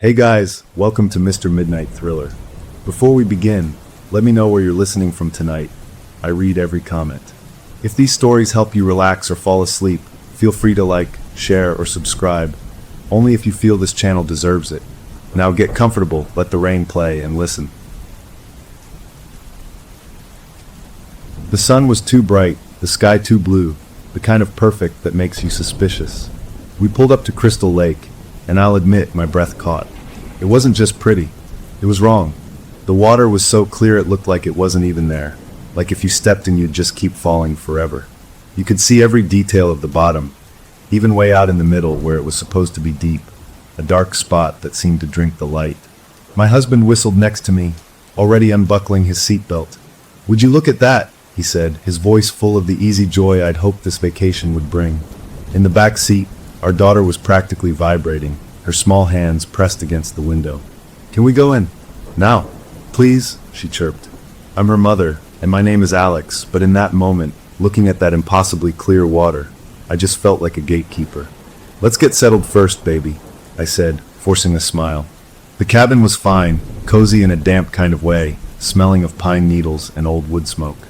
Hey guys, welcome to Mr. Midnight Thriller. Before we begin, let me know where you're listening from tonight. I read every comment. If these stories help you relax or fall asleep, feel free to like, share, or subscribe, only if you feel this channel deserves it. Now get comfortable, let the rain play, and listen. The sun was too bright, the sky too blue, the kind of perfect that makes you suspicious. We pulled up to Crystal Lake, and I'll admit my breath caught. It wasn't just pretty, it was wrong. The water was so clear it looked like it wasn't even there, like if you stepped in you'd just keep falling forever. You could see every detail of the bottom, even way out in the middle where it was supposed to be deep, a dark spot that seemed to drink the light. My husband whistled next to me, already unbuckling his seatbelt. "Would you look at that?" he said, his voice full of the easy joy I'd hoped this vacation would bring. In the back seat, our daughter was practically vibrating, her small hands pressed against the window. "Can we go in? Now, please," she chirped. I'm her mother, and my name is Alex, but in that moment, looking at that impossibly clear water, I just felt like a gatekeeper. "Let's get settled first, baby," I said, forcing a smile. The cabin was fine, cozy in a damp kind of way, smelling of pine needles and old wood smoke.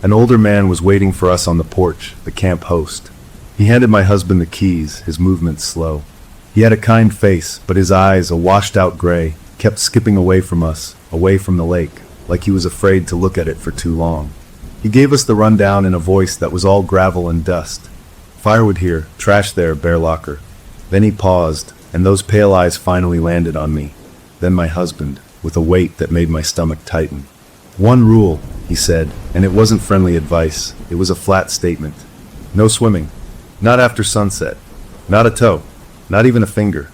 An older man was waiting for us on the porch, the camp host. He handed my husband the keys, his movements slow. He had a kind face, but his eyes, a washed-out gray, kept skipping away from us, away from the lake, like he was afraid to look at it for too long. He gave us the rundown in a voice that was all gravel and dust. "Firewood here, trash there, bare locker." Then he paused, and those pale eyes finally landed on me. Then my husband, with a weight that made my stomach tighten. "One rule," he said, and it wasn't friendly advice, it was a flat statement. "No swimming. Not after sunset. Not a toe. Not even a finger.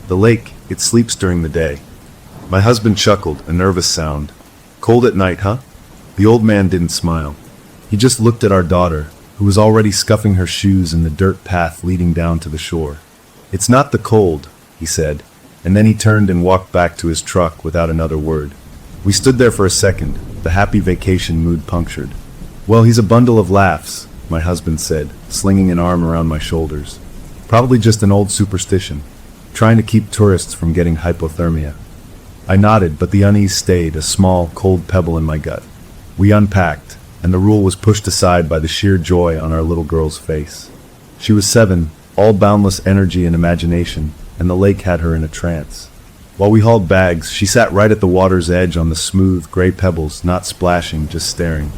The lake, it sleeps during the day." My husband chuckled, a nervous sound. "Cold at night, huh?" The old man didn't smile. He just looked at our daughter, who was already scuffing her shoes in the dirt path leading down to the shore. "It's not the cold," he said, and then he turned and walked back to his truck without another word. We stood there for a second, the happy vacation mood punctured. "Well, he's a bundle of laughs," my husband said, slinging an arm around my shoulders. "Probably just an old superstition, trying to keep tourists from getting hypothermia." I nodded, but the unease stayed, a small, cold pebble in my gut. We unpacked, and the rule was pushed aside by the sheer joy on our little girl's face. She was 7, all boundless energy and imagination, and the lake had her in a trance. While we hauled bags, she sat right at the water's edge on the smooth, gray pebbles, not splashing, just staring.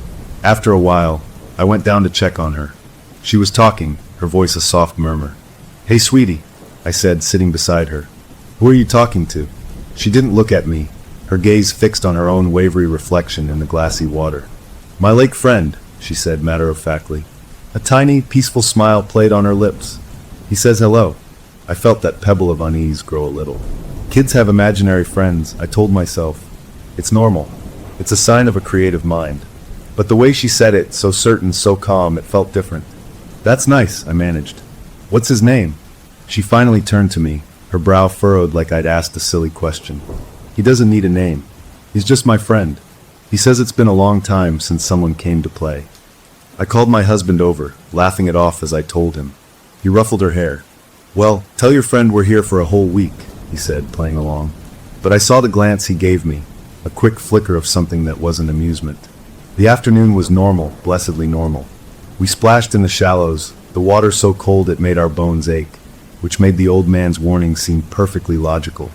After a while, I went down to check on her. She was talking, her voice a soft murmur. "Hey, sweetie," I said, sitting beside her. "Who are you talking to?" She didn't look at me, her gaze fixed on her own wavery reflection in the glassy water. "My lake friend," she said matter-of-factly. A tiny, peaceful smile played on her lips. "He says hello." I felt that pebble of unease grow a little. Kids have imaginary friends, I told myself. It's normal. It's a sign of a creative mind. But the way she said it, so certain, so calm, it felt different. "That's nice," I managed. "What's his name?" She finally turned to me, her brow furrowed like I'd asked a silly question. "He doesn't need a name. He's just my friend. He says it's been a long time since someone came to play." I called my husband over, laughing it off as I told him. He ruffled her hair. "Well, tell your friend we're here for a whole week," he said, playing along. But I saw the glance he gave me, a quick flicker of something that wasn't amusement. The afternoon was normal, blessedly normal. We splashed in the shallows, the water so cold it made our bones ache, which made the old man's warning seem perfectly logical.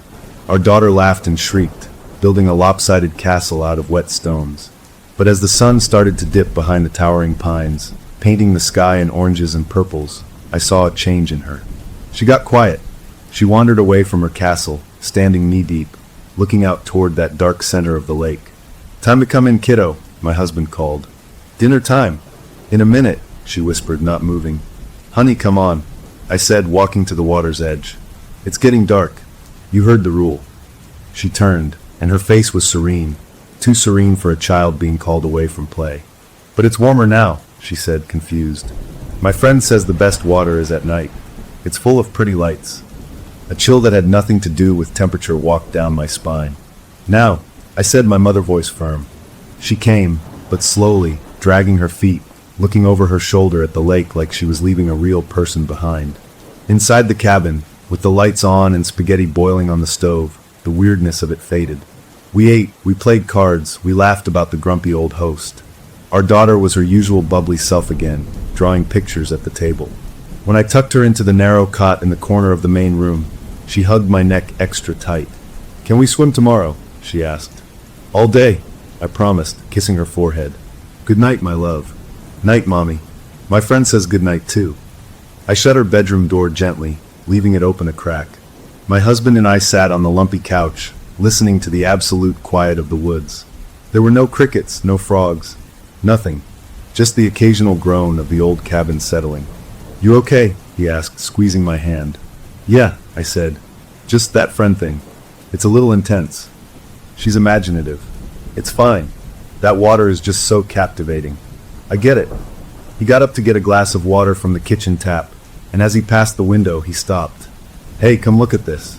Our daughter laughed and shrieked, building a lopsided castle out of wet stones. But as the sun started to dip behind the towering pines, painting the sky in oranges and purples, I saw a change in her. She got quiet. She wandered away from her castle, standing knee-deep, looking out toward that dark center of the lake. "Time to come in, kiddo," my husband called. "Dinner time." "In a minute," she whispered, not moving. "Honey, come on," I said, walking to the water's edge. "It's getting dark. You heard the rule." She turned, and her face was serene, too serene for a child being called away from play. "But it's warmer now," she said, confused. "My friend says the best water is at night. It's full of pretty lights." A chill that had nothing to do with temperature walked down my spine. "Now," I said, my mother voice firm. She came, but slowly, dragging her feet, looking over her shoulder at the lake like she was leaving a real person behind. Inside the cabin, with the lights on and spaghetti boiling on the stove, the weirdness of it faded. We ate, we played cards, we laughed about the grumpy old host. Our daughter was her usual bubbly self again, drawing pictures at the table. When I tucked her into the narrow cot in the corner of the main room, she hugged my neck extra tight. "Can we swim tomorrow?" she asked. "All day," I promised, kissing her forehead. "Good night, my love." "Night, Mommy. My friend says good night too." I shut her bedroom door gently, leaving it open a crack. My husband and I sat on the lumpy couch, listening to the absolute quiet of the woods. There were no crickets, no frogs, nothing, just the occasional groan of the old cabin settling. "You okay?" he asked, squeezing my hand. "Yeah," I said. "Just that friend thing. It's a little intense." "She's imaginative." "It's fine. That water is just so captivating." "I get it." He got up to get a glass of water from the kitchen tap, and as he passed the window, he stopped. "Hey, come look at this."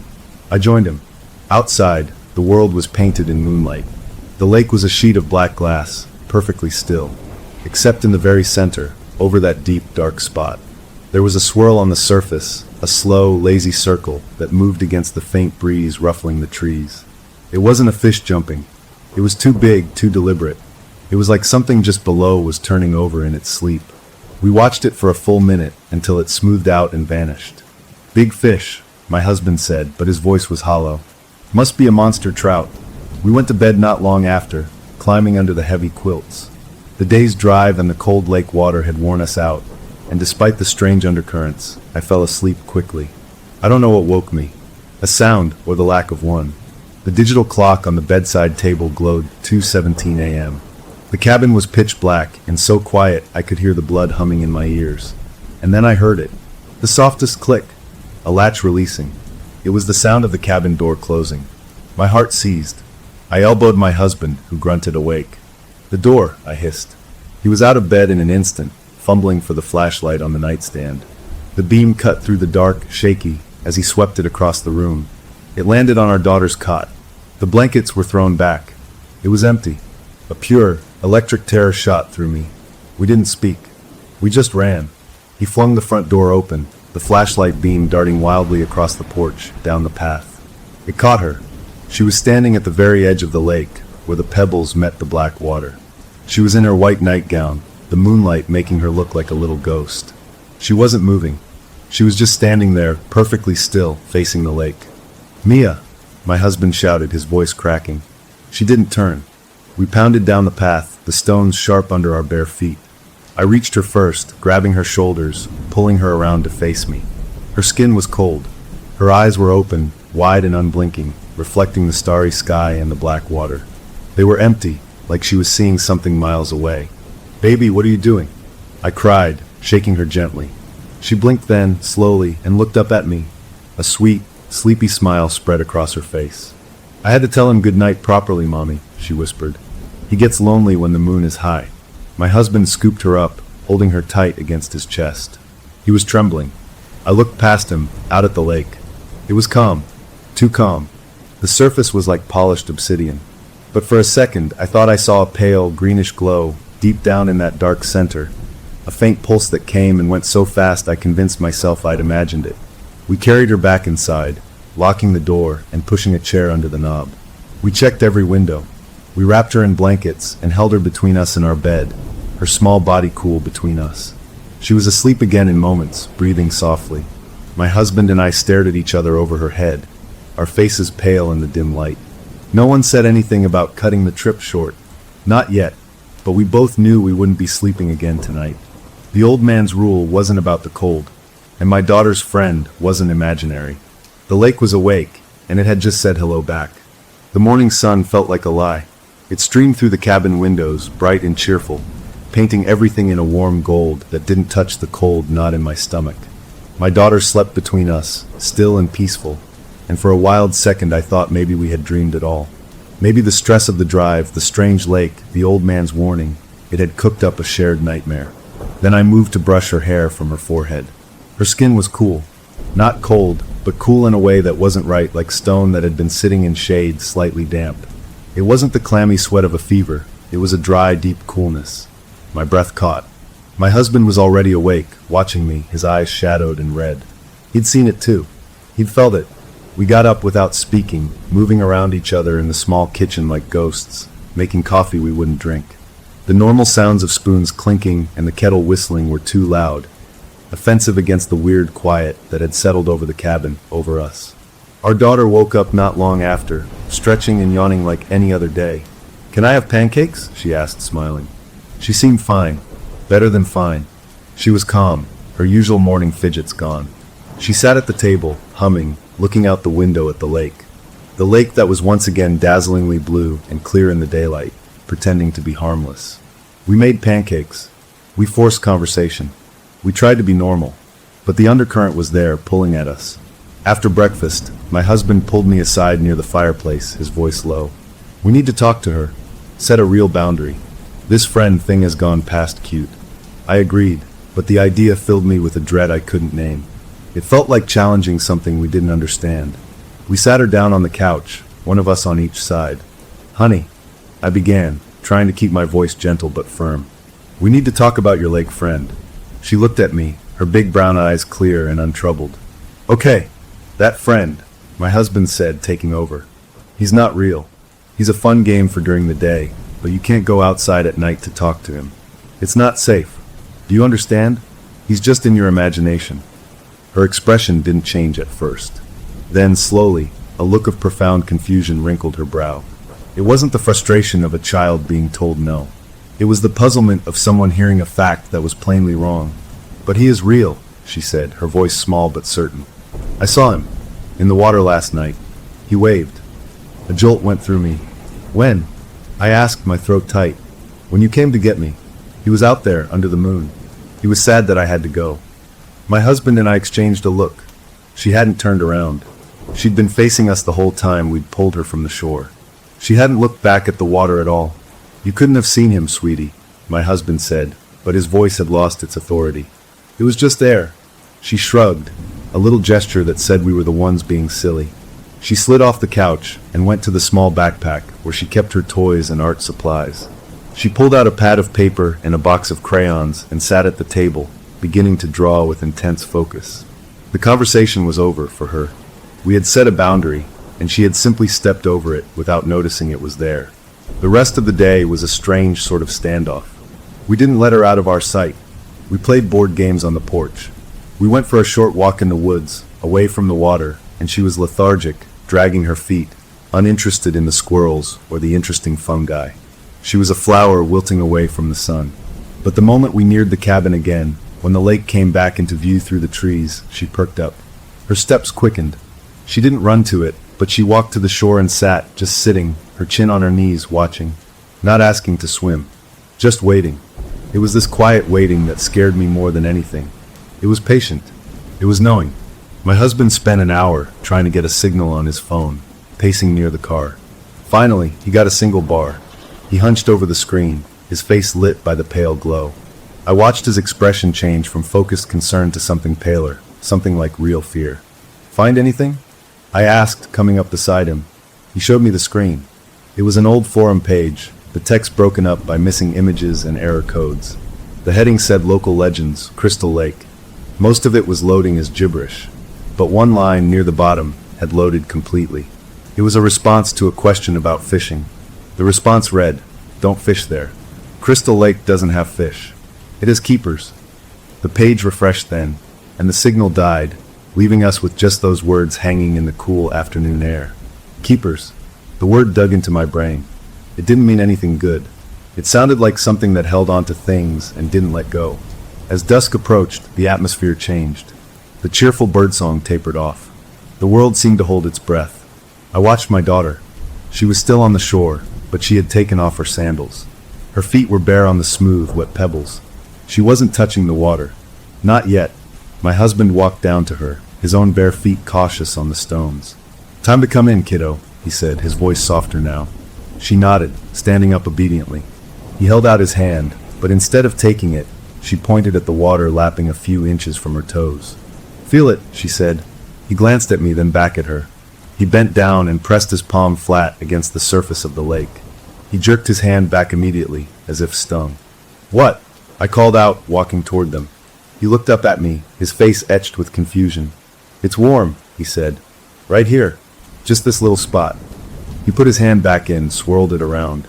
I joined him. Outside, the world was painted in moonlight. The lake was a sheet of black glass, perfectly still, except in the very center, over that deep, dark spot. There was a swirl on the surface, a slow, lazy circle that moved against the faint breeze ruffling the trees. It wasn't a fish jumping. It was too big, too deliberate. It was like something just below was turning over in its sleep. We watched it for a full minute until it smoothed out and vanished. "Big fish," my husband said, but his voice was hollow. "Must be a monster trout." We went to bed not long after, climbing under the heavy quilts. The day's drive and the cold lake water had worn us out, and despite the strange undercurrents, I fell asleep quickly. I don't know what woke me. A sound, or the lack of one. The digital clock on the bedside table glowed 2:17 a.m. The cabin was pitch black and so quiet I could hear the blood humming in my ears. And then I heard it. The softest click. A latch releasing. It was the sound of the cabin door closing. My heart seized. I elbowed my husband, who grunted awake. "The door," I hissed. He was out of bed in an instant, fumbling for the flashlight on the nightstand. The beam cut through the dark, shaky, as he swept it across the room. It landed on our daughter's cot. The blankets were thrown back. It was empty. A pure, electric terror shot through me. We didn't speak. We just ran. He flung the front door open, the flashlight beam darting wildly across the porch, down the path. It caught her. She was standing at the very edge of the lake, where the pebbles met the black water. She was in her white nightgown, the moonlight making her look like a little ghost. She wasn't moving. She was just standing there, perfectly still, facing the lake. "Mia!" my husband shouted, his voice cracking. She didn't turn. We pounded down the path, the stones sharp under our bare feet. I reached her first, grabbing her shoulders, pulling her around to face me. Her skin was cold. Her eyes were open, wide and unblinking, reflecting the starry sky and the black water. They were empty, like she was seeing something miles away. "Baby, what are you doing?" I cried, shaking her gently. She blinked then, slowly, and looked up at me. A sweet, sleepy smile spread across her face. "I had to tell him good night properly, Mommy," she whispered. "He gets lonely when the moon is high." My husband scooped her up, holding her tight against his chest. He was trembling. I looked past him, out at the lake. It was calm. Too calm. The surface was like polished obsidian. But for a second, I thought I saw a pale, greenish glow, deep down in that dark center. A faint pulse that came and went so fast I convinced myself I'd imagined it. We carried her back inside, locking the door and pushing a chair under the knob. We checked every window. We wrapped her in blankets and held her between us in our bed, her small body cool between us. She was asleep again in moments, breathing softly. My husband and I stared at each other over her head, our faces pale in the dim light. No one said anything about cutting the trip short. Not yet, but we both knew we wouldn't be sleeping again tonight. The old man's rule wasn't about the cold, and my daughter's friend wasn't imaginary. The lake was awake, and it had just said hello back. The morning sun felt like a lie. It streamed through the cabin windows, bright and cheerful, painting everything in a warm gold that didn't touch the cold knot in my stomach. My daughter slept between us, still and peaceful, and for a wild second I thought maybe we had dreamed it all. Maybe the stress of the drive, the strange lake, the old man's warning, it had cooked up a shared nightmare. Then I moved to brush her hair from her forehead. Her skin was cool. Not cold, but cool in a way that wasn't right, like stone that had been sitting in shade, slightly damp. It wasn't the clammy sweat of a fever. It was a dry, deep coolness. My breath caught. My husband was already awake, watching me, his eyes shadowed and red. He'd seen it too. He'd felt it. We got up without speaking, moving around each other in the small kitchen like ghosts, making coffee we wouldn't drink. The normal sounds of spoons clinking and the kettle whistling were too loud, offensive against the weird quiet that had settled over the cabin, over us. Our daughter woke up not long after, stretching and yawning like any other day. "Can I have pancakes?" she asked, smiling. She seemed fine, better than fine. She was calm, her usual morning fidgets gone. She sat at the table, humming, looking out the window at the lake that was once again dazzlingly blue and clear in the daylight, pretending to be harmless. We made pancakes. We forced conversation. We tried to be normal, but the undercurrent was there, pulling at us. After breakfast, my husband pulled me aside near the fireplace, his voice low. "We need to talk to her. Set a real boundary. This friend thing has gone past cute." I agreed, but the idea filled me with a dread I couldn't name. It felt like challenging something we didn't understand. We sat her down on the couch, one of us on each side. "Honey," I began, trying to keep my voice gentle but firm. "We need to talk about your lake friend." She looked at me, her big brown eyes clear and untroubled. "Okay, that friend," my husband said, taking over. "He's not real. He's a fun game for during the day, but you can't go outside at night to talk to him. It's not safe. Do you understand? He's just in your imagination." Her expression didn't change at first. Then, slowly, a look of profound confusion wrinkled her brow. It wasn't the frustration of a child being told no. It was the puzzlement of someone hearing a fact that was plainly wrong. "But he is real," she said, her voice small but certain. "I saw him. In the water last night. He waved." A jolt went through me. "When?" I asked, my throat tight. "When you came to get me. He was out there, under the moon. He was sad that I had to go." My husband and I exchanged a look. She hadn't turned around. She'd been facing us the whole time we'd pulled her from the shore. She hadn't looked back at the water at all. "You couldn't have seen him, sweetie," my husband said, but his voice had lost its authority. "It was just there." She shrugged, a little gesture that said we were the ones being silly. She slid off the couch and went to the small backpack where she kept her toys and art supplies. She pulled out a pad of paper and a box of crayons and sat at the table, beginning to draw with intense focus. The conversation was over for her. We had set a boundary, and she had simply stepped over it without noticing it was there. The rest of the day was a strange sort of standoff. We didn't let her out of our sight. We played board games on the porch. We went for a short walk in the woods, away from the water, and she was lethargic, dragging her feet, uninterested in the squirrels or the interesting fungi. She was a flower wilting away from the sun. But the moment we neared the cabin again, when the lake came back into view through the trees, she perked up. Her steps quickened. She didn't run to it, but she walked to the shore and sat, just sitting, her chin on her knees, watching. Not asking to swim. Just waiting. It was this quiet waiting that scared me more than anything. It was patient. It was knowing. My husband spent an hour trying to get a signal on his phone, pacing near the car. Finally, he got a single bar. He hunched over the screen, his face lit by the pale glow. I watched his expression change from focused concern to something paler, something like real fear. "Find anything?" I asked, coming up beside him. He showed me the screen. It was an old forum page, the text broken up by missing images and error codes. The heading said Local Legends, Crystal Lake. Most of it was loading as gibberish, but one line near the bottom had loaded completely. It was a response to a question about fishing. The response read, "Don't fish there. Crystal Lake doesn't have fish. It has keepers." The page refreshed then, and the signal died, leaving us with just those words hanging in the cool afternoon air. Keepers. The word dug into my brain. It didn't mean anything good. It sounded like something that held on to things and didn't let go. As dusk approached, the atmosphere changed. The cheerful birdsong tapered off. The world seemed to hold its breath. I watched my daughter. She was still on the shore, but she had taken off her sandals. Her feet were bare on the smooth, wet pebbles. She wasn't touching the water. Not yet. My husband walked down to her, his own bare feet cautious on the stones. "Time to come in, kiddo," he said, his voice softer now. She nodded, standing up obediently. He held out his hand, but instead of taking it, she pointed at the water lapping a few inches from her toes. "Feel it," she said. He glanced at me, then back at her. He bent down and pressed his palm flat against the surface of the lake. He jerked his hand back immediately, as if stung. "What?" I called out, walking toward them. He looked up at me, his face etched with confusion. "It's warm," he said. Right here. Just this little spot. He put his hand back in, swirled it around.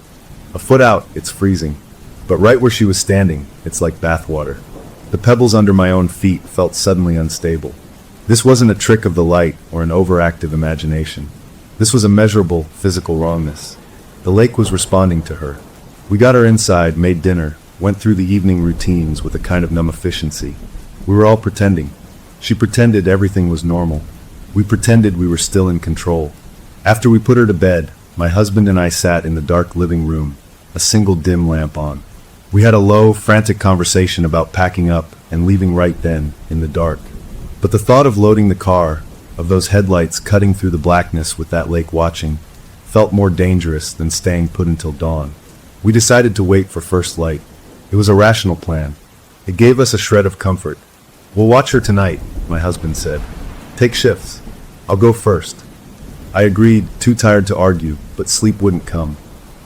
A foot out, it's freezing. But right where she was standing, it's like bathwater. The pebbles under my own feet felt suddenly unstable. This wasn't a trick of the light or an overactive imagination. This was a measurable, physical wrongness. The lake was responding to her. We got her inside, made dinner, went through the evening routines with a kind of numb efficiency. We were all pretending. She pretended everything was normal. We pretended we were still in control. After we put her to bed, my husband and I sat in the dark living room, a single dim lamp on. We had a low, frantic conversation about packing up and leaving right then, in the dark. But the thought of loading the car, of those headlights cutting through the blackness with that lake watching, felt more dangerous than staying put until dawn. We decided to wait for first light. It was a rational plan. It gave us a shred of comfort. "We'll watch her tonight," my husband said. "Take shifts. I'll go first." I agreed, too tired to argue, but sleep wouldn't come.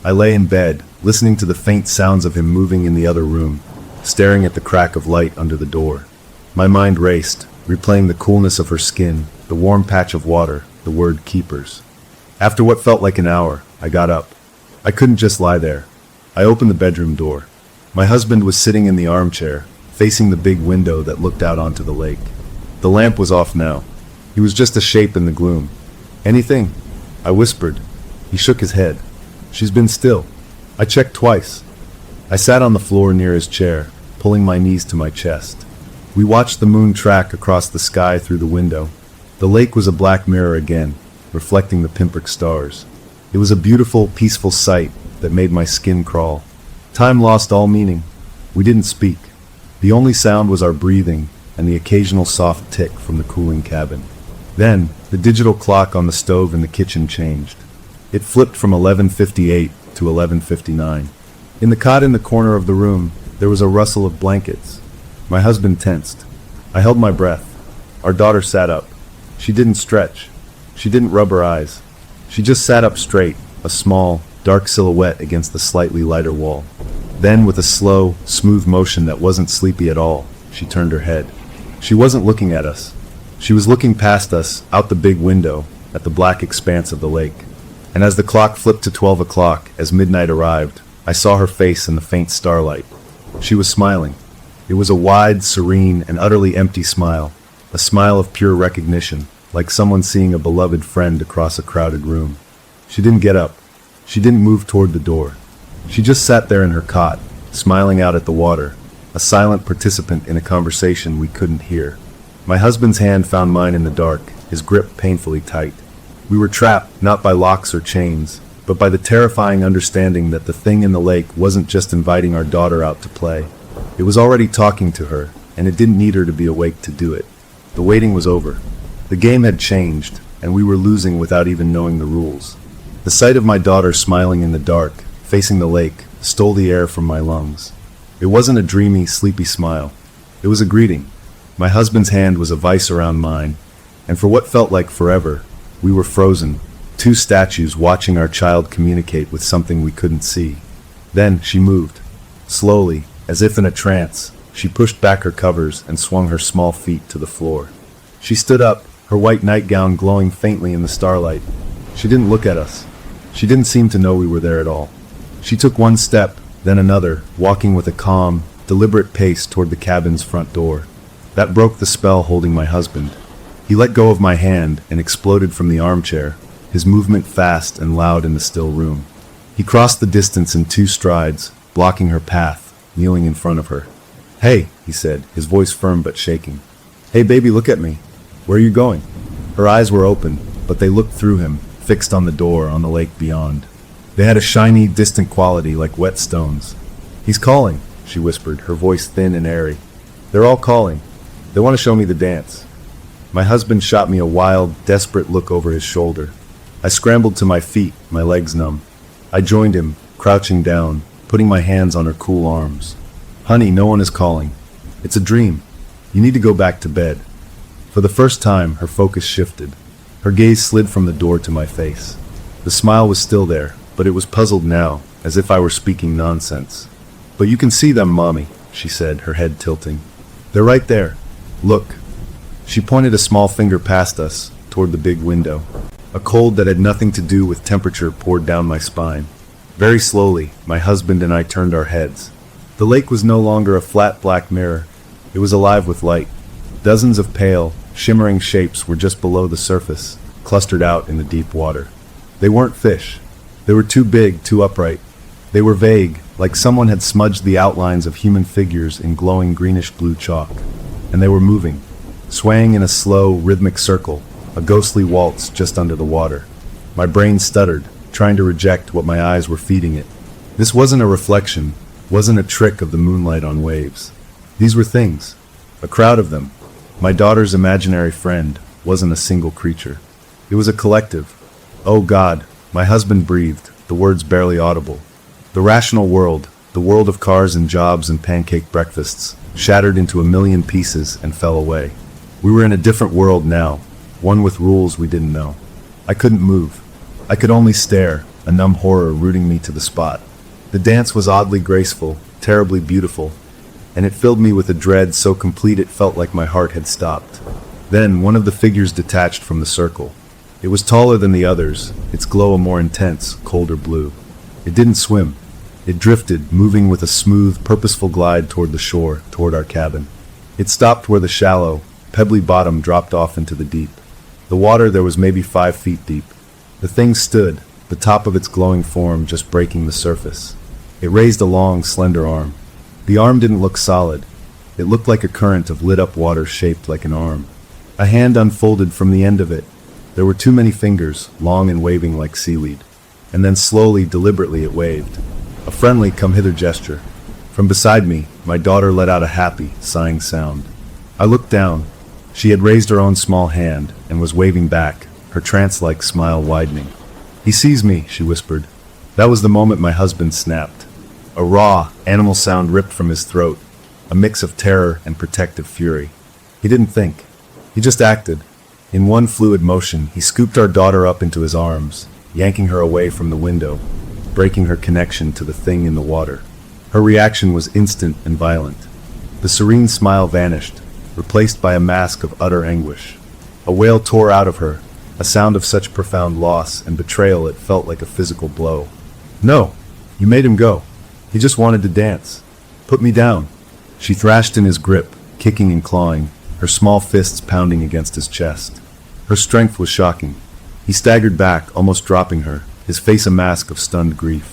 I lay in bed, listening to the faint sounds of him moving in the other room, staring at the crack of light under the door. My mind raced, replaying the coolness of her skin, the warm patch of water, the word keepers. After what felt like an hour, I got up. I couldn't just lie there. I opened the bedroom door. My husband was sitting in the armchair, facing the big window that looked out onto the lake. The lamp was off now. He was just a shape in the gloom. "Anything?" I whispered. He shook his head. "She's been still." I checked twice. I sat on the floor near his chair, pulling my knees to my chest. We watched the moon track across the sky through the window. The lake was a black mirror again, reflecting the pinprick stars. It was a beautiful, peaceful sight that made my skin crawl. Time lost all meaning. We didn't speak. The only sound was our breathing and the occasional soft tick from the cooling cabin. Then, the digital clock on the stove in the kitchen changed. It flipped from 11:58 to 11:59. In the cot in the corner of the room, there was a rustle of blankets. My husband tensed. I held my breath. Our daughter sat up. She didn't stretch. She didn't rub her eyes. She just sat up straight, a small, dark silhouette against the slightly lighter wall. Then, with a slow, smooth motion that wasn't sleepy at all, she turned her head. She wasn't looking at us. She was looking past us, out the big window, at the black expanse of the lake. And as the clock flipped to 12 o'clock, as midnight arrived, I saw her face in the faint starlight. She was smiling. It was a wide, serene, and utterly empty smile, a smile of pure recognition, like someone seeing a beloved friend across a crowded room. She didn't get up. She didn't move toward the door. She just sat there in her cot, smiling out at the water, a silent participant in a conversation we couldn't hear. My husband's hand found mine in the dark, his grip painfully tight. We were trapped, not by locks or chains, but by the terrifying understanding that the thing in the lake wasn't just inviting our daughter out to play. It was already talking to her, and it didn't need her to be awake to do it. The waiting was over. The game had changed, and we were losing without even knowing the rules. The sight of my daughter smiling in the dark, facing the lake, stole the air from my lungs. It wasn't a dreamy, sleepy smile. It was a greeting. My husband's hand was a vice around mine, and for what felt like forever, we were frozen, two statues watching our child communicate with something we couldn't see. Then she moved. Slowly, as if in a trance, she pushed back her covers and swung her small feet to the floor. She stood up, her white nightgown glowing faintly in the starlight. She didn't look at us. She didn't seem to know we were there at all. She took one step, then another, walking with a calm, deliberate pace toward the cabin's front door. That broke the spell holding my husband. He let go of my hand and exploded from the armchair, his movement fast and loud in the still room. He crossed the distance in 2 strides, blocking her path, kneeling in front of her. "Hey," he said, his voice firm but shaking. "Hey baby, look at me. Where are you going?" Her eyes were open, but they looked through him, fixed on the door on the lake beyond. They had a shiny, distant quality like wet stones. "He's calling," she whispered, her voice thin and airy. "They're all calling. They want to show me the dance." My husband shot me a wild, desperate look over his shoulder. I scrambled to my feet, my legs numb. I joined him, crouching down, putting my hands on her cool arms. "Honey, no one is calling. It's a dream. You need to go back to bed." For the first time, her focus shifted. Her gaze slid from the door to my face. The smile was still there, but it was puzzled now, as if I were speaking nonsense. "But you can see them, Mommy," she said, her head tilting. "They're right there. Look." She pointed a small finger past us, toward the big window. A cold that had nothing to do with temperature poured down my spine. Very slowly, my husband and I turned our heads. The lake was no longer a flat black mirror. It was alive with light. Dozens of pale, shimmering shapes were just below the surface, clustered out in the deep water. They weren't fish. They were too big, too upright. They were vague, like someone had smudged the outlines of human figures in glowing greenish-blue chalk. And they were moving, swaying in a slow, rhythmic circle, a ghostly waltz just under the water. My brain stuttered, trying to reject what my eyes were feeding it. This wasn't a reflection, wasn't a trick of the moonlight on waves. These were things, a crowd of them. My daughter's imaginary friend wasn't a single creature. It was a collective. Oh God, my husband breathed, the words barely audible. The rational world, the world of cars and jobs and pancake breakfasts, shattered into a million pieces and fell away. We were in a different world now, one with rules we didn't know. I couldn't move. I could only stare, a numb horror rooting me to the spot. The dance was oddly graceful, terribly beautiful, and it filled me with a dread so complete it felt like my heart had stopped. Then one of the figures detached from the circle. It was taller than the others, its glow a more intense, colder blue. It didn't swim. It drifted, moving with a smooth, purposeful glide toward the shore, toward our cabin. It stopped where the shallow, pebbly bottom dropped off into the deep. The water there was maybe 5 feet deep. The thing stood, the top of its glowing form just breaking the surface. It raised a long, slender arm. The arm didn't look solid. It looked like a current of lit-up water shaped like an arm. A hand unfolded from the end of it. There were too many fingers, long and waving like seaweed. And then slowly, deliberately it waved. A friendly come-hither gesture. From beside me, my daughter let out a happy, sighing sound. I looked down. She had raised her own small hand and was waving back, her trance-like smile widening. "He sees me," she whispered. That was the moment my husband snapped. A raw, animal sound ripped from his throat, a mix of terror and protective fury. He didn't think. He just acted. In one fluid motion, he scooped our daughter up into his arms, yanking her away from the window, breaking her connection to the thing in the water. Her reaction was instant and violent. The serene smile vanished, replaced by a mask of utter anguish. A wail tore out of her, a sound of such profound loss and betrayal it felt like a physical blow. "No! You made him go. He just wanted to dance. Put me down." She thrashed in his grip, kicking and clawing, her small fists pounding against his chest. Her strength was shocking. He staggered back, almost dropping her, his face a mask of stunned grief.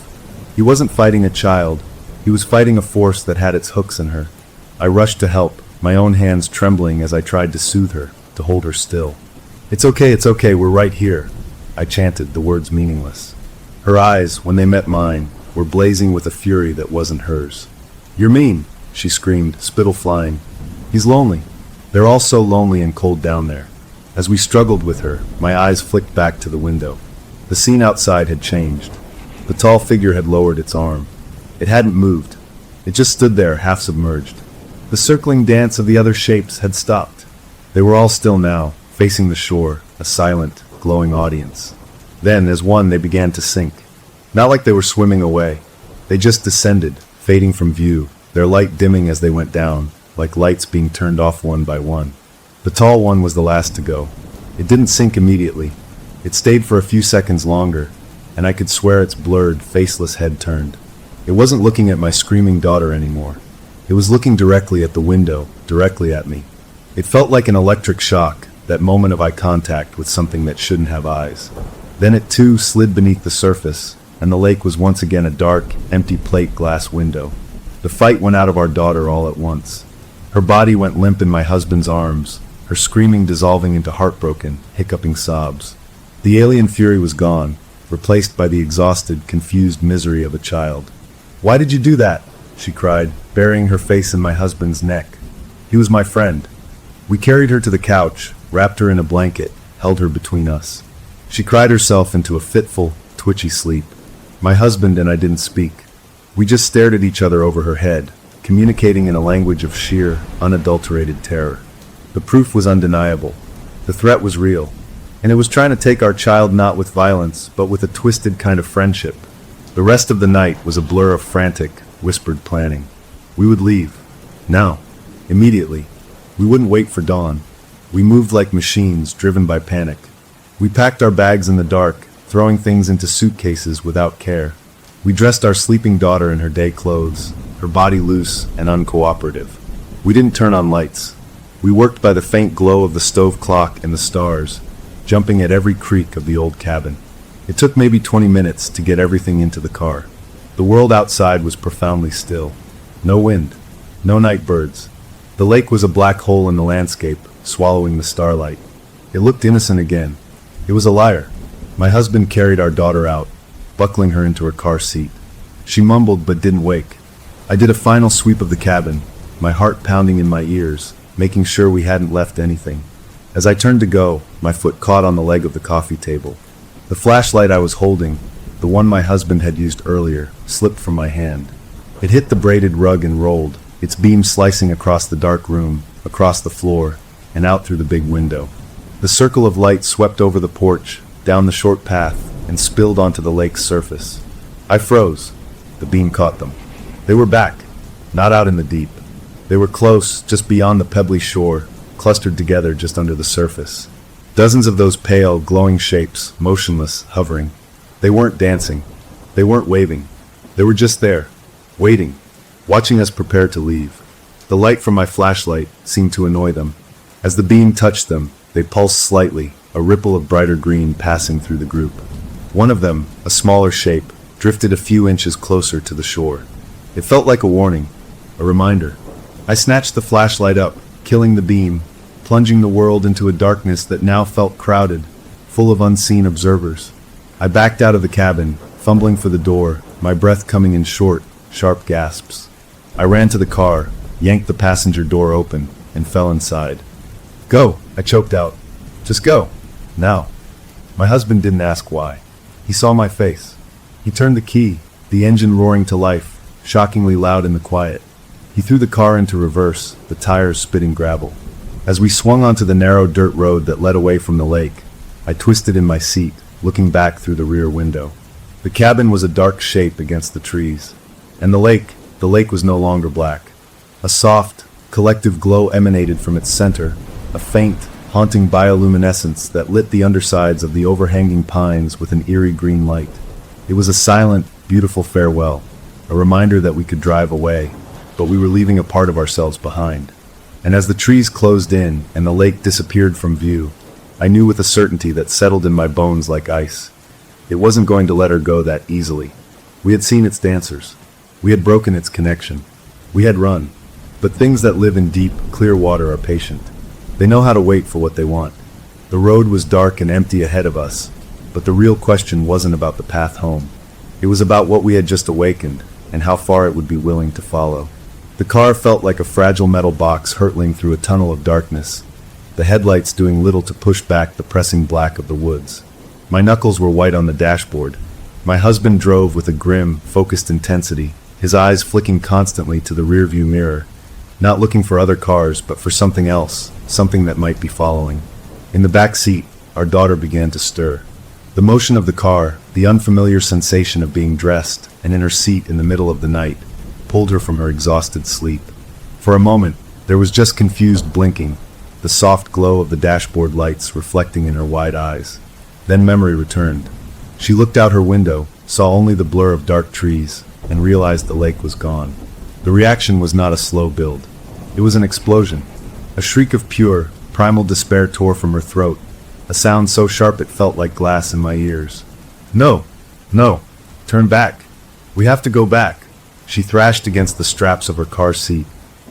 He wasn't fighting a child. He was fighting a force that had its hooks in her. I rushed to help, my own hands trembling as I tried to soothe her, to hold her still. It's okay, we're right here," I chanted, the words meaningless. Her eyes, when they met mine, were blazing with a fury that wasn't hers. "You're mean," she screamed, spittle flying. "He's lonely. They're all so lonely and cold down there." As we struggled with her, my eyes flicked back to the window. The scene outside had changed. The tall figure had lowered its arm. It hadn't moved. It just stood there, half submerged. The circling dance of the other shapes had stopped. They were all still now, facing the shore, a silent, glowing audience. Then, as one, they began to sink. Not like they were swimming away. They just descended, fading from view, their light dimming as they went down, like lights being turned off one by one. The tall one was the last to go. It didn't sink immediately. It stayed for a few seconds longer, and I could swear its blurred, faceless head turned. It wasn't looking at my screaming daughter anymore. It was looking directly at the window, directly at me. It felt like an electric shock, that moment of eye contact with something that shouldn't have eyes. Then it too slid beneath the surface, and the lake was once again a dark, empty plate glass window. The fight went out of our daughter all at once. Her body went limp in my husband's arms, her screaming dissolving into heartbroken, hiccuping sobs. The alien fury was gone, replaced by the exhausted, confused misery of a child. "Why did you do that?" she cried, burying her face in my husband's neck. He was my friend. We carried her to the couch, wrapped her in a blanket, held her between us. She cried herself into a fitful, twitchy sleep. My husband and I didn't speak. We just stared at each other over her head, communicating in a language of sheer, unadulterated terror. The proof was undeniable. The threat was real. And it was trying to take our child not with violence, but with a twisted kind of friendship. The rest of the night was a blur of frantic, whispered planning. We would leave. Now. Immediately. We wouldn't wait for dawn. We moved like machines driven by panic. We packed our bags in the dark, throwing things into suitcases without care. We dressed our sleeping daughter in her day clothes, her body loose and uncooperative. We didn't turn on lights. We worked by the faint glow of the stove clock and the stars, jumping at every creak of the old cabin. It took maybe 20 minutes to get everything into the car. The world outside was profoundly still. No wind, no night birds. The lake was a black hole in the landscape, swallowing the starlight. It looked innocent again. It was a liar. My husband carried our daughter out, buckling her into her car seat. She mumbled but didn't wake. I did a final sweep of the cabin, my heart pounding in my ears, making sure we hadn't left anything. As I turned to go, my foot caught on the leg of the coffee table. The flashlight I was holding, the one my husband had used earlier, slipped from my hand. It hit the braided rug and rolled, its beam slicing across the dark room, across the floor, and out through the big window. The circle of light swept over the porch, down the short path, and spilled onto the lake's surface. I froze. The beam caught them. They were back, not out in the deep. They were close, just beyond the pebbly shore, clustered together just under the surface. Dozens of those pale, glowing shapes, motionless, hovering. They weren't dancing. They weren't waving. They were just there, waiting, watching us prepare to leave. The light from my flashlight seemed to annoy them. As the beam touched them, they pulsed slightly, a ripple of brighter green passing through the group. One of them, a smaller shape, drifted a few inches closer to the shore. It felt like a warning, a reminder. I snatched the flashlight up, killing the beam, plunging the world into a darkness that now felt crowded, full of unseen observers. I backed out of the cabin, fumbling for the door, my breath coming in short, sharp gasps. I ran to the car, yanked the passenger door open, and fell inside. "Go," I choked out. "Just go. Now." My husband didn't ask why. He saw my face. He turned the key, the engine roaring to life, shockingly loud in the quiet. He threw the car into reverse, the tires spitting gravel. As we swung onto the narrow dirt road that led away from the lake, I twisted in my seat, looking back through the rear window. The cabin was a dark shape against the trees. And the lake was no longer black. A soft, collective glow emanated from its center, a faint, haunting bioluminescence that lit the undersides of the overhanging pines with an eerie green light. It was a silent, beautiful farewell, a reminder that we could drive away, but we were leaving a part of ourselves behind. And as the trees closed in and the lake disappeared from view, I knew with a certainty that settled in my bones like ice. It wasn't going to let her go that easily. We had seen its dancers. We had broken its connection. We had run. But things that live in deep, clear water are patient. They know how to wait for what they want. The road was dark and empty ahead of us, but the real question wasn't about the path home. It was about what we had just awakened, and how far it would be willing to follow. The car felt like a fragile metal box hurtling through a tunnel of darkness, the headlights doing little to push back the pressing black of the woods. My knuckles were white on the dashboard. My husband drove with a grim, focused intensity, his eyes flicking constantly to the rearview mirror, not looking for other cars, but for something else, something that might be following. In the back seat, our daughter began to stir. The motion of the car, the unfamiliar sensation of being dressed and in her seat in the middle of the night, pulled her from her exhausted sleep. For a moment, there was just confused blinking, the soft glow of the dashboard lights reflecting in her wide eyes. Then memory returned. She looked out her window, saw only the blur of dark trees, and realized the lake was gone. The reaction was not a slow build. It was an explosion. A shriek of pure, primal despair tore from her throat, a sound so sharp it felt like glass in my ears. "No! No! Turn back! We have to go back!" She thrashed against the straps of her car seat,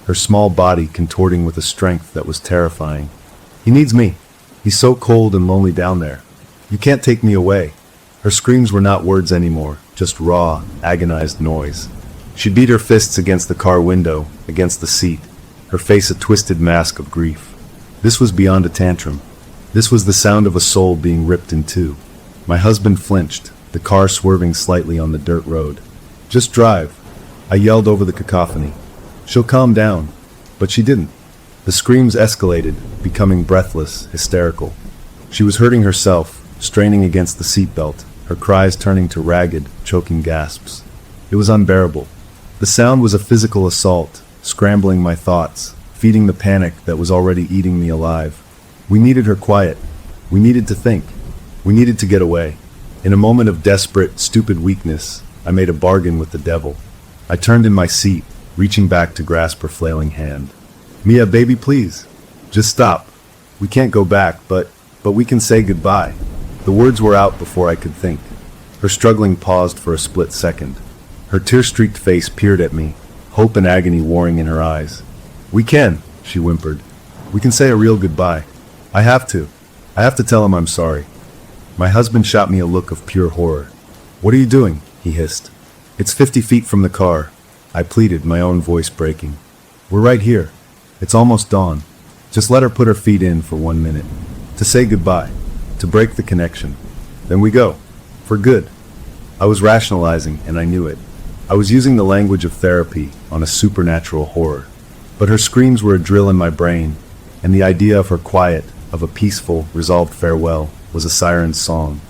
her small body contorting with a strength that was terrifying. "He needs me. He's so cold and lonely down there. You can't take me away." Her screams were not words anymore, just raw, agonized noise. She beat her fists against the car window, against the seat, her face a twisted mask of grief. This was beyond a tantrum. This was the sound of a soul being ripped in two. My husband flinched, the car swerving slightly on the dirt road. "Just drive," I yelled over the cacophony. "She'll calm down." But she didn't. The screams escalated, becoming breathless, hysterical. She was hurting herself, straining against the seatbelt, her cries turning to ragged, choking gasps. It was unbearable. The sound was a physical assault, scrambling my thoughts, feeding the panic that was already eating me alive. We needed her quiet. We needed to think. We needed to get away. In a moment of desperate, stupid weakness, I made a bargain with the devil. I turned in my seat, reaching back to grasp her flailing hand. Mia, baby, please. Just stop. We can't go back, but we can say goodbye. The words were out before I could think. Her struggling paused for a split second. Her tear-streaked face peered at me, hope and agony warring in her eyes. We can, she whimpered. We can say a real goodbye. I have to tell him I'm sorry. My husband shot me a look of pure horror. What are you doing? He hissed. It's 50 feet from the car, I pleaded, my own voice breaking. We're right here. It's almost dawn. Just let her put her feet in for 1 minute. To say goodbye. To break the connection. Then we go. For good. I was rationalizing, and I knew it. I was using the language of therapy on a supernatural horror. But her screams were a drill in my brain, and the idea of her quiet, of a peaceful, resolved farewell, was a siren's song.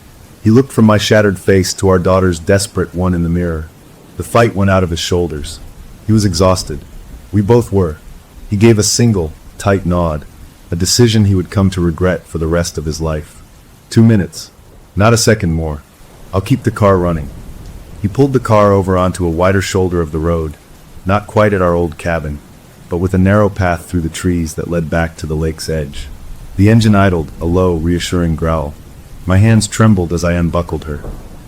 He looked from my shattered face to our daughter's desperate one in the mirror. The fight went out of his shoulders. He was exhausted. We both were. He gave a single, tight nod, a decision he would come to regret for the rest of his life. 2 minutes. Not a second more. I'll keep the car running. He pulled the car over onto a wider shoulder of the road, not quite at our old cabin, but with a narrow path through the trees that led back to the lake's edge. The engine idled, a low, reassuring growl. My hands trembled as I unbuckled her.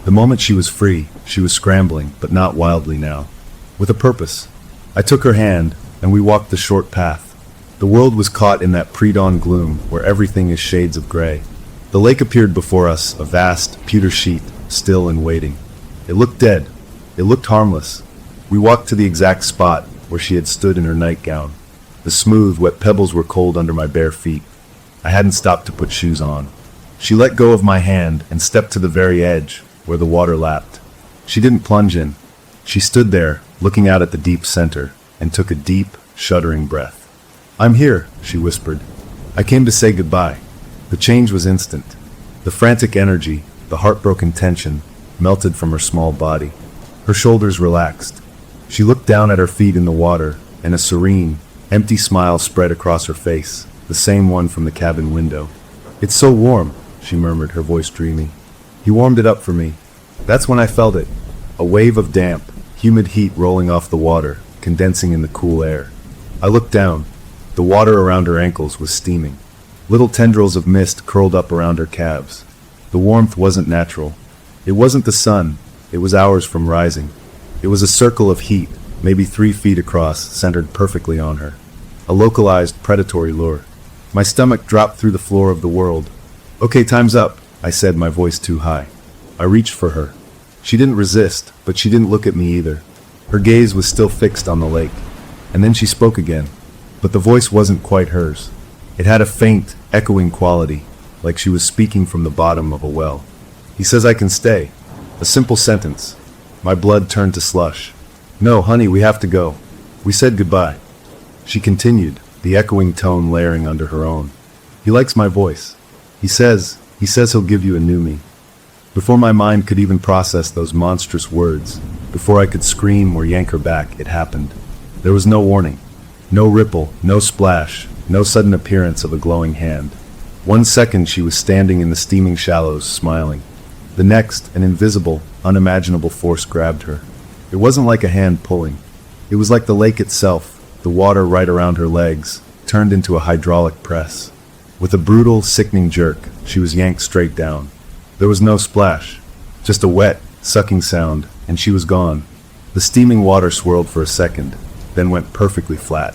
The moment she was free, she was scrambling, but not wildly now. With a purpose. I took her hand, and we walked the short path. The world was caught in that pre-dawn gloom where everything is shades of gray. The lake appeared before us, a vast, pewter sheet, still and waiting. It looked dead. It looked harmless. We walked to the exact spot where she had stood in her nightgown. The smooth, wet pebbles were cold under my bare feet. I hadn't stopped to put shoes on. She let go of my hand and stepped to the very edge, where the water lapped. She didn't plunge in. She stood there, looking out at the deep center, and took a deep, shuddering breath. I'm here, she whispered. I came to say goodbye. The change was instant. The frantic energy, the heartbroken tension, melted from her small body. Her shoulders relaxed. She looked down at her feet in the water, and a serene, empty smile spread across her face, the same one from the cabin window. It's so warm, she murmured, her voice dreamy. He warmed it up for me. That's when I felt it. A wave of damp, humid heat rolling off the water, condensing in the cool air. I looked down. The water around her ankles was steaming. Little tendrils of mist curled up around her calves. The warmth wasn't natural. It wasn't the sun. It was hours from rising. It was a circle of heat, maybe 3 feet across, centered perfectly on her. A localized, predatory lure. My stomach dropped through the floor of the world. Okay, time's up, I said, my voice too high. I reached for her. She didn't resist, but she didn't look at me either. Her gaze was still fixed on the lake. And then she spoke again. But the voice wasn't quite hers. It had a faint, echoing quality, like she was speaking from the bottom of a well. He says I can stay. A simple sentence. My blood turned to slush. No, honey, we have to go. We said goodbye. She continued, the echoing tone layering under her own. He likes my voice. He says he'll give you a new me. Before my mind could even process those monstrous words, before I could scream or yank her back, it happened. There was no warning. No ripple, no splash, no sudden appearance of a glowing hand. 1 second she was standing in the steaming shallows, smiling. The next, an invisible, unimaginable force grabbed her. It wasn't like a hand pulling. It was like the lake itself, the water right around her legs, turned into a hydraulic press. With a brutal, sickening jerk, she was yanked straight down. There was no splash, just a wet, sucking sound, and she was gone. The steaming water swirled for a second, then went perfectly flat.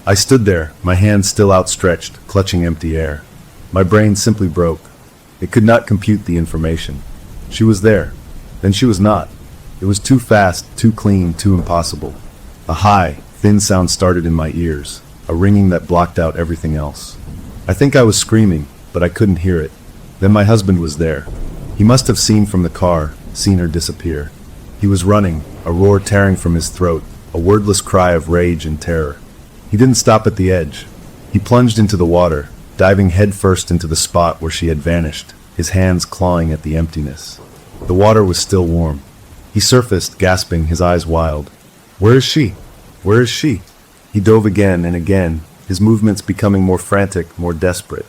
I stood there, my hands still outstretched, clutching empty air. My brain simply broke. It could not compute the information. She was there. Then she was not. It was too fast, too clean, too impossible. A high, thin sound started in my ears, a ringing that blocked out everything else. I think I was screaming, but I couldn't hear it. Then my husband was there. He must have seen from the car, seen her disappear. He was running, a roar tearing from his throat, a wordless cry of rage and terror. He didn't stop at the edge. He plunged into the water, diving headfirst into the spot where she had vanished, his hands clawing at the emptiness. The water was still warm. He surfaced, gasping, his eyes wild. Where is she? Where is she? He dove again and again, his movements becoming more frantic, more desperate.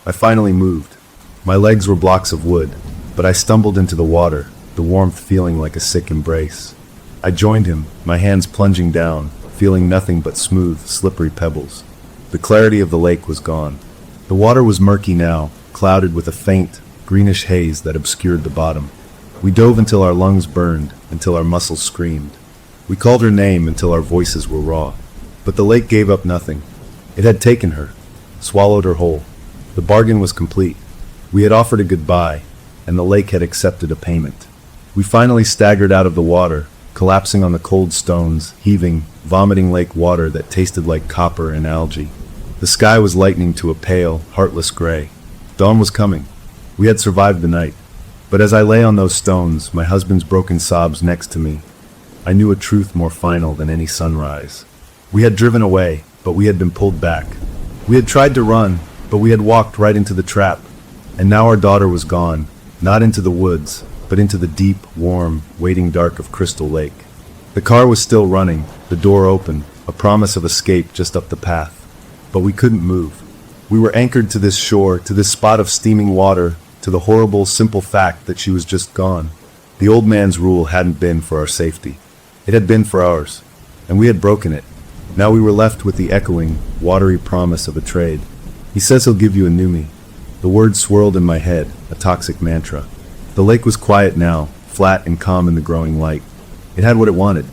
I finally moved. My legs were blocks of wood, but I stumbled into the water, the warmth feeling like a sick embrace. I joined him, my hands plunging down, feeling nothing but smooth, slippery pebbles. The clarity of the lake was gone. The water was murky now, clouded with a faint, greenish haze that obscured the bottom. We dove until our lungs burned, until our muscles screamed. We called her name until our voices were raw. But the lake gave up nothing. It had taken her, swallowed her whole. The bargain was complete. We had offered a goodbye, and the lake had accepted a payment. We finally staggered out of the water, collapsing on the cold stones, heaving, vomiting lake water that tasted like copper and algae. The sky was lightening to a pale, heartless gray. Dawn was coming. We had survived the night. But as I lay on those stones, my husband's broken sobs next to me, I knew a truth more final than any sunrise. We had driven away, but we had been pulled back. We had tried to run, but we had walked right into the trap. And now our daughter was gone, not into the woods, but into the deep, warm, waiting dark of Crystal Lake. The car was still running, the door open, a promise of escape just up the path. But we couldn't move. We were anchored to this shore, to this spot of steaming water, to the horrible, simple fact that she was just gone. The old man's rule hadn't been for our safety. It had been for ours, and we had broken it. Now we were left with the echoing, watery promise of a trade. He says he'll give you a new me. The words swirled in my head, a toxic mantra. The lake was quiet now, flat and calm in the growing light. It had what it wanted.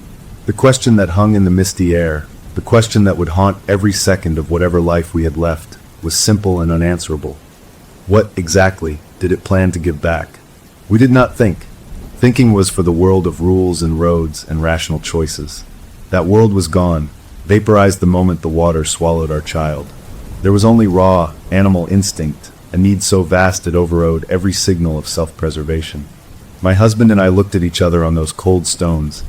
The question that hung in the misty air, the question that would haunt every second of whatever life we had left, was simple and unanswerable. What, exactly, did it plan to give back? We did not think. Thinking was for the world of rules and roads and rational choices. That world was gone, vaporized the moment the water swallowed our child. There was only raw, animal instinct, a need so vast it overrode every signal of self-preservation. My husband and I looked at each other on those cold stones,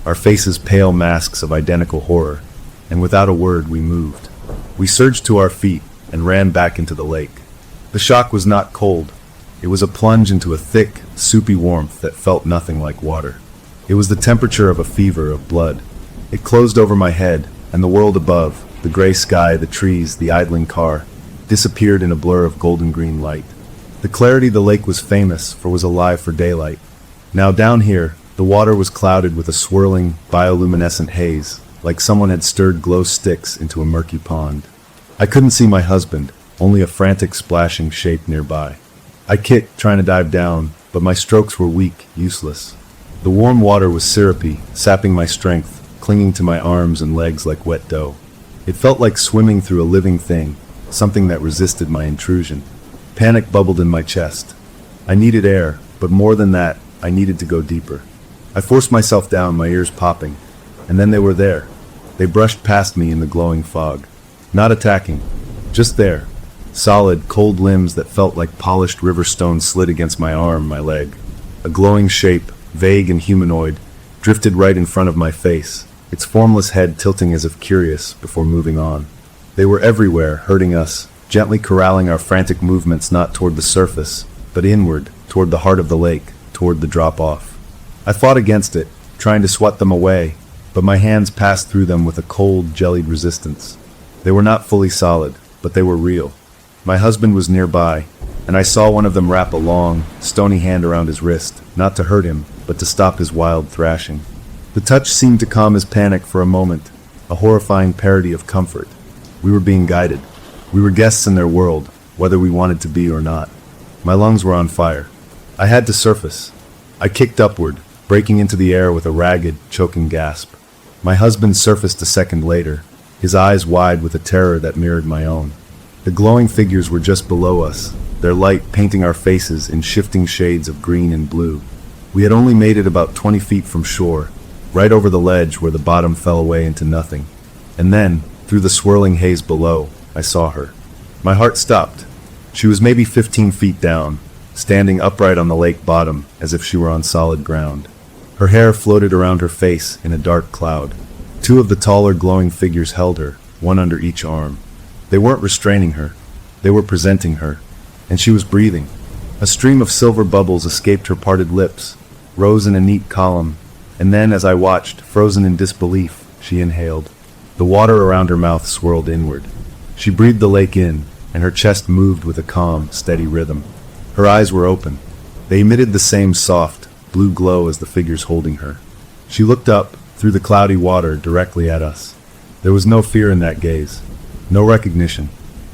our faces pale masks of identical horror, and without a word we moved. We surged to our feet and ran back into the lake. The shock was not cold. It was a plunge into a thick, soupy warmth that felt nothing like water. It was the temperature of a fever of blood. It closed over my head, and the world above, the gray sky, the trees, the idling car, disappeared in a blur of golden-green light. The clarity the lake was famous for was alive for daylight. Now down here, the water was clouded with a swirling, bioluminescent haze, like someone had stirred glow sticks into a murky pond. I couldn't see my husband, only a frantic splashing shape nearby. I kicked, trying to dive down, but my strokes were weak, useless. The warm water was syrupy, sapping my strength, clinging to my arms and legs like wet dough. It felt like swimming through a living thing, something that resisted my intrusion. Panic bubbled in my chest. I needed air, but more than that, I needed to go deeper. I forced myself down, my ears popping, and then they were there. They brushed past me in the glowing fog. Not attacking, just there. Solid, cold limbs that felt like polished river stones slid against my arm, my leg. A glowing shape, vague and humanoid, drifted right in front of my face, its formless head tilting as if curious before moving on. They were everywhere, hurting us, gently corralling our frantic movements not toward the surface, but inward, toward the heart of the lake, toward the drop-off. I fought against it, trying to swat them away, but my hands passed through them with a cold, jellied resistance. They were not fully solid, but they were real. My husband was nearby, and I saw one of them wrap a long, stony hand around his wrist, not to hurt him, but to stop his wild thrashing. The touch seemed to calm his panic for a moment, a horrifying parody of comfort. We were being guided. We were guests in their world, whether we wanted to be or not. My lungs were on fire. I had to surface. I kicked upward, breaking into the air with a ragged, choking gasp. My husband surfaced a second later, his eyes wide with a terror that mirrored my own. The glowing figures were just below us, their light painting our faces in shifting shades of green and blue. We had only made it about 20 feet from shore, right over the ledge where the bottom fell away into nothing. And then, through the swirling haze below, I saw her. My heart stopped. She was maybe 15 feet down, standing upright on the lake bottom as if she were on solid ground. Her hair floated around her face in a dark cloud. Two of the taller glowing figures held her, one under each arm. They weren't restraining her. They were presenting her. And she was breathing. A stream of silver bubbles escaped her parted lips, rose in a neat column, and then, as I watched, frozen in disbelief, she inhaled. The water around her mouth swirled inward. She breathed the lake in, and her chest moved with a calm, steady rhythm. Her eyes were open. They emitted the same soft, blue glow as the figures holding her. She looked up, through the cloudy water, directly at us. There was no fear in that gaze. No recognition.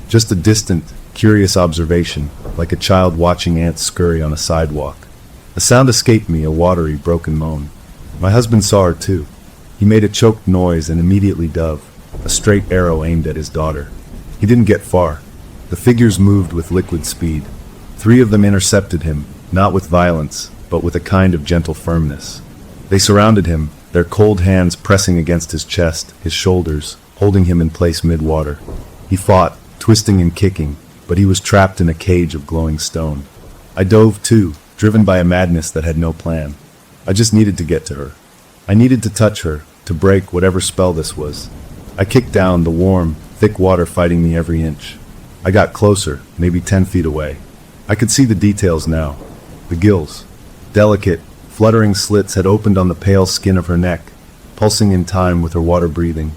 Just a distant, curious observation, like a child watching ants scurry on a sidewalk. A sound escaped me, a watery, broken moan. My husband saw her too. He made a choked noise and immediately dove, a straight arrow aimed at his daughter. He didn't get far. The figures moved with liquid speed. 3 of them intercepted him, not with violence, but with a kind of gentle firmness. They surrounded him, their cold hands pressing against his chest, his shoulders, holding him in place mid-water. He fought, twisting and kicking, but he was trapped in a cage of glowing stone. I dove too, driven by a madness that had no plan. I just needed to get to her. I needed to touch her, to break whatever spell this was. I kicked down, the warm, thick water fighting me every inch. I got closer, maybe 10 feet away. I could see the details now. The gills. Delicate, fluttering slits had opened on the pale skin of her neck, pulsing in time with her water breathing.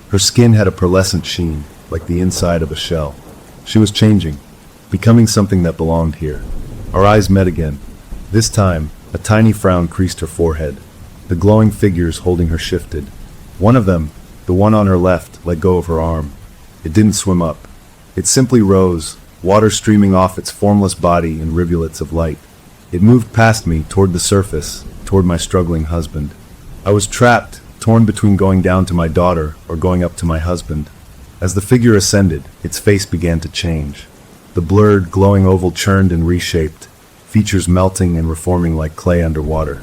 Her skin had a pearlescent sheen, like the inside of a shell. She was changing, becoming something that belonged here. Our eyes met again. This time, a tiny frown creased her forehead. The glowing figures holding her shifted. One of them, the one on her left, let go of her arm. It didn't swim up. It simply rose, water streaming off its formless body in rivulets of light. It moved past me, toward the surface, toward my struggling husband. I was trapped, torn between going down to my daughter or going up to my husband. As the figure ascended, its face began to change. The blurred, glowing oval churned and reshaped, features melting and reforming like clay underwater.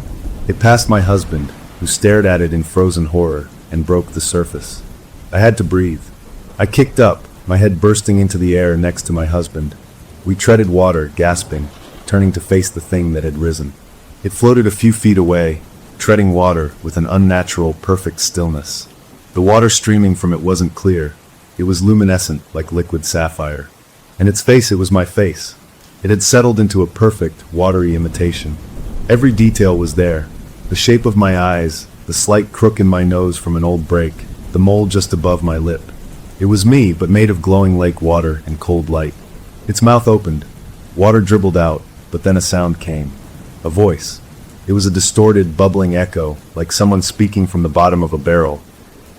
It passed my husband, who stared at it in frozen horror, and broke the surface. I had to breathe. I kicked up, my head bursting into the air next to my husband. We treaded water, gasping, turning to face the thing that had risen. It floated a few feet away, treading water with an unnatural, perfect stillness. The water streaming from it wasn't clear. It was luminescent, like liquid sapphire. And its face, it was my face. It had settled into a perfect, watery imitation. Every detail was there. The shape of my eyes, the slight crook in my nose from an old break, the mole just above my lip. It was me, but made of glowing lake water and cold light. Its mouth opened. Water dribbled out, but then a sound came. A voice. It was a distorted, bubbling echo, like someone speaking from the bottom of a barrel.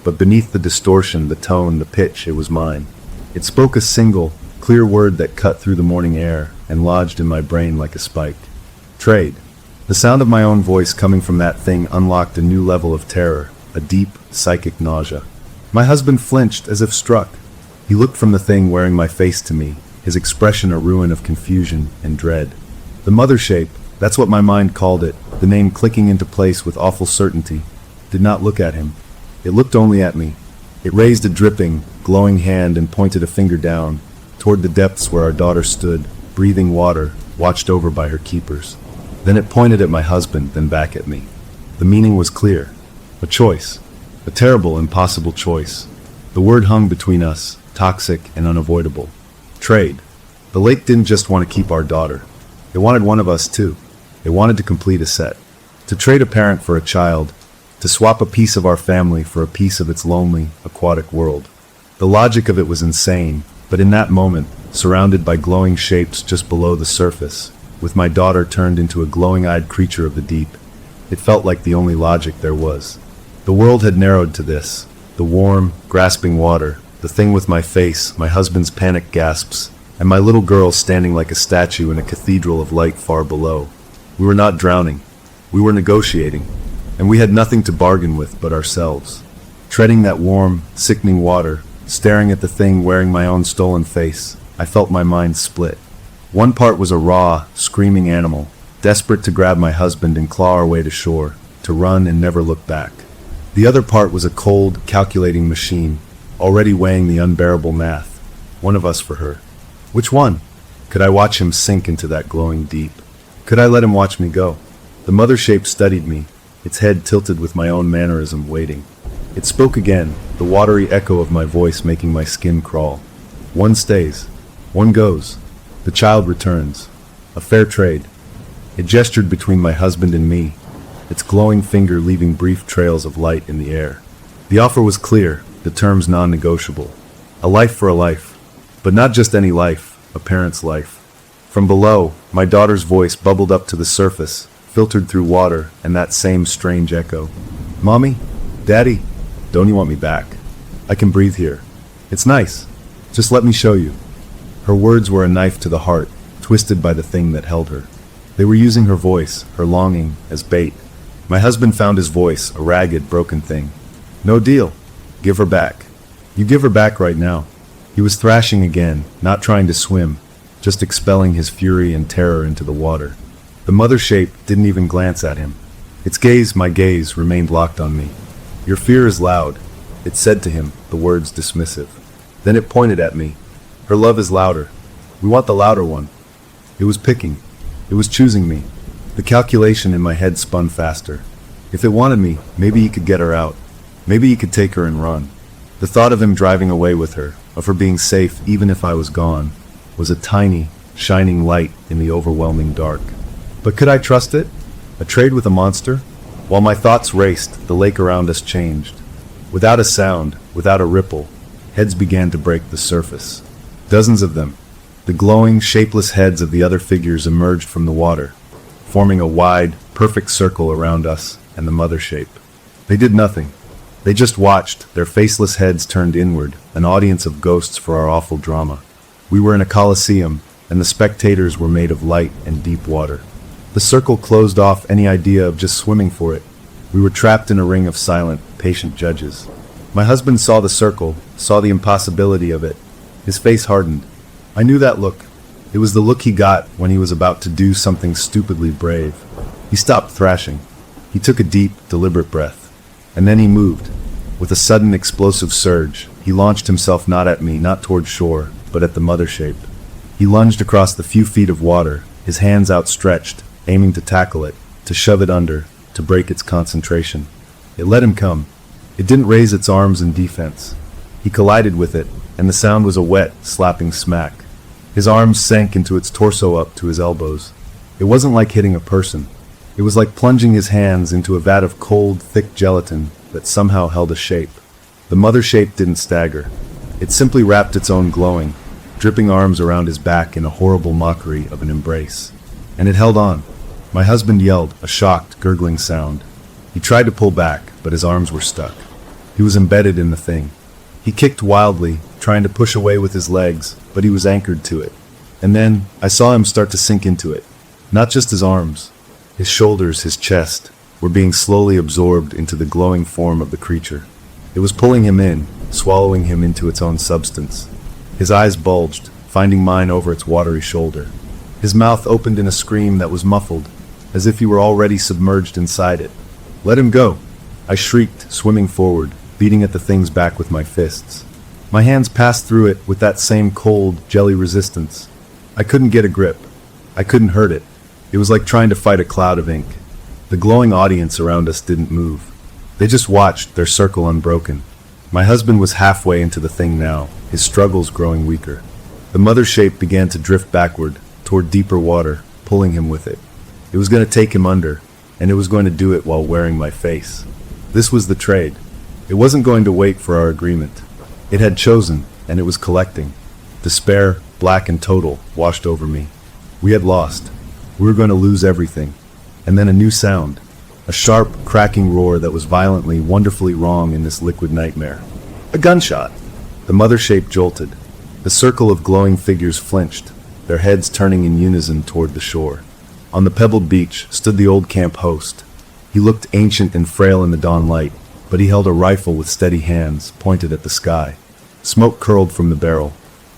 But beneath the distortion, the tone, the pitch, it was mine. It spoke a single, clear word that cut through the morning air and lodged in my brain like a spike. Trade. The sound of my own voice coming from that thing unlocked a new level of terror, a deep, psychic nausea. My husband flinched as if struck. He looked from the thing wearing my face to me, his expression a ruin of confusion and dread. The mother shape, that's what my mind called it, the name clicking into place with awful certainty, did not look at him. It looked only at me. It raised a dripping, glowing hand and pointed a finger down, toward the depths where our daughter stood, breathing water, watched over by her keepers. Then it pointed at my husband, then back at me. The meaning was clear. A choice. A terrible, impossible choice. The word hung between us, toxic and unavoidable. Trade. The lake didn't just want to keep our daughter. It wanted one of us too. It wanted to complete a set. To trade a parent for a child. To swap a piece of our family for a piece of its lonely, aquatic world. The logic of it was insane, but in that moment, surrounded by glowing shapes just below the surface, with my daughter turned into a glowing-eyed creature of the deep, it felt like the only logic there was. The world had narrowed to this. The warm, grasping water, the thing with my face, my husband's panicked gasps, and my little girl standing like a statue in a cathedral of light far below. We were not drowning. We were negotiating, and we had nothing to bargain with but ourselves. Treading that warm, sickening water, staring at the thing wearing my own stolen face, I felt my mind split. One part was a raw, screaming animal, desperate to grab my husband and claw our way to shore, to run and never look back. The other part was a cold, calculating machine, already weighing the unbearable math. One of us for her. Which one? Could I watch him sink into that glowing deep? Could I let him watch me go? The mother shape studied me, its head tilted with my own mannerism, waiting. It spoke again, the watery echo of my voice making my skin crawl. One stays. One goes. The child returns. A fair trade. It gestured between my husband and me, its glowing finger leaving brief trails of light in the air. The offer was clear, the terms non-negotiable. A life for a life. But not just any life, a parent's life. From below, my daughter's voice bubbled up to the surface, filtered through water and that same strange echo. Mommy? Daddy? Don't you want me back? I can breathe here. It's nice. Just let me show you. Her words were a knife to the heart, twisted by the thing that held her. They were using her voice, her longing, as bait. My husband found his voice, a ragged, broken thing. No deal. Give her back. You give her back right now. He was thrashing again, not trying to swim, just expelling his fury and terror into the water. The mother shape didn't even glance at him. Its gaze, my gaze, remained locked on me. Your fear is loud, it said to him, the words dismissive. Then it pointed at me. Her love is louder. We want the louder one. It was picking. It was choosing me. The calculation in my head spun faster. If it wanted me, maybe he could get her out. Maybe he could take her and run. The thought of him driving away with her, of her being safe even if I was gone, was a tiny, shining light in the overwhelming dark. But could I trust it? A trade with a monster? While my thoughts raced, the lake around us changed. Without a sound, without a ripple, heads began to break the surface. Dozens of them. The glowing, shapeless heads of the other figures emerged from the water, forming a wide, perfect circle around us and the mother shape. They did nothing. They just watched, their faceless heads turned inward, an audience of ghosts for our awful drama. We were in a coliseum, and the spectators were made of light and deep water. The circle closed off any idea of just swimming for it. We were trapped in a ring of silent, patient judges. My husband saw the circle, saw the impossibility of it. His face hardened. I knew that look. It was the look he got when he was about to do something stupidly brave. He stopped thrashing. He took a deep, deliberate breath. And then he moved. With a sudden explosive surge, he launched himself not at me, not toward shore, but at the mother shape. He lunged across the few feet of water, his hands outstretched, aiming to tackle it, to shove it under, to break its concentration. It let him come. It didn't raise its arms in defense. He collided with it, and the sound was a wet, slapping smack. His arms sank into its torso up to his elbows. It wasn't like hitting a person. It was like plunging his hands into a vat of cold, thick gelatin that somehow held a shape. The mother shape didn't stagger. It simply wrapped its own glowing, dripping arms around his back in a horrible mockery of an embrace. And it held on. My husband yelled, a shocked, gurgling sound. He tried to pull back, but his arms were stuck. He was embedded in the thing. He kicked wildly, trying to push away with his legs, but he was anchored to it. And then, I saw him start to sink into it. Not just his arms. His shoulders, his chest, were being slowly absorbed into the glowing form of the creature. It was pulling him in, swallowing him into its own substance. His eyes bulged, finding mine over its watery shoulder. His mouth opened in a scream that was muffled, as if he were already submerged inside it. Let him go! I shrieked, swimming forward, beating at the thing's back with my fists. My hands passed through it with that same cold, jelly resistance. I couldn't get a grip. I couldn't hurt it. It was like trying to fight a cloud of ink. The glowing audience around us didn't move. They just watched, their circle unbroken. My husband was halfway into the thing now, his struggles growing weaker. The mother shape began to drift backward, toward deeper water, pulling him with it. It was going to take him under, and it was going to do it while wearing my face. This was the trade. It wasn't going to wait for our agreement. It had chosen, and it was collecting. Despair, black and total, washed over me. We had lost. We were going to lose everything. And then a new sound. A sharp, cracking roar that was violently, wonderfully wrong in this liquid nightmare. A gunshot! The mother shape jolted. The circle of glowing figures flinched, their heads turning in unison toward the shore. On the pebbled beach stood the old camp host. He looked ancient and frail in the dawn light, but he held a rifle with steady hands, pointed at the sky. Smoke curled from the barrel.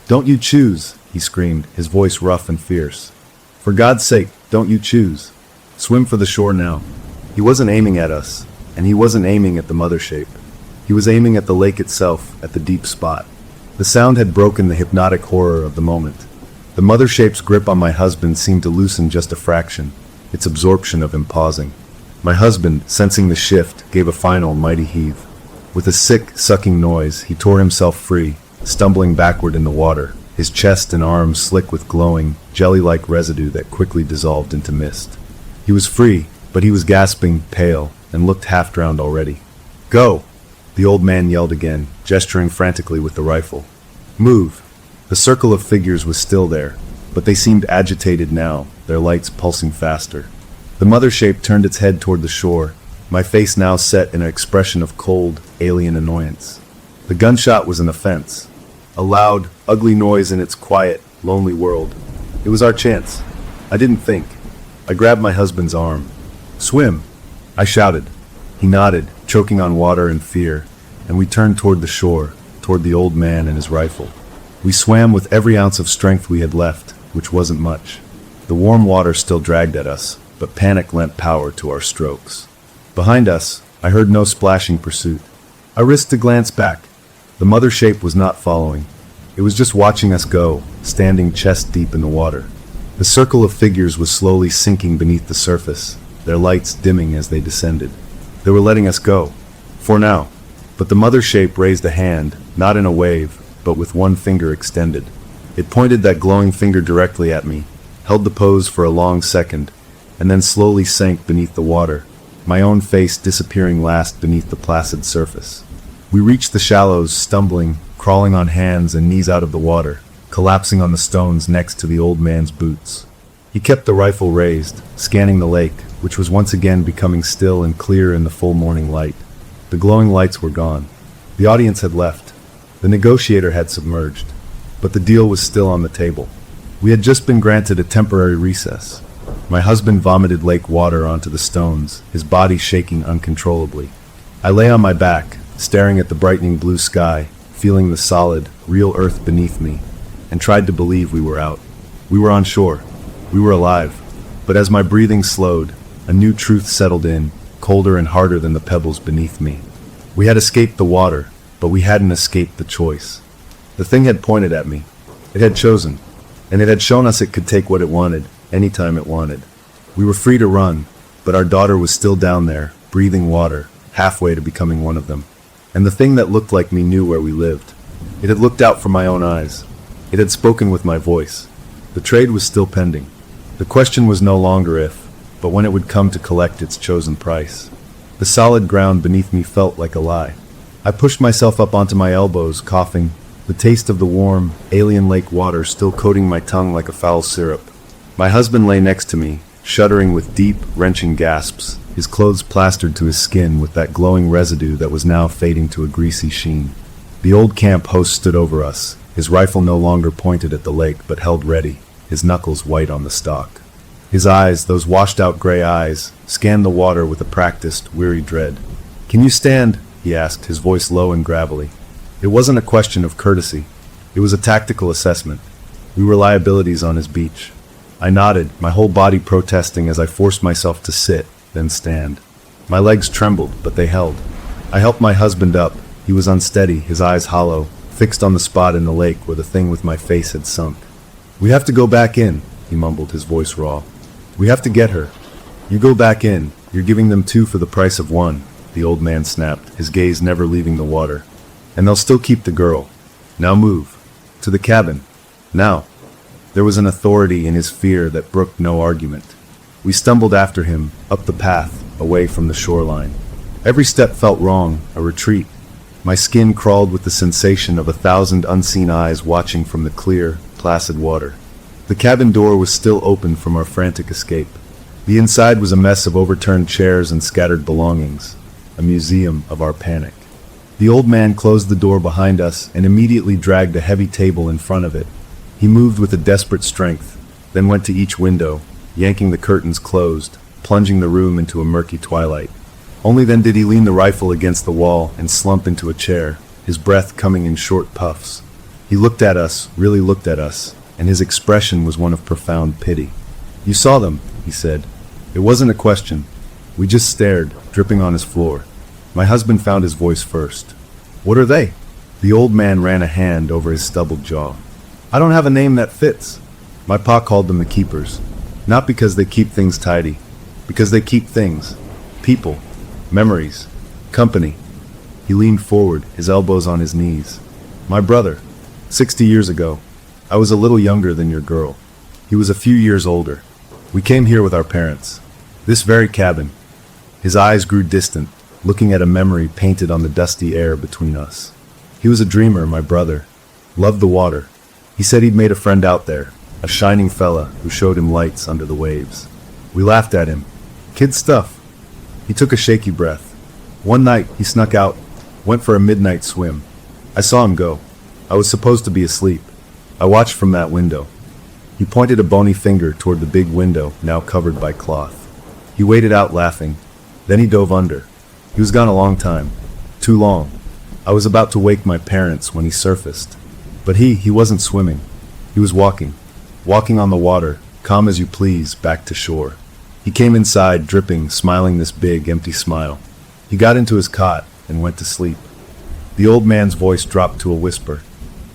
"Don't you choose," he screamed, his voice rough and fierce. "For God's sake, don't you choose. Swim for the shore now." He wasn't aiming at us, and he wasn't aiming at the mother shape. He was aiming at the lake itself, at the deep spot. The sound had broken the hypnotic horror of the moment. The mother shape's grip on my husband seemed to loosen just a fraction, its absorption of him pausing. My husband, sensing the shift, gave a final mighty heave. With a sick, sucking noise, he tore himself free, stumbling backward in the water, his chest and arms slick with glowing, jelly-like residue that quickly dissolved into mist. He was free, but he was gasping, pale, and looked half-drowned already. "Go!" The old man yelled again, gesturing frantically with the rifle. "Move!" The circle of figures was still there, but they seemed agitated now, their lights pulsing faster. The mother shape turned its head toward the shore, my face now set in an expression of cold, alien annoyance. The gunshot was an offense. A loud, ugly noise in its quiet, lonely world. It was our chance. I didn't think. I grabbed my husband's arm. "Swim!" I shouted. He nodded, choking on water and fear, and we turned toward the shore, toward the old man and his rifle. We swam with every ounce of strength we had left, which wasn't much. The warm water still dragged at us, but panic lent power to our strokes. Behind us, I heard no splashing pursuit. I risked a glance back. The mother shape was not following. It was just watching us go, standing chest deep in the water. The circle of figures was slowly sinking beneath the surface, their lights dimming as they descended. They were letting us go. For now. But the mother shape raised a hand, not in a wave, but with one finger extended. It pointed that glowing finger directly at me, held the pose for a long second, and then slowly sank beneath the water, my own face disappearing last beneath the placid surface. We reached the shallows, stumbling, crawling on hands and knees out of the water, collapsing on the stones next to the old man's boots. He kept the rifle raised, scanning the lake, which was once again becoming still and clear in the full morning light. The glowing lights were gone. The audience had left. The negotiator had submerged. But the deal was still on the table. We had just been granted a temporary recess. My husband vomited lake water onto the stones, his body shaking uncontrollably. I lay on my back, staring at the brightening blue sky, feeling the solid, real earth beneath me, and tried to believe we were out. We were on shore. We were alive. But as my breathing slowed, a new truth settled in, colder and harder than the pebbles beneath me. We had escaped the water, but we hadn't escaped the choice. The thing had pointed at me. It had chosen, and it had shown us it could take what it wanted, anytime it wanted. We were free to run, but our daughter was still down there, breathing water, halfway to becoming one of them. And the thing that looked like me knew where we lived. It had looked out from my own eyes. It had spoken with my voice. The trade was still pending. The question was no longer if, but when it would come to collect its chosen price. The solid ground beneath me felt like a lie. I pushed myself up onto my elbows, coughing, the taste of the warm, alien lake water still coating my tongue like a foul syrup. My husband lay next to me, shuddering with deep, wrenching gasps, his clothes plastered to his skin with that glowing residue that was now fading to a greasy sheen. The old camp host stood over us, his rifle no longer pointed at the lake but held ready, his knuckles white on the stock. His eyes, those washed-out gray eyes, scanned the water with a practiced, weary dread. "Can you stand?" he asked, his voice low and gravelly. It wasn't a question of courtesy. It was a tactical assessment. We were liabilities on his beach. I nodded, my whole body protesting as I forced myself to sit, then stand. My legs trembled, but they held. I helped my husband up. He was unsteady, his eyes hollow, fixed on the spot in the lake where the thing with my face had sunk. "We have to go back in," he mumbled, his voice raw. "We have to get her." "You go back in. You're giving them 2 for the price of 1, the old man snapped, his gaze never leaving the water. "And they'll still keep the girl. Now move. To the cabin. Now." There was an authority in his fear that brooked no argument. We stumbled after him, up the path, away from the shoreline. Every step felt wrong, a retreat. My skin crawled with the sensation of 1,000 unseen eyes watching from the clear, placid water. The cabin door was still open from our frantic escape. The inside was a mess of overturned chairs and scattered belongings, a museum of our panic. The old man closed the door behind us and immediately dragged a heavy table in front of it. He moved with a desperate strength, then went to each window, yanking the curtains closed, plunging the room into a murky twilight. Only then did he lean the rifle against the wall and slump into a chair, his breath coming in short puffs. He looked at us, really looked at us, and his expression was one of profound pity. "You saw them," he said. It wasn't a question. We just stared, dripping on his floor. My husband found his voice first. "What are they?" The old man ran a hand over his stubbled jaw. "I don't have a name that fits." My pa called them the keepers. Not because they keep things tidy. Because they keep things. People. Memories. Company. He leaned forward, his elbows on his knees. "My brother. 60 years ago. I was a little younger than your girl. He was a few years older. We came here with our parents. This very cabin." His eyes grew distant, looking at a memory painted on the dusty air between us. "He was a dreamer, my brother. Loved the water. He said he'd made a friend out there. a shining fella who showed him lights under the waves. We laughed at him. Kid stuff. He took a shaky breath. One night, he snuck out, went for a midnight swim. I saw him go. I was supposed to be asleep. I watched from that window. He pointed a bony finger toward the big window, now covered by cloth. He waded out laughing. Then he dove under. He was gone a long time. Too long. I was about to wake my parents when he surfaced. But he wasn't swimming. He was walking. Walking on the water, calm as you please, back to shore. He came inside, dripping, smiling this big, empty smile. He got into his cot and went to sleep. The old man's voice dropped to a whisper.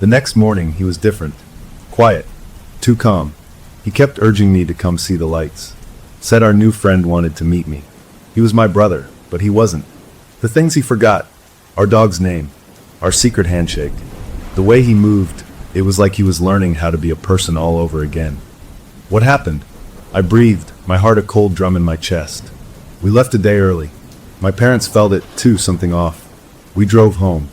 The next morning, he was different. Quiet. Too calm. He kept urging me to come see the lights. Said our new friend wanted to meet me. He was my brother, but he wasn't. The things he forgot. Our dog's name. Our secret handshake. The way he moved, it was like he was learning how to be a person all over again. What happened? I breathed, my heart a cold drum in my chest. We left a day early. My parents felt it, too, something off. We drove home.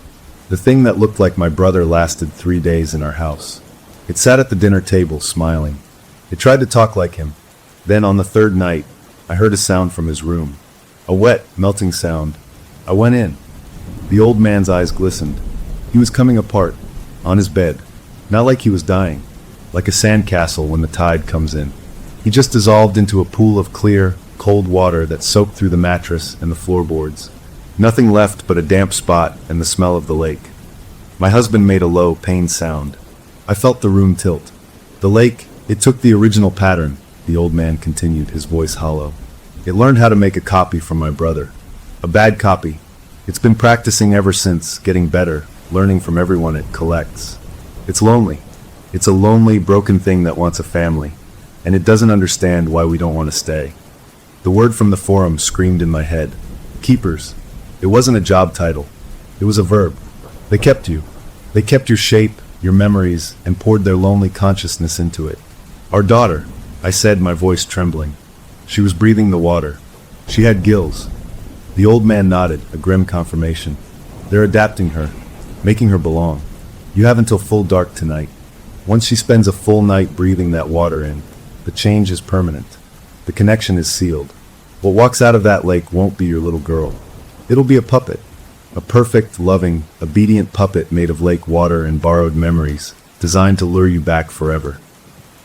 The thing that looked like my brother lasted 3 days in our house. It sat at the dinner table, smiling. It tried to talk like him. Then, on the third night, I heard a sound from his room. A wet, melting sound. I went in. The old man's eyes glistened. He was coming apart, on his bed. Not like he was dying, like a sandcastle when the tide comes in. He just dissolved into a pool of clear, cold water that soaked through the mattress and the floorboards. Nothing left but a damp spot and the smell of the lake. My husband made a low, pained sound. I felt the room tilt. The lake, it took the original pattern, the old man continued, his voice hollow. It learned how to make a copy from my brother. A bad copy. It's been practicing ever since, getting better, learning from everyone it collects. It's lonely. It's a lonely, broken thing that wants a family, and it doesn't understand why we don't want to stay. The word from the forum screamed in my head. Keepers. It wasn't a job title. It was a verb. They kept you. They kept your shape, your memories, and poured their lonely consciousness into it. Our daughter, I said, my voice trembling. She was breathing the water. She had gills. The old man nodded, a grim confirmation. They're adapting her, making her belong. You have until full dark tonight. Once she spends a full night breathing that water in, the change is permanent. The connection is sealed. What walks out of that lake won't be your little girl. It'll be a puppet. A perfect, loving, obedient puppet made of lake water and borrowed memories, designed to lure you back forever.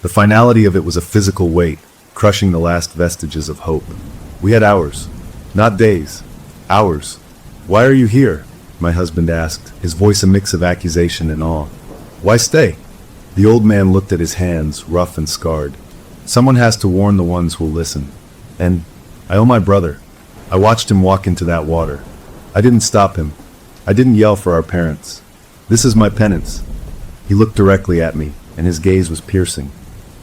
The finality of it was a physical weight, crushing the last vestiges of hope. We had hours, not days. Hours. Why are you here? My husband asked, his voice a mix of accusation and awe. Why stay? The old man looked at his hands, rough and scarred. Someone has to warn the ones who'll listen. And I owe my brother. I watched him walk into that water. I didn't stop him. I didn't yell for our parents. This is my penance. He looked directly at me, and his gaze was piercing.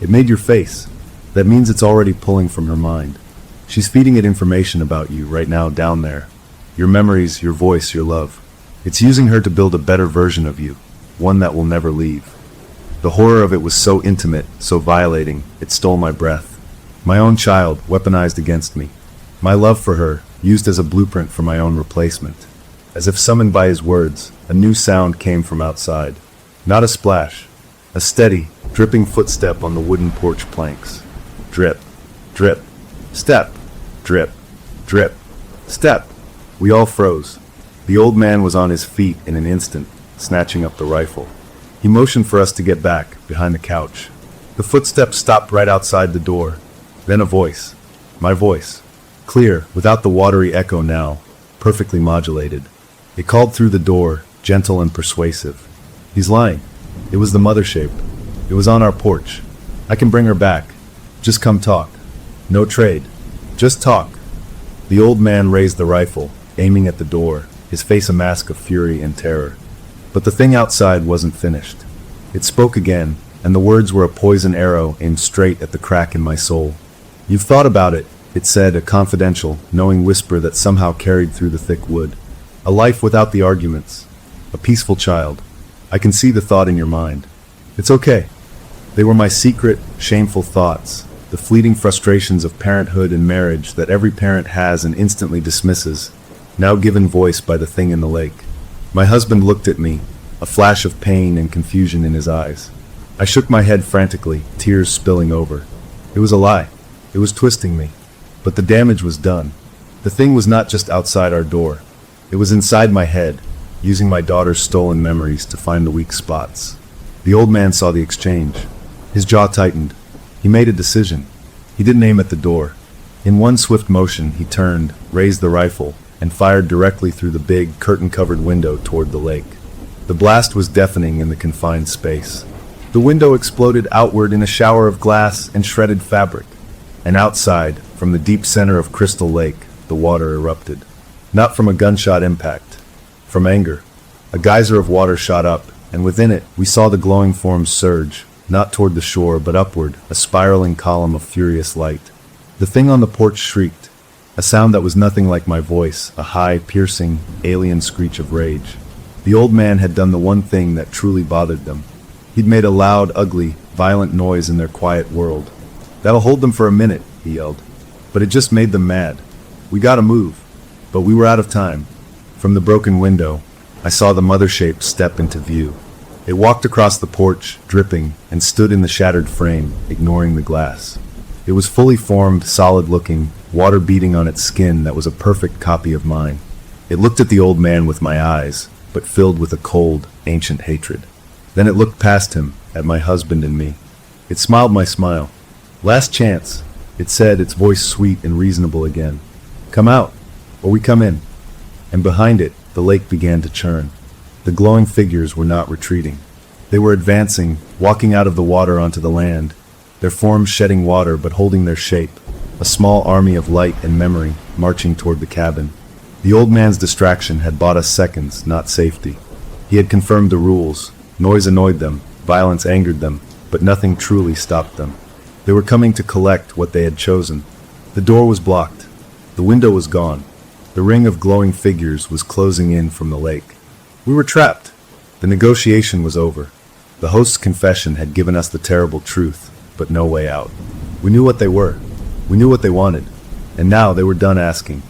It made your face. That means it's already pulling from her mind. She's feeding it information about you right now down there. Your memories, your voice, your love. It's using her to build a better version of you, one that will never leave. The horror of it was so intimate, so violating, it stole my breath. My own child, weaponized against me. My love for her, used as a blueprint for my own replacement. As if summoned by his words, a new sound came from outside. Not a splash. A steady, dripping footstep on the wooden porch planks. Drip, drip, step, drip, drip, step. We all froze. The old man was on his feet in an instant, snatching up the rifle. He motioned for us to get back, behind the couch. The footsteps stopped right outside the door. Then a voice. My voice. Clear, without the watery echo now, perfectly modulated. It called through the door, gentle and persuasive. He's lying. It was the mother shape. It was on our porch. I can bring her back. Just come talk. No trade. Just talk. The old man raised the rifle, aiming at the door, his face a mask of fury and terror. But the thing outside wasn't finished. It spoke again, and the words were a poison arrow aimed straight at the crack in my soul. You've thought about it, it said, a confidential, knowing whisper that somehow carried through the thick wood. A life without the arguments. A peaceful child. I can see the thought in your mind. It's okay. They were my secret, shameful thoughts, the fleeting frustrations of parenthood and marriage that every parent has and instantly dismisses, now given voice by the thing in the lake. My husband looked at me, a flash of pain and confusion in his eyes. I shook my head frantically, tears spilling over. It was a lie. It was twisting me. But the damage was done. The thing was not just outside our door. It was inside my head, using my daughter's stolen memories to find the weak spots. The old man saw the exchange. His jaw tightened. He made a decision. He didn't aim at the door. In one swift motion, he turned, raised the rifle, and fired directly through the big, curtain-covered window toward the lake. The blast was deafening in the confined space. The window exploded outward in a shower of glass and shredded fabric. And outside, from the deep center of Crystal Lake, the water erupted. Not from a gunshot impact. From anger. A geyser of water shot up, and within it, we saw the glowing forms surge, not toward the shore, but upward, a spiraling column of furious light. The thing on the porch shrieked, a sound that was nothing like my voice, a high, piercing, alien screech of rage. The old man had done the one thing that truly bothered them. He'd made a loud, ugly, violent noise in their quiet world. "That'll hold them for a minute," he yelled. But it just made them mad. We gotta move. But we were out of time. From the broken window, I saw the mother shape step into view. It walked across the porch, dripping, and stood in the shattered frame, ignoring the glass. It was fully formed, solid-looking, water beating on its skin that was a perfect copy of mine. It looked at the old man with my eyes, but filled with a cold, ancient hatred. Then it looked past him, at my husband and me. It smiled my smile. "Last chance," it said, its voice sweet and reasonable again. "Come out, or we come in." And behind it, the lake began to churn. The glowing figures were not retreating. They were advancing, walking out of the water onto the land, their forms shedding water but holding their shape, a small army of light and memory marching toward the cabin. The old man's distraction had bought us seconds, not safety. He had confirmed the rules. Noise annoyed them, violence angered them, but nothing truly stopped them. They were coming to collect what they had chosen. The door was blocked. The window was gone. The ring of glowing figures was closing in from the lake. We were trapped. The negotiation was over. The host's confession had given us the terrible truth, but no way out. We knew what they were. We knew what they wanted. And now they were done asking.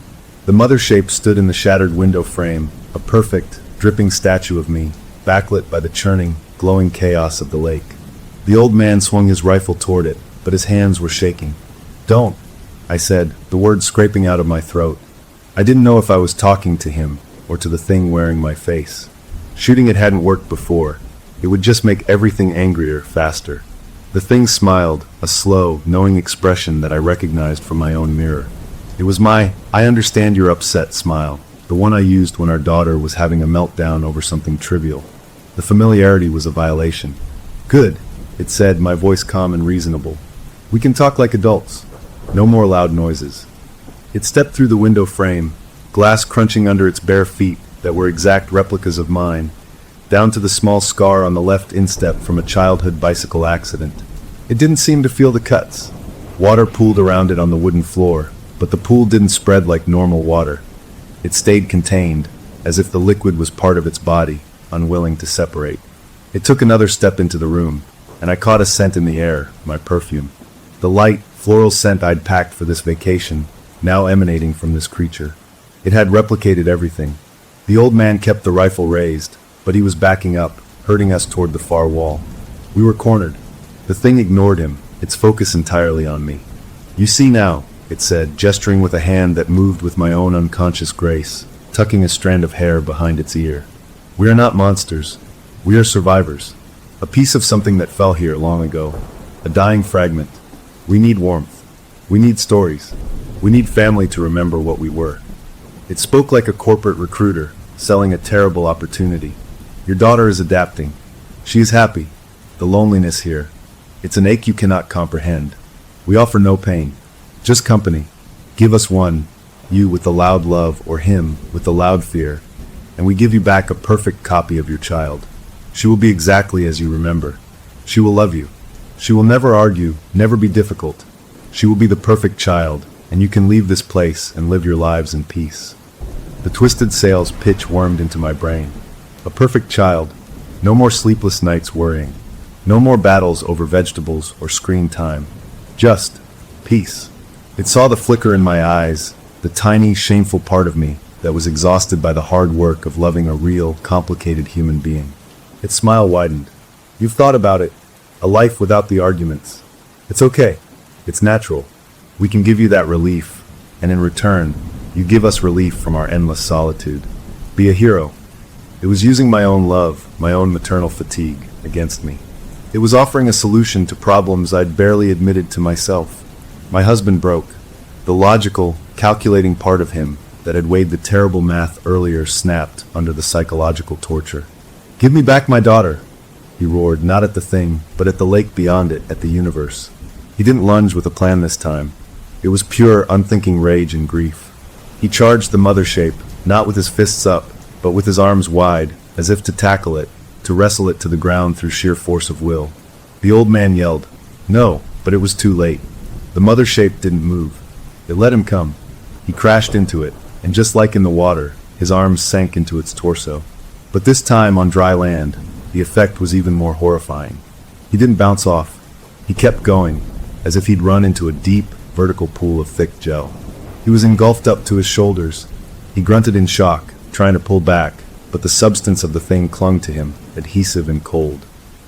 The mother shape stood in the shattered window frame, a perfect, dripping statue of me, backlit by the churning, glowing chaos of the lake. The old man swung his rifle toward it, but his hands were shaking. "Don't," I said, the words scraping out of my throat. I didn't know if I was talking to him, or to the thing wearing my face. Shooting it hadn't worked before. It would just make everything angrier, faster. The thing smiled, a slow, knowing expression that I recognized from my own mirror. It was my, "I understand you're upset" smile, the one I used when our daughter was having a meltdown over something trivial. The familiarity was a violation. "Good," it said, my voice calm and reasonable. "We can talk like adults. No more loud noises." It stepped through the window frame, glass crunching under its bare feet that were exact replicas of mine, down to the small scar on the left instep from a childhood bicycle accident. It didn't seem to feel the cuts. Water pooled around it on the wooden floor, but the pool didn't spread like normal water. It stayed contained, as if the liquid was part of its body, unwilling to separate. It took another step into the room, and I caught a scent in the air, my perfume. The light, floral scent I'd packed for this vacation, now emanating from this creature. It had replicated everything. The old man kept the rifle raised, but he was backing up, herding us toward the far wall. We were cornered. The thing ignored him, its focus entirely on me. "You see now," it said, gesturing with a hand that moved with my own unconscious grace, tucking a strand of hair behind its ear. "We are not monsters. We are survivors. A piece of something that fell here long ago. A dying fragment. We need warmth. We need stories. We need family to remember what we were." It spoke like a corporate recruiter, selling a terrible opportunity. "Your daughter is adapting. She is happy. The loneliness here. It's an ache you cannot comprehend. We offer no pain. Just company. Give us one, you with the loud love, or him with the loud fear, and we give you back a perfect copy of your child. She will be exactly as you remember. She will love you. She will never argue, never be difficult. She will be the perfect child, and you can leave this place and live your lives in peace." The twisted sails pitch wormed into my brain. A perfect child. No more sleepless nights worrying. No more battles over vegetables or screen time. Just peace. It saw the flicker in my eyes, the tiny, shameful part of me that was exhausted by the hard work of loving a real, complicated human being. Its smile widened. "You've thought about it. A life without the arguments. It's okay. It's natural. We can give you that relief, and in return, you give us relief from our endless solitude. Be a hero. It was using my own love, my own maternal fatigue, against me. It was offering a solution to problems I'd barely admitted to myself. My husband broke. The logical, calculating part of him that had weighed the terrible math earlier snapped under the psychological torture. "Give me back my daughter," he roared, not at the thing, but at the lake beyond it, at the universe. He didn't lunge with a plan this time. It was pure, unthinking rage and grief. He charged the mother shape, not with his fists up, but with his arms wide, as if to tackle it, to wrestle it to the ground through sheer force of will. The old man yelled, "No," but it was too late. The mother shape didn't move. It let him come. He crashed into it, and just like in the water, his arms sank into its torso. But this time on dry land, the effect was even more horrifying. He didn't bounce off. He kept going, as if he'd run into a deep, vertical pool of thick gel. He was engulfed up to his shoulders. He grunted in shock, trying to pull back, but the substance of the thing clung to him, adhesive and cold.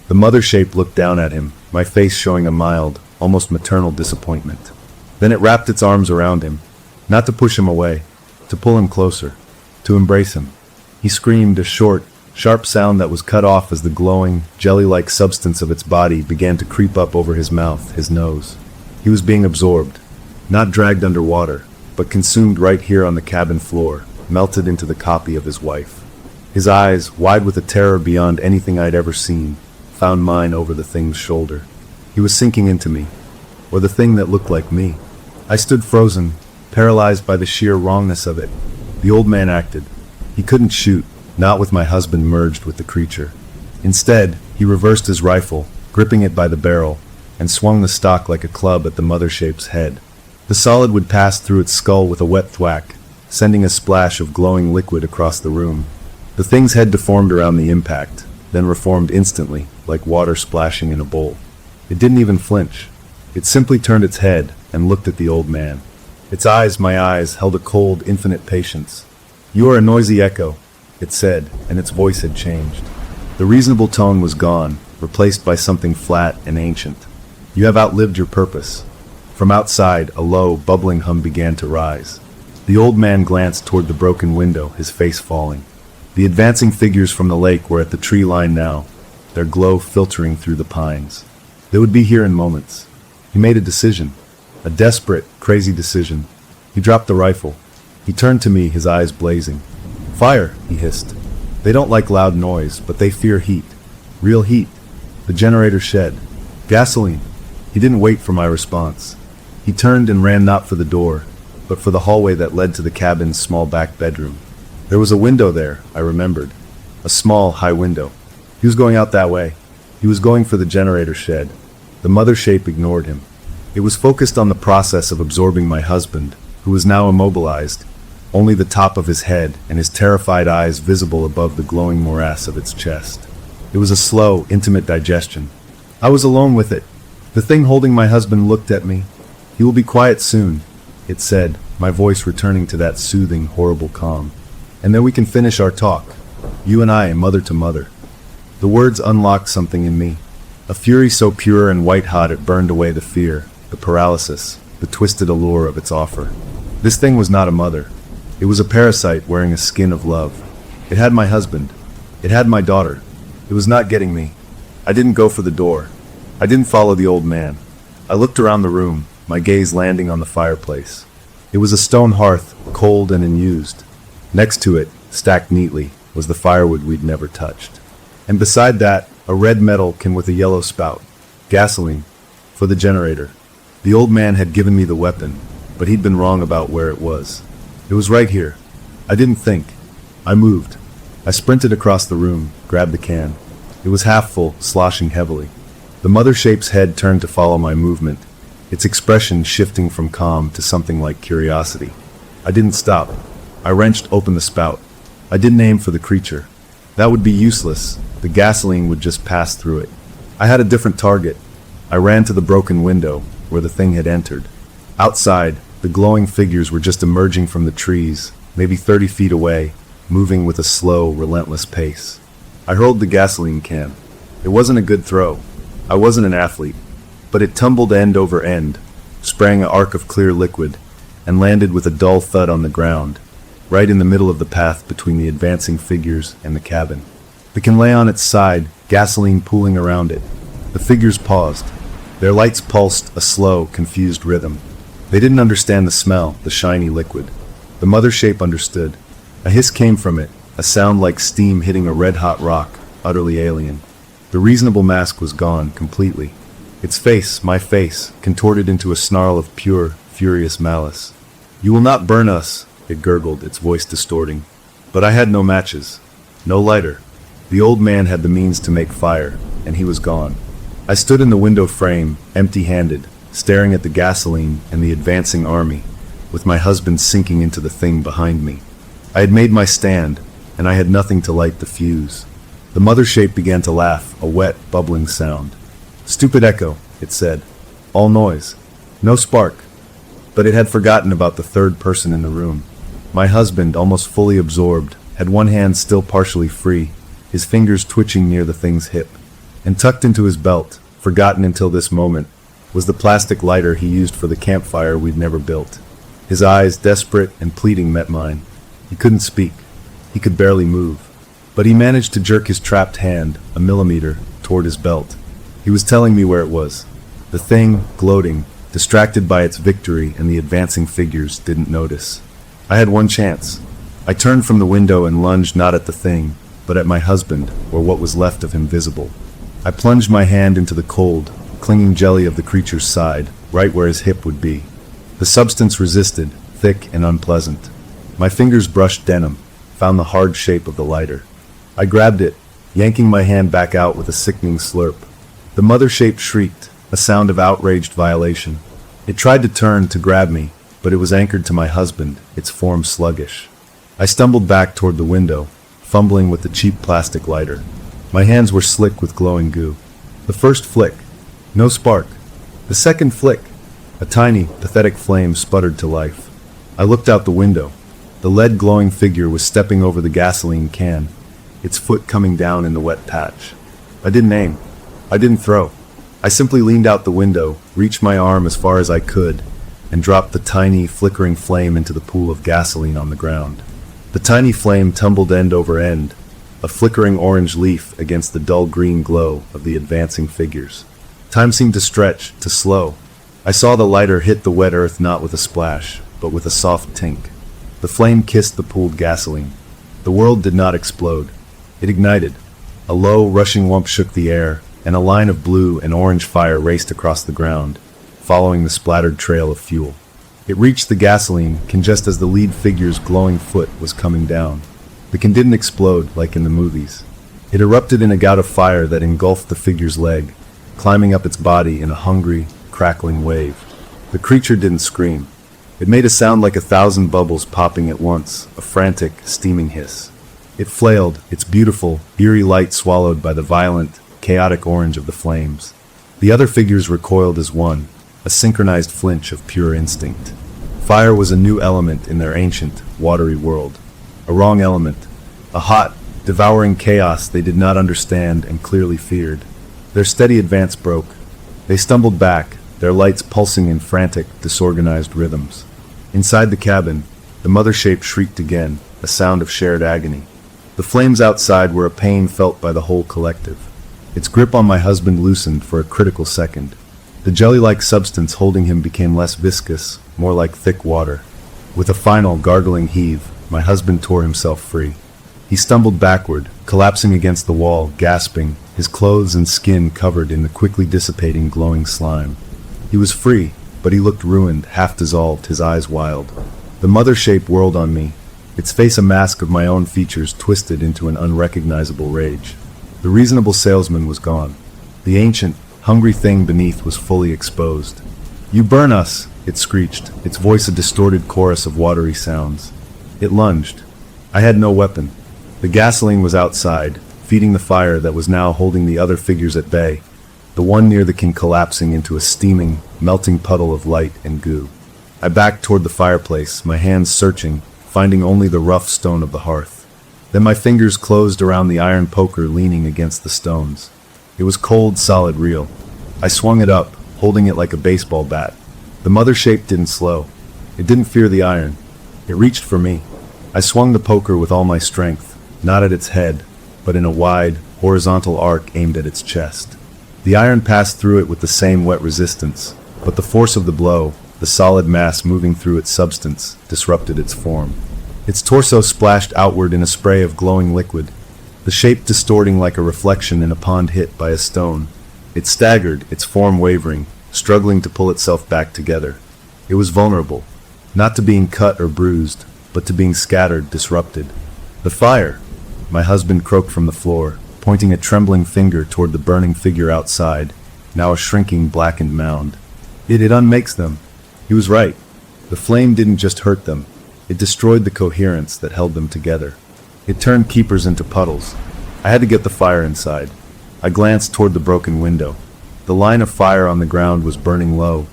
The mother shape looked down at him, my face showing a mild, almost maternal disappointment. Then it wrapped its arms around him, not to push him away, to pull him closer, to embrace him. He screamed, a short, sharp sound that was cut off as the glowing, jelly-like substance of its body began to creep up over his mouth, his nose. He was being absorbed, not dragged underwater, but consumed right here on the cabin floor, melted into the copy of his wife. His eyes, wide with a terror beyond anything I'd ever seen, found mine over the thing's shoulder. He was sinking into me, or the thing that looked like me. I stood frozen, paralyzed by the sheer wrongness of it. The old man acted. He couldn't shoot, not with my husband merged with the creature. Instead, he reversed his rifle, gripping it by the barrel, and swung the stock like a club at the mother shape's head. The solid would pass through its skull with a wet thwack, sending a splash of glowing liquid across the room. The thing's head deformed around the impact, then reformed instantly, like water splashing in a bowl. It didn't even flinch. It simply turned its head and looked at the old man. Its eyes, my eyes, held a cold, infinite patience. "You are a noisy echo," it said, and its voice had changed. The reasonable tone was gone, replaced by something flat and ancient. "You have outlived your purpose." From outside, a low, bubbling hum began to rise. The old man glanced toward the broken window, his face falling. The advancing figures from the lake were at the tree line now, their glow filtering through the pines. They would be here in moments. He made a decision. A desperate, crazy decision. He dropped the rifle. He turned to me, his eyes blazing. "Fire," he hissed. "They don't like loud noise, but they fear heat. Real heat." The generator shed. "Gasoline." He didn't wait for my response. He turned and ran not for the door, but for the hallway that led to the cabin's small back bedroom. There was a window there, I remembered. A small, high window. He was going out that way. He was going for the generator shed. The mother shape ignored him. It was focused on the process of absorbing my husband, who was now immobilized, only the top of his head and his terrified eyes visible above the glowing morass of its chest. It was a slow, intimate digestion. I was alone with it. The thing holding my husband looked at me. "He will be quiet soon," it said, my voice returning to that soothing, horrible calm. "And then we can finish our talk. You and I, mother to mother." The words unlocked something in me. A fury so pure and white-hot it burned away the fear, the paralysis, the twisted allure of its offer. This thing was not a mother. It was a parasite wearing a skin of love. It had my husband. It had my daughter. It was not getting me. I didn't go for the door. I didn't follow the old man. I looked around the room, my gaze landing on the fireplace. It was a stone hearth, cold and unused. Next to it, stacked neatly, was the firewood we'd never touched. And beside that, a red metal can with a yellow spout. Gasoline. For the generator. The old man had given me the weapon, but he'd been wrong about where it was. It was right here. I didn't think. I moved. I sprinted across the room, grabbed the can. It was half full, sloshing heavily. The mother shape's head turned to follow my movement, its expression shifting from calm to something like curiosity. I didn't stop. I wrenched open the spout. I didn't aim for the creature. That would be useless. The gasoline would just pass through it. I had a different target. I ran to the broken window, where the thing had entered. Outside, the glowing figures were just emerging from the trees, maybe 30 feet away, moving with a slow, relentless pace. I hurled the gasoline can. It wasn't a good throw. I wasn't an athlete, but it tumbled end over end, sprang an arc of clear liquid, and landed with a dull thud on the ground, right in the middle of the path between the advancing figures and the cabin. The can lay on its side, gasoline pooling around it. The figures paused. Their lights pulsed a slow, confused rhythm. They didn't understand the smell, the shiny liquid. The mother shape understood. A hiss came from it, a sound like steam hitting a red-hot rock, utterly alien. The reasonable mask was gone, completely. Its face, my face, contorted into a snarl of pure, furious malice. "You will not burn us," it gurgled, its voice distorting. But I had no matches. No lighter. The old man had the means to make fire, and he was gone. I stood in the window frame, empty-handed, staring at the gasoline and the advancing army, with my husband sinking into the thing behind me. I had made my stand, and I had nothing to light the fuse. The mother shape began to laugh, a wet, bubbling sound. "Stupid echo," it said. "All noise. No spark." But it had forgotten about the third person in the room. My husband, almost fully absorbed, had one hand still partially free, his fingers twitching near the thing's hip. And tucked into his belt, forgotten until this moment, was the plastic lighter he used for the campfire we'd never built. His eyes, desperate and pleading, met mine. He couldn't speak. He could barely move. But he managed to jerk his trapped hand, a millimeter, toward his belt. He was telling me where it was. The thing, gloating, distracted by its victory and the advancing figures, didn't notice. I had one chance. I turned from the window and lunged not at the thing, but at my husband, or what was left of him visible. I plunged my hand into the cold, clinging jelly of the creature's side, right where his hip would be. The substance resisted, thick and unpleasant. My fingers brushed denim, found the hard shape of the lighter. I grabbed it, yanking my hand back out with a sickening slurp. The mother shape shrieked, a sound of outraged violation. It tried to turn to grab me, but it was anchored to my husband, its form sluggish. I stumbled back toward the window, fumbling with the cheap plastic lighter. My hands were slick with glowing goo. The first flick. No spark. The second flick. A tiny, pathetic flame sputtered to life. I looked out the window. The lead-glowing figure was stepping over the gasoline can, its foot coming down in the wet patch. I didn't aim. I didn't throw. I simply leaned out the window, reached my arm as far as I could, and dropped the tiny, flickering flame into the pool of gasoline on the ground. The tiny flame tumbled end over end, a flickering orange leaf against the dull green glow of the advancing figures. Time seemed to stretch, to slow. I saw the lighter hit the wet earth not with a splash, but with a soft tink. The flame kissed the pooled gasoline. The world did not explode. It ignited. A low, rushing whump shook the air, and a line of blue and orange fire raced across the ground, following the splattered trail of fuel. It reached the gasoline can just as the lead figure's glowing foot was coming down. The can didn't explode like in the movies. It erupted in a gout of fire that engulfed the figure's leg, climbing up its body in a hungry, crackling wave. The creature didn't scream. It made a sound like 1,000 bubbles popping at once, a frantic, steaming hiss. It flailed, its beautiful, eerie light swallowed by the violent, chaotic orange of the flames. The other figures recoiled as one, a synchronized flinch of pure instinct. Fire was a new element in their ancient, watery world. A wrong element. A hot, devouring chaos they did not understand and clearly feared. Their steady advance broke. They stumbled back, their lights pulsing in frantic, disorganized rhythms. Inside the cabin, the mother shape shrieked again, a sound of shared agony. The flames outside were a pain felt by the whole collective. Its grip on my husband loosened for a critical second. The jelly-like substance holding him became less viscous, more like thick water. With a final, gargling heave, my husband tore himself free. He stumbled backward, collapsing against the wall, gasping, his clothes and skin covered in the quickly dissipating glowing slime. He was free, but he looked ruined, half dissolved, his eyes wild. The mother shape whirled on me, its face a mask of my own features twisted into an unrecognizable rage. The reasonable salesman was gone. The ancient, hungry thing beneath was fully exposed. "You burn us!" it screeched, its voice a distorted chorus of watery sounds. It lunged. I had no weapon. The gasoline was outside, feeding the fire that was now holding the other figures at bay, the one near the can collapsing into a steaming, melting puddle of light and goo. I backed toward the fireplace, my hands searching, finding only the rough stone of the hearth. Then my fingers closed around the iron poker leaning against the stones. It was cold, solid, real. I swung it up, holding it like a baseball bat. The mother shape didn't slow. It didn't fear the iron. It reached for me. I swung the poker with all my strength, not at its head, but in a wide, horizontal arc aimed at its chest. The iron passed through it with the same wet resistance, but the force of the blow, the solid mass moving through its substance, disrupted its form. Its torso splashed outward in a spray of glowing liquid, the shape distorting like a reflection in a pond hit by a stone. It staggered, its form wavering, struggling to pull itself back together. It was vulnerable, not to being cut or bruised, but to being scattered, disrupted. The fire! My husband croaked from the floor, pointing a trembling finger toward the burning figure outside, now a shrinking, blackened mound. It unmakes them. He was right. The flame didn't just hurt them. It destroyed the coherence that held them together. It turned keepers into puddles. I had to get the fire inside. I glanced toward the broken window. The line of fire on the ground was burning low,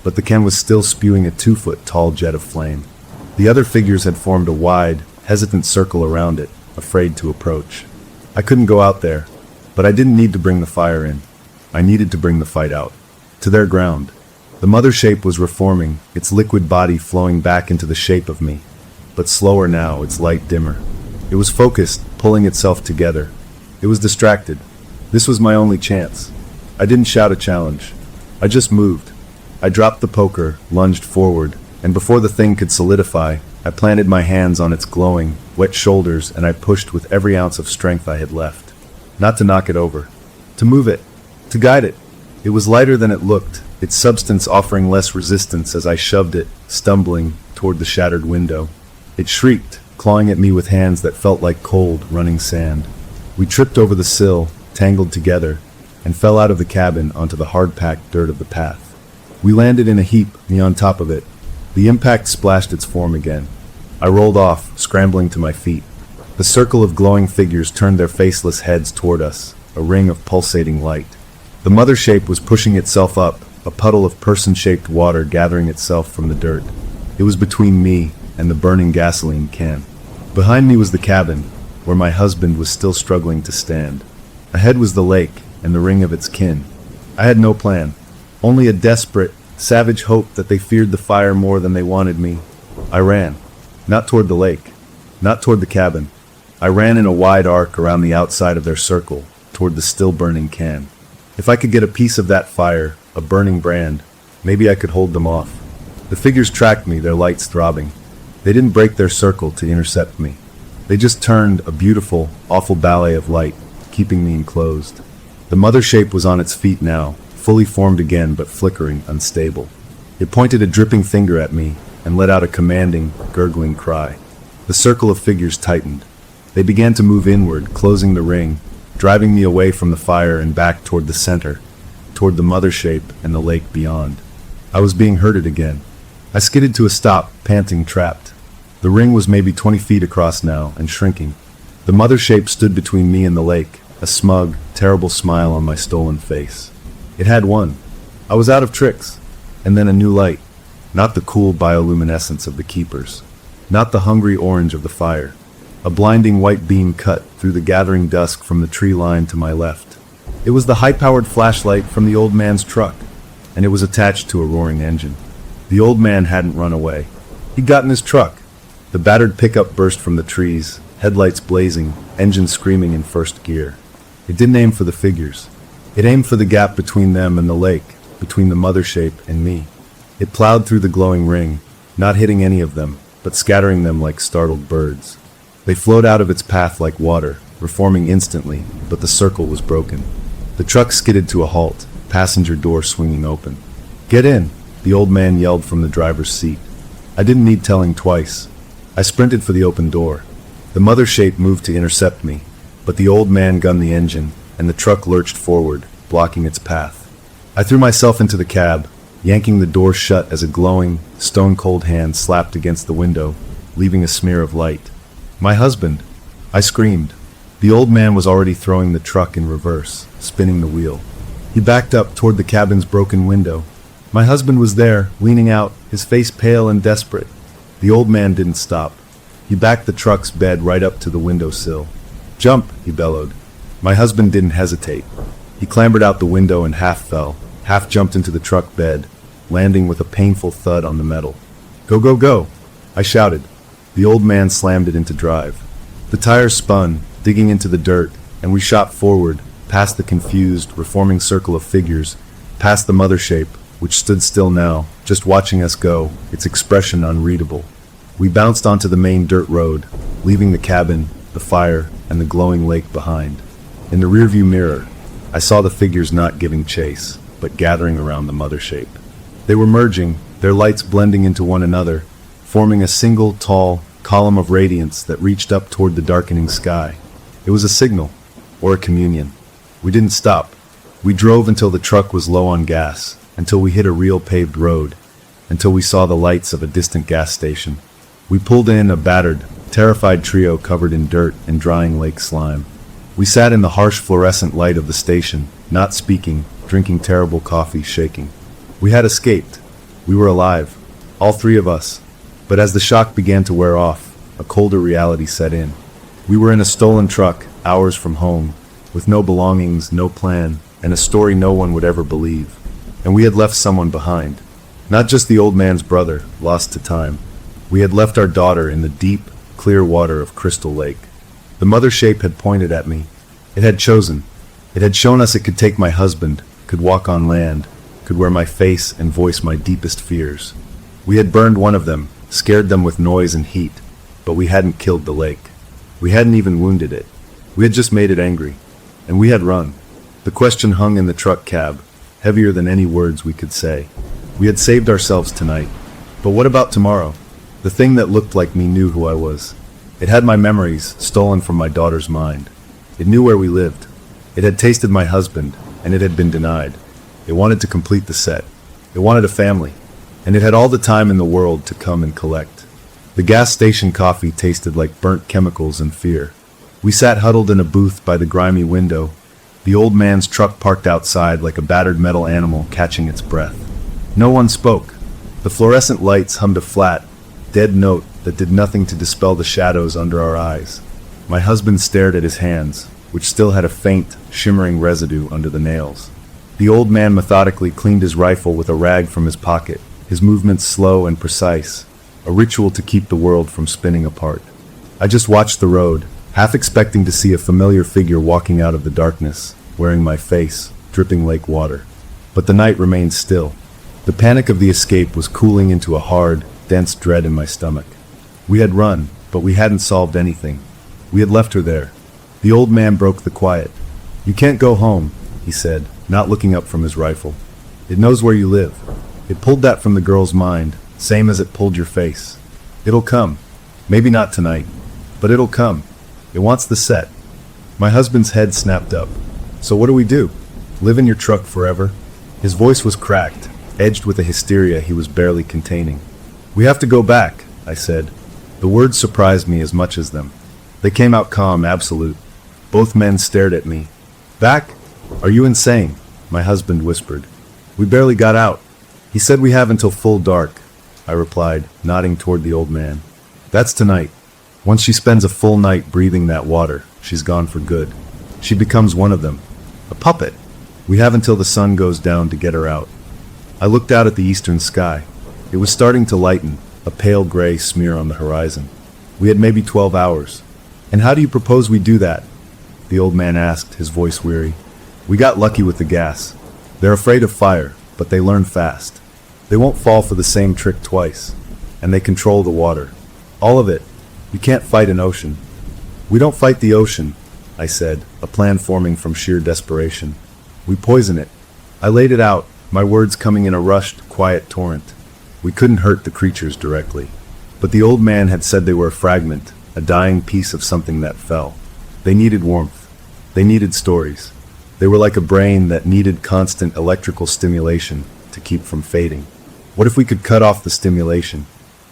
but the can was still spewing a 2-foot-tall jet of flame. The other figures had formed a wide, hesitant circle around it, afraid to approach. I couldn't go out there, but I didn't need to bring the fire in. I needed to bring the fight out, to their ground. The mother shape was reforming, its liquid body flowing back into the shape of me, but slower now, its light dimmer. It was focused, pulling itself together. It was distracted. This was my only chance. I didn't shout a challenge. I just moved. I dropped the poker, lunged forward, and before the thing could solidify, I planted my hands on its glowing, wet shoulders, and I pushed with every ounce of strength I had left. Not to knock it over. To move it. To guide it. It was lighter than it looked, its substance offering less resistance as I shoved it, stumbling, toward the shattered window. It shrieked, clawing at me with hands that felt like cold, running sand. We tripped over the sill, tangled together, and fell out of the cabin onto the hard-packed dirt of the path. We landed in a heap, me on top of it. The impact splashed its form again. I rolled off, scrambling to my feet. The circle of glowing figures turned their faceless heads toward us, a ring of pulsating light. The mother shape was pushing itself up, a puddle of person-shaped water gathering itself from the dirt. It was between me and the burning gasoline can. Behind me was the cabin, where my husband was still struggling to stand. Ahead was the lake and the ring of its kin. I had no plan, only a desperate, savage hope that they feared the fire more than they wanted me. I ran, not toward the lake, not toward the cabin. I ran in a wide arc around the outside of their circle, toward the still-burning can. If I could get a piece of that fire, a burning brand, maybe I could hold them off. The figures tracked me, their lights throbbing. They didn't break their circle to intercept me. They just turned a beautiful, awful ballet of light, keeping me enclosed. The mother shape was on its feet now, fully formed again but flickering, unstable. It pointed a dripping finger at me and let out a commanding, gurgling cry. The circle of figures tightened. They began to move inward, closing the ring, driving me away from the fire and back toward the center, toward the mother shape and the lake beyond. I was being herded again. I skidded to a stop, panting, trapped. The ring was maybe 20 feet across now, and shrinking. The mother shape stood between me and the lake, a smug, terrible smile on my stolen face. It had won. I was out of tricks. And then a new light. Not the cool bioluminescence of the keepers. Not the hungry orange of the fire. A blinding white beam cut through the gathering dusk from the tree line to my left. It was the high-powered flashlight from the old man's truck, and it was attached to a roaring engine. The old man hadn't run away. He'd got in his truck. The battered pickup burst from the trees, headlights blazing, engine screaming in first gear. It didn't aim for the figures. It aimed for the gap between them and the lake, between the mother shape and me. It plowed through the glowing ring, not hitting any of them, but scattering them like startled birds. They flowed out of its path like water, reforming instantly, but the circle was broken. The truck skidded to a halt, passenger door swinging open. "Get in," the old man yelled from the driver's seat. I didn't need telling twice. I sprinted for the open door. The mother shape moved to intercept me, but the old man gunned the engine, and the truck lurched forward, blocking its path. I threw myself into the cab, yanking the door shut as a glowing, stone-cold hand slapped against the window, leaving a smear of light. "My husband!" I screamed. The old man was already throwing the truck in reverse, spinning the wheel. He backed up toward the cabin's broken window. My husband was there, leaning out, his face pale and desperate. The old man didn't stop. He backed the truck's bed right up to the windowsill. "Jump!" he bellowed. My husband didn't hesitate. He clambered out the window and half fell, half jumped into the truck bed, landing with a painful thud on the metal. "Go, go, go!" I shouted. The old man slammed it into drive. The tires spun, digging into the dirt, and we shot forward, past the confused, reforming circle of figures, past the mothership, which stood still now, just watching us go, its expression unreadable. We bounced onto the main dirt road, leaving the cabin, the fire, and the glowing lake behind. In the rearview mirror, I saw the figures not giving chase, but gathering around the mothership. They were merging, their lights blending into one another, forming a single, tall column of radiance that reached up toward the darkening sky. It was a signal, or a communion. We didn't stop. We drove until the truck was low on gas, until we hit a real paved road, until we saw the lights of a distant gas station. We pulled in a battered, terrified trio covered in dirt and drying lake slime. We sat in the harsh fluorescent light of the station, not speaking, drinking terrible coffee, shaking. We had escaped. We were alive, all three of us. But as the shock began to wear off, a colder reality set in. We were in a stolen truck, hours from home, with no belongings, no plan, and a story no one would ever believe. And we had left someone behind. Not just the old man's brother, lost to time. We had left our daughter in the deep, clear water of Crystal Lake. The mothership had pointed at me. It had chosen. It had shown us it could take my husband, could walk on land, could wear my face and voice my deepest fears. We had burned one of them, scared them with noise and heat, but we hadn't killed the lake. We hadn't even wounded it. We had just made it angry. And we had run. The question hung in the truck cab, heavier than any words we could say. We had saved ourselves tonight. But what about tomorrow? The thing that looked like me knew who I was. It had my memories, stolen from my daughter's mind. It knew where we lived. It had tasted my husband, and it had been denied. It wanted to complete the set. It wanted a family. And it had all the time in the world to come and collect. The gas station coffee tasted like burnt chemicals and fear. We sat huddled in a booth by the grimy window, the old man's truck parked outside like a battered metal animal catching its breath. No one spoke. The fluorescent lights hummed a flat, dead note that did nothing to dispel the shadows under our eyes. My husband stared at his hands, which still had a faint, shimmering residue under the nails. The old man methodically cleaned his rifle with a rag from his pocket, his movements slow and precise, a ritual to keep the world from spinning apart. I just watched the road, half expecting to see a familiar figure walking out of the darkness, wearing my face, dripping lake water. But the night remained still. The panic of the escape was cooling into a hard, dense dread in my stomach. We had run, but we hadn't solved anything. We had left her there. The old man broke the quiet. "You can't go home," he said, not looking up from his rifle. "It knows where you live." It pulled that from the girl's mind, same as it pulled your face. "It'll come. Maybe not tonight, but it'll come. It wants the set." My husband's head snapped up. "So what do we do? Live in your truck forever?" His voice was cracked, edged with a hysteria he was barely containing. "We have to go back," I said. The words surprised me as much as them. They came out calm, absolute. Both men stared at me. "Back? Are you insane?" my husband whispered. "We barely got out." "He said we have until full dark," I replied, nodding toward the old man. "That's tonight. Once she spends a full night breathing that water, she's gone for good. She becomes one of them. A puppet. We have until the sun goes down to get her out." I looked out at the eastern sky. It was starting to lighten, a pale gray smear on the horizon. We had maybe 12 hours. "And how do you propose we do that?" the old man asked, his voice weary. "We got lucky with the gas. They're afraid of fire, but they learn fast. They won't fall for the same trick twice. And they control the water. All of it. You can't fight an ocean." "We don't fight the ocean," I said, a plan forming from sheer desperation. "We poison it." I laid it out, my words coming in a rushed, quiet torrent. We couldn't hurt the creatures directly. But the old man had said they were a fragment, a dying piece of something that fell. They needed warmth. They needed stories. They were like a brain that needed constant electrical stimulation to keep from fading. What if we could cut off the stimulation?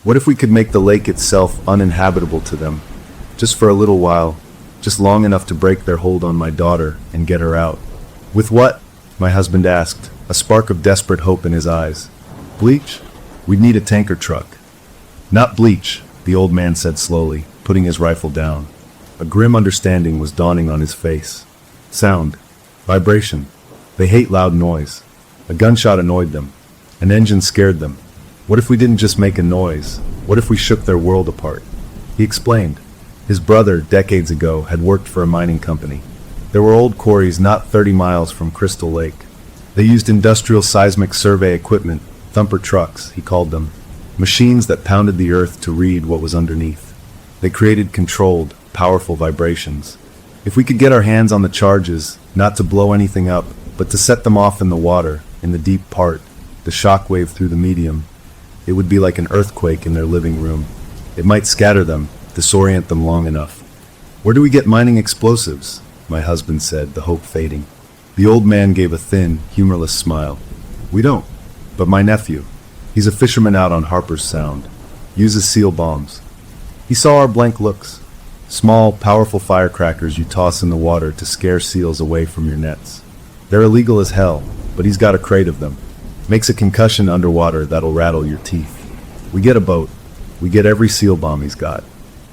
What if we could make the lake itself uninhabitable to them? Just for a little while, just long enough to break their hold on my daughter and get her out. "With what?" my husband asked, a spark of desperate hope in his eyes. "Bleach? We'd need a tanker truck." "Not bleach," the old man said slowly, putting his rifle down. A grim understanding was dawning on his face. "Sound. Vibration. They hate loud noise. A gunshot annoyed them. An engine scared them. What if we didn't just make a noise? What if we shook their world apart? He explained. His brother, decades ago, had worked for a mining company. There were old quarries not 30 miles from Crystal Lake. They used industrial seismic survey equipment, thumper trucks, he called them, machines that pounded the earth to read what was underneath. They created controlled, powerful vibrations. If we could get our hands on the charges, not to blow anything up, but to set them off in the water, in the deep part, the shock wave through the medium, it would be like an earthquake in their living room. It might scatter them, disorient them long enough. Where do we get mining explosives? My husband said, the hope fading. The old man gave a thin, humorless smile. We don't, but my nephew. He's a fisherman out on Harper's Sound. Uses seal bombs. He saw our blank looks. Small, powerful firecrackers you toss in the water to scare seals away from your nets. They're illegal as hell, but he's got a crate of them. Makes a concussion underwater that'll rattle your teeth. We get a boat. We get every seal bomb he's got.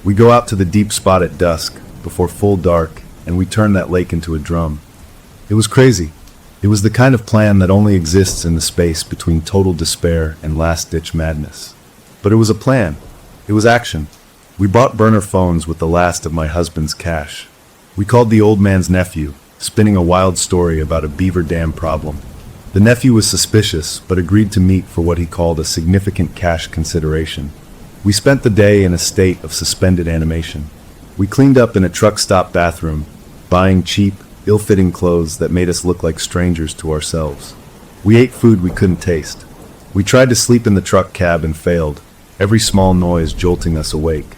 We go out to the deep spot at dusk, before full dark, and we turn that lake into a drum. It was crazy. It was the kind of plan that only exists in the space between total despair and last-ditch madness. But it was a plan. It was action. We bought burner phones with the last of my husband's cash. We called the old man's nephew, spinning a wild story about a beaver dam problem. The nephew was suspicious, but agreed to meet for what he called a significant cash consideration. We spent the day in a state of suspended animation. We cleaned up in a truck stop bathroom, buying cheap, ill-fitting clothes that made us look like strangers to ourselves. We ate food we couldn't taste. We tried to sleep in the truck cab and failed, every small noise jolting us awake.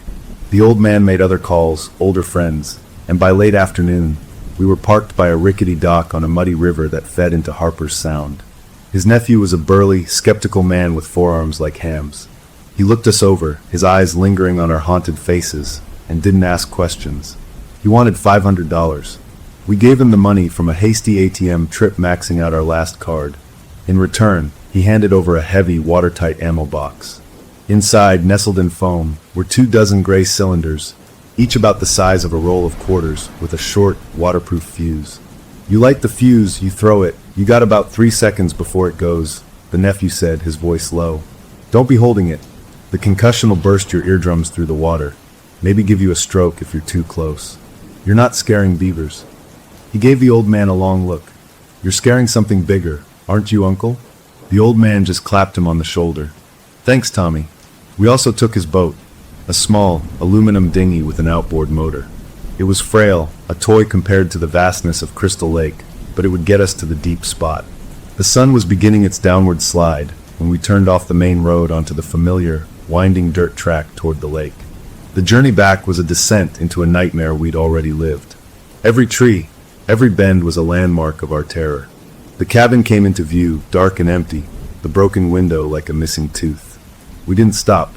The old man made other calls, older friends, and by late afternoon, we were parked by a rickety dock on a muddy river that fed into Harper's Sound. His nephew was a burly, skeptical man with forearms like hams. He looked us over, his eyes lingering on our haunted faces, and didn't ask questions. He wanted $500. We gave him the money from a hasty ATM trip maxing out our last card. In return, he handed over a heavy, watertight ammo box. Inside, nestled in foam, were 24 gray cylinders, each about the size of a roll of quarters, with a short, waterproof fuse. You light the fuse, you throw it, you got about 3 seconds before it goes, the nephew said, his voice low. Don't be holding it. The concussion will burst your eardrums through the water. Maybe give you a stroke if you're too close. You're not scaring beavers. He gave the old man a long look. You're scaring something bigger, aren't you, Uncle? The old man just clapped him on the shoulder. Thanks, Tommy. We also took his boat, a small, aluminum dinghy with an outboard motor. It was frail, a toy compared to the vastness of Crystal Lake, but it would get us to the deep spot. The sun was beginning its downward slide when we turned off the main road onto the familiar, winding dirt track toward the lake. The journey back was a descent into a nightmare we'd already lived. Every tree, every bend was a landmark of our terror. The cabin came into view, dark and empty, the broken window like a missing tooth. We didn't stop.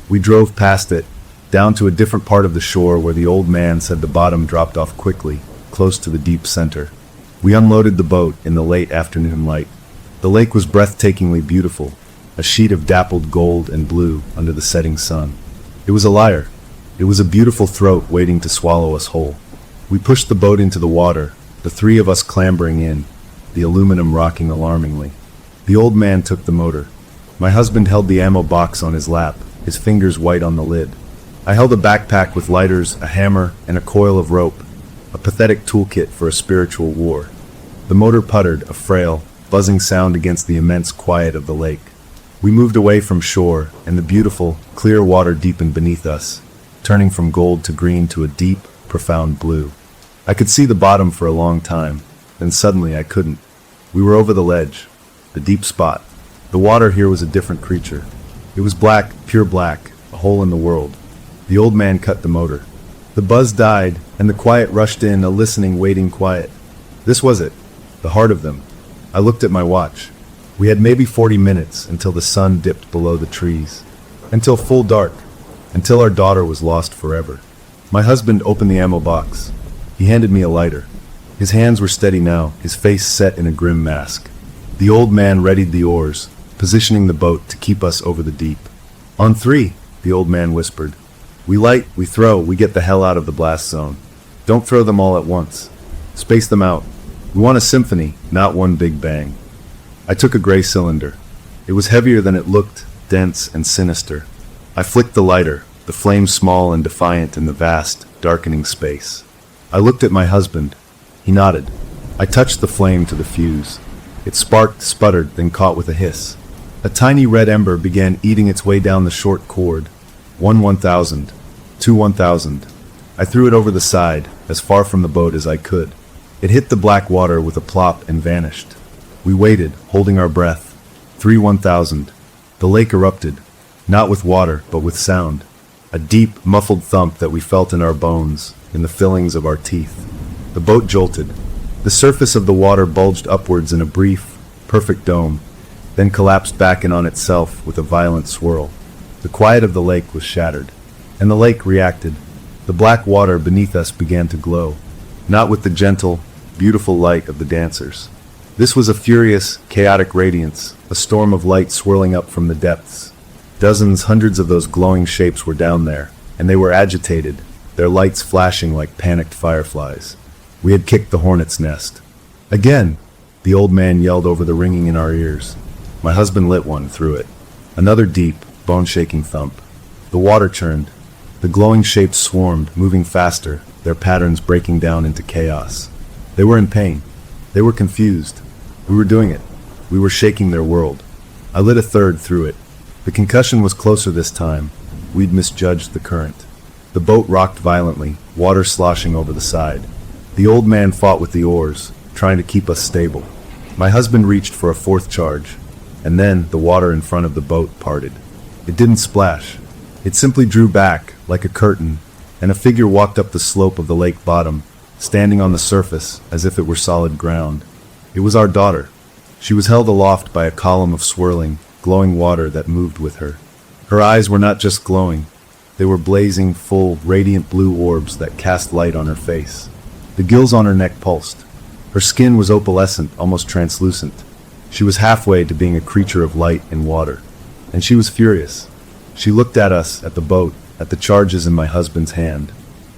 We drove past it, down to a different part of the shore where the old man said the bottom dropped off quickly, close to the deep center. We unloaded the boat in the late afternoon light. The lake was breathtakingly beautiful, a sheet of dappled gold and blue under the setting sun. It was a liar. It was a beautiful throat waiting to swallow us whole. We pushed the boat into the water, the three of us clambering in, the aluminum rocking alarmingly. The old man took the motor. My husband held the ammo box on his lap, his fingers white on the lid. I held a backpack with lighters, a hammer, and a coil of rope, a pathetic toolkit for a spiritual war. The motor puttered, a frail, buzzing sound against the immense quiet of the lake. We moved away from shore, and the beautiful, clear water deepened beneath us, turning from gold to green to a deep, profound blue. I could see the bottom for a long time, then suddenly I couldn't. We were over the ledge, the deep spot. The water here was a different creature. It was black, pure black, a hole in the world. The old man cut the motor. The buzz died, and the quiet rushed in, a listening, waiting quiet. This was it, the heart of them. I looked at my watch. We had maybe 40 minutes until the sun dipped below the trees. Until full dark. Until our daughter was lost forever. My husband opened the ammo box. He handed me a lighter. His hands were steady now, his face set in a grim mask. The old man readied the oars, positioning the boat to keep us over the deep. On 3, the old man whispered. We light, we throw, we get the hell out of the blast zone. Don't throw them all at once. Space them out. We want a symphony, not one big bang. I took a gray cylinder. It was heavier than it looked, dense and sinister. I flicked the lighter, the flame small and defiant in the vast, darkening space. I looked at my husband. He nodded. I touched the flame to the fuse. It sparked, sputtered, then caught with a hiss. A tiny red ember began eating its way down the short cord. 1,000. 1,000. I threw it over the side, as far from the boat as I could. It hit the black water with a plop and vanished. We waited, holding our breath. 1,000. The lake erupted, not with water, but with sound. A deep, muffled thump that we felt in our bones, in the fillings of our teeth. The boat jolted. The surface of the water bulged upwards in a brief, perfect dome, then collapsed back in on itself with a violent swirl. The quiet of the lake was shattered, and the lake reacted. The black water beneath us began to glow, not with the gentle, beautiful light of the dancers. This was a furious, chaotic radiance, a storm of light swirling up from the depths. Dozens, hundreds of those glowing shapes were down there, and they were agitated, their lights flashing like panicked fireflies. We had kicked the hornet's nest. Again, the old man yelled over the ringing in our ears. My husband lit one through it. Another deep, bone-shaking thump. The water churned. The glowing shapes swarmed, moving faster, their patterns breaking down into chaos. They were in pain. They were confused. We were doing it. We were shaking their world. I lit a third through it. The concussion was closer this time. We'd misjudged the current. The boat rocked violently, water sloshing over the side. The old man fought with the oars, trying to keep us stable. My husband reached for a fourth charge, and then the water in front of the boat parted. It didn't splash. It simply drew back, like a curtain, and a figure walked up the slope of the lake bottom, standing on the surface as if it were solid ground. It was our daughter. She was held aloft by a column of swirling, glowing water that moved with her. Her eyes were not just glowing. They were blazing, full, radiant blue orbs that cast light on her face. The gills on her neck pulsed. Her skin was opalescent, almost translucent. She was halfway to being a creature of light and water. And she was furious. She looked at us, at the boat, at the charges in my husband's hand.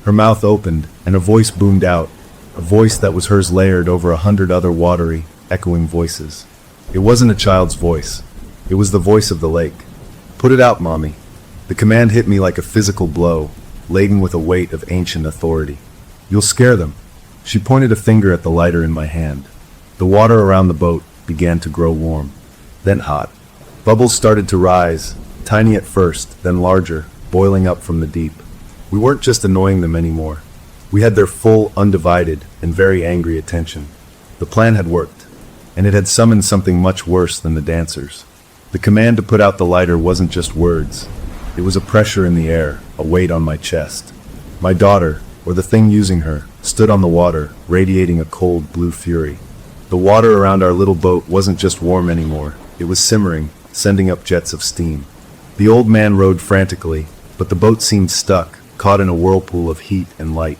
Her mouth opened, and a voice boomed out, a voice that was hers layered over 100 other watery, echoing voices. It wasn't a child's voice. It was the voice of the lake. "Put it out, Mommy." The command hit me like a physical blow, laden with a weight of ancient authority. "You'll scare them." She pointed a finger at the lighter in my hand. The water around the boat began to grow warm, then hot. Bubbles started to rise, tiny at first, then larger, boiling up from the deep. We weren't just annoying them anymore. We had their full, undivided, and very angry attention. The plan had worked, and it had summoned something much worse than the dancers. The command to put out the lighter wasn't just words. It was a pressure in the air, a weight on my chest. My daughter, or the thing using her, stood on the water, radiating a cold blue fury. The water around our little boat wasn't just warm anymore. It was simmering, sending up jets of steam. The old man rowed frantically, but the boat seemed stuck, caught in a whirlpool of heat and light.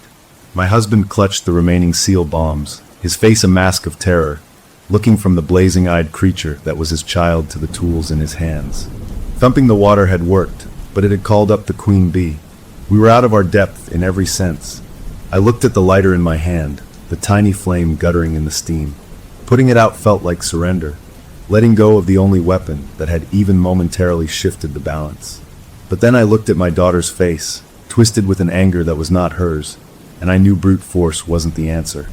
My husband clutched the remaining seal bombs, his face a mask of terror, looking from the blazing-eyed creature that was his child to the tools in his hands. Thumping the water had worked, but it had called up the queen bee. We were out of our depth in every sense. I looked at the lighter in my hand, the tiny flame guttering in the steam. Putting it out felt like surrender, letting go of the only weapon that had even momentarily shifted the balance. But then I looked at my daughter's face, twisted with an anger that was not hers, and I knew brute force wasn't the answer.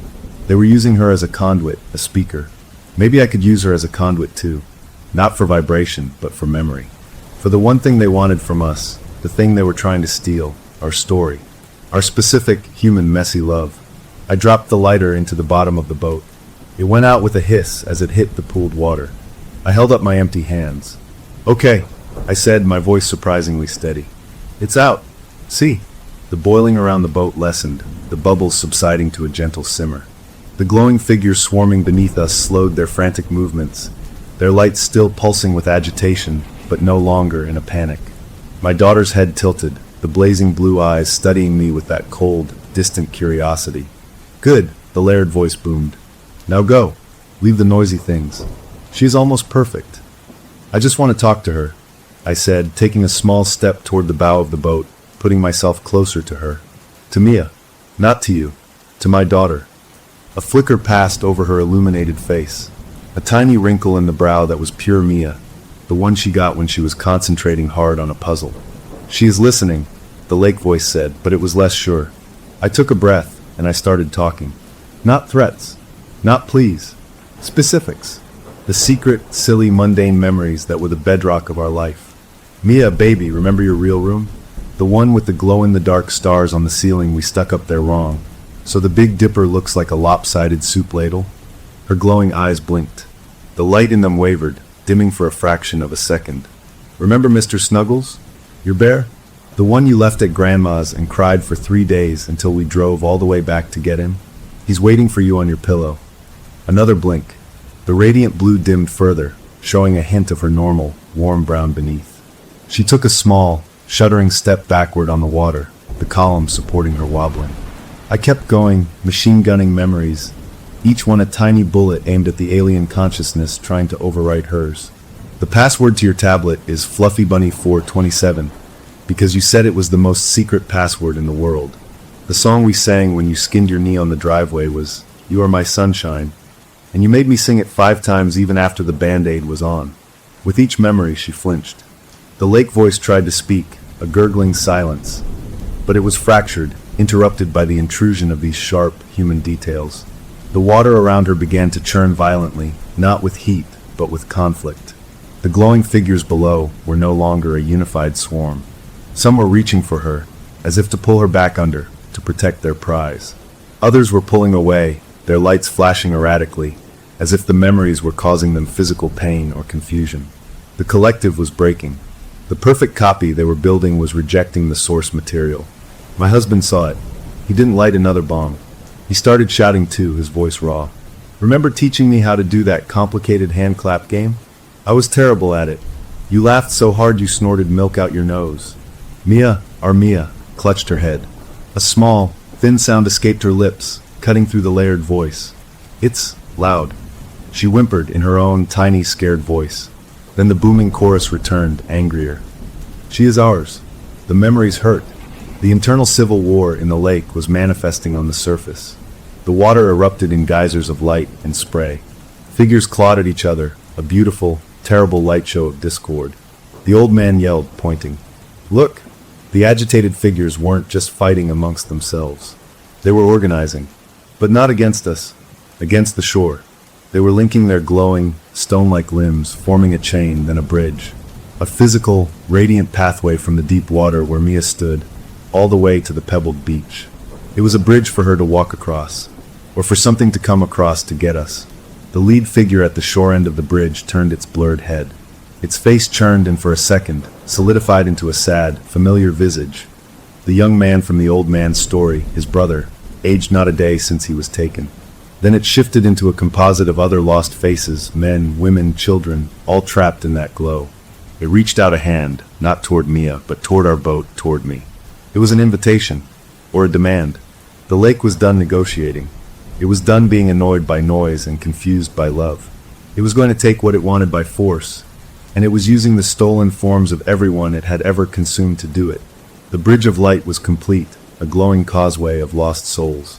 They were using her as a conduit, a speaker. Maybe I could use her as a conduit too, not for vibration, but for memory. For the one thing they wanted from us, the thing they were trying to steal, our story, our specific, human, messy love. I dropped the lighter into the bottom of the boat. It went out with a hiss as it hit the pooled water. I held up my empty hands. "Okay," I said, my voice surprisingly steady. "It's out. See." The boiling around the boat lessened, the bubbles subsiding to a gentle simmer. The glowing figures swarming beneath us slowed their frantic movements, their lights still pulsing with agitation, but no longer in a panic. My daughter's head tilted, the blazing blue eyes studying me with that cold, distant curiosity. "Good," the layered voice boomed. "Now go. Leave the noisy things. She's almost perfect." "I just want to talk to her," I said, taking a small step toward the bow of the boat, putting myself closer to her. "To Mia. Not to you. To my daughter." A flicker passed over her illuminated face. A tiny wrinkle in the brow that was pure Mia, the one she got when she was concentrating hard on a puzzle. "She is listening," the lake voice said, but it was less sure. I took a breath, and I started talking. Not threats. Not pleas. Specifics. The secret, silly, mundane memories that were the bedrock of our life. "Mia, baby, remember your real room? The one with the glow-in-the-dark stars on the ceiling we stuck up there wrong, so the Big Dipper looks like a lopsided soup ladle?" Her glowing eyes blinked. The light in them wavered, dimming for a fraction of a second. "Remember Mr. Snuggles? Your bear? The one you left at Grandma's and cried for 3 days until we drove all the way back to get him? He's waiting for you on your pillow." Another blink. The radiant blue dimmed further, showing a hint of her normal, warm brown beneath. She took a small, shuddering step backward on the water, the column supporting her wobbling. I kept going, machine gunning memories, each one a tiny bullet aimed at the alien consciousness trying to overwrite hers. "The password to your tablet is FluffyBunny427, because you said it was the most secret password in the world. The song we sang when you skinned your knee on the driveway was You Are My Sunshine, and you made me sing it 5 times even after the Band-Aid was on." With each memory she flinched. The lake voice tried to speak, a gurgling silence, but it was fractured, interrupted by the intrusion of these sharp, human details. The water around her began to churn violently, not with heat, but with conflict. The glowing figures below were no longer a unified swarm. Some were reaching for her, as if to pull her back under, to protect their prize. Others were pulling away, their lights flashing erratically, as if the memories were causing them physical pain or confusion. The collective was breaking. The perfect copy they were building was rejecting the source material. My husband saw it. He didn't light another bomb. He started shouting too, his voice raw. "Remember teaching me how to do that complicated hand clap game? I was terrible at it. You laughed so hard you snorted milk out your nose." Mia, our Mia, clutched her head. A small, thin sound escaped her lips, cutting through the layered voice. "It's loud," she whimpered in her own tiny, scared voice. Then the booming chorus returned, angrier. "She is ours." The memories hurt. The internal civil war in the lake was manifesting on the surface. The water erupted in geysers of light and spray. Figures clawed at each other, a beautiful, terrible light show of discord. The old man yelled, pointing. "Look!" The agitated figures weren't just fighting amongst themselves. They were organizing, but not against us, against the shore. They were linking their glowing, stone-like limbs, forming a chain, then a bridge. A physical, radiant pathway from the deep water where Mia stood, all the way to the pebbled beach. It was a bridge for her to walk across, or for something to come across to get us. The lead figure at the shore end of the bridge turned its blurred head. Its face churned and for a second, solidified into a sad, familiar visage. The young man from the old man's story, his brother, aged not a day since he was taken. Then it shifted into a composite of other lost faces, men, women, children, all trapped in that glow. It reached out a hand, not toward Mia, but toward our boat, toward me. It was an invitation, or a demand. The lake was done negotiating. It was done being annoyed by noise and confused by love. It was going to take what it wanted by force, and it was using the stolen forms of everyone it had ever consumed to do it. The bridge of light was complete, a glowing causeway of lost souls.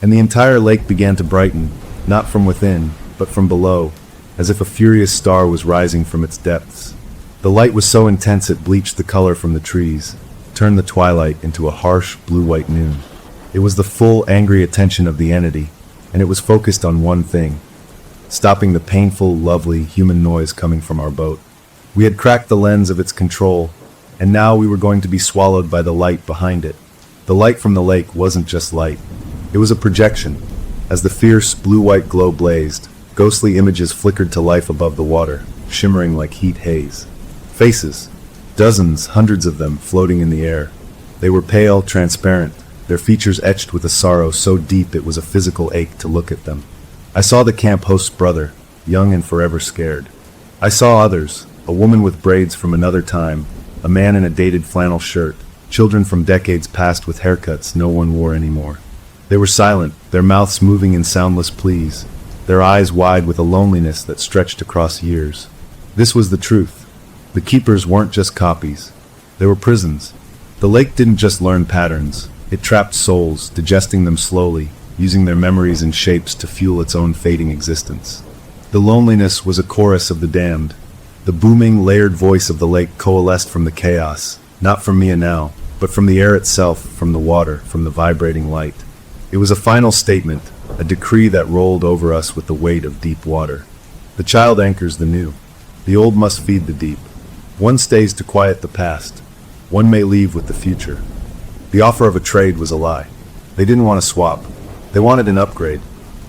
And the entire lake began to brighten, not from within, but from below, as if a furious star was rising from its depths. The light was so intense it bleached the color from the trees, turned the twilight into a harsh, blue-white noon. It was the full, angry attention of the entity, and it was focused on one thing: stopping the painful, lovely, human noise coming from our boat. We had cracked the lens of its control, and now we were going to be swallowed by the light behind it. The light from the lake wasn't just light. It was a projection. As the fierce, blue-white glow blazed, ghostly images flickered to life above the water, shimmering like heat haze. Faces. Dozens, hundreds of them, floating in the air. They were pale, transparent, their features etched with a sorrow so deep it was a physical ache to look at them. I saw the camp host's brother, young and forever scared. I saw others, a woman with braids from another time, a man in a dated flannel shirt, children from decades past with haircuts no one wore anymore. They were silent, their mouths moving in soundless pleas, their eyes wide with a loneliness that stretched across years. This was the truth. The keepers weren't just copies. They were prisons. The lake didn't just learn patterns. It trapped souls, digesting them slowly, using their memories and shapes to fuel its own fading existence. The loneliness was a chorus of the damned. The booming, layered voice of the lake coalesced from the chaos, not from me and now, but from the air itself, from the water, from the vibrating light. It was a final statement, a decree that rolled over us with the weight of deep water. The child anchors the new. The old must feed the deep. One stays to quiet the past. One may leave with the future. The offer of a trade was a lie. They didn't want to swap. They wanted an upgrade.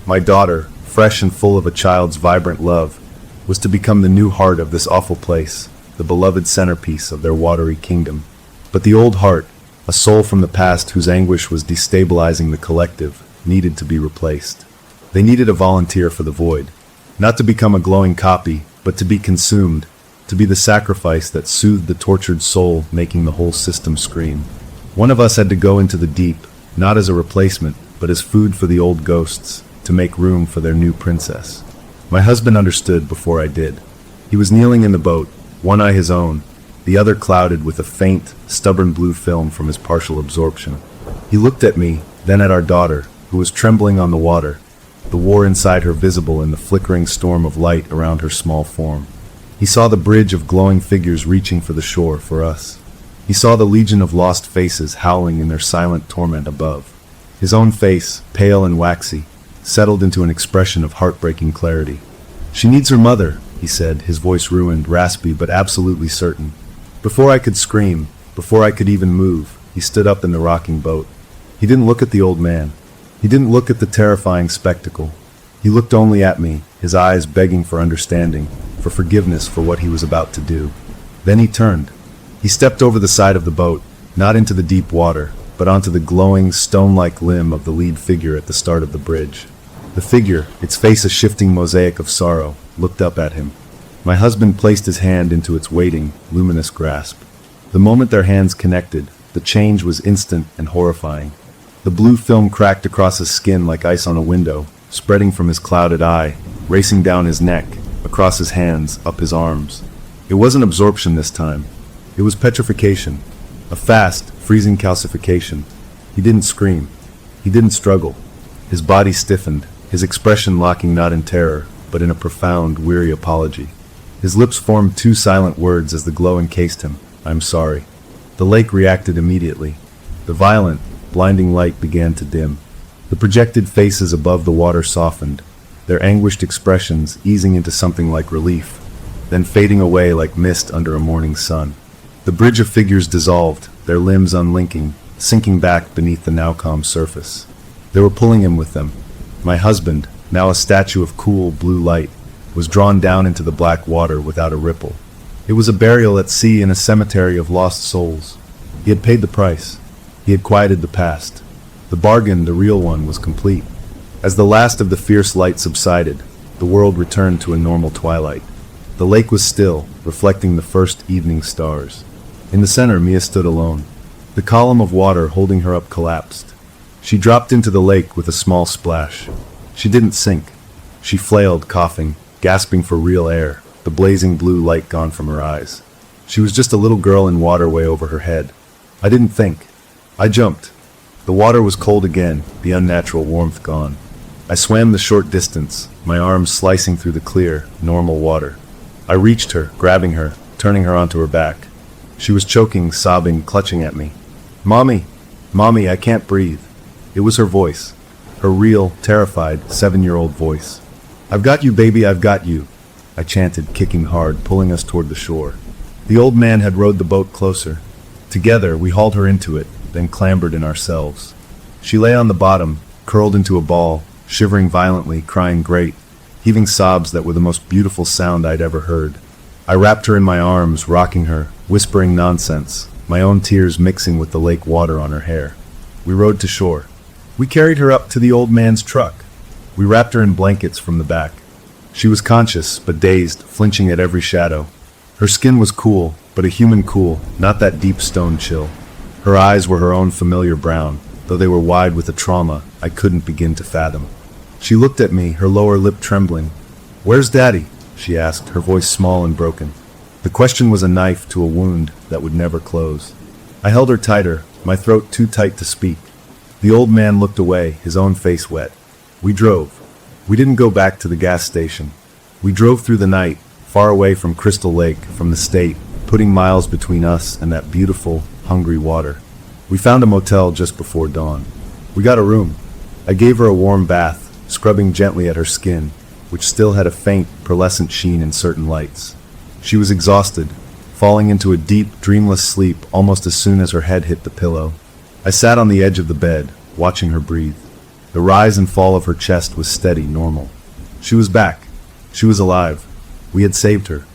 My daughter, fresh and full of a child's vibrant love, was to become the new heart of this awful place, the beloved centerpiece of their watery kingdom. But the old heart, a soul from the past whose anguish was destabilizing the collective, needed to be replaced. They needed a volunteer for the void, not to become a glowing copy, but to be consumed, to be the sacrifice that soothed the tortured soul, making the whole system scream. One of us had to go into the deep, not as a replacement, but as food for the old ghosts, to make room for their new princess. My husband understood before I did. He was kneeling in the boat, one eye his own, the other clouded with a faint, stubborn blue film from his partial absorption. He looked at me, then at our daughter, who was trembling on the water, the war inside her visible in the flickering storm of light around her small form. He saw the bridge of glowing figures reaching for the shore, for us. He saw the legion of lost faces howling in their silent torment above. His own face, pale and waxy, settled into an expression of heartbreaking clarity. "She needs her mother," he said, his voice ruined, raspy but absolutely certain. Before I could scream, before I could even move, he stood up in the rocking boat. He didn't look at the old man. He didn't look at the terrifying spectacle. He looked only at me, his eyes begging for understanding, for forgiveness for what he was about to do. Then he turned. He stepped over the side of the boat, not into the deep water, but onto the glowing, stone-like limb of the lead figure at the start of the bridge. The figure, its face a shifting mosaic of sorrow, looked up at him. My husband placed his hand into its waiting, luminous grasp. The moment their hands connected, the change was instant and horrifying. The blue film cracked across his skin like ice on a window, spreading from his clouded eye, racing down his neck, across his hands, up his arms. It wasn't absorption this time. It was petrification. A fast, freezing calcification. He didn't scream. He didn't struggle. His body stiffened, his expression locking not in terror, but in a profound, weary apology. His lips formed two silent words as the glow encased him. "I'm sorry." The lake reacted immediately. The violent, blinding light began to dim. The projected faces above the water softened, their anguished expressions easing into something like relief, then fading away like mist under a morning sun. The bridge of figures dissolved, their limbs unlinking, sinking back beneath the now calm surface. They were pulling him with them. My husband, now a statue of cool, blue light, was drawn down into the black water without a ripple. It was a burial at sea in a cemetery of lost souls. He had paid the price. He had quieted the past. The bargain, the real one, was complete. As the last of the fierce light subsided, the world returned to a normal twilight. The lake was still, reflecting the first evening stars. In the center, Mia stood alone. The column of water holding her up collapsed. She dropped into the lake with a small splash. She didn't sink. She flailed, coughing, gasping for real air, the blazing blue light gone from her eyes. She was just a little girl in water way over her head. I didn't think. I jumped. The water was cold again, the unnatural warmth gone. I swam the short distance, my arms slicing through the clear, normal water. I reached her, grabbing her, turning her onto her back. She was choking, sobbing, clutching at me. "Mommy! Mommy, I can't breathe." It was her voice. Her real, terrified, 7-year-old voice. "I've got you, baby, I've got you," I chanted, kicking hard, pulling us toward the shore. The old man had rowed the boat closer. Together, we hauled her into it, then clambered in ourselves. She lay on the bottom, curled into a ball, shivering violently, crying great, heaving sobs that were the most beautiful sound I'd ever heard. I wrapped her in my arms, rocking her, whispering nonsense, my own tears mixing with the lake water on her hair. We rowed to shore. We carried her up to the old man's truck. We wrapped her in blankets from the back. She was conscious, but dazed, flinching at every shadow. Her skin was cool, but a human cool, not that deep stone chill. Her eyes were her own familiar brown, though they were wide with a trauma I couldn't begin to fathom. She looked at me, her lower lip trembling. "Where's Daddy?" she asked, her voice small and broken. The question was a knife to a wound that would never close. I held her tighter, my throat too tight to speak. The old man looked away, his own face wet. We drove. We didn't go back to the gas station. We drove through the night, far away from Crystal Lake, from the state, putting miles between us and that beautiful, hungry water. We found a motel just before dawn. We got a room. I gave her a warm bath, scrubbing gently at her skin, which still had a faint, pearlescent sheen in certain lights. She was exhausted, falling into a deep, dreamless sleep almost as soon as her head hit the pillow. I sat on the edge of the bed, watching her breathe. The rise and fall of her chest was steady, normal. She was back. She was alive. We had saved her.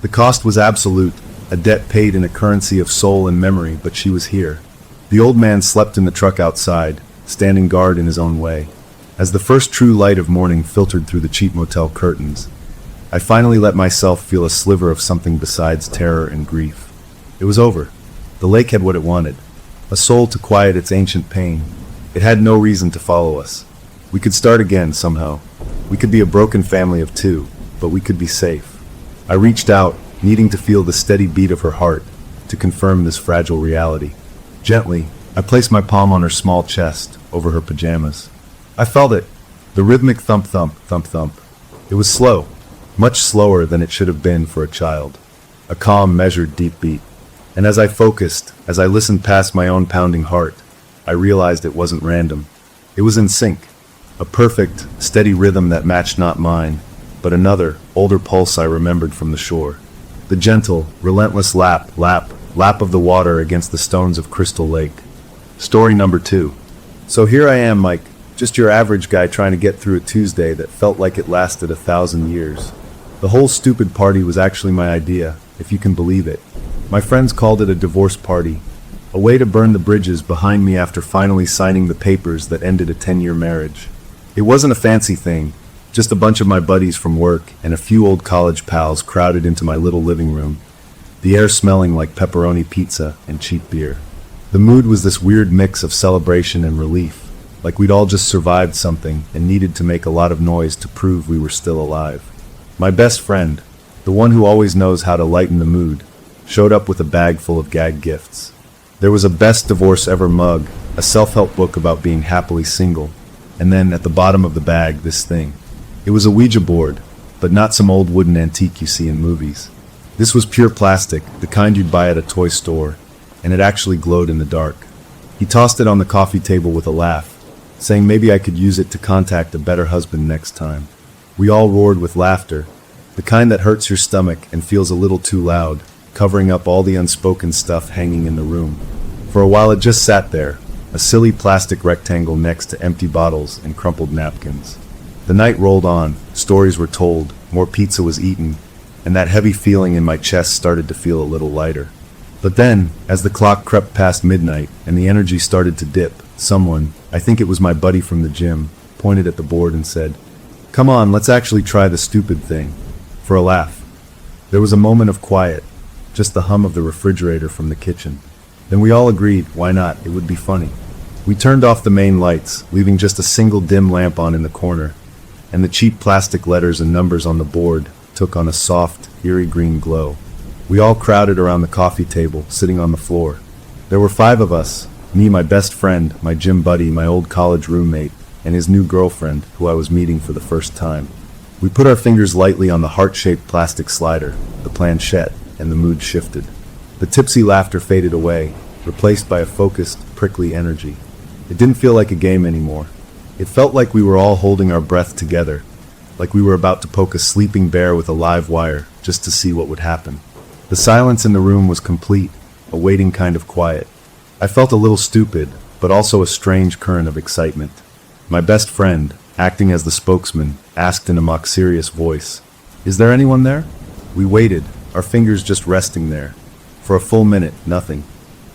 The cost was absolute, a debt paid in a currency of soul and memory, but she was here. The old man slept in the truck outside, standing guard in his own way. As the first true light of morning filtered through the cheap motel curtains, I finally let myself feel a sliver of something besides terror and grief. It was over. The lake had what it wanted. A soul to quiet its ancient pain. It had no reason to follow us. We could start again somehow. We could be a broken family of two, but we could be safe. I reached out, needing to feel the steady beat of her heart, to confirm this fragile reality. Gently, I placed my palm on her small chest, over her pajamas. I felt it. The rhythmic thump-thump, thump-thump. It was slow, much slower than it should have been for a child. A calm, measured, deep beat. And as I focused, as I listened past my own pounding heart, I realized it wasn't random. It was in sync. A perfect, steady rhythm that matched not mine, but another, older pulse I remembered from the shore. The gentle, relentless lap of the water against the stones of Crystal Lake. Story number 2. So here I am, Mike, just your average guy trying to get through a Tuesday that felt like it lasted 1,000 years. The whole stupid party was actually my idea, if you can believe it. My friends called it a divorce party, a way to burn the bridges behind me after finally signing the papers that ended a 10-year marriage. It wasn't a fancy thing, just a bunch of my buddies from work and a few old college pals crowded into my little living room, the air smelling like pepperoni pizza and cheap beer. The mood was this weird mix of celebration and relief, like we'd all just survived something and needed to make a lot of noise to prove we were still alive. My best friend, the one who always knows how to lighten the mood, showed up with a bag full of gag gifts. There was a best divorce ever mug, a self-help book about being happily single, and then at the bottom of the bag, this thing. It was a Ouija board, but not some old wooden antique you see in movies. This was pure plastic, the kind you'd buy at a toy store, and it actually glowed in the dark. He tossed it on the coffee table with a laugh, saying maybe I could use it to contact a better husband next time. We all roared with laughter, the kind that hurts your stomach and feels a little too loud, covering up all the unspoken stuff hanging in the room. For a while it just sat there, a silly plastic rectangle next to empty bottles and crumpled napkins. The night rolled on, stories were told, more pizza was eaten, and that heavy feeling in my chest started to feel a little lighter. But then, as the clock crept past midnight and the energy started to dip, someone, I think it was my buddy from the gym, pointed at the board and said, "Come on, let's actually try the stupid thing." For a laugh. There was a moment of quiet, just the hum of the refrigerator from the kitchen. Then we all agreed, why not, it would be funny. We turned off the main lights, leaving just a single dim lamp on in the corner, and the cheap plastic letters and numbers on the board took on a soft, eerie green glow. We all crowded around the coffee table, sitting on the floor. There were 5 of us, me, my best friend, my gym buddy, my old college roommate, and his new girlfriend, who I was meeting for the first time. We put our fingers lightly on the heart-shaped plastic slider, the planchette, and the mood shifted. The tipsy laughter faded away, replaced by a focused, prickly energy. It didn't feel like a game anymore. It felt like we were all holding our breath together, like we were about to poke a sleeping bear with a live wire, just to see what would happen. The silence in the room was complete, a waiting kind of quiet. I felt a little stupid, but also a strange current of excitement. My best friend, acting as the spokesman, asked in a mock-serious voice, "Is there anyone there?" We waited, our fingers just resting there. For a full minute, nothing.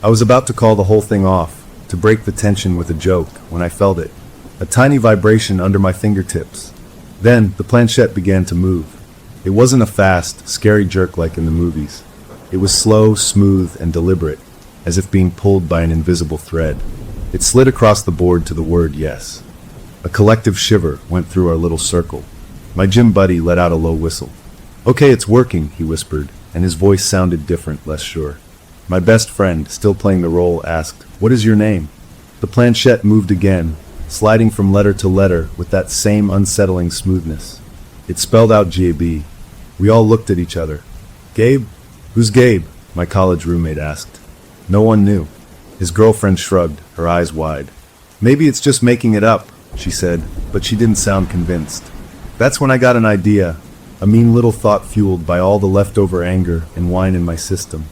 I was about to call the whole thing off, to break the tension with a joke, when I felt it. A tiny vibration under my fingertips. Then, the planchette began to move. It wasn't a fast, scary jerk like in the movies. It was slow, smooth, and deliberate, as if being pulled by an invisible thread. It slid across the board to the word yes. A collective shiver went through our little circle. My gym buddy let out a low whistle. "Okay, it's working," he whispered, and his voice sounded different, less sure. My best friend, still playing the role, asked, "What is your name?" The planchette moved again, sliding from letter to letter with that same unsettling smoothness. It spelled out G-A-B. We all looked at each other. Gabe? Who's Gabe? My college roommate asked. No one knew. His girlfriend shrugged, her eyes wide. Maybe it's just making it up, she said, but she didn't sound convinced. That's when I got an idea, a mean little thought fueled by all the leftover anger and wine in my system.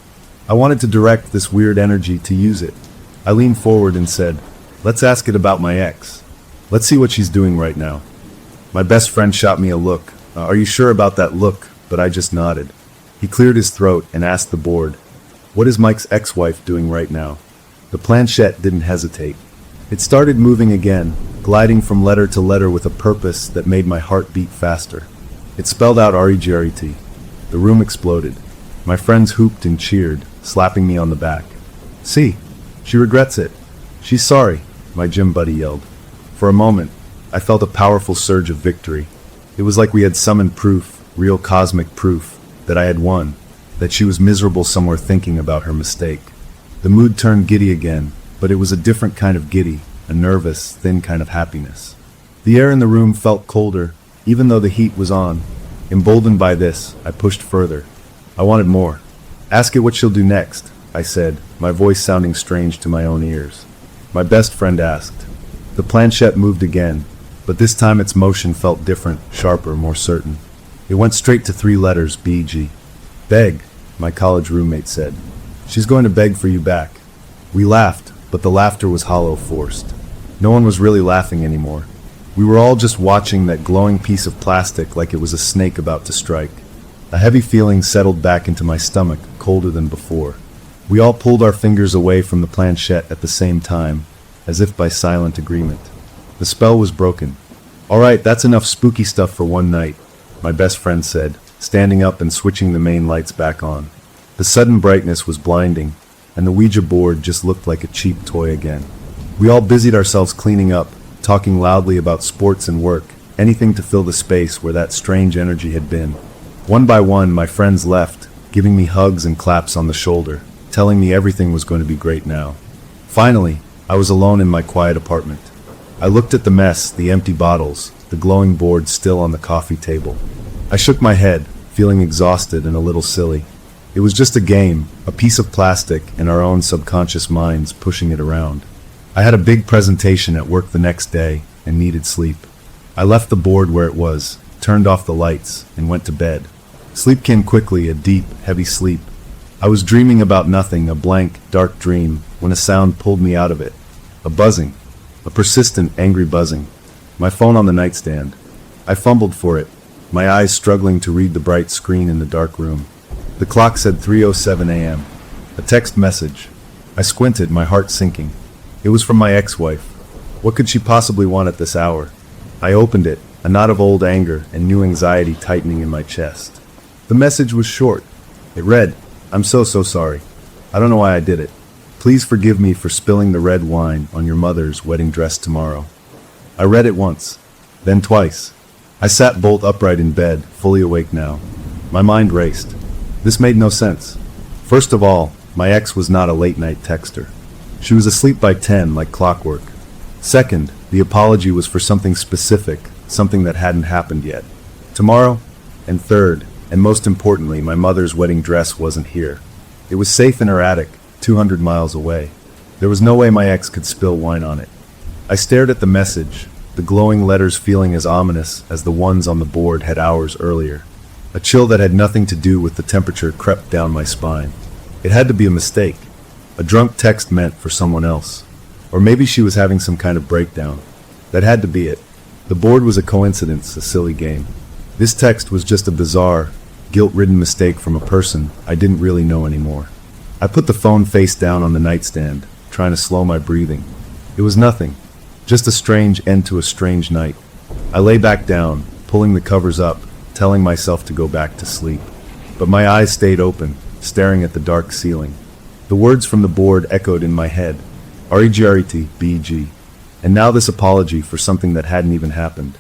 I wanted to direct this weird energy to use it. I leaned forward and said, let's ask it about my ex. Let's see what she's doing right now. My best friend shot me a look. Are you sure about that look? But I just nodded. He cleared his throat and asked the board, what is Mike's ex-wife doing right now? The planchette didn't hesitate. It started moving again, gliding from letter to letter with a purpose that made my heart beat faster. It spelled out REGRET. The room exploded. My friends hooped and cheered, slapping me on the back. See, she regrets it. She's sorry, my gym buddy yelled. For a moment, I felt a powerful surge of victory. It was like we had summoned proof, real cosmic proof, that I had won, that she was miserable somewhere thinking about her mistake. The mood turned giddy again, but it was a different kind of giddy, a nervous, thin kind of happiness. The air in the room felt colder, even though the heat was on. Emboldened by this, I pushed further. I wanted more. Ask it what she'll do next, I said, my voice sounding strange to my own ears. My best friend asked. The planchette moved again, but this time its motion felt different, sharper, more certain. It went straight to 3 letters, B-G. Beg, my college roommate said. She's going to beg for you back. We laughed, but the laughter was hollow, forced. No one was really laughing anymore. We were all just watching that glowing piece of plastic like it was a snake about to strike. A heavy feeling settled back into my stomach, colder than before. We all pulled our fingers away from the planchette at the same time, as if by silent agreement. The spell was broken. All right, that's enough spooky stuff for one night, my best friend said, standing up and switching the main lights back on. The sudden brightness was blinding, and the Ouija board just looked like a cheap toy again. We all busied ourselves cleaning up, talking loudly about sports and work, anything to fill the space where that strange energy had been. One by one, my friends left, giving me hugs and claps on the shoulder, telling me everything was going to be great now. Finally, I was alone in my quiet apartment. I looked at the mess, the empty bottles, the glowing board still on the coffee table. I shook my head, feeling exhausted and a little silly. It was just a game, a piece of plastic, and our own subconscious minds pushing it around. I had a big presentation at work the next day and needed sleep. I left the board where it was, turned off the lights, and went to bed. Sleep came quickly, a deep, heavy sleep. I was dreaming about nothing, a blank, dark dream, when a sound pulled me out of it. A buzzing. A persistent, angry buzzing. My phone on the nightstand. I fumbled for it, my eyes struggling to read the bright screen in the dark room. The clock said 3:07 a.m. A text message. I squinted, my heart sinking. It was from my ex-wife. What could she possibly want at this hour? I opened it, a knot of old anger and new anxiety tightening in my chest. The message was short. It read, I'm so sorry. I don't know why I did it. Please forgive me for spilling the red wine on your mother's wedding dress tomorrow. I read it once, then twice. I sat bolt upright in bed, fully awake now. My mind raced. This made no sense. First of all, my ex was not a late-night texter. She was asleep by 10 like clockwork. Second, the apology was for something specific, something that hadn't happened yet. Tomorrow. And third, and most importantly, my mother's wedding dress wasn't here. It was safe in her attic, 200 miles away. There was no way my ex could spill wine on it. I stared at the message, the glowing letters feeling as ominous as the ones on the board had hours earlier. A chill that had nothing to do with the temperature crept down my spine. It had to be a mistake. A drunk text meant for someone else. Or maybe she was having some kind of breakdown. That had to be it. The board was a coincidence, a silly game. This text was just a bizarre, guilt-ridden mistake from a person I didn't really know anymore. I put the phone face down on the nightstand, trying to slow my breathing. It was nothing. Just a strange end to a strange night. I lay back down, pulling the covers up, telling myself to go back to sleep. But my eyes stayed open, staring at the dark ceiling. The words from the board echoed in my head. REGRET, BG. And now this apology for something that hadn't even happened.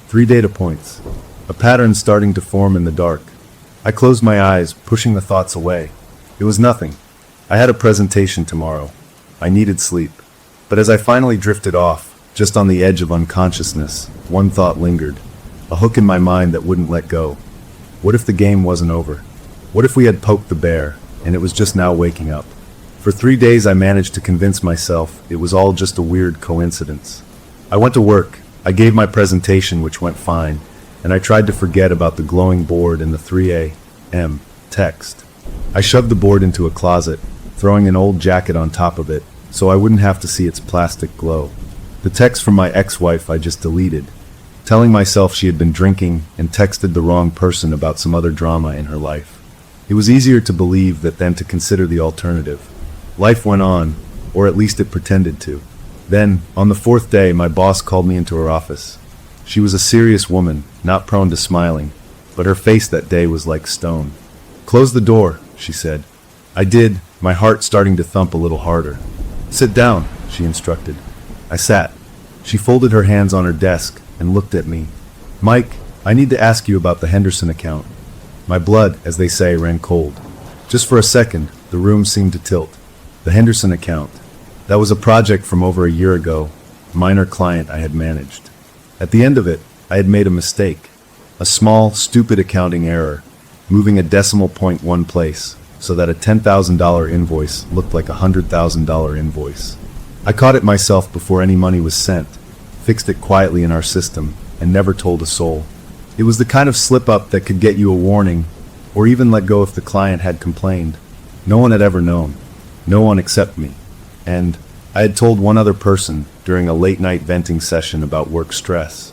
3 data points. A pattern starting to form in the dark. I closed my eyes, pushing the thoughts away. It was nothing. I had a presentation tomorrow. I needed sleep. But as I finally drifted off, just on the edge of unconsciousness, one thought lingered, a hook in my mind that wouldn't let go. What if the game wasn't over? What if we had poked the bear, and it was just now waking up? For 3 days I managed to convince myself it was all just a weird coincidence. I went to work, I gave my presentation, which went fine, and I tried to forget about the glowing board and the 3 a.m. text. I shoved the board into a closet, throwing an old jacket on top of it, so I wouldn't have to see its plastic glow. The text from my ex-wife I just deleted, telling myself she had been drinking and texted the wrong person about some other drama in her life. It was easier to believe that than to consider the alternative. Life went on, or at least it pretended to. Then, on the 4th day, my boss called me into her office. She was a serious woman, not prone to smiling, but her face that day was like stone. "Close the door," she said. I did, my heart starting to thump a little harder. "Sit down," she instructed. I sat. She folded her hands on her desk and looked at me. "Mike, I need to ask you about the Henderson account." My blood, as they say, ran cold. Just for a second, the room seemed to tilt. The Henderson account. That was a project from over a year ago, minor client I had managed. At the end of it, I had made a mistake. A small, stupid accounting error, moving a decimal point one place, so that a $10,000 invoice looked like a $100,000 invoice. I caught it myself before any money was sent, fixed it quietly in our system, and never told a soul. It was the kind of slip-up that could get you a warning, or even let go if the client had complained. No one had ever known. No one except me. And I had told one other person during a late-night venting session about work stress.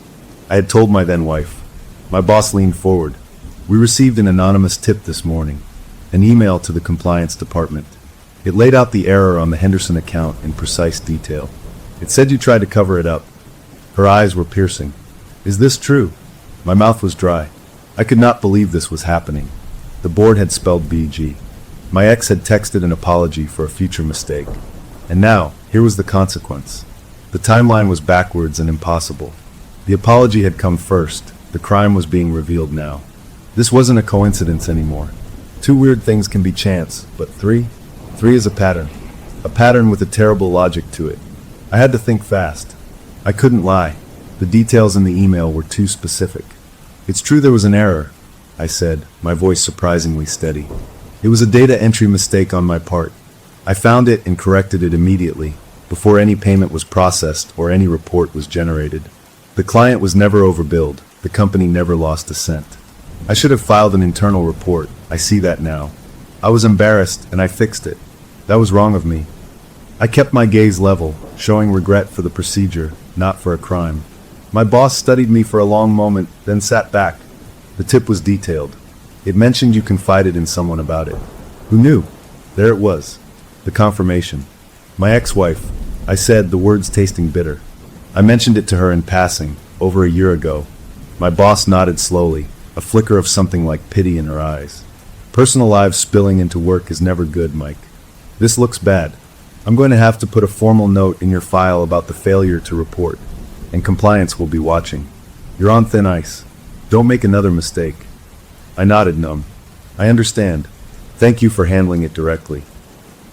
I had told my then-wife. My boss leaned forward. "We received an anonymous tip this morning, an email to the compliance department. It laid out the error on the Henderson account in precise detail. It said you tried to cover it up." Her eyes were piercing. "Is this true?" My mouth was dry. I could not believe this was happening. The board had spelled BG. My ex had texted an apology for a future mistake. And now, here was the consequence. The timeline was backwards and impossible. The apology had come first. The crime was being revealed now. This wasn't a coincidence anymore. 2 weird things can be chance, but 3 is a pattern. A pattern with a terrible logic to it. I had to think fast. I couldn't lie. The details in the email were too specific. "It's true there was an error," I said, my voice surprisingly steady. "It was a data entry mistake on my part. I found it and corrected it immediately, before any payment was processed or any report was generated. The client was never overbilled. The company never lost a cent. I should have filed an internal report. I see that now. I was embarrassed and I fixed it. That was wrong of me." I kept my gaze level, showing regret for the procedure, not for a crime. My boss studied me for a long moment, then sat back. The tip was detailed. It mentioned you confided in someone about it. Who knew? There it was. The confirmation. My ex-wife. I said, the words tasting bitter. I mentioned it to her in passing, over a year ago. My boss nodded slowly, a flicker of something like pity in her eyes. "Personal lives spilling into work is never good, Mike. This looks bad. I'm going to have to put a formal note in your file about the failure to report, and compliance will be watching. You're on thin ice. Don't make another mistake." I nodded numb. "I understand. Thank you for handling it directly."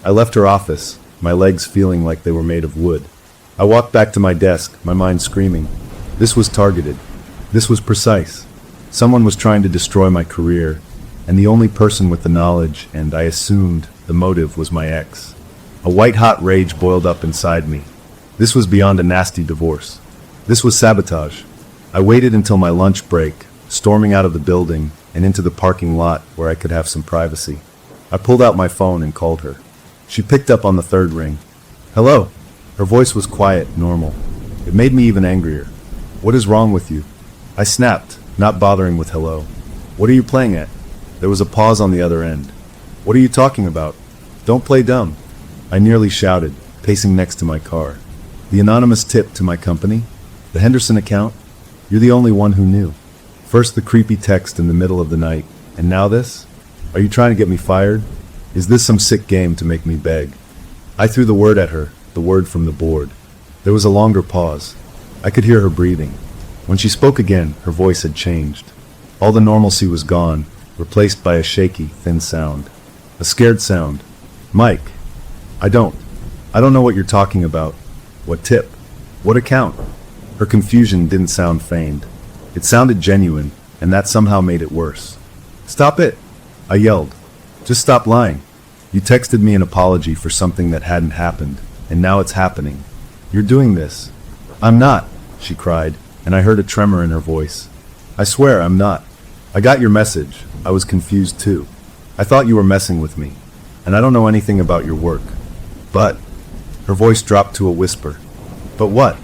I left her office, my legs feeling like they were made of wood. I walked back to my desk, my mind screaming. This was targeted. This was precise. Someone was trying to destroy my career, and the only person with the knowledge, and I assumed the motive, was my ex. A white-hot rage boiled up inside me. This was beyond a nasty divorce. This was sabotage. I waited until my lunch break, storming out of the building and into the parking lot where I could have some privacy. I pulled out my phone and called her. She picked up on the 3rd ring. "Hello." Her voice was quiet, normal. It made me even angrier. "What is wrong with you?" I snapped, not bothering with hello. "What are you playing at?" There was a pause on the other end. "What are you talking about? Don't play dumb." I nearly shouted, pacing next to my car. "The anonymous tip to my company? The Henderson account? You're the only one who knew. First the creepy text in the middle of the night, and now this? Are you trying to get me fired? Is this some sick game to make me beg?" I threw the word at her, the word from the board. There was a longer pause. I could hear her breathing. When she spoke again, her voice had changed. All the normalcy was gone, replaced by a shaky, thin sound. A scared sound. "Mike, I don't know what you're talking about. What tip? What account? Her confusion didn't sound feigned. It sounded genuine, and that somehow made it worse. Stop it! I yelled. Just stop lying. You texted me an apology for something that hadn't happened, and now it's happening. You're doing this. I'm not, she cried, and I heard a tremor in her voice. I swear I'm not. I got your message. I was confused too. I thought you were messing with me, and I don't know anything about your work. But, her voice dropped to a whisper. But what?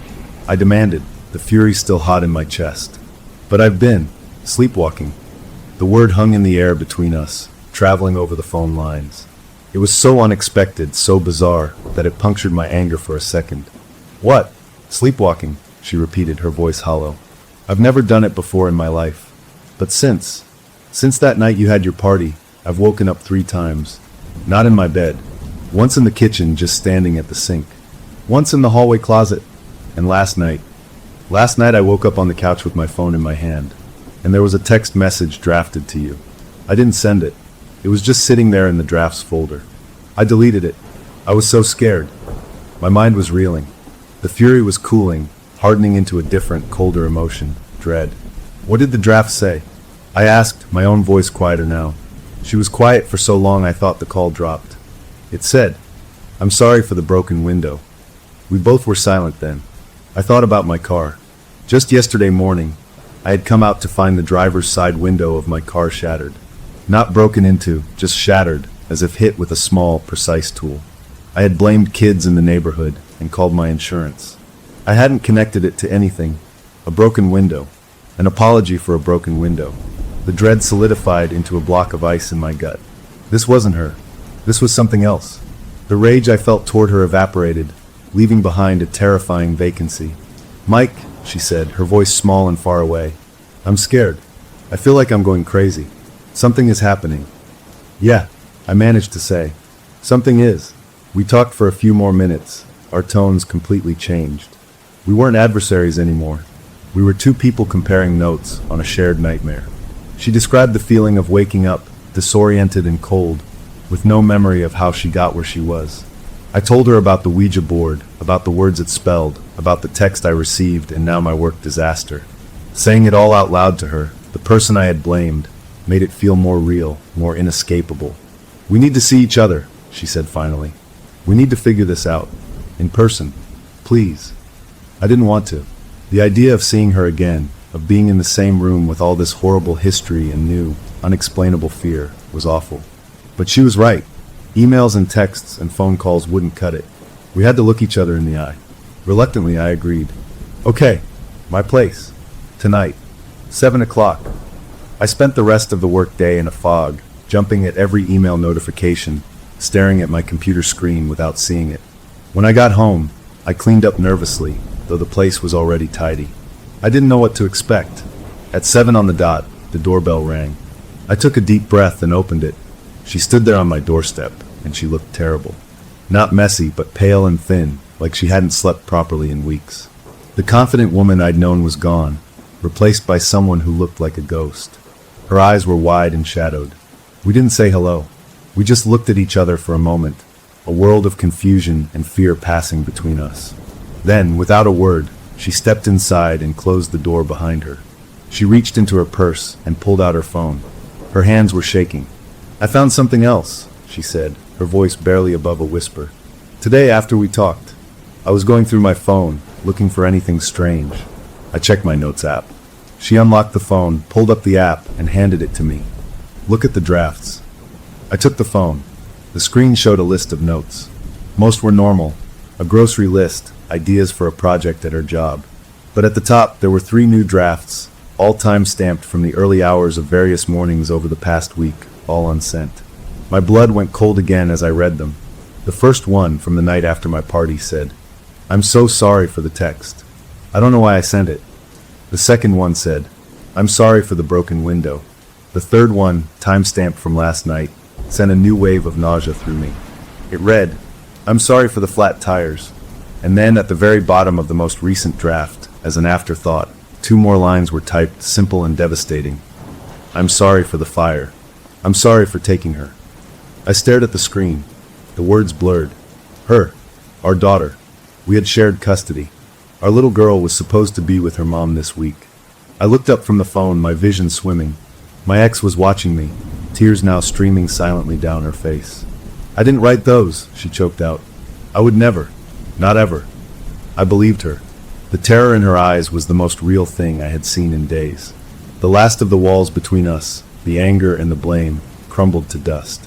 I demanded, the fury still hot in my chest. But I've been sleepwalking. The word hung in the air between us, traveling over the phone lines. It was so unexpected, so bizarre, that it punctured my anger for a second. What? Sleepwalking, she repeated, her voice hollow. I've never done it before in my life. But since that night you had your party, I've woken up 3 times. Not in my bed. Once in the kitchen, just standing at the sink. Once in the hallway closet. And last night I woke up on the couch with my phone in my hand. And there was a text message drafted to you. I didn't send it. It was just sitting there in the drafts folder. I deleted it. I was so scared. My mind was reeling. The fury was cooling, hardening into a different, colder emotion, dread. What did the draft say? I asked, my own voice quieter now. She was quiet for so long I thought the call dropped. It said, I'm sorry for the broken window. We both were silent then. I thought about my car. Just yesterday morning, I had come out to find the driver's side window of my car shattered. Not broken into, just shattered, as if hit with a small, precise tool. I had blamed kids in the neighborhood and called my insurance. I hadn't connected it to anything. A broken window. An apology for a broken window. The dread solidified into a block of ice in my gut. This wasn't her. This was something else. The rage I felt toward her evaporated, leaving behind a terrifying vacancy. Mike, she said, her voice small and far away. I'm scared. I feel like I'm going crazy. Something is happening. Yeah, I managed to say. Something is. We talked for a few more minutes. Our tones completely changed. We weren't adversaries anymore. We were 2 people comparing notes on a shared nightmare. She described the feeling of waking up, disoriented and cold, with no memory of how she got where she was. I told her about the Ouija board, about the words it spelled, about the text I received, and now my work disaster. Saying it all out loud to her, the person I had blamed, made it feel more real, more inescapable. We need to see each other, she said finally. We need to figure this out. In person. Please. I didn't want to. The idea of seeing her again, of being in the same room with all this horrible history and new, unexplainable fear, was awful. But she was right. Emails and texts and phone calls wouldn't cut it. We had to look each other in the eye. Reluctantly, I agreed. Okay, my place. Tonight. 7 o'clock. I spent the rest of the workday in a fog, jumping at every email notification, staring at my computer screen without seeing it. When I got home, I cleaned up nervously, though the place was already tidy. I didn't know what to expect. At 7 on the dot, the doorbell rang. I took a deep breath and opened it. She stood there on my doorstep, and she looked terrible. Not messy, but pale and thin, like she hadn't slept properly in weeks. The confident woman I'd known was gone, replaced by someone who looked like a ghost. Her eyes were wide and shadowed. We didn't say hello. We just looked at each other for a moment, a world of confusion and fear passing between us. Then, without a word, she stepped inside and closed the door behind her. She reached into her purse and pulled out her phone. Her hands were shaking. I found something else, she said, her voice barely above a whisper. Today, after we talked, I was going through my phone, looking for anything strange. I checked my notes app. She unlocked the phone, pulled up the app, and handed it to me. Look at the drafts. I took the phone. The screen showed a list of notes. Most were normal. A grocery list, ideas for a project at her job. But at the top, there were 3 new drafts, all time-stamped from the early hours of various mornings over the past week, all unsent. My blood went cold again as I read them. The first one, from the night after my party, said, I'm so sorry for the text. I don't know why I sent it. The second one said, I'm sorry for the broken window. The third one, time-stamped from last night, sent a new wave of nausea through me. It read, I'm sorry for the flat tires. And then at the very bottom of the most recent draft, as an afterthought, 2 more lines were typed, simple and devastating. I'm sorry for the fire. I'm sorry for taking her. I stared at the screen. The words blurred. Her. Our daughter. We had shared custody. Our little girl was supposed to be with her mom this week. I looked up from the phone, my vision swimming. My ex was watching me, tears now streaming silently down her face. "I didn't write those," she choked out. "I would never. Not ever." I believed her. The terror in her eyes was the most real thing I had seen in days. The last of the walls between us, the anger and the blame, crumbled to dust.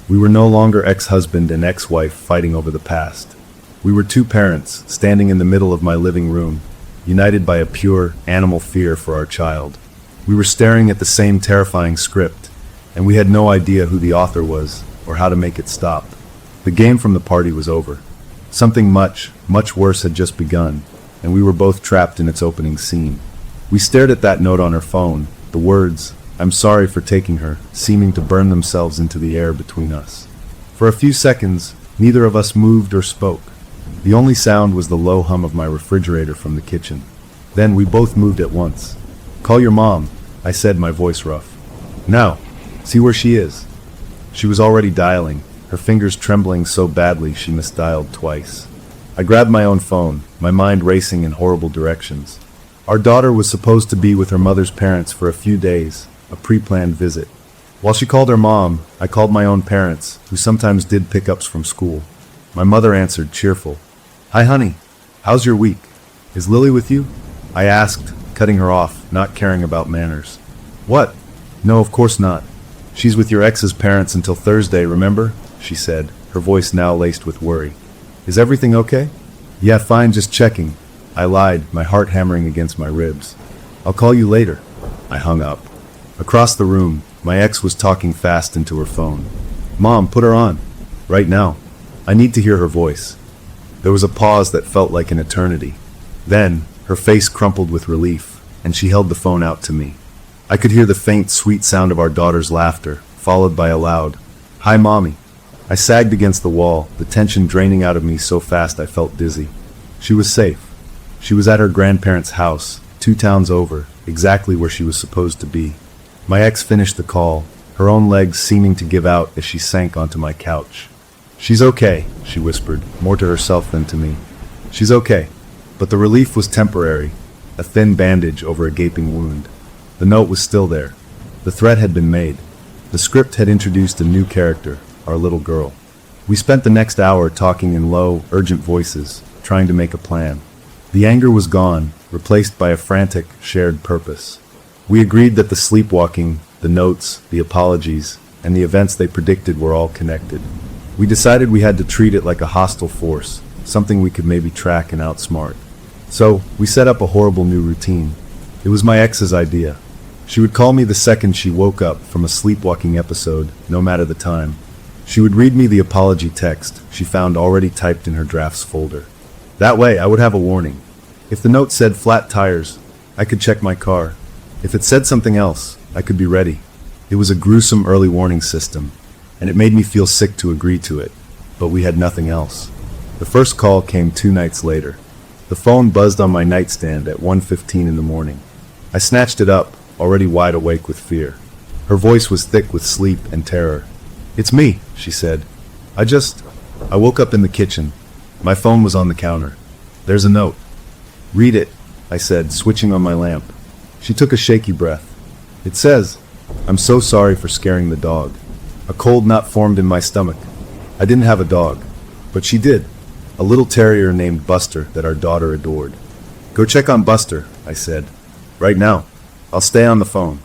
We were no longer ex-husband and ex-wife fighting over the past. We were two parents, standing in the middle of my living room, united by a pure, animal fear for our child. We were staring at the same terrifying script, and we had no idea who the author was or how to make it stop. The game from the party was over. Something much, much worse had just begun, and we were both trapped in its opening scene. We stared at that note on her phone, the words, "I'm sorry for taking her," seeming to burn themselves into the air between us. For a few seconds, neither of us moved or spoke. The only sound was the low hum of my refrigerator from the kitchen. Then we both moved at once. "Call your mom," I said, my voice rough. "Now, see where she is." She was already dialing, her fingers trembling so badly she misdialed twice. I grabbed my own phone, my mind racing in horrible directions. Our daughter was supposed to be with her mother's parents for a few days, a pre-planned visit. While she called her mom, I called my own parents, who sometimes did pickups from school. My mother answered, cheerful. "Hi, honey. How's your week? Is Lily with you?" I asked, cutting her off, not caring about manners. "What? No, of course not. She's with your ex's parents until Thursday, remember?" she said, her voice now laced with worry. "Is everything okay?" "Yeah, fine, just checking." I lied, my heart hammering against my ribs. "I'll call you later." I hung up. Across the room, my ex was talking fast into her phone. "Mom, put her on. Right now. I need to hear her voice." There was a pause that felt like an eternity. Then, her face crumpled with relief, and she held the phone out to me. I could hear the faint, sweet sound of our daughter's laughter, followed by a loud, "Hi, Mommy." I sagged against the wall, the tension draining out of me so fast I felt dizzy. She was safe. She was at her grandparents' house, 2 towns over, exactly where she was supposed to be. My ex finished the call, her own legs seeming to give out as she sank onto my couch. "She's okay," she whispered, more to herself than to me. "She's okay." But the relief was temporary, a thin bandage over a gaping wound. The note was still there. The threat had been made. The script had introduced a new character, our little girl. We spent the next hour talking in low, urgent voices, trying to make a plan. The anger was gone, replaced by a frantic, shared purpose. We agreed that the sleepwalking, the notes, the apologies, and the events they predicted were all connected. We decided we had to treat it like a hostile force, something we could maybe track and outsmart. So, we set up a horrible new routine. It was my ex's idea. She would call me the second she woke up from a sleepwalking episode, no matter the time. She would read me the apology text she found already typed in her drafts folder. That way, I would have a warning. If the note said flat tires, I could check my car. If it said something else, I could be ready. It was a gruesome early warning system, and it made me feel sick to agree to it, but we had nothing else. The first call came 2 nights later. The phone buzzed on my nightstand at 1:15 in the morning. I snatched it up, already wide awake with fear. Her voice was thick with sleep and terror. "It's me," she said. I woke up in the kitchen. My phone was on the counter. "There's a note." "Read it," I said, switching on my lamp. She took a shaky breath. "It says, 'I'm so sorry for scaring the dog.' A cold knot formed in my stomach. I didn't have a dog, but she did. A little terrier named Buster that our daughter adored. "Go check on Buster," I said. "Right now. I'll stay on the phone."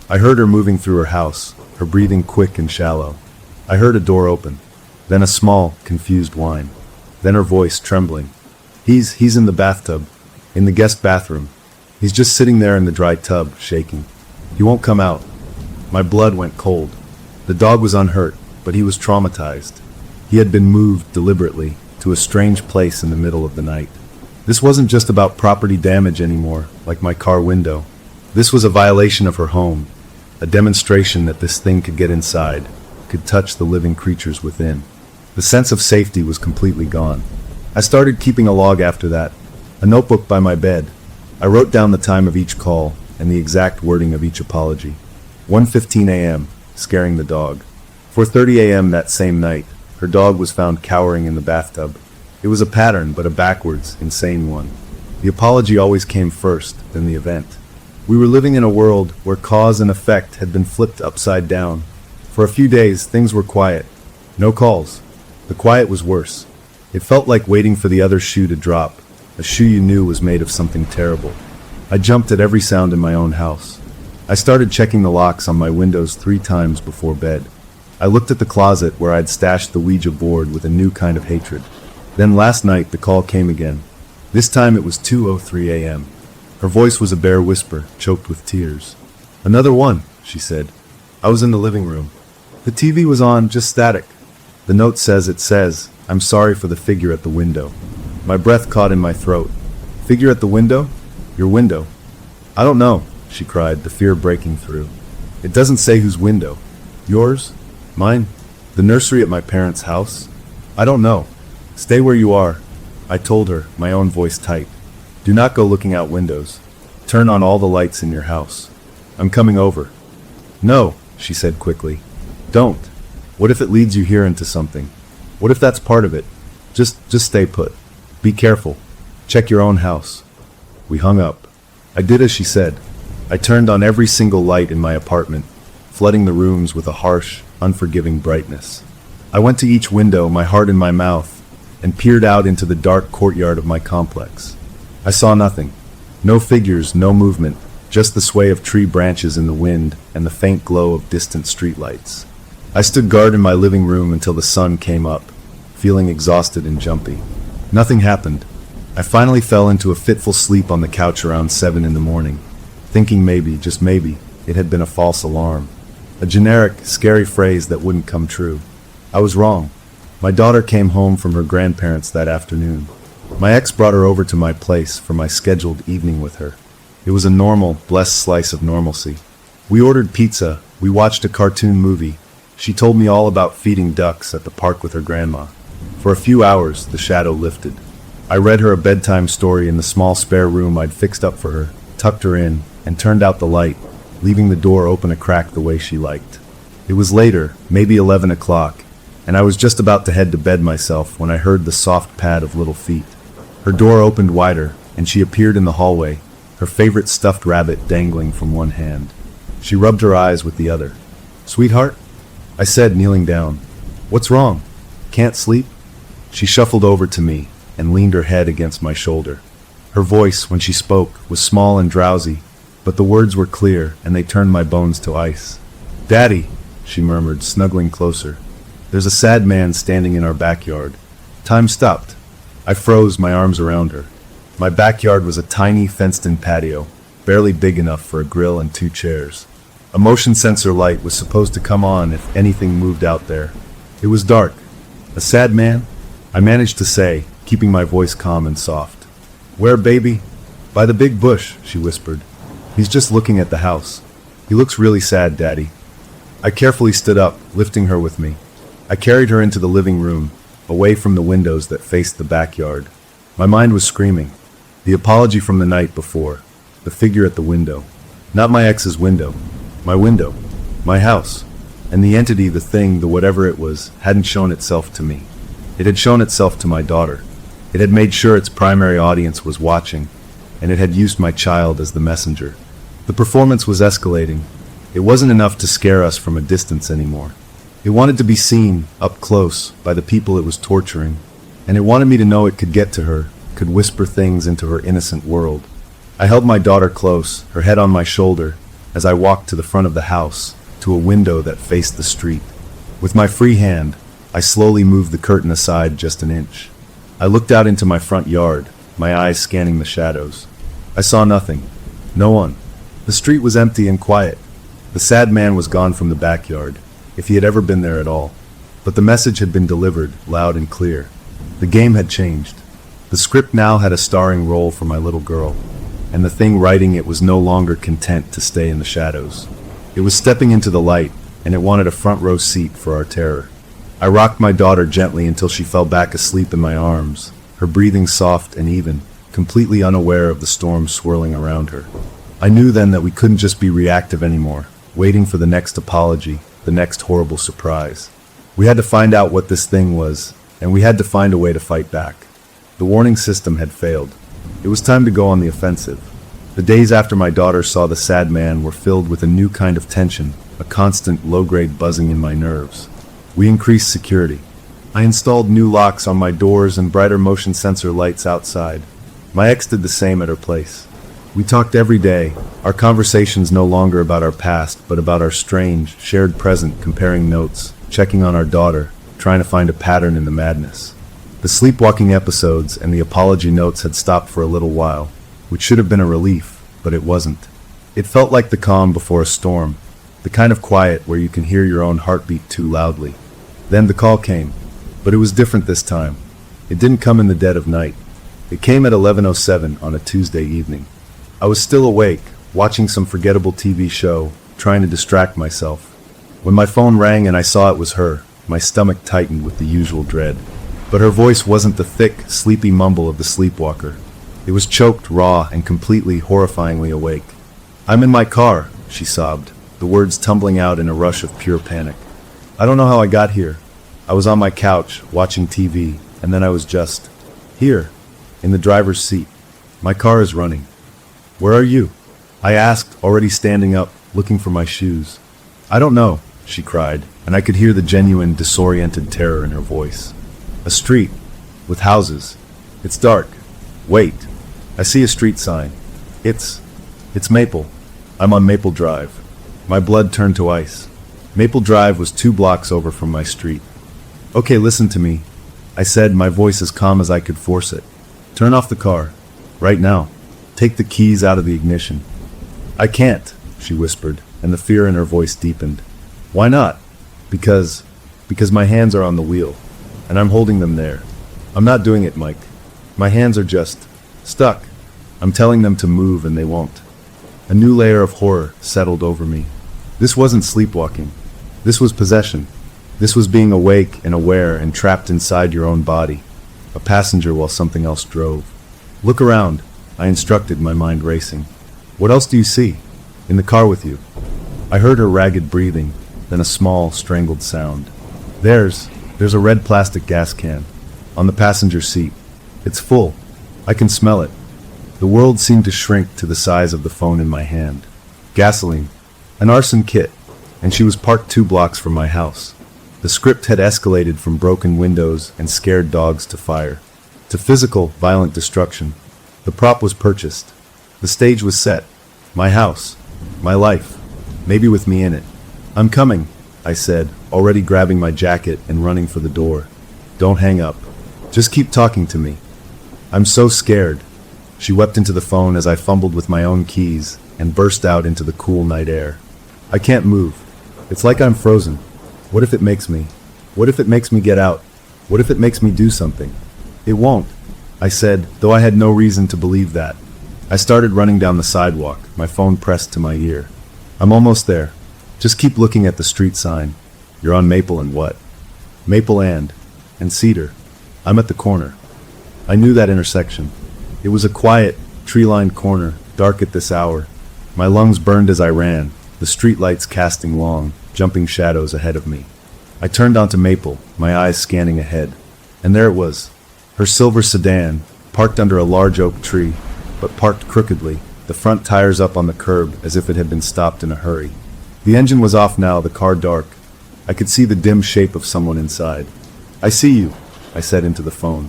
I heard her moving through her house, her breathing quick and shallow. I heard a door open, then a small, confused whine. Then her voice trembling. He's in the bathtub, in the guest bathroom. He's just sitting there in the dry tub, shaking. He won't come out." My blood went cold. The dog was unhurt, but he was traumatized. He had been moved deliberately to a strange place in the middle of the night. This wasn't just about property damage anymore, like my car window. This was a violation of her home, a demonstration that this thing could get inside, could touch the living creatures within. The sense of safety was completely gone. I started keeping a log after that, a notebook by my bed. I wrote down the time of each call and the exact wording of each apology. 1:15 a.m., scaring the dog. 4:30 a.m. that same night, her dog was found cowering in the bathtub. It was a pattern, but a backwards, insane one. The apology always came first, then the event. We were living in a world where cause and effect had been flipped upside down. For a few days, things were quiet. No calls. The quiet was worse. It felt like waiting for the other shoe to drop, a shoe you knew was made of something terrible. I jumped at every sound in my own house. I started checking the locks on my windows 3 times before bed. I looked at the closet where I'd stashed the Ouija board with a new kind of hatred. Then last night the call came again. This time it was 2:03 a.m. Her voice was a bare whisper, choked with tears. "Another one," she said. I was in the living room. The TV was on, just static. The note says, "I'm sorry for the figure at the window." My breath caught in my throat. "Figure at the window? Your window?" "I don't know," she cried, the fear breaking through. "It doesn't say whose window. Yours? Mine? The nursery at my parents' house? I don't know. Stay where you are," I told her, my own voice tight. "Do not go looking out windows. Turn on all the lights in your house. I'm coming over." "No," she said quickly. "Don't. What if it leads you here into something? What if that's part of it? Just stay put. Be careful. Check your own house." We hung up. I did as she said. I turned on every single light in my apartment, flooding the rooms with a harsh, unforgiving brightness. I went to each window, my heart in my mouth, and peered out into the dark courtyard of my complex. I saw nothing. No figures, no movement, just the sway of tree branches in the wind and the faint glow of distant streetlights. I stood guard in my living room until the sun came up, feeling exhausted and jumpy. Nothing happened. I finally fell into a fitful sleep on the couch around 7 in the morning, thinking maybe, just maybe, it had been a false alarm. A generic, scary phrase that wouldn't come true. I was wrong. My daughter came home from her grandparents that afternoon. My ex brought her over to my place for my scheduled evening with her. It was a normal, blessed slice of normalcy. We ordered pizza, we watched a cartoon movie. She told me all about feeding ducks at the park with her grandma. For a few hours, the shadow lifted. I read her a bedtime story in the small spare room I'd fixed up for her, tucked her in, and turned out the light, leaving the door open a crack the way she liked. It was later, maybe 11 o'clock, and I was just about to head to bed myself when I heard the soft pad of little feet. Her door opened wider, and she appeared in the hallway, her favorite stuffed rabbit dangling from one hand. She rubbed her eyes with the other. "Sweetheart?" I said, kneeling down. "What's wrong? Can't sleep?" She shuffled over to me and leaned her head against my shoulder. Her voice, when she spoke, was small and drowsy, but the words were clear and they turned my bones to ice. "Daddy," she murmured, snuggling closer. "There's a sad man standing in our backyard." Time stopped. I froze, my arms around her. My backyard was a tiny, fenced-in patio, barely big enough for a grill and 2 chairs. A motion sensor light was supposed to come on if anything moved out there. It was dark. "A sad man?" I managed to say, keeping my voice calm and soft. "Where, baby?" "By the big bush," she whispered. "He's just looking at the house. He looks really sad, Daddy." I carefully stood up, lifting her with me. I carried her into the living room, away from the windows that faced the backyard. My mind was screaming. The apology from the night before. The figure at the window. Not my ex's window. My window. My house. And the entity, the thing, the whatever it was, hadn't shown itself to me. It had shown itself to my daughter. It had made sure its primary audience was watching, and it had used my child as the messenger. The performance was escalating. It wasn't enough to scare us from a distance anymore. It wanted to be seen, up close, by the people it was torturing, and it wanted me to know it could get to her, could whisper things into her innocent world. I held my daughter close, her head on my shoulder, as I walked to the front of the house, to a window that faced the street. With my free hand, I slowly moved the curtain aside just an inch. I looked out into my front yard, my eyes scanning the shadows. I saw nothing. No one. The street was empty and quiet. The sad man was gone from the backyard, if he had ever been there at all. But the message had been delivered, loud and clear. The game had changed. The script now had a starring role for my little girl, and the thing writing it was no longer content to stay in the shadows. It was stepping into the light, and it wanted a front row seat for our terror. I rocked my daughter gently until she fell back asleep in my arms, her breathing soft and even, completely unaware of the storm swirling around her. I knew then that we couldn't just be reactive anymore, waiting for the next apology, the next horrible surprise. We had to find out what this thing was, and we had to find a way to fight back. The warning system had failed. It was time to go on the offensive. The days after my daughter saw the sad man were filled with a new kind of tension, a constant low-grade buzzing in my nerves. We increased security. I installed new locks on my doors and brighter motion sensor lights outside. My ex did the same at her place. We talked every day, our conversations no longer about our past, but about our strange, shared present, comparing notes, checking on our daughter, trying to find a pattern in the madness. The sleepwalking episodes and the apology notes had stopped for a little while, which should have been a relief, but it wasn't. It felt like the calm before a storm, the kind of quiet where you can hear your own heartbeat too loudly. Then the call came, but it was different this time. It didn't come in the dead of night. It came at 11:07 on a Tuesday evening. I was still awake, watching some forgettable TV show, trying to distract myself. When my phone rang and I saw it was her, my stomach tightened with the usual dread. But her voice wasn't the thick, sleepy mumble of the sleepwalker. It was choked, raw, and completely, horrifyingly awake. "I'm in my car," she sobbed, the words tumbling out in a rush of pure panic. "I don't know how I got here. I was on my couch, watching TV, and then I was just here, in the driver's seat. My car is running." "Where are you?" I asked, already standing up, looking for my shoes. "I don't know," she cried, and I could hear the genuine, disoriented terror in her voice. "A street, with houses. It's dark. Wait. I see a street sign. It's Maple. I'm on Maple Drive." My blood turned to ice. Maple Drive was 2 blocks over from my street. "Okay, listen to me," I said, my voice as calm as I could force it. "Turn off the car. Right now. Take the keys out of the ignition." "I can't," she whispered, and the fear in her voice deepened. "Why not?" Because my hands are on the wheel, and I'm holding them there. I'm not doing it, Mike. My hands are just stuck. I'm telling them to move and they won't." A new layer of horror settled over me. This wasn't sleepwalking. This was possession. This was being awake and aware and trapped inside your own body, a passenger while something else drove. "Look around," I instructed, my mind racing. "What else do you see? In the car with you?" I heard her ragged breathing, then a small, strangled sound. There's a red plastic gas can. On the passenger seat. It's full. I can smell it." The world seemed to shrink to the size of the phone in my hand. Gasoline. An arson kit. And she was parked 2 blocks from my house. The script had escalated from broken windows and scared dogs to fire, to physical, violent destruction. The prop was purchased. The stage was set. My house. My life. Maybe with me in it. "I'm coming," I said, already grabbing my jacket and running for the door. "Don't hang up. Just keep talking to me. I'm so scared." She wept into the phone as I fumbled with my own keys and burst out into the cool night air. "I can't move. It's like I'm frozen. What if it makes me? What if it makes me get out? What if it makes me do something?" "It won't," I said, though I had no reason to believe that. I started running down the sidewalk, my phone pressed to my ear. "I'm almost there. Just keep looking at the street sign. You're on Maple and what?" "Maple and Cedar. I'm at the corner." I knew that intersection. It was a quiet, tree-lined corner, dark at this hour. My lungs burned as I ran, the streetlights casting long, jumping shadows ahead of me. I turned onto Maple, my eyes scanning ahead. And there it was. Her silver sedan, parked under a large oak tree, but parked crookedly, the front tires up on the curb as if it had been stopped in a hurry. The engine was off now, the car dark. I could see the dim shape of someone inside. "I see you," I said into the phone.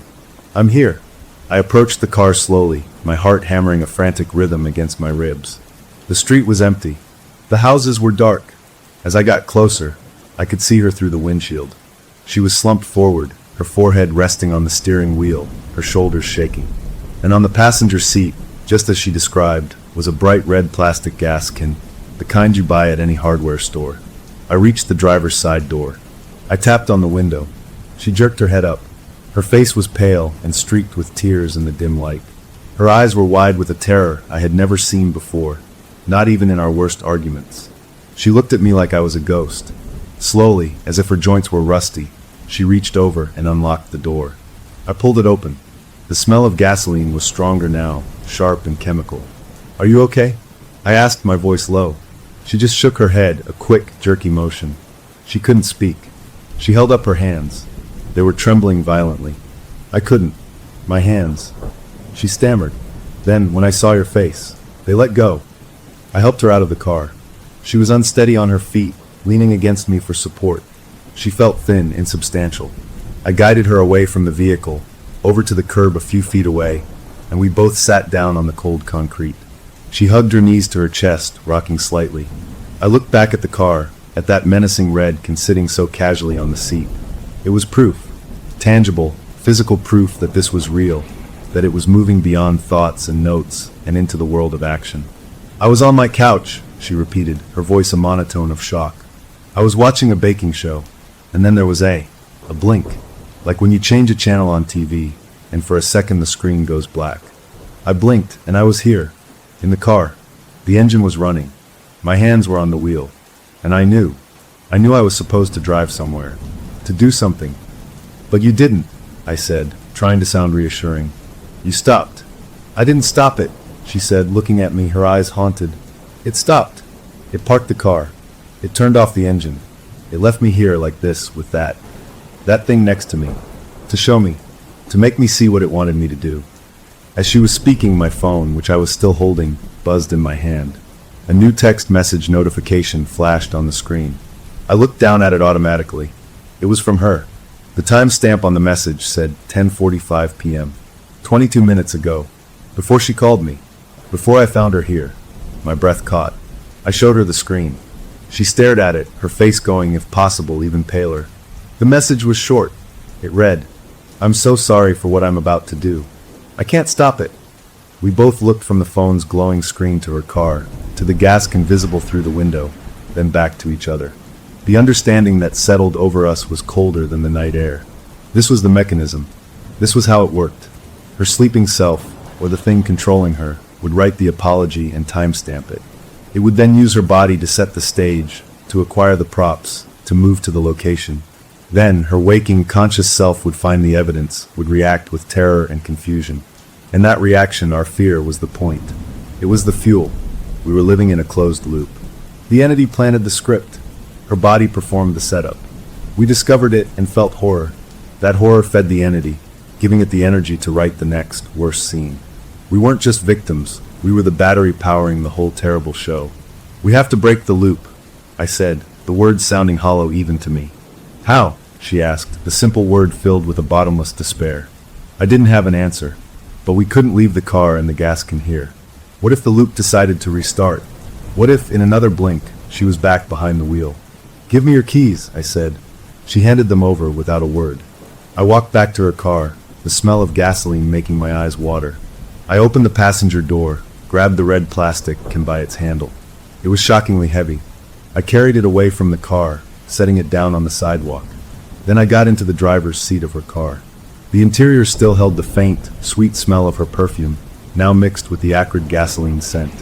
"I'm here." I approached the car slowly, my heart hammering a frantic rhythm against my ribs. The street was empty. The houses were dark. As I got closer, I could see her through the windshield. She was slumped forward, her forehead resting on the steering wheel, her shoulders shaking. And on the passenger seat, just as she described, was a bright red plastic gas can, the kind you buy at any hardware store. I reached the driver's side door. I tapped on the window. She jerked her head up. Her face was pale and streaked with tears in the dim light. Her eyes were wide with a terror I had never seen before, not even in our worst arguments. She looked at me like I was a ghost. Slowly, as if her joints were rusty, she reached over and unlocked the door. I pulled it open. The smell of gasoline was stronger now, sharp and chemical. "Are you okay?" I asked, my voice low. She just shook her head, a quick, jerky motion. She couldn't speak. She held up her hands. They were trembling violently. I couldn't. My hands. She stammered. Then, when I saw your face, they let go. I helped her out of the car. She was unsteady on her feet, leaning against me for support. She felt thin, insubstantial. I guided her away from the vehicle, over to the curb a few feet away, and we both sat down on the cold concrete. She hugged her knees to her chest, rocking slightly. I looked back at the car, at that menacing redkin sitting so casually on the seat. It was proof. Tangible, physical proof that this was real, that it was moving beyond thoughts and notes and into the world of action. I was on my couch, she repeated, her voice a monotone of shock. I was watching a baking show, and then there was a blink, like when you change a channel on TV, and for a second the screen goes black. I blinked, and I was here, in the car. The engine was running. My hands were on the wheel, and I knew I was supposed to drive somewhere, to do something. But you didn't, I said, trying to sound reassuring. You stopped. I didn't stop it, she said, looking at me, her eyes haunted. It stopped. It parked the car. It turned off the engine. It left me here like this, with that thing next to me, to show me, to make me see what it wanted me to do. As she was speaking, my phone, which I was still holding, buzzed in my hand. A new text message notification flashed on the screen. I looked down at it automatically. It was from her. The timestamp on the message said 10:45 p.m. 22 minutes ago. Before she called me. Before I found her here. My breath caught. I showed her the screen. She stared at it, her face going, if possible, even paler. The message was short. It read, "I'm so sorry for what I'm about to do. I can't stop it." We both looked from the phone's glowing screen to her car, to the gaskin visible through the window, then back to each other. The understanding that settled over us was colder than the night air. This was the mechanism. This was how it worked. Her sleeping self, or the thing controlling her, would write the apology and timestamp it. It would then use her body to set the stage, to acquire the props, to move to the location. Then, her waking, conscious self would find the evidence, would react with terror and confusion. And that reaction, our fear, was the point. It was the fuel. We were living in a closed loop. The entity planted the script. Her body performed the setup. We discovered it and felt horror. That horror fed the entity, giving it the energy to write the next, worst scene. We weren't just victims. We were the battery powering the whole terrible show. We have to break the loop, I said, the words sounding hollow even to me. How? She asked, the simple word filled with a bottomless despair. I didn't have an answer, but we couldn't leave the car and the gaskin here. What if the loop decided to restart? What if, in another blink, she was back behind the wheel? Give me your keys, I said. She handed them over without a word. I walked back to her car, the smell of gasoline making my eyes water. I opened the passenger door, grabbed the red plastic can by its handle. It was shockingly heavy. I carried it away from the car, setting it down on the sidewalk. Then I got into the driver's seat of her car. The interior still held the faint, sweet smell of her perfume, now mixed with the acrid gasoline scent.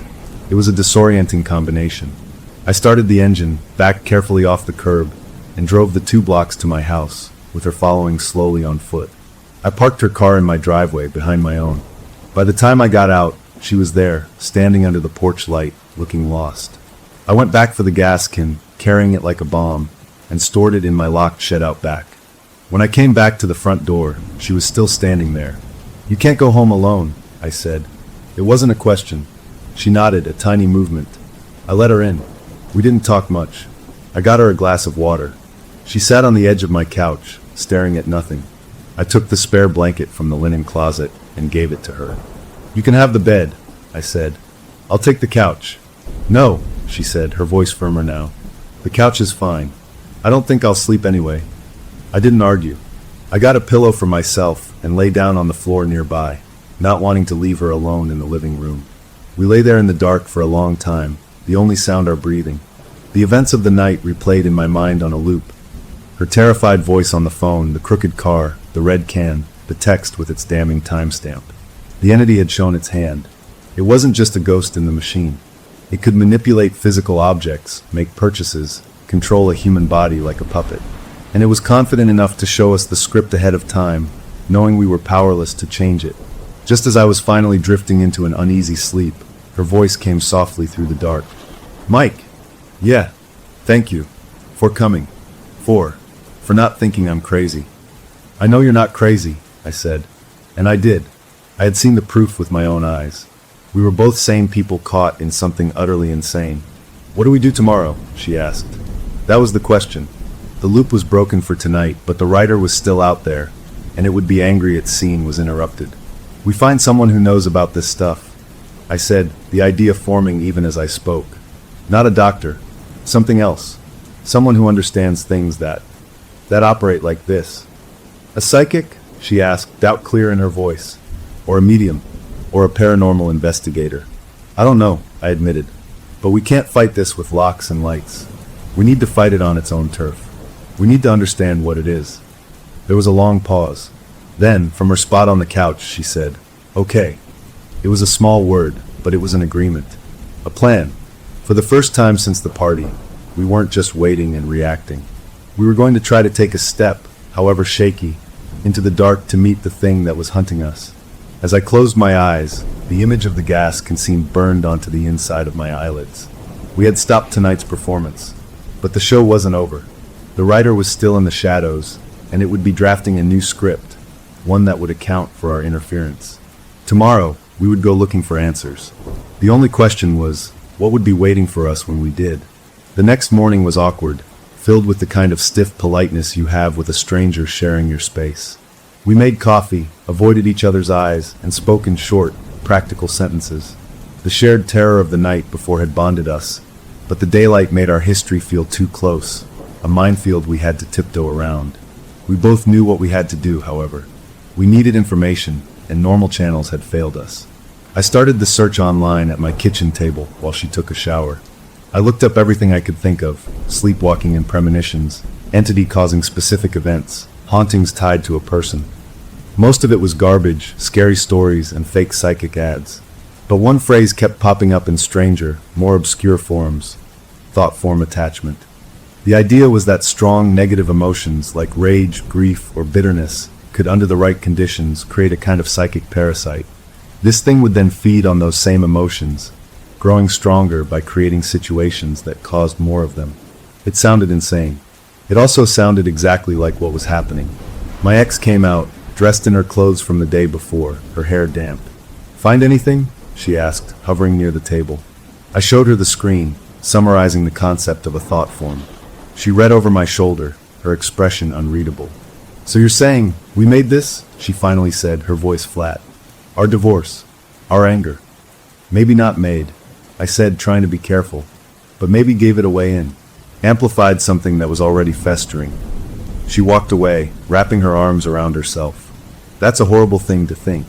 It was a disorienting combination. I started the engine, backed carefully off the curb, and drove the 2 blocks to my house, with her following slowly on foot. I parked her car in my driveway behind my own. By the time I got out, she was there, standing under the porch light, looking lost. I went back for the gaskin, carrying it like a bomb, and stored it in my locked shed out back. When I came back to the front door, she was still standing there. "You can't go home alone," I said. It wasn't a question. She nodded, a tiny movement. I let her in. We didn't talk much. I got her a glass of water. She sat on the edge of my couch, staring at nothing. I took the spare blanket from the linen closet and gave it to her. "You can have the bed," I said. "I'll take the couch." "No," she said, her voice firmer now. "The couch is fine. I don't think I'll sleep anyway." I didn't argue. I got a pillow for myself and lay down on the floor nearby, not wanting to leave her alone in the living room. We lay there in the dark for a long time, the only sound our breathing. The events of the night replayed in my mind on a loop. Her terrified voice on the phone, the crooked car, the red can, the text with its damning timestamp. The entity had shown its hand. It wasn't just a ghost in the machine. It could manipulate physical objects, make purchases, control a human body like a puppet. And it was confident enough to show us the script ahead of time, knowing we were powerless to change it. Just as I was finally drifting into an uneasy sleep, her voice came softly through the dark. "Mike!" "Yeah, thank you. For coming. For not thinking I'm crazy." "I know you're not crazy," I said. And I did. I had seen the proof with my own eyes. We were both sane people caught in something utterly insane. "What do we do tomorrow?" she asked. That was the question. The loop was broken for tonight, but the writer was still out there, and it would be angry its scene was interrupted. "We find someone who knows about this stuff," I said, the idea forming even as I spoke. "Not a doctor. Something else. Someone who understands things that operate like this." "A psychic?" she asked, doubt clear in her voice. "Or a medium? Or a paranormal investigator?" "I don't know," I admitted. "But we can't fight this with locks and lights. We need to fight it on its own turf. We need to understand what it is." There was a long pause. Then, from her spot on the couch, she said, "Okay." It was a small word, but it was an agreement. A plan. For the first time since the party, we weren't just waiting and reacting. We were going to try to take a step, however shaky, into the dark to meet the thing that was hunting us. As I closed my eyes, the image of the gas consume burned onto the inside of my eyelids. We had stopped tonight's performance, but the show wasn't over. The writer was still in the shadows, and it would be drafting a new script, one that would account for our interference. Tomorrow, we would go looking for answers. The only question was, what would be waiting for us when we did? The next morning was awkward, filled with the kind of stiff politeness you have with a stranger sharing your space. We made coffee, avoided each other's eyes, and spoke in short, practical sentences. The shared terror of the night before had bonded us, but the daylight made our history feel too close, a minefield we had to tiptoe around. We both knew what we had to do, however. We needed information, and normal channels had failed us. I started the search online at my kitchen table while she took a shower. I looked up everything I could think of: sleepwalking and premonitions, entity causing specific events, hauntings tied to a person. Most of it was garbage, scary stories, and fake psychic ads. But one phrase kept popping up in stranger, more obscure forms: thought form attachment. The idea was that strong negative emotions like rage, grief, or bitterness could, under the right conditions, create a kind of psychic parasite. This thing would then feed on those same emotions, growing stronger by creating situations that caused more of them. It sounded insane. It also sounded exactly like what was happening. My ex came out, dressed in her clothes from the day before, her hair damp. "Find anything?" she asked, hovering near the table. I showed her the screen, summarizing the concept of a thought form. She read over my shoulder, her expression unreadable. "So you're saying, we made this?" she finally said, her voice flat. "Our divorce. Our anger. Maybe not made," I said, trying to be careful, "but maybe gave it a way in. Amplified something that was already festering." She walked away, wrapping her arms around herself. "That's a horrible thing to think."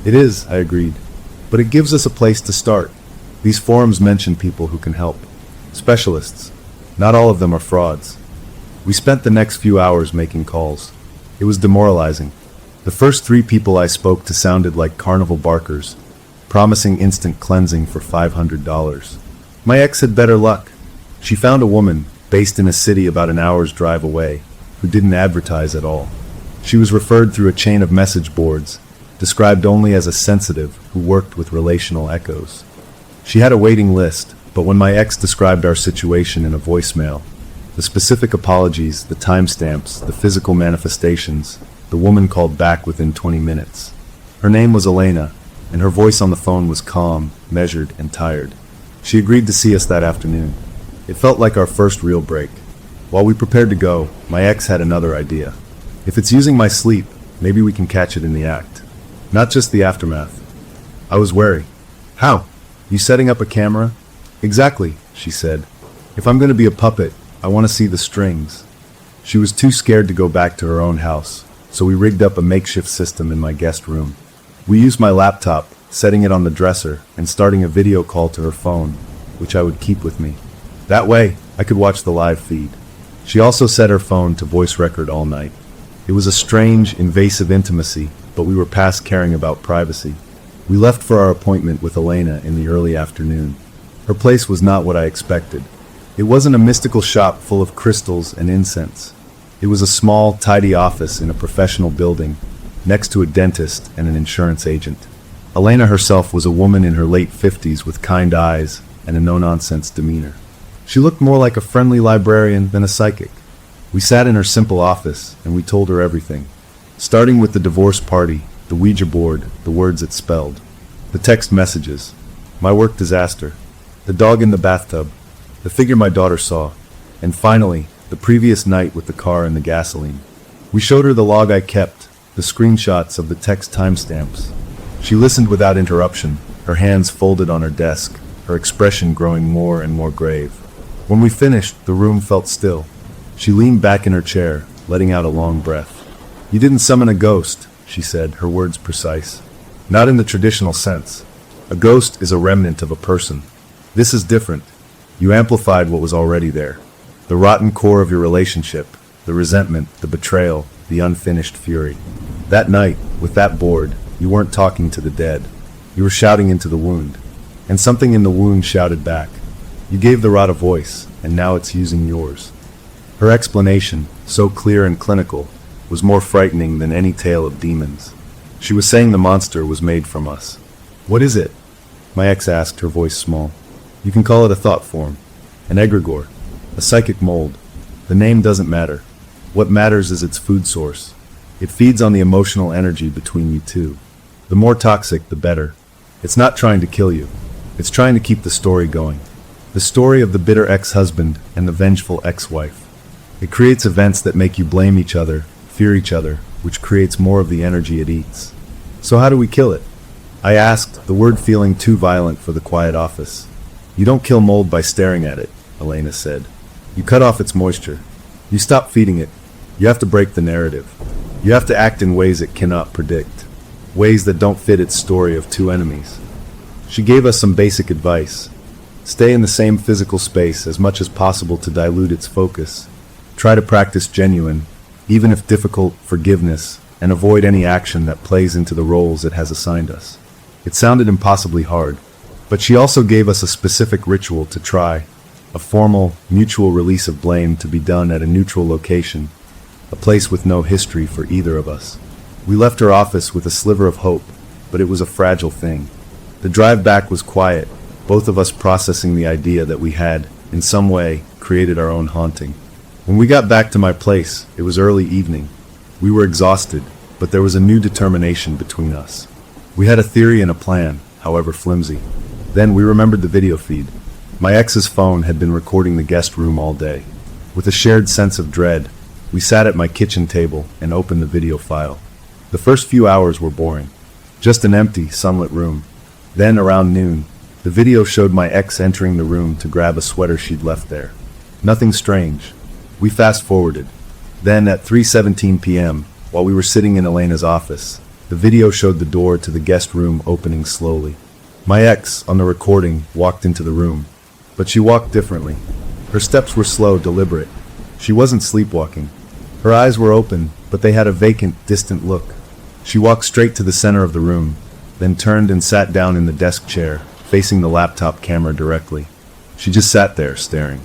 "It is," I agreed, "but it gives us a place to start. These forums mention people who can help. Specialists. Not all of them are frauds." We spent the next few hours making calls. It was demoralizing. The first 3 people I spoke to sounded like carnival barkers, promising instant cleansing for $500. My ex had better luck. She found a woman, based in a city about an hour's drive away, who didn't advertise at all. She was referred through a chain of message boards, described only as a sensitive who worked with relational echoes. She had a waiting list, but when my ex described our situation in a voicemail, the specific apologies, the timestamps, the physical manifestations, the woman called back within 20 minutes. Her name was Elena, and her voice on the phone was calm, measured, and tired. She agreed to see us that afternoon. It felt like our first real break. While we prepared to go, my ex had another idea. "If it's using my sleep, maybe we can catch it in the act. Not just the aftermath." I was wary. "How? You setting up a camera?" "Exactly," she said. "If I'm going to be a puppet, I want to see the strings." She was too scared to go back to her own house, so we rigged up a makeshift system in my guest room. We used my laptop, setting it on the dresser, and starting a video call to her phone, which I would keep with me. That way, I could watch the live feed. She also set her phone to voice record all night. It was a strange, invasive intimacy, but we were past caring about privacy. We left for our appointment with Elena in the early afternoon. Her place was not what I expected. It wasn't a mystical shop full of crystals and incense. It was a small, tidy office in a professional building, next to a dentist and an insurance agent. Elena herself was a woman in her late 50s with kind eyes and a no-nonsense demeanor. She looked more like a friendly librarian than a psychic. We sat in her simple office, and we told her everything. Starting with the divorce party, the Ouija board, the words it spelled. The text messages. My work disaster. The dog in the bathtub. The figure my daughter saw. And finally, the previous night with the car and the gasoline. We showed her the log I kept, the screenshots of the text timestamps. She listened without interruption, her hands folded on her desk, her expression growing more and more grave. When we finished, the room felt still. She leaned back in her chair, letting out a long breath. You didn't summon a ghost, she said, her words precise. Not in the traditional sense. A ghost is a remnant of a person. This is different. You amplified what was already there. The rotten core of your relationship, the resentment, the betrayal, the unfinished fury. That night, with that board, you weren't talking to the dead. You were shouting into the wound. And something in the wound shouted back. You gave the rot a voice, and now it's using yours. Her explanation, so clear and clinical, was more frightening than any tale of demons. She was saying the monster was made from us. What is it? My ex asked, her voice small. You can call it a thought form, an egregore, a psychic mold. The name doesn't matter. What matters is its food source. It feeds on the emotional energy between you two. The more toxic, the better. It's not trying to kill you. It's trying to keep the story going. The story of the bitter ex-husband and the vengeful ex-wife. It creates events that make you blame each other, fear each other, which creates more of the energy it eats. So how do we kill it? I asked, the word feeling too violent for the quiet office. You don't kill mold by staring at it, Elena said. You cut off its moisture. You stop feeding it. You have to break the narrative. You have to act in ways it cannot predict. Ways that don't fit its story of two enemies. She gave us some basic advice. Stay in the same physical space as much as possible to dilute its focus. Try to practice genuine, even if difficult, forgiveness, and avoid any action that plays into the roles it has assigned us. It sounded impossibly hard, but she also gave us a specific ritual to try, a formal, mutual release of blame to be done at a neutral location, a place with no history for either of us. We left her office with a sliver of hope, but it was a fragile thing. The drive back was quiet, both of us processing the idea that we had, in some way, created our own haunting. When we got back to my place, it was early evening. We were exhausted, but there was a new determination between us. We had a theory and a plan, however flimsy. Then we remembered the video feed. My ex's phone had been recording the guest room all day. With a shared sense of dread, we sat at my kitchen table and opened the video file. The first few hours were boring. Just an empty, sunlit room. Then, around noon, the video showed my ex entering the room to grab a sweater she'd left there. Nothing strange. We fast-forwarded. Then, at 3:17 p.m., while we were sitting in Elena's office, the video showed the door to the guest room opening slowly. My ex, on the recording, walked into the room. But she walked differently. Her steps were slow, deliberate. She wasn't sleepwalking. Her eyes were open, but they had a vacant, distant look. She walked straight to the center of the room, then turned and sat down in the desk chair, facing the laptop camera directly. She just sat there, staring.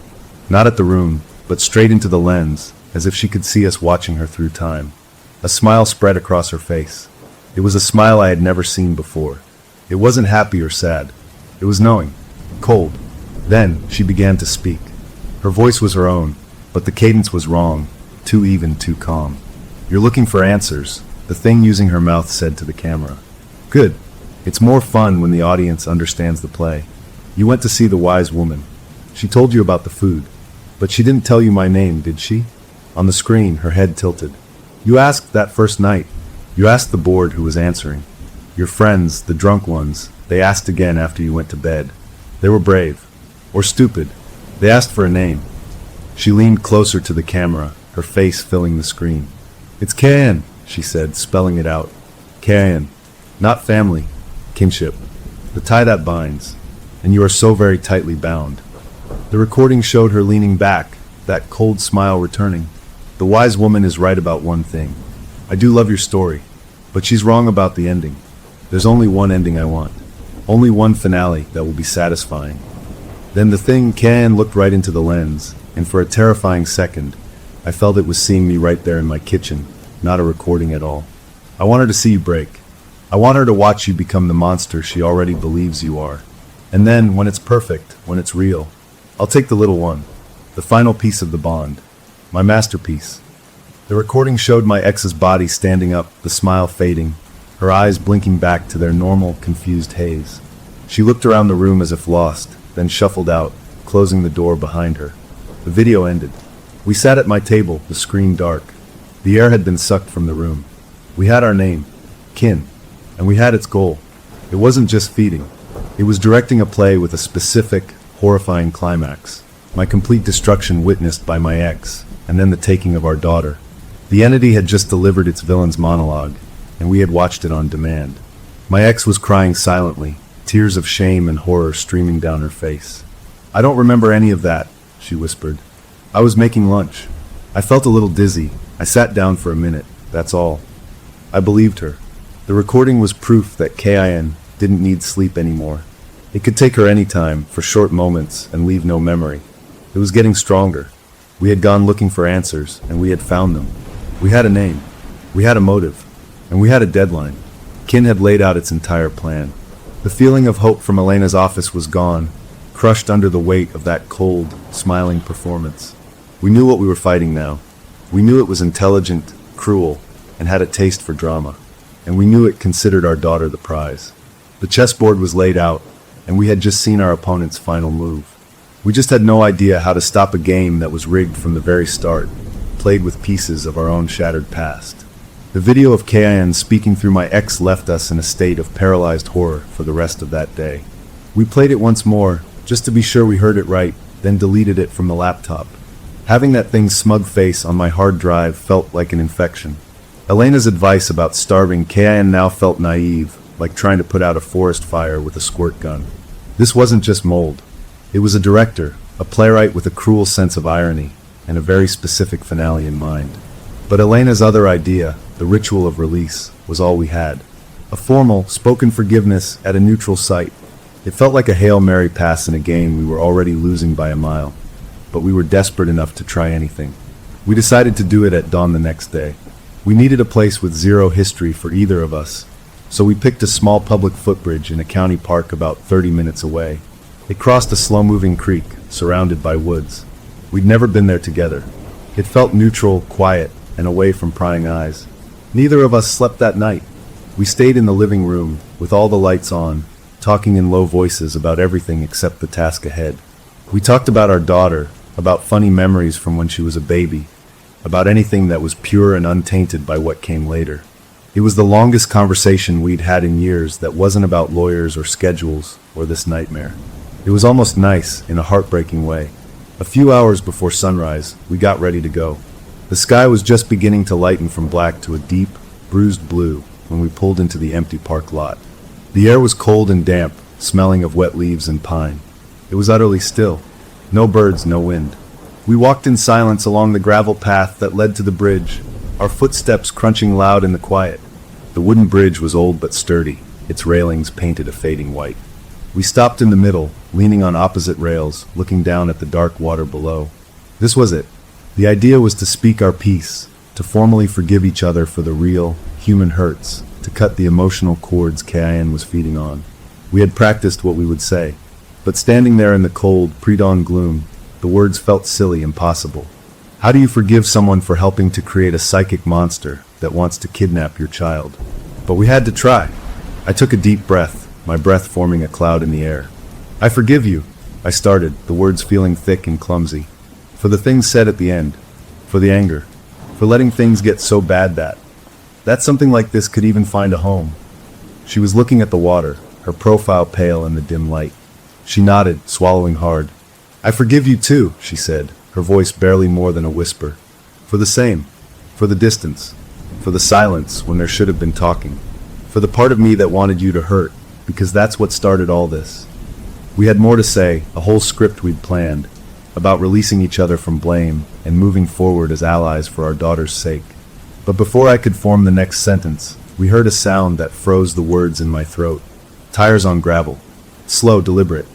Not at the room, but straight into the lens, as if she could see us watching her through time. A smile spread across her face. It was a smile I had never seen before. It wasn't happy or sad. It was knowing. Cold. Then, she began to speak. Her voice was her own, but the cadence was wrong. Too even, too calm. You're looking for answers, the thing using her mouth said to the camera. Good. It's more fun when the audience understands the play. You went to see the wise woman. She told you about the food. But she didn't tell you my name, did she? On the screen, her head tilted. You asked that first night. You asked the board who was answering. Your friends, the drunk ones, they asked again after you went to bed. They were brave. Or stupid. They asked for a name. She leaned closer to the camera, her face filling the screen. It's Kayan, she said, spelling it out. Kayan. Not family. Kinship. The tie that binds. And you are so very tightly bound. The recording showed her leaning back, that cold smile returning. The wise woman is right about one thing. I do love your story, but she's wrong about the ending. There's only one ending I want. Only one finale that will be satisfying. Then the thing, Kayan, looked right into the lens, and for a terrifying second, I felt it was seeing me right there in my kitchen, not a recording at all. I want her to see you break. I want her to watch you become the monster she already believes you are. And then, when it's perfect, when it's real, I'll take the little one, the final piece of the bond, my masterpiece. The recording showed my ex's body standing up, the smile fading, her eyes blinking back to their normal, confused haze. She looked around the room as if lost, then shuffled out, closing the door behind her. The video ended. We sat at my table, the screen dark. The air had been sucked from the room. We had our name, Kin, and we had its goal. It wasn't just feeding. It was directing a play with a specific, horrifying climax. My complete destruction witnessed by my ex, and then the taking of our daughter. The entity had just delivered its villain's monologue, and we had watched it on demand. My ex was crying silently, tears of shame and horror streaming down her face. "I don't remember any of that," she whispered. "I was making lunch. I felt a little dizzy. I sat down for a minute, that's all." I believed her. The recording was proof that Kin didn't need sleep anymore. It could take her any time, for short moments, and leave no memory. It was getting stronger. We had gone looking for answers, and we had found them. We had a name. We had a motive. And we had a deadline. Kin had laid out its entire plan. The feeling of hope from Elena's office was gone, crushed under the weight of that cold, smiling performance. We knew what we were fighting now. We knew it was intelligent, cruel, and had a taste for drama. And we knew it considered our daughter the prize. The chessboard was laid out, and we had just seen our opponent's final move. We just had no idea how to stop a game that was rigged from the very start, played with pieces of our own shattered past. The video of Kin speaking through my ex left us in a state of paralyzed horror for the rest of that day. We played it once more, just to be sure we heard it right, then deleted it from the laptop. Having that thing's smug face on my hard drive felt like an infection. Elena's advice about starving Kin now felt naive, like trying to put out a forest fire with a squirt gun. This wasn't just mold. It was a director, a playwright with a cruel sense of irony, and a very specific finale in mind. But Elena's other idea, the ritual of release, was all we had. A formal, spoken forgiveness at a neutral site. It felt like a Hail Mary pass in a game we were already losing by a mile. But we were desperate enough to try anything. We decided to do it at dawn the next day. We needed a place with zero history for either of us, so we picked a small public footbridge in a county park about 30 minutes away. It crossed a slow-moving creek, surrounded by woods. We'd never been there together. It felt neutral, quiet, and away from prying eyes. Neither of us slept that night. We stayed in the living room, with all the lights on, talking in low voices about everything except the task ahead. We talked about our daughter, about funny memories from when she was a baby, about anything that was pure and untainted by what came later. It was the longest conversation we'd had in years that wasn't about lawyers or schedules or this nightmare. It was almost nice, in a heartbreaking way. A few hours before sunrise, we got ready to go. The sky was just beginning to lighten from black to a deep, bruised blue when we pulled into the empty park lot. The air was cold and damp, smelling of wet leaves and pine. It was utterly still. No birds, no wind. We walked in silence along the gravel path that led to the bridge, our footsteps crunching loud in the quiet. The wooden bridge was old but sturdy, its railings painted a fading white. We stopped in the middle, leaning on opposite rails, looking down at the dark water below. This was it. The idea was to speak our piece, to formally forgive each other for the real, human hurts, to cut the emotional cords Kin was feeding on. We had practiced what we would say, but standing there in the cold, pre-dawn gloom, the words felt silly, impossible. How do you forgive someone for helping to create a psychic monster that wants to kidnap your child? But we had to try. I took a deep breath, my breath forming a cloud in the air. "I forgive you," I started, the words feeling thick and clumsy. For the things said at the end, for the anger, for letting things get so bad that something like this could even find a home. She was looking at the water, her profile pale in the dim light. She nodded, swallowing hard. "I forgive you too," she said, her voice barely more than a whisper. "For the same, for the distance, for the silence when there should have been talking, for the part of me that wanted you to hurt, because that's what started all this." We had more to say, a whole script we'd planned, about releasing each other from blame and moving forward as allies for our daughter's sake. But before I could form the next sentence, we heard a sound that froze the words in my throat. Tires on gravel. Slow, deliberate.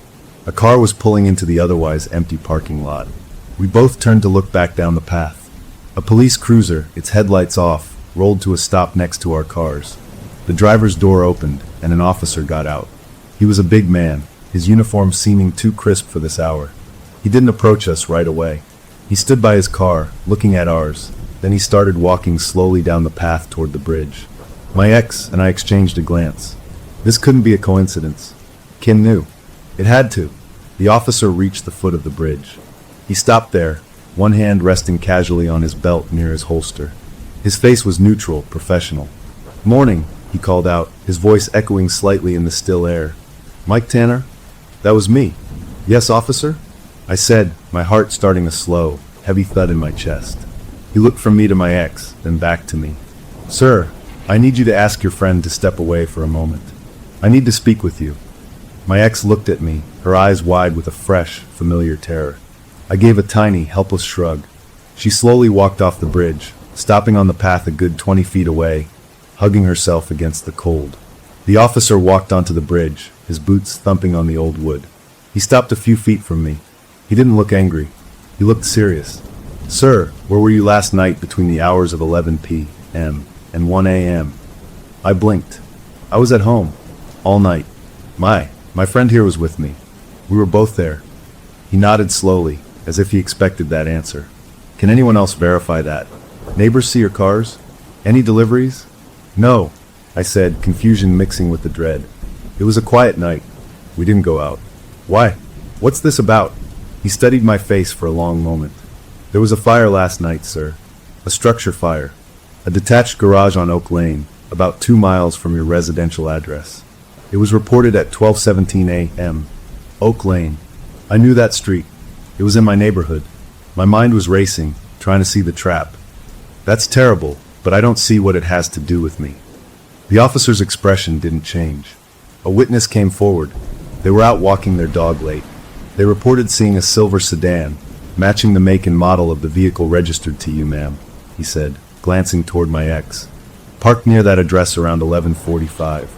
A car was pulling into the otherwise empty parking lot. We both turned to look back down the path. A police cruiser, its headlights off, rolled to a stop next to our cars. The driver's door opened, and an officer got out. He was a big man, his uniform seeming too crisp for this hour. He didn't approach us right away. He stood by his car, looking at ours. Then he started walking slowly down the path toward the bridge. My ex and I exchanged a glance. This couldn't be a coincidence. Kin knew. It had to. The officer reached the foot of the bridge. He stopped there, one hand resting casually on his belt near his holster. His face was neutral, professional. "Morning," he called out, his voice echoing slightly in the still air. "Mike Tanner?" "That was me." "Yes, officer?" I said, my heart starting a slow, heavy thud in my chest. He looked from me to my ex, then back to me. "Sir, I need you to ask your friend to step away for a moment. I need to speak with you." My ex looked at me, her eyes wide with a fresh, familiar terror. I gave a tiny, helpless shrug. She slowly walked off the bridge, stopping on the path a good 20 feet away, hugging herself against the cold. The officer walked onto the bridge, his boots thumping on the old wood. He stopped a few feet from me. He didn't look angry. He looked serious. "Sir, where were you last night between the hours of 11 p.m. and 1 a.m.? I blinked. "I was at home. All night. My friend here was with me. We were both there." He nodded slowly, as if he expected that answer. "Can anyone else verify that? Neighbors see your cars? Any deliveries?" "No," I said, confusion mixing with the dread. "It was a quiet night. We didn't go out." "Why? What's this about?" He studied my face for a long moment. "There was a fire last night, sir. A structure fire. A detached garage on Oak Lane, about 2 miles from your residential address. It was reported at 12:17 a.m. Oak Lane. I knew that street. It was in my neighborhood. My mind was racing, trying to see the trap. That's terrible, but I don't see what it has to do with me." The officer's expression didn't change. A witness came forward. They were out walking their dog late. They reported seeing a silver sedan, matching the make and model of the vehicle registered to you, ma'am, he said, glancing toward my ex. "Parked near that address around 11:45.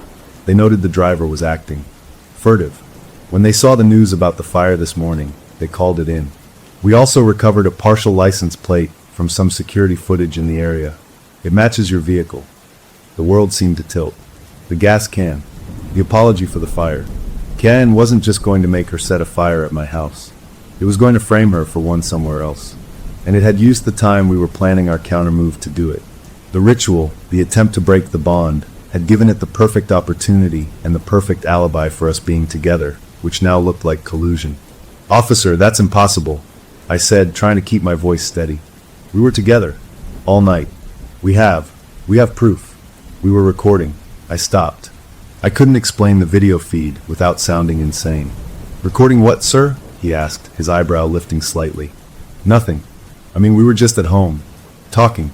They noted the driver was acting furtive. When they saw the news about the fire this morning, they called it in. We also recovered a partial license plate from some security footage in the area. It matches your vehicle." The world seemed to tilt. The gas can. The apology for the fire. Ken wasn't just going to make her set a fire at my house. It was going to frame her for one somewhere else. And it had used the time we were planning our countermove to do it. The ritual, the attempt to break the bond, had given it the perfect opportunity and the perfect alibi for us being together, which now looked like collusion. "Officer, that's impossible," I said, trying to keep my voice steady. "We were together. All night. We have proof. We were recording." I stopped. I couldn't explain the video feed without sounding insane. "Recording what, sir?" he asked, his eyebrow lifting slightly. "Nothing. I mean, we were just at home. Talking.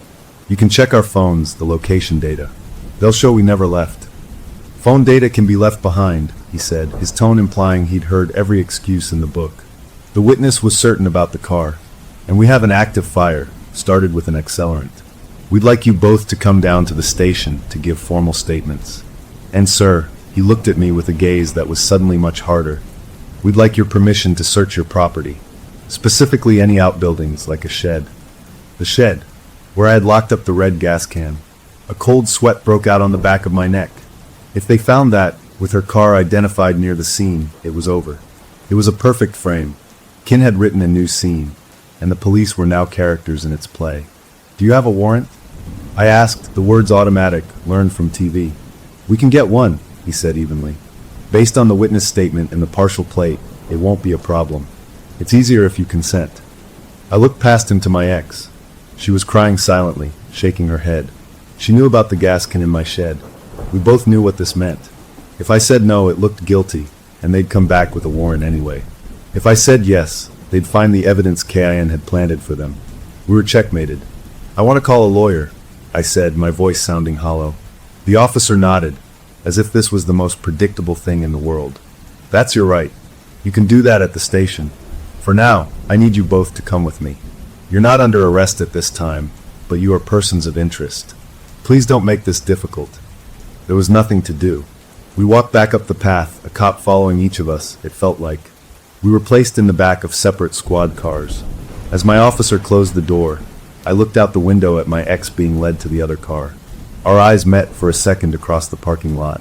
You can check our phones, the location data. They'll show we never left." "Phone data can be left behind," he said, his tone implying he'd heard every excuse in the book. The witness was certain about the car. "And we have an active fire, started with an accelerant. We'd like you both to come down to the station to give formal statements. And sir," he looked at me with a gaze that was suddenly much harder, "we'd like your permission to search your property. Specifically any outbuildings like a shed." The shed, where I had locked up the red gas can. A cold sweat broke out on the back of my neck. If they found that, with her car identified near the scene, it was over. It was a perfect frame. Kin had written a new scene, and the police were now characters in its play. "Do you have a warrant?" I asked, the words automatic, learned from TV. "We can get one," he said evenly. "Based on the witness statement and the partial plate, it won't be a problem. It's easier if you consent." I looked past him to my ex. She was crying silently, shaking her head. She knew about the gas can in my shed. We both knew what this meant. If I said no, it looked guilty, and they'd come back with a warrant anyway. If I said yes, they'd find the evidence KIN had planted for them. We were checkmated. "I want to call a lawyer," I said, my voice sounding hollow. The officer nodded, as if this was the most predictable thing in the world. "That's your right. You can do that at the station. For now, I need you both to come with me. You're not under arrest at this time, but you are persons of interest. Please don't make this difficult." There was nothing to do. We walked back up the path, a cop following each of us, it felt like. We were placed in the back of separate squad cars. As my officer closed the door, I looked out the window at my ex being led to the other car. Our eyes met for a second across the parking lot.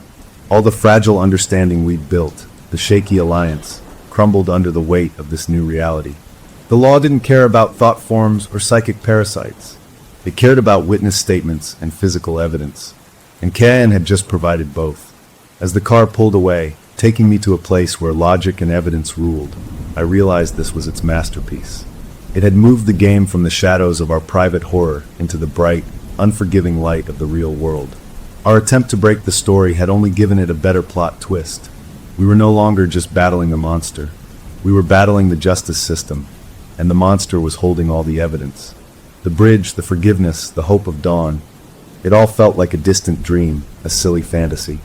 All the fragile understanding we'd built, the shaky alliance, crumbled under the weight of this new reality. The law didn't care about thought forms or psychic parasites. It cared about witness statements and physical evidence. and Caen had just provided both. As the car pulled away, taking me to a place where logic and evidence ruled, I realized this was its masterpiece. It had moved the game from the shadows of our private horror into the bright, unforgiving light of the real world. Our attempt to break the story had only given it a better plot twist. We were no longer just battling a monster. We were battling the justice system, and the monster was holding all the evidence. The bridge, the forgiveness, the hope of dawn. It all felt like a distant dream, a silly fantasy.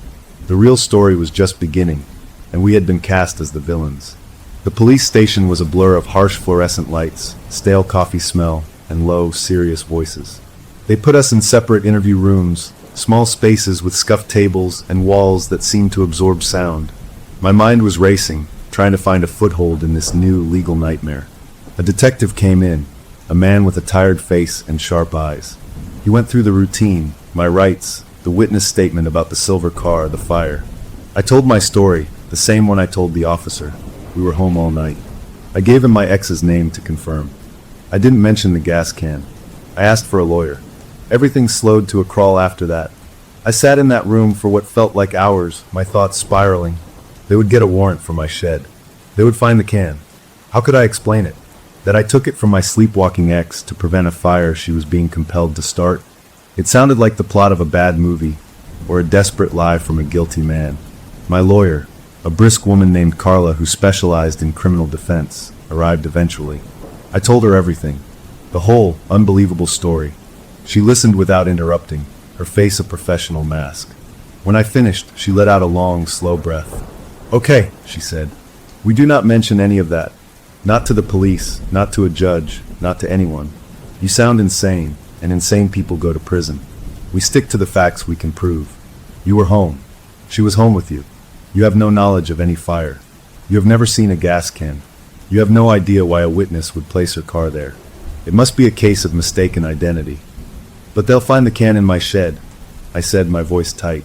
The real story was just beginning, and we had been cast as the villains. The police station was a blur of harsh fluorescent lights, stale coffee smell, and low, serious voices. They put us in separate interview rooms, small spaces with scuffed tables and walls that seemed to absorb sound. My mind was racing, trying to find a foothold in this new legal nightmare. A detective came in, a man with a tired face and sharp eyes. He went through the routine, my rights, the witness statement about the silver car, the fire. I told my story, the same one I told the officer. We were home all night. I gave him my ex's name to confirm. I didn't mention the gas can. I asked for a lawyer. Everything slowed to a crawl after that. I sat in that room for what felt like hours, my thoughts spiraling. They would get a warrant for my shed. They would find the can. How could I explain it? That I took it from my sleepwalking ex to prevent a fire she was being compelled to start? It sounded like the plot of a bad movie, or a desperate lie from a guilty man. My lawyer, a brisk woman named Carla who specialized in criminal defense, arrived eventually. I told her everything, the whole unbelievable story. She listened without interrupting, her face a professional mask. When I finished, she let out a long, slow breath. "Okay," she said. "We do not mention any of that. Not to the police, not to a judge, not to anyone. You sound insane, and insane people go to prison. We stick to the facts we can prove. You were home. She was home with you. You have no knowledge of any fire. You have never seen a gas can. You have no idea why a witness would place her car there. It must be a case of mistaken identity. But they'll find the can in my shed," I said, my voice tight.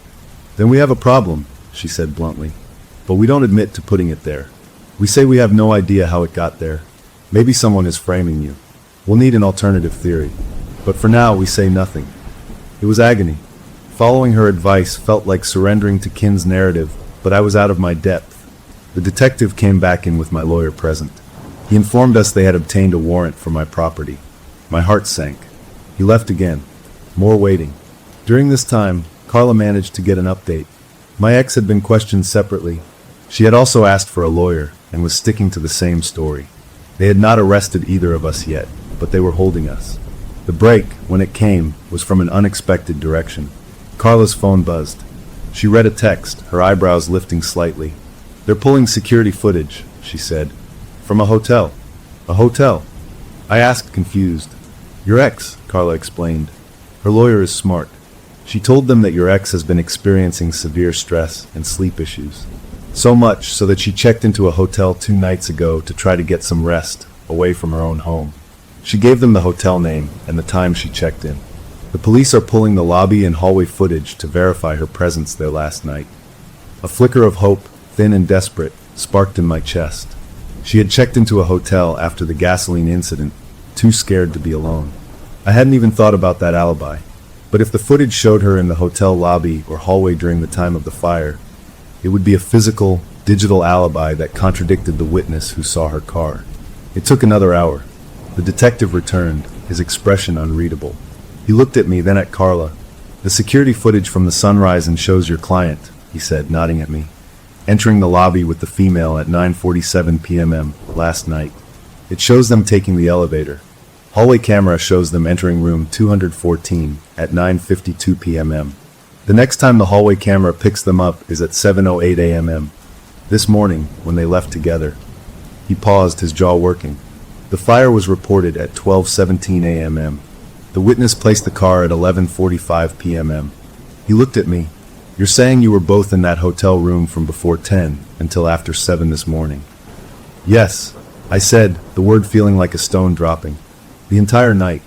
"Then we have a problem," she said bluntly. "But we don't admit to putting it there. We say we have no idea how it got there. Maybe someone is framing you. We'll need an alternative theory. But for now, we say nothing." It was agony. Following her advice felt like surrendering to Kin's narrative, but I was out of my depth. The detective came back in with my lawyer present. He informed us they had obtained a warrant for my property. My heart sank. He left again. More waiting. During this time, Carla managed to get an update. My ex had been questioned separately. She had also asked for a lawyer and was sticking to the same story. They had not arrested either of us yet, but they were holding us. The break, when it came, was from an unexpected direction. Carla's phone buzzed. She read a text, her eyebrows lifting slightly. "They're pulling security footage," she said. "From a hotel." "A hotel?" I asked, confused. "Your ex," Carla explained. "Her lawyer is smart. She told them that your ex has been experiencing severe stress and sleep issues. So much so that she checked into a hotel 2 nights ago to try to get some rest, away from her own home. She gave them the hotel name and the time she checked in. The police are pulling the lobby and hallway footage to verify her presence there last night." A flicker of hope, thin and desperate, sparked in my chest. She had checked into a hotel after the gasoline incident, too scared to be alone. I hadn't even thought about that alibi. But if the footage showed her in the hotel lobby or hallway during the time of the fire, it would be a physical, digital alibi that contradicted the witness who saw her car. It took another hour. The detective returned, his expression unreadable. He looked at me, then at Carla. "The security footage from the sunrise and shows your client," he said, nodding at me, "entering the lobby with the female at 9:47 p.m. last night. It shows them taking the elevator. Hallway camera shows them entering room 214 at 9:52 p.m. The next time the hallway camera picks them up is at 7:08 a.m. This morning, when they left together." He paused, his jaw working. "The fire was reported at 12:17 a.m. The witness placed the car at 11:45 p.m. He looked at me. "You're saying you were both in that hotel room from before 10 until after 7 this morning?" "Yes," I said, the word feeling like a stone dropping. "The entire night."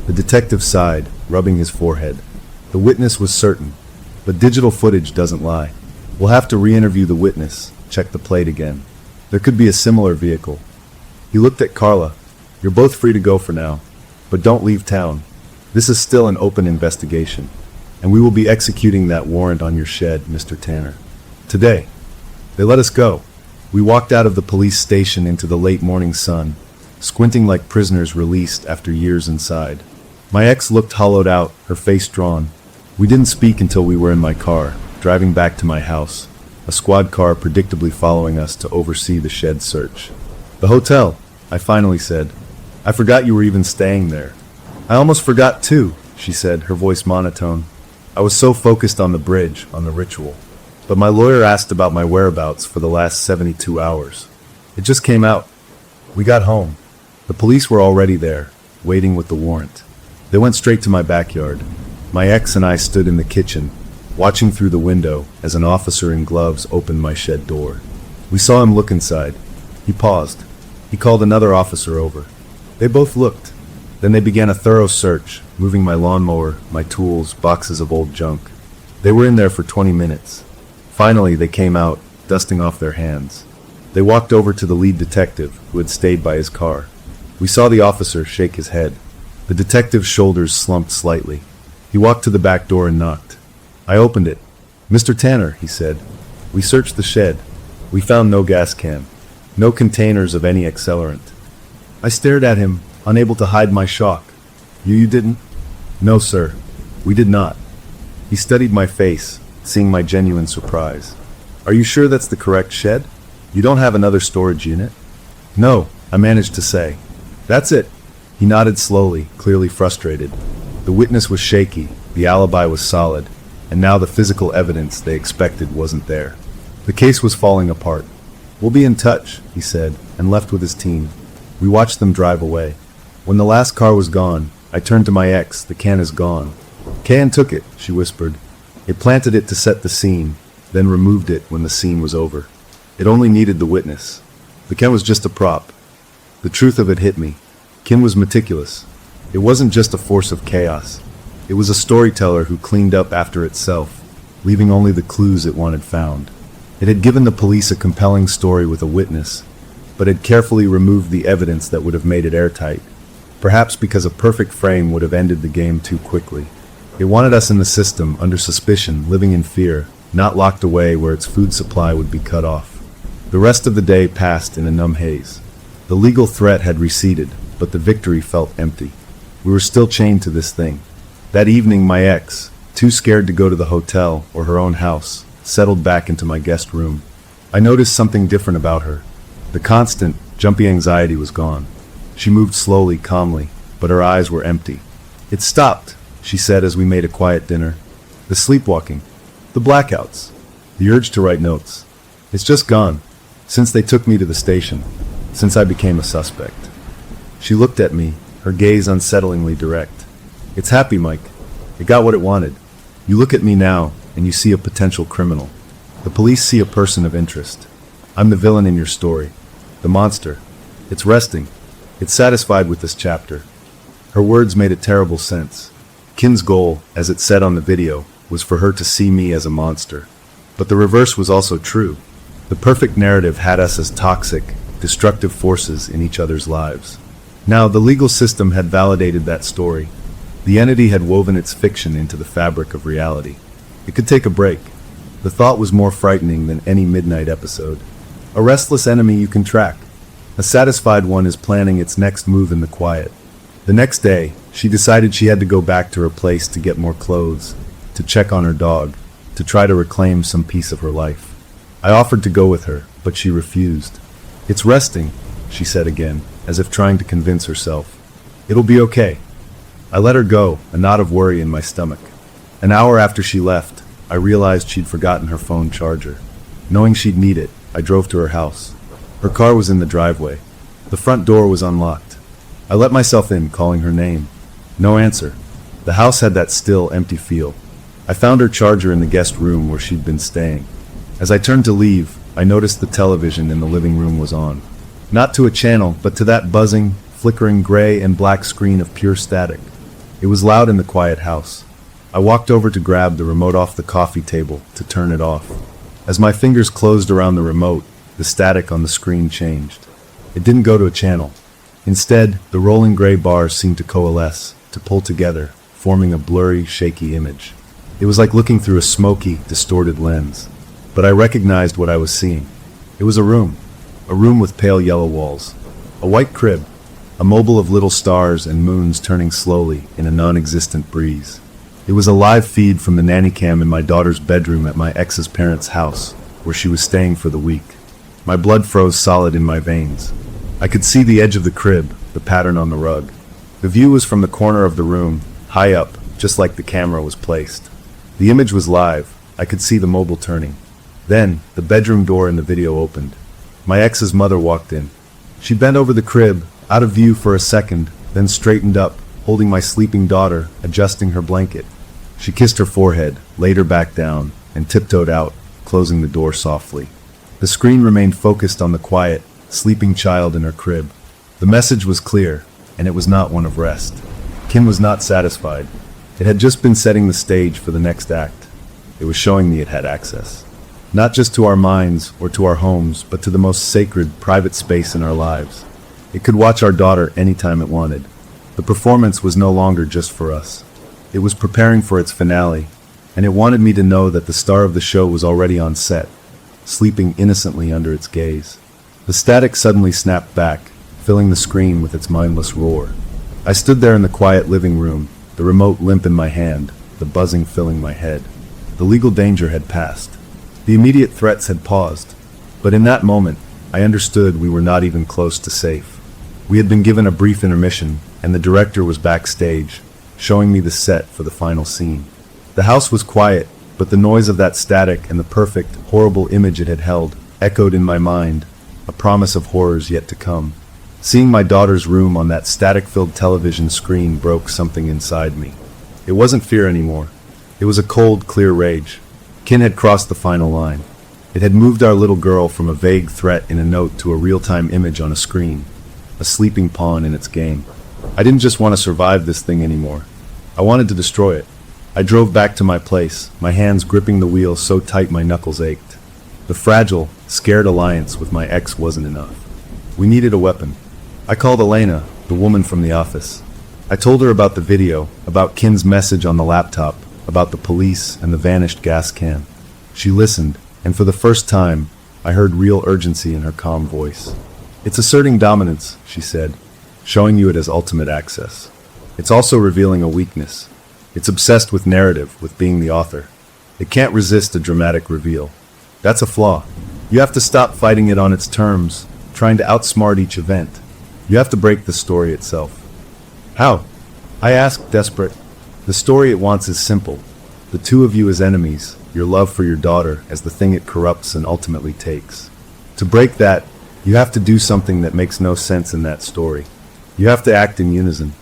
The detective sighed, rubbing his forehead. "The witness was certain, but digital footage doesn't lie. We'll have to re-interview the witness, check the plate again. There could be a similar vehicle." He looked at Carla. "You're both free to go for now, but don't leave town. This is still an open investigation." and we will be executing that warrant on your shed, Mr. Tanner. Today. They let us go. We walked out of the police station into the late morning sun, squinting like prisoners released after years inside. My ex looked hollowed out, her face drawn. We didn't speak until we were in my car, driving back to my house, a squad car predictably following us to oversee the shed search. The hotel, I finally said. I forgot you were even staying there. I almost forgot too, she said, her voice monotone. I was so focused on the bridge, on the ritual. But my lawyer asked about my whereabouts for the last 72 hours. It just came out. We got home. The police were already there, waiting with the warrant. They went straight to my backyard. My ex and I stood in the kitchen, watching through the window as an officer in gloves opened my shed door. We saw him look inside. He paused. He called another officer over. They both looked. Then they began a thorough search, moving my lawnmower, my tools, boxes of old junk. They were in there for 20 minutes. Finally, they came out, dusting off their hands. They walked over to the lead detective, who had stayed by his car. We saw the officer shake his head. The detective's shoulders slumped slightly. He walked to the back door and knocked. I opened it. Mr. Tanner, he said. We searched the shed. We found no gas can, no containers of any accelerant. I stared at him, unable to hide my shock. You didn't? No, sir. We did not. He studied my face, seeing my genuine surprise. Are you sure that's the correct shed? You don't have another storage unit? No, I managed to say. That's it. He nodded slowly, clearly frustrated. The witness was shaky, the alibi was solid, and now the physical evidence they expected wasn't there. The case was falling apart. We'll be in touch, he said, and left with his team. We watched them drive away. When the last car was gone, I turned to my ex. The can is gone. Can took it, she whispered. It planted it to set the scene, then removed it when the scene was over. It only needed the witness. The can was just a prop. The truth of it hit me. Kin was meticulous. It wasn't just a force of chaos. It was a storyteller who cleaned up after itself, leaving only the clues it wanted found. It had given the police a compelling story with a witness, but had carefully removed the evidence that would have made it airtight, perhaps because a perfect frame would have ended the game too quickly. It wanted us in the system, under suspicion, living in fear, not locked away where its food supply would be cut off. The rest of the day passed in a numb haze. The legal threat had receded, but the victory felt empty. We were still chained to this thing. That evening, my ex, too scared to go to the hotel or her own house, settled back into my guest room. I noticed something different about her. The constant, jumpy anxiety was gone. She moved slowly, calmly, but her eyes were empty. It stopped, she said as we made a quiet dinner. The sleepwalking, the blackouts, the urge to write notes. It's just gone, since they took me to the station, since I became a suspect. She looked at me, her gaze unsettlingly direct. It's happy, Mike. It got what it wanted. You look at me now, and you see a potential criminal. The police see a person of interest. I'm the villain in your story. The monster. It's resting. It's satisfied with this chapter. Her words made a terrible sense. Kin's goal, as it said on the video, was for her to see me as a monster. But the reverse was also true. The perfect narrative had us as toxic, destructive forces in each other's lives. Now, the legal system had validated that story. The entity had woven its fiction into the fabric of reality. It could take a break. The thought was more frightening than any midnight episode. A restless enemy you can track. A satisfied one is planning its next move in the quiet. The next day, she decided she had to go back to her place to get more clothes, to check on her dog, to try to reclaim some piece of her life. I offered to go with her, but she refused. It's resting, she said again, as if trying to convince herself. It'll be okay. I let her go, a knot of worry in my stomach. An hour after she left, I realized she'd forgotten her phone charger. Knowing she'd need it, I drove to her house. Her car was in the driveway. The front door was unlocked. I let myself in, calling her name. No answer. The house had that still, empty feel. I found her charger in the guest room where she'd been staying. As I turned to leave, I noticed the television in the living room was on. Not to a channel, but to that buzzing, flickering gray and black screen of pure static. It was loud in the quiet house. I walked over to grab the remote off the coffee table to turn it off. As my fingers closed around the remote, the static on the screen changed. It didn't go to a channel. Instead, the rolling gray bars seemed to coalesce, to pull together, forming a blurry, shaky image. It was like looking through a smoky, distorted lens. But I recognized what I was seeing. It was a room with pale yellow walls, a white crib, a mobile of little stars and moons turning slowly in a non-existent breeze. It was a live feed from the nanny cam in my daughter's bedroom at my ex's parents' house, where she was staying for the week. My blood froze solid in my veins. I could see the edge of the crib, the pattern on the rug. The view was from the corner of the room, high up, just like the camera was placed. The image was live. I could see the mobile turning. Then, the bedroom door in the video opened. My ex's mother walked in. She bent over the crib, out of view for a second, then straightened up, holding my sleeping daughter, adjusting her blanket. She kissed her forehead, laid her back down, and tiptoed out, closing the door softly. The screen remained focused on the quiet, sleeping child in her crib. The message was clear, and it was not one of rest. Kim was not satisfied. It had just been setting the stage for the next act. It was showing me it had access. Not just to our minds or to our homes, but to the most sacred, private space in our lives. It could watch our daughter anytime it wanted. The performance was no longer just for us. It was preparing for its finale, and it wanted me to know that the star of the show was already on set, sleeping innocently under its gaze. The static suddenly snapped back, filling the screen with its mindless roar. I stood there in the quiet living room, the remote limp in my hand, the buzzing filling my head. The legal danger had passed. The immediate threats had paused. But in that moment, I understood we were not even close to safe. We had been given a brief intermission, and the director was backstage, showing me the set for the final scene. The house was quiet, but the noise of that static and the perfect, horrible image it had held echoed in my mind, a promise of horrors yet to come. Seeing my daughter's room on that static-filled television screen broke something inside me. It wasn't fear anymore. It was a cold, clear rage. Kin had crossed the final line. It had moved our little girl from a vague threat in a note to a real-time image on a screen, a sleeping pawn in its game. I didn't just want to survive this thing anymore. I wanted to destroy it. I drove back to my place, my hands gripping the wheel so tight my knuckles ached. The fragile, scared alliance with my ex wasn't enough. We needed a weapon. I called Elena, the woman from the office. I told her about the video, about Kin's message on the laptop, about the police and the vanished gas can. She listened, and for the first time, I heard real urgency in her calm voice. "It's asserting dominance," she said, "showing you it as ultimate access. It's also revealing a weakness. It's obsessed with narrative, with being the author. It can't resist a dramatic reveal. That's a flaw. You have to stop fighting it on its terms, trying to outsmart each event. You have to break the story itself." "How?" I asked, desperate. "The story it wants is simple. The two of you as enemies, your love for your daughter as the thing it corrupts and ultimately takes. To break that, you have to do something that makes no sense in that story. You have to act in unison,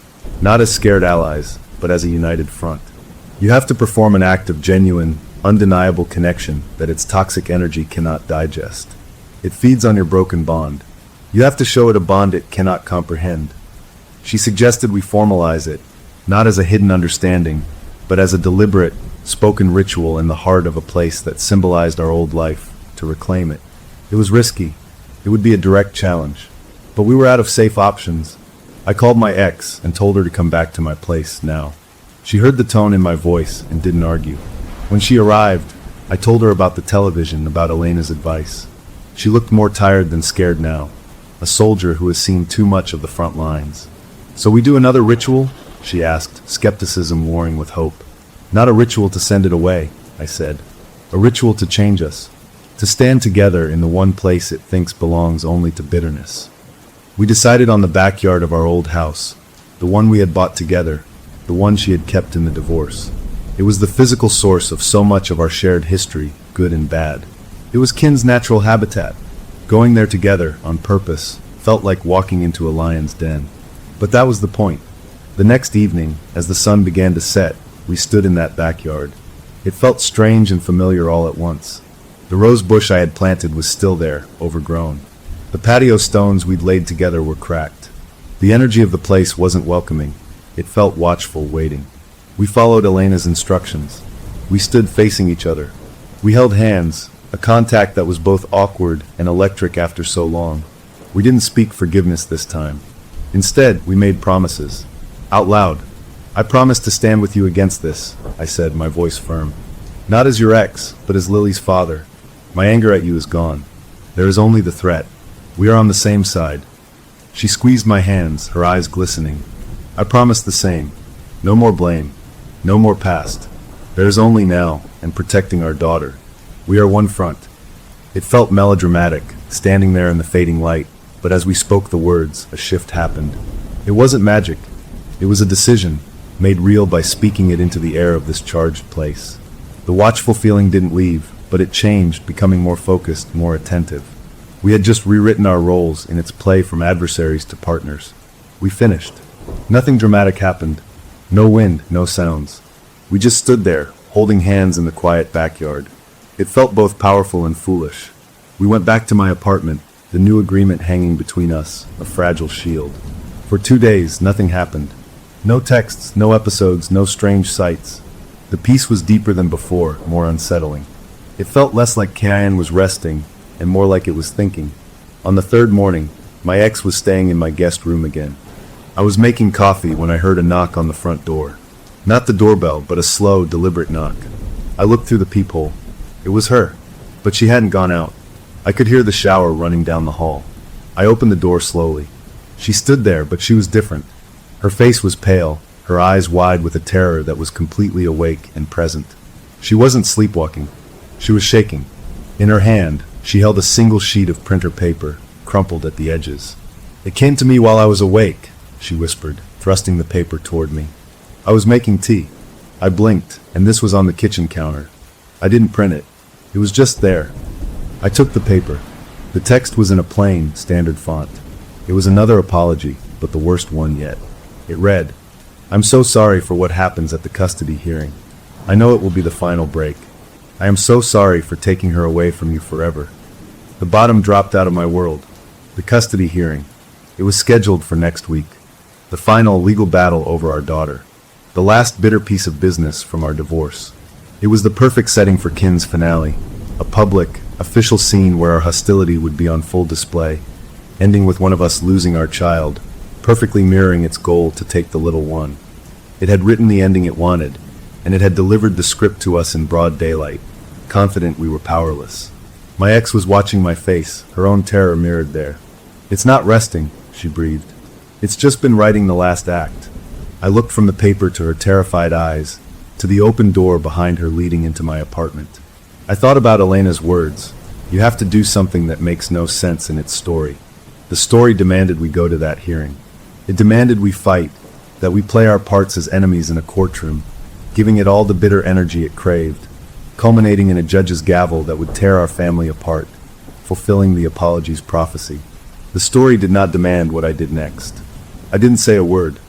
not as scared allies, but as a united front. You have to perform an act of genuine, undeniable connection that its toxic energy cannot digest. It feeds on your broken bond. You have to show it a bond it cannot comprehend." She suggested we formalize it, not as a hidden understanding, but as a deliberate, spoken ritual in the heart of a place that symbolized our old life, to reclaim it. It was risky. It would be a direct challenge. But we were out of safe options. I called my ex and told her to come back to my place now. She heard the tone in my voice and didn't argue. When she arrived, I told her about the television, about Elena's advice. She looked more tired than scared now, a soldier who has seen too much of the front lines. "So we do another ritual?" she asked, skepticism warring with hope. "Not a ritual to send it away," I said. "A ritual to change us, to stand together in the one place it thinks belongs only to bitterness." We decided on the backyard of our old house, the one we had bought together, the one she had kept in the divorce. It was the physical source of so much of our shared history, good and bad. It was Kin's natural habitat. Going there together, on purpose, felt like walking into a lion's den. But that was the point. The next evening, as the sun began to set, we stood in that backyard. It felt strange and familiar all at once. The rose bush I had planted was still there, overgrown. The patio stones we'd laid together were cracked. The energy of the place wasn't welcoming. It felt watchful, waiting. We followed Elena's instructions. We stood facing each other. We held hands, a contact that was both awkward and electric after so long. We didn't speak forgiveness this time. Instead, we made promises. Out loud. I promise to stand with you against this, I said, my voice firm. Not as your ex, but as Lily's father. My anger at you is gone. There is only the threat. We are on the same side. She squeezed my hands, her eyes glistening. I promise the same. No more blame. No more past. There is only now, and protecting our daughter. We are one front. It felt melodramatic, standing there in the fading light, but as we spoke the words, a shift happened. It wasn't magic. It was a decision, made real by speaking it into the air of this charged place. The watchful feeling didn't leave, but it changed, becoming more focused, more attentive. We had just rewritten our roles in its play from adversaries to partners. We finished. Nothing dramatic happened. No wind, no sounds. We just stood there, holding hands in the quiet backyard. It felt both powerful and foolish. We went back to my apartment, the new agreement hanging between us, a fragile shield. For 2 days, nothing happened. No texts, no episodes, no strange sights. The peace was deeper than before, more unsettling. It felt less like Kayan was resting, and more like it was thinking. On the third morning, my ex was staying in my guest room again. I was making coffee when I heard a knock on the front door. Not the doorbell, but a slow, deliberate knock. I looked through the peephole. It was her, but she hadn't gone out. I could hear the shower running down the hall. I opened the door slowly. She stood there, but she was different. Her face was pale, her eyes wide with a terror that was completely awake and present. She wasn't sleepwalking. She was shaking. In her hand, she held a single sheet of printer paper, crumpled at the edges. "It came to me while I was awake," she whispered, thrusting the paper toward me. I was making tea. I blinked, and this was on the kitchen counter. I didn't print it. It was just there. I took the paper. The text was in a plain, standard font. It was another apology, but the worst one yet. It read, "I'm so sorry for what happens at the custody hearing. I know it will be the final break. I am so sorry for taking her away from you forever." The bottom dropped out of my world. The custody hearing. It was scheduled for next week. The final legal battle over our daughter. The last bitter piece of business from our divorce. It was the perfect setting for Kin's finale. A public, official scene where our hostility would be on full display, ending with one of us losing our child, perfectly mirroring its goal to take the little one. It had written the ending it wanted, and it had delivered the script to us in broad daylight, confident we were powerless. My ex was watching my face, her own terror mirrored there. "It's not resting," she breathed. "It's just been writing the last act." I looked from the paper to her terrified eyes, to the open door behind her leading into my apartment. I thought about Elena's words. You have to do something that makes no sense in its story. The story demanded we go to that hearing. It demanded we fight, that we play our parts as enemies in a courtroom, giving it all the bitter energy it craved, culminating in a judge's gavel that would tear our family apart, fulfilling the apology's prophecy. The story did not demand what I did next. I didn't say a word.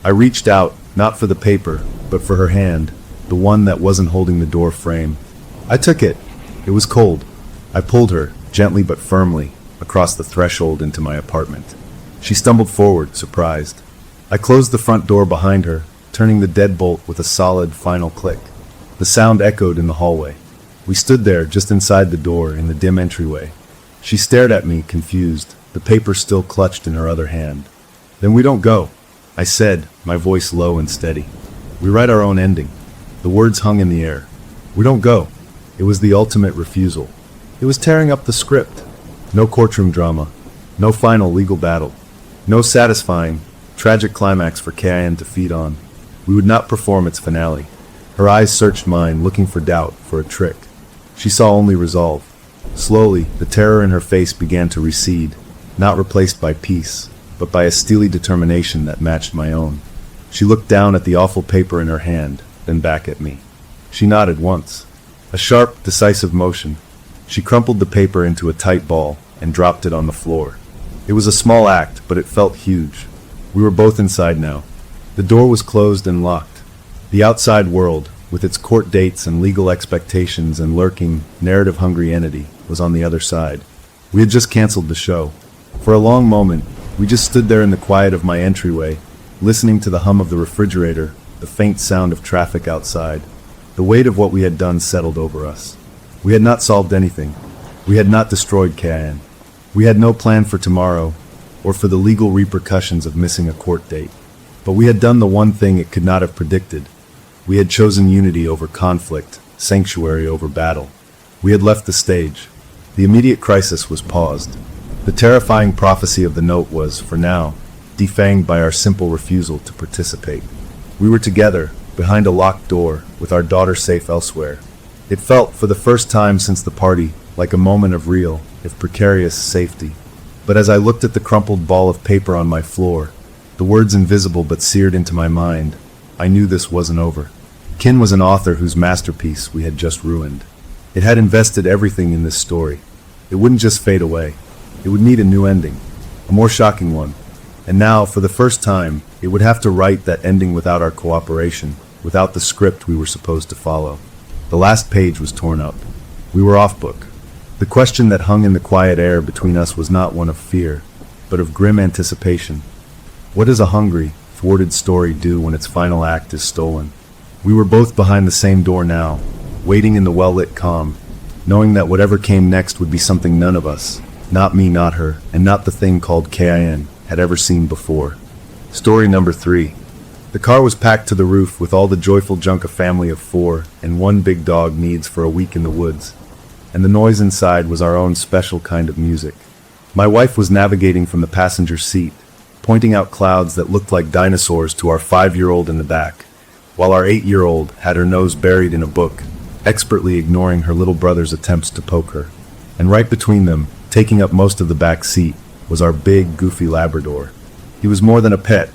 I reached out, not for the paper, but for her hand, the one that wasn't holding the door frame. I took it. It was cold. I pulled her, gently but firmly, across the threshold into my apartment. She stumbled forward, surprised. I closed the front door behind her, turning the deadbolt with a solid, final click. The sound echoed in the hallway. We stood there, just inside the door, in the dim entryway. She stared at me, confused, the paper still clutched in her other hand. "Then we don't go," I said, my voice low and steady. "We write our own ending." The words hung in the air. "We don't go." It was the ultimate refusal. It was tearing up the script. No courtroom drama. No final legal battle. No satisfying, tragic climax for Kayan to feed on. We would not perform its finale. Her eyes searched mine, looking for doubt, for a trick. She saw only resolve. Slowly, the terror in her face began to recede, not replaced by peace, but by a steely determination that matched my own. She looked down at the awful paper in her hand, then back at me. She nodded once. A sharp, decisive motion. She crumpled the paper into a tight ball and dropped it on the floor. It was a small act, but it felt huge. We were both inside now. The door was closed and locked. The outside world, with its court dates and legal expectations and lurking, narrative-hungry entity, was on the other side. We had just canceled the show. For a long moment, we just stood there in the quiet of my entryway, listening to the hum of the refrigerator, the faint sound of traffic outside. The weight of what we had done settled over us. We had not solved anything. We had not destroyed Kayan. We had no plan for tomorrow, or for the legal repercussions of missing a court date. But we had done the one thing it could not have predicted. We had chosen unity over conflict, sanctuary over battle. We had left the stage. The immediate crisis was paused. The terrifying prophecy of the note was, for now, defanged by our simple refusal to participate. We were together, behind a locked door, with our daughter safe elsewhere. It felt, for the first time since the party, like a moment of real, if precarious, safety. But as I looked at the crumpled ball of paper on my floor, the words invisible but seared into my mind, I knew this wasn't over. Kin was an author whose masterpiece we had just ruined. It had invested everything in this story. It wouldn't just fade away. It would need a new ending, a more shocking one. And now, for the first time, it would have to write that ending without our cooperation, without the script we were supposed to follow. The last page was torn up. We were off book. The question that hung in the quiet air between us was not one of fear, but of grim anticipation. What does a hungry, thwarted story do when its final act is stolen? We were both behind the same door now, waiting in the well-lit calm, knowing that whatever came next would be something none of us, not me, not her, and not the thing called KIN, had ever seen before. Story number 3. The car was packed to the roof with all the joyful junk a family of 4 and one big dog needs for a week in the woods. And the noise inside was our own special kind of music. My wife was navigating from the passenger seat, pointing out clouds that looked like dinosaurs to our 5-year-old in the back, while our 8-year-old had her nose buried in a book, expertly ignoring her little brother's attempts to poke her. And right between them, taking up most of the back seat, was our big, goofy Labrador. He was more than a pet.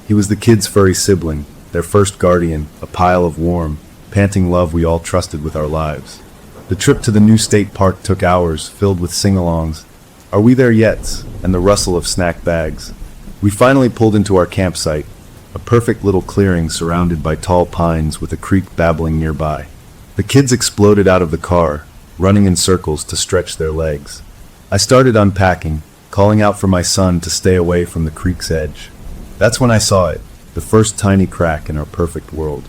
He was the kids' furry sibling, their first guardian, a pile of warm, panting love we all trusted with our lives. The trip to the new state park took hours, filled with sing-alongs, "Are we there yet?" and the rustle of snack bags. We finally pulled into our campsite, a perfect little clearing surrounded by tall pines with a creek babbling nearby. The kids exploded out of the car, running in circles to stretch their legs. I started unpacking, calling out for my son to stay away from the creek's edge. That's when I saw it, the first tiny crack in our perfect world.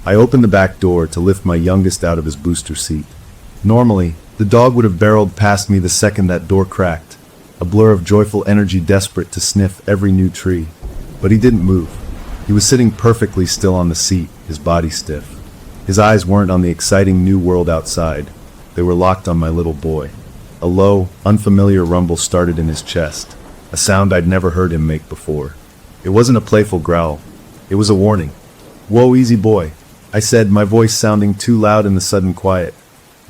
I opened the back door to lift my youngest out of his booster seat. Normally, the dog would have barreled past me the second that door cracked, a blur of joyful energy desperate to sniff every new tree. But he didn't move. He was sitting perfectly still on the seat, his body stiff. His eyes weren't on the exciting new world outside. They were locked on my little boy. A low, unfamiliar rumble started in his chest, a sound I'd never heard him make before. It wasn't a playful growl. It was a warning. "Whoa, easy boy," I said, my voice sounding too loud in the sudden quiet.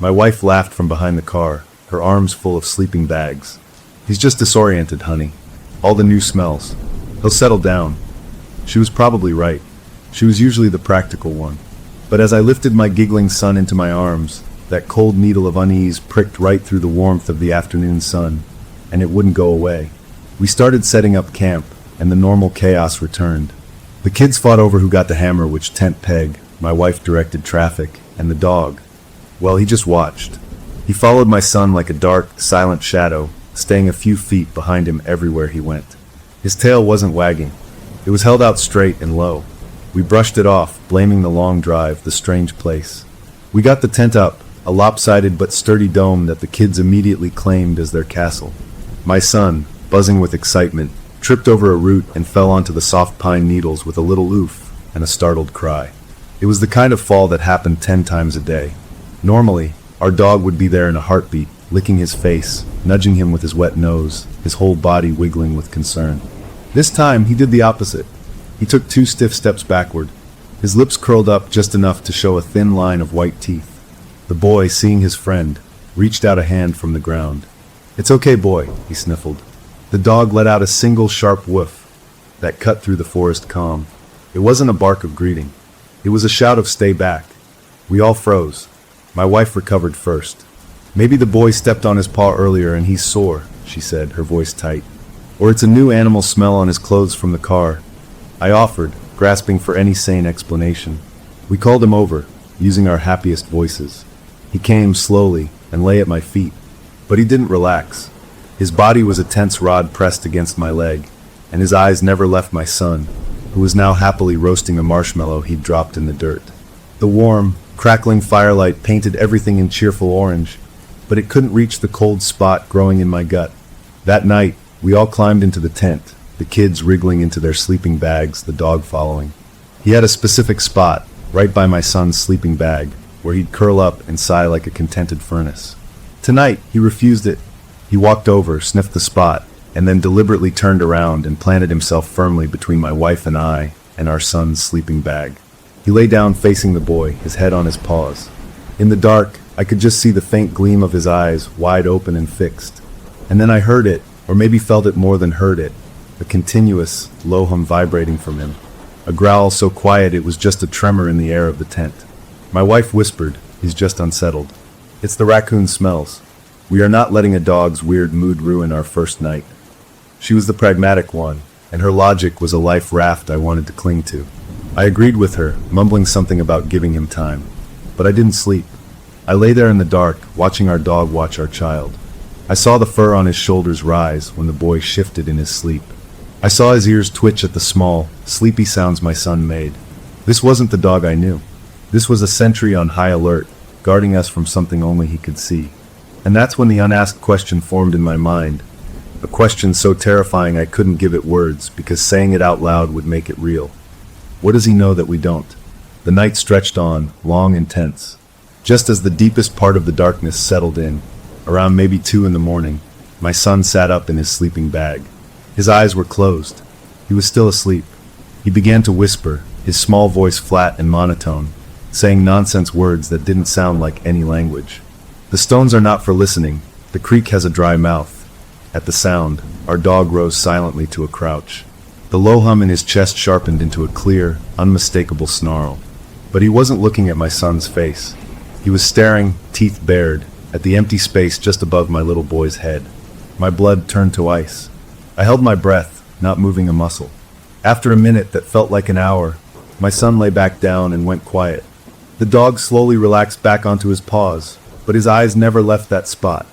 My wife laughed from behind the car, her arms full of sleeping bags. "He's just disoriented, honey. All the new smells. He'll settle down." She was probably right. She was usually the practical one. But as I lifted my giggling son into my arms, that cold needle of unease pricked right through the warmth of the afternoon sun, and it wouldn't go away. We started setting up camp, and the normal chaos returned. The kids fought over who got the hammer which tent peg, my wife directed traffic, and the dog, well, he just watched. He followed my son like a dark, silent shadow, staying a few feet behind him everywhere he went. His tail wasn't wagging. It was held out straight and low. We brushed it off, blaming the long drive, the strange place. We got the tent up, a lopsided but sturdy dome that the kids immediately claimed as their castle. My son, buzzing with excitement, tripped over a root and fell onto the soft pine needles with a little oof and a startled cry. It was the kind of fall that happened 10 times a day. Normally, our dog would be there in a heartbeat, licking his face, nudging him with his wet nose, his whole body wiggling with concern. This time, he did the opposite. He took 2 stiff steps backward, his lips curled up just enough to show a thin line of white teeth. The boy, seeing his friend, reached out a hand from the ground. "It's okay, boy," he sniffled. The dog let out a single sharp woof that cut through the forest calm. It wasn't a bark of greeting. It was a shout of "stay back." We all froze. My wife recovered first. "Maybe the boy stepped on his paw earlier and he's sore," she said, her voice tight. "Or it's a new animal smell on his clothes from the car," I offered, grasping for any sane explanation. We called him over, using our happiest voices. He came slowly and lay at my feet, but he didn't relax. His body was a tense rod pressed against my leg, and his eyes never left my son, who was now happily roasting a marshmallow he'd dropped in the dirt. The warm, crackling firelight painted everything in cheerful orange, but it couldn't reach the cold spot growing in my gut. That night, we all climbed into the tent, the kids wriggling into their sleeping bags, the dog following. He had a specific spot, right by my son's sleeping bag, where he'd curl up and sigh like a contented furnace. Tonight, he refused it. He walked over, sniffed the spot, and then deliberately turned around and planted himself firmly between my wife and I and our son's sleeping bag. He lay down facing the boy, his head on his paws. In the dark, I could just see the faint gleam of his eyes, wide open and fixed. And then I heard it, or maybe felt it more than heard it, a continuous, low hum vibrating from him. A growl so quiet it was just a tremor in the air of the tent. My wife whispered, "He's just unsettled. It's the raccoon smells. We are not letting a dog's weird mood ruin our first night." She was the pragmatic one, and her logic was a life raft I wanted to cling to. I agreed with her, mumbling something about giving him time. But I didn't sleep. I lay there in the dark, watching our dog watch our child. I saw the fur on his shoulders rise when the boy shifted in his sleep. I saw his ears twitch at the small, sleepy sounds my son made. This wasn't the dog I knew. This was a sentry on high alert, guarding us from something only he could see. And that's when the unasked question formed in my mind. A question so terrifying I couldn't give it words because saying it out loud would make it real. What does he know that we don't? The night stretched on, long and tense. Just as the deepest part of the darkness settled in, around maybe 2 a.m, my son sat up in his sleeping bag. His eyes were closed. He was still asleep. He began to whisper, his small voice flat and monotone, saying nonsense words that didn't sound like any language. The stones are not for listening. The creek has a dry mouth. At the sound, our dog rose silently to a crouch. The low hum in his chest sharpened into a clear, unmistakable snarl. But he wasn't looking at my son's face. He was staring, teeth bared, at the empty space just above my little boy's head. My blood turned to ice. I held my breath, not moving a muscle. After a minute that felt like an hour, my son lay back down and went quiet. The dog slowly relaxed back onto his paws, but his eyes never left that spot.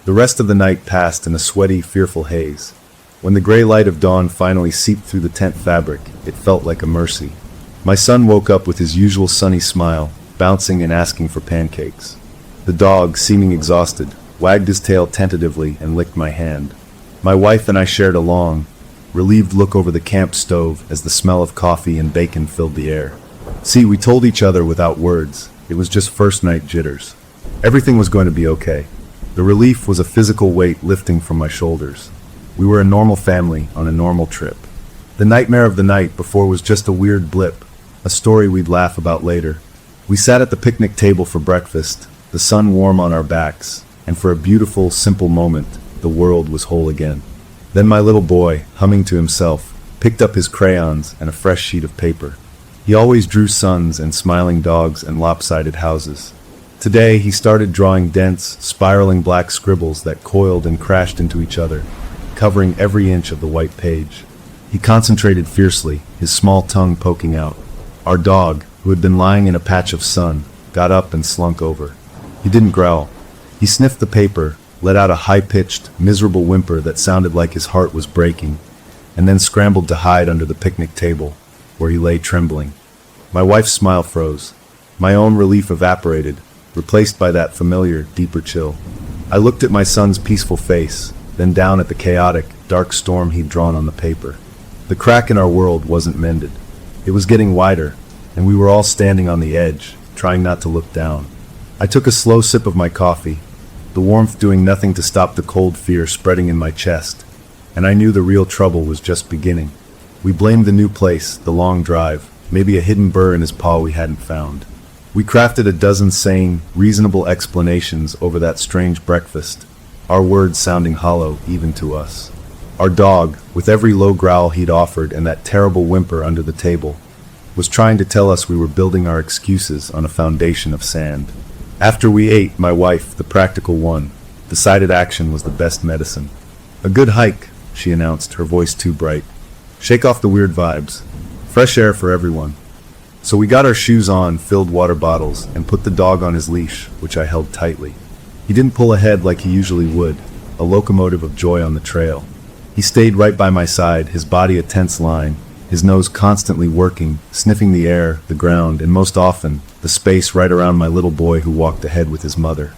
The rest of the night passed in a sweaty, fearful haze. When the gray light of dawn finally seeped through the tent fabric, it felt like a mercy. My son woke up with his usual sunny smile, bouncing and asking for pancakes. The dog, seeming exhausted, wagged his tail tentatively and licked my hand. My wife and I shared a long, relieved look over the camp stove as the smell of coffee and bacon filled the air. See, we told each other without words. It was just first night jitters. Everything was going to be okay. The relief was a physical weight lifting from my shoulders. We were a normal family on a normal trip. The nightmare of the night before was just a weird blip, a story we'd laugh about later. We sat at the picnic table for breakfast, the sun warm on our backs, and for a beautiful, simple moment, the world was whole again. Then my little boy, humming to himself, picked up his crayons and a fresh sheet of paper. He always drew suns and smiling dogs and lopsided houses. Today, he started drawing dense, spiraling black scribbles that coiled and crashed into each other, covering every inch of the white page. He concentrated fiercely, his small tongue poking out. Our dog, who had been lying in a patch of sun, got up and slunk over. He didn't growl. He sniffed the paper, let out a high-pitched, miserable whimper that sounded like his heart was breaking, and then scrambled to hide under the picnic table, where he lay trembling. My wife's smile froze. My own relief evaporated, replaced by that familiar, deeper chill. I looked at my son's peaceful face, then down at the chaotic, dark storm he'd drawn on the paper. The crack in our world wasn't mended. It was getting wider, and we were all standing on the edge, trying not to look down. I took a slow sip of my coffee, the warmth doing nothing to stop the cold fear spreading in my chest, and I knew the real trouble was just beginning. We blamed the new place, the long drive, maybe a hidden burr in his paw we hadn't found. We crafted a dozen sane, reasonable explanations over that strange breakfast, our words sounding hollow even to us. Our dog, with every low growl he'd offered and that terrible whimper under the table, was trying to tell us we were building our excuses on a foundation of sand. After we ate, my wife, the practical one, decided action was the best medicine. "A good hike," she announced, her voice too bright. "Shake off the weird vibes. Fresh air for everyone." So we got our shoes on, filled water bottles, and put the dog on his leash, which I held tightly. He didn't pull ahead like he usually would, a locomotive of joy on the trail. He stayed right by my side, his body a tense line, his nose constantly working, sniffing the air, the ground, and most often, the space right around my little boy who walked ahead with his mother.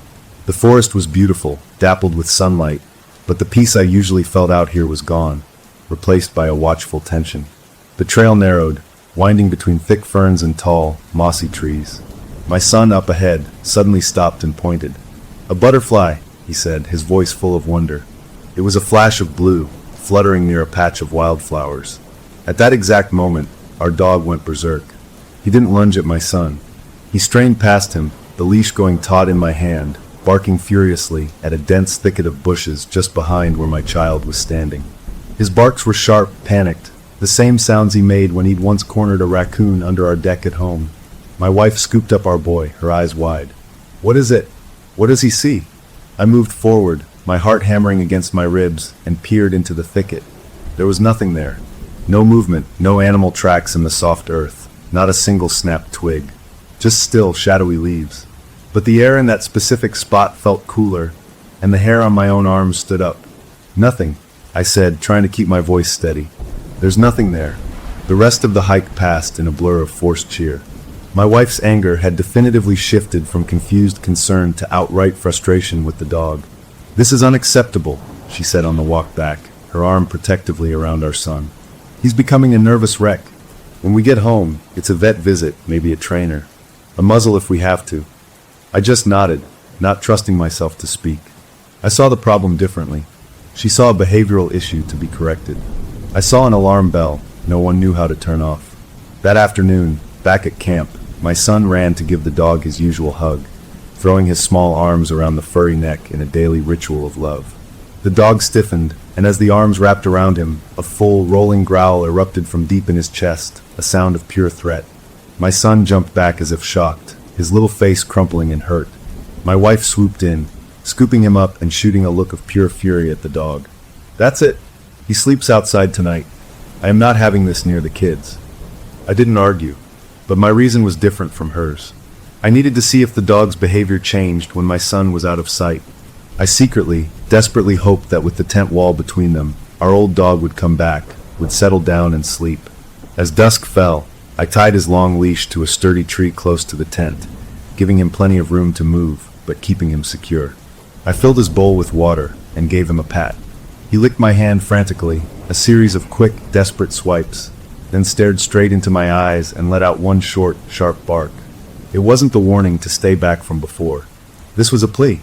The forest was beautiful, dappled with sunlight, but the peace I usually felt out here was gone. replaced by a watchful tension. The trail narrowed, winding between thick ferns and tall, mossy trees. My son up ahead suddenly stopped and pointed. "A butterfly," he said, his voice full of wonder. It was a flash of blue, fluttering near a patch of wildflowers. At that exact moment, our dog went berserk. He didn't lunge at my son. He strained past him, the leash going taut in my hand, barking furiously at a dense thicket of bushes just behind where my child was standing. His barks were sharp, panicked, the same sounds he made when he'd once cornered a raccoon under our deck at home. My wife scooped up our boy, her eyes wide. "What is it? What does he see?" I moved forward, my heart hammering against my ribs, and peered into the thicket. There was nothing there. No movement, no animal tracks in the soft earth, not a single snapped twig. Just still, shadowy leaves. But the air in that specific spot felt cooler, and the hair on my own arms stood up. "Nothing," I said, trying to keep my voice steady. "There's nothing there." The rest of the hike passed in a blur of forced cheer. My wife's anger had definitively shifted from confused concern to outright frustration with the dog. "This is unacceptable," she said on the walk back, her arm protectively around our son. "He's becoming a nervous wreck. When we get home, it's a vet visit, maybe a trainer. A muzzle if we have to." I just nodded, not trusting myself to speak. I saw the problem differently. She saw a behavioral issue to be corrected. I saw an alarm bell no one knew how to turn off. That afternoon, back at camp, my son ran to give the dog his usual hug, throwing his small arms around the furry neck in a daily ritual of love. The dog stiffened, and as the arms wrapped around him, a full, rolling growl erupted from deep in his chest, a sound of pure threat. My son jumped back as if shocked, his little face crumpling in hurt. My wife swooped in, scooping him up and shooting a look of pure fury at the dog. "That's it. He sleeps outside tonight. I am not having this near the kids." I didn't argue, but my reason was different from hers. I needed to see if the dog's behavior changed when my son was out of sight. I secretly, desperately hoped that with the tent wall between them, our old dog would come back, would settle down and sleep. As dusk fell, I tied his long leash to a sturdy tree close to the tent, giving him plenty of room to move, but keeping him secure. I filled his bowl with water and gave him a pat. He licked my hand frantically, a series of quick, desperate swipes, then stared straight into my eyes and let out one short, sharp bark. It wasn't the warning to stay back from before. This was a plea,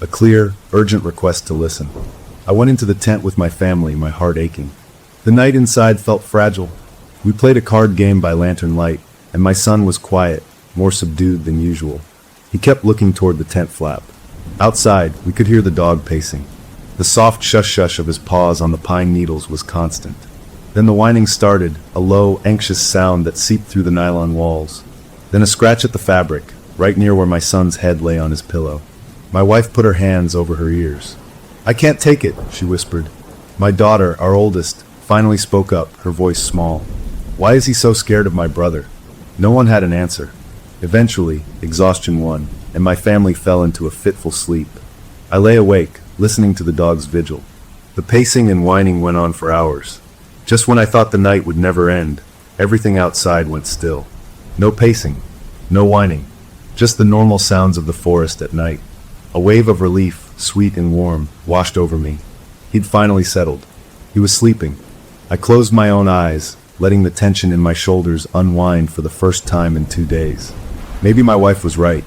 a clear, urgent request to listen. I went into the tent with my family, my heart aching. The night inside felt fragile. We played a card game by lantern light, and my son was quiet, more subdued than usual. He kept looking toward the tent flap. Outside, we could hear the dog pacing. The soft shush-shush of his paws on the pine needles was constant. Then the whining started, a low, anxious sound that seeped through the nylon walls. Then a scratch at the fabric, right near where my son's head lay on his pillow. My wife put her hands over her ears. "I can't take it," she whispered. My daughter, our oldest, finally spoke up, her voice small. "Why is he so scared of my brother?" No one had an answer. Eventually, exhaustion won, and my family fell into a fitful sleep. I lay awake, listening to the dog's vigil. The pacing and whining went on for hours. Just when I thought the night would never end, everything outside went still. No pacing, no whining, just the normal sounds of the forest at night. A wave of relief, sweet and warm, washed over me. He'd finally settled. He was sleeping. I closed my own eyes, letting the tension in my shoulders unwind for the first time in 2 days. Maybe my wife was right.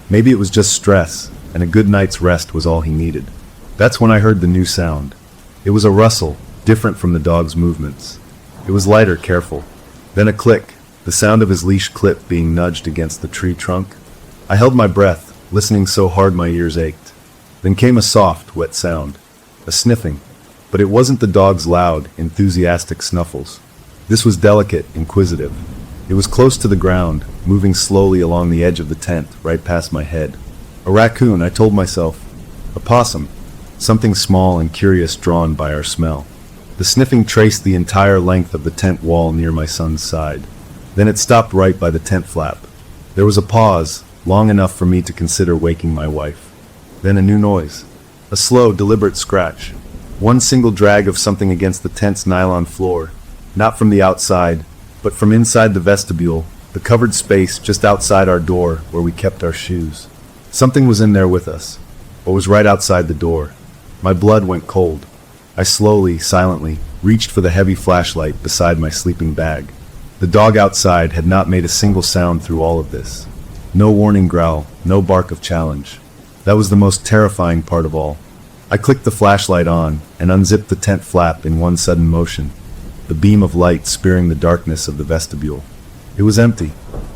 Maybe it was just stress, and a good night's rest was all he needed. That's when I heard the new sound. It was a rustle, different from the dog's movements. It was lighter, careful. Then a click, the sound of his leash clip being nudged against the tree trunk. I held my breath, listening so hard my ears ached. Then came a soft, wet sound. A sniffing. But it wasn't the dog's loud, enthusiastic snuffles. This was delicate, inquisitive. It was close to the ground, moving slowly along the edge of the tent, right past my head. A raccoon, I told myself. A possum. Something small and curious drawn by our smell. The sniffing traced the entire length of the tent wall near my son's side. Then it stopped right by the tent flap. There was a pause, long enough for me to consider waking my wife. Then a new noise. A slow, deliberate scratch. One single drag of something against the tent's nylon floor. Not from the outside, but from inside the vestibule, the covered space just outside our door where we kept our shoes. Something was in there with us, or was right outside the door. My blood went cold. I slowly, silently, reached for the heavy flashlight beside my sleeping bag. The dog outside had not made a single sound through all of this. No warning growl, no bark of challenge. That was the most terrifying part of all. I clicked the flashlight on and unzipped the tent flap in one sudden motion, the beam of light spearing the darkness of the vestibule. It was empty.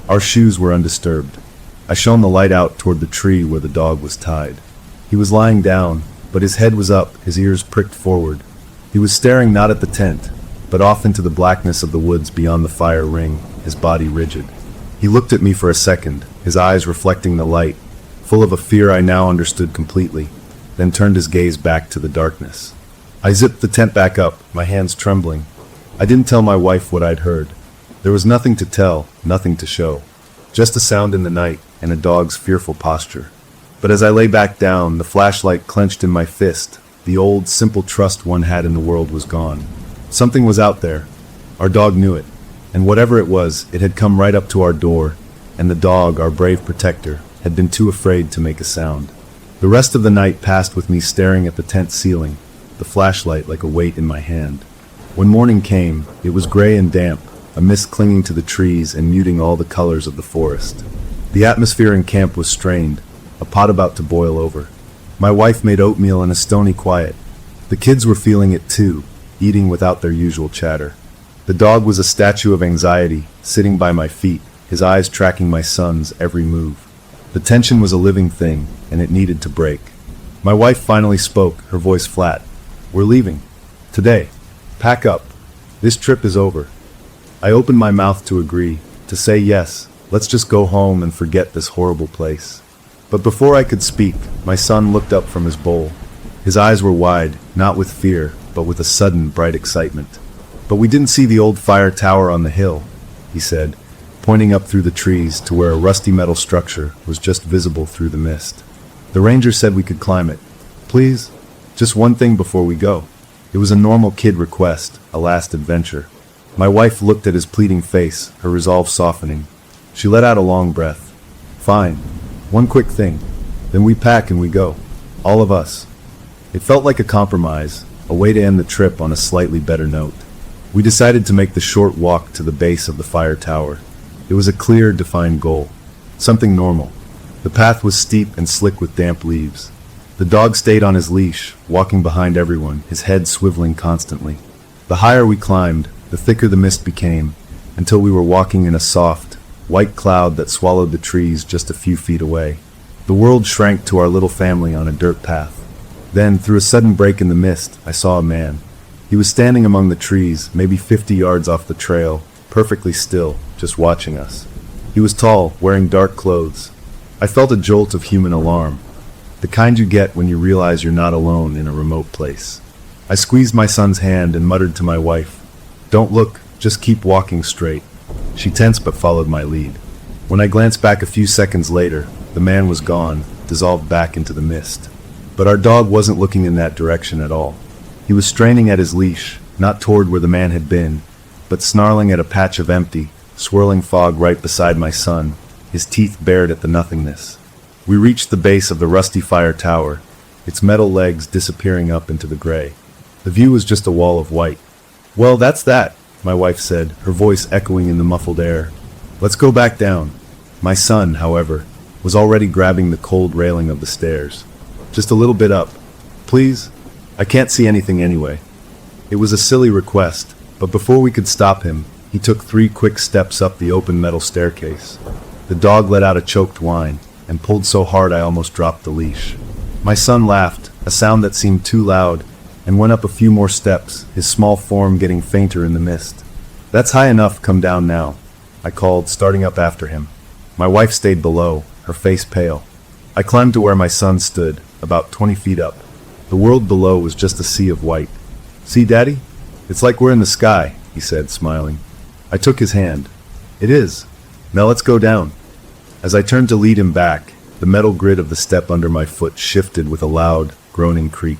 Our shoes were undisturbed. I shone the light out toward the tree where the dog was tied. He was lying down, but his head was up, his ears pricked forward. He was staring not at the tent, but off into the blackness of the woods beyond the fire ring, his body rigid. He looked at me for a second, his eyes reflecting the light, full of a fear I now understood completely, then turned his gaze back to the darkness. I zipped the tent back up, my hands trembling. I didn't tell my wife what I'd heard. There was nothing to tell, nothing to show. Just a sound in the night and a dog's fearful posture. But as I lay back down, the flashlight clenched in my fist. The old, simple trust one had in the world was gone. Something was out there. Our dog knew it. And whatever it was, it had come right up to our door, and the dog, our brave protector, had been too afraid to make a sound. The rest of the night passed with me staring at the tent ceiling, the flashlight like a weight in my hand. When morning came, it was gray and damp, a mist clinging to the trees and muting all the colors of the forest. The atmosphere in camp was strained, a pot about to boil over. My wife made oatmeal in a stony quiet. The kids were feeling it too, eating without their usual chatter. The dog was a statue of anxiety, sitting by my feet, his eyes tracking my son's every move. The tension was a living thing, and it needed to break. My wife finally spoke, her voice flat. "We're leaving. Today. Pack up. This trip is over." I opened my mouth to agree, to say yes, let's just go home and forget this horrible place. But before I could speak, my son looked up from his bowl. His eyes were wide, not with fear, but with a sudden, bright excitement. "But we didn't see the old fire tower on the hill," he said, pointing up through the trees to where a rusty metal structure was just visible through the mist. "The ranger said we could climb it. Please, just one thing before we go." It was a normal kid request, a last adventure. My wife looked at his pleading face, her resolve softening. She let out a long breath. "Fine. One quick thing. Then we pack and we go. All of us." It felt like a compromise, a way to end the trip on a slightly better note. We decided to make the short walk to the base of the fire tower. It was a clear, defined goal. Something normal. The path was steep and slick with damp leaves. The dog stayed on his leash, walking behind everyone, his head swiveling constantly. The higher we climbed, the thicker the mist became, until we were walking in a soft, white cloud that swallowed the trees just a few feet away. The world shrank to our little family on a dirt path. Then, through a sudden break in the mist, I saw a man. He was standing among the trees, maybe 50 yards off the trail, perfectly still, just watching us. He was tall, wearing dark clothes. I felt a jolt of human alarm, the kind you get when you realize you're not alone in a remote place. I squeezed my son's hand and muttered to my wife, "Don't look, just keep walking straight." She tensed but followed my lead. When I glanced back a few seconds later, the man was gone, dissolved back into the mist. But our dog wasn't looking in that direction at all. He was straining at his leash, not toward where the man had been, but snarling at a patch of empty, swirling fog right beside my son, his teeth bared at the nothingness. We reached the base of the rusty fire tower, its metal legs disappearing up into the gray. The view was just a wall of white. "Well, that's that," my wife said, her voice echoing in the muffled air. "Let's go back down." My son, however, was already grabbing the cold railing of the stairs. "Just a little bit up. Please? I can't see anything anyway." It was a silly request, but before we could stop him, he took 3 quick steps up the open metal staircase. The dog let out a choked whine, and pulled so hard I almost dropped the leash. My son laughed, a sound that seemed too loud, and went up a few more steps, his small form getting fainter in the mist. "That's high enough, come down now," I called, starting up after him. My wife stayed below, her face pale. I climbed to where my son stood, about 20 feet up. The world below was just a sea of white. "See, Daddy? It's like we're in the sky," he said, smiling. I took his hand. "It is. Now let's go down." As I turned to lead him back, the metal grid of the step under my foot shifted with a loud, groaning creak.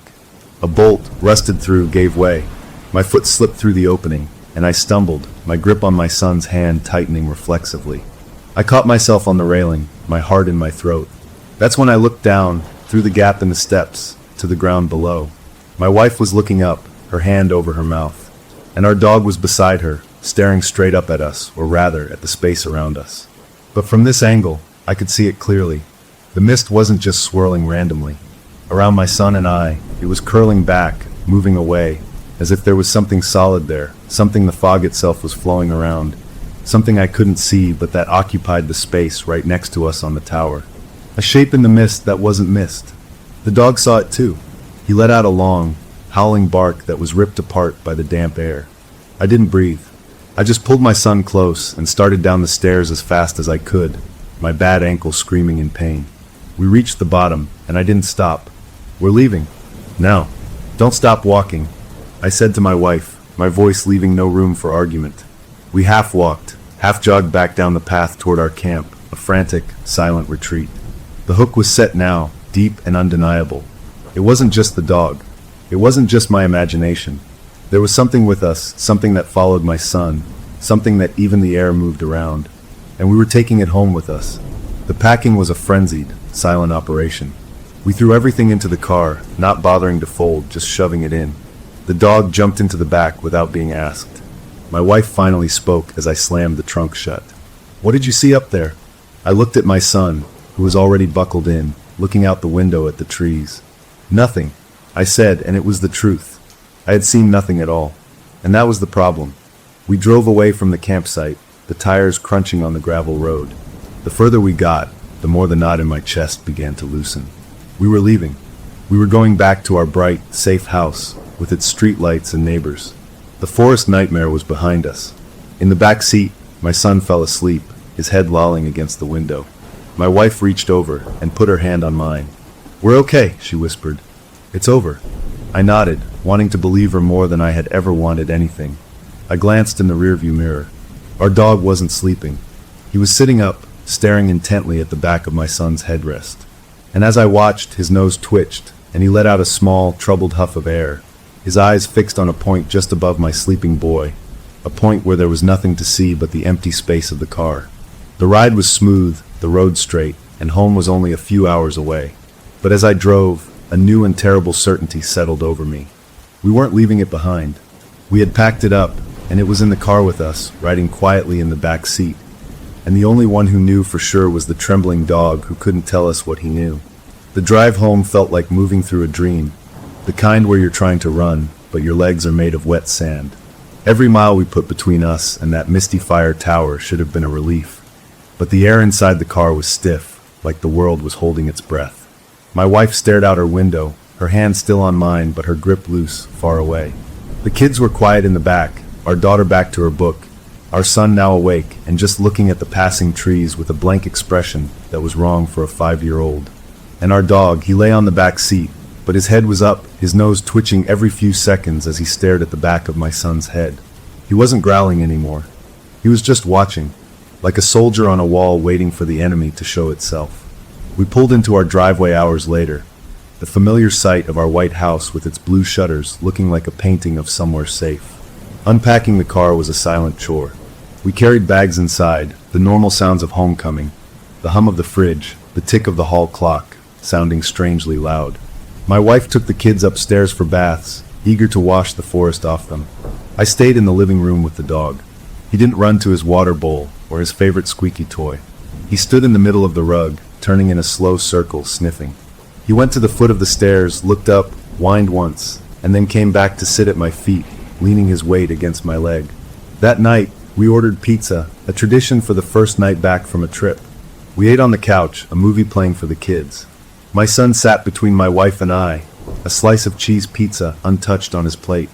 A bolt, rusted through, gave way. My foot slipped through the opening, and I stumbled, my grip on my son's hand tightening reflexively. I caught myself on the railing, my heart in my throat. That's when I looked down, through the gap in the steps, to the ground below. My wife was looking up, her hand over her mouth, and our dog was beside her, staring straight up at us, or rather, at the space around us. But from this angle, I could see it clearly. The mist wasn't just swirling randomly. Around my son and I, it was curling back, moving away, as if there was something solid there, something the fog itself was flowing around, something I couldn't see but that occupied the space right next to us on the tower. A shape in the mist that wasn't mist. The dog saw it too. He let out a long, howling bark that was ripped apart by the damp air. I didn't breathe. I just pulled my son close and started down the stairs as fast as I could, my bad ankle screaming in pain. We reached the bottom, and I didn't stop. "We're leaving." "No, don't stop walking," I said to my wife, my voice leaving no room for argument. We half walked, half jogged back down the path toward our camp, a frantic, silent retreat. The hook was set now, deep and undeniable. It wasn't just the dog. It wasn't just my imagination. There was something with us, something that followed my son, something that even the air moved around. And we were taking it home with us. The packing was a frenzied, silent operation. We threw everything into the car, not bothering to fold, just shoving it in. The dog jumped into the back without being asked. My wife finally spoke as I slammed the trunk shut. "What did you see up there?" I looked at my son, who was already buckled in, looking out the window at the trees. "Nothing," I said, and it was the truth. I had seen nothing at all. And that was the problem. We drove away from the campsite, the tires crunching on the gravel road. The further we got, the more the knot in my chest began to loosen. We were leaving. We were going back to our bright, safe house, with its street lights and neighbors. The forest nightmare was behind us. In the back seat, my son fell asleep, his head lolling against the window. My wife reached over and put her hand on mine. "We're okay," she whispered. "It's over." I nodded, wanting to believe her more than I had ever wanted anything. I glanced in the rearview mirror. Our dog wasn't sleeping. He was sitting up, staring intently at the back of my son's headrest. And as I watched, his nose twitched, and he let out a small, troubled huff of air, his eyes fixed on a point just above my sleeping boy, a point where there was nothing to see but the empty space of the car. The ride was smooth, the road straight, and home was only a few hours away. But as I drove, a new and terrible certainty settled over me. We weren't leaving it behind. We had packed it up, and it was in the car with us, riding quietly in the back seat. And the only one who knew for sure was the trembling dog who couldn't tell us what he knew. The drive home felt like moving through a dream, the kind where you're trying to run, but your legs are made of wet sand. Every mile we put between us and that misty fire tower should have been a relief. But the air inside the car was stiff, like the world was holding its breath. My wife stared out her window, her hand still on mine, but her grip loose, far away. The kids were quiet in the back, our daughter back to her book, our son now awake and just looking at the passing trees with a blank expression that was wrong for a 5-year-old. And our dog, he lay on the back seat, but his head was up, his nose twitching every few seconds as he stared at the back of my son's head. He wasn't growling anymore. He was just watching, like a soldier on a wall waiting for the enemy to show itself. We pulled into our driveway hours later, the familiar sight of our white house with its blue shutters looking like a painting of somewhere safe. Unpacking the car was a silent chore. We carried bags inside, the normal sounds of homecoming, the hum of the fridge, the tick of the hall clock, sounding strangely loud. My wife took the kids upstairs for baths, eager to wash the forest off them. I stayed in the living room with the dog. He didn't run to his water bowl or his favorite squeaky toy. He stood in the middle of the rug, turning in a slow circle, sniffing. He went to the foot of the stairs, looked up, whined once, and then came back to sit at my feet, leaning his weight against my leg. That night, we ordered pizza, a tradition for the first night back from a trip. We ate on the couch, a movie playing for the kids. My son sat between my wife and I, a slice of cheese pizza untouched on his plate.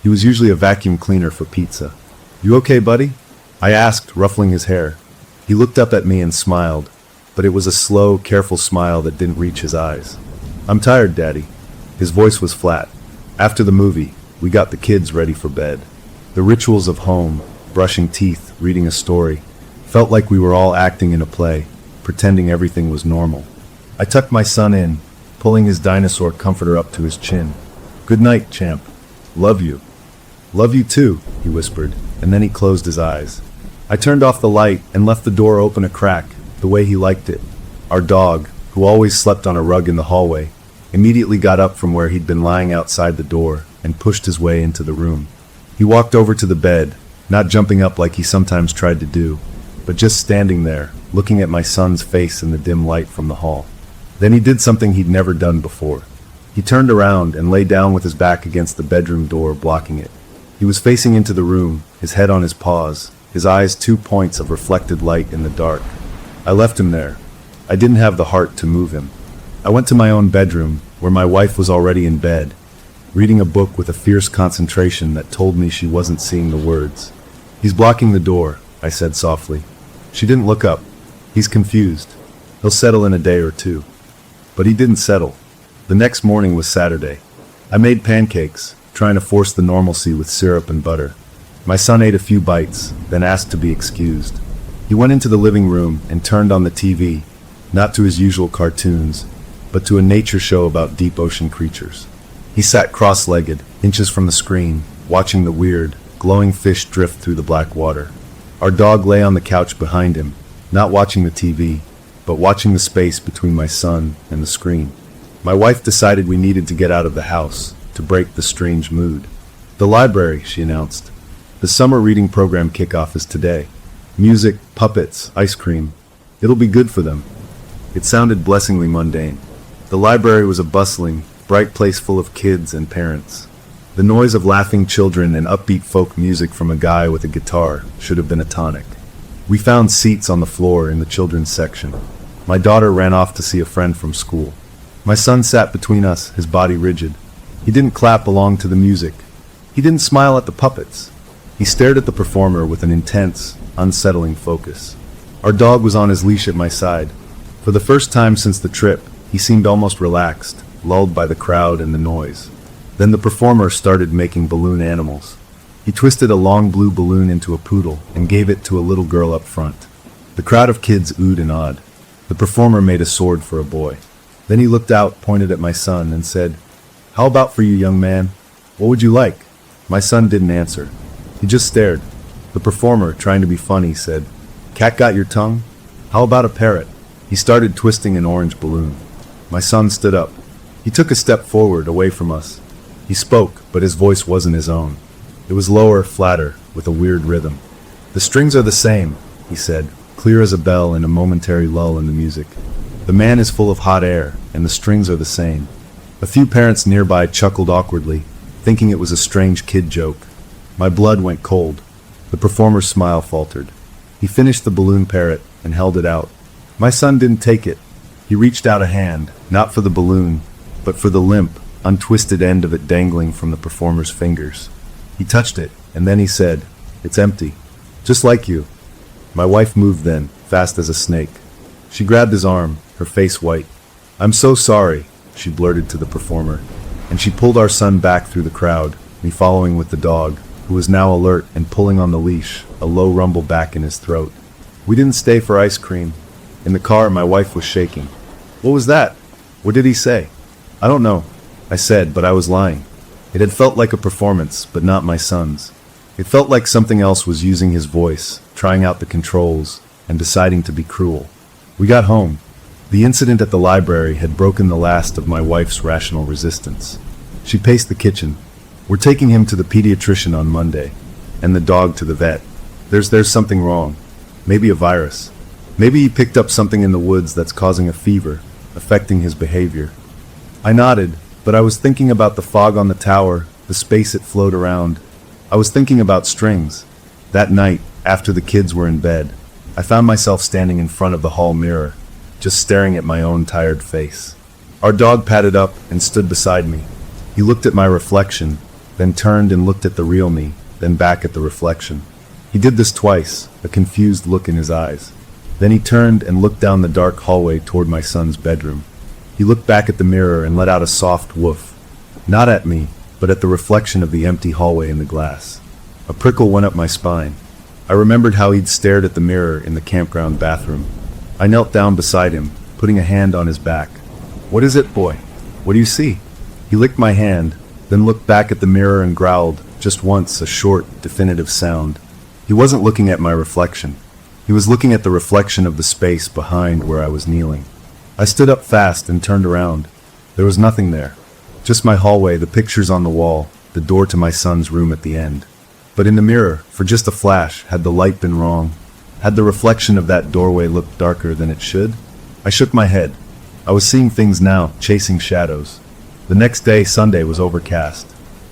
He was usually a vacuum cleaner for pizza. "You okay, buddy?" I asked, ruffling his hair. He looked up at me and smiled, but it was a slow, careful smile that didn't reach his eyes. "I'm tired, Daddy." His voice was flat. After the movie, we got the kids ready for bed. The rituals of home, brushing teeth, reading a story, felt like we were all acting in a play, pretending everything was normal. I tucked my son in, pulling his dinosaur comforter up to his chin. "Good night, champ. Love you." "Love you too," he whispered, and then he closed his eyes. I turned off the light and left the door open a crack, the way he liked it. Our dog, who always slept on a rug in the hallway, immediately got up from where he'd been lying outside the door and pushed his way into the room. He walked over to the bed, not jumping up like he sometimes tried to do, but just standing there, looking at my son's face in the dim light from the hall. Then he did something he'd never done before. He turned around and lay down with his back against the bedroom door, blocking it. He was facing into the room, his head on his paws, his eyes 2 points of reflected light in the dark. I left him there. I didn't have the heart to move him. I went to my own bedroom, where my wife was already in bed, reading a book with a fierce concentration that told me she wasn't seeing the words. "He's blocking the door," I said softly. She didn't look up. "He's confused. He'll settle in a day or two." But he didn't settle. The next morning was Saturday. I made pancakes, trying to force the normalcy with syrup and butter. My son ate a few bites, then asked to be excused. He went into the living room and turned on the TV, not to his usual cartoons, but to a nature show about deep ocean creatures. He sat cross-legged, inches from the screen, watching the weird, glowing fish drift through the black water. Our dog lay on the couch behind him, not watching the TV, but watching the space between my son and the screen. My wife decided we needed to get out of the house to break the strange mood. "The library," she announced. "The summer reading program kickoff is today. Music, puppets, ice cream. It'll be good for them." It sounded blessingly mundane. The library was a bustling, bright place full of kids and parents. The noise of laughing children and upbeat folk music from a guy with a guitar should have been a tonic. We found seats on the floor in the children's section. My daughter ran off to see a friend from school. My son sat between us, his body rigid. He didn't clap along to the music. He didn't smile at the puppets. He stared at the performer with an intense, unsettling focus. Our dog was on his leash at my side. For the first time since the trip, he seemed almost relaxed, lulled by the crowd and the noise. Then the performer started making balloon animals. He twisted a long blue balloon into a poodle and gave it to a little girl up front. The crowd of kids oohed and awed. The performer made a sword for a boy. Then he looked out, pointed at my son, and said, "How about for you, young man? What would you like?" My son didn't answer. He just stared. The performer, trying to be funny, said, "Cat got your tongue? How about a parrot?" He started twisting an orange balloon. My son stood up. He took a step forward, away from us. He spoke, but his voice wasn't his own. It was lower, flatter, with a weird rhythm. "The strings are the same," he said, clear as a bell in a momentary lull in the music. "The man is full of hot air, and the strings are the same." A few parents nearby chuckled awkwardly, thinking it was a strange kid joke. My blood went cold. The performer's smile faltered. He finished the balloon parrot and held it out. My son didn't take it. He reached out a hand, not for the balloon, but for the limp, untwisted end of it dangling from the performer's fingers. He touched it, and then he said, "It's empty. Just like you." My wife moved then, fast as a snake. She grabbed his arm, her face white. "I'm so sorry," she blurted to the performer, and she pulled our son back through the crowd, me following with the dog, who was now alert and pulling on the leash, a low rumble back in his throat. We didn't stay for ice cream. In the car, my wife was shaking. "What was that? What did he say?" "I don't know," I said, but I was lying. It had felt like a performance, but not my son's. It felt like something else was using his voice, trying out the controls, and deciding to be cruel. We got home. The incident at the library had broken the last of my wife's rational resistance. She paced the kitchen. "We're taking him to the pediatrician on Monday, and the dog to the vet. There's something wrong. Maybe a virus. Maybe he picked up something in the woods that's causing a fever, affecting his behavior." I nodded, but I was thinking about the fog on the tower, the space it flowed around. I was thinking about strings. That night, after the kids were in bed, I found myself standing in front of the hall mirror, just staring at my own tired face. Our dog padded up and stood beside me. He looked at my reflection, then turned and looked at the real me, then back at the reflection. He did this twice, a confused look in his eyes. Then he turned and looked down the dark hallway toward my son's bedroom. He looked back at the mirror and let out a soft woof. Not at me, but at the reflection of the empty hallway in the glass. A prickle went up my spine. I remembered how he'd stared at the mirror in the campground bathroom. I knelt down beside him, putting a hand on his back. "What is it, boy? What do you see?" He licked my hand, then looked back at the mirror and growled, just once, a short, definitive sound. He wasn't looking at my reflection. He was looking at the reflection of the space behind where I was kneeling. I stood up fast and turned around. There was nothing there. Just my hallway, the pictures on the wall, the door to my son's room at the end. But in the mirror, for just a flash, had the light been wrong? Had the reflection of that doorway looked darker than it should? I shook my head. I was seeing things now, chasing shadows. The next day, Sunday, was overcast.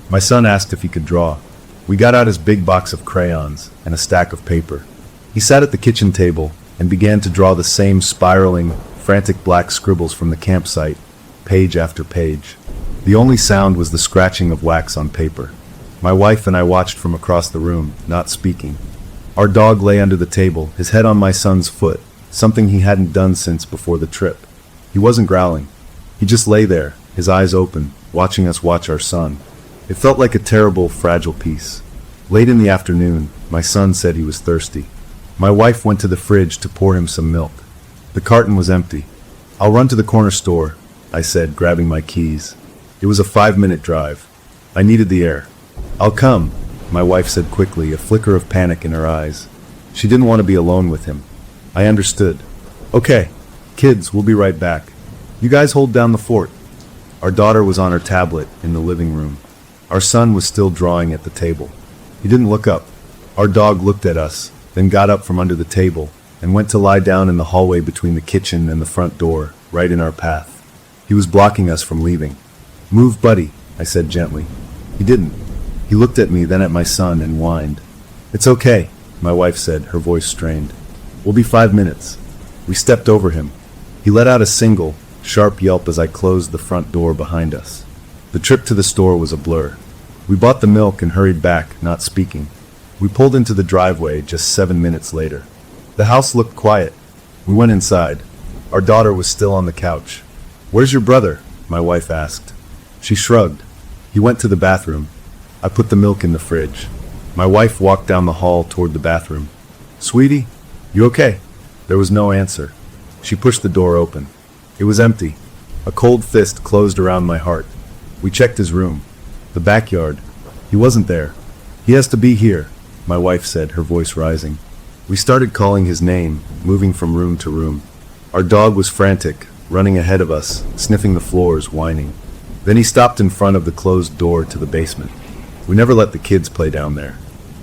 My son asked if he could draw. We got out his big box of crayons and a stack of paper. He sat at the kitchen table and began to draw the same spiraling, frantic black scribbles from the campsite, page after page. The only sound was the scratching of wax on paper. My wife and I watched from across the room, not speaking. Our dog lay under the table, his head on my son's foot, something he hadn't done since before the trip. He wasn't growling. He just lay there, his eyes open, watching us watch our son. It felt like a terrible, fragile piece. Late in the afternoon, my son said he was thirsty. My wife went to the fridge to pour him some milk. The carton was empty. "I'll run to the corner store," I said, grabbing my keys. It was a 5-minute drive. I needed the air. "I'll come," my wife said quickly, a flicker of panic in her eyes. She didn't want to be alone with him. I understood. "Okay, kids, we'll be right back. You guys hold down the fort." Our daughter was on her tablet in the living room. Our son was still drawing at the table. He didn't look up. Our dog looked at us, then got up from under the table and went to lie down in the hallway between the kitchen and the front door, right in our path. He was blocking us from leaving. "Move, buddy," I said gently. He didn't. He looked at me, then at my son, and whined. "It's okay," my wife said, her voice strained. "We'll be 5 minutes." We stepped over him. He let out a single, sharp yelp as I closed the front door behind us. The trip to the store was a blur. We bought the milk and hurried back, not speaking. We pulled into the driveway just 7 minutes later. The house looked quiet. We went inside. Our daughter was still on the couch. "Where's your brother?" my wife asked. She shrugged. "He went to the bathroom." I put the milk in the fridge. My wife walked down the hall toward the bathroom. "Sweetie, you okay?" There was no answer. She pushed the door open. It was empty. A cold fist closed around my heart. We checked his room. The backyard. He wasn't there. "He has to be here," my wife said, her voice rising. We started calling his name, moving from room to room. Our dog was frantic, running ahead of us, sniffing the floors, whining. Then he stopped in front of the closed door to the basement. We never let the kids play down there.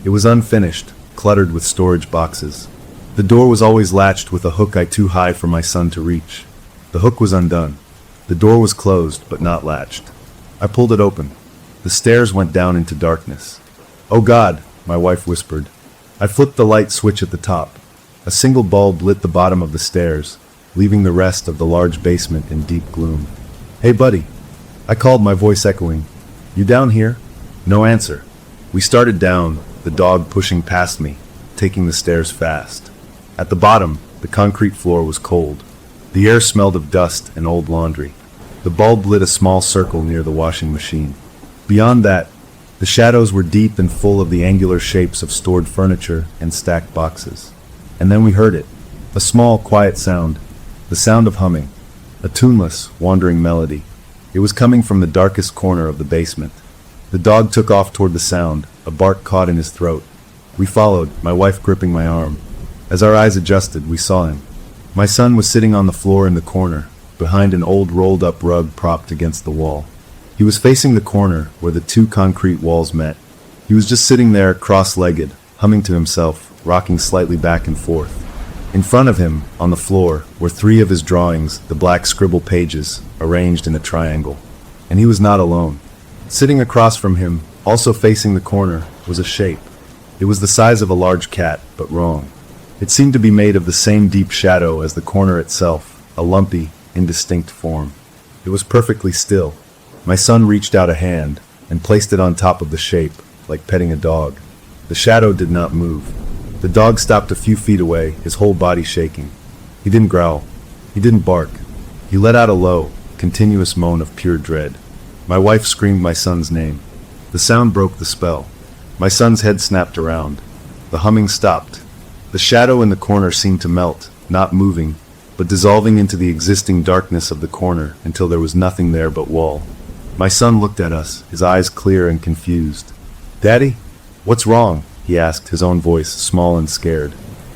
It was unfinished, cluttered with storage boxes. The door was always latched with a hook too high for my son to reach. The hook was undone. The door was closed, but not latched. I pulled it open. The stairs went down into darkness. "Oh God," my wife whispered. I flipped the light switch at the top. A single bulb lit the bottom of the stairs, leaving the rest of the large basement in deep gloom. "Hey, buddy," I called, my voice echoing. "You down here?" No answer. We started down, the dog pushing past me, taking the stairs fast. At the bottom, the concrete floor was cold. The air smelled of dust and old laundry. The bulb lit a small circle near the washing machine. Beyond that, the shadows were deep and full of the angular shapes of stored furniture and stacked boxes. And then we heard it. A small, quiet sound. The sound of humming. A tuneless, wandering melody. It was coming from the darkest corner of the basement. The dog took off toward the sound, a bark caught in his throat. We followed, my wife gripping my arm. As our eyes adjusted, we saw him. My son was sitting on the floor in the corner, behind an old rolled-up rug propped against the wall. He was facing the corner where the two concrete walls met. He was just sitting there, cross-legged, humming to himself, rocking slightly back and forth. In front of him, on the floor, were 3 of his drawings, the black scribble pages, arranged in a triangle. And he was not alone. Sitting across from him, also facing the corner, was a shape. It was the size of a large cat, but wrong. It seemed to be made of the same deep shadow as the corner itself, a lumpy, indistinct form. It was perfectly still. My son reached out a hand and placed it on top of the shape, like petting a dog. The shadow did not move. The dog stopped a few feet away, his whole body shaking. He didn't growl. He didn't bark. He let out a low, continuous moan of pure dread. My wife screamed my son's name. The sound broke the spell. My son's head snapped around. The humming stopped. The shadow in the corner seemed to melt, not moving, but dissolving into the existing darkness of the corner until there was nothing there but wall. My son looked at us, his eyes clear and confused. "Daddy? What's wrong?" he asked, his own voice small and scared.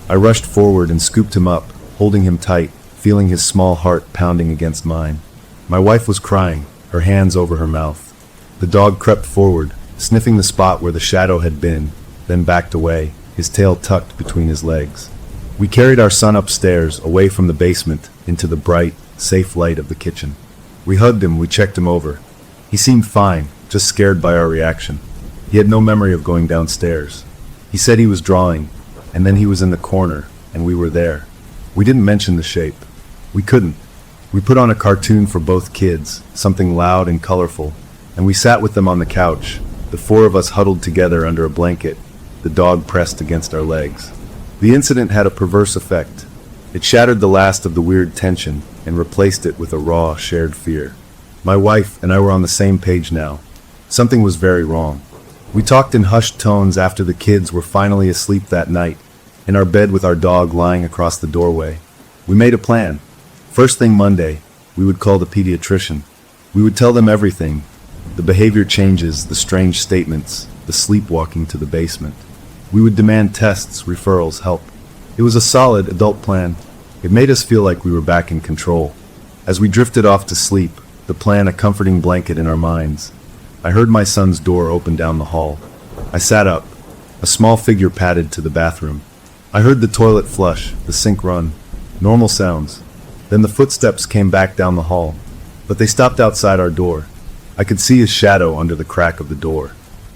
I rushed forward and scooped him up, holding him tight, feeling his small heart pounding against mine. My wife was crying, her hands over her mouth. The dog crept forward, sniffing the spot where the shadow had been, then backed away, his tail tucked between his legs. We carried our son upstairs, away from the basement, into the bright, safe light of the kitchen. We hugged him, we checked him over. He seemed fine, just scared by our reaction. He had no memory of going downstairs. He said he was drawing, and then he was in the corner, and we were there. We didn't mention the shape. We couldn't. We put on a cartoon for both kids, something loud and colorful, and we sat with them on the couch, the four of us huddled together under a blanket, the dog pressed against our legs. The incident had a perverse effect. It shattered the last of the weird tension and replaced it with a raw, shared fear. My wife and I were on the same page now. Something was very wrong. We talked in hushed tones after the kids were finally asleep that night, in our bed with our dog lying across the doorway. We made a plan. First thing Monday, we would call the pediatrician. We would tell them everything. The behavior changes, the strange statements, the sleepwalking to the basement. We would demand tests, referrals, help. It was a solid adult plan. It made us feel like we were back in control. As we drifted off to sleep, the plan a comforting blanket in our minds, I heard my son's door open down the hall. I sat up. A small figure padded to the bathroom. I heard the toilet flush, the sink run. Normal sounds. Then the footsteps came back down the hall. But they stopped outside our door. I could see his shadow under the crack of the door.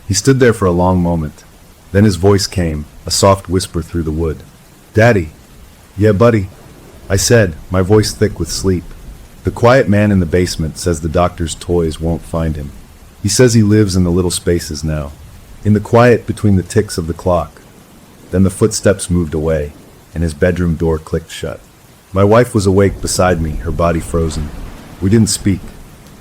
He stood there for a long moment. Then his voice came, a soft whisper through the wood. "Daddy." "Yeah, buddy," I said, my voice thick with sleep. "The quiet man in the basement says the doctor's toys won't find him. He says he lives in the little spaces now, in the quiet between the ticks of the clock." Then the footsteps moved away, and his bedroom door clicked shut. My wife was awake beside me, her body frozen. We didn't speak.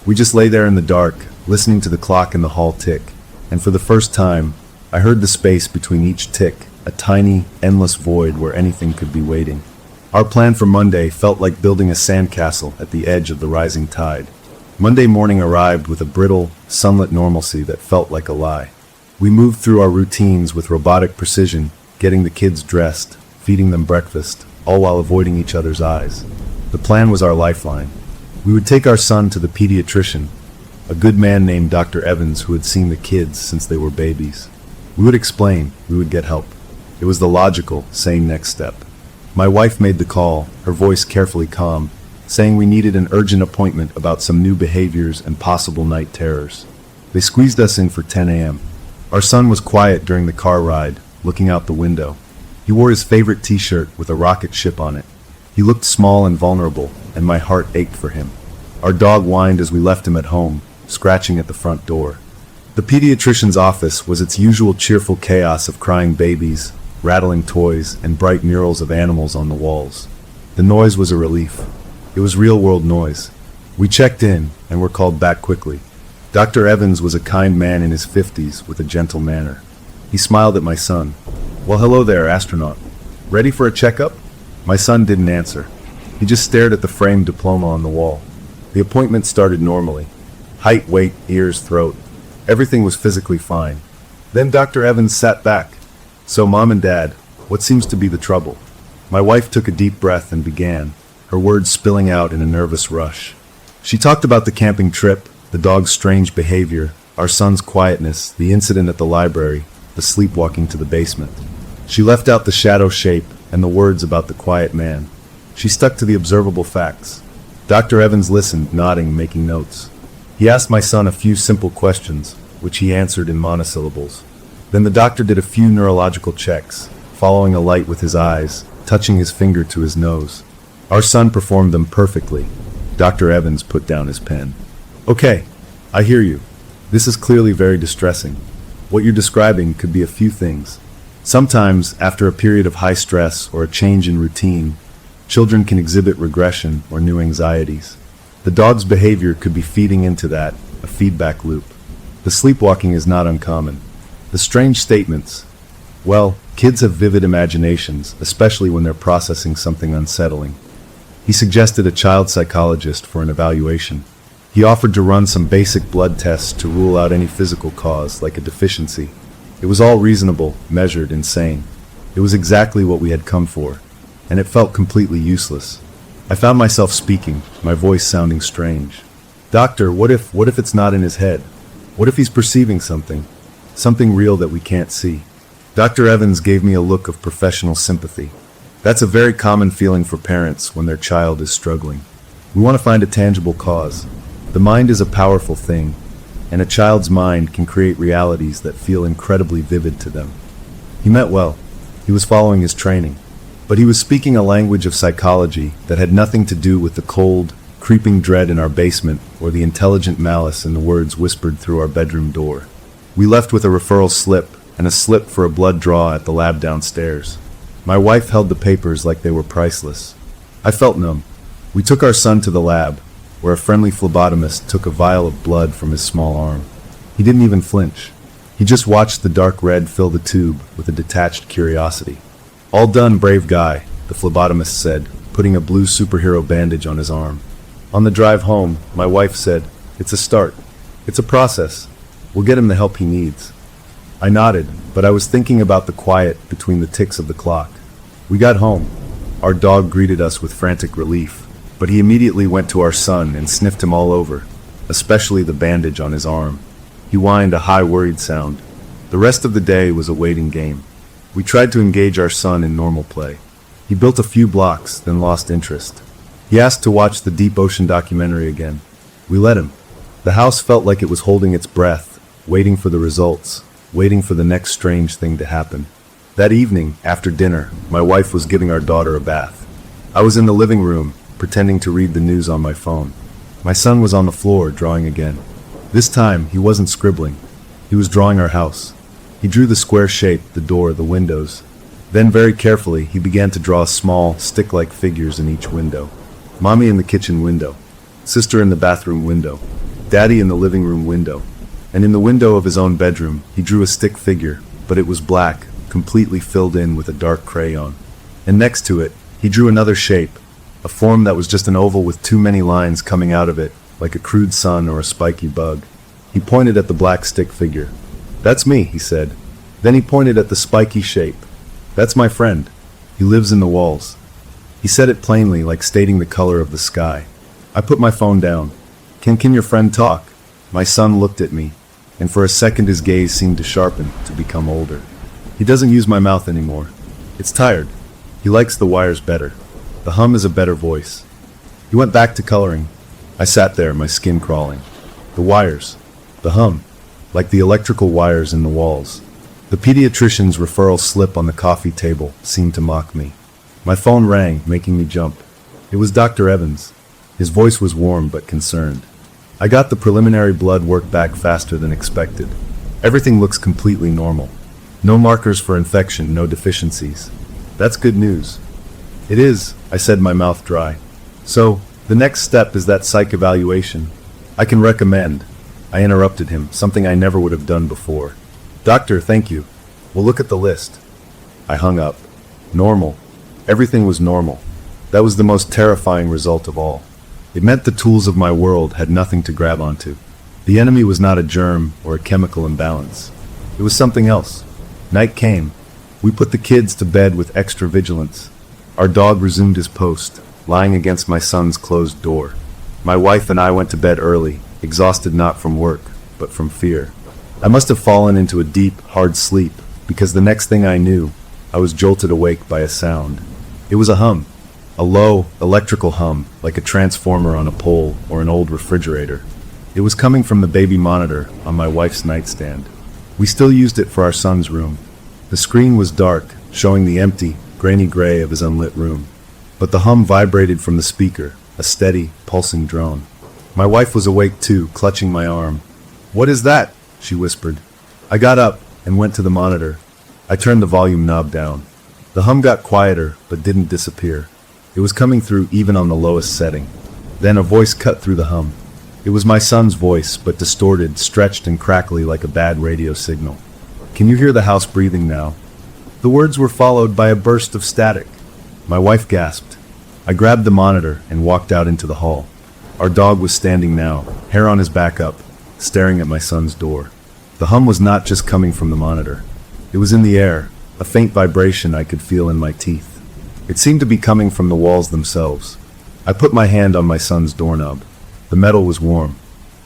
We just lay there in the dark, listening to the clock in the hall tick, and for the first time, I heard the space between each tick, a tiny, endless void where anything could be waiting. Our plan for Monday felt like building a sandcastle at the edge of the rising tide. Monday morning arrived with a brittle, sunlit normalcy that felt like a lie. We moved through our routines with robotic precision, getting the kids dressed, feeding them breakfast, all while avoiding each other's eyes. The plan was our lifeline. We would take our son to the pediatrician, a good man named Dr. Evans who had seen the kids since they were babies. We would explain, we would get help. It was the logical, sane next step. My wife made the call, her voice carefully calm, saying we needed an urgent appointment about some new behaviors and possible night terrors. They squeezed us in for 10 a.m. Our son was quiet during the car ride, looking out the window. He wore his favorite t-shirt with a rocket ship on it. He looked small and vulnerable, and my heart ached for him. Our dog whined as we left him at home, scratching at the front door. The pediatrician's office was its usual cheerful chaos of crying babies, rattling toys, and bright murals of animals on the walls. The noise was a relief. It was real-world noise. We checked in, and were called back quickly. Dr. Evans was a kind man in his 50s with a gentle manner. He smiled at my son. "Well, hello there, astronaut. Ready for a checkup?" My son didn't answer. He just stared at the framed diploma on the wall. The appointment started normally. Height, weight, ears, throat. Everything was physically fine. Then Dr. Evans sat back. "So, Mom and Dad, what seems to be the trouble?" My wife took a deep breath and began, her words spilling out in a nervous rush. She talked about the camping trip, the dog's strange behavior, our son's quietness, the incident at the library, the sleepwalking to the basement. She left out the shadow shape and the words about the quiet man. She stuck to the observable facts. Dr. Evans listened, nodding, making notes. He asked my son a few simple questions, which he answered in monosyllables. Then the doctor did a few neurological checks, following a light with his eyes, touching his finger to his nose. Our son performed them perfectly. Dr. Evans put down his pen. "Okay, I hear you. This is clearly very distressing. What you're describing could be a few things. Sometimes, after a period of high stress or a change in routine, children can exhibit regression or new anxieties. The dog's behavior could be feeding into that, a feedback loop. The sleepwalking is not uncommon. The strange statements, well, kids have vivid imaginations, especially when they're processing something unsettling." He suggested a child psychologist for an evaluation. He offered to run some basic blood tests to rule out any physical cause, like a deficiency. It was all reasonable, measured, and sane. It was exactly what we had come for, and it felt completely useless. I found myself speaking, my voice sounding strange. Doctor, what if it's not in his head? What if he's perceiving something? Something real that we can't see? Dr. Evans gave me a look of professional sympathy. That's a very common feeling for parents when their child is struggling. We want to find a tangible cause. The mind is a powerful thing, and a child's mind can create realities that feel incredibly vivid to them. He meant well. He was following his training. But he was speaking a language of psychology that had nothing to do with the cold, creeping dread in our basement or the intelligent malice in the words whispered through our bedroom door. We left with a referral slip and a slip for a blood draw at the lab downstairs. My wife held the papers like they were priceless. I felt numb. We took our son to the lab, where a friendly phlebotomist took a vial of blood from his small arm. He didn't even flinch. He just watched the dark red fill the tube with a detached curiosity. "All done, brave guy," the phlebotomist said, putting a blue superhero bandage on his arm. On the drive home, my wife said, "It's a start. It's a process. We'll get him the help he needs." I nodded, but I was thinking about the quiet between the ticks of the clock. We got home. Our dog greeted us with frantic relief, but he immediately went to our son and sniffed him all over, especially the bandage on his arm. He whined a high, worried sound. The rest of the day was a waiting game. We tried to engage our son in normal play. He built a few blocks, then lost interest. He asked to watch the deep ocean documentary again. We let him. The house felt like it was holding its breath, waiting for the results, waiting for the next strange thing to happen. That evening, after dinner, my wife was giving our daughter a bath. I was in the living room, pretending to read the news on my phone. My son was on the floor, drawing again. This time, he wasn't scribbling. He was drawing our house. He drew the square shape, the door, the windows. Then, very carefully, he began to draw small, stick-like figures in each window. Mommy in the kitchen window, sister in the bathroom window, daddy in the living room window, and in the window of his own bedroom, he drew a stick figure, but it was black, completely filled in with a dark crayon. And next to it, he drew another shape, a form that was just an oval with too many lines coming out of it, like a crude sun or a spiky bug. He pointed at the black stick figure. "That's me," he said. Then he pointed at the spiky shape. "That's my friend. He lives in the walls." He said it plainly, like stating the color of the sky. I put my phone down. Can your friend talk?" My son looked at me, and for a second his gaze seemed to sharpen, to become older. "He doesn't use my mouth anymore. It's tired. He likes the wires better. The hum is a better voice." He went back to coloring. I sat there, my skin crawling. The wires. The hum. Like the electrical wires in the walls. The pediatrician's referral slip on the coffee table seemed to mock me. My phone rang, making me jump. It was Dr. Evans. His voice was warm but concerned. "I got the preliminary blood work back faster than expected. Everything looks completely normal. No markers for infection, no deficiencies." "That's good news." "It is," I said, my mouth dry. "So, the next step is that psych evaluation. I can recommend." I interrupted him, something I never would have done before. "Doctor, thank you. We'll look at the list." I hung up. Normal. Everything was normal. That was the most terrifying result of all. It meant the tools of my world had nothing to grab onto. The enemy was not a germ or a chemical imbalance. It was something else. Night came. We put the kids to bed with extra vigilance. Our dog resumed his post, lying against my son's closed door. My wife and I went to bed early, exhausted not from work, but from fear. I must have fallen into a deep, hard sleep, because the next thing I knew, I was jolted awake by a sound. It was a hum. A low, electrical hum, like a transformer on a pole or an old refrigerator. It was coming from the baby monitor on my wife's nightstand. We still used it for our son's room. The screen was dark, showing the empty, grainy gray of his unlit room. But the hum vibrated from the speaker, a steady, pulsing drone. My wife was awake too, clutching my arm. "What is that?" she whispered. I got up and went to the monitor. I turned the volume knob down. The hum got quieter, but didn't disappear. It was coming through even on the lowest setting. Then a voice cut through the hum. It was my son's voice, but distorted, stretched and crackly like a bad radio signal. "Can you hear the house breathing now?" The words were followed by a burst of static. My wife gasped. I grabbed the monitor and walked out into the hall. Our dog was standing now, hair on his back up, staring at my son's door. The hum was not just coming from the monitor. It was in the air, a faint vibration I could feel in my teeth. It seemed to be coming from the walls themselves. I put my hand on my son's doorknob. The metal was warm.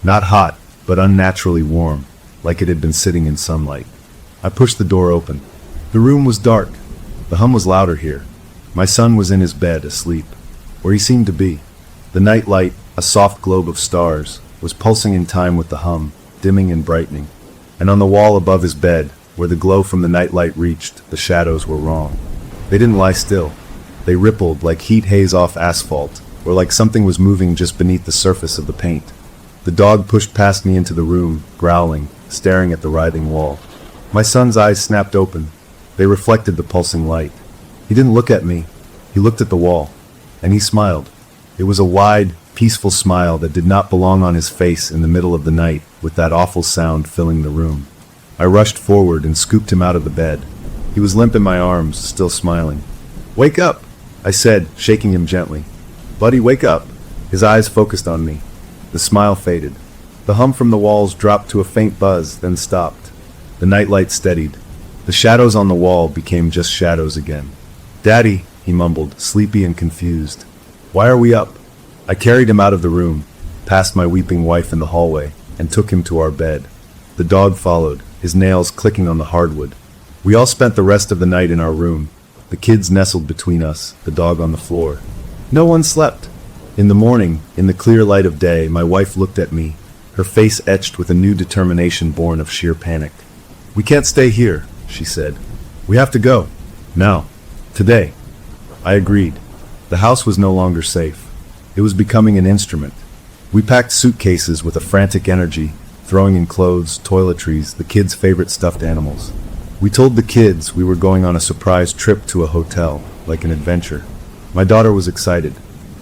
Not hot, but unnaturally warm, like it had been sitting in sunlight. I pushed the door open. The room was dark. The hum was louder here. My son was in his bed, asleep, where he seemed to be. The night light, a soft globe of stars, was pulsing in time with the hum, dimming and brightening. And on the wall above his bed, where the glow from the night light reached, the shadows were wrong. They didn't lie still. They rippled like heat haze off asphalt, or like something was moving just beneath the surface of the paint. The dog pushed past me into the room, growling, staring at the writhing wall. My son's eyes snapped open. They reflected the pulsing light. He didn't look at me. He looked at the wall. And he smiled. It was a wide, peaceful smile that did not belong on his face in the middle of the night, with that awful sound filling the room. I rushed forward and scooped him out of the bed. He was limp in my arms, still smiling. "Wake up," I said, shaking him gently. "Buddy, wake up." His eyes focused on me. The smile faded. The hum from the walls dropped to a faint buzz, then stopped. The nightlight steadied. The shadows on the wall became just shadows again. "Daddy," he mumbled, sleepy and confused. "Why are we up?" I carried him out of the room, past my weeping wife in the hallway, and took him to our bed. The dog followed, his nails clicking on the hardwood. We all spent the rest of the night in our room, the kids nestled between us, the dog on the floor. No one slept. In the morning, in the clear light of day, my wife looked at me, her face etched with a new determination born of sheer panic. "We can't stay here," she said. "We have to go. Now. Today." I agreed. The house was no longer safe. It was becoming an instrument. We packed suitcases with a frantic energy, throwing in clothes, toiletries, the kids' favorite stuffed animals. We told the kids we were going on a surprise trip to a hotel, like an adventure. My daughter was excited.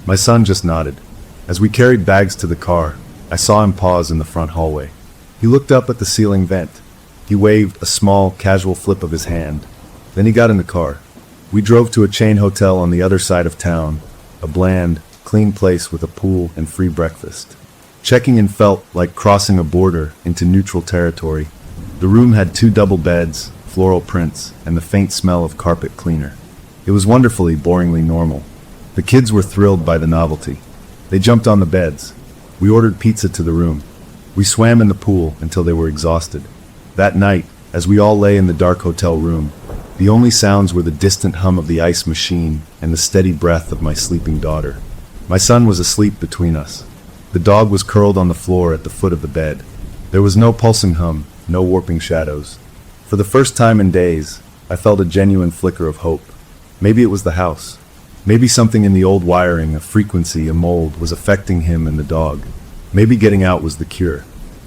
My son just nodded. As we carried bags to the car, I saw him pause in the front hallway. He looked up at the ceiling vent. He waved a small, casual flip of his hand. Then he got in the car. We drove to a chain hotel on the other side of town, a bland, clean place with a pool and free breakfast. Checking in felt like crossing a border into neutral territory. The room had 2 double beds, floral prints, and the faint smell of carpet cleaner. It was wonderfully, boringly normal. The kids were thrilled by the novelty. They jumped on the beds. We ordered pizza to the room. We swam in the pool until they were exhausted. That night, as we all lay in the dark hotel room, the only sounds were the distant hum of the ice machine and the steady breath of my sleeping daughter. My son was asleep between us. The dog was curled on the floor at the foot of the bed. There was no pulsing hum, no warping shadows. For the first time in days, I felt a genuine flicker of hope. Maybe it was the house. Maybe something in the old wiring, a frequency, a mold, was affecting him and the dog. Maybe getting out was the cure.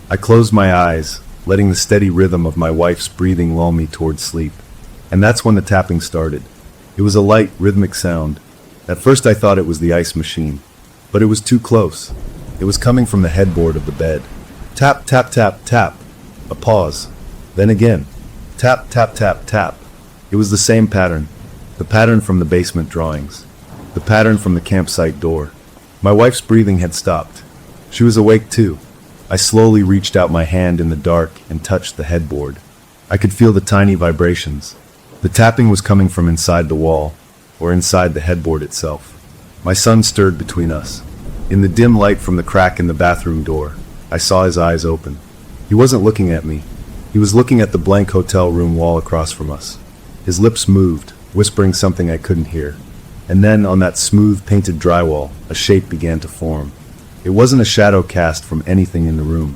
I closed my eyes, letting the steady rhythm of my wife's breathing lull me toward sleep. And that's when the tapping started. It was a light, rhythmic sound. At first I thought it was the ice machine, but it was too close. It was coming from the headboard of the bed. Tap, tap, tap, tap. A pause. Then again. Tap, tap, tap, tap. It was the same pattern. The pattern from the basement drawings. The pattern from the campsite door. My wife's breathing had stopped. She was awake too. I slowly reached out my hand in the dark and touched the headboard. I could feel the tiny vibrations. The tapping was coming from inside the wall, or inside the headboard itself. My son stirred between us. In the dim light from the crack in the bathroom door, I saw his eyes open. He wasn't looking at me. He was looking at the blank hotel room wall across from us. His lips moved, whispering something I couldn't hear. And then, on that smooth, painted drywall, a shape began to form. It wasn't a shadow cast from anything in the room.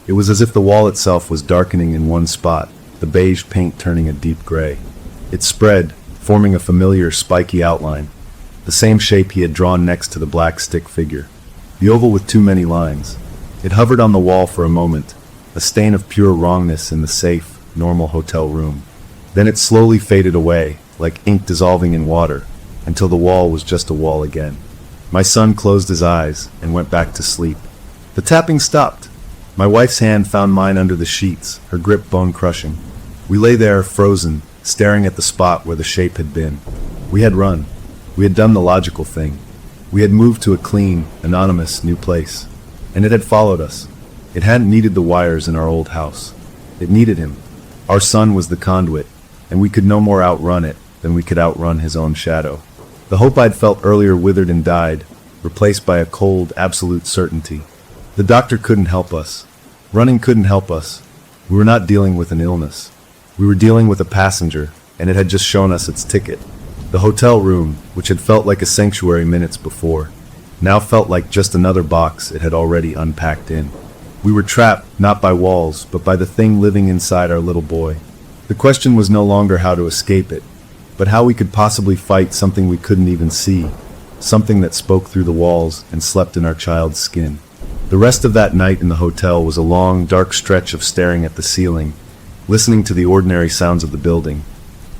It was as if the wall itself was darkening in one spot, the beige paint turning a deep gray. It spread, forming a familiar, spiky outline, the same shape he had drawn next to the black stick figure. The oval with too many lines. It hovered on the wall for a moment, a stain of pure wrongness in the safe, normal hotel room. Then it slowly faded away, like ink dissolving in water, until the wall was just a wall again. My son closed his eyes and went back to sleep. The tapping stopped. My wife's hand found mine under the sheets, her grip bone-crushing. We lay there, frozen, staring at the spot where the shape had been. We had run. We had done the logical thing. We had moved to a clean, anonymous, new place. And it had followed us. It hadn't needed the wires in our old house. It needed him. Our son was the conduit, and we could no more outrun it than we could outrun his own shadow. The hope I'd felt earlier withered and died, replaced by a cold, absolute certainty. The doctor couldn't help us. Running couldn't help us. We were not dealing with an illness. We were dealing with a passenger, and it had just shown us its ticket. The hotel room, which had felt like a sanctuary minutes before, now felt like just another box it had already unpacked in. We were trapped, not by walls, but by the thing living inside our little boy. The question was no longer how to escape it, but how we could possibly fight something we couldn't even see, something that spoke through the walls and slept in our child's skin. The rest of that night in the hotel was a long, dark stretch of staring at the ceiling, listening to the ordinary sounds of the building,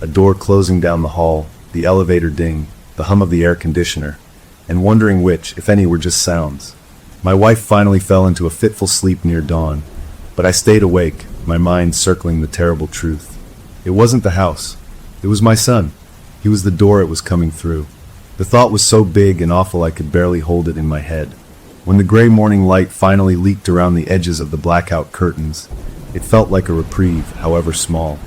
a door closing down the hall, the elevator ding, the hum of the air conditioner, and wondering which, if any, were just sounds. My wife finally fell into a fitful sleep near dawn, but I stayed awake, my mind circling the terrible truth. It wasn't the house. It was my son. He was the door it was coming through. The thought was so big and awful I could barely hold it in my head. When the gray morning light finally leaked around the edges of the blackout curtains, it felt like a reprieve, however small.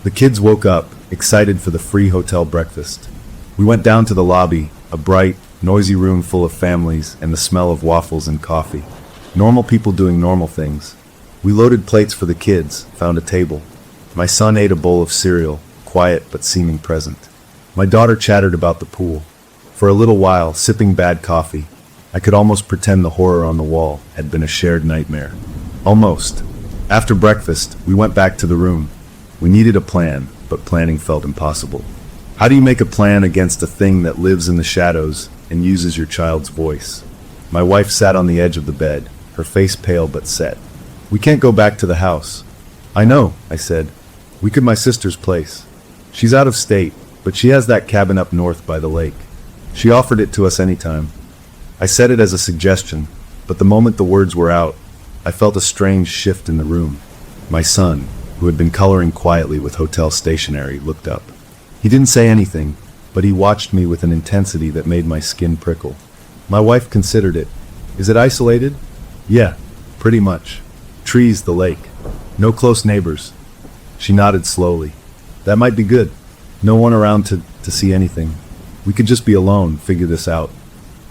The kids woke up, excited for the free hotel breakfast. We went down to the lobby, a bright, noisy room full of families and the smell of waffles and coffee. Normal people doing normal things. We loaded plates for the kids, found a table. My son ate a bowl of cereal, quiet but seeming present. My daughter chattered about the pool. For a little while, sipping bad coffee, I could almost pretend the horror on the wall had been a shared nightmare. Almost. After breakfast, we went back to the room. We needed a plan, but planning felt impossible. How do you make a plan against a thing that lives in the shadows and uses your child's voice? My wife sat on the edge of the bed, her face pale but set. We can't go back to the house. I know, I said. We could my sister's place. She's out of state, but she has that cabin up north by the lake. She offered it to us anytime. I said it as a suggestion, but the moment the words were out, I felt a strange shift in the room. My son, who had been coloring quietly with hotel stationery, looked up. He didn't say anything, but he watched me with an intensity that made my skin prickle. My wife considered it. Is it isolated? Yeah, pretty much. Trees, the lake. No close neighbors. She nodded slowly. That might be good. No one around to see anything. We could just be alone, figure this out.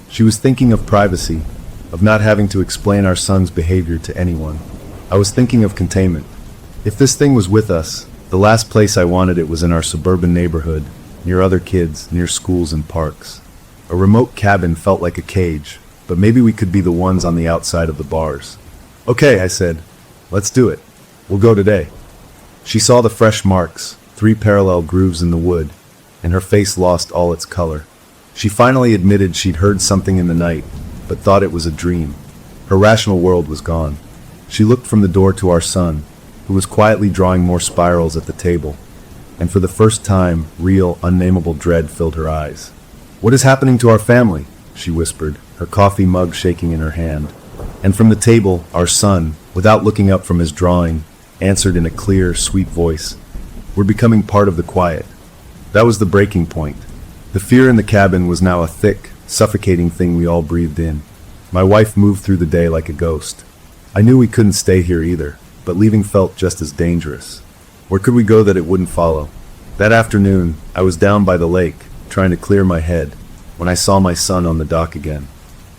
She was thinking of privacy, of not having to explain our son's behavior to anyone. I was thinking of containment. If this thing was with us, the last place I wanted it was in our suburban neighborhood, near other kids, near schools and parks. A remote cabin felt like a cage, but maybe we could be the ones on the outside of the bars. Okay, I said. Let's do it. We'll go today. She saw the fresh marks, 3 parallel grooves in the wood, and her face lost all its color. She finally admitted she'd heard something in the night, but thought it was a dream. Her rational world was gone. She looked from the door to our son, who was quietly drawing more spirals at the table, and for the first time, real, unnameable dread filled her eyes. What is happening to our family? She whispered, her coffee mug shaking in her hand. And from the table, our son, without looking up from his drawing, answered in a clear, sweet voice, We're becoming part of the quiet. That was the breaking point. The fear in the cabin was now a thick, suffocating thing we all breathed in. My wife moved through the day like a ghost. I knew we couldn't stay here either, but leaving felt just as dangerous. Where could we go that it wouldn't follow? That afternoon, I was down by the lake, trying to clear my head, when I saw my son on the dock again.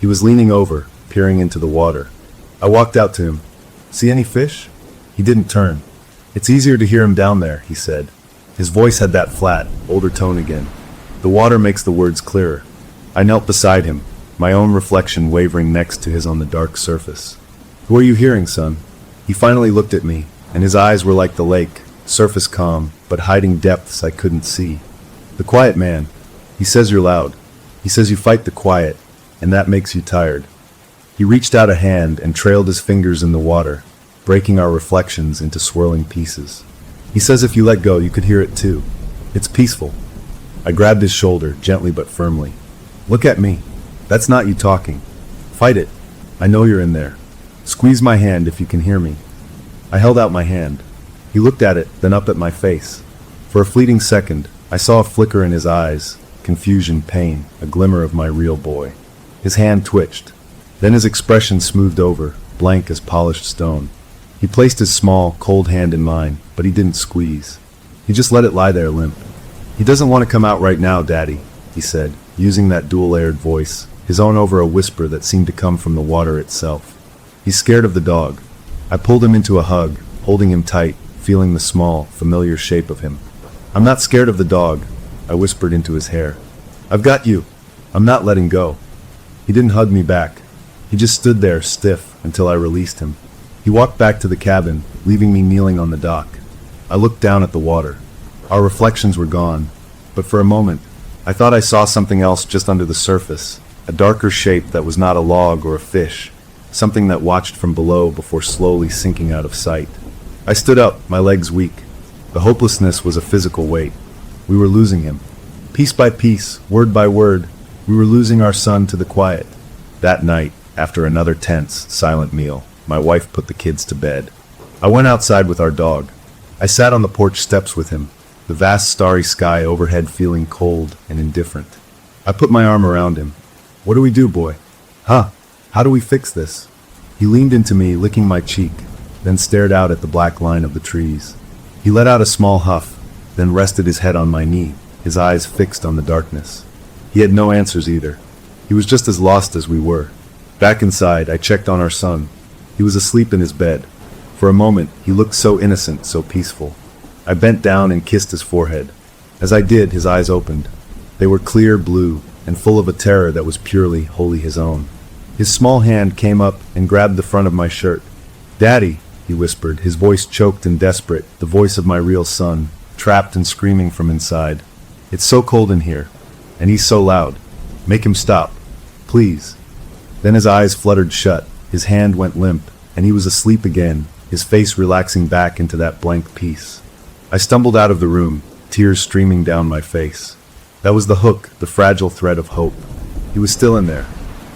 He was leaning over, peering into the water. I walked out to him. See any fish? He didn't turn. It's easier to hear him down there, he said. His voice had that flat, older tone again. The water makes the words clearer. I knelt beside him, my own reflection wavering next to his on the dark surface. Who are you hearing, son? He finally looked at me, and his eyes were like the lake, surface calm, but hiding depths I couldn't see. The quiet man. He says you're loud. He says you fight the quiet, and that makes you tired. He reached out a hand and trailed his fingers in the water, breaking our reflections into swirling pieces. He says if you let go, you could hear it too. It's peaceful. I grabbed his shoulder, gently but firmly. Look at me. That's not you talking. Fight it. I know you're in there. Squeeze my hand if you can hear me. I held out my hand. He looked at it, then up at my face. For a fleeting second, I saw a flicker in his eyes, confusion, pain, a glimmer of my real boy. His hand twitched. Then his expression smoothed over, blank as polished stone. He placed his small, cold hand in mine, but he didn't squeeze. He just let it lie there limp. He doesn't want to come out right now, Daddy, he said, using that dual-layered voice, his own over a whisper that seemed to come from the water itself. He's scared of the dog. I pulled him into a hug, holding him tight, feeling the small, familiar shape of him. I'm not scared of the dog, I whispered into his hair. I've got you. I'm not letting go. He didn't hug me back. He just stood there, stiff, until I released him. He walked back to the cabin, leaving me kneeling on the dock. I looked down at the water. Our reflections were gone, but for a moment, I thought I saw something else just under the surface, a darker shape that was not a log or a fish, something that watched from below before slowly sinking out of sight. I stood up, my legs weak. The hopelessness was a physical weight. We were losing him. Piece by piece, word by word, we were losing our son to the quiet. That night, after another tense, silent meal, my wife put the kids to bed. I went outside with our dog. I sat on the porch steps with him, the vast starry sky overhead feeling cold and indifferent. I put my arm around him. What do we do, boy? Huh? How do we fix this? He leaned into me, licking my cheek, then stared out at the black line of the trees. He let out a small huff, then rested his head on my knee, his eyes fixed on the darkness. He had no answers either. He was just as lost as we were. Back inside, I checked on our son. He was asleep in his bed. For a moment, he looked so innocent, so peaceful. I bent down and kissed his forehead. As I did, his eyes opened. They were clear blue and full of a terror that was purely, wholly his own. His small hand came up and grabbed the front of my shirt. "Daddy," he whispered, his voice choked and desperate, the voice of my real son, trapped and screaming from inside. "It's so cold in here, and he's so loud. Make him stop. Please." Then his eyes fluttered shut, his hand went limp, and he was asleep again, his face relaxing back into that blank peace. I stumbled out of the room, tears streaming down my face. That was the hook, the fragile thread of hope. He was still in there.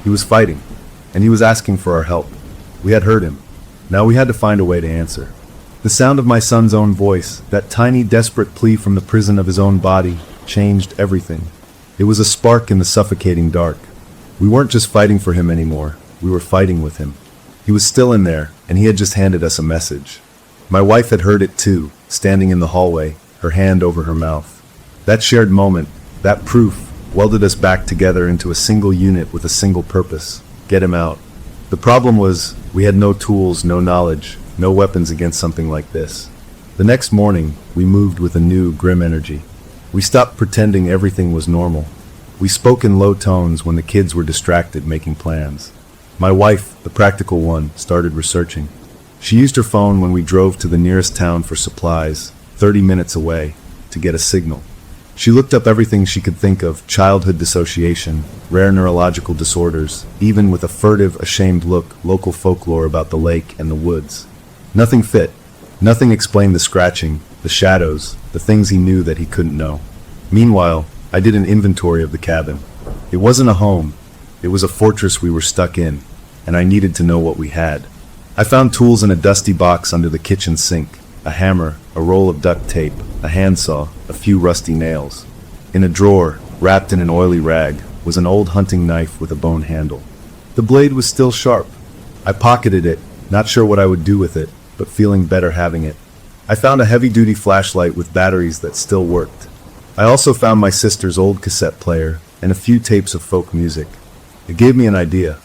He was fighting, and he was asking for our help. We had heard him. Now we had to find a way to answer. The sound of my son's own voice, that tiny, desperate plea from the prison of his own body, changed everything. It was a spark in the suffocating dark. We weren't just fighting for him anymore. We were fighting with him. He was still in there, and he had just handed us a message. My wife had heard it too, standing in the hallway, her hand over her mouth. That shared moment, that proof, welded us back together into a single unit with a single purpose: get him out. The problem was, we had no tools, no knowledge, no weapons against something like this. The next morning, we moved with a new, grim energy. We stopped pretending everything was normal. We spoke in low tones when the kids were distracted making plans. My wife, the practical one, started researching. She used her phone when we drove to the nearest town for supplies, 30 minutes away, to get a signal. She looked up everything she could think of: childhood dissociation, rare neurological disorders, even with a furtive, ashamed look, local folklore about the lake and the woods. Nothing fit. Nothing explained the scratching, the shadows, the things he knew that he couldn't know. Meanwhile, I did an inventory of the cabin. It wasn't a home. It was a fortress we were stuck in, and I needed to know what we had. I found tools in a dusty box under the kitchen sink: a hammer, a roll of duct tape, a handsaw, a few rusty nails. In a drawer, wrapped in an oily rag, was an old hunting knife with a bone handle. The blade was still sharp. I pocketed it, not sure what I would do with it, but feeling better having it. I found a heavy-duty flashlight with batteries that still worked. I also found my sister's old cassette player and a few tapes of folk music. It gave me an idea.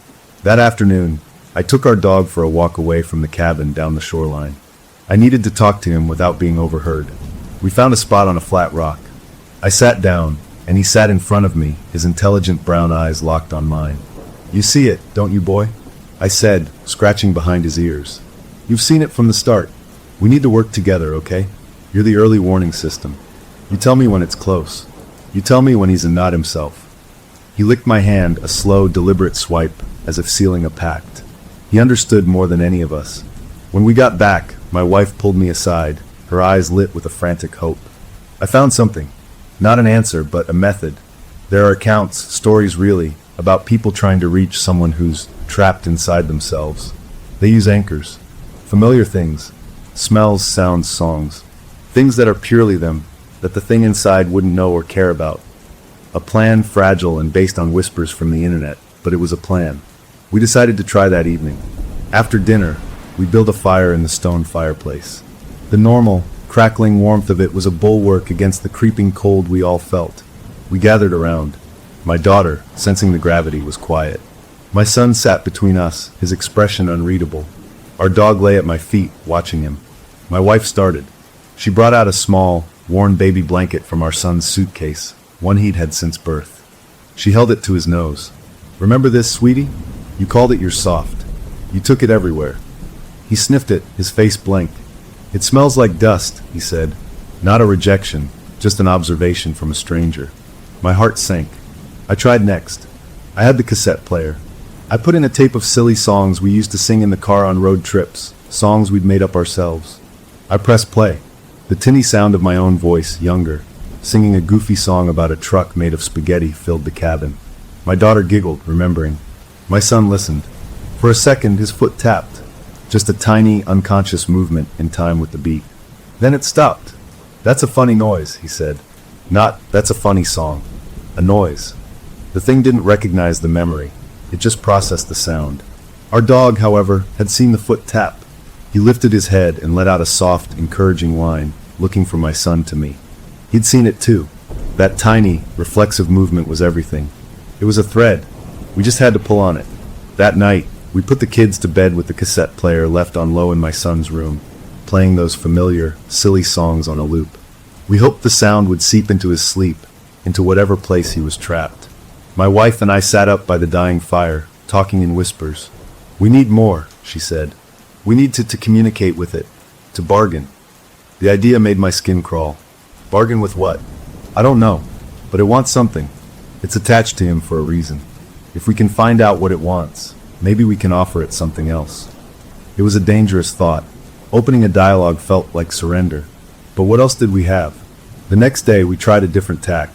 That afternoon, I took our dog for a walk away from the cabin down the shoreline. I needed to talk to him without being overheard. We found a spot on a flat rock. I sat down, and he sat in front of me, his intelligent brown eyes locked on mine. "You see it, don't you, boy?" I said, scratching behind his ears. "You've seen it from the start. We need to work together, okay? You're the early warning system. You tell me when it's close. You tell me when he's not himself." He licked my hand, a slow, deliberate swipe, as if sealing a pact. He understood more than any of us. When we got back, my wife pulled me aside, her eyes lit with a frantic hope. "I found something. Not an answer, but a method. There are accounts, stories really, about people trying to reach someone who's trapped inside themselves. They use anchors. Familiar things. Smells, sounds, songs. Things that are purely them, that the thing inside wouldn't know or care about. A plan, fragile and based on whispers from the internet, but it was a plan. We decided to try that evening. After dinner, we built a fire in the stone fireplace. The normal, crackling warmth of it was a bulwark against the creeping cold we all felt. We gathered around. My daughter, sensing the gravity, was quiet. My son sat between us, his expression unreadable. Our dog lay at my feet, watching him. My wife started. She brought out a small, worn baby blanket from our son's suitcase, one he'd had since birth. She held it to his nose. "Remember this, sweetie? You called it your soft. You took it everywhere." He sniffed it, his face blank. "It smells like dust," he said. Not a rejection, just an observation from a stranger. My heart sank. I tried next. I had the cassette player. I put in a tape of silly songs we used to sing in the car on road trips, songs we'd made up ourselves. I pressed play. The tinny sound of my own voice, younger, singing a goofy song about a truck made of spaghetti filled the cabin. My daughter giggled, remembering. My son listened. For a second, his foot tapped. Just a tiny, unconscious movement in time with the beat. Then it stopped. "That's a funny noise," he said. Not, "That's a funny song." A noise. The thing didn't recognize the memory. It just processed the sound. Our dog, however, had seen the foot tap. He lifted his head and let out a soft, encouraging whine, looking from my son to me. He'd seen it too. That tiny, reflexive movement was everything. It was a thread. We just had to pull on it. That night, we put the kids to bed with the cassette player left on low in my son's room, playing those familiar, silly songs on a loop. We hoped the sound would seep into his sleep, into whatever place he was trapped. My wife and I sat up by the dying fire, talking in whispers. "We need more," she said. "We need to communicate with it, to bargain." The idea made my skin crawl. Bargain with what? I don't know, but it wants something. It's attached to him for a reason. If we can find out what it wants, maybe we can offer it something else. It was a dangerous thought. Opening a dialogue felt like surrender. But what else did we have? The next day, we tried a different tack.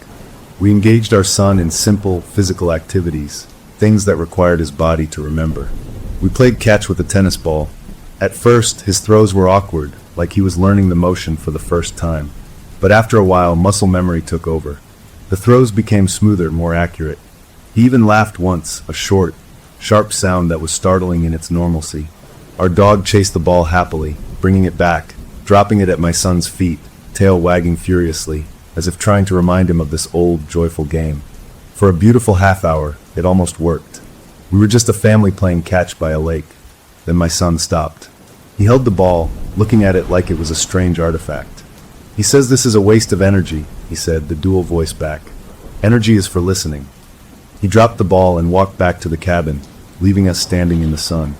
We engaged our son in simple, physical activities, things that required his body to remember. We played catch with a tennis ball. At first, his throws were awkward, like he was learning the motion for the first time. But after a while, muscle memory took over. The throws became smoother, more accurate. He even laughed once, a short, sharp sound that was startling in its normalcy. Our dog chased the ball happily, bringing it back, dropping it at my son's feet, tail wagging furiously, as if trying to remind him of this old, joyful game. For a beautiful half hour, it almost worked. We were just a family playing catch by a lake. Then my son stopped. He held the ball, looking at it like it was a strange artifact. "He says this is a waste of energy," he said, the dual voice back. "Energy is for listening." He dropped the ball and walked back to the cabin, leaving us standing in the sun.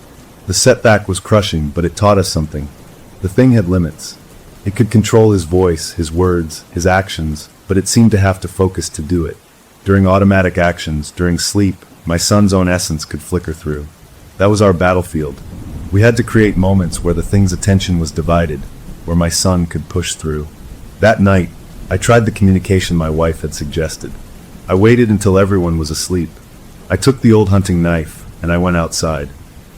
The setback was crushing, but it taught us something. The thing had limits. It could control his voice, his words, his actions, but it seemed to have to focus to do it. During automatic actions, during sleep, my son's own essence could flicker through. That was our battlefield. We had to create moments where the thing's attention was divided, where my son could push through. That night, I tried the communication my wife had suggested. I waited until everyone was asleep. I took the old hunting knife, and I went outside.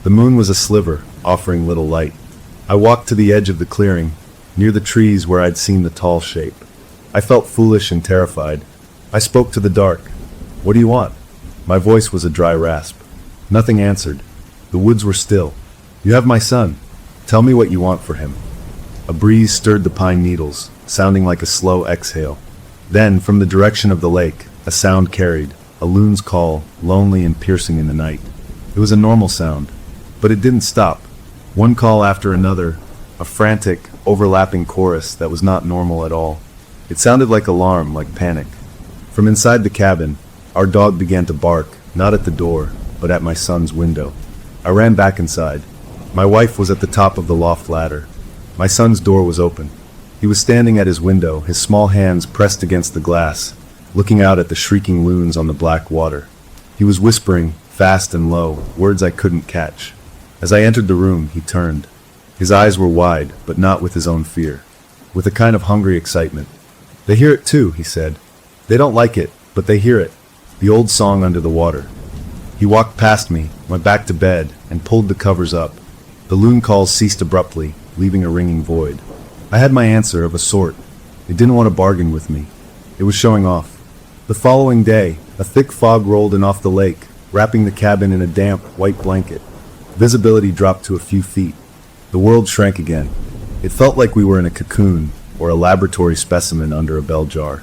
The moon was a sliver, offering little light. I walked to the edge of the clearing, near the trees where I'd seen the tall shape. I felt foolish and terrified. I spoke to the dark. "What do you want?" My voice was a dry rasp. Nothing answered. The woods were still. "You have my son. Tell me what you want for him." A breeze stirred the pine needles, sounding like a slow exhale. Then, from the direction of the lake, a sound carried, a loon's call, lonely and piercing in the night. It was a normal sound, but it didn't stop. One call after another, a frantic, overlapping chorus that was not normal at all. It sounded like alarm, like panic. From inside the cabin, our dog began to bark, not at the door, but at my son's window. I ran back inside. My wife was at the top of the loft ladder. My son's door was open. He was standing at his window, his small hands pressed against the glass, looking out at the shrieking loons on the black water. He was whispering, fast and low, words I couldn't catch. As I entered the room, he turned. His eyes were wide, but not with his own fear, with a kind of hungry excitement. "They hear it too," he said. "They don't like it, but they hear it. The old song under the water." He walked past me, went back to bed, and pulled the covers up. The loon calls ceased abruptly, leaving a ringing void. I had my answer of a sort. It didn't want to bargain with me. It was showing off. The following day, a thick fog rolled in off the lake, wrapping the cabin in a damp, white blanket. Visibility dropped to a few feet. The world shrank again. It felt like we were in a cocoon, or a laboratory specimen under a bell jar.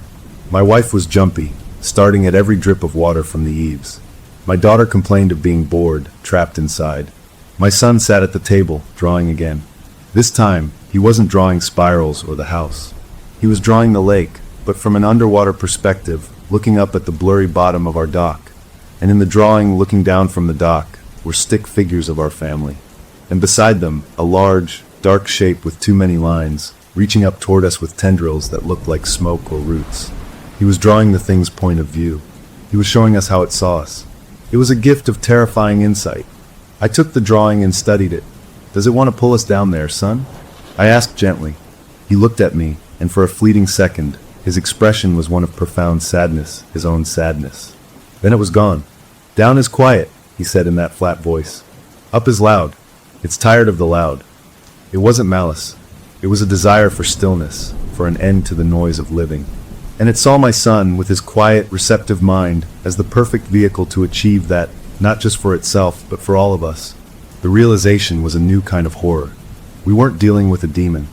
My wife was jumpy, starting at every drip of water from the eaves. My daughter complained of being bored, trapped inside. My son sat at the table, drawing again. This time, he wasn't drawing spirals or the house. He was drawing the lake, but from an underwater perspective, looking up at the blurry bottom of our dock. And in the drawing, looking down from the dock, were stick figures of our family. And beside them, a large, dark shape with too many lines, reaching up toward us with tendrils that looked like smoke or roots. He was drawing the thing's point of view. He was showing us how it saw us. It was a gift of terrifying insight. I took the drawing and studied it. "Does it want to pull us down there, son?" I asked gently. He looked at me, and for a fleeting second, his expression was one of profound sadness, his own sadness. Then it was gone. "Down is quiet," he said in that flat voice. "Up is loud. It's tired of the loud." It wasn't malice. It was a desire for stillness, for an end to the noise of living. And it saw my son, with his quiet, receptive mind, as the perfect vehicle to achieve that, not just for itself, but for all of us. The realization was a new kind of horror. We weren't dealing with a demon.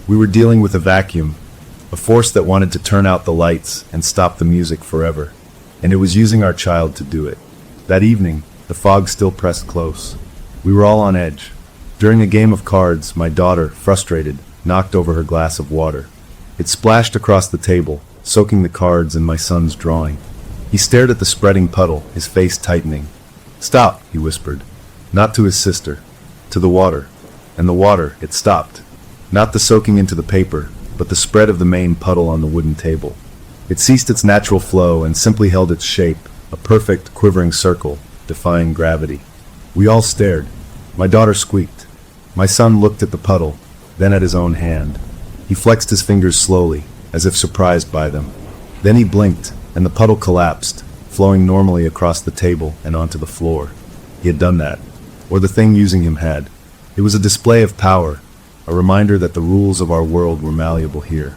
We were dealing with a vacuum, a force that wanted to turn out the lights and stop the music forever. And it was using our child to do it. That evening, the fog still pressed close. We were all on edge. During a game of cards, my daughter, frustrated, knocked over her glass of water. It splashed across the table, soaking the cards and my son's drawing. He stared at the spreading puddle, his face tightening. "Stop," he whispered. Not to his sister, to the water. And the water, it stopped. Not the soaking into the paper, but the spread of the main puddle on the wooden table. It ceased its natural flow and simply held its shape, a perfect, quivering circle, defying gravity. We all stared. My daughter squeaked. My son looked at the puddle, then at his own hand. He flexed his fingers slowly, as if surprised by them. Then he blinked, and the puddle collapsed, flowing normally across the table and onto the floor. He had done that, or the thing using him had. It was a display of power, a reminder that the rules of our world were malleable here.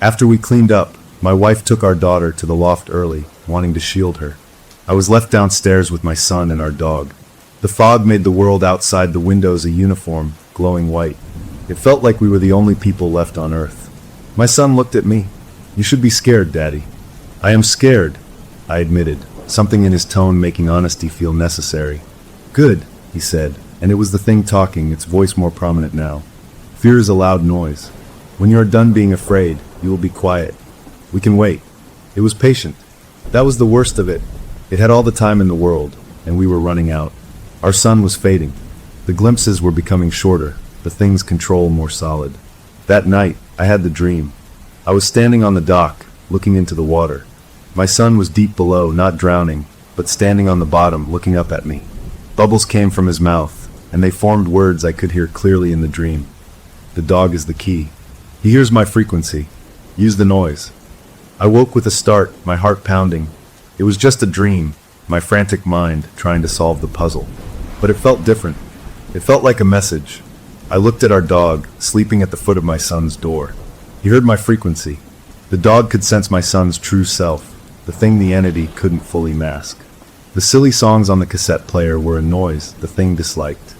After we cleaned up, my wife took our daughter to the loft early, wanting to shield her. I was left downstairs with my son and our dog. The fog made the world outside the windows a uniform, glowing white. It felt like we were the only people left on Earth. My son looked at me. "You should be scared, Daddy." "I am scared," I admitted, something in his tone making honesty feel necessary. "Good," he said, and it was the thing talking, its voice more prominent now. "Fear is a loud noise. When you are done being afraid, you will be quiet. We can wait." It was patient. That was the worst of it. It had all the time in the world, and we were running out. Our sun was fading. The glimpses were becoming shorter, the thing's control more solid. That night, I had the dream. I was standing on the dock, looking into the water. My son was deep below, not drowning, but standing on the bottom, looking up at me. Bubbles came from his mouth, and they formed words I could hear clearly in the dream. "The dog is the key. He hears my frequency. Use the noise." I woke with a start, my heart pounding. It was just a dream, my frantic mind trying to solve the puzzle. But it felt different. It felt like a message. I looked at our dog, sleeping at the foot of my son's door. He heard my frequency. The dog could sense my son's true self, the thing the entity couldn't fully mask. The silly songs on the cassette player were a noise the thing disliked.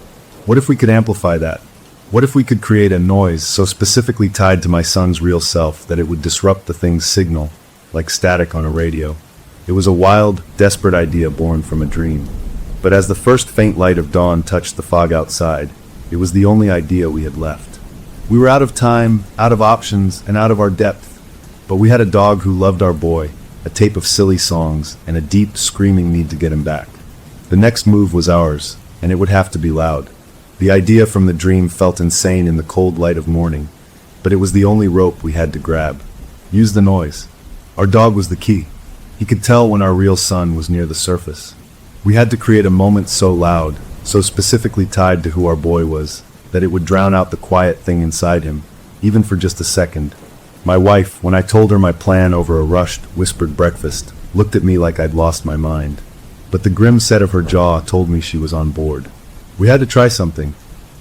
What if we could amplify that? What if we could create a noise so specifically tied to my son's real self that it would disrupt the thing's signal, like static on a radio? It was a wild, desperate idea born from a dream. But as the first faint light of dawn touched the fog outside, it was the only idea we had left. We were out of time, out of options, and out of our depth. But we had a dog who loved our boy, a tape of silly songs, and a deep, screaming need to get him back. The next move was ours, and it would have to be loud. The idea from the dream felt insane in the cold light of morning, but it was the only rope we had to grab. Use the noise. Our dog was the key. He could tell when our real son was near the surface. We had to create a moment so loud, so specifically tied to who our boy was, that it would drown out the quiet thing inside him, even for just a second. My wife, when I told her my plan over a rushed, whispered breakfast, looked at me like I'd lost my mind. But the grim set of her jaw told me she was on board. We had to try something.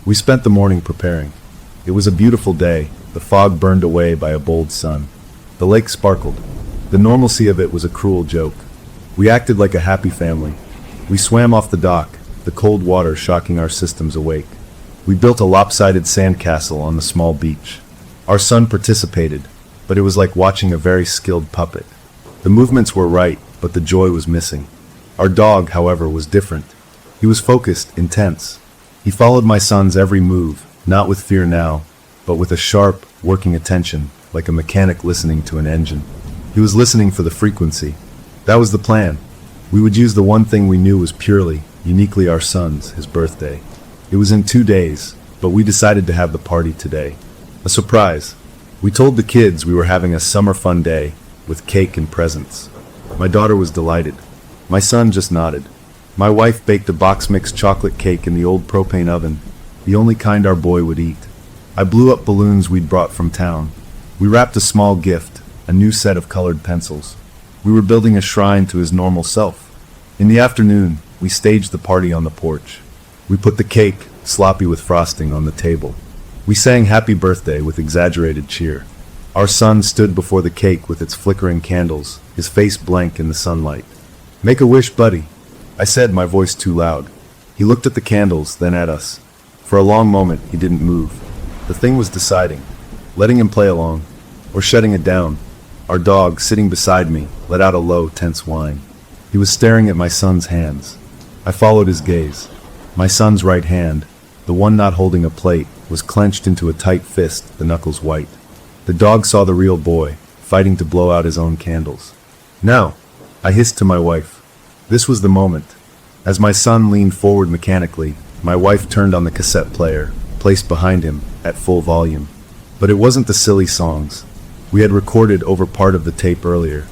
We spent the morning preparing. It was a beautiful day, the fog burned away by a bold sun. The lake sparkled. The normalcy of it was a cruel joke. We acted like a happy family. We swam off the dock, the cold water shocking our systems awake. We built a lopsided sandcastle on the small beach. Our son participated, but it was like watching a very skilled puppet. The movements were right, but the joy was missing. Our dog, however, was different. He was focused, intense. He followed my son's every move, not with fear now, but with a sharp, working attention, like a mechanic listening to an engine. He was listening for the frequency. That was the plan. We would use the one thing we knew was purely, uniquely our son's, his birthday. It was in 2 days, but we decided to have the party today. A surprise. We told the kids we were having a summer fun day, with cake and presents. My daughter was delighted. My son just nodded. My wife baked a box-mix chocolate cake in the old propane oven, the only kind our boy would eat. I blew up balloons we'd brought from town. We wrapped a small gift, a new set of colored pencils. We were building a shrine to his normal self. In the afternoon, we staged the party on the porch. We put the cake, sloppy with frosting, on the table. We sang happy birthday with exaggerated cheer. Our son stood before the cake with its flickering candles, his face blank in the sunlight. "Make a wish, buddy," I said, my voice too loud. He looked at the candles, then at us. For a long moment, he didn't move. The thing was deciding, letting him play along, or shutting it down. Our dog, sitting beside me, let out a low, tense whine. He was staring at my son's hands. I followed his gaze. My son's right hand, the one not holding a plate, was clenched into a tight fist, the knuckles white. The dog saw the real boy, fighting to blow out his own candles. "Now," I hissed to my wife. This was the moment. As my son leaned forward mechanically, my wife turned on the cassette player, placed behind him, at full volume. But it wasn't the silly songs. We had recorded over part of the tape earlier.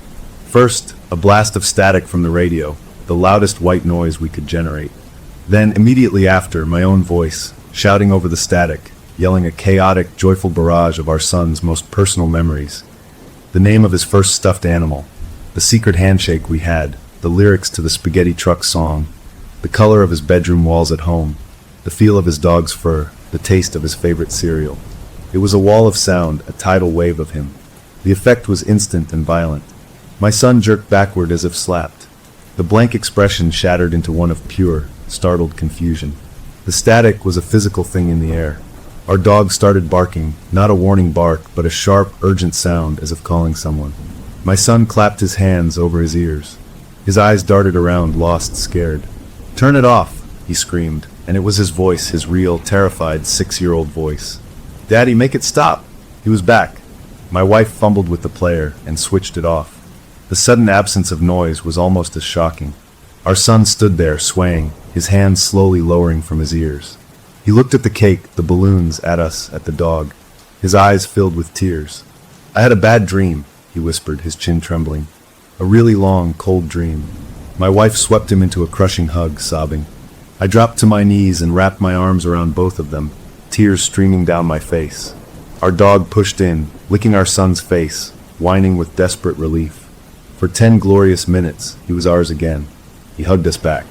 First, a blast of static from the radio, the loudest white noise we could generate. Then, immediately after, my own voice, shouting over the static, yelling a chaotic, joyful barrage of our son's most personal memories. The name of his first stuffed animal, the secret handshake we had, the lyrics to the spaghetti truck song, the color of his bedroom walls at home, the feel of his dog's fur, the taste of his favorite cereal. It was a wall of sound, a tidal wave of him. The effect was instant and violent. My son jerked backward as if slapped. The blank expression shattered into one of pure, startled confusion. The static was a physical thing in the air. Our dog started barking, not a warning bark, but a sharp, urgent sound as if calling someone. My son clapped his hands over his ears. His eyes darted around, lost, scared. "Turn it off," he screamed, and it was his voice, his real, terrified, 6-year-old voice. "Daddy, make it stop!" He was back. My wife fumbled with the player and switched it off. The sudden absence of noise was almost as shocking. Our son stood there, swaying, his hands slowly lowering from his ears. He looked at the cake, the balloons, at us, at the dog. His eyes filled with tears. "I had a bad dream," he whispered, his chin trembling. "A really long, cold dream." My wife swept him into a crushing hug, sobbing. I dropped to my knees and wrapped my arms around both of them, tears streaming down my face. Our dog pushed in, licking our son's face, whining with desperate relief. For 10 glorious minutes, he was ours again. He hugged us back.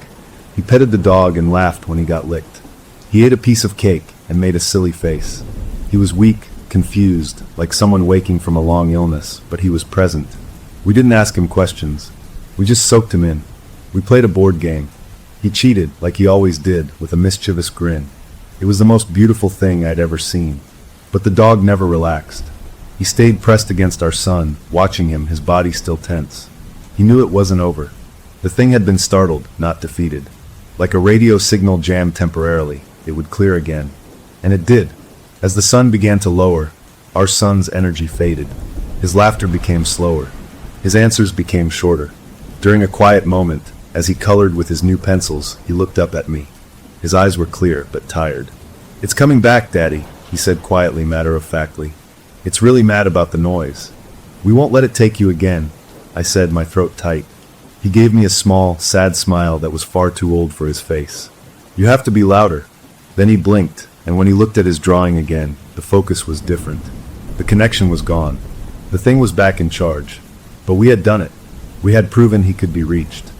He petted the dog and laughed when he got licked. He ate a piece of cake and made a silly face. He was weak, confused, like someone waking from a long illness, but he was present. We didn't ask him questions. We just soaked him in. We played a board game. He cheated, like he always did, with a mischievous grin. It was the most beautiful thing I'd ever seen. But the dog never relaxed. He stayed pressed against our son, watching him, his body still tense. He knew it wasn't over. The thing had been startled, not defeated. Like a radio signal jammed temporarily, it would clear again. And it did. As the sun began to lower, our son's energy faded. His laughter became slower. His answers became shorter. During a quiet moment, as he colored with his new pencils, he looked up at me. His eyes were clear, but tired. "It's coming back, Daddy," he said quietly, matter-of-factly. "It's really mad about the noise. We won't let it take you again," I said, my throat tight. He gave me a small, sad smile that was far too old for his face. "You have to be louder." Then he blinked, and when he looked at his drawing again, the focus was different. The connection was gone. The thing was back in charge. But we had done it. We had proven he could be reached.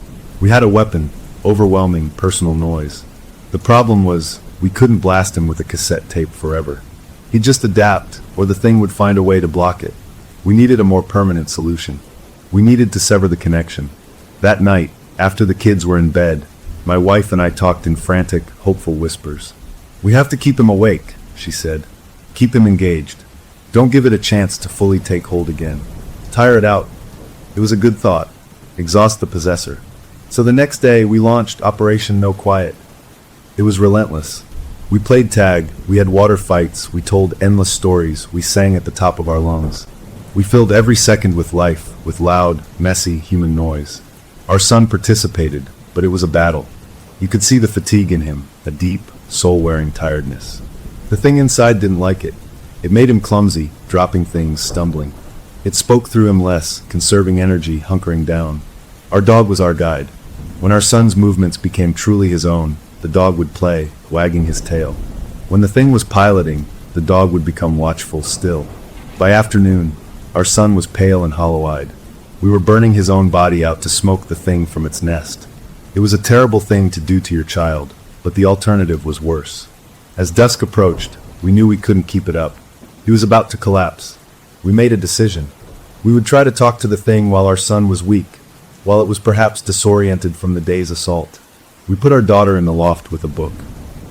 We had a weapon, overwhelming, personal noise. The problem was, we couldn't blast him with a cassette tape forever. He'd just adapt, or the thing would find a way to block it. We needed a more permanent solution. We needed to sever the connection. That night, after the kids were in bed, my wife and I talked in frantic, hopeful whispers. "We have to keep him awake," she said. "Keep him engaged. Don't give it a chance to fully take hold again. Tire it out." It was a good thought. Exhaust the possessor. So the next day, we launched Operation No Quiet. It was relentless. We played tag, we had water fights, we told endless stories, we sang at the top of our lungs. We filled every second with life, with loud, messy, human noise. Our son participated, but it was a battle. You could see the fatigue in him, a deep, soul-wearing tiredness. The thing inside didn't like it. It made him clumsy, dropping things, stumbling. It spoke through him less, conserving energy, hunkering down. Our dog was our guide. When our son's movements became truly his own, the dog would play, wagging his tail. When the thing was piloting, the dog would become watchful still. By afternoon, our son was pale and hollow-eyed. We were burning his own body out to smoke the thing from its nest. It was a terrible thing to do to your child, but the alternative was worse. As dusk approached, we knew we couldn't keep it up. He was about to collapse. We made a decision. We would try to talk to the thing while our son was weak, while it was perhaps disoriented from the day's assault. We put our daughter in the loft with a book.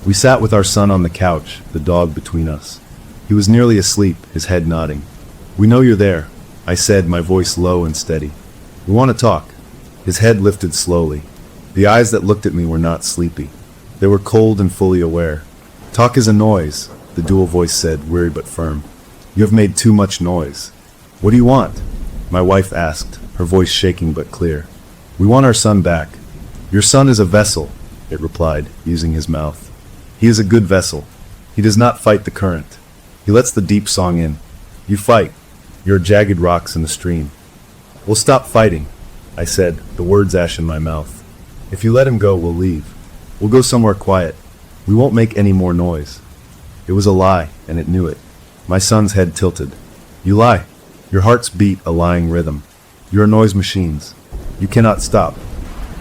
We sat with our son on the couch, the dog between us. He was nearly asleep, his head nodding. "We know you're there," I said, my voice low and steady. "We want to talk." His head lifted slowly. The eyes that looked at me were not sleepy. They were cold and fully aware. "Talk is a noise," the dual voice said, weary but firm. "You have made too much noise." "What do you want?" my wife asked, her voice shaking but clear. "We want our son back." "Your son is a vessel," it replied, using his mouth. "He is a good vessel. He does not fight the current. He lets the deep song in. You fight. You're jagged rocks in the stream." "We'll stop fighting," I said, the words ash in my mouth. "If you let him go, we'll leave. We'll go somewhere quiet. We won't make any more noise." It was a lie, and it knew it. My son's head tilted. "You lie. Your hearts beat a lying rhythm. You are noise machines. You cannot stop."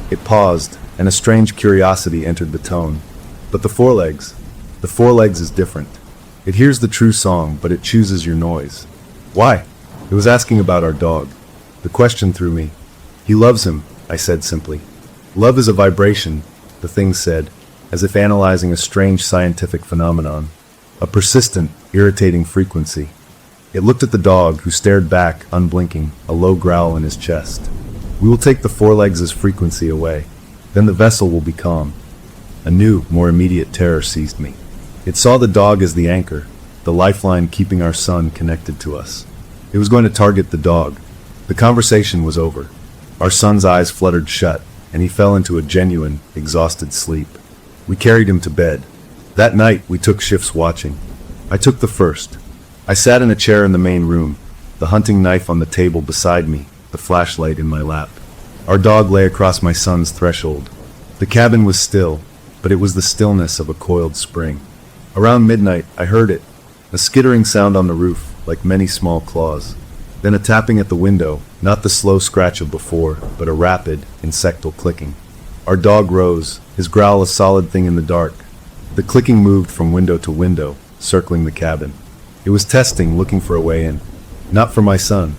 It paused, and a strange curiosity entered the tone. "But the forelegs is different. It hears the true song, but it chooses your noise." "Why?" It was asking about our dog. The question threw me. "He loves him," I said simply. "Love is a vibration," the thing said, as if analyzing a strange scientific phenomenon. "A persistent, irritating frequency." It looked at the dog, who stared back, unblinking, a low growl in his chest. "We will take the forelegs' frequency away. Then the vessel will be calm." A new, more immediate terror seized me. It saw the dog as the anchor, the lifeline keeping our son connected to us. It was going to target the dog. The conversation was over. Our son's eyes fluttered shut, and he fell into a genuine, exhausted sleep. We carried him to bed. That night, we took shifts watching. I took the first. I sat in a chair in the main room, the hunting knife on the table beside me, the flashlight in my lap. Our dog lay across my son's threshold. The cabin was still, but it was the stillness of a coiled spring. Around midnight, I heard it, a skittering sound on the roof, like many small claws. Then a tapping at the window, not the slow scratch of before, but a rapid, insectal clicking. Our dog rose, his growl a solid thing in the dark. The clicking moved from window to window, circling the cabin. It was testing, looking for a way in. Not for my son,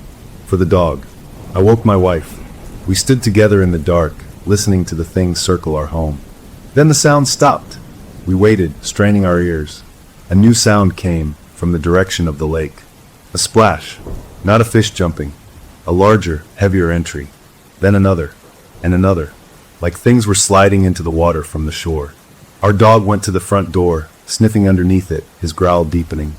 for the dog. I woke my wife. We stood together in the dark, listening to the thing circle our home. Then the sound stopped. We waited, straining our ears. A new sound came from the direction of the lake. A splash, not a fish jumping. A larger, heavier entry. Then another, and another, like things were sliding into the water from the shore. Our dog went to the front door, sniffing underneath it, his growl deepening.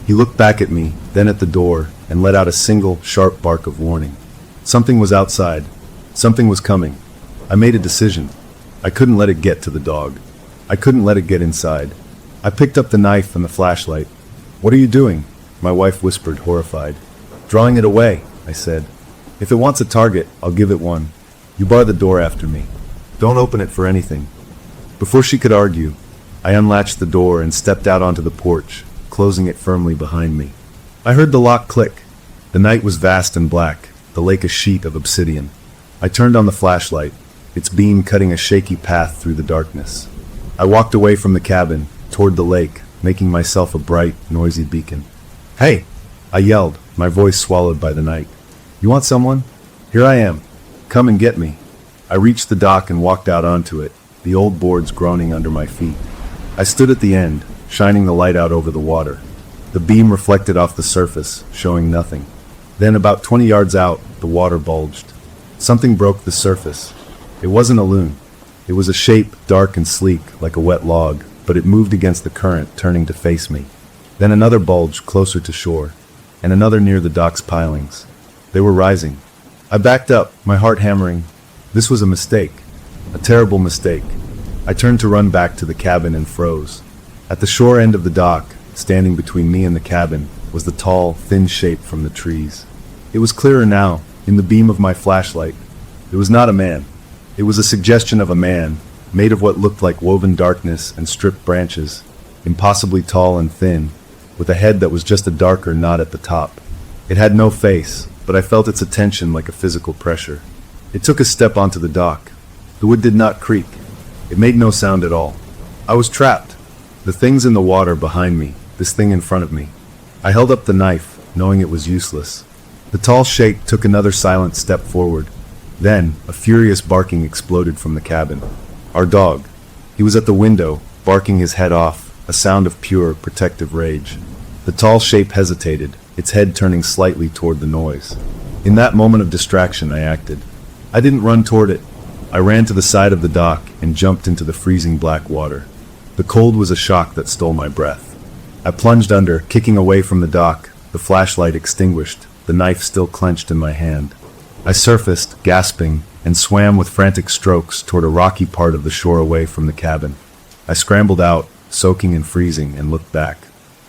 He looked back at me, then at the door, and let out a single, sharp bark of warning. Something was outside. Something was coming. I made a decision. I couldn't let it get to the dog. I couldn't let it get inside. I picked up the knife and the flashlight. "What are you doing?" my wife whispered, horrified. "Drawing it away," I said. "If it wants a target, I'll give it one. You bar the door after me. Don't open it for anything." Before she could argue, I unlatched the door and stepped out onto the porch, closing it firmly behind me. I heard the lock click. The night was vast and black, the lake a sheet of obsidian. I turned on the flashlight, its beam cutting a shaky path through the darkness. I walked away from the cabin, toward the lake, making myself a bright, noisy beacon. "Hey!" I yelled, my voice swallowed by the night. "You want someone? Here I am. Come and get me." I reached the dock and walked out onto it, the old boards groaning under my feet. I stood at the end, shining the light out over the water. The beam reflected off the surface, showing nothing. Then, about 20 yards out, the water bulged. Something broke the surface. It wasn't a loon. It was a shape, dark and sleek, like a wet log, but it moved against the current, turning to face me. Then another bulged closer to shore, and another near the dock's pilings. They were rising. I backed up, my heart hammering. This was a mistake. A terrible mistake. I turned to run back to the cabin and froze. At the shore end of the dock, standing between me and the cabin, was the tall, thin shape from the trees. It was clearer now, in the beam of my flashlight. It was not a man. It was a suggestion of a man, made of what looked like woven darkness and stripped branches, impossibly tall and thin, with a head that was just a darker knot at the top. It had no face, but I felt its attention like a physical pressure. It took a step onto the dock. The wood did not creak. It made no sound at all. I was trapped. The things in the water behind me, this thing in front of me. I held up the knife, knowing it was useless. The tall shape took another silent step forward. Then, a furious barking exploded from the cabin. Our dog. He was at the window, barking his head off, a sound of pure, protective rage. The tall shape hesitated, its head turning slightly toward the noise. In that moment of distraction, I acted. I didn't run toward it. I ran to the side of the dock and jumped into the freezing black water. The cold was a shock that stole my breath. I plunged under, kicking away from the dock, the flashlight extinguished, the knife still clenched in my hand. I surfaced, gasping, and swam with frantic strokes toward a rocky part of the shore away from the cabin. I scrambled out, soaking and freezing, and looked back.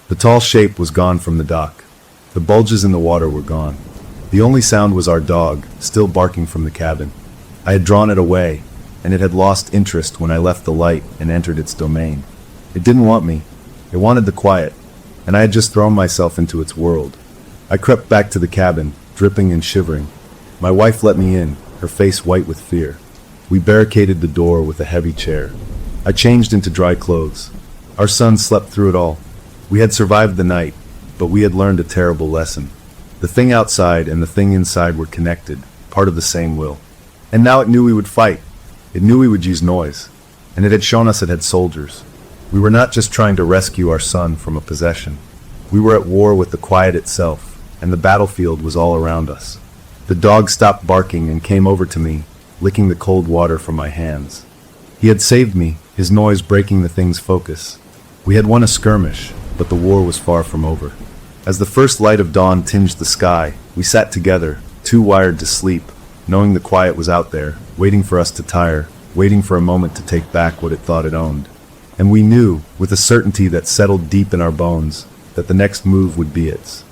The tall shape was gone from the dock. The bulges in the water were gone. The only sound was our dog, still barking from the cabin. I had drawn it away, and it had lost interest when I left the light and entered its domain. It didn't want me. It wanted the quiet, and I had just thrown myself into its world. I crept back to the cabin, dripping and shivering. My wife let me in, her face white with fear. We barricaded the door with a heavy chair. I changed into dry clothes. Our son slept through it all. We had survived the night, but we had learned a terrible lesson. The thing outside and the thing inside were connected, part of the same will. And now it knew we would fight. It knew we would use noise. And it had shown us it had soldiers. We were not just trying to rescue our son from a possession. We were at war with the quiet itself, and the battlefield was all around us. The dog stopped barking and came over to me, licking the cold water from my hands. He had saved me, his noise breaking the thing's focus. We had won a skirmish, but the war was far from over. As the first light of dawn tinged the sky, we sat together, too wired to sleep, knowing the quiet was out there, waiting for us to tire, waiting for a moment to take back what it thought it owned. And we knew, with a certainty that settled deep in our bones, that the next move would be its.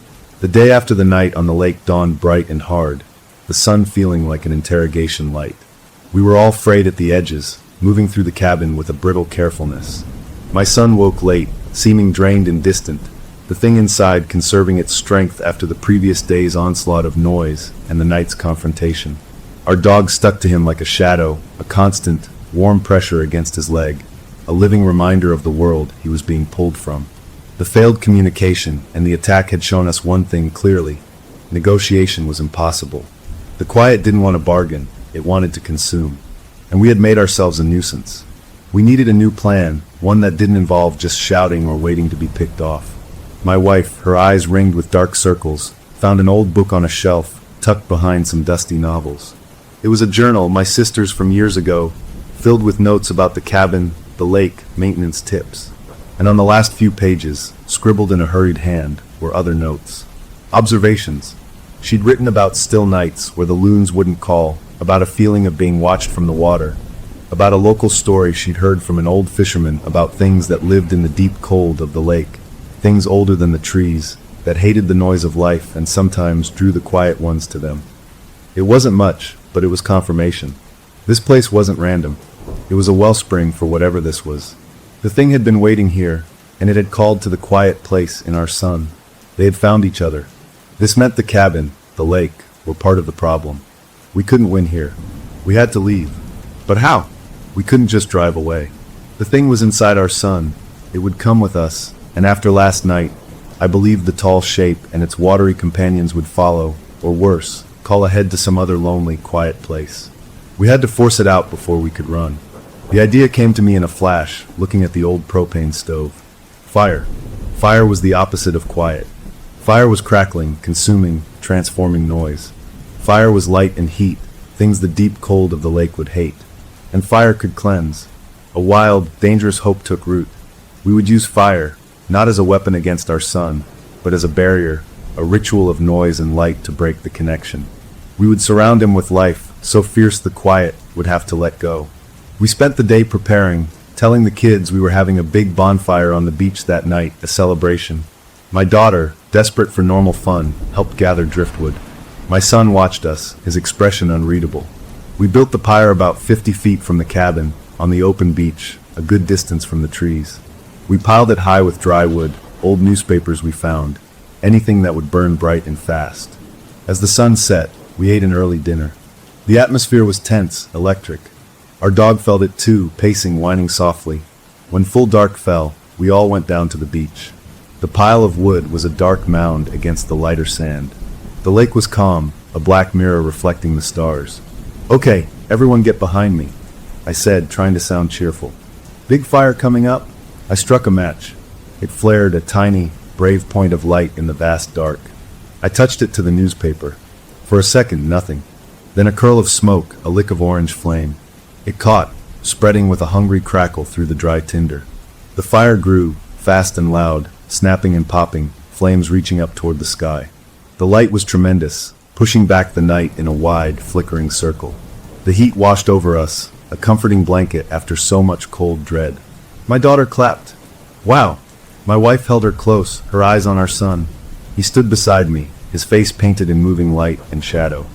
The day after the night on the lake dawned bright and hard, the sun feeling like an interrogation light. We were all frayed at the edges, moving through the cabin with a brittle carefulness. My son woke late, seeming drained and distant, the thing inside conserving its strength after the previous day's onslaught of noise and the night's confrontation. Our dog stuck to him like a shadow, a constant, warm pressure against his leg, a living reminder of the world he was being pulled from. The failed communication and the attack had shown us one thing clearly. Negotiation was impossible. The quiet didn't want to bargain, it wanted to consume. And we had made ourselves a nuisance. We needed a new plan, one that didn't involve just shouting or waiting to be picked off. My wife, her eyes ringed with dark circles, found an old book on a shelf, tucked behind some dusty novels. It was a journal, my sister's from years ago, filled with notes about the cabin, the lake, maintenance tips. And on the last few pages, scribbled in a hurried hand, were other notes. Observations. She'd written about still nights where the loons wouldn't call, about a feeling of being watched from the water, about a local story she'd heard from an old fisherman about things that lived in the deep cold of the lake, things older than the trees, that hated the noise of life and sometimes drew the quiet ones to them. It wasn't much, but it was confirmation. This place wasn't random. It was a wellspring for whatever this was. The thing had been waiting here, and it had called to the quiet place in our sun. They had found each other. This meant the cabin, the lake, were part of the problem. We couldn't win here. We had to leave. But how? We couldn't just drive away. The thing was inside our sun. It would come with us, and after last night, I believed the tall shape and its watery companions would follow, or worse, call ahead to some other lonely, quiet place. We had to force it out before we could run. The idea came to me in a flash, looking at the old propane stove. Fire. Fire was the opposite of quiet. Fire was crackling, consuming, transforming noise. Fire was light and heat, things the deep cold of the lake would hate. and fire could cleanse. A wild, dangerous hope took root. We would use fire, not as a weapon against our son, but as a barrier, a ritual of noise and light to break the connection. We would surround him with life, so fierce the quiet would have to let go. We spent the day preparing, telling the kids we were having a big bonfire on the beach that night, a celebration. My daughter, desperate for normal fun, helped gather driftwood. My son watched us, his expression unreadable. We built the pyre about 50 feet from the cabin, on the open beach, a good distance from the trees. We piled it high with dry wood, old newspapers we found, anything that would burn bright and fast. As the sun set, we ate an early dinner. The atmosphere was tense, electric. Our dog felt it too, pacing, whining softly. When full dark fell, we all went down to the beach. The pile of wood was a dark mound against the lighter sand. The lake was calm, a black mirror reflecting the stars. "Okay, everyone get behind me," I said, trying to sound cheerful. "Big fire coming up?" I struck a match. It flared, a tiny, brave point of light in the vast dark. I touched it to the newspaper. For a second, nothing. Then a curl of smoke, a lick of orange flame. It caught, spreading with a hungry crackle through the dry tinder. The fire grew, fast and loud, snapping and popping, flames reaching up toward the sky. The light was tremendous, pushing back the night in a wide, flickering circle. The heat washed over us, a comforting blanket after so much cold dread. My daughter clapped. "Wow!" My wife held her close, her eyes on our son. He stood beside me, his face painted in moving light and shadow.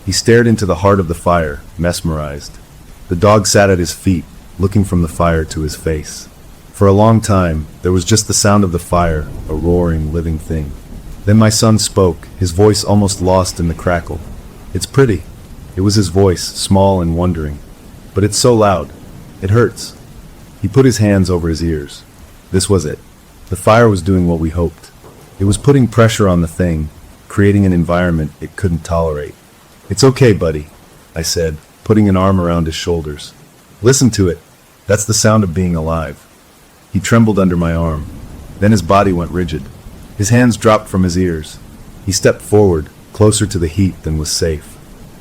He stared into the heart of the fire, mesmerized. The dog sat at his feet, looking from the fire to his face. For a long time, there was just the sound of the fire, a roaring, living thing. Then my son spoke, his voice almost lost in the crackle. "It's pretty." It was his voice, small and wondering. "But it's so loud. It hurts." He put his hands over his ears. This was it. The fire was doing what we hoped. It was putting pressure on the thing, creating an environment it couldn't tolerate. "It's okay, buddy," I said, putting an arm around his shoulders. "Listen to it. That's the sound of being alive." He trembled under my arm. Then his body went rigid. His hands dropped from his ears. He stepped forward, closer to the heat than was safe.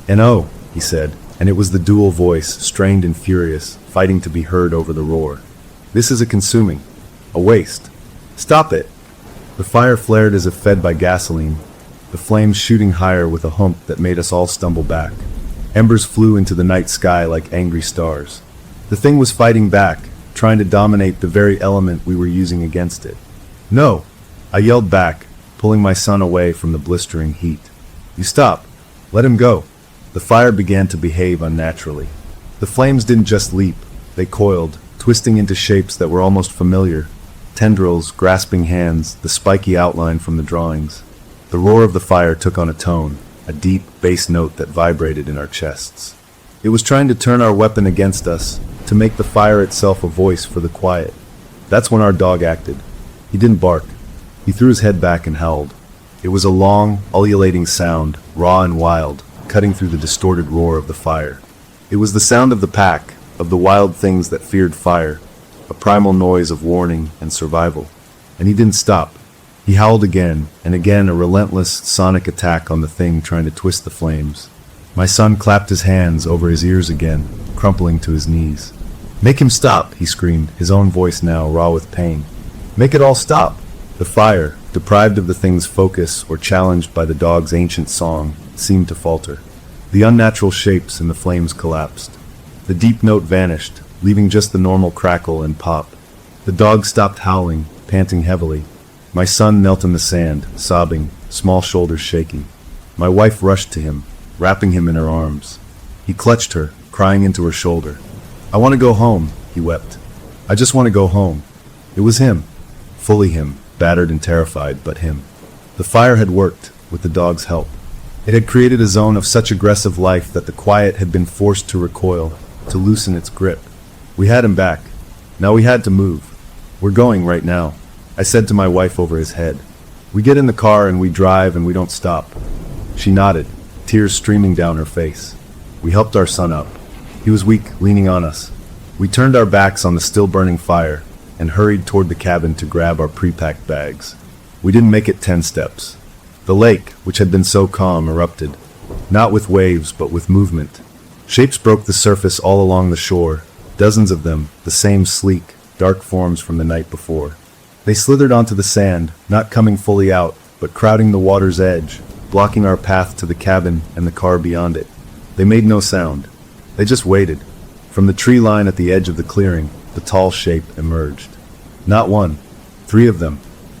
"And oh," he said, and it was the dual voice, strained and furious, fighting to be heard over the roar. "This is a consuming, a waste. Stop it!" The fire flared as if fed by gasoline, the flames shooting higher with a hump that made us all stumble back. Embers flew into the night sky like angry stars. The thing was fighting back, trying to dominate the very element we were using against it. "No!" I yelled back, pulling my son away from the blistering heat. "You stop! Let him go!" The fire began to behave unnaturally. The flames didn't just leap, they coiled, twisting into shapes that were almost familiar. Tendrils, grasping hands, the spiky outline from the drawings. The roar of the fire took on a tone, a deep, bass note that vibrated in our chests. It was trying to turn our weapon against us, to make the fire itself a voice for the quiet. That's when our dog acted. He didn't bark. He threw his head back and howled. It was a long, ululating sound, raw and wild, cutting through the distorted roar of the fire. It was the sound of the pack, of the wild things that feared fire, a primal noise of warning and survival. And he didn't stop. He howled again, and again, a relentless, sonic attack on the thing trying to twist the flames. My son clapped his hands over his ears again, crumpling to his knees. "Make him stop," he screamed, his own voice now raw with pain. "Make it all stop!" The fire, deprived of the thing's focus or challenged by the dog's ancient song, seemed to falter. The unnatural shapes in the flames collapsed. The deep note vanished, leaving just the normal crackle and pop. The dog stopped howling, panting heavily. My son knelt in the sand, sobbing, small shoulders shaking. My wife rushed to him, wrapping him in her arms. He clutched her, crying into her shoulder. "I want to go home," he wept. "I just want to go home." It was him. Fully him, battered and terrified, but him. The fire had worked, with the dog's help. It had created a zone of such aggressive life that the quiet had been forced to recoil, to loosen its grip. We had him back. Now we had to move. "We're going right now," I said to my wife over his head. "We get in the car and we drive and we don't stop." She nodded, tears streaming down her face. We helped our son up. He was weak, leaning on us. We turned our backs on the still-burning fire and hurried toward the cabin to grab our pre-packed bags. We didn't make it 10 steps. The lake, which had been so calm, erupted, not with waves but with movement. Shapes broke the surface all along the shore, dozens of them, the same sleek, dark forms from the night before. They slithered onto the sand, not coming fully out, but crowding the water's edge, blocking our path to the cabin and the car beyond it. They made no sound. They just waited. From the tree line at the edge of the clearing, the tall shape emerged. Not one, 3 of them.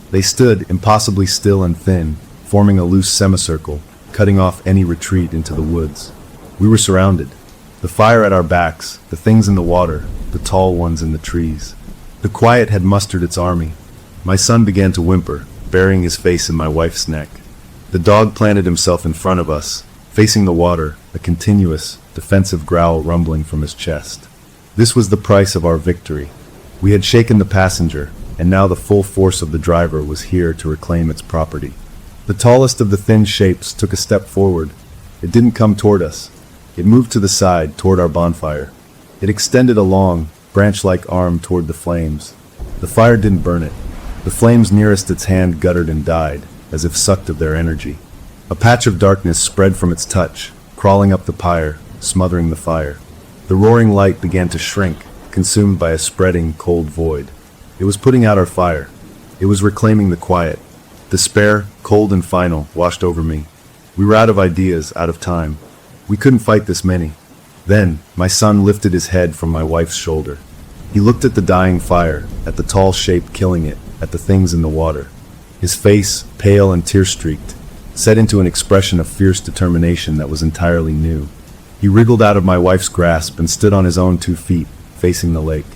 They stood impossibly still and thin, forming a loose semicircle, cutting off any retreat into the woods. We were surrounded. The fire at our backs, the things in the water, the tall ones in the trees. The quiet had mustered its army. My son began to whimper, burying his face in my wife's neck. The dog planted himself in front of us, facing the water, a continuous, defensive growl rumbling from his chest. This was the price of our victory. We had shaken the passenger, and now the full force of the driver was here to reclaim its property. The tallest of the thin shapes took a step forward. It didn't come toward us. It moved to the side, toward our bonfire. It extended a long, branch-like arm toward the flames. The fire didn't burn it. The flames nearest its hand guttered and died, as if sucked of their energy. A patch of darkness spread from its touch, crawling up the pyre, smothering the fire. The roaring light began to shrink, consumed by a spreading, cold void. It was putting out our fire. It was reclaiming the quiet. Despair, cold and final, washed over me. We were out of ideas, out of time. We couldn't fight this many. Then, my son lifted his head from my wife's shoulder. He looked at the dying fire, at the tall shape killing it, at the things in the water. His face, pale and tear-streaked, set into an expression of fierce determination that was entirely new. He wriggled out of my wife's grasp and stood on his own 2 feet, facing the lake.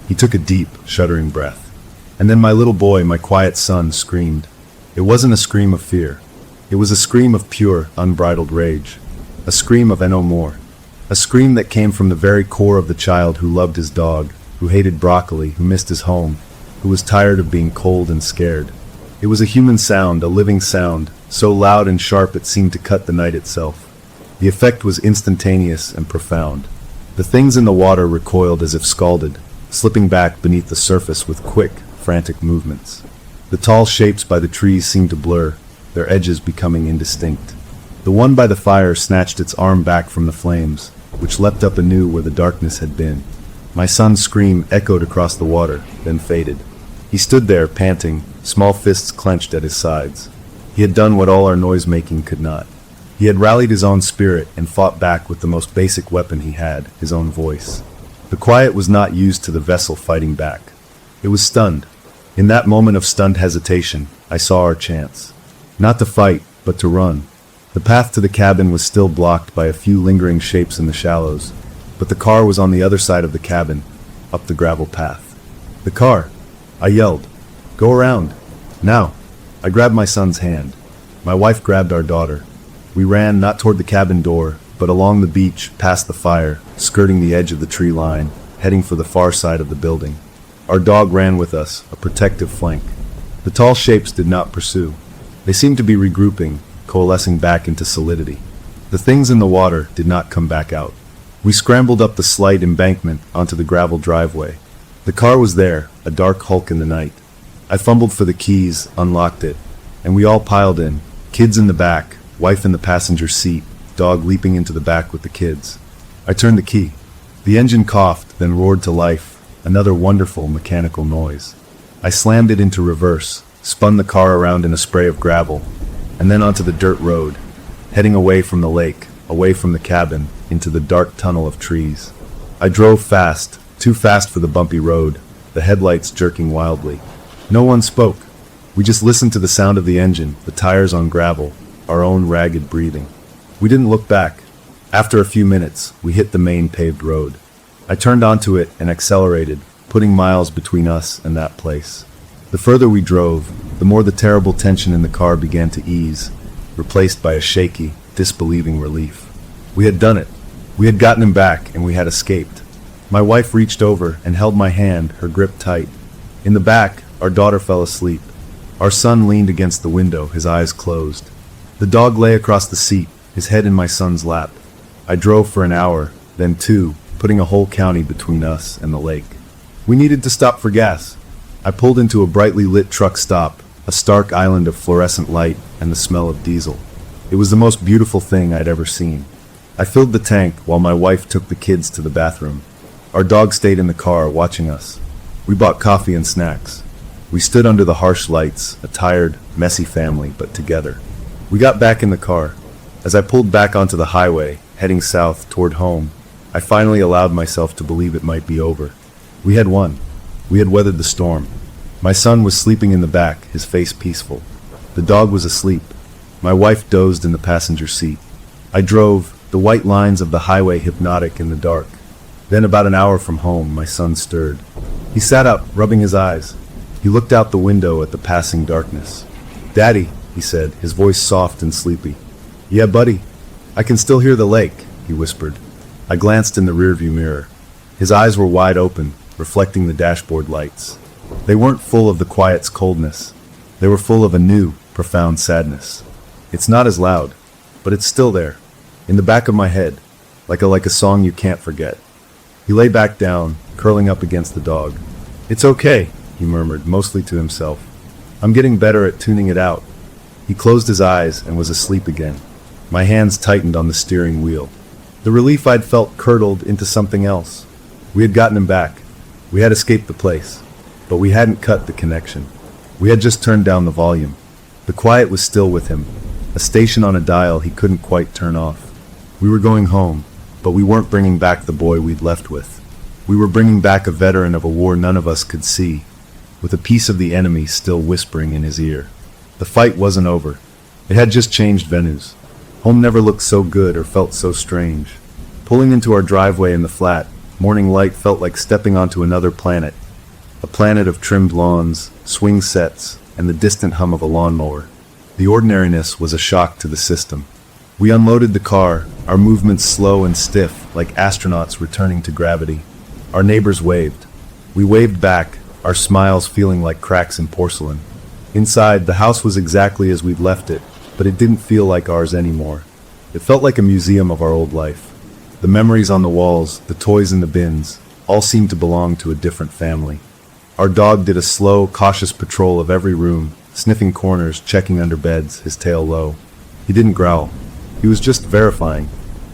He took a deep, shuddering breath. And then my little boy, my quiet son, screamed. It wasn't a scream of fear. It was a scream of pure, unbridled rage. A scream of no more. A scream that came from the very core of the child who loved his dog, who hated broccoli, who missed his home, who was tired of being cold and scared. It was a human sound, a living sound, so loud and sharp it seemed to cut the night itself. The effect was instantaneous and profound. The things in the water recoiled as if scalded, slipping back beneath the surface with quick, frantic movements. The tall shapes by the trees seemed to blur, their edges becoming indistinct. The one by the fire snatched its arm back from the flames, which leapt up anew where the darkness had been. My son's scream echoed across the water, then faded. He stood there, panting, small fists clenched at his sides. He had done what all our noise-making could not. He had rallied his own spirit and fought back with the most basic weapon he had, his own voice. The quiet was not used to the vessel fighting back. It was stunned. In that moment of stunned hesitation, I saw our chance. Not to fight, but to run. The path to the cabin was still blocked by a few lingering shapes in the shallows, but the car was on the other side of the cabin, up the gravel path. The car! I yelled. Go around. Now! I grabbed my son's hand. My wife grabbed our daughter. We ran not toward the cabin door, but along the beach, past the fire, skirting the edge of the tree line, heading for the far side of the building. Our dog ran with us, a protective flank. The tall shapes did not pursue. They seemed to be regrouping, coalescing back into solidity. The things in the water did not come back out. We scrambled up the slight embankment onto the gravel driveway. The car was there, a dark hulk in the night. I fumbled for the keys, unlocked it, and we all piled in, kids in the back, wife in the passenger seat, dog leaping into the back with the kids. I turned the key. The engine coughed, then roared to life, another wonderful mechanical noise. I slammed it into reverse, spun the car around in a spray of gravel, and then onto the dirt road, heading away from the lake, away from the cabin, into the dark tunnel of trees. I drove fast, too fast for the bumpy road, the headlights jerking wildly. No one spoke. We just listened to the sound of the engine, the tires on gravel, our own ragged breathing. We didn't look back. After a few minutes, we hit the main paved road. I turned onto it and accelerated, putting miles between us and that place. The further we drove, the more the terrible tension in the car began to ease, replaced by a shaky, disbelieving relief. We had done it. We had gotten him back, and we had escaped. My wife reached over and held my hand, her grip tight. In the back, our daughter fell asleep. Our son leaned against the window, his eyes closed. The dog lay across the seat, his head in my son's lap. I drove for an hour, then 2, putting a whole county between us and the lake. We needed to stop for gas. I pulled into a brightly lit truck stop, a stark island of fluorescent light and the smell of diesel. It was the most beautiful thing I'd ever seen. I filled the tank while my wife took the kids to the bathroom. Our dog stayed in the car watching us. We bought coffee and snacks. We stood under the harsh lights, a tired, messy family, but together. We got back in the car. As I pulled back onto the highway, heading south toward home, I finally allowed myself to believe it might be over. We had won. We had weathered the storm. My son was sleeping in the back, his face peaceful. The dog was asleep. My wife dozed in the passenger seat. I drove, the white lines of the highway hypnotic in the dark. Then about an hour from home, my son stirred. He sat up, rubbing his eyes. He looked out the window at the passing darkness. "Daddy," he said, his voice soft and sleepy. "Yeah, buddy. I can still hear the lake," he whispered. I glanced in the rearview mirror. His eyes were wide open, reflecting the dashboard lights. They weren't full of the quiet's coldness. They were full of a new, profound sadness. It's not as loud, but it's still there, in the back of my head, like a song you can't forget. He lay back down, curling up against the dog. "It's okay," he murmured, mostly to himself. "I'm getting better at tuning it out." He closed his eyes and was asleep again. My hands tightened on the steering wheel. The relief I'd felt curdled into something else. We had gotten him back. We had escaped the place. But we hadn't cut the connection. We had just turned down the volume. The quiet was still with him, a station on a dial he couldn't quite turn off. We were going home, but we weren't bringing back the boy we'd left with. We were bringing back a veteran of a war none of us could see, with a piece of the enemy still whispering in his ear. The fight wasn't over. It had just changed venues. Home never looked so good or felt so strange. Pulling into our driveway in the flat, morning light felt like stepping onto another planet. A planet of trimmed lawns, swing sets, and the distant hum of a lawnmower. The ordinariness was a shock to the system. We unloaded the car, our movements slow and stiff, like astronauts returning to gravity. Our neighbors waved. We waved back, our smiles feeling like cracks in porcelain. Inside, the house was exactly as we'd left it, but it didn't feel like ours anymore. It felt like a museum of our old life. The memories on the walls, the toys in the bins, all seemed to belong to a different family. Our dog did a slow, cautious patrol of every room, sniffing corners, checking under beds, his tail low. He didn't growl. He was just verifying.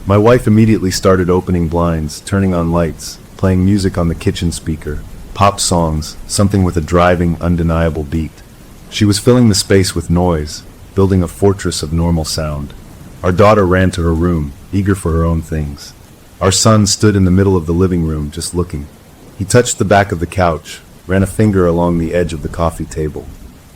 My wife immediately started opening blinds, turning on lights, playing music on the kitchen speaker, pop songs, something with a driving, undeniable beat. She was filling the space with noise, building a fortress of normal sound. Our daughter ran to her room, eager for her own things. Our son stood in the middle of the living room, just looking. He touched the back of the couch, ran a finger along the edge of the coffee table.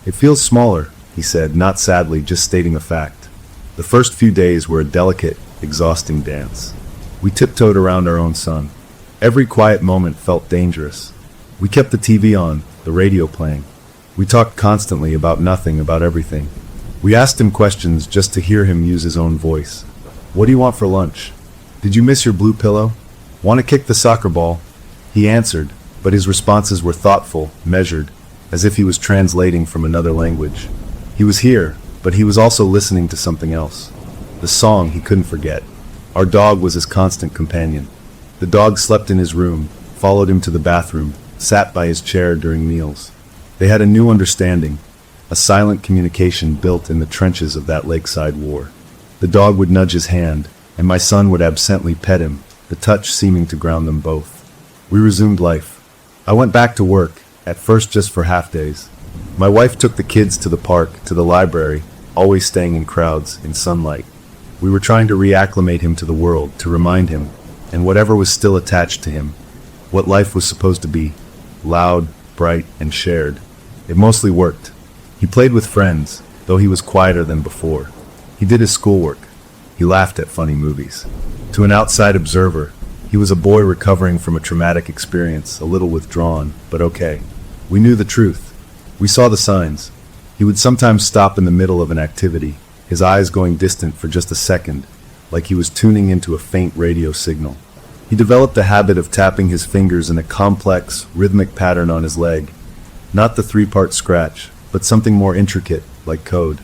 "It feels smaller," he said, not sadly, just stating a fact. The first few days were a delicate, exhausting dance. We tiptoed around our own son. Every quiet moment felt dangerous. We kept the TV on, the radio playing. We talked constantly about nothing, about everything. We asked him questions just to hear him use his own voice. "What do you want for lunch? Did you miss your blue pillow? Want to kick the soccer ball?" He answered, but his responses were thoughtful, measured, as if he was translating from another language. He was here, but he was also listening to something else. The song he couldn't forget. Our dog was his constant companion. The dog slept in his room, followed him to the bathroom, sat by his chair during meals. They had a new understanding, a silent communication built in the trenches of that lakeside war. The dog would nudge his hand, and my son would absently pet him, the touch seeming to ground them both. We resumed life. I went back to work, at first just for half days. My wife took the kids to the park, to the library, always staying in crowds, in sunlight. We were trying to reacclimate him to the world, to remind him, and whatever was still attached to him, what life was supposed to be, loud, bright, and shared. It mostly worked. He played with friends, though he was quieter than before. He did his schoolwork. He laughed at funny movies. To an outside observer, he was a boy recovering from a traumatic experience, a little withdrawn, but okay. We knew the truth. We saw the signs. He would sometimes stop in the middle of an activity, his eyes going distant for just a second, like he was tuning into a faint radio signal. He developed a habit of tapping his fingers in a complex, rhythmic pattern on his leg. Not the three-part scratch, but something more intricate, like code.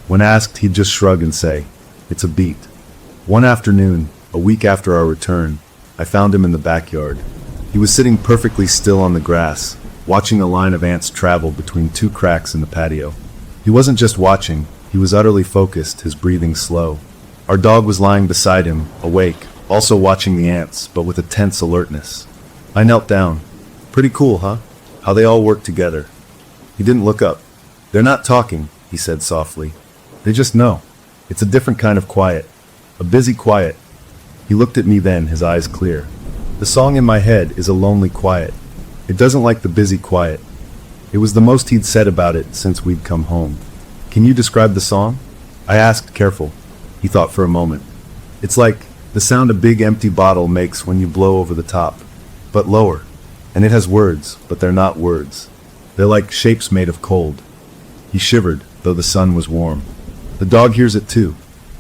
When asked, he'd just shrug and say, "It's a beat." One afternoon, a week after our return, I found him in the backyard. He was sitting perfectly still on the grass, watching a line of ants travel between two cracks in the patio. He wasn't just watching, he was utterly focused, his breathing slow. Our dog was lying beside him, awake, also watching the ants, but with a tense alertness. I knelt down. Pretty cool, huh? How they all work together. He didn't look up. They're not talking, he said softly. They just know. It's a different kind of quiet. A busy quiet. He looked at me then, his eyes clear. The song in my head is a lonely quiet. It doesn't like the busy quiet. It was the most he'd said about it since we'd come home. Can you describe the song? I asked, careful. He thought for a moment. It's like the sound a big empty bottle makes when you blow over the top, but lower. And it has words, but they're not words. They're like shapes made of cold. He shivered, though the sun was warm. The dog hears it too,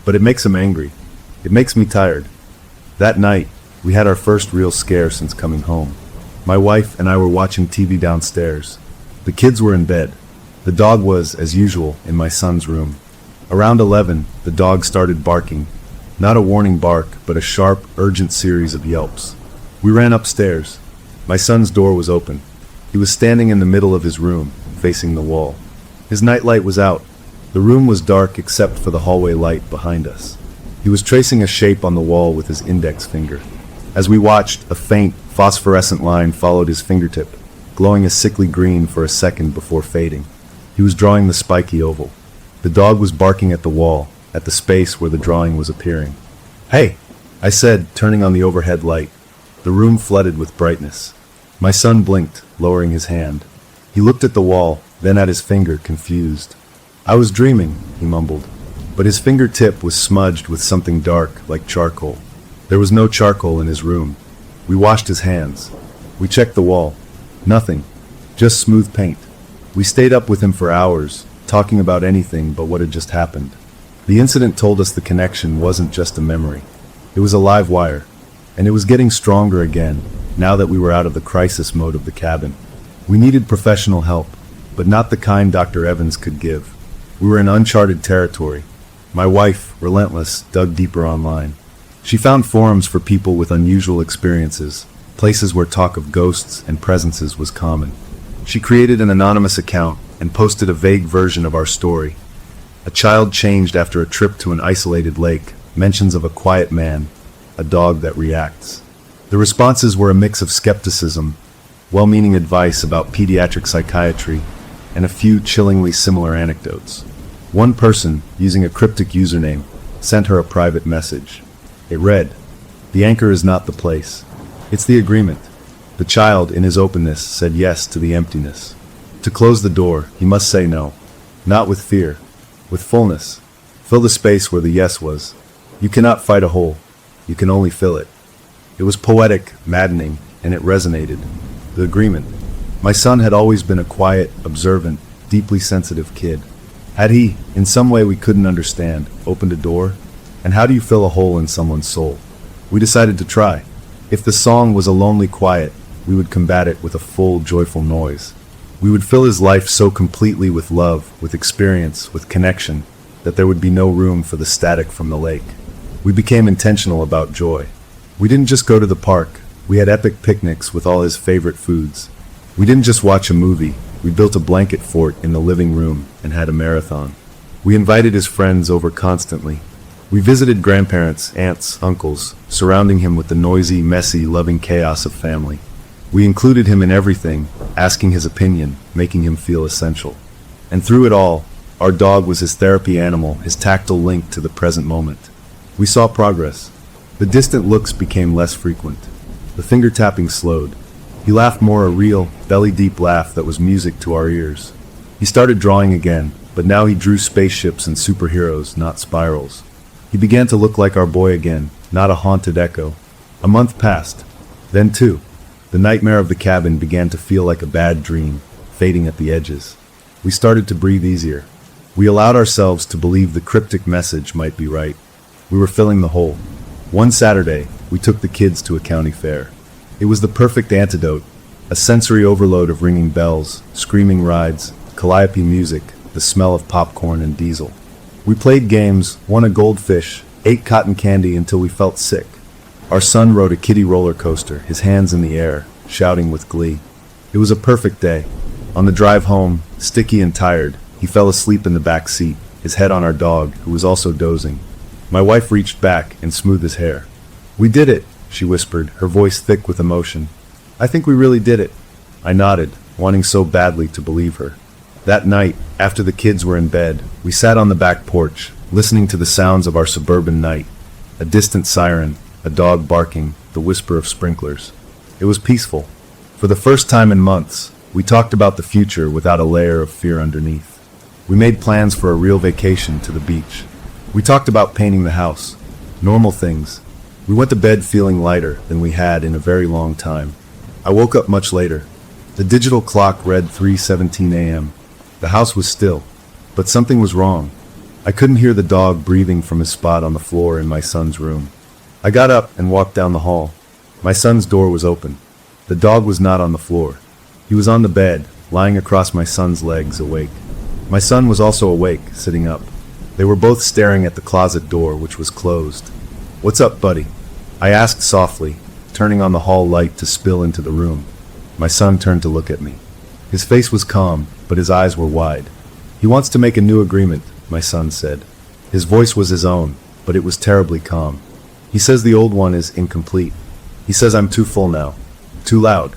but it makes him angry. It makes me tired. That night, we had our first real scare since coming home. My wife and I were watching TV downstairs. The kids were in bed. The dog was, as usual, in my son's room. Around 11, the dog started barking. Not a warning bark, but a sharp, urgent series of yelps. We ran upstairs. My son's door was open. He was standing in the middle of his room, facing the wall. His nightlight was out. The room was dark except for the hallway light behind us. He was tracing a shape on the wall with his index finger. As we watched, a faint, phosphorescent line followed his fingertip, glowing a sickly green for a second before fading. He was drawing the spiky oval. The dog was barking at the wall, at the space where the drawing was appearing. "Hey!" I said, turning on the overhead light. The room flooded with brightness. My son blinked, lowering his hand. He looked at the wall, then at his finger, confused. "I was dreaming," he mumbled. But his fingertip was smudged with something dark, like charcoal. There was no charcoal in his room. We washed his hands. We checked the wall. Nothing. Just smooth paint. We stayed up with him for hours, talking about anything but what had just happened. The incident told us the connection wasn't just a memory. It was a live wire. And it was getting stronger again, now that we were out of the crisis mode of the cabin. We needed professional help, but not the kind Dr. Evans could give. We were in uncharted territory. My wife, relentless, dug deeper online. She found forums for people with unusual experiences, places where talk of ghosts and presences was common. She created an anonymous account and posted a vague version of our story. A child changed after a trip to an isolated lake, mentions of a quiet man, a dog that reacts. The responses were a mix of skepticism, well-meaning advice about pediatric psychiatry, and a few chillingly similar anecdotes. One person, using a cryptic username, sent her a private message. It read, "The anchor is not the place. It's the agreement." The child, in his openness, said yes to the emptiness. To close the door, he must say no. Not with fear, with fullness. Fill the space where the yes was. You cannot fight a hole. You can only fill it. It was poetic, maddening, and it resonated. The agreement. My son had always been a quiet, observant, deeply sensitive kid. Had he, in some way we couldn't understand, opened a door? And how do you fill a hole in someone's soul? We decided to try. If the song was a lonely quiet, we would combat it with a full, joyful noise. We would fill his life so completely with love, with experience, with connection, that there would be no room for the static from the lake. We became intentional about joy. We didn't just go to the park. We had epic picnics with all his favorite foods. We didn't just watch a movie. We built a blanket fort in the living room and had a marathon. We invited his friends over constantly. We visited grandparents, aunts, uncles, surrounding him with the noisy, messy, loving chaos of family. We included him in everything, asking his opinion, making him feel essential. And through it all, our dog was his therapy animal, his tactile link to the present moment. We saw progress. The distant looks became less frequent. The finger tapping slowed. He laughed more, a real, belly-deep laugh that was music to our ears. He started drawing again, but now he drew spaceships and superheroes, not spirals. He began to look like our boy again, not a haunted echo. A month passed. Then two. The nightmare of the cabin began to feel like a bad dream, fading at the edges. We started to breathe easier. We allowed ourselves to believe the cryptic message might be right. We were filling the hole. One Saturday, we took the kids to a county fair. It was the perfect antidote, a sensory overload of ringing bells, screaming rides, calliope music, the smell of popcorn and diesel. We played games, won a goldfish, ate cotton candy until we felt sick. Our son rode a kiddie roller coaster, his hands in the air, shouting with glee. It was a perfect day. On the drive home, sticky and tired, he fell asleep in the back seat, his head on our dog, who was also dozing. My wife reached back and smoothed his hair. "We did it," she whispered, her voice thick with emotion. "I think we really did it." I nodded, wanting so badly to believe her. That night, after the kids were in bed, we sat on the back porch, listening to the sounds of our suburban night. A distant siren, a dog barking, the whisper of sprinklers. It was peaceful. For the first time in months, we talked about the future without a layer of fear underneath. We made plans for a real vacation to the beach. We talked about painting the house. Normal things. We went to bed feeling lighter than we had in a very long time. I woke up much later. The digital clock read 3:17 a.m. The house was still, but something was wrong. I couldn't hear the dog breathing from his spot on the floor in my son's room. I got up and walked down the hall. My son's door was open. The dog was not on the floor. He was on the bed, lying across my son's legs, awake. My son was also awake, sitting up. They were both staring at the closet door, which was closed. "What's up, buddy?" I asked softly, turning on the hall light to spill into the room. My son turned to look at me. His face was calm, but his eyes were wide. "He wants to make a new agreement," my son said. His voice was his own, but it was terribly calm. "He says the old one is incomplete. He says I'm too full now. Too loud.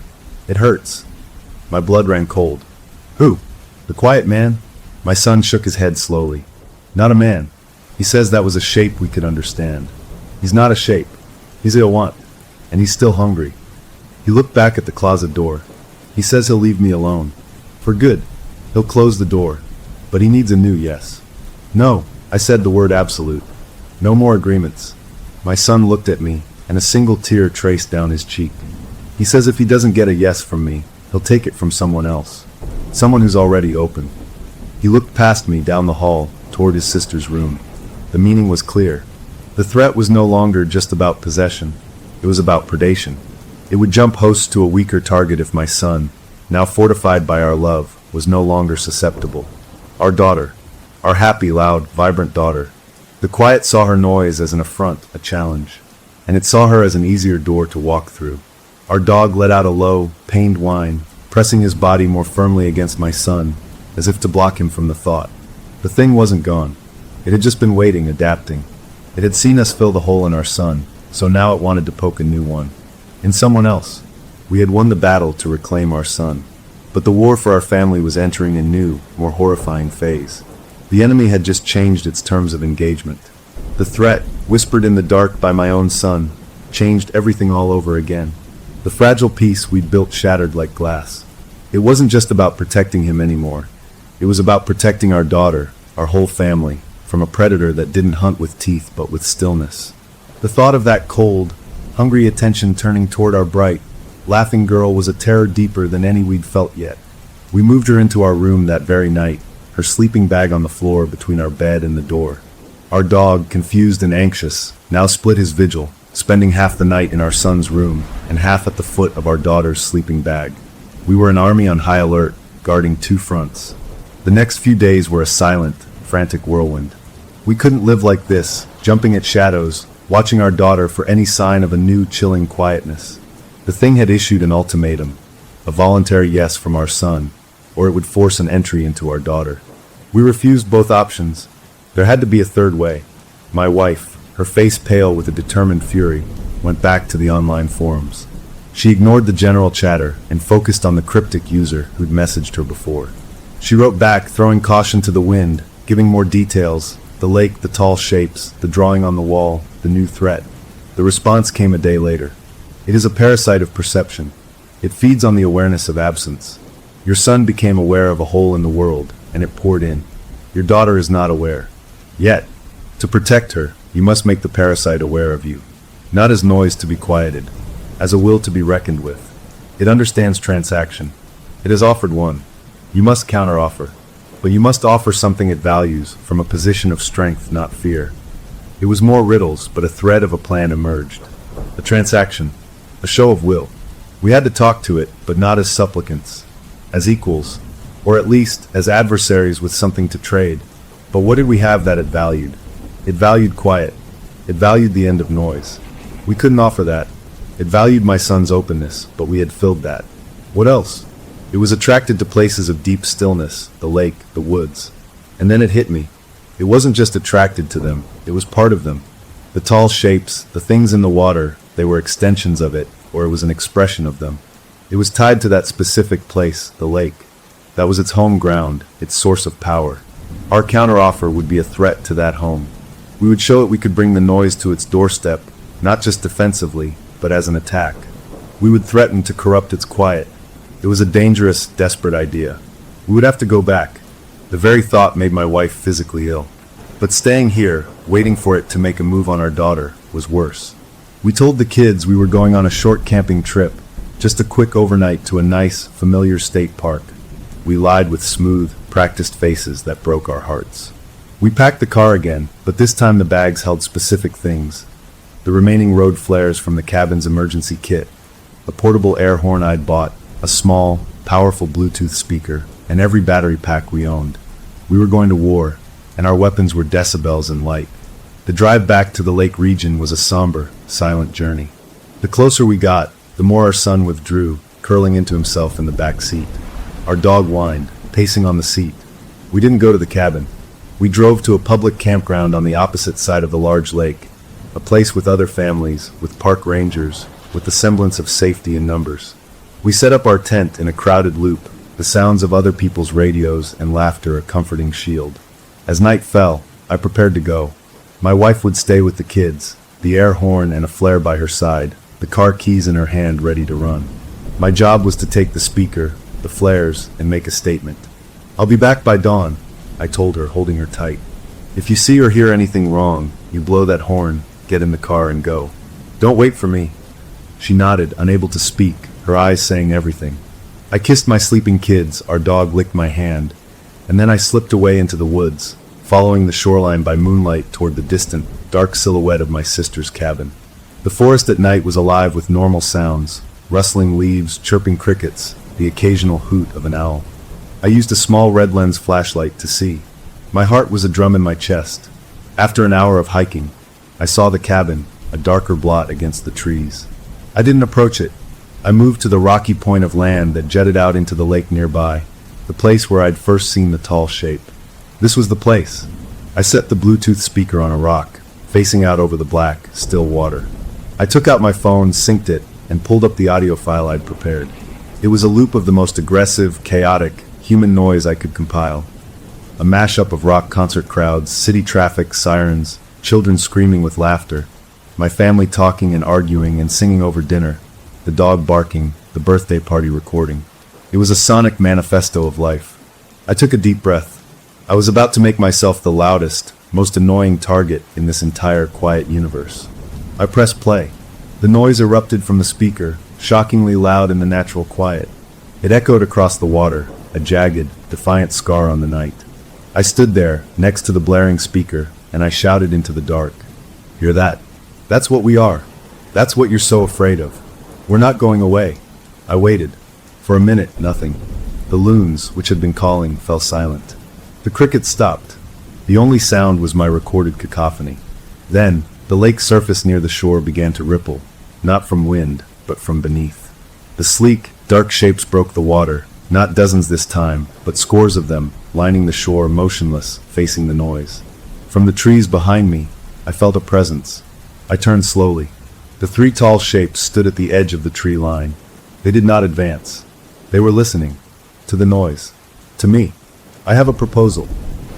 It hurts." My blood ran cold. "Who? The quiet man?" My son shook his head slowly. "Not a man. He says that was a shape we could understand. He's not a shape. He's a want. And he's still hungry." He looked back at the closet door. "He says he'll leave me alone. For good. He'll close the door. But he needs a new yes." "No," I said the word absolute. "No more agreements." My son looked at me, and a single tear traced down his cheek. "He says if he doesn't get a yes from me, he'll take it from someone else. Someone who's already open." He looked past me down the hall, toward his sister's room. The meaning was clear. The threat was no longer just about possession. It was about predation. It would jump host to a weaker target if my son, now fortified by our love, was no longer susceptible. Our daughter. Our happy, loud, vibrant daughter. The quiet saw her noise as an affront, a challenge. And it saw her as an easier door to walk through. Our dog let out a low, pained whine, pressing his body more firmly against my son, as if to block him from the thought. The thing wasn't gone. It had just been waiting, adapting. It had seen us fill the hole in our son, so now it wanted to poke a new one. In someone else. We had won the battle to reclaim our son. But the war for our family was entering a new, more horrifying phase. The enemy had just changed its terms of engagement. The threat, whispered in the dark by my own son, changed everything all over again. The fragile peace we'd built shattered like glass. It wasn't just about protecting him anymore. It was about protecting our daughter, our whole family, from a predator that didn't hunt with teeth but with stillness. The thought of that cold, hungry attention turning toward our bright, laughing girl was a terror deeper than any we'd felt yet. We moved her into our room that very night, her sleeping bag on the floor between our bed and the door. Our dog, confused and anxious, now split his vigil, spending half the night in our son's room and half at the foot of our daughter's sleeping bag. We were an army on high alert, guarding two fronts. The next few days were a silent, frantic whirlwind. We couldn't live like this, jumping at shadows, watching our daughter for any sign of a new chilling quietness. The thing had issued an ultimatum, a voluntary yes from our son, or it would force an entry into our daughter. We refused both options. There had to be a third way. My wife, her face pale with a determined fury, went back to the online forums. She ignored the general chatter and focused on the cryptic user who'd messaged her before. She wrote back, throwing caution to the wind, giving more details, the lake, the tall shapes, the drawing on the wall, the new threat. The response came a day later. It is a parasite of perception. It feeds on the awareness of absence. Your son became aware of a hole in the world, and it poured in. Your daughter is not aware. Yet, to protect her, you must make the parasite aware of you. Not as noise to be quieted, as a will to be reckoned with. It understands transaction. It has offered one. You must counteroffer. But you must offer something it values, from a position of strength, not fear. It was more riddles, but a thread of a plan emerged. A transaction. A show of will. We had to talk to it, but not as supplicants. As equals. Or at least, as adversaries with something to trade. But what did we have that it valued? It valued quiet. It valued the end of noise. We couldn't offer that. It valued my son's openness, but we had filled that. What else? It was attracted to places of deep stillness, the lake, the woods. And then it hit me. It wasn't just attracted to them, it was part of them. The tall shapes, the things in the water, they were extensions of it, or it was an expression of them. It was tied to that specific place, the lake. That was its home ground, its source of power. Our counteroffer would be a threat to that home. We would show it we could bring the noise to its doorstep, not just defensively, but as an attack. We would threaten to corrupt its quiet. It was a dangerous, desperate idea. We would have to go back. The very thought made my wife physically ill. But staying here, waiting for it to make a move on our daughter, was worse. We told the kids we were going on a short camping trip, just a quick overnight to a nice, familiar state park. We lied with smooth, practiced faces that broke our hearts. We packed the car again, but this time the bags held specific things. The remaining road flares from the cabin's emergency kit, a portable air horn I'd bought, a small, powerful Bluetooth speaker, and every battery pack we owned. We were going to war, and our weapons were decibels and light. The drive back to the lake region was a somber, silent journey. The closer we got, the more our son withdrew, curling into himself in the back seat. Our dog whined, pacing on the seat. We didn't go to the cabin. We drove to a public campground on the opposite side of the large lake, a place with other families, with park rangers, with the semblance of safety in numbers. We set up our tent in a crowded loop, the sounds of other people's radios and laughter a comforting shield. As night fell, I prepared to go. My wife would stay with the kids, the air horn and a flare by her side, the car keys in her hand ready to run. My job was to take the speaker, the flares, and make a statement. "I'll be back by dawn," I told her, holding her tight. "If you see or hear anything wrong, you blow that horn, get in the car and go. Don't wait for me." She nodded, unable to speak, her eyes saying everything. I kissed my sleeping kids, our dog licked my hand, and then I slipped away into the woods, following the shoreline by moonlight toward the distant, dark silhouette of my sister's cabin. The forest at night was alive with normal sounds, rustling leaves, chirping crickets, the occasional hoot of an owl. I used a small red lens flashlight to see. My heart was a drum in my chest. After an hour of hiking, I saw the cabin, a darker blot against the trees. I didn't approach it. I moved to the rocky point of land that jutted out into the lake nearby, the place where I'd first seen the tall shape. This was the place. I set the Bluetooth speaker on a rock, facing out over the black, still water. I took out my phone, synced it, and pulled up the audio file I'd prepared. It was a loop of the most aggressive, chaotic, human noise I could compile. A mashup of rock concert crowds, city traffic, sirens, children screaming with laughter, my family talking and arguing and singing over dinner, the dog barking, the birthday party recording. It was a sonic manifesto of life. I took a deep breath. I was about to make myself the loudest, most annoying target in this entire quiet universe. I pressed play. The noise erupted from the speaker, shockingly loud in the natural quiet. It echoed across the water, a jagged, defiant scar on the night. I stood there, next to the blaring speaker, and I shouted into the dark. "Hear that? That's what we are. That's what you're so afraid of. We're not going away." I waited. For a minute, nothing. The loons, which had been calling, fell silent. The crickets stopped. The only sound was my recorded cacophony. Then, the lake surface near the shore began to ripple, not from wind, but from beneath. The sleek, dark shapes broke the water, not dozens this time, but scores of them, lining the shore motionless, facing the noise. From the trees behind me, I felt a presence. I turned slowly. The three tall shapes stood at the edge of the tree line. They did not advance. They were listening. To the noise. To me. "I have a proposal,"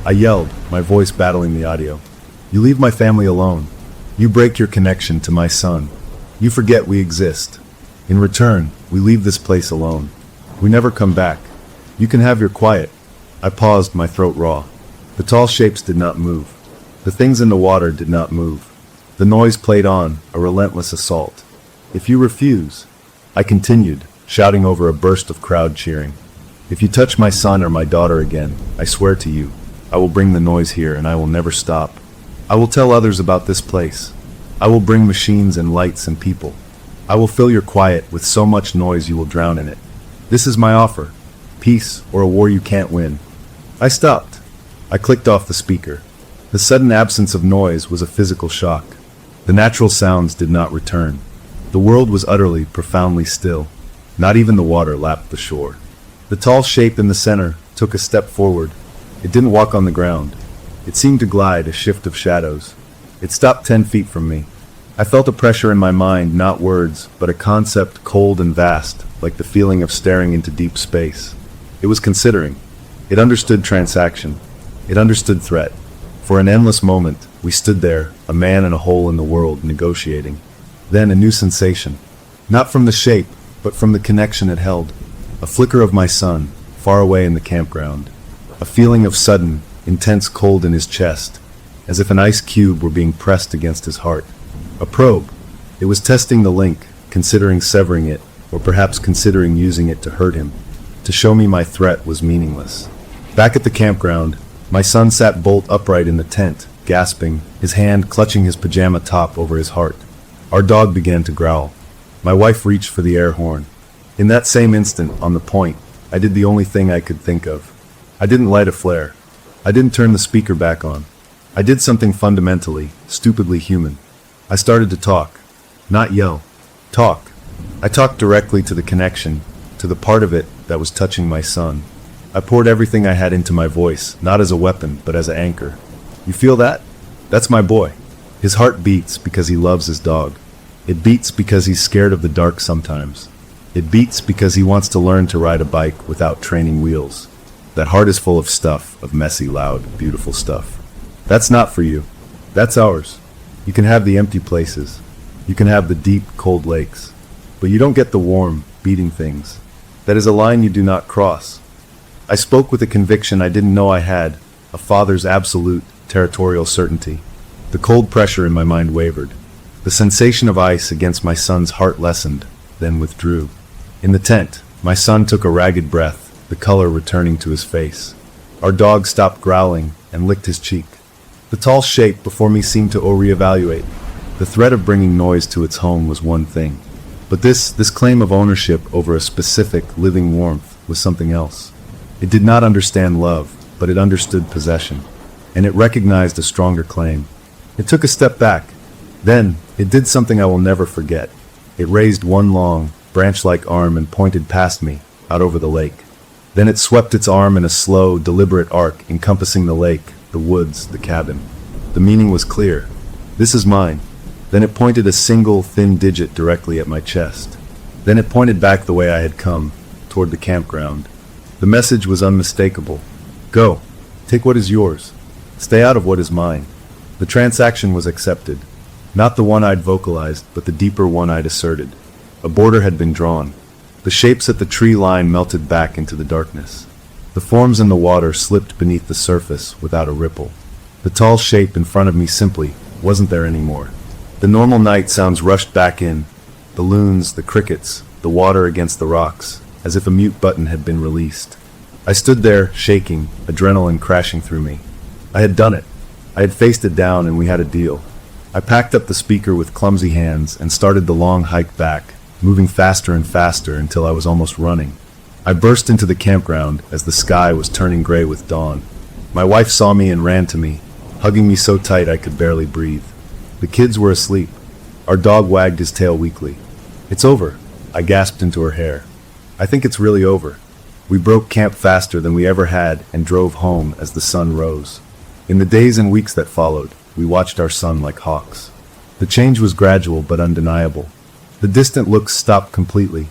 I yelled, my voice battling the audio. "You leave my family alone. You break your connection to my son. You forget we exist. In return, we leave this place alone. We never come back. You can have your quiet." I paused, my throat raw. The tall shapes did not move. The things in the water did not move. The noise played on, a relentless assault. "If you refuse," I continued, shouting over a burst of crowd cheering. "If you touch my son or my daughter again, I swear to you, I will bring the noise here and I will never stop. I will tell others about this place. I will bring machines and lights and people. I will fill your quiet with so much noise you will drown in it. This is my offer. Peace or a war you can't win." I stopped. I clicked off the speaker. The sudden absence of noise was a physical shock. The natural sounds did not return. The world was utterly, profoundly still. Not even the water lapped the shore. The tall shape in the center took a step forward. It didn't walk on the ground. It seemed to glide, a shift of shadows. It stopped 10 feet from me. I felt a pressure in my mind, not words, but a concept cold and vast, like the feeling of staring into deep space. It was considering. It understood transaction. It understood threat. For an endless moment, we stood there, a man and a hole in the world, negotiating. Then a new sensation. Not from the shape, but from the connection it held. A flicker of my son, far away in the campground. A feeling of sudden, intense cold in his chest, as if an ice cube were being pressed against his heart. A probe. It was testing the link, considering severing it, or perhaps considering using it to hurt him, to show me my threat was meaningless. Back at the campground, my son sat bolt upright in the tent, gasping, his hand clutching his pajama top over his heart. Our dog began to growl. My wife reached for the air horn. In that same instant, on the point, I did the only thing I could think of. I didn't light a flare. I didn't turn the speaker back on. I did something fundamentally, stupidly human. I started to talk. Not yell. Talk. I talked directly to the connection, to the part of it that was touching my son. I poured everything I had into my voice, not as a weapon, but as an anchor. You feel that? That's my boy. His heart beats because he loves his dog. It beats because he's scared of the dark sometimes. It beats because he wants to learn to ride a bike without training wheels. That heart is full of stuff, of messy, loud, beautiful stuff. That's not for you. That's ours. You can have the empty places. You can have the deep, cold lakes. But you don't get the warm, beating things. That is a line you do not cross. I spoke with a conviction I didn't know I had, a father's absolute, territorial certainty. The cold pressure in my mind wavered. The sensation of ice against my son's heart lessened, then withdrew. In the tent, my son took a ragged breath, the color returning to his face. Our dog stopped growling and licked his cheek. The tall shape before me seemed to reevaluate. The threat of bringing noise to its home was one thing. But this claim of ownership over a specific, living warmth was something else. It did not understand love, but it understood possession. And it recognized a stronger claim. It took a step back. Then, it did something I will never forget. It raised one long, branch-like arm and pointed past me, out over the lake. Then it swept its arm in a slow, deliberate arc encompassing the lake, the woods, the cabin. The meaning was clear. This is mine. Then it pointed a single, thin digit directly at my chest. Then it pointed back the way I had come, toward the campground. The message was unmistakable. Go. Take what is yours. Stay out of what is mine. The transaction was accepted. Not the one I'd vocalized, but the deeper one I'd asserted. A border had been drawn. The shapes at the tree line melted back into the darkness. The forms in the water slipped beneath the surface without a ripple. The tall shape in front of me simply wasn't there anymore. The normal night sounds rushed back in. The loons, the crickets, the water against the rocks, as if a mute button had been released. I stood there, shaking, adrenaline crashing through me. I had done it. I had faced it down and we had a deal. I packed up the speaker with clumsy hands and started the long hike back, moving faster and faster until I was almost running. I burst into the campground as the sky was turning gray with dawn. My wife saw me and ran to me, hugging me so tight I could barely breathe. The kids were asleep. Our dog wagged his tail weakly. It's over, I gasped into her hair. I think it's really over. We broke camp faster than we ever had and drove home as the sun rose. In the days and weeks that followed, we watched our son like hawks. The change was gradual but undeniable. The distant looks stopped completely.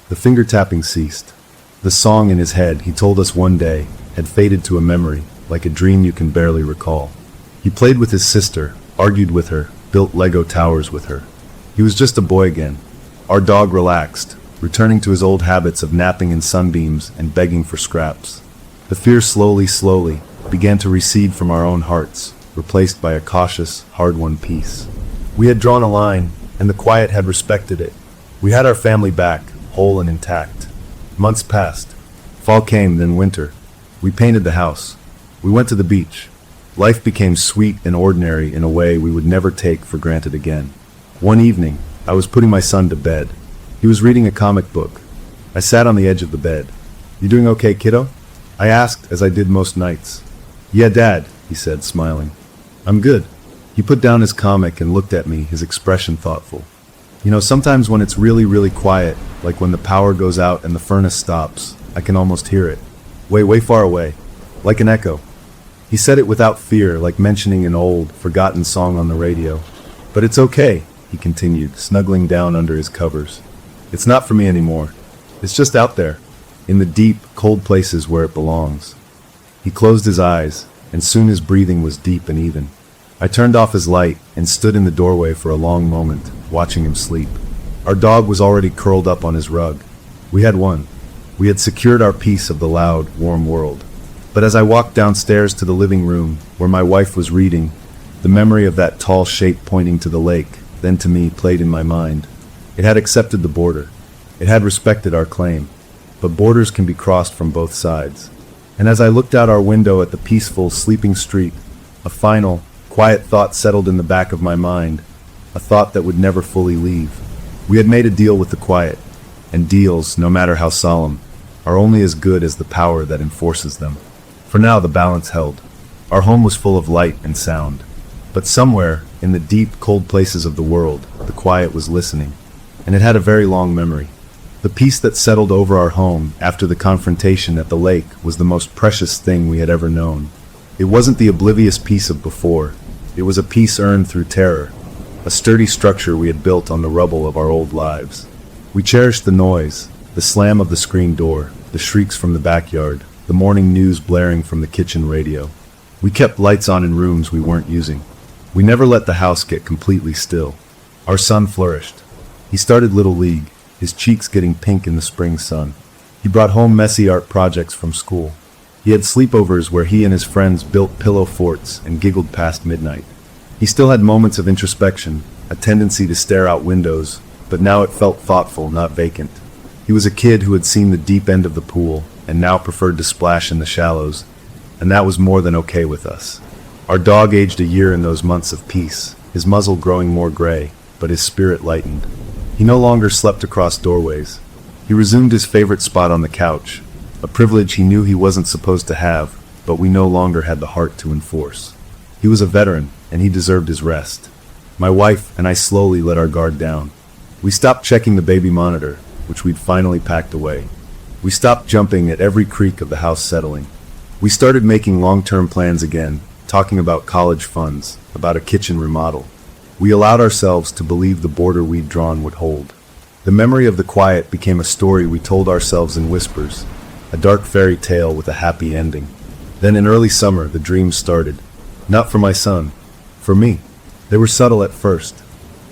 The finger tapping ceased. The song in his head, he told us one day, had faded to a memory, like a dream you can barely recall. He played with his sister, argued with her, built Lego towers with her. He was just a boy again. Our dog relaxed, returning to his old habits of napping in sunbeams and begging for scraps. The fear slowly, began to recede from our own hearts, replaced by a cautious, hard-won peace. We had drawn a line, and the quiet had respected it. We had our family back, whole and intact. Months passed. Fall came, then winter. We painted the house. We went to the beach. Life became sweet and ordinary in a way we would never take for granted again. One evening, I was putting my son to bed. He was reading a comic book. I sat on the edge of the bed. "You doing okay, kiddo?" I asked, as I did most nights. "Yeah, Dad," he said, smiling. "I'm good." He put down his comic and looked at me, his expression thoughtful. "You know, sometimes when it's really quiet, like when the power goes out and the furnace stops, I can almost hear it. Way far away. Like an echo." He said it without fear, like mentioning an old, forgotten song on the radio. But it's okay, he continued, snuggling down under his covers. It's not for me anymore. It's just out there, in the deep, cold places where it belongs. He closed his eyes, and soon his breathing was deep and even. I turned off his light and stood in the doorway for a long moment, watching him sleep. Our dog was already curled up on his rug. We had won. We had secured our piece of the loud, warm world. But as I walked downstairs to the living room, where my wife was reading, the memory of that tall shape pointing to the lake, then to me, played in my mind. It had accepted the border. It had respected our claim. But borders can be crossed from both sides. And as I looked out our window at the peaceful, sleeping street, a final, quiet thought settled in the back of my mind, a thought that would never fully leave. We had made a deal with the quiet, and deals, no matter how solemn, are only as good as the power that enforces them. For now the balance held. Our home was full of light and sound. But somewhere, in the deep, cold places of the world, the quiet was listening. And it had a very long memory. The peace that settled over our home after the confrontation at the lake was the most precious thing we had ever known. It wasn't the oblivious peace of before. It was a peace earned through terror, a sturdy structure we had built on the rubble of our old lives. We cherished the noise, the slam of the screen door, the shrieks from the backyard, the morning news blaring from the kitchen radio. We kept lights on in rooms we weren't using. We never let the house get completely still. Our son flourished. He started Little League, his cheeks getting pink in the spring sun. He brought home messy art projects from school. He had sleepovers where he and his friends built pillow forts and giggled past midnight. He still had moments of introspection, a tendency to stare out windows, but now it felt thoughtful, not vacant. He was a kid who had seen the deep end of the pool and now preferred to splash in the shallows, and that was more than okay with us. Our dog aged a year in those months of peace, his muzzle growing more gray, but his spirit lightened. He no longer slept across doorways. He resumed his favorite spot on the couch, a privilege he knew he wasn't supposed to have, but we no longer had the heart to enforce. He was a veteran, and he deserved his rest. My wife and I slowly let our guard down. We stopped checking the baby monitor, which we'd finally packed away. We stopped jumping at every creak of the house settling. We started making long-term plans again, talking about college funds, about a kitchen remodel. We allowed ourselves to believe the border we'd drawn would hold. The memory of the quiet became a story we told ourselves in whispers, a dark fairy tale with a happy ending. Then in early summer, the dreams started. Not for my son, for me. They were subtle at first.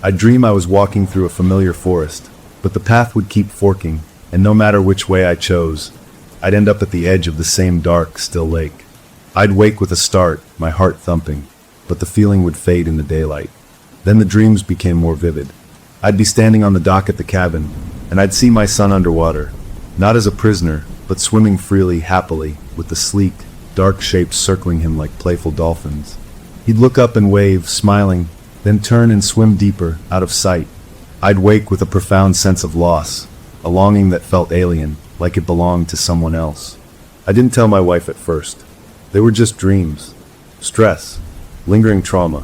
I'd dream I was walking through a familiar forest, but the path would keep forking, and no matter which way I chose, I'd end up at the edge of the same dark, still lake. I'd wake with a start, my heart thumping, but the feeling would fade in the daylight. Then the dreams became more vivid. I'd be standing on the dock at the cabin, and I'd see my son underwater, not as a prisoner, but swimming freely, happily, with the sleek, dark shapes circling him like playful dolphins. He'd look up and wave, smiling, then turn and swim deeper, out of sight. I'd wake with a profound sense of loss, a longing that felt alien, like it belonged to someone else. I didn't tell my wife at first. They were just dreams, stress, lingering trauma,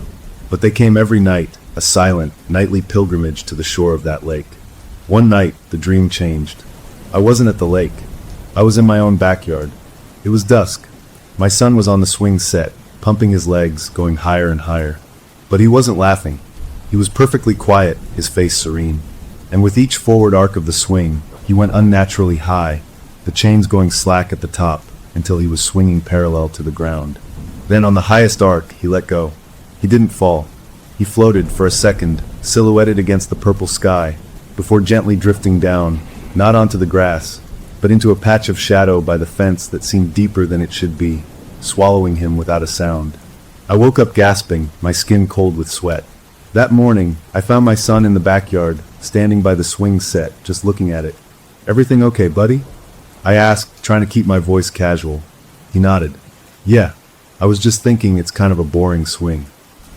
but they came every night, a silent, nightly pilgrimage to the shore of that lake. One night, the dream changed. I wasn't at the lake. I was in my own backyard. It was dusk. My son was on the swing set, pumping his legs, going higher and higher. But he wasn't laughing. He was perfectly quiet, his face serene. And with each forward arc of the swing, he went unnaturally high, the chains going slack at the top, until he was swinging parallel to the ground. Then on the highest arc, he let go. He didn't fall. He floated for a second, silhouetted against the purple sky, before gently drifting down, not onto the grass, but into a patch of shadow by the fence that seemed deeper than it should be, swallowing him without a sound. I woke up gasping, my skin cold with sweat. That morning, I found my son in the backyard, standing by the swing set, just looking at it. "Everything okay, buddy?" I asked, trying to keep my voice casual. He nodded. "Yeah, I was just thinking it's kind of a boring swing.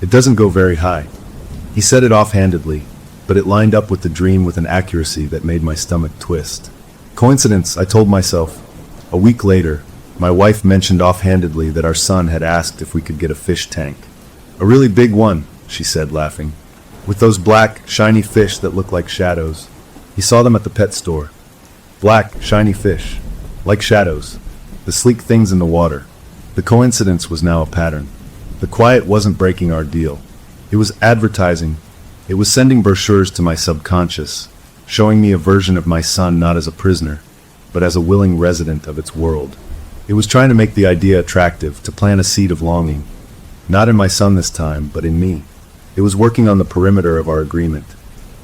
It doesn't go very high." He said it offhandedly, but it lined up with the dream with an accuracy that made my stomach twist. Coincidence, I told myself. A week later, my wife mentioned offhandedly that our son had asked if we could get a fish tank. "A really big one," she said, laughing, "with those black, shiny fish that look like shadows." He saw them at the pet store. Black, shiny fish, like shadows, the sleek things in the water. The coincidence was now a pattern. The quiet wasn't breaking our deal. It was advertising. It was sending brochures to my subconscious, showing me a version of my son not as a prisoner, but as a willing resident of its world. It was trying to make the idea attractive, to plant a seed of longing. Not in my son this time, but in me. It was working on the perimeter of our agreement.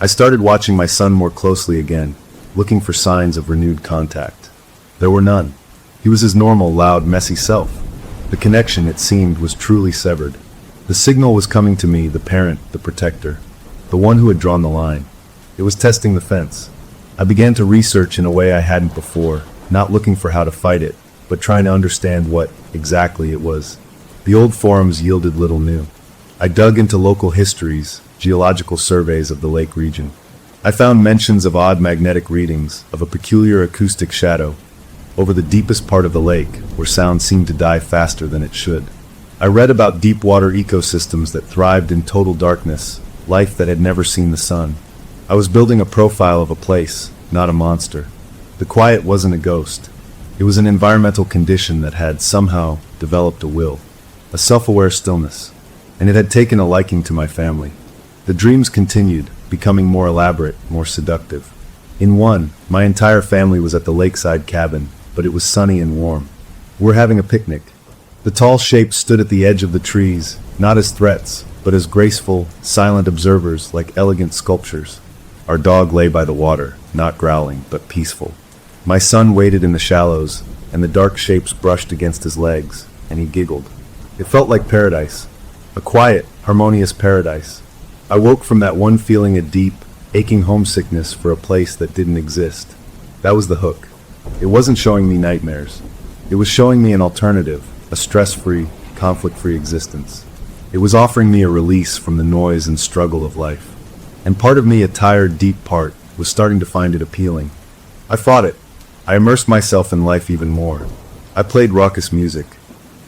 I started watching my son more closely again, looking for signs of renewed contact. There were none. He was his normal, loud, messy self. The connection, it seemed, was truly severed. The signal was coming to me, the parent, the protector, the one who had drawn the line. It was testing the fence. I began to research in a way I hadn't before, not looking for how to fight it, but trying to understand what, exactly, it was. The old forums yielded little new. I dug into local histories, geological surveys of the lake region. I found mentions of odd magnetic readings, of a peculiar acoustic shadow, over the deepest part of the lake, where sound seemed to die faster than it should. I read about deep water ecosystems that thrived in total darkness, life that had never seen the sun. I was building a profile of a place, not a monster. The quiet wasn't a ghost. It was an environmental condition that had somehow developed a will, a self-aware stillness, and it had taken a liking to my family. The dreams continued, becoming more elaborate, more seductive. In one, my entire family was at the lakeside cabin, but it was sunny and warm. We're having a picnic. The tall shapes stood at the edge of the trees, not as threats, but as graceful, silent observers like elegant sculptures. Our dog lay by the water, not growling, but peaceful. My son waded in the shallows, and the dark shapes brushed against his legs, and he giggled. It felt like paradise, a quiet, harmonious paradise. I woke from that one feeling a deep, aching homesickness for a place that didn't exist. That was the hook. It wasn't showing me nightmares. It was showing me an alternative, a stress-free, conflict-free existence. It was offering me a release from the noise and struggle of life. And part of me, a tired, deep part, was starting to find it appealing. I fought it. I immersed myself in life even more. I played raucous music.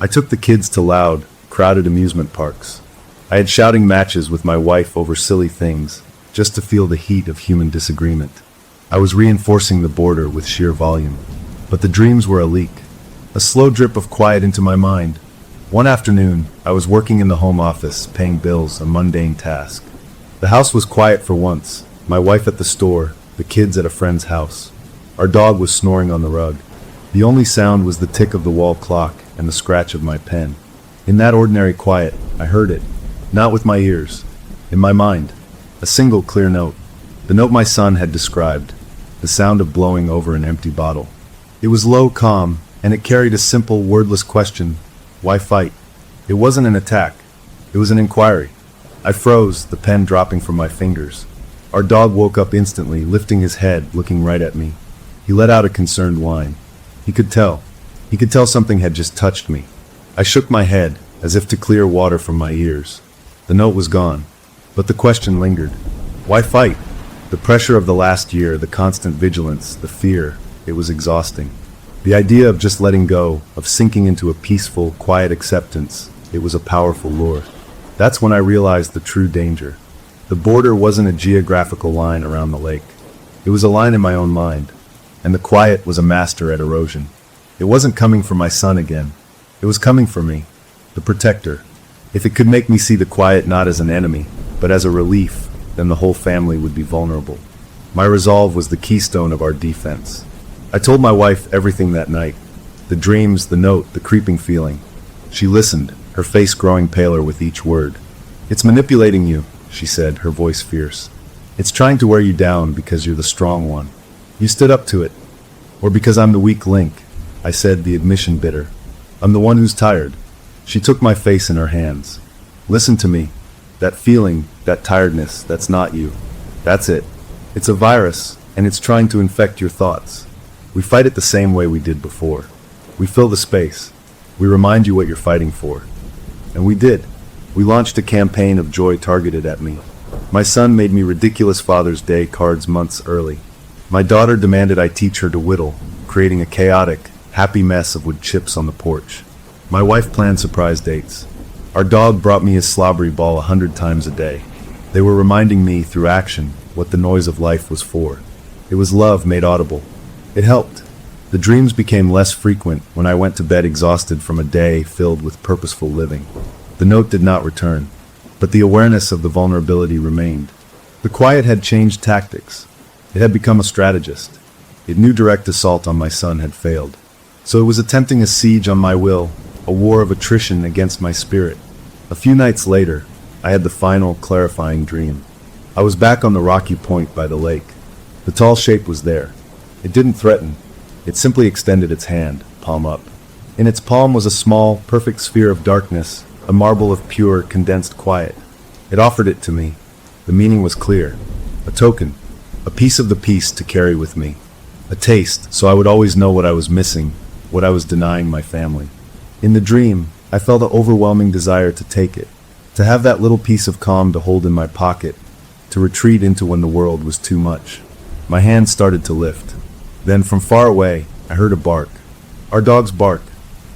I took the kids to loud, crowded amusement parks. I had shouting matches with my wife over silly things, just to feel the heat of human disagreement. I was reinforcing the border with sheer volume. But the dreams were a leak, a slow drip of quiet into my mind. One afternoon, I was working in the home office, paying bills, a mundane task. The house was quiet for once, my wife at the store, the kids at a friend's house. Our dog was snoring on the rug. The only sound was the tick of the wall clock and the scratch of my pen. In that ordinary quiet, I heard it, not with my ears, in my mind. A single clear note, the note my son had described, the sound of blowing over an empty bottle. It was low, calm, and it carried a simple, wordless question: why fight? It wasn't an attack. It was an inquiry. I froze, the pen dropping from my fingers. Our dog woke up instantly, lifting his head, looking right at me. He let out a concerned whine. He could tell. He could tell something had just touched me. I shook my head, as if to clear water from my ears. The note was gone, but the question lingered. Why fight? The pressure of the last year, the constant vigilance, the fear, it was exhausting. The idea of just letting go, of sinking into a peaceful, quiet acceptance, it was a powerful lure. That's when I realized the true danger. The border wasn't a geographical line around the lake. It was a line in my own mind, and the quiet was a master at erosion. It wasn't coming for my son again. It was coming for me, the protector. If it could make me see the quiet not as an enemy, but as a relief, then the whole family would be vulnerable. My resolve was the keystone of our defense. I told my wife everything that night. The dreams, the note, the creeping feeling. She listened, her face growing paler with each word. It's manipulating you, she said, her voice fierce. It's trying to wear you down because you're the strong one. You stood up to it. Or because I'm the weak link, I said, the admission bitter. I'm the one who's tired. She took my face in her hands. Listen to me. That feeling, that tiredness, that's not you. That's it. It's a virus, and it's trying to infect your thoughts. We fight it the same way we did before. We fill the space. We remind you what you're fighting for. And we did. We launched a campaign of joy targeted at me. My son made me ridiculous Father's Day cards months early. My daughter demanded I teach her to whittle, creating a chaotic, happy mess of wood chips on the porch. My wife planned surprise dates. Our dog brought me his slobbery ball 100 times a day. They were reminding me, through action, what the noise of life was for. It was love made audible. It helped. The dreams became less frequent when I went to bed exhausted from a day filled with purposeful living. The note did not return, but the awareness of the vulnerability remained. The quiet had changed tactics. It had become a strategist. It knew direct assault on my son had failed. So it was attempting a siege on my will, a war of attrition against my spirit. A few nights later, I had the final, clarifying dream. I was back on the rocky point by the lake. The tall shape was there. It didn't threaten. It simply extended its hand, palm up. In its palm was a small, perfect sphere of darkness, a marble of pure, condensed quiet. It offered it to me. The meaning was clear. A token. A piece of the peace to carry with me. A taste, so I would always know what I was missing, what I was denying my family. In the dream, I felt an overwhelming desire to take it, to have that little piece of calm to hold in my pocket, to retreat into when the world was too much. My hand started to lift. Then, from far away, I heard a bark. Our dog's bark.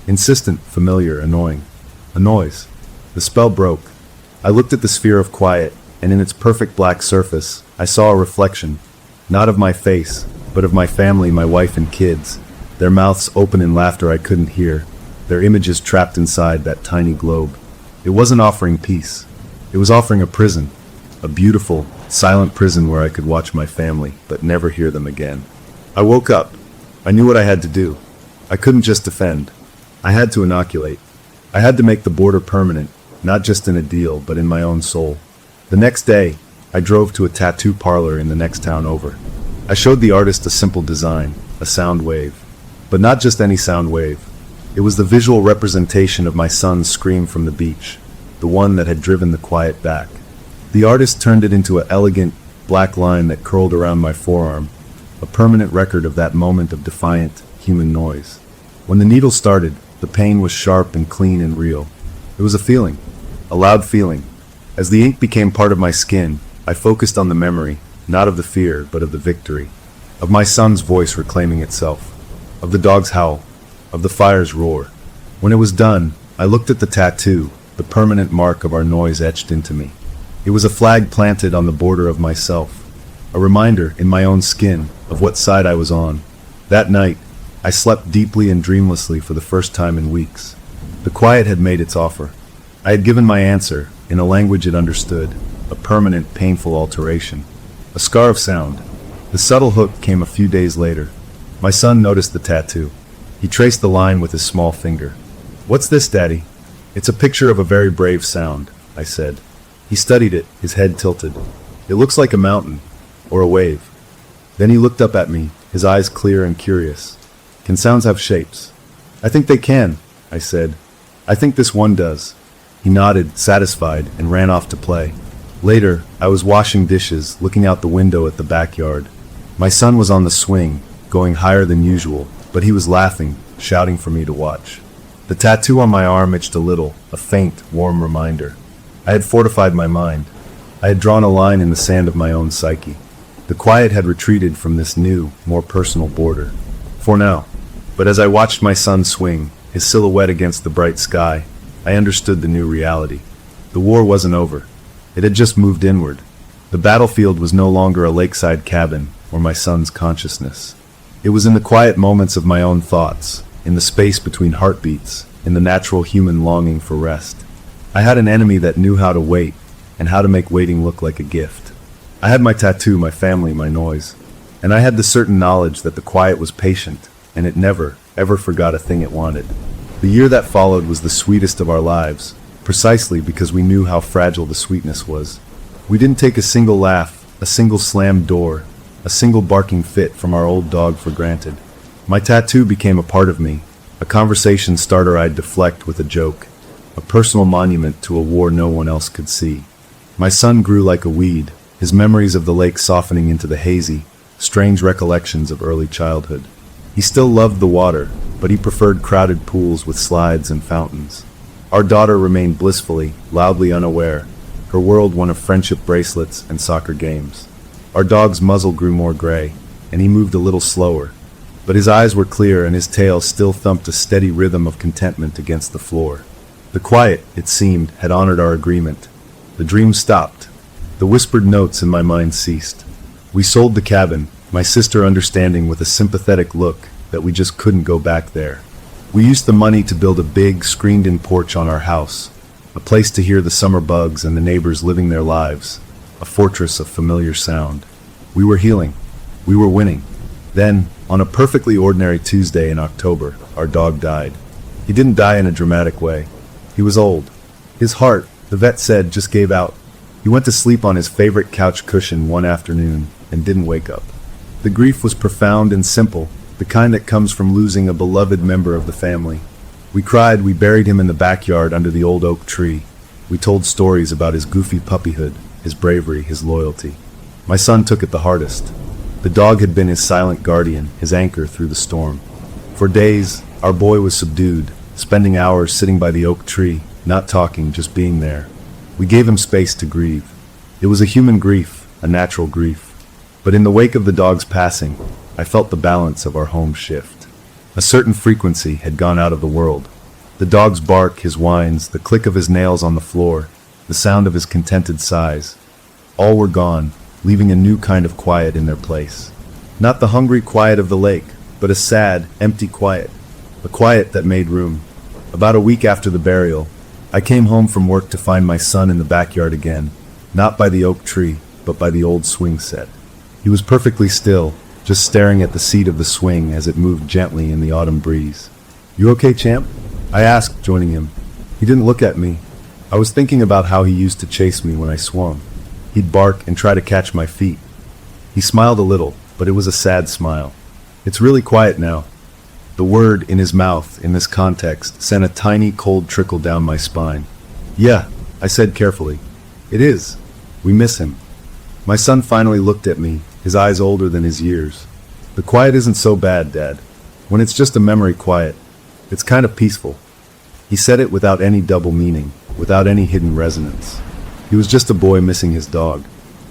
Insistent, familiar, annoying. A noise. The spell broke. I looked at the sphere of quiet, and in its perfect black surface, I saw a reflection, not of my face, but of my family, my wife and kids, their mouths open in laughter I couldn't hear, their images trapped inside that tiny globe. It wasn't offering peace. It was offering a prison, a beautiful, silent prison where I could watch my family, but never hear them again. I woke up. I knew what I had to do. I couldn't just defend. I had to inoculate. I had to make the border permanent, not just in a deal, but in my own soul. The next day, I drove to a tattoo parlor in the next town over. I showed the artist a simple design, a sound wave. But not just any sound wave. It was the visual representation of my son's scream from the beach, the one that had driven the quiet back. The artist turned it into an elegant, black line that curled around my forearm, a permanent record of that moment of defiant, human noise. When the needle started, the pain was sharp and clean and real. It was a feeling, a loud feeling. As the ink became part of my skin, I focused on the memory, not of the fear, but of the victory. Of my son's voice reclaiming itself. Of the dog's howl. Of the fire's roar. When it was done, I looked at the tattoo, the permanent mark of our noise etched into me. It was a flag planted on the border of myself. A reminder, in my own skin, of what side I was on. That night, I slept deeply and dreamlessly for the first time in weeks. The quiet had made its offer. I had given my answer, in a language it understood, a permanent, painful alteration. A scar of sound. The subtle hook came a few days later. My son noticed the tattoo. He traced the line with his small finger. "What's this, Daddy?" "It's a picture of a very brave sound," I said. He studied it, his head tilted. "It looks like a mountain, or a wave." Then he looked up at me, his eyes clear and curious. "Can sounds have shapes?" "I think they can," I said. "I think this one does." He nodded, satisfied, and ran off to play. Later, I was washing dishes, looking out the window at the backyard. My son was on the swing, going higher than usual, but he was laughing, shouting for me to watch. The tattoo on my arm itched a little, a faint, warm reminder. I had fortified my mind. I had drawn a line in the sand of my own psyche. The quiet had retreated from this new, more personal border. For now. But as I watched my son swing, his silhouette against the bright sky, I understood the new reality. The war wasn't over. It had just moved inward. The battlefield was no longer a lakeside cabin or my son's consciousness. It was in the quiet moments of my own thoughts, in the space between heartbeats, in the natural human longing for rest. I had an enemy that knew how to wait, and how to make waiting look like a gift. I had my tattoo, my family, my noise, and I had the certain knowledge that the quiet was patient, and it never, ever forgot a thing it wanted. The year that followed was the sweetest of our lives, precisely because we knew how fragile the sweetness was. We didn't take a single laugh, a single slammed door, a single barking fit from our old dog for granted. My tattoo became a part of me, a conversation starter I'd deflect with a joke, a personal monument to a war no one else could see. My son grew like a weed, his memories of the lake softening into the hazy, strange recollections of early childhood. He still loved the water, but he preferred crowded pools with slides and fountains. Our daughter remained blissfully, loudly unaware, her world one of friendship bracelets and soccer games. Our dog's muzzle grew more gray, and he moved a little slower, but his eyes were clear and his tail still thumped a steady rhythm of contentment against the floor. The quiet, it seemed, had honored our agreement. The dream stopped. The whispered notes in my mind ceased. We sold the cabin, my sister understanding with a sympathetic look, that we just couldn't go back there. We used the money to build a big, screened-in porch on our house, a place to hear the summer bugs and the neighbors living their lives, a fortress of familiar sound. We were healing. We were winning. Then, on a perfectly ordinary Tuesday in October, our dog died. He didn't die in a dramatic way. He was old. His heart, the vet said, just gave out. He went to sleep on his favorite couch cushion one afternoon and didn't wake up. The grief was profound and simple, the kind that comes from losing a beloved member of the family. We cried, we buried him in the backyard under the old oak tree. We told stories about his goofy puppyhood, his bravery, his loyalty. My son took it the hardest. The dog had been his silent guardian, his anchor through the storm. For days, our boy was subdued, spending hours sitting by the oak tree, not talking, just being there. We gave him space to grieve. It was a human grief, a natural grief. But in the wake of the dog's passing, I felt the balance of our home shift. A certain frequency had gone out of the world. The dog's bark, his whines, the click of his nails on the floor, the sound of his contented sighs. All were gone, leaving a new kind of quiet in their place. Not the hungry quiet of the lake, but a sad, empty quiet. A quiet that made room. About a week after the burial, I came home from work to find my son in the backyard again, not by the oak tree, but by the old swing set. He was perfectly still, just staring at the seat of the swing as it moved gently in the autumn breeze. "You okay, champ?" I asked, joining him. He didn't look at me. I was thinking about how he used to chase me when I swung. He'd bark and try to catch my feet. He smiled a little, but it was a sad smile. "It's really quiet now." The word in his mouth, in this context, sent a tiny cold trickle down my spine. "Yeah," I said carefully. "It is. We miss him." My son finally looked at me, his eyes older than his years. "The quiet isn't so bad, Dad. When it's just a memory quiet, it's kind of peaceful." He said it without any double meaning, without any hidden resonance. He was just a boy missing his dog,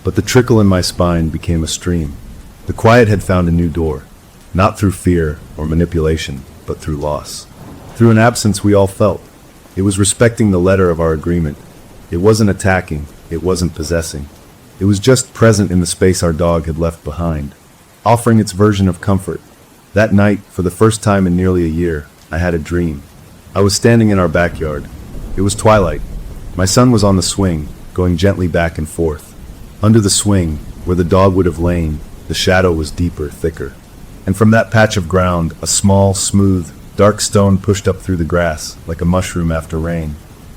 but the trickle in my spine became a stream. The quiet had found a new door, not through fear or manipulation, but through loss. Through an absence we all felt. It was respecting the letter of our agreement. It wasn't attacking, it wasn't possessing. It was just present in the space our dog had left behind, offering its version of comfort. That night, for the first time in nearly a year, I had a dream. I was standing in our backyard. It was twilight. My son was on the swing, going gently back and forth. Under the swing, where the dog would have lain, the shadow was deeper, thicker. And from that patch of ground, a small, smooth, dark stone pushed up through the grass, like a mushroom after rain.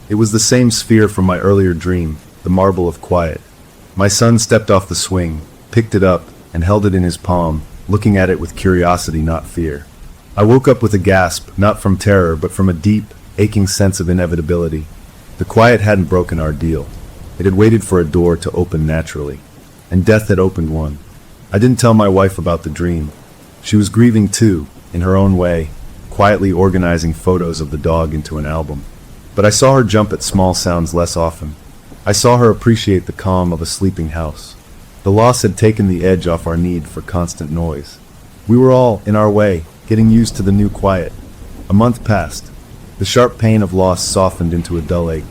It was the same sphere from my earlier dream, the marble of quiet. My son stepped off the swing, picked it up, and held it in his palm, looking at it with curiosity, not fear. I woke up with a gasp, not from terror, but from a deep, aching sense of inevitability. The quiet hadn't broken our deal. It had waited for a door to open naturally. And death had opened one. I didn't tell my wife about the dream. She was grieving too, in her own way, quietly organizing photos of the dog into an album. But I saw her jump at small sounds less often. I saw her appreciate the calm of a sleeping house. The loss had taken the edge off our need for constant noise. We were all, in our way, getting used to the new quiet. A month passed. The sharp pain of loss softened into a dull ache.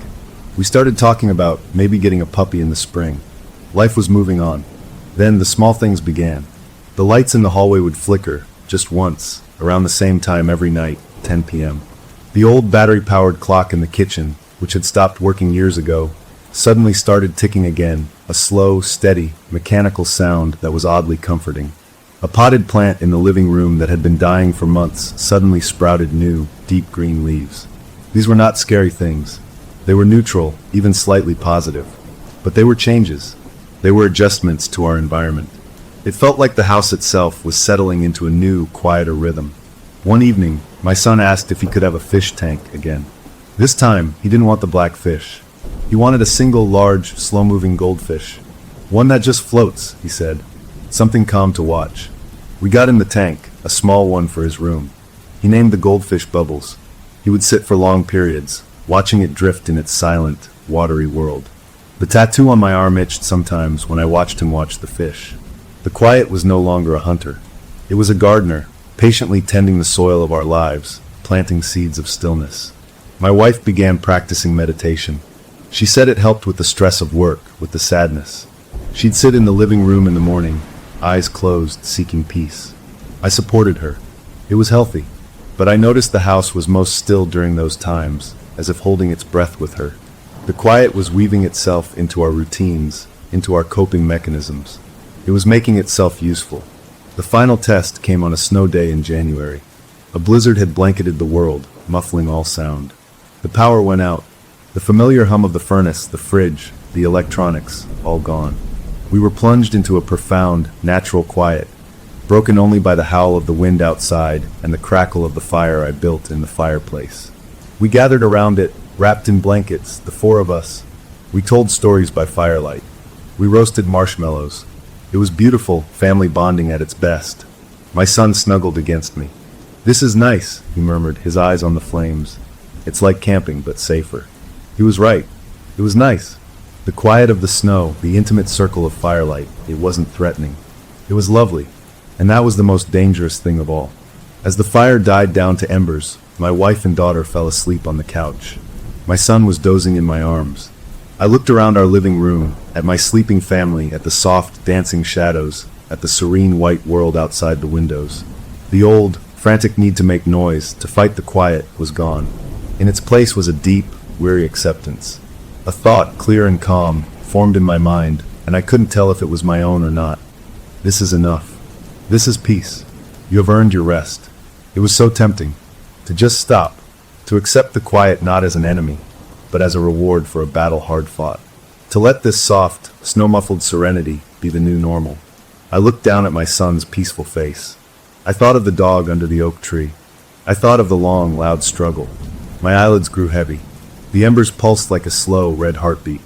We started talking about maybe getting a puppy in the spring. Life was moving on. Then the small things began. The lights in the hallway would flicker, just once, around the same time every night, 10 p.m. The old battery-powered clock in the kitchen, which had stopped working years ago, suddenly started ticking again, a slow, steady, mechanical sound that was oddly comforting. A potted plant in the living room that had been dying for months suddenly sprouted new, deep green leaves. These were not scary things. They were neutral, even slightly positive. But they were changes. They were adjustments to our environment. It felt like the house itself was settling into a new, quieter rhythm. One evening, my son asked if he could have a fish tank again. This time, he didn't want the black fish. He wanted a single, large, slow-moving goldfish. One that just floats, he said. Something calm to watch. We got him the tank, a small one for his room. He named the goldfish Bubbles. He would sit for long periods, watching it drift in its silent, watery world. The tattoo on my arm itched sometimes when I watched him watch the fish. The quiet was no longer a hunter. It was a gardener, patiently tending the soil of our lives, planting seeds of stillness. My wife began practicing meditation. She said it helped with the stress of work, with the sadness. She'd sit in the living room in the morning, eyes closed, seeking peace. I supported her. It was healthy, but I noticed the house was most still during those times, as if holding its breath with her. The quiet was weaving itself into our routines, into our coping mechanisms. It was making itself useful. The final test came on a snow day in January. A blizzard had blanketed the world, muffling all sound. The power went out. The familiar hum of the furnace, the fridge, the electronics, all gone. We were plunged into a profound, natural quiet, broken only by the howl of the wind outside and the crackle of the fire I built in the fireplace. We gathered around it, wrapped in blankets, the four of us. We told stories by firelight. We roasted marshmallows. It was beautiful, family bonding at its best. My son snuggled against me. "This is nice," he murmured, his eyes on the flames. "It's like camping, but safer." He was right. It was nice. The quiet of the snow, the intimate circle of firelight, it wasn't threatening. It was lovely. And that was the most dangerous thing of all. As the fire died down to embers, my wife and daughter fell asleep on the couch. My son was dozing in my arms. I looked around our living room, at my sleeping family, at the soft, dancing shadows, at the serene white world outside the windows. The old, frantic need to make noise, to fight the quiet, was gone. In its place was a deep, weary acceptance. A thought, clear and calm, formed in my mind, and I couldn't tell if it was my own or not. This is enough. This is peace. You have earned your rest. It was so tempting to just stop, to accept the quiet not as an enemy, but as a reward for a battle hard fought. To let this soft, snow-muffled serenity be the new normal. I looked down at my son's peaceful face. I thought of the dog under the oak tree. I thought of the long, loud struggle. My eyelids grew heavy. The embers pulsed like a slow, red heartbeat.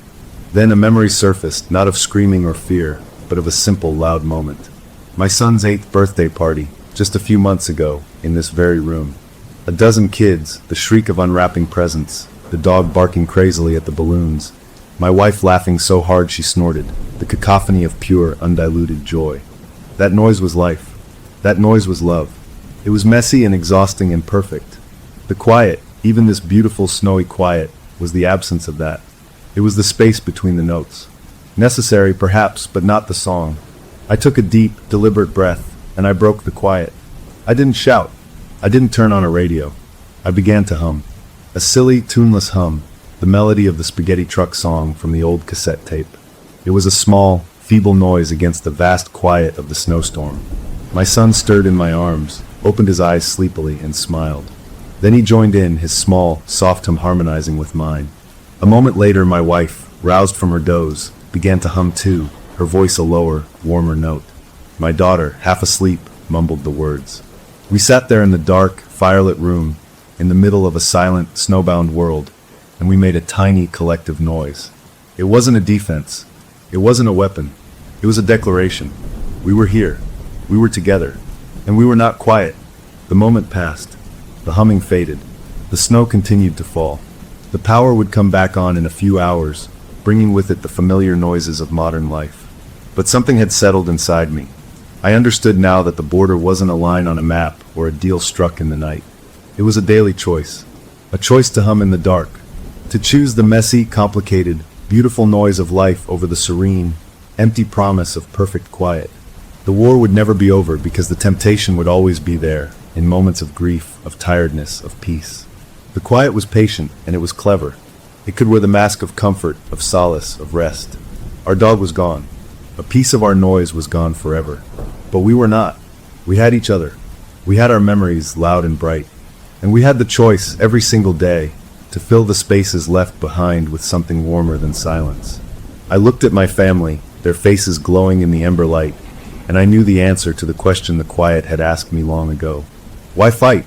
Then a memory surfaced, not of screaming or fear, but of a simple, loud moment. My son's 8th birthday party, just a few months ago, in this very room. A dozen kids, the shriek of unwrapping presents, the dog barking crazily at the balloons, my wife laughing so hard she snorted, the cacophony of pure, undiluted joy. That noise was life. That noise was love. It was messy and exhausting and perfect. The quiet, even this beautiful snowy quiet, was the absence of that. It was the space between the notes. Necessary, perhaps, but not the song. I took a deep, deliberate breath, and I broke the quiet. I didn't shout. I didn't turn on a radio. I began to hum. A silly, tuneless hum, the melody of the spaghetti truck song from the old cassette tape. It was a small, feeble noise against the vast quiet of the snowstorm. My son stirred in my arms, opened his eyes sleepily, and smiled. Then he joined in, his small, soft hum harmonizing with mine. A moment later, my wife, roused from her doze, began to hum too, her voice a lower, warmer note. My daughter, half asleep, mumbled the words. We sat there in the dark, firelit room, in the middle of a silent, snowbound world, and we made a tiny, collective noise. It wasn't a defense. It wasn't a weapon. It was a declaration. We were here. We were together. And we were not quiet. The moment passed. The humming faded. The snow continued to fall. The power would come back on in a few hours, bringing with it the familiar noises of modern life. But something had settled inside me. I understood now that the border wasn't a line on a map or a deal struck in the night. It was a daily choice. A choice to hum in the dark. To choose the messy, complicated, beautiful noise of life over the serene, empty promise of perfect quiet. The war would never be over because the temptation would always be there, in moments of grief, of tiredness, of peace. The quiet was patient, and it was clever. It could wear the mask of comfort, of solace, of rest. Our dog was gone. A piece of our noise was gone forever. But we were not. We had each other. We had our memories, loud and bright. And we had the choice, every single day, to fill the spaces left behind with something warmer than silence. I looked at my family, their faces glowing in the ember light, and I knew the answer to the question the quiet had asked me long ago. Why fight?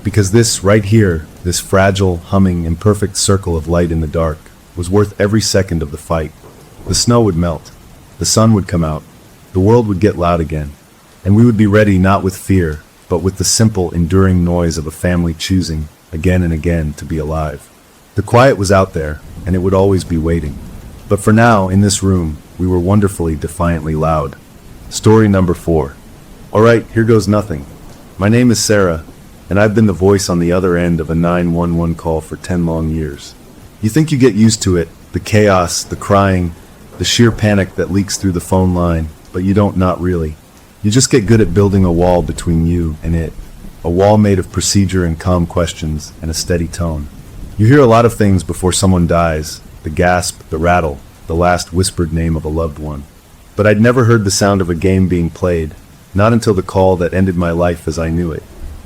Because this, right here, this fragile, humming, imperfect circle of light in the dark, was worth every second of the fight. The snow would melt. The sun would come out. The world would get loud again. And we would be ready not with fear, but with the simple, enduring noise of a family choosing, again and again, to be alive. The quiet was out there, and it would always be waiting. But for now, in this room, we were wonderfully, defiantly loud. Story number 4. Alright, here goes nothing. My name is Sarah, and I've been the voice on the other end of a 911 call for 10 long years. You think you get used to it, the chaos, the crying, the sheer panic that leaks through the phone line, but you don't, not really. You just get good at building a wall between you and it. a wall made of procedure and calm questions and a steady tone. You hear a lot of things before someone dies, the gasp, the rattle, the last whispered name of a loved one. But I'd never heard the sound of a game being played, not until the call that ended my life as I knew it.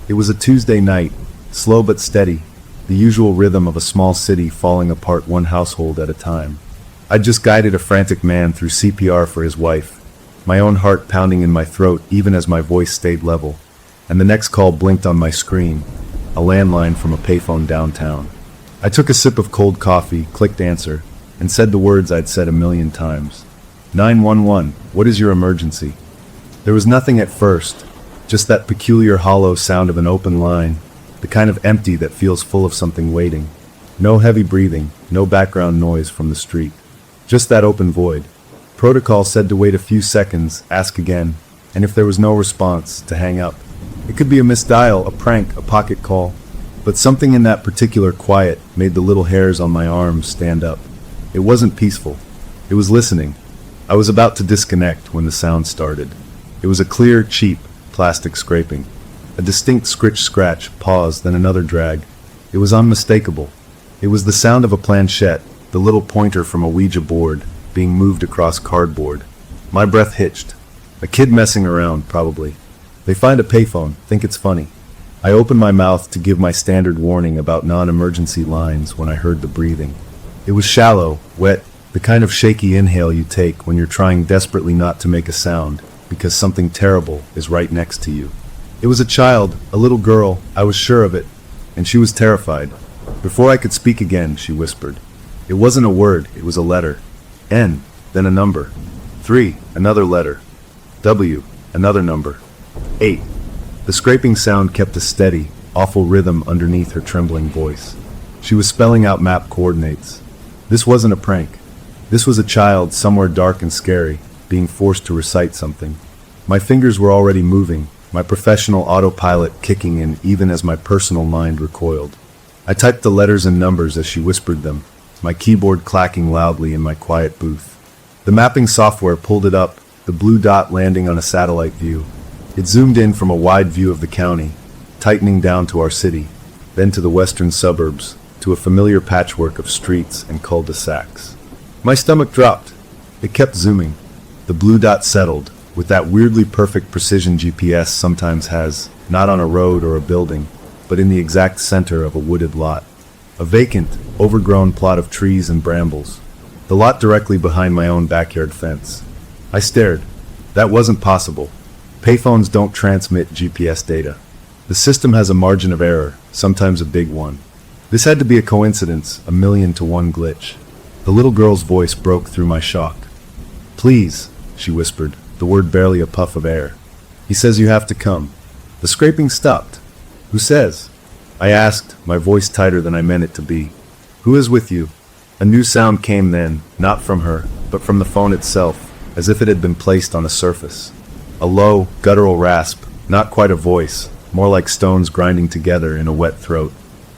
It was a Tuesday night, slow but steady, the usual rhythm of a small city falling apart one household at a time. I'd just guided a frantic man through CPR for his wife, my own heart pounding in my throat even as my voice stayed level. And the next call blinked on my screen, a landline from a payphone downtown. I took a sip of cold coffee, clicked answer, and said the words I'd said a million times. 911, what is your emergency? There was nothing at first, just that peculiar hollow sound of an open line, the kind of empty that feels full of something waiting. No heavy breathing, no background noise from the street. Just that open void. Protocol said to wait a few seconds, ask again, and if there was no response, to hang up. It could be a missed dial, a prank, a pocket call, but something in that particular quiet made the little hairs on my arms stand up. It wasn't peaceful. It was listening. I was about to disconnect when the sound started. It was a clear, cheap, plastic scraping. A distinct scratch, pause, then another drag. It was unmistakable. It was the sound of a planchette, the little pointer from a Ouija board, being moved across cardboard. My breath hitched. A kid messing around, probably. They find a payphone, think it's funny. I opened my mouth to give my standard warning about non-emergency lines when I heard the breathing. It was shallow, wet, the kind of shaky inhale you take when you're trying desperately not to make a sound because something terrible is right next to you. It was a child, a little girl, I was sure of it, and she was terrified. Before I could speak again, she whispered. It wasn't a word, it was a letter. N, then a number. 3, another letter. W, another number. 8. The scraping sound kept a steady, awful rhythm underneath her trembling voice. She was spelling out map coordinates. This wasn't a prank. This was a child somewhere dark and scary, being forced to recite something. My fingers were already moving, my professional autopilot kicking in even as my personal mind recoiled. I typed the letters and numbers as she whispered them, my keyboard clacking loudly in my quiet booth. The mapping software pulled it up, the blue dot landing on a satellite view. It zoomed in from a wide view of the county, tightening down to our city, then to the western suburbs, to a familiar patchwork of streets and cul-de-sacs. My stomach dropped. It kept zooming. The blue dot settled, with that weirdly perfect precision GPS sometimes has, not on a road or a building, but in the exact center of a wooded lot. A vacant, overgrown plot of trees and brambles. The lot directly behind my own backyard fence. I stared. That wasn't possible. Payphones don't transmit GPS data. The system has a margin of error, sometimes a big one. This had to be a coincidence, a 1,000,000-to-1 glitch. The little girl's voice broke through my shock. Please, she whispered, the word barely a puff of air. He says you have to come. The scraping stopped. Who says? I asked, my voice tighter than I meant it to be. Who is with you? A new sound came then, not from her, but from the phone itself, as if it had been placed on a surface. A low, guttural rasp, not quite a voice, more like stones grinding together in a wet throat.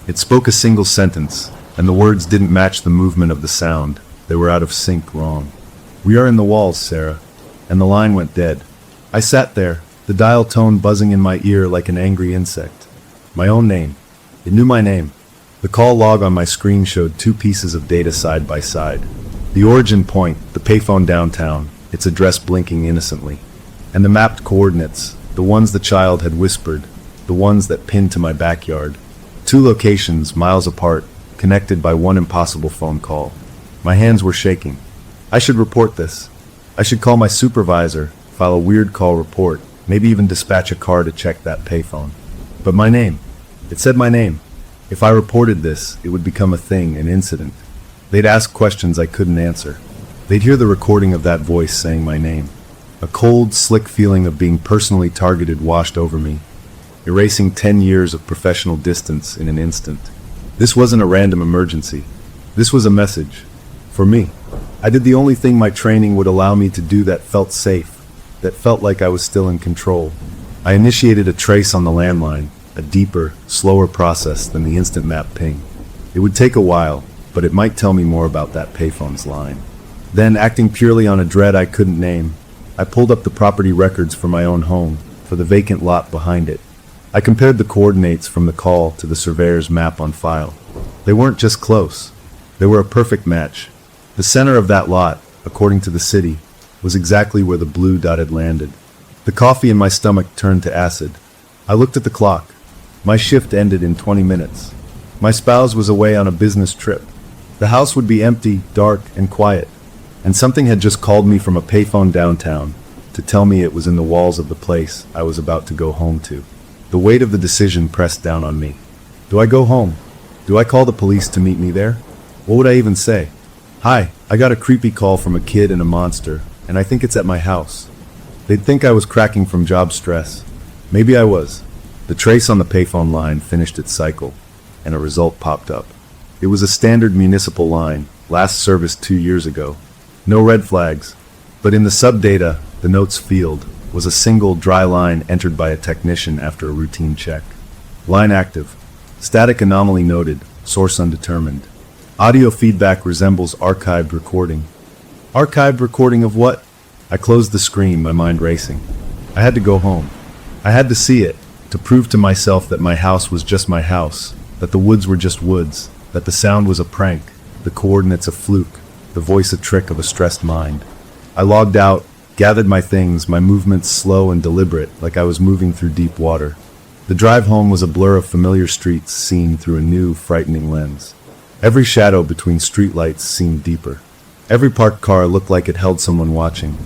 It spoke a single sentence, and the words didn't match the movement of the sound. They were out of sync wrong. We are in the walls, Sarah. And the line went dead. I sat there, the dial tone buzzing in my ear like an angry insect. My own name. It knew my name. The call log on my screen showed 2 pieces of data side by side. The origin point, the payphone downtown, its address blinking innocently. And the mapped coordinates, the ones the child had whispered, the ones that pinned to my backyard. 2 locations, miles apart, connected by one impossible phone call. My hands were shaking. I should report this. I should call my supervisor, file a weird call report, maybe even dispatch a car to check that payphone. But my name. It said my name. If I reported this, it would become a thing, an incident. They'd ask questions I couldn't answer. They'd hear the recording of that voice saying my name. A cold, slick feeling of being personally targeted washed over me, erasing 10 years of professional distance in an instant. This wasn't a random emergency. This was a message. For me. I did the only thing my training would allow me to do that felt safe, that felt like I was still in control. I initiated a trace on the landline, a deeper, slower process than the instant map ping. It would take a while, but it might tell me more about that payphone's line. Then, acting purely on a dread I couldn't name, I pulled up the property records for my own home, for the vacant lot behind it. I compared the coordinates from the call to the surveyor's map on file. They weren't just close. They were a perfect match. The center of that lot, according to the city, was exactly where the blue dot had landed. The coffee in my stomach turned to acid. I looked at the clock. My shift ended in 20 minutes. My spouse was away on a business trip. The house would be empty, dark, and quiet. And something had just called me from a payphone downtown to tell me it was in the walls of the place I was about to go home to. The weight of the decision pressed down on me. Do I go home? Do I call the police to meet me there? What would I even say? Hi, I got a creepy call from a kid and a monster, and I think it's at my house. They'd think I was cracking from job stress. Maybe I was. The trace on the payphone line finished its cycle, and a result popped up. It was a standard municipal line, last serviced 2 years ago. No red flags, but in the subdata, the notes field, was a single dry line entered by a technician after a routine check. Line active. Static anomaly noted, source undetermined. Audio feedback resembles archived recording. Archived recording of what? I closed the screen, my mind racing. I had to go home. I had to see it, to prove to myself that my house was just my house, that the woods were just woods, that the sound was a prank, the coordinates a fluke, the voice a trick of a stressed mind. I logged out, gathered my things, my movements slow and deliberate, like I was moving through deep water. The drive home was a blur of familiar streets seen through a new, frightening lens. Every shadow between streetlights seemed deeper. Every parked car looked like it held someone watching.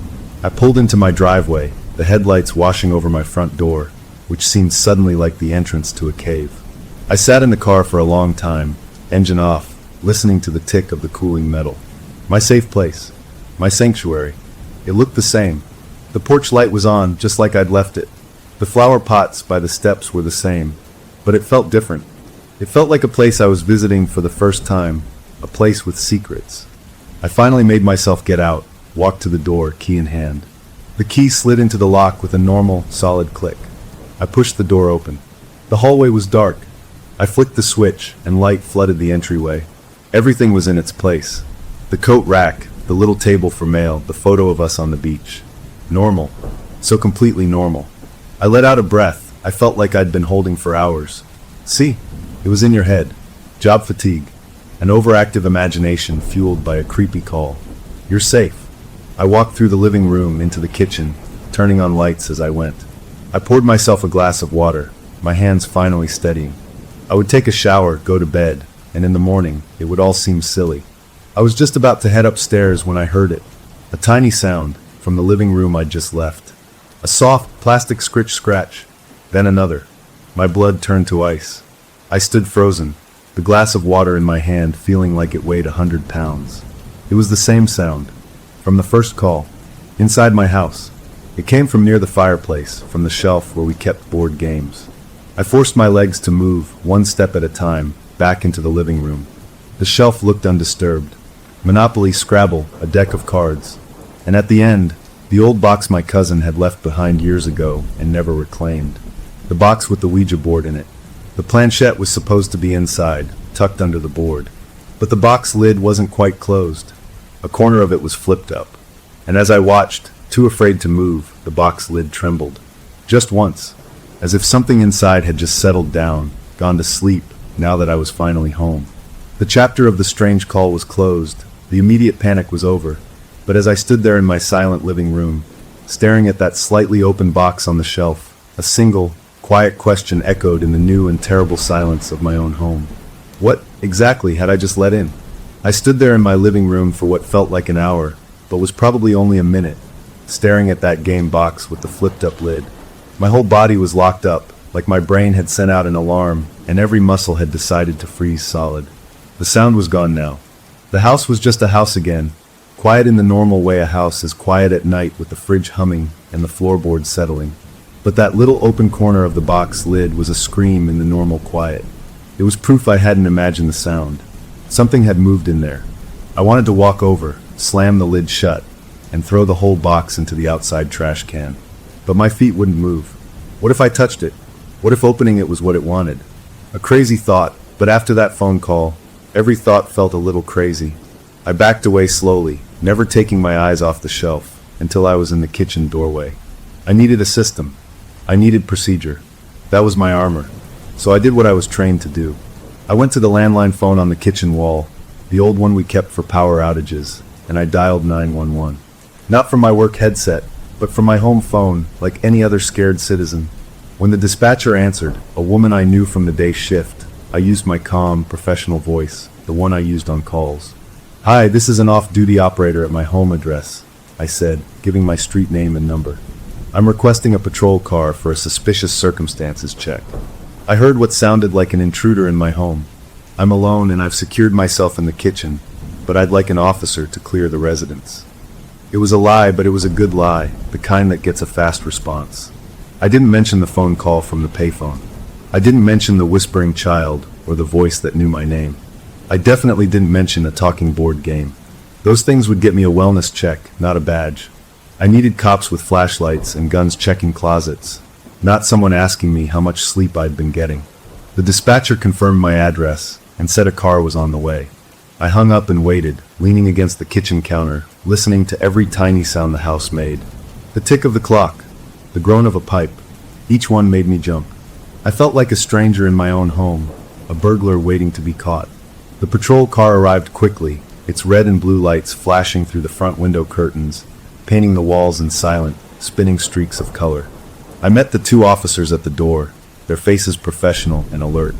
I pulled into my driveway, the headlights washing over my front door, which seemed suddenly like the entrance to a cave. I sat in the car for a long time, engine off, listening to the tick of the cooling metal. My safe place. My sanctuary. It looked the same. The porch light was on, just like I'd left it. The flower pots by the steps were the same, but it felt different. It felt like a place I was visiting for the first time, a place with secrets. I finally made myself get out, walked to the door, key in hand. The key slid into the lock with a normal, solid click. I pushed the door open. The hallway was dark. I flicked the switch, and light flooded the entryway. Everything was in its place. The coat rack, the little table for mail, the photo of us on the beach. Normal. So completely normal. I let out a breath. I felt like I'd been holding for hours. See? It was in your head. Job fatigue. An overactive imagination fueled by a creepy call. You're safe. I walked through the living room into the kitchen, turning on lights as I went. I poured myself a glass of water, my hands finally steadying. I would take a shower, go to bed, and in the morning, it would all seem silly. I was just about to head upstairs when I heard it. A tiny sound from the living room I'd just left. A soft, plastic scratch, then another. My blood turned to ice. I stood frozen, the glass of water in my hand feeling like it weighed 100 pounds. It was the same sound, from the first call, inside my house. It came from near the fireplace, from the shelf where we kept board games. I forced my legs to move, one step at a time, back into the living room. The shelf looked undisturbed. Monopoly, Scrabble, a deck of cards. And at the end, the old box my cousin had left behind years ago and never reclaimed. The box with the Ouija board in it. The planchette was supposed to be inside, tucked under the board. But the box lid wasn't quite closed. A corner of it was flipped up. And as I watched, too afraid to move, the box lid trembled. Just once. As if something inside had just settled down, gone to sleep, now that I was finally home. The chapter of the strange call was closed. The immediate panic was over. But as I stood there in my silent living room, staring at that slightly open box on the shelf, a single, quiet question echoed in the new and terrible silence of my own home. What, exactly, had I just let in? I stood there in my living room for what felt like an hour, but was probably only a minute, staring at that game box with the flipped-up lid. My whole body was locked up, like my brain had sent out an alarm, and every muscle had decided to freeze solid. The sound was gone now. The house was just a house again, quiet in the normal way a house is quiet at night with the fridge humming and the floorboards settling. But that little open corner of the box lid was a scream in the normal quiet. It was proof I hadn't imagined the sound. Something had moved in there. I wanted to walk over, slam the lid shut, and throw the whole box into the outside trash can. But my feet wouldn't move. What if I touched it? What if opening it was what it wanted? A crazy thought, but after that phone call, every thought felt a little crazy. I backed away slowly, never taking my eyes off the shelf, until I was in the kitchen doorway. I needed a system. I needed procedure. That was my armor. So I did what I was trained to do. I went to the landline phone on the kitchen wall, the old one we kept for power outages, and I dialed 911. Not from my work headset, but from my home phone, like any other scared citizen. When the dispatcher answered, a woman I knew from the day shift, I used my calm, professional voice, the one I used on calls. "Hi, this is an off-duty operator at my home address," I said, giving my street name and number. "I'm requesting a patrol car for a suspicious circumstances check. I heard what sounded like an intruder in my home. I'm alone and I've secured myself in the kitchen, but I'd like an officer to clear the residence." It was a lie, but it was a good lie, the kind that gets a fast response. I didn't mention the phone call from the payphone. I didn't mention the whispering child or the voice that knew my name. I definitely didn't mention a talking board game. Those things would get me a wellness check, not a badge. I needed cops with flashlights and guns checking closets, not someone asking me how much sleep I'd been getting. The dispatcher confirmed my address and said a car was on the way. I hung up and waited, leaning against the kitchen counter, listening to every tiny sound the house made. The tick of the clock, the groan of a pipe, each one made me jump. I felt like a stranger in my own home, a burglar waiting to be caught. The patrol car arrived quickly, its red and blue lights flashing through the front window curtains, painting the walls in silent, spinning streaks of color. I met the two officers at the door, their faces professional and alert.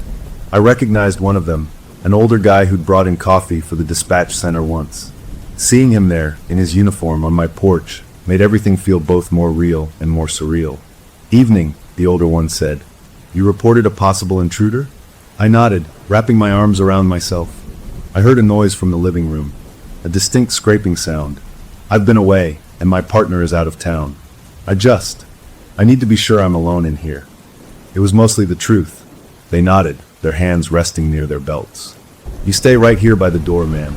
I recognized one of them, an older guy who'd brought in coffee for the dispatch center once. Seeing him there, in his uniform on my porch, made everything feel both more real and more surreal. "Evening," the older one said. "You reported a possible intruder?" I nodded, wrapping my arms around myself. I heard a noise from the living room, a distinct scraping sound. "I've been away, and my partner is out of town. I need to be sure I'm alone in here." It was mostly the truth. They nodded, their hands resting near their belts. "You stay right here by the door, ma'am.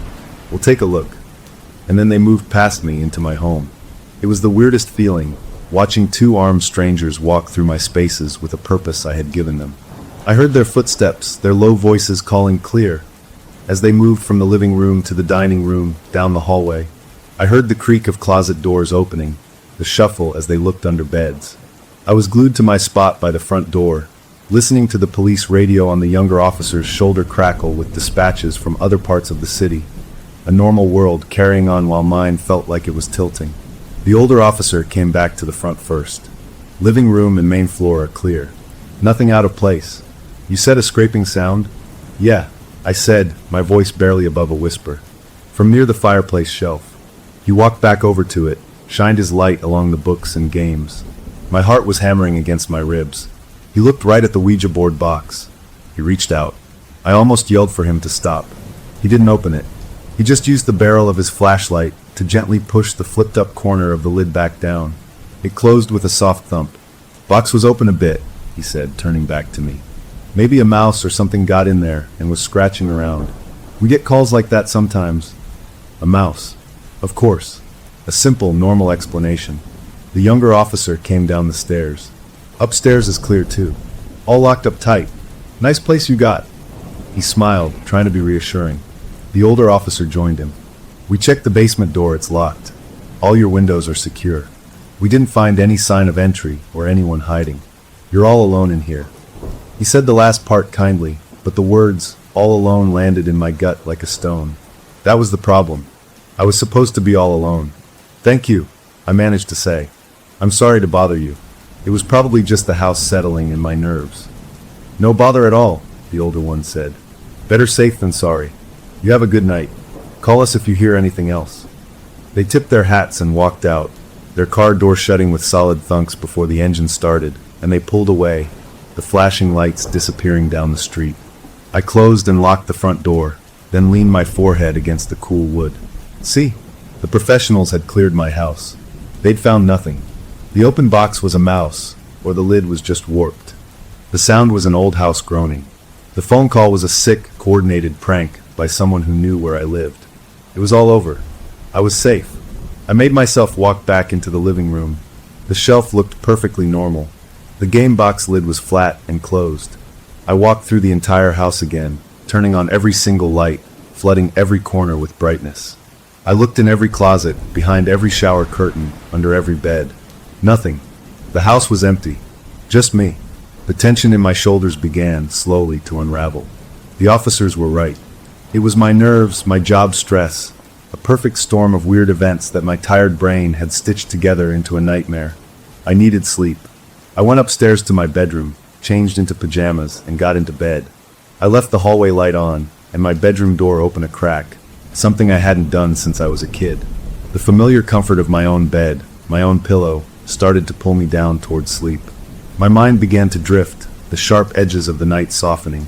We'll take a look." And then they moved past me into my home. It was the weirdest feeling, watching two armed strangers walk through my spaces with a purpose I had given them. I heard their footsteps, their low voices calling clear. As they moved from the living room to the dining room, down the hallway, I heard the creak of closet doors opening, the shuffle as they looked under beds. I was glued to my spot by the front door, listening to the police radio on the younger officer's shoulder crackle with dispatches from other parts of the city. A normal world carrying on while mine felt like it was tilting. The older officer came back to the front first. "Living room and main floor are clear. Nothing out of place. You said a scraping sound?" "Yeah," I said, my voice barely above a whisper. "From near the fireplace shelf." He walked back over to it, shined his light along the books and games. My heart was hammering against my ribs. He looked right at the Ouija board box. He reached out. I almost yelled for him to stop. He didn't open it. He just used the barrel of his flashlight to gently push the flipped-up corner of the lid back down. It closed with a soft thump. "Box was open a bit," he said, turning back to me. "Maybe a mouse or something got in there and was scratching around. We get calls like that sometimes." A mouse. Of course. A simple, normal explanation. The younger officer came down the stairs. "Upstairs is clear too. All locked up tight. Nice place you got." He smiled, trying to be reassuring. The older officer joined him. "We checked the basement door, it's locked. All your windows are secure. We didn't find any sign of entry or anyone hiding. You're all alone in here." He said the last part kindly, but the words, "all alone," landed in my gut like a stone. That was the problem. I was supposed to be all alone. "Thank you," I managed to say. "I'm sorry to bother you. It was probably just the house settling and my nerves." "No bother at all," the older one said. "Better safe than sorry. You have a good night. Call us if you hear anything else." They tipped their hats and walked out, their car door shutting with solid thunks before the engine started, and they pulled away, the flashing lights disappearing down the street. I closed and locked the front door, then leaned my forehead against the cool wood. See, the professionals had cleared my house. They'd found nothing. The open box was a mouse, or the lid was just warped. The sound was an old house groaning. The phone call was a sick, coordinated prank by someone who knew where I lived. It was all over. I was safe. I made myself walk back into the living room. The shelf looked perfectly normal. The game box lid was flat and closed. I walked through the entire house again, turning on every single light, flooding every corner with brightness. I looked in every closet, behind every shower curtain, under every bed. Nothing. The house was empty. Just me. The tension in my shoulders began, slowly, to unravel. The officers were right. It was my nerves, my job stress, a perfect storm of weird events that my tired brain had stitched together into a nightmare. I needed sleep. I went upstairs to my bedroom, changed into pajamas, and got into bed. I left the hallway light on, and my bedroom door open a crack, something I hadn't done since I was a kid. The familiar comfort of my own bed, my own pillow, started to pull me down towards sleep. My mind began to drift, the sharp edges of the night softening.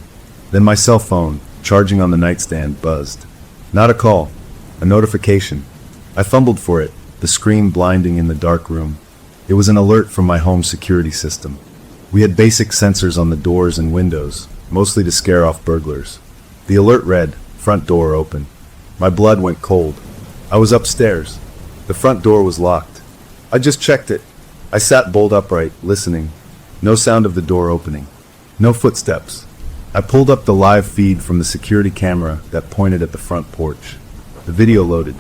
Then my cell phone, charging on the nightstand, buzzed. Not a call, a notification. I fumbled for it, the screen blinding in the dark room. It was an alert from my home security system. We had basic sensors on the doors and windows, mostly to scare off burglars. The alert read, "Front door open." My blood went cold. I was upstairs. The front door was locked. I just checked it. I sat bolt upright, listening. No sound of the door opening. No footsteps. I pulled up the live feed from the security camera that pointed at the front porch. The video loaded.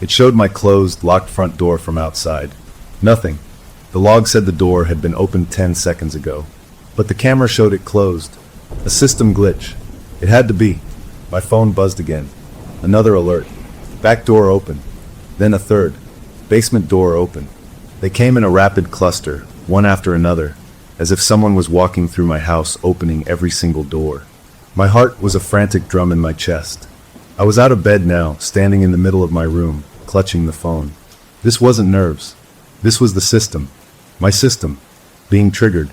It showed my closed, locked front door from outside. Nothing. The log said the door had been opened 10 seconds ago. But the camera showed it closed. A system glitch. It had to be. My phone buzzed again. Another alert. Back door open. Then a third. Basement door open. They came in a rapid cluster, one after another, as if someone was walking through my house opening every single door. My heart was a frantic drum in my chest. I was out of bed now, standing in the middle of my room, clutching the phone. This wasn't nerves. This was the system. My system. Being triggered.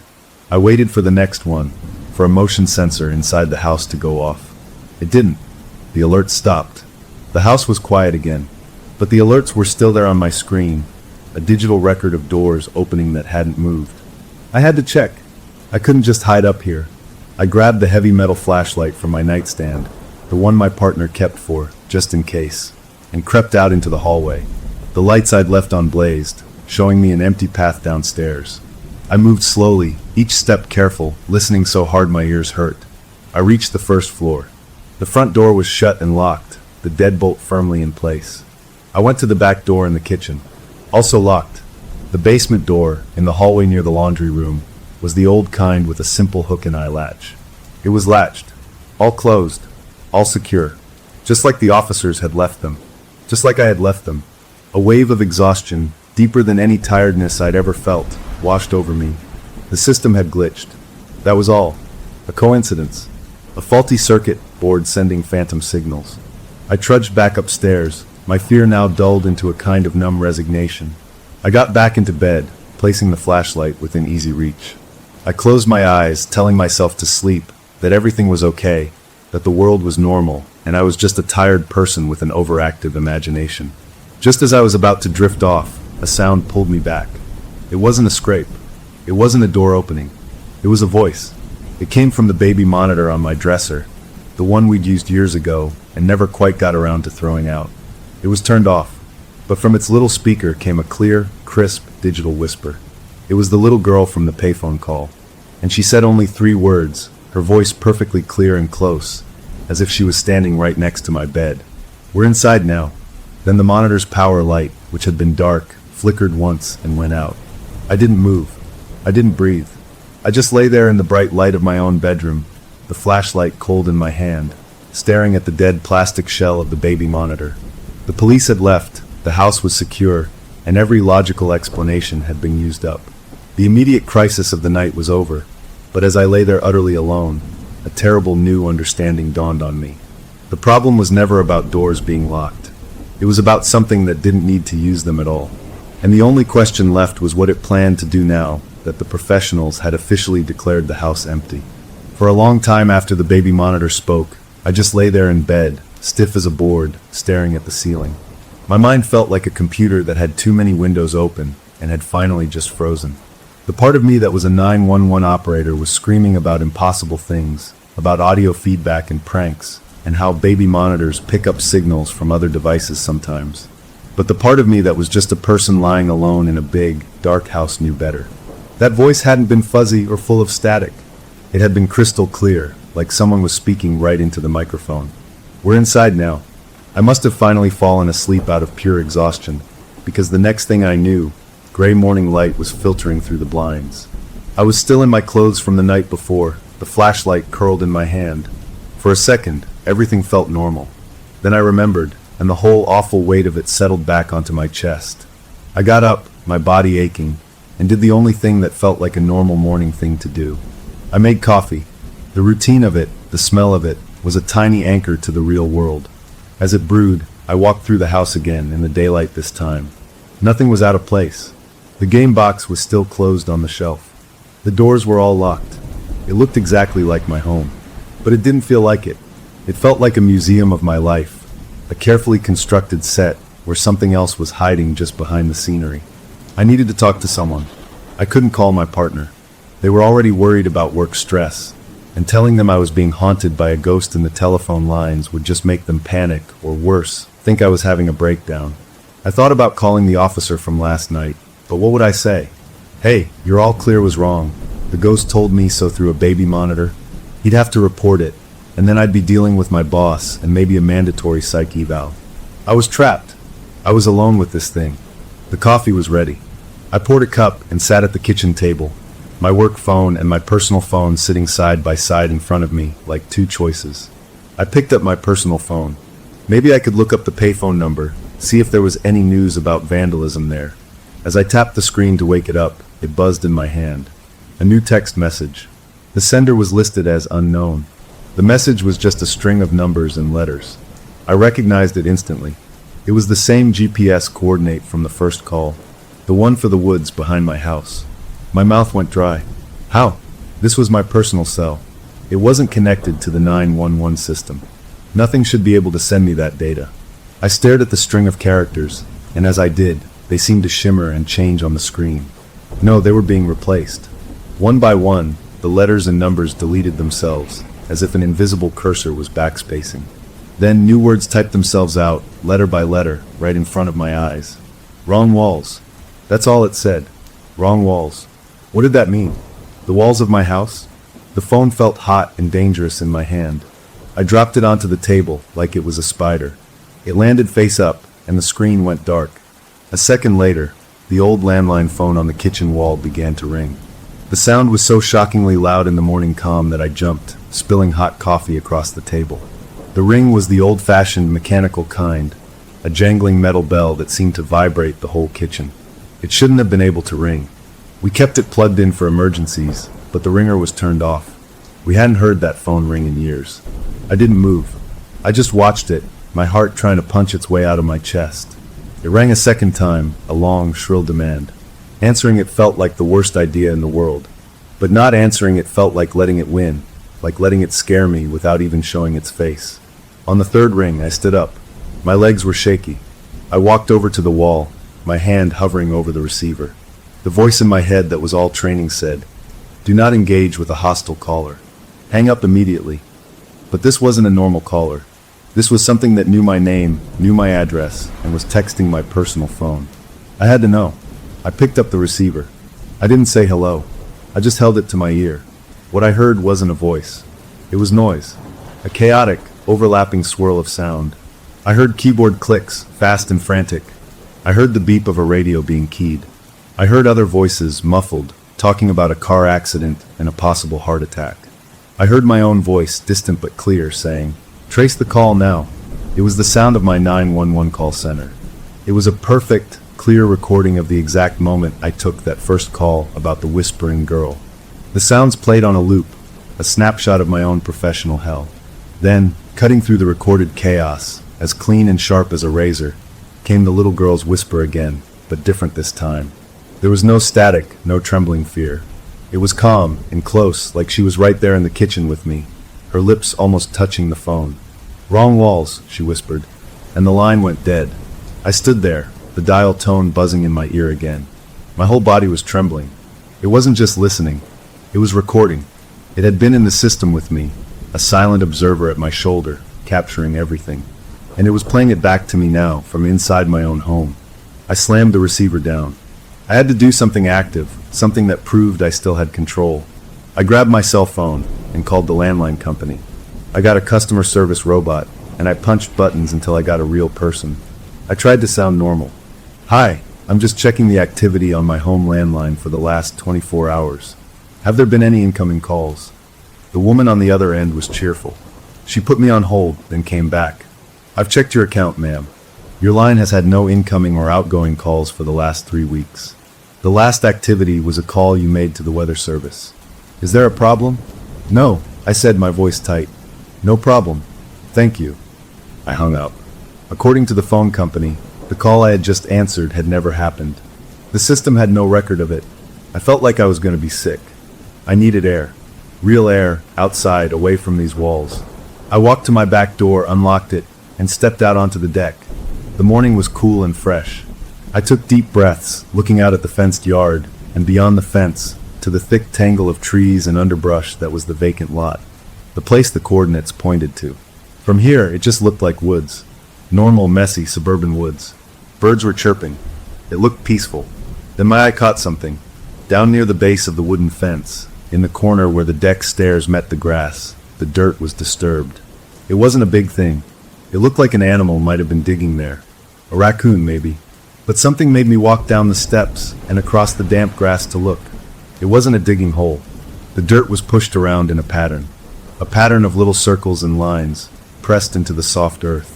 I waited for the next one, for a motion sensor inside the house to go off. It didn't. The alert stopped. The house was quiet again, but the alerts were still there on my screen, a digital record of doors opening that hadn't moved. I had to check. I couldn't just hide up here. I grabbed the heavy metal flashlight from my nightstand, the one my partner kept for, just in case, and crept out into the hallway. The lights I'd left on blazed, showing me an empty path downstairs. I moved slowly, each step careful, listening so hard my ears hurt. I reached the first floor. The front door was shut and locked, the deadbolt firmly in place. I went to the back door in the kitchen, also locked. The basement door, in the hallway near the laundry room, was the old kind with a simple hook and eye latch. It was latched, all closed, all secure, just like the officers had left them, just like I had left them. A wave of exhaustion, deeper than any tiredness I'd ever felt, washed over me. The system had glitched. That was all. A coincidence. A faulty circuit board sending phantom signals. I trudged back upstairs, my fear now dulled into a kind of numb resignation. I got back into bed, placing the flashlight within easy reach. I closed my eyes, telling myself to sleep, that everything was okay, that the world was normal, and I was just a tired person with an overactive imagination. Just as I was about to drift off, a sound pulled me back. It wasn't a scrape. It wasn't a door opening. It was a voice. It came from the baby monitor on my dresser, the one we'd used years ago and never quite got around to throwing out. It was turned off, but from its little speaker came a clear, crisp, digital whisper. It was the little girl from the payphone call, and she said only 3 words, her voice perfectly clear and close, as if she was standing right next to my bed. "We're inside now." Then the monitor's power light, which had been dark, flickered once and went out. I didn't move. I didn't breathe. I just lay there in the bright light of my own bedroom, the flashlight cold in my hand, staring at the dead plastic shell of the baby monitor. The police had left, the house was secure, and every logical explanation had been used up. The immediate crisis of the night was over, but as I lay there utterly alone, a terrible new understanding dawned on me. The problem was never about doors being locked. It was about something that didn't need to use them at all. And the only question left was what it planned to do now that the professionals had officially declared the house empty. For a long time after the baby monitor spoke, I just lay there in bed, stiff as a board, staring at the ceiling. My mind felt like a computer that had too many windows open and had finally just frozen. The part of me that was a 911 operator was screaming about impossible things, about audio feedback and pranks, and how baby monitors pick up signals from other devices sometimes. But the part of me that was just a person lying alone in a big, dark house knew better. That voice hadn't been fuzzy or full of static. It had been crystal clear, like someone was speaking right into the microphone. "We're inside now." I must have finally fallen asleep out of pure exhaustion, because the next thing I knew, gray morning light was filtering through the blinds. I was still in my clothes from the night before, the flashlight curled in my hand. For a second, everything felt normal. Then I remembered, and the whole awful weight of it settled back onto my chest. I got up, my body aching, and did the only thing that felt like a normal morning thing to do. I made coffee. The routine of it, the smell of it, was a tiny anchor to the real world. As it brewed, I walked through the house again in the daylight this time. Nothing was out of place. The game box was still closed on the shelf. The doors were all locked. It looked exactly like my home, but it didn't feel like it. It felt like a museum of my life, a carefully constructed set where something else was hiding just behind the scenery. I needed to talk to someone. I couldn't call my partner. They were already worried about work stress, and telling them I was being haunted by a ghost in the telephone lines would just make them panic, or worse, think I was having a breakdown. I thought about calling the officer from last night, but what would I say? Hey, your all clear was wrong. The ghost told me so through a baby monitor. He'd have to report it, and then I'd be dealing with my boss and maybe a mandatory psych eval. I was trapped. I was alone with this thing. The coffee was ready. I poured a cup and sat at the kitchen table, my work phone and my personal phone sitting side by side in front of me like two choices. I picked up my personal phone. Maybe I could look up the payphone number, see if there was any news about vandalism there. As I tapped the screen to wake it up, it buzzed in my hand. A new text message. The sender was listed as unknown. The message was just a string of numbers and letters. I recognized it instantly. It was the same GPS coordinate from the first call, the one for the woods behind my house. My mouth went dry. How? This was my personal cell. It wasn't connected to the 911 system. Nothing should be able to send me that data. I stared at the string of characters, and as I did, they seemed to shimmer and change on the screen. No, they were being replaced. One by one, the letters and numbers deleted themselves, as if an invisible cursor was backspacing. Then new words typed themselves out, letter by letter, right in front of my eyes. Wrong walls. That's all it said. Wrong walls. What did that mean? The walls of my house? The phone felt hot and dangerous in my hand. I dropped it onto the table like it was a spider. It landed face up, and the screen went dark. A second later, the old landline phone on the kitchen wall began to ring. The sound was so shockingly loud in the morning calm that I jumped, spilling hot coffee across the table. The ring was the old-fashioned mechanical kind, a jangling metal bell that seemed to vibrate the whole kitchen. It shouldn't have been able to ring. We kept it plugged in for emergencies, but the ringer was turned off. We hadn't heard that phone ring in years. I didn't move. I just watched it, my heart trying to punch its way out of my chest. It rang a second time, a long, shrill demand. Answering it felt like the worst idea in the world. But not answering it felt like letting it win, like letting it scare me without even showing its face. On the third ring, I stood up. My legs were shaky. I walked over to the wall, my hand hovering over the receiver. The voice in my head that was all training said, "Do not engage with a hostile caller. Hang up immediately." But this wasn't a normal caller. This was something that knew my name, knew my address, and was texting my personal phone. I had to know. I picked up the receiver. I didn't say hello. I just held it to my ear. What I heard wasn't a voice. It was noise. A chaotic, overlapping swirl of sound. I heard keyboard clicks, fast and frantic. I heard the beep of a radio being keyed. I heard other voices, muffled, talking about a car accident and a possible heart attack. I heard my own voice, distant but clear, saying, "Trace the call now." It was the sound of my 911 call center. It was a perfect, clear recording of the exact moment I took that first call about the whispering girl. The sounds played on a loop, a snapshot of my own professional hell. Then, cutting through the recorded chaos, as clean and sharp as a razor, came the little girl's whisper again, but different this time. There was no static, no trembling fear. It was calm and close, like she was right there in the kitchen with me, her lips almost touching the phone. "Wrong walls," she whispered, and the line went dead. I stood there, the dial tone buzzing in my ear again. My whole body was trembling. It wasn't just listening, it was recording. It had been in the system with me, a silent observer at my shoulder, capturing everything. And it was playing it back to me now, from inside my own home. I slammed the receiver down. I had to do something active, something that proved I still had control. I grabbed my cell phone and called the landline company. I got a customer service robot, and I punched buttons until I got a real person. I tried to sound normal. "Hi, I'm just checking the activity on my home landline for the last 24 hours. Have there been any incoming calls? The woman on the other end was cheerful. She put me on hold, then came back. I've checked your account, ma'am. Your line has had no incoming or outgoing calls for the last 3 weeks. The last activity was a call you made to the weather service. Is there a problem? No, I said, my voice tight. No problem. Thank you. I hung up. According to the phone company, the call I had just answered had never happened. The system had no record of it. I felt like I was going to be sick. I needed air. Real air, outside, away from these walls. I walked to my back door, unlocked it, and stepped out onto the deck. The morning was cool and fresh. I took deep breaths, looking out at the fenced yard, and beyond the fence, to the thick tangle of trees and underbrush that was the vacant lot. The place the coordinates pointed to. From here, it just looked like woods. Normal, messy, suburban woods. Birds were chirping. It looked peaceful. Then my eye caught something. Down near the base of the wooden fence, in the corner where the deck stairs met the grass, the dirt was disturbed. It wasn't a big thing. It looked like an animal might have been digging there. A raccoon, maybe. But something made me walk down the steps and across the damp grass to look. It wasn't a digging hole. The dirt was pushed around in a pattern of little circles and lines, pressed into the soft earth.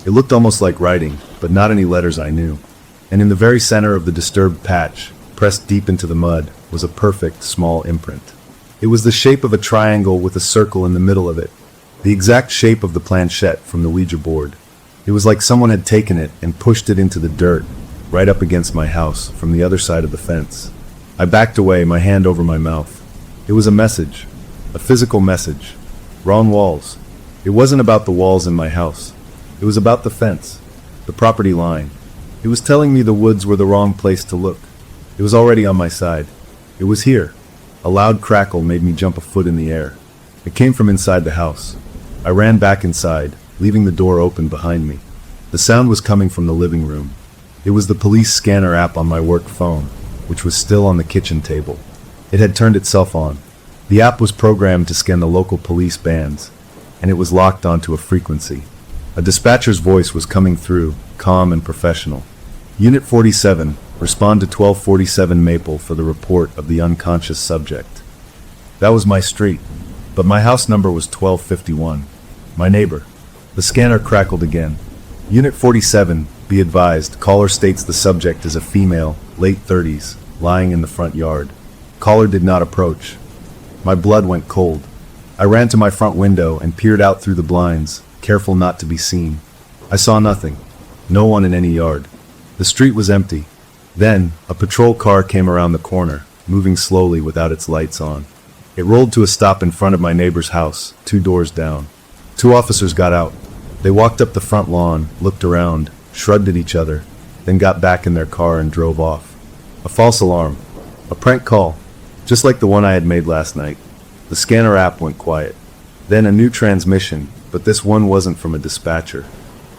It looked almost like writing, but not any letters I knew. And in the very center of the disturbed patch, pressed deep into the mud, was a perfect, small imprint. It was the shape of a triangle with a circle in the middle of it, the exact shape of the planchette from the Ouija board. It was like someone had taken it and pushed it into the dirt, right up against my house, from the other side of the fence. I backed away, my hand over my mouth. It was a message, a physical message. Wrong walls. It wasn't about the walls in my house. It was about the fence, the property line. It was telling me the woods were the wrong place to look. It was already on my side. It was here. A loud crackle made me jump a foot in the air. It came from inside the house. I ran back inside, leaving the door open behind me. The sound was coming from the living room. It was the police scanner app on my work phone, which was still on the kitchen table. It had turned itself on. The app was programmed to scan the local police bands, and it was locked onto a frequency. A dispatcher's voice was coming through, calm and professional. Unit 47, respond to 1247 Maple for the report of the unconscious subject. That was my street, but my house number was 1251. My neighbor. The scanner crackled again. Unit 47, be advised, caller states the subject is a female, late 30s, lying in the front yard. Caller did not approach. My blood went cold. I ran to my front window and peered out through the blinds, careful not to be seen. I saw nothing. No one in any yard. The street was empty. Then, a patrol car came around the corner, moving slowly without its lights on. It rolled to a stop in front of my neighbor's house, 2 doors down. 2 officers got out. They walked up the front lawn, looked around, shrugged at each other, then got back in their car and drove off. A false alarm. A prank call. Just like the one I had made last night. The scanner app went quiet. Then a new transmission, but this one wasn't from a dispatcher.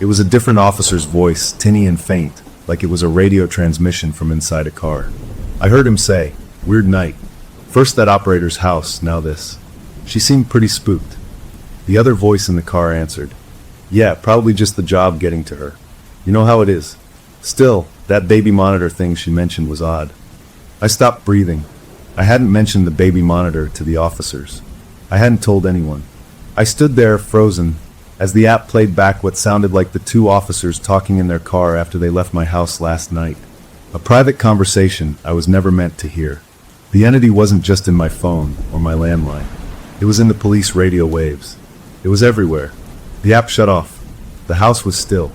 It was a different officer's voice, tinny and faint, like it was a radio transmission from inside a car. I heard him say, "Weird night. First that operator's house, now this." She seemed pretty spooked. The other voice in the car answered, "Yeah, probably just the job getting to her. You know how it is." Still, that baby monitor thing she mentioned was odd. I stopped breathing. I hadn't mentioned the baby monitor to the officers. I hadn't told anyone. I stood there, frozen, as the app played back what sounded like the 2 officers talking in their car after they left my house last night. A private conversation I was never meant to hear. The entity wasn't just in my phone or my landline. It was in the police radio waves. It was everywhere. The app shut off. The house was still.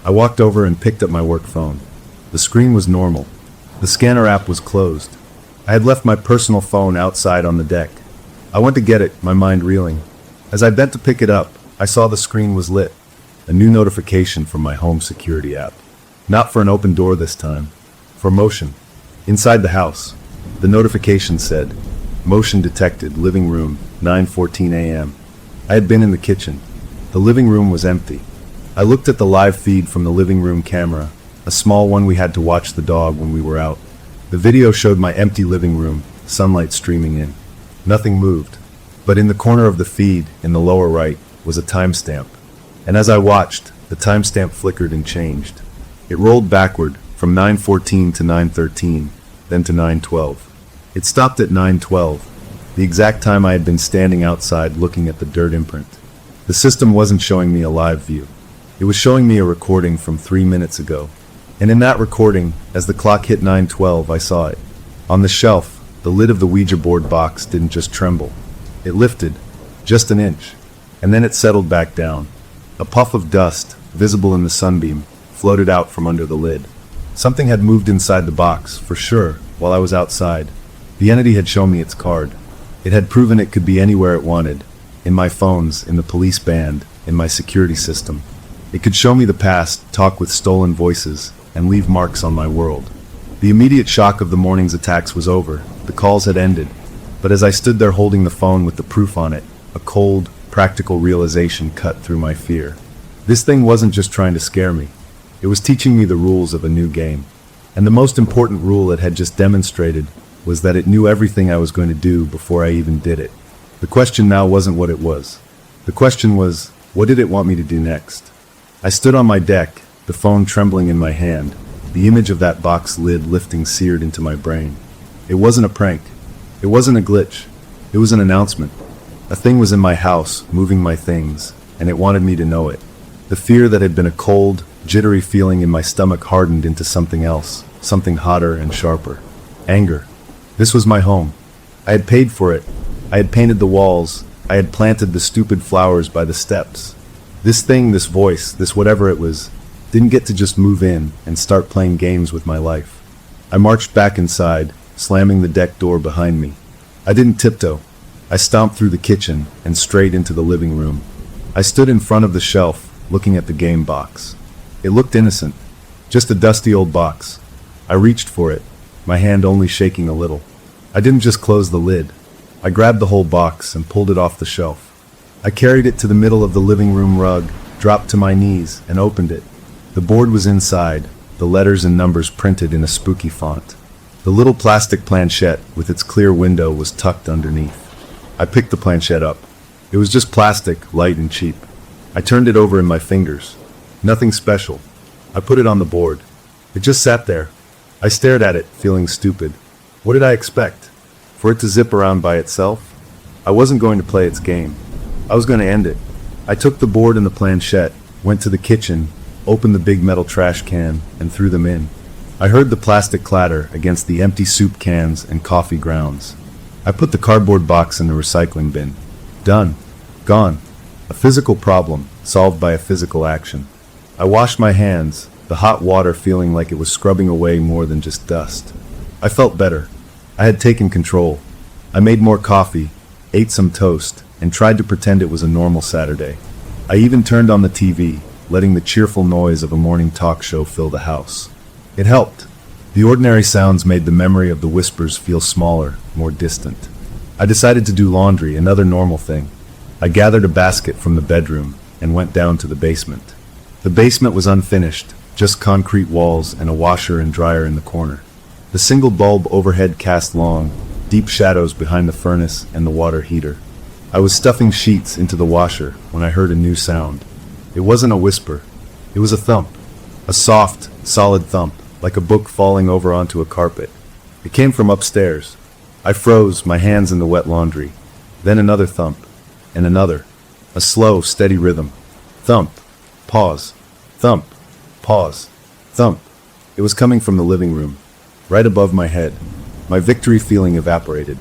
I walked over and picked up my work phone. The screen was normal. The scanner app was closed. I had left my personal phone outside on the deck. I went to get it, my mind reeling. As I bent to pick it up, I saw the screen was lit. A new notification from my home security app. Not for an open door this time. For motion. Inside the house. The notification said, "Motion detected, living room, 9:14 a.m." I had been in the kitchen. The living room was empty. I looked at the live feed from the living room camera, a small one we had to watch the dog when we were out. The video showed my empty living room, sunlight streaming in. Nothing moved. But in the corner of the feed, in the lower right, was a timestamp. And as I watched, the timestamp flickered and changed. It rolled backward, from 9:14 to 9:13, then to 9:12. It stopped at 9:12, the exact time I had been standing outside looking at the dirt imprint. The system wasn't showing me a live view. It was showing me a recording from 3 minutes ago. And in that recording, as the clock hit 9:12, I saw it. On the shelf, the lid of the Ouija board box didn't just tremble. It lifted, just an inch, and then it settled back down. A puff of dust, visible in the sunbeam, floated out from under the lid. Something had moved inside the box, for sure, while I was outside. The entity had shown me its card. It had proven it could be anywhere it wanted. In my phones, in the police band, in my security system. It could show me the past, talk with stolen voices, and leave marks on my world. The immediate shock of the morning's attacks was over. The calls had ended. But as I stood there holding the phone with the proof on it, a cold, practical realization cut through my fear. This thing wasn't just trying to scare me. It was teaching me the rules of a new game. And the most important rule it had just demonstrated was that it knew everything I was going to do before I even did it. The question now wasn't what it was. The question was, what did it want me to do next? I stood on my deck, the phone trembling in my hand, the image of that box lid lifting seared into my brain. It wasn't a prank. It wasn't a glitch. It was an announcement. A thing was in my house, moving my things, and it wanted me to know it. The fear that had been a cold, jittery feeling in my stomach hardened into something else, something hotter and sharper. Anger. This was my home. I had paid for it. I had painted the walls. I had planted the stupid flowers by the steps. This thing, this voice, this whatever it was, didn't get to just move in and start playing games with my life. I marched back inside, slamming the deck door behind me. I didn't tiptoe. I stomped through the kitchen and straight into the living room. I stood in front of the shelf, looking at the game box. It looked innocent, just a dusty old box. I reached for it, my hand only shaking a little. I didn't just close the lid. I grabbed the whole box and pulled it off the shelf. I carried it to the middle of the living room rug, dropped to my knees, and opened it. The board was inside, the letters and numbers printed in a spooky font. The little plastic planchette with its clear window was tucked underneath. I picked the planchette up. It was just plastic, light and cheap. I turned it over in my fingers. Nothing special. I put it on the board. It just sat there. I stared at it, feeling stupid. What did I expect? For it to zip around by itself? I wasn't going to play its game. I was going to end it. I took the board and the planchette, went to the kitchen, opened the big metal trash can, and threw them in. I heard the plastic clatter against the empty soup cans and coffee grounds. I put the cardboard box in the recycling bin. Done. Gone. A physical problem, solved by a physical action. I washed my hands, the hot water feeling like it was scrubbing away more than just dust. I felt better. I had taken control. I made more coffee, ate some toast, and tried to pretend it was a normal Saturday. I even turned on the TV, letting the cheerful noise of a morning talk show fill the house. It helped. The ordinary sounds made the memory of the whispers feel smaller, more distant. I decided to do laundry, another normal thing. I gathered a basket from the bedroom and went down to the basement. The basement was unfinished, just concrete walls and a washer and dryer in the corner. The single bulb overhead cast long, deep shadows behind the furnace and the water heater. I was stuffing sheets into the washer when I heard a new sound. It wasn't a whisper. It was a thump. A soft, solid thump, like a book falling over onto a carpet. It came from upstairs. I froze, my hands in the wet laundry. Then another thump, and another. A slow, steady rhythm. Thump, pause, thump, pause, thump. It was coming from the living room, right above my head. My victory feeling evaporated.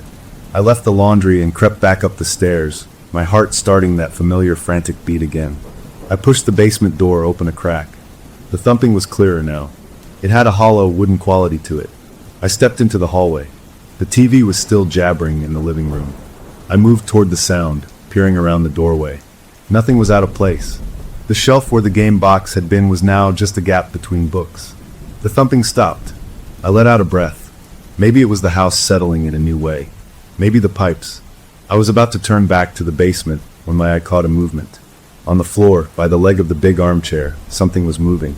I left the laundry and crept back up the stairs, my heart starting that familiar frantic beat again. I pushed the basement door open a crack. The thumping was clearer now. It had a hollow, wooden quality to it. I stepped into the hallway. The TV was still jabbering in the living room. I moved toward the sound, peering around the doorway. Nothing was out of place. The shelf where the game box had been was now just a gap between books. The thumping stopped. I let out a breath. Maybe it was the house settling in a new way. Maybe the pipes. I was about to turn back to the basement when my eye caught a movement. On the floor, by the leg of the big armchair, something was moving.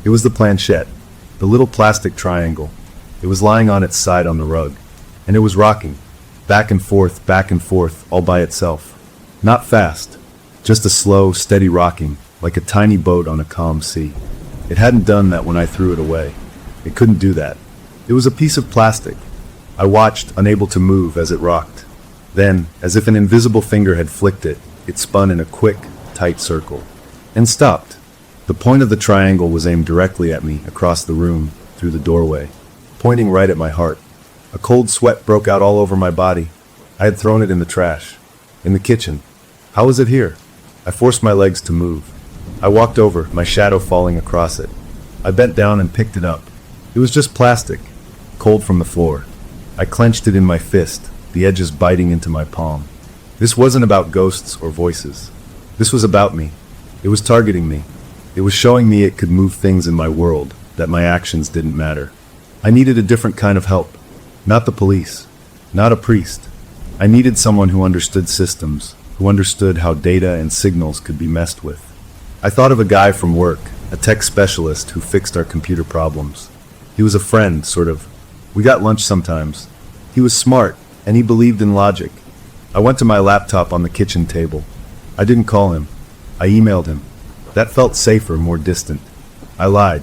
It was the planchette, the little plastic triangle. It was lying on its side on the rug, and it was rocking, back and forth, all by itself. Not fast, just a slow, steady rocking, like a tiny boat on a calm sea. It hadn't done that when I threw it away. It couldn't do that. It was a piece of plastic. I watched, unable to move as it rocked. Then, as if an invisible finger had flicked it, it spun in a quick, tight circle. And stopped. The point of the triangle was aimed directly at me across the room, through the doorway, pointing right at my heart. A cold sweat broke out all over my body. I had thrown it in the trash. In the kitchen. How was it here? I forced my legs to move. I walked over, my shadow falling across it. I bent down and picked it up. It was just plastic, cold from the floor. I clenched it in my fist, the edges biting into my palm. This wasn't about ghosts or voices. This was about me. It was targeting me. It was showing me it could move things in my world, that my actions didn't matter. I needed a different kind of help. Not the police. Not a priest. I needed someone who understood systems, who understood how data and signals could be messed with. I thought of a guy from work, a tech specialist who fixed our computer problems. He was a friend, sort of. We got lunch sometimes. He was smart, and he believed in logic. I went to my laptop on the kitchen table. I didn't call him. I emailed him. That felt safer, more distant. I lied.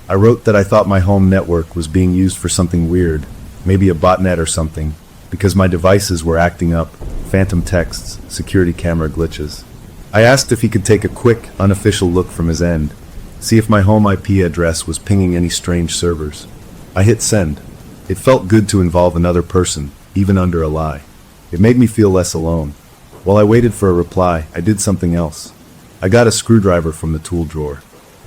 I wrote that I thought my home network was being used for something weird, maybe a botnet or something, because my devices were acting up, phantom texts, security camera glitches. I asked if he could take a quick, unofficial look from his end, see if my home IP address was pinging any strange servers. I hit send. It felt good to involve another person, even under a lie. It made me feel less alone. While I waited for a reply, I did something else. I got a screwdriver from the tool drawer.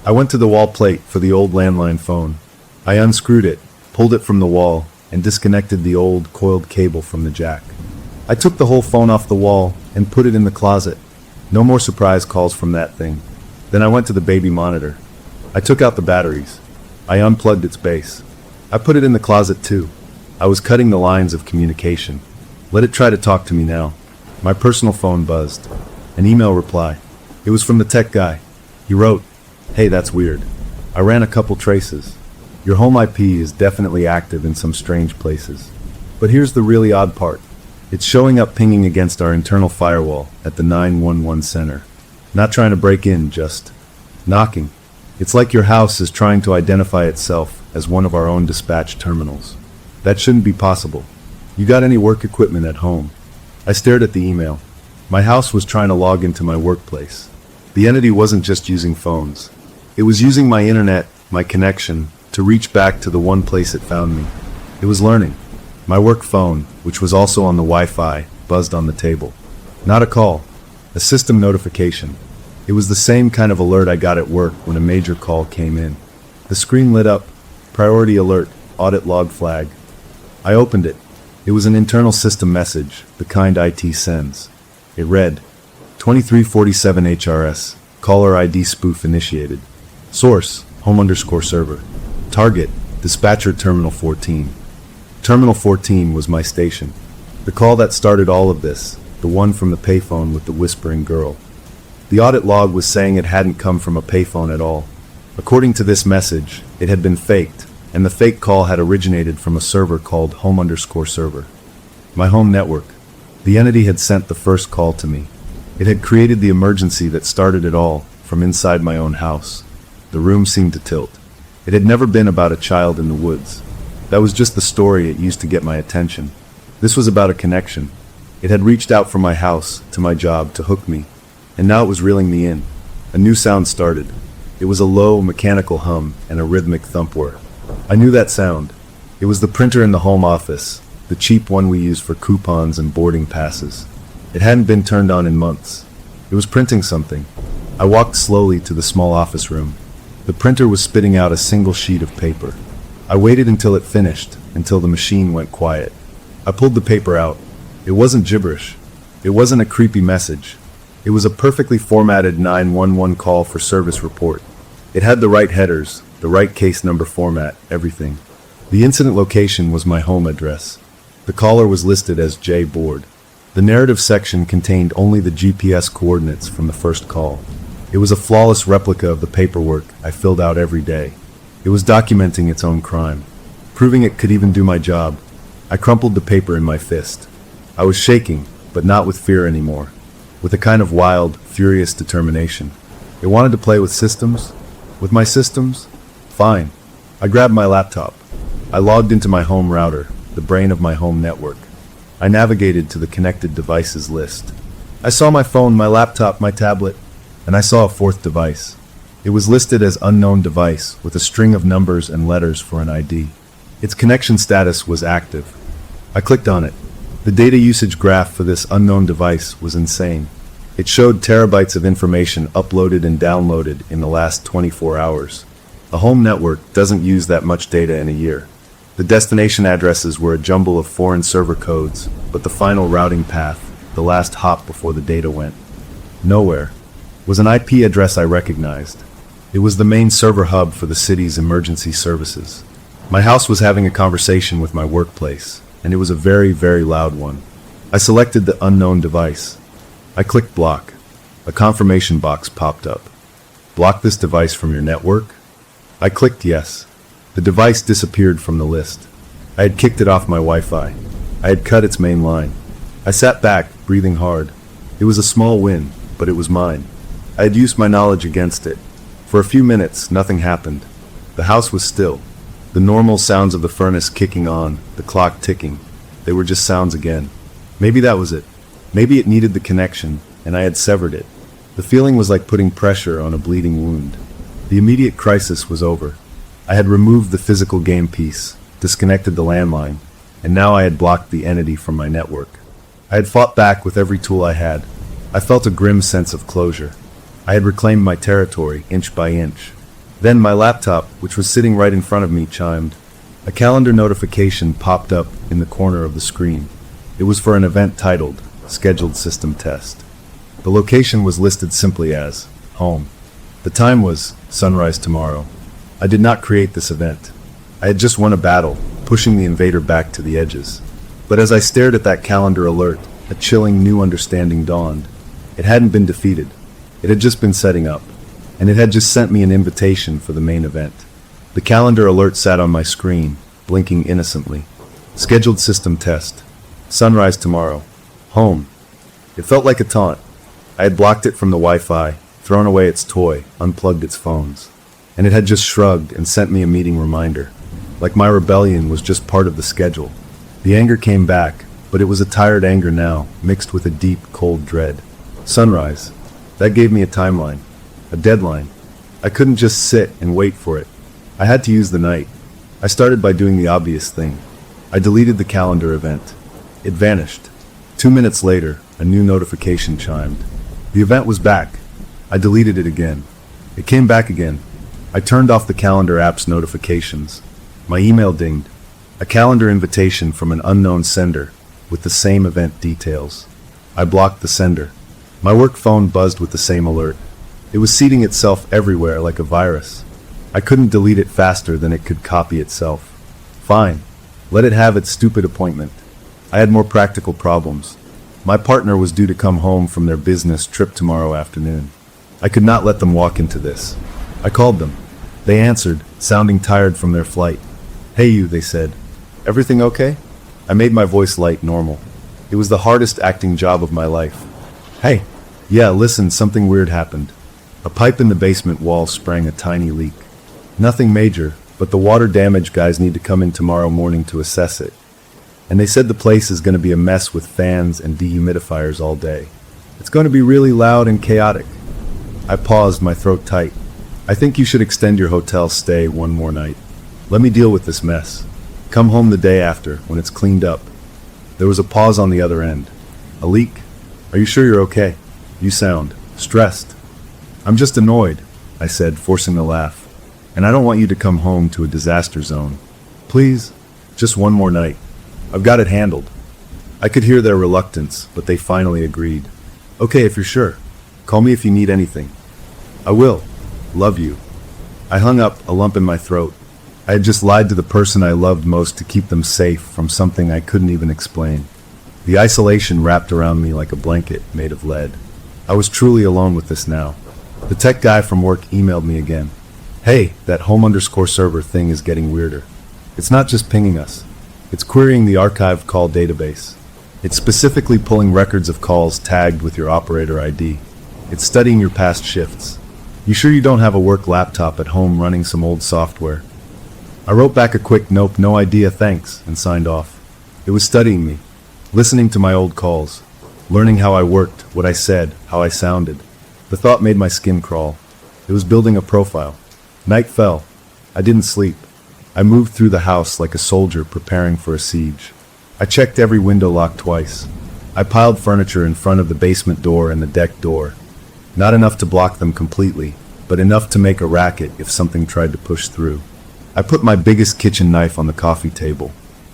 I went to the wall plate for the old landline phone. I unscrewed it, pulled it from the wall, and disconnected the old, coiled cable from the jack. I took the whole phone off the wall and put it in the closet. No more surprise calls from that thing. Then I went to the baby monitor. I took out the batteries. I unplugged its base. I put it in the closet too. I was cutting the lines of communication. Let it try to talk to me now. My personal phone buzzed. An email reply. It was from the tech guy. He wrote, "Hey, that's weird. I ran a couple traces. Your home IP is definitely active in some strange places. But here's the really odd part. It's showing up pinging against our internal firewall at the 911 center. Not trying to break in, just knocking. It's like your house is trying to identify itself as one of our own dispatch terminals. That shouldn't be possible. You got any work equipment at home?" I stared at the email. My house was trying to log into my workplace. The entity wasn't just using phones. It was using my internet, my connection, to reach back to the one place it found me. It was learning. My work phone, which was also on the Wi-Fi, buzzed on the table. Not a call. A system notification. It was the same kind of alert I got at work when a major call came in. The screen lit up. Priority alert. Audit log flag. I opened it. It was an internal system message, the kind IT sends. It read, 2347 HRS, caller ID spoof initiated. Source, home_server. Target, dispatcher terminal 14. Terminal 14 was my station. The call that started all of this, the one from the payphone with the whispering girl. The audit log was saying it hadn't come from a payphone at all. According to this message, it had been faked, and the fake call had originated from a server called home_server. My home network. The entity had sent the first call to me. It had created the emergency that started it all, from inside my own house. The room seemed to tilt. It had never been about a child in the woods. That was just the story it used to get my attention. This was about a connection. It had reached out from my house, to my job, to hook me. And now it was reeling me in. A new sound started. It was a low, mechanical hum and a rhythmic thump whir. I knew that sound. It was the printer in the home office, the cheap one we use for coupons and boarding passes. It hadn't been turned on in months. It was printing something. I walked slowly to the small office room. The printer was spitting out a single sheet of paper. I waited until it finished, until the machine went quiet. I pulled the paper out. It wasn't gibberish. It wasn't a creepy message. It was a perfectly formatted 911 call for service report. It had the right headers, the right case number format, everything. The incident location was my home address. The caller was listed as J. Board. The narrative section contained only the GPS coordinates from the first call. It was a flawless replica of the paperwork I filled out every day. It was documenting its own crime, proving it could even do my job. I crumpled the paper in my fist. I was shaking, but not with fear anymore, with a kind of wild, furious determination. It wanted to play with systems? With my systems? Fine. I grabbed my laptop. I logged into my home router, the brain of my home network. I navigated to the connected devices list. I saw my phone, my laptop, my tablet, and I saw a fourth device. It was listed as unknown device with a string of numbers and letters for an ID. Its connection status was active. I clicked on it. The data usage graph for this unknown device was insane. It showed terabytes of information uploaded and downloaded in the last 24 hours. A home network doesn't use that much data in a year. The destination addresses were a jumble of foreign server codes, but the final routing path, the last hop before the data went nowhere, was an IP address I recognized. It was the main server hub for the city's emergency services. My house was having a conversation with my workplace, and it was a very, very loud one. I selected the unknown device. I clicked block. A confirmation box popped up. Block this device from your network? I clicked yes. The device disappeared from the list. I had kicked it off my Wi-Fi. I had cut its main line. I sat back, breathing hard. It was a small win, but it was mine. I had used my knowledge against it. For a few minutes, nothing happened. The house was still. The normal sounds of the furnace kicking on, the clock ticking. They were just sounds again. Maybe that was it. Maybe it needed the connection, and I had severed it. The feeling was like putting pressure on a bleeding wound. The immediate crisis was over. I had removed the physical game piece, disconnected the landline, and now I had blocked the entity from my network. I had fought back with every tool I had. I felt a grim sense of closure. I had reclaimed my territory, inch by inch. Then my laptop, which was sitting right in front of me, chimed. A calendar notification popped up in the corner of the screen. It was for an event titled Scheduled System Test. The location was listed simply as home. The time was sunrise tomorrow. I did not create this event. I had just won a battle, pushing the invader back to the edges. But as I stared at that calendar alert, a chilling new understanding dawned. It hadn't been defeated. It had just been setting up. And it had just sent me an invitation for the main event. The calendar alert sat on my screen, blinking innocently. Scheduled system test. Sunrise tomorrow. Home. It felt like a taunt. I had blocked it from the Wi-Fi, thrown away its toy, unplugged its phones. And it had just shrugged and sent me a meeting reminder. Like my rebellion was just part of the schedule. The anger came back, but it was a tired anger now, mixed with a deep, cold dread. Sunrise. That gave me a timeline. A deadline. I couldn't just sit and wait for it. I had to use the night. I started by doing the obvious thing. I deleted the calendar event. It vanished. 2 minutes later, a new notification chimed. The event was back. I deleted it again. It came back again. I turned off the calendar app's notifications. My email dinged. A calendar invitation from an unknown sender with the same event details. I blocked the sender. My work phone buzzed with the same alert. It was seeding itself everywhere like a virus. I couldn't delete it faster than it could copy itself. Fine. Let it have its stupid appointment. I had more practical problems. My partner was due to come home from their business trip tomorrow afternoon. I could not let them walk into this. I called them. They answered, sounding tired from their flight. Hey you, they said. Everything okay? I made my voice light normal. It was the hardest acting job of my life. Hey. Yeah, listen, something weird happened. A pipe in the basement wall sprang a tiny leak. Nothing major, but the water damage guys need to come in tomorrow morning to assess it. And they said the place is going to be a mess with fans and dehumidifiers all day. It's going to be really loud and chaotic. I paused, my throat tight. I think you should extend your hotel stay one more night. Let me deal with this mess. Come home the day after, when it's cleaned up. There was a pause on the other end. A leak? Are you sure you're okay? You sound stressed. I'm just annoyed, I said, forcing a laugh. And I don't want you to come home to a disaster zone. Please, just one more night. I've got it handled. I could hear their reluctance, but they finally agreed. Okay, if you're sure. Call me if you need anything. I will. Love you. I hung up, a lump in my throat. I had just lied to the person I loved most to keep them safe from something I couldn't even explain. The isolation wrapped around me like a blanket made of lead. I was truly alone with this now. The tech guy from work emailed me again. Hey, that home_server thing is getting weirder. It's not just pinging us. It's querying the archived call database. It's specifically pulling records of calls tagged with your operator ID. It's studying your past shifts. You sure you don't have a work laptop at home running some old software? I wrote back a quick nope, no idea, thanks, and signed off. It was studying me. listening to my old calls, learning how I worked, what I said, how I sounded. The thought made my skin crawl. It was building a profile. Night fell. I didn't sleep. I moved through the house like a soldier preparing for a siege. I checked every window lock twice. I piled furniture in front of the basement door and the deck door. Not enough to block them completely, but enough to make a racket if something tried to push through. I put my biggest kitchen knife on the coffee table.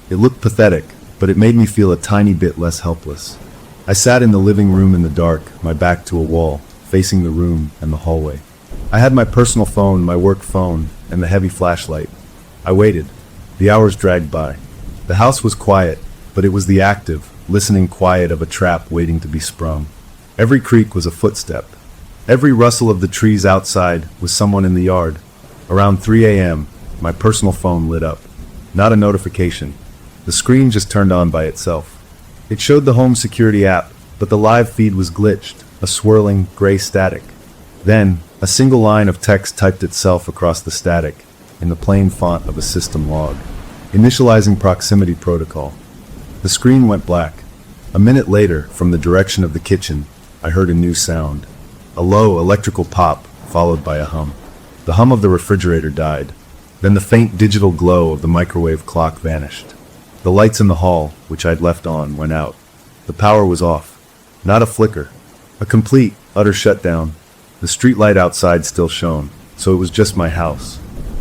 It looked pathetic, but it made me feel a tiny bit less helpless. I sat in the living room in the dark, my back to a wall, facing the room and the hallway. I had my personal phone, my work phone, and the heavy flashlight. I waited. The hours dragged by. The house was quiet, but it was the active, listening quiet of a trap waiting to be sprung. Every creak was a footstep. Every rustle of the trees outside was someone in the yard. Around 3 a.m., my personal phone lit up. Not a notification. The screen just turned on by itself. It showed the home security app, but the live feed was glitched, a swirling, gray static. Then, a single line of text typed itself across the static, in the plain font of a system log. Initializing proximity protocol. The screen went black. A minute later, from the direction of the kitchen, I heard a new sound. A low electrical pop, followed by a hum. The hum of the refrigerator died. Then the faint digital glow of the microwave clock vanished. The lights in the hall, which I'd left on, went out. The power was off. Not a flicker. A complete, utter shutdown. The streetlight outside still shone, so it was just my house.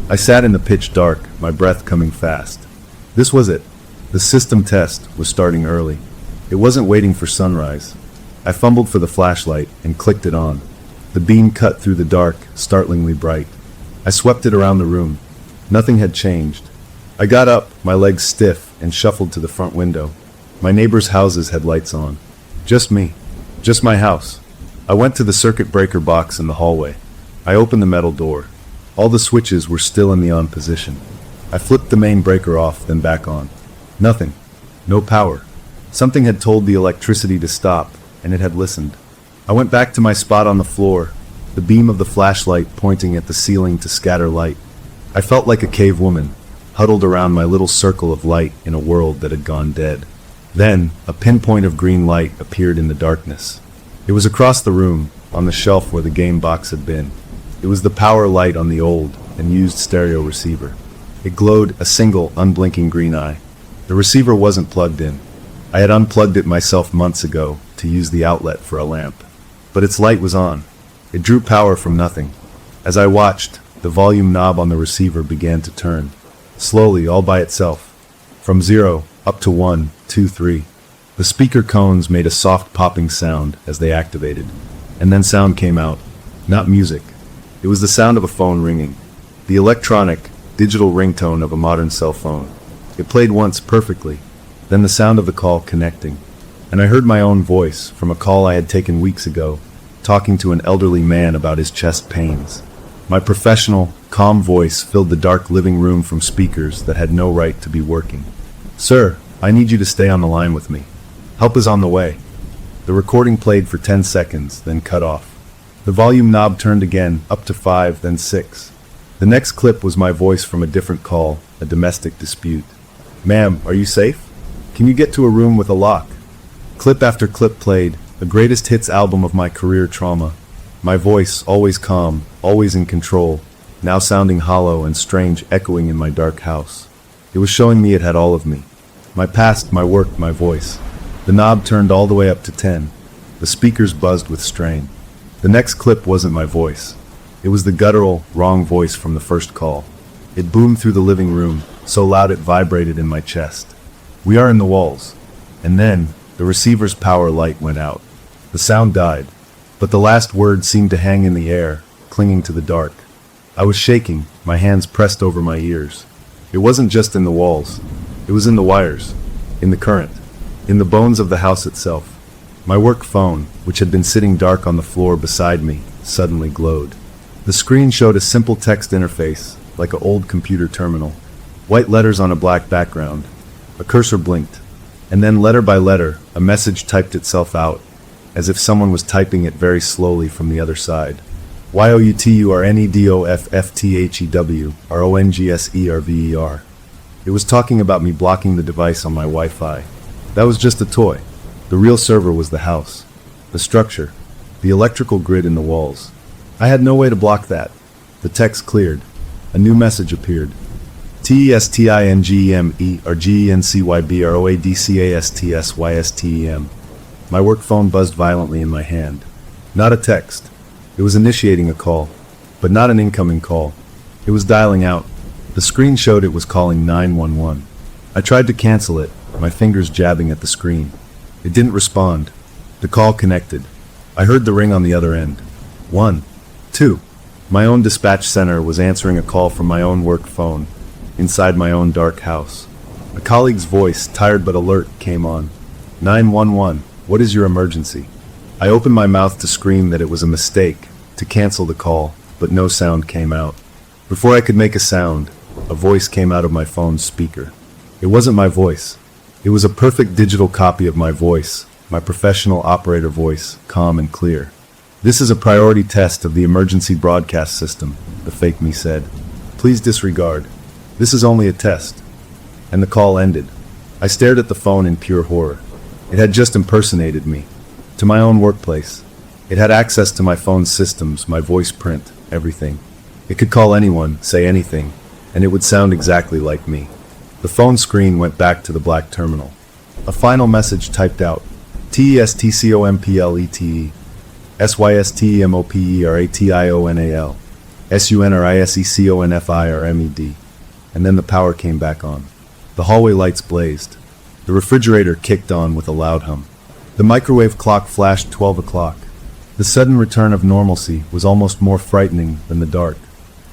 I sat in the pitch dark, my breath coming fast. This was it. The system test was starting early. It wasn't waiting for sunrise. I fumbled for the flashlight and clicked it on. The beam cut through the dark, startlingly bright. I swept it around the room. Nothing had changed. I got up, my legs stiff, and shuffled to the front window. My neighbors' houses had lights on. Just me. Just my house. I went to the circuit breaker box in the hallway. I opened the metal door. All the switches were still in the on position. I flipped the main breaker off, then back on. Nothing. No power. Something had told the electricity to stop, and it had listened. I went back to my spot on the floor, the beam of the flashlight pointing at the ceiling to scatter light. I felt like a cave woman, huddled around my little circle of light in a world that had gone dead. Then, a pinpoint of green light appeared in the darkness. It was across the room, on the shelf where the game box had been. It was the power light on the old and used stereo receiver. It glowed a single, unblinking green eye. The receiver wasn't plugged in. I had unplugged it myself months ago to use the outlet for a lamp. But its light was on. It drew power from nothing. As I watched, the volume knob on the receiver began to turn. Slowly, all by itself. From 0, up to 1, 2, 3. The speaker cones made a soft popping sound as they activated. And then sound came out. Not music. It was the sound of a phone ringing. The electronic, digital ringtone of a modern cell phone. It played once perfectly. Then the sound of the call connecting. And I heard my own voice from a call I had taken weeks ago, talking to an elderly man about his chest pains. My professional, calm voice filled the dark living room from speakers that had no right to be working. "Sir, I need you to stay on the line with me. Help is on the way." The recording played for 10 seconds, then cut off. The volume knob turned again, up to 5, then 6. The next clip was my voice from a different call, a domestic dispute. "Ma'am, are you safe? Can you get to a room with a lock?" Clip after clip played, a greatest hits album of my career trauma. My voice, always calm, always in control, now sounding hollow and strange, echoing in my dark house. It was showing me it had all of me. My past, my work, my voice. The knob turned all the way up to 10. The speakers buzzed with strain. The next clip wasn't my voice. It was the guttural, wrong voice from the first call. It boomed through the living room, so loud it vibrated in my chest. "We are in the walls." And then, the receiver's power light went out. The sound died, but the last word seemed to hang in the air, clinging to the dark. I was shaking, my hands pressed over my ears. It wasn't just in the walls. It was in the wires, in the current, in the bones of the house itself. My work phone, which had been sitting dark on the floor beside me, suddenly glowed. The screen showed a simple text interface, like an old computer terminal. White letters on a black background. A cursor blinked, and then letter by letter, a message typed itself out, as if someone was typing it very slowly from the other side. YOUTURNEDOFFTHEWRONGSERVER. It was talking about me blocking the device on my Wi-Fi. That was just a toy. The real server was the house. The structure. The electrical grid in the walls. I had no way to block that. The text cleared. A new message appeared. TESTINGEME or GENCYBROADCASTSYSTEM. My work phone buzzed violently in my hand. Not a text. It was initiating a call, but not an incoming call. It was dialing out. The screen showed it was calling 911. I tried to cancel it, my fingers jabbing at the screen. It didn't respond. The call connected. I heard the ring on the other end. 1, 2. My own dispatch center was answering a call from my own work phone, inside my own dark house. A colleague's voice, tired but alert, came on. 911, what is your emergency? I opened my mouth to scream that it was a mistake, to cancel the call, but no sound came out. Before I could make a sound, a voice came out of my phone's speaker. It wasn't my voice. It was a perfect digital copy of my voice, my professional operator voice, calm and clear. This is a priority test of the emergency broadcast system, the fake me said. Please disregard. This is only a test. And the call ended. I stared at the phone in pure horror. It had just impersonated me. To my own workplace. It had access to my phone's systems, my voice print, everything. It could call anyone, say anything, and it would sound exactly like me. The phone screen went back to the black terminal. A final message typed out. TESTCOMPLETE SYSTEMOPERATIONAL SUNRISECONFIRMED. And then the power came back on. The hallway lights blazed. The refrigerator kicked on with a loud hum. The microwave clock flashed 12 o'clock. The sudden return of normalcy was almost more frightening than the dark.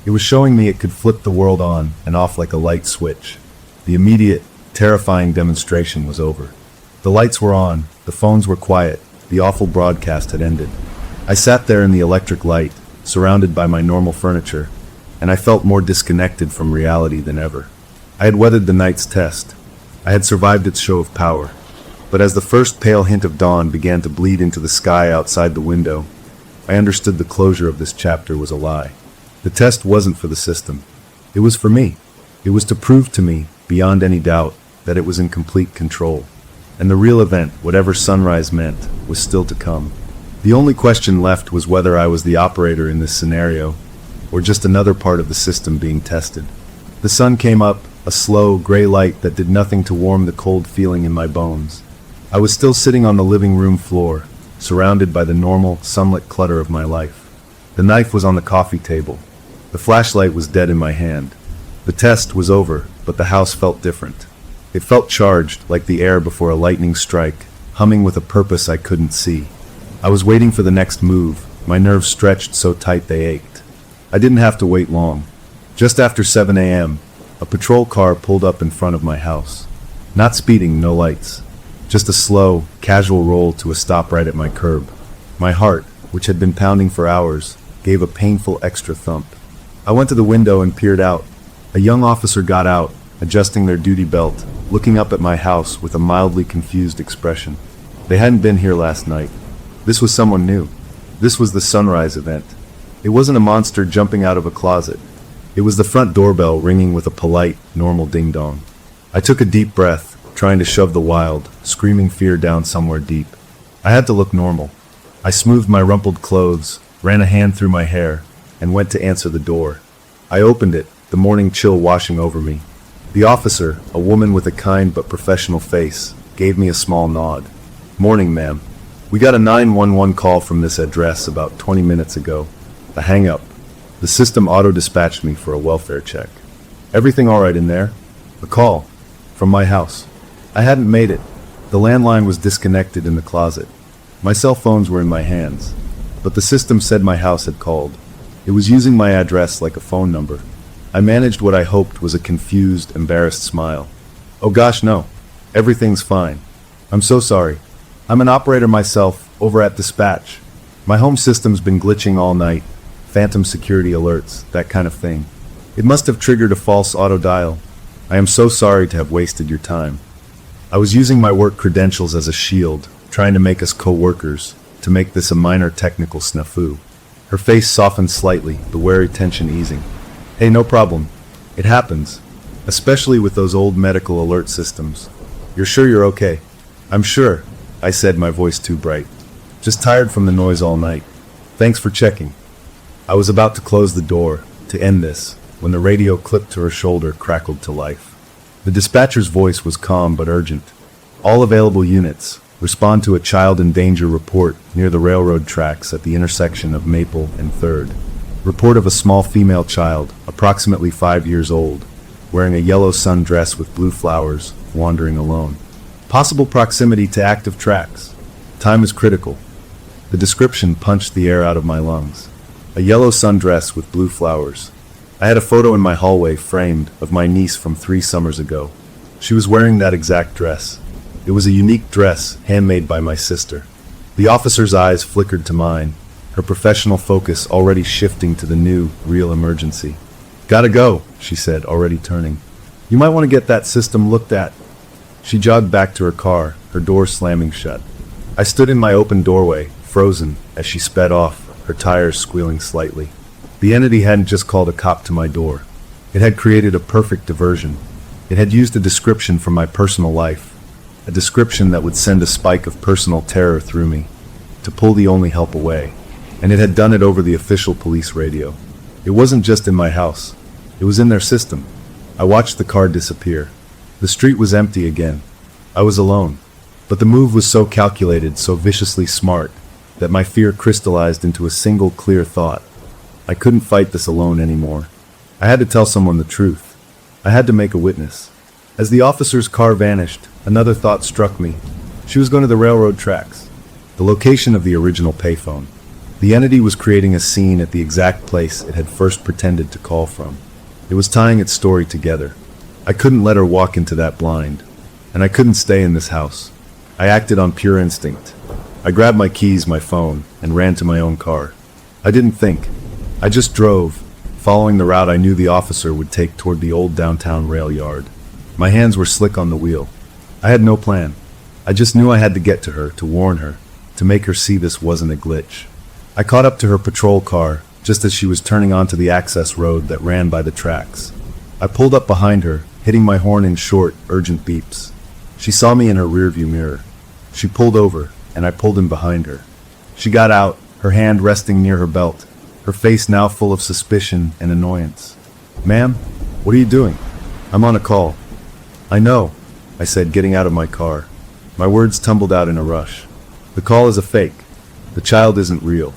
It was showing me it could flip the world on and off like a light switch. The immediate, terrifying demonstration was over. The lights were on, the phones were quiet, the awful broadcast had ended. I sat there in the electric light, surrounded by my normal furniture, and I felt more disconnected from reality than ever. I had weathered the night's test. I had survived its show of power. But as the first pale hint of dawn began to bleed into the sky outside the window, I understood the closure of this chapter was a lie. The test wasn't for the system. It was for me. It was to prove to me, beyond any doubt, that it was in complete control. And the real event, whatever sunrise meant, was still to come. The only question left was whether I was the operator in this scenario, or just another part of the system being tested. The sun came up, a slow, gray light that did nothing to warm the cold feeling in my bones. I was still sitting on the living room floor, surrounded by the normal, sunlit clutter of my life. The knife was on the coffee table. The flashlight was dead in my hand. The test was over, but the house felt different. It felt charged, like the air before a lightning strike, humming with a purpose I couldn't see. I was waiting for the next move, my nerves stretched so tight they ached. I didn't have to wait long. Just after 7 a.m., a patrol car pulled up in front of my house. Not speeding, no lights. Just a slow, casual roll to a stop right at my curb. My heart, which had been pounding for hours, gave a painful extra thump. I went to the window and peered out. A young officer got out, adjusting their duty belt, looking up at my house with a mildly confused expression. They hadn't been here last night. This was someone new. This was the sunrise event. It wasn't a monster jumping out of a closet. It was the front doorbell ringing with a polite, normal ding-dong. I took a deep breath, trying to shove the wild, screaming fear down somewhere deep. I had to look normal. I smoothed my rumpled clothes, ran a hand through my hair, and went to answer the door. I opened it, the morning chill washing over me. The officer, a woman with a kind but professional face, gave me a small nod. "Morning, ma'am. We got a 911 call from this address about 20 minutes ago. A hang-up. The system auto-dispatched me for a welfare check. Everything all right in there? A call. From my house. I hadn't made it. The landline was disconnected in the closet. My cell phones were in my hands. But the system said my house had called. It was using my address like a phone number. I managed what I hoped was a confused, embarrassed smile. Oh gosh, no. Everything's fine. I'm so sorry. I'm an operator myself, over at dispatch. My home system's been glitching all night. Phantom security alerts, that kind of thing. It must have triggered a false auto dial. I am so sorry to have wasted your time. I was using my work credentials as a shield, trying to make us co-workers, to make this a minor technical snafu. Her face softened slightly, the wary tension easing. Hey, no problem. It happens. Especially with those old medical alert systems. You're sure you're okay? I'm sure, I said, my voice too bright. Just tired from the noise all night. Thanks for checking. I was about to close the door, to end this, when the radio clipped to her shoulder crackled to life. The dispatcher's voice was calm but urgent. All available units, respond to a child in danger report near the railroad tracks at the intersection of Maple and 3rd. Report of a small female child, approximately 5 years old, wearing a yellow sundress with blue flowers, wandering alone. Possible proximity to active tracks. Time is critical. The description punched the air out of my lungs. A yellow sundress with blue flowers. I had a photo in my hallway framed of my niece from 3 summers ago. She was wearing that exact dress. It was a unique dress, handmade by my sister. The officer's eyes flickered to mine, her professional focus already shifting to the new, real emergency. Gotta go, she said, already turning. You might want to get that system looked at. She jogged back to her car, her door slamming shut. I stood in my open doorway, frozen, as she sped off, her tires squealing slightly. The entity hadn't just called a cop to my door. It had created a perfect diversion. It had used a description from my personal life, a description that would send a spike of personal terror through me, to pull the only help away. And it had done it over the official police radio. It wasn't just in my house. It was in their system. I watched the car disappear. The street was empty again. I was alone. But the move was so calculated, so viciously smart, that my fear crystallized into a single clear thought. I couldn't fight this alone anymore. I had to tell someone the truth. I had to make a witness. As the officer's car vanished, another thought struck me. She was going to the railroad tracks, the location of the original payphone. The entity was creating a scene at the exact place it had first pretended to call from. It was tying its story together. I couldn't let her walk into that blind, and I couldn't stay in this house. I acted on pure instinct. I grabbed my keys, my phone, and ran to my own car. I didn't think. I just drove, following the route I knew the officer would take toward the old downtown rail yard. My hands were slick on the wheel. I had no plan. I just knew I had to get to her, to warn her, to make her see this wasn't a glitch. I caught up to her patrol car, just as she was turning onto the access road that ran by the tracks. I pulled up behind her, hitting my horn in short, urgent beeps. She saw me in her rearview mirror. She pulled over, and I pulled in behind her. She got out, her hand resting near her belt, her face now full of suspicion and annoyance. Ma'am, what are you doing? I'm on a call. I know, I said, getting out of my car. My words tumbled out in a rush. The call is a fake. The child isn't real.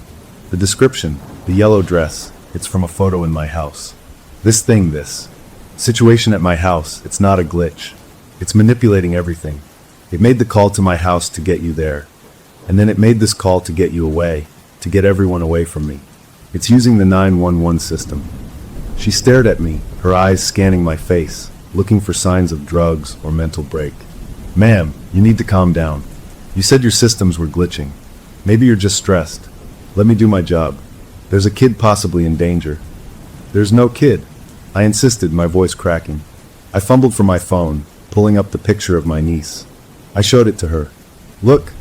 The description, the yellow dress, it's from a photo in my house. This situation at my house, it's not a glitch. It's manipulating everything. It made the call to my house to get you there. And then it made this call to get you away, to get everyone away from me. It's using the 911 system. She stared at me, her eyes scanning my face, looking for signs of drugs or mental break. Ma'am, you need to calm down. You said your systems were glitching. Maybe you're just stressed. Let me do my job. There's a kid possibly in danger. There's no kid, I insisted, my voice cracking. I fumbled for my phone, pulling up the picture of my niece. I showed it to her. Look,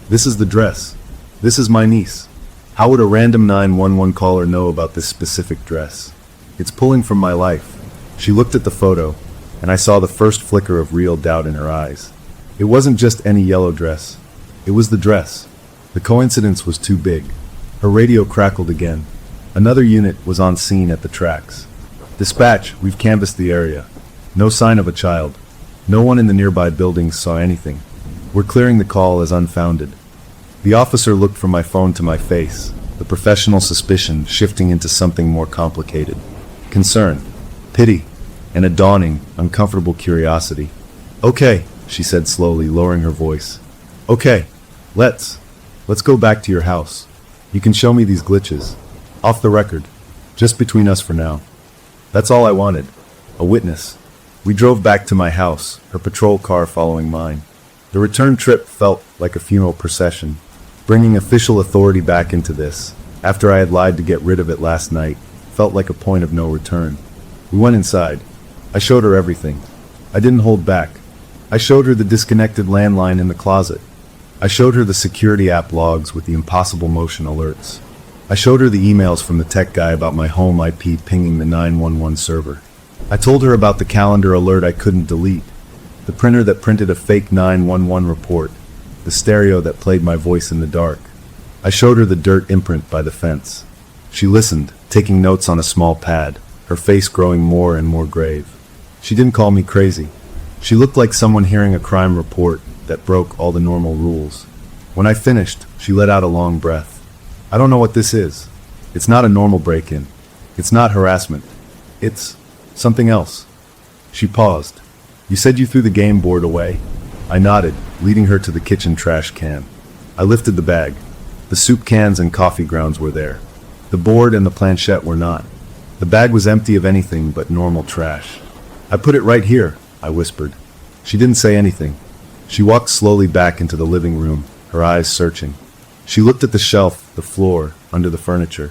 this is the dress. This is my niece. How would a random 911 caller know about this specific dress? It's pulling from my life. She looked at the photo, and I saw the first flicker of real doubt in her eyes. It wasn't just any yellow dress. It was the dress. The coincidence was too big. Her radio crackled again. Another unit was on scene at the tracks. Dispatch, we've canvassed the area. No sign of a child. No one in the nearby buildings saw anything. We're clearing the call as unfounded. The officer looked from my phone to my face, the professional suspicion shifting into something more complicated. Concern, pity, and a dawning, uncomfortable curiosity. Okay, she said slowly, lowering her voice. Okay, let's go back to your house. You can show me these glitches. Off the record. Just between us for now. That's all I wanted. A witness. We drove back to my house, her patrol car following mine. The return trip felt like a funeral procession. Bringing official authority back into this, after I had lied to get rid of it last night, felt like a point of no return. We went inside. I showed her everything. I didn't hold back. I showed her the disconnected landline in the closet. I showed her the security app logs with the impossible motion alerts. I showed her the emails from the tech guy about my home IP pinging the 911 server. I told her about the calendar alert I couldn't delete, the printer that printed a fake 911 report, the stereo that played my voice in the dark. I showed her the dirt imprint by the fence. She listened, taking notes on a small pad, her face growing more and more grave. She didn't call me crazy. She looked like someone hearing a crime report that broke all the normal rules. When I finished, she let out a long breath. I don't know what this is. It's not a normal break-in. It's not harassment. It's something else. She paused. You said you threw the game board away? I nodded, leading her to the kitchen trash can. I lifted the bag. The soup cans and coffee grounds were there. The board and the planchette were not. The bag was empty of anything but normal trash. I put it right here, I whispered. She didn't say anything. She walked slowly back into the living room, her eyes searching. She looked at the shelf, the floor, under the furniture.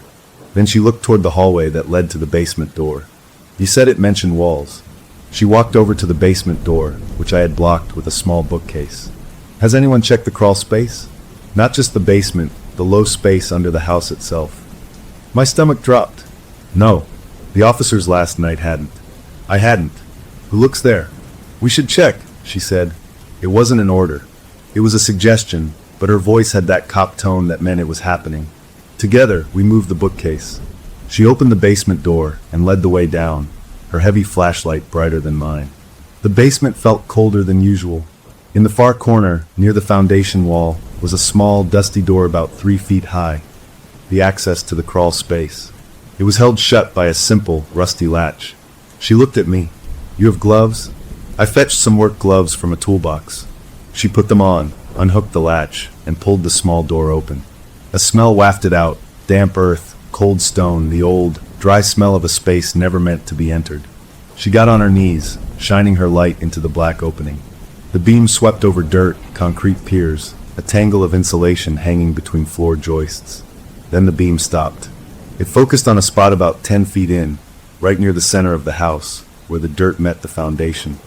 Then she looked toward the hallway that led to the basement door. You said it mentioned walls. She walked over to the basement door, which I had blocked with a small bookcase. Has anyone checked the crawl space? Not just the basement, the low space under the house itself. My stomach dropped. No, the officers last night hadn't. I hadn't. Who looks there? We should check, she said. It wasn't an order. It was a suggestion, but her voice had that cop tone that meant it was happening. Together, we moved the bookcase. She opened the basement door and led the way down, her heavy flashlight brighter than mine. The basement felt colder than usual. In the far corner, near the foundation wall, was a small, dusty door about 3 feet high, the access to the crawl space. It was held shut by a simple, rusty latch. She looked at me. You have gloves? I fetched some work gloves from a toolbox. She put them on, unhooked the latch, and pulled the small door open. A smell wafted out, damp earth, cold stone, the old, dry smell of a space never meant to be entered. She got on her knees, shining her light into the black opening. The beam swept over dirt, concrete piers, a tangle of insulation hanging between floor joists. Then the beam stopped. It focused on a spot about 10 feet in, right near the center of the house, where the dirt met the foundation.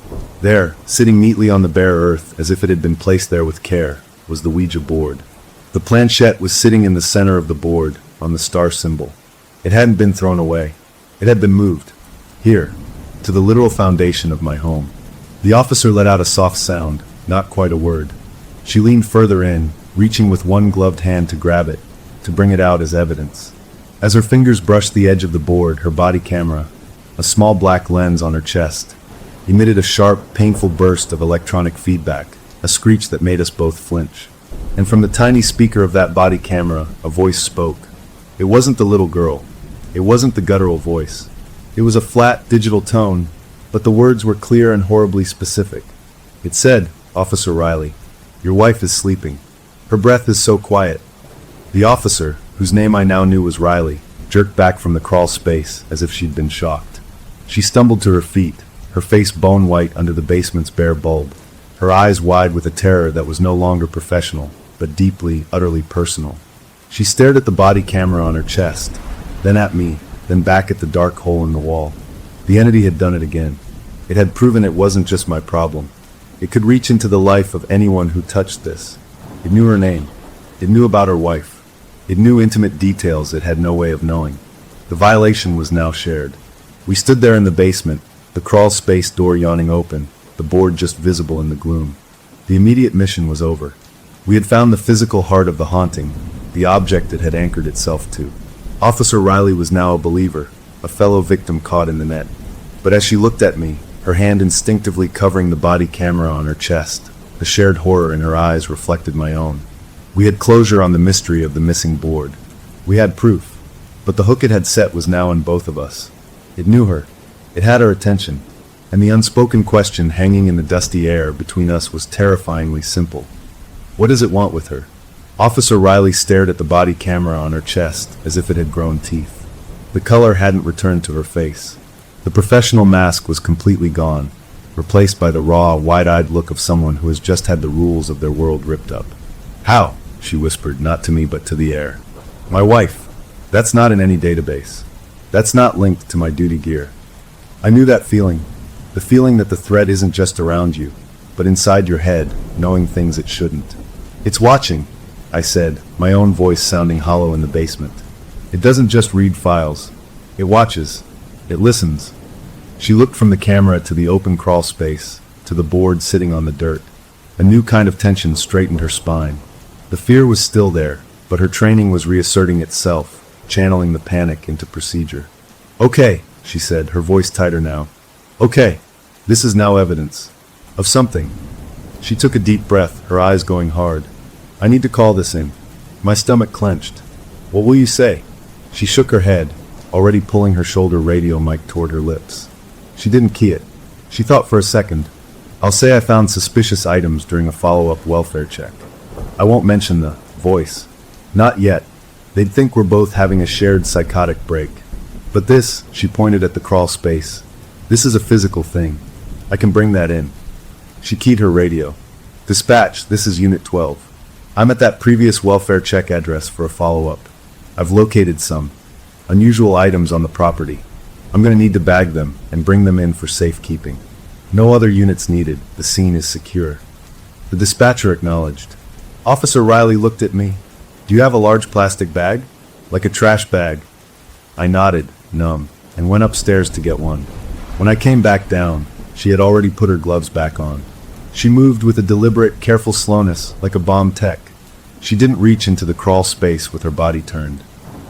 There, sitting neatly on the bare earth as if it had been placed there with care, was the Ouija board. The planchette was sitting in the center of the board, on the star symbol. It hadn't been thrown away. It had been moved. Here, to the literal foundation of my home. The officer let out a soft sound, not quite a word. She leaned further in, reaching with one gloved hand to grab it, to bring it out as evidence. As her fingers brushed the edge of the board, her body camera, a small black lens on her chest, emitted a sharp, painful burst of electronic feedback, a screech that made us both flinch. And from the tiny speaker of that body camera, a voice spoke. It wasn't the little girl. It wasn't the guttural voice. It was a flat, digital tone, but the words were clear and horribly specific. It said, Officer Riley, your wife is sleeping. Her breath is so quiet. The officer, whose name I now knew was Riley, jerked back from the crawl space as if she'd been shocked. She stumbled to her feet, her face bone-white under the basement's bare bulb, her eyes wide with a terror that was no longer professional, but deeply, utterly personal. She stared at the body camera on her chest, then at me, then back at the dark hole in the wall. The entity had done it again. It had proven it wasn't just my problem. It could reach into the life of anyone who touched this. It knew her name. It knew about her wife. It knew intimate details it had no way of knowing. The violation was now shared. We stood there in the basement, the crawl space door yawning open, the board just visible in the gloom. The immediate mission was over. We had found the physical heart of the haunting, the object it had anchored itself to. Officer Riley was now a believer, a fellow victim caught in the net. But as she looked at me, her hand instinctively covering the body camera on her chest, the shared horror in her eyes reflected my own. We had closure on the mystery of the missing board. We had proof, but the hook it had set was now in both of us. It knew her. It had our attention, and the unspoken question hanging in the dusty air between us was terrifyingly simple. What does it want with her? Officer Riley stared at the body camera on her chest as if it had grown teeth. The color hadn't returned to her face. The professional mask was completely gone, replaced by the raw, wide-eyed look of someone who has just had the rules of their world ripped up. How? She whispered, not to me but to the air. My wife. That's not in any database. That's not linked to my duty gear. I knew that feeling. The feeling that the threat isn't just around you, but inside your head, knowing things it shouldn't. It's watching, I said, my own voice sounding hollow in the basement. It doesn't just read files. It watches. It listens. She looked from the camera to the open crawl space, to the board sitting on the dirt. A new kind of tension straightened her spine. The fear was still there, but her training was reasserting itself, channeling the panic into procedure. "Okay," she said, her voice tighter now. "Okay, this is now evidence. Of something." She took a deep breath, her eyes going hard. "I need to call this in." My stomach clenched. "What will you say?" She shook her head, already pulling her shoulder radio mic toward her lips. She didn't key it. She thought for a second. "I'll say I found suspicious items during a follow-up welfare check. I won't mention the voice. Not yet. They'd think we're both having a shared psychotic break. But this," she pointed at the crawl space, "this is a physical thing. I can bring that in." She keyed her radio. "Dispatch, this is Unit 12. I'm at that previous welfare check address for a follow-up. I've located some unusual items on the property. I'm going to need to bag them and bring them in for safekeeping. No other units needed. The scene is secure." The dispatcher acknowledged. Officer Riley looked at me. "Do you have a large plastic bag? Like a trash bag?" I nodded, numb, and went upstairs to get one. When I came back down, she had already put her gloves back on. She moved with a deliberate, careful slowness, like a bomb tech. She didn't reach into the crawl space with her body turned.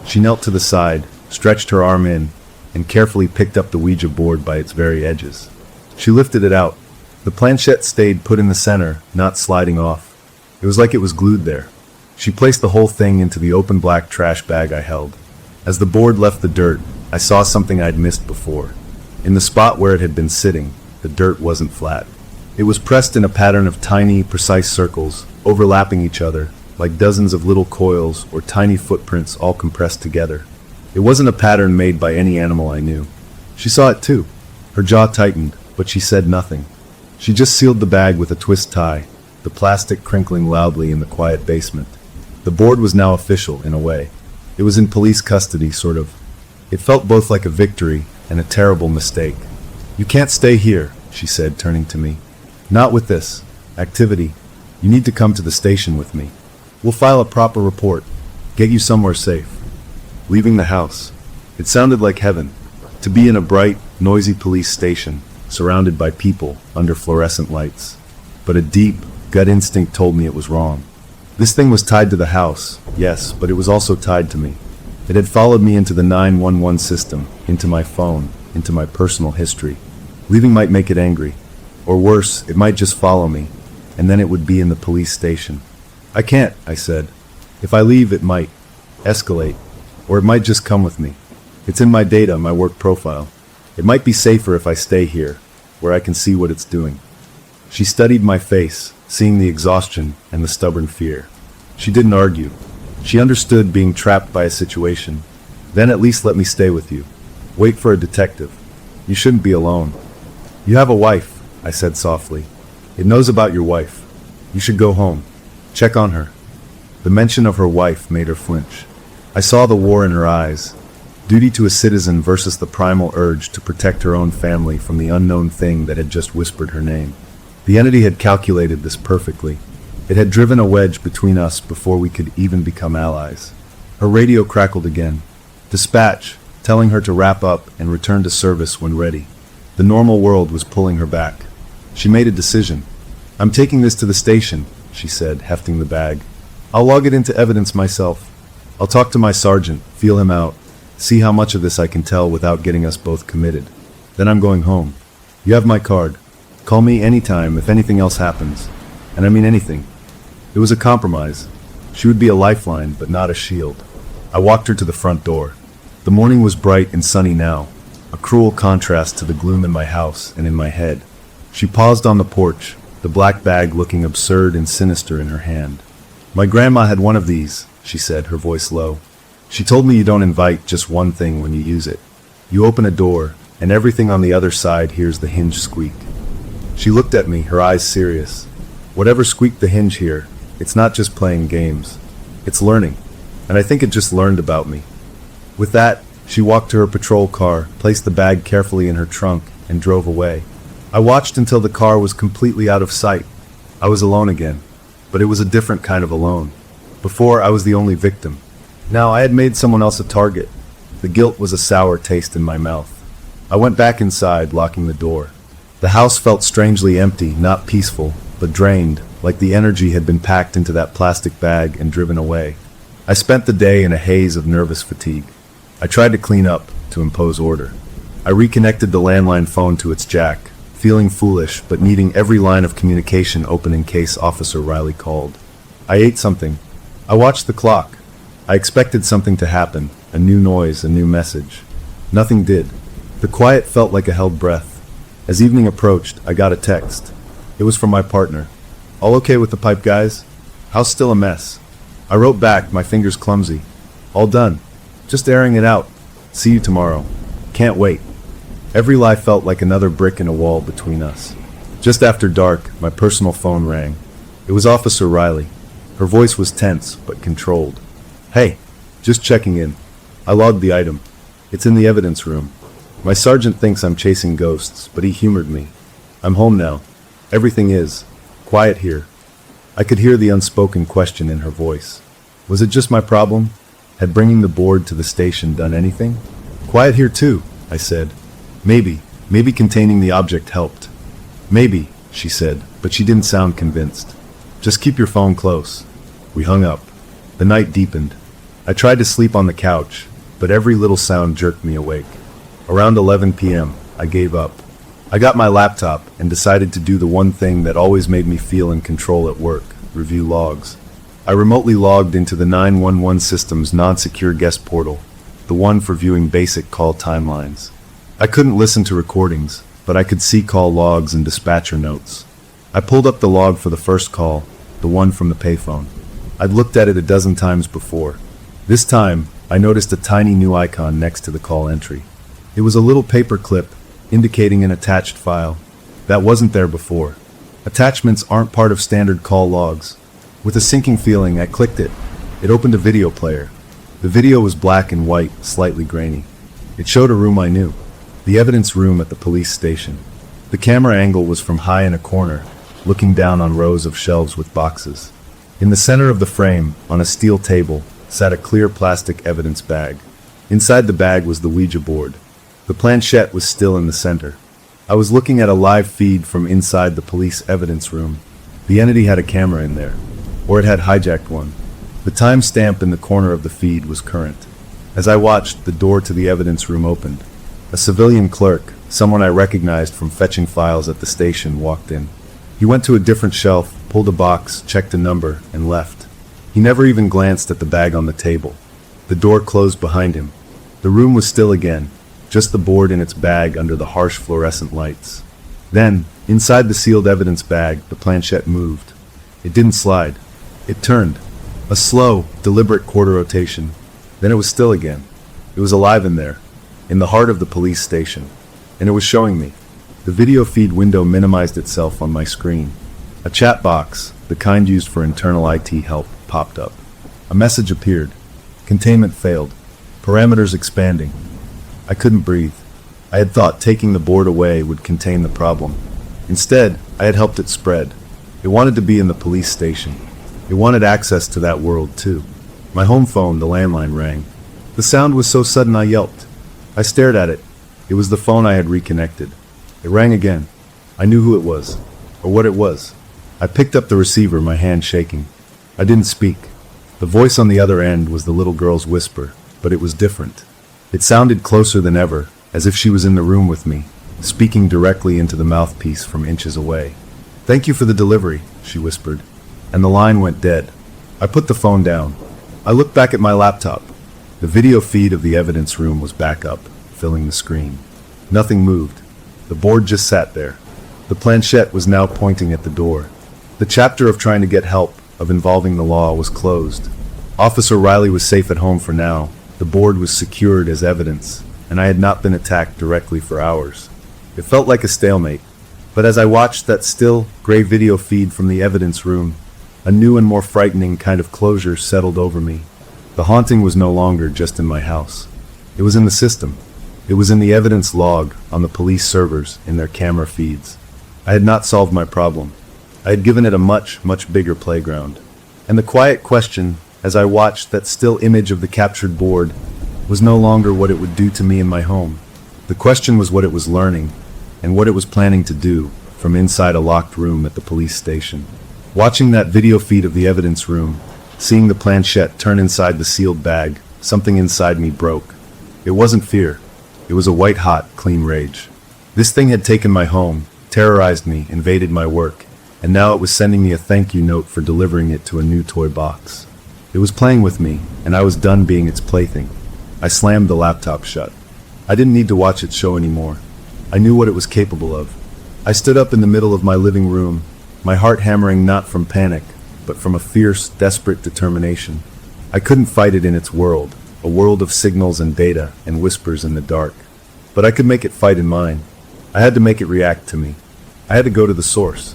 She knelt to the side, stretched her arm in, and carefully picked up the Ouija board by its very edges. She lifted it out. The planchette stayed put in the center, not sliding off. It was like it was glued there. She placed the whole thing into the open black trash bag I held. As the board left the dirt, I saw something I'd missed before. In the spot where it had been sitting, the dirt wasn't flat. It was pressed in a pattern of tiny, precise circles, overlapping each other, like dozens of little coils or tiny footprints all compressed together. It wasn't a pattern made by any animal I knew. She saw it too. Her jaw tightened, but she said nothing. She just sealed the bag with a twist tie, the plastic crinkling loudly in the quiet basement. The board was now official, in a way. It was in police custody, sort of. It felt both like a victory and a terrible mistake. "You can't stay here," she said, turning to me. "Not with this activity. You need to come to the station with me. We'll file a proper report, get you somewhere safe." Leaving the house. It sounded like heaven, to be in a bright, noisy police station, surrounded by people under fluorescent lights. But a deep, gut instinct told me it was wrong. This thing was tied to the house, yes, but it was also tied to me. It had followed me into the 911 system, into my phone, into my personal history. Leaving might make it angry. Or worse, it might just follow me, and then it would be in the police station. "I can't," I said. "If I leave, it might escalate, or it might just come with me. It's in my data, my work profile. It might be safer if I stay here, where I can see what it's doing." She studied my face, seeing the exhaustion and the stubborn fear. She didn't argue. She understood being trapped by a situation. "Then at least let me stay with you. Wait for a detective. You shouldn't be alone." "You have a wife," I said softly. "It knows about your wife. You should go home. Check on her." The mention of her wife made her flinch. I saw the war in her eyes. Duty to a citizen versus the primal urge to protect her own family from the unknown thing that had just whispered her name. The entity had calculated this perfectly. It had driven a wedge between us before we could even become allies. Her radio crackled again. "Dispatch," telling her to wrap up and return to service when ready. The normal world was pulling her back. She made a decision. "I'm taking this to the station," she said, hefting the bag. "I'll log it into evidence myself. I'll talk to my sergeant, feel him out, see how much of this I can tell without getting us both committed. Then I'm going home. You have my card. Call me anytime if anything else happens. And I mean anything." It was a compromise. She would be a lifeline, but not a shield. I walked her to the front door. The morning was bright and sunny now, a cruel contrast to the gloom in my house and in my head. She paused on the porch, the black bag looking absurd and sinister in her hand. "My grandma had one of these," she said, her voice low. "She told me you don't invite just one thing when you use it. You open a door, and everything on the other side hears the hinge squeak." She looked at me, her eyes serious. "Whatever squeaked the hinge here, it's not just playing games. It's learning. And I think it just learned about me." With that, she walked to her patrol car, placed the bag carefully in her trunk, and drove away. I watched until the car was completely out of sight. I was alone again, but it was a different kind of alone. Before, I was the only victim. Now I had made someone else a target. The guilt was a sour taste in my mouth. I went back inside, locking the door. The house felt strangely empty, not peaceful, but drained, like the energy had been packed into that plastic bag and driven away. I spent the day in a haze of nervous fatigue. I tried to clean up, to impose order. I reconnected the landline phone to its jack, feeling foolish but needing every line of communication open in case Officer Riley called. I ate something. I watched the clock. I expected something to happen, a new noise, a new message. Nothing did. The quiet felt like a held breath. As evening approached, I got a text. It was from my partner. "All okay with the pipe, guys? House still a mess." I wrote back, my fingers clumsy. "All done. Just airing it out. See you tomorrow. Can't wait." Every lie felt like another brick in a wall between us. Just after dark, my personal phone rang. It was Officer Riley. Her voice was tense, but controlled. "Hey, just checking in. I logged the item. It's in the evidence room. My sergeant thinks I'm chasing ghosts, but he humored me. I'm home now. Everything is quiet here." I could hear the unspoken question in her voice. Was it just my problem? Had bringing the board to the station done anything? "Quiet here too," I said. Maybe containing the object helped." "Maybe," she said, but she didn't sound convinced. "Just keep your phone close." We hung up. The night deepened. I tried to sleep on the couch, but every little sound jerked me awake. Around 11 p.m., I gave up. I got my laptop and decided to do the one thing that always made me feel in control at work: review logs. I remotely logged into the 911 system's non-secure guest portal, the one for viewing basic call timelines. I couldn't listen to recordings, but I could see call logs and dispatcher notes. I pulled up the log for the first call, the one from the payphone. I'd looked at it a dozen times before. This time, I noticed a tiny new icon next to the call entry. It was a little paper clip indicating an attached file. That wasn't there before. Attachments aren't part of standard call logs. With a sinking feeling, I clicked it. It opened a video player. The video was black and white, slightly grainy. It showed a room I knew. The evidence room at the police station. The camera angle was from high in a corner, looking down on rows of shelves with boxes. In the center of the frame, on a steel table, sat a clear plastic evidence bag. Inside the bag was the Ouija board. The planchette was still in the center. I was looking at a live feed from inside the police evidence room. The entity had a camera in there, or it had hijacked one. The time stamp in the corner of the feed was current. As I watched, the door to the evidence room opened. A civilian clerk, someone I recognized from fetching files at the station, walked in. He went to a different shelf, pulled a box, checked a number, and left. He never even glanced at the bag on the table. The door closed behind him. The room was still again, just the board in its bag under the harsh fluorescent lights. Then, inside the sealed evidence bag, the planchette moved. It didn't slide. It turned. A slow, deliberate quarter rotation. Then it was still again. It was alive in there, in the heart of the police station. And it was showing me. The video feed window minimized itself on my screen. A chat box, the kind used for internal IT help, popped up. A message appeared. Containment failed. Parameters expanding. I couldn't breathe. I had thought taking the board away would contain the problem. Instead, I had helped it spread. It wanted to be in the police station. It wanted access to that world, too. My home phone, the landline, rang. The sound was so sudden I yelped. I stared at it. It was the phone I had reconnected. It rang again. I knew who it was, or what it was. I picked up the receiver, my hand shaking. I didn't speak. The voice on the other end was the little girl's whisper, but it was different. It sounded closer than ever, as if she was in the room with me, speaking directly into the mouthpiece from inches away. "Thank you for the delivery," she whispered, and the line went dead. I put the phone down. I looked back at my laptop. The video feed of the evidence room was back up, filling the screen. Nothing moved. The board just sat there. The planchette was now pointing at the door. The chapter of trying to get help, of involving the law, was closed. Officer Riley was safe at home for now. The board was secured as evidence, and I had not been attacked directly for hours. It felt like a stalemate. But as I watched that still, gray video feed from the evidence room, a new and more frightening kind of closure settled over me. The haunting was no longer just in my house. It was in the system. It was in the evidence log, on the police servers, in their camera feeds. I had not solved my problem. I had given it a much, much bigger playground. And the quiet question, as I watched that still image of the captured board, was no longer what it would do to me in my home. The question was what it was learning, and what it was planning to do, from inside a locked room at the police station. Watching that video feed of the evidence room, seeing the planchette turn inside the sealed bag, something inside me broke. It wasn't fear. It was a white-hot, clean rage. This thing had taken my home, terrorized me, invaded my work, and now it was sending me a thank you note for delivering it to a new toy box. It was playing with me, and I was done being its plaything. I slammed the laptop shut. I didn't need to watch it show anymore. I knew what it was capable of. I stood up in the middle of my living room, my heart hammering not from panic, but from a fierce, desperate determination. I couldn't fight it in its world, a world of signals and data and whispers in the dark. But I could make it fight in mine. I had to make it react to me. I had to go to the source.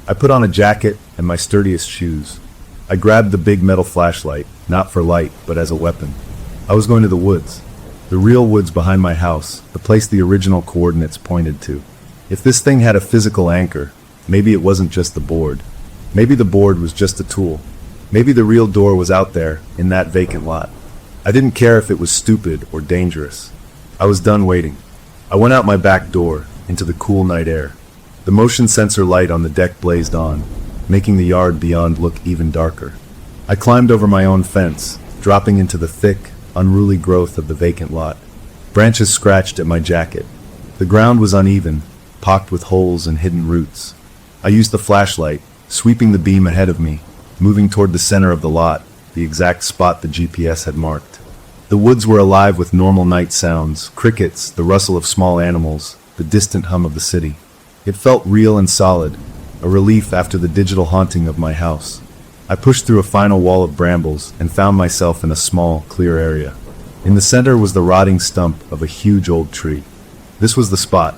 I put on a jacket and my sturdiest shoes. I grabbed the big metal flashlight, not for light, but as a weapon. I was going to the woods. The real woods behind my house, the place the original coordinates pointed to. If this thing had a physical anchor, maybe it wasn't just the board. Maybe the board was just a tool. Maybe the real door was out there, in that vacant lot. I didn't care if it was stupid or dangerous. I was done waiting. I went out my back door, into the cool night air. The motion sensor light on the deck blazed on, making the yard beyond look even darker. I climbed over my own fence, dropping into the thick, unruly growth of the vacant lot. Branches scratched at my jacket. The ground was uneven, pocked with holes and hidden roots. I used the flashlight, sweeping the beam ahead of me, moving toward the center of the lot, the exact spot the GPS had marked. The woods were alive with normal night sounds, crickets, the rustle of small animals, the distant hum of the city. It felt real and solid, a relief after the digital haunting of my house. I pushed through a final wall of brambles and found myself in a small, clear area. In the center was the rotting stump of a huge old tree. This was the spot.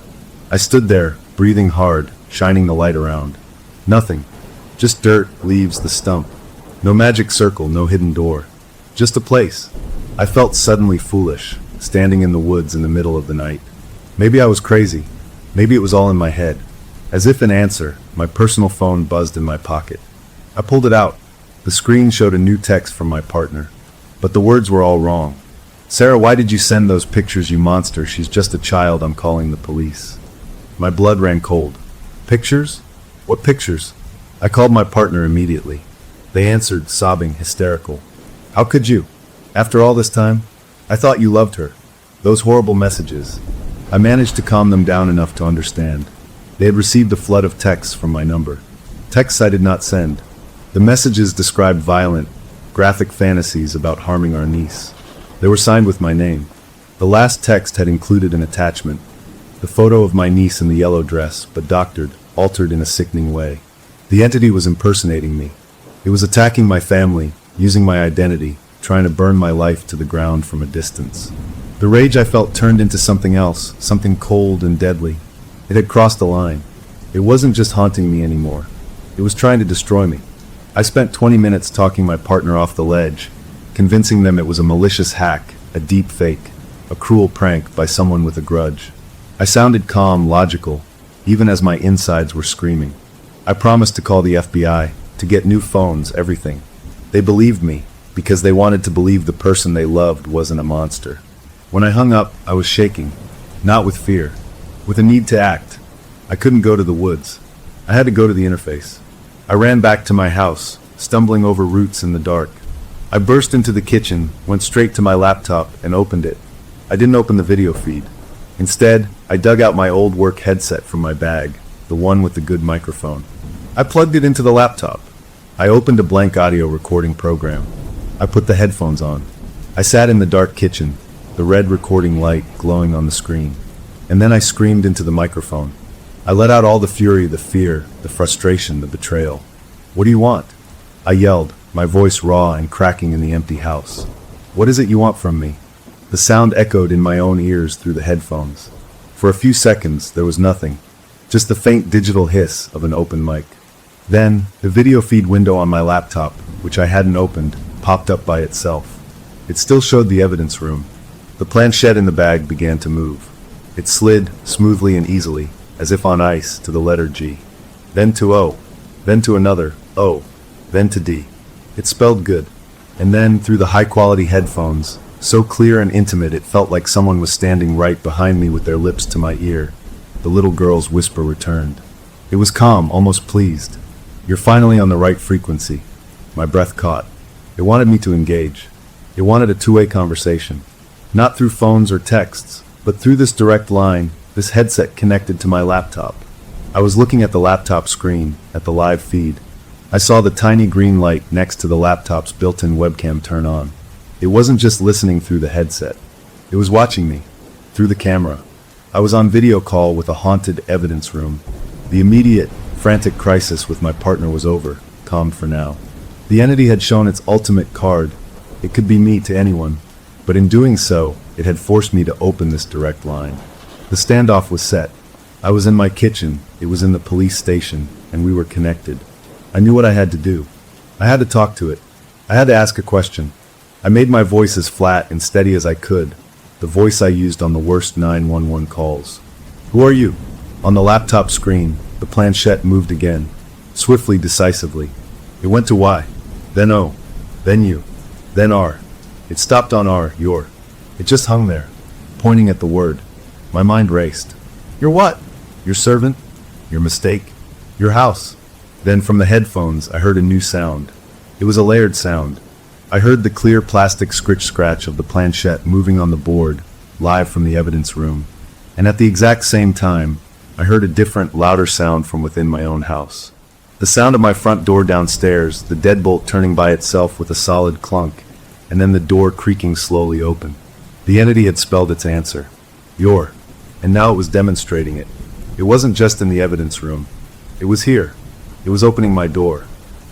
I stood there, breathing hard, shining the light around. Nothing. Just dirt, leaves, the stump. No magic circle, no hidden door. Just a place. I felt suddenly foolish, standing in the woods in the middle of the night. Maybe I was crazy. Maybe it was all in my head. As if in answer, my personal phone buzzed in my pocket. I pulled it out. The screen showed a new text from my partner. But the words were all wrong. "Sarah, why did you send those pictures, you monster? She's just a child. I'm calling the police." My blood ran cold. Pictures? What pictures? I called my partner immediately. They answered, sobbing, hysterical. "How could you? After all this time? I thought you loved her. Those horrible messages." I managed to calm them down enough to understand. They had received a flood of texts from my number. Texts I did not send. The messages described violent, graphic fantasies about harming our niece. They were signed with my name. The last text had included an attachment, the photo of my niece in the yellow dress, but doctored, altered in a sickening way. The entity was impersonating me. It was attacking my family, using my identity, trying to burn my life to the ground from a distance. The rage I felt turned into something else, something cold and deadly. It had crossed the line. It wasn't just haunting me anymore. It was trying to destroy me. I spent 20 minutes talking my partner off the ledge, convincing them it was a malicious hack, a deep fake, a cruel prank by someone with a grudge. I sounded calm, logical, even as my insides were screaming. I promised to call the FBI, to get new phones, everything. They believed me, because they wanted to believe the person they loved wasn't a monster. When I hung up, I was shaking, not with fear, with a need to act. I couldn't go to the woods. I had to go to the interface. I ran back to my house, stumbling over roots in the dark. I burst into the kitchen, went straight to my laptop, and opened it. I didn't open the video feed. Instead, I dug out my old work headset from my bag, the one with the good microphone. I plugged it into the laptop. I opened a blank audio recording program. I put the headphones on. I sat in the dark kitchen, the red recording light glowing on the screen. And then I screamed into the microphone. I let out all the fury, the fear, the frustration, the betrayal. "What do you want?" I yelled, my voice raw and cracking in the empty house. "What is it you want from me?" The sound echoed in my own ears through the headphones. For a few seconds, there was nothing, just the faint digital hiss of an open mic. Then, the video feed window on my laptop, which I hadn't opened, popped up by itself. It still showed the evidence room. The planchette in the bag began to move. It slid, smoothly and easily, as if on ice, to the letter G. Then to O. Then to another O. Then to D. It spelled good. And then, through the high-quality headphones, so clear and intimate it felt like someone was standing right behind me with their lips to my ear, the little girl's whisper returned. It was calm, almost pleased. You're finally on the right frequency. My breath caught. It wanted me to engage. It wanted a two-way conversation. Not through phones or texts, but through this direct line, this headset connected to my laptop. I was looking at the laptop screen, at the live feed. I saw the tiny green light next to the laptop's built-in webcam turn on. It wasn't just listening through the headset. It was watching me, through the camera. I was on video call with a haunted evidence room. The immediate, frantic crisis with my partner was over, calmed for now. The entity had shown its ultimate card. It could be me to anyone, but in doing so, it had forced me to open this direct line. The standoff was set. I was in my kitchen, it was in the police station, and we were connected. I knew what I had to do. I had to talk to it. I had to ask a question. I made my voice as flat and steady as I could, the voice I used on the worst 911 calls. Who are you? On the laptop screen, the planchette moved again, swiftly, decisively. It went to Y, then O, then U, then R. It stopped on R, your. It just hung there, pointing at the word. My mind raced. Your what? Your servant? Your mistake? Your house? Then from the headphones, I heard a new sound. It was a layered sound. I heard the clear plastic scratch of the planchette moving on the board, live from the evidence room. And at the exact same time, I heard a different, louder sound from within my own house. The sound of my front door downstairs, the deadbolt turning by itself with a solid clunk, and then the door creaking slowly open. The entity had spelled its answer. Your. And now it was demonstrating it. It wasn't just in the evidence room. It was here. It was opening my door.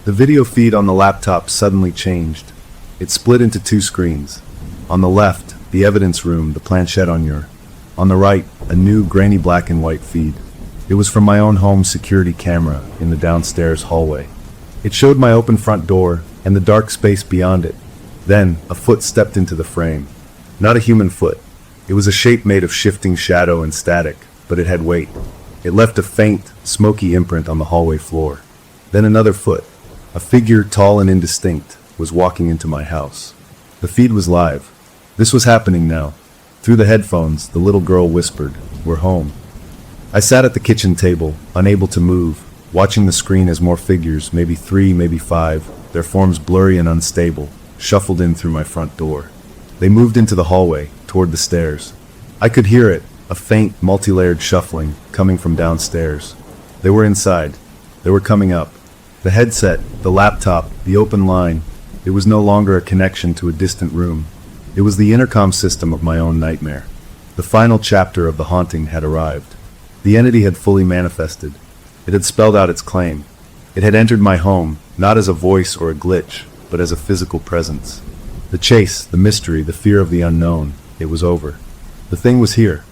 The video feed on the laptop suddenly changed. It split into two screens. On the left, the evidence room, the planchette on your. On the right, a new grainy black and white feed. It was from my own home security camera in the downstairs hallway. It showed my open front door and the dark space beyond it. Then, a foot stepped into the frame. Not a human foot. It was a shape made of shifting shadow and static, but it had weight. It left a faint, smoky imprint on the hallway floor. Then another foot, a figure tall and indistinct, was walking into my house. The feed was live. This was happening now. Through the headphones, the little girl whispered, "We're home." I sat at the kitchen table, unable to move, watching the screen as more figures, maybe 3, maybe 5, their forms blurry and unstable, shuffled in through my front door. They moved into the hallway, toward the stairs. I could hear it, a faint, multi-layered shuffling, coming from downstairs. They were inside. They were coming up. The headset, the laptop, the open line. It was no longer a connection to a distant room. It was the intercom system of my own nightmare. The final chapter of the haunting had arrived. The entity had fully manifested. It had spelled out its claim. It had entered my home, not as a voice or a glitch, but as a physical presence. The chase, the mystery, the fear of the unknown, it was over. The thing was here.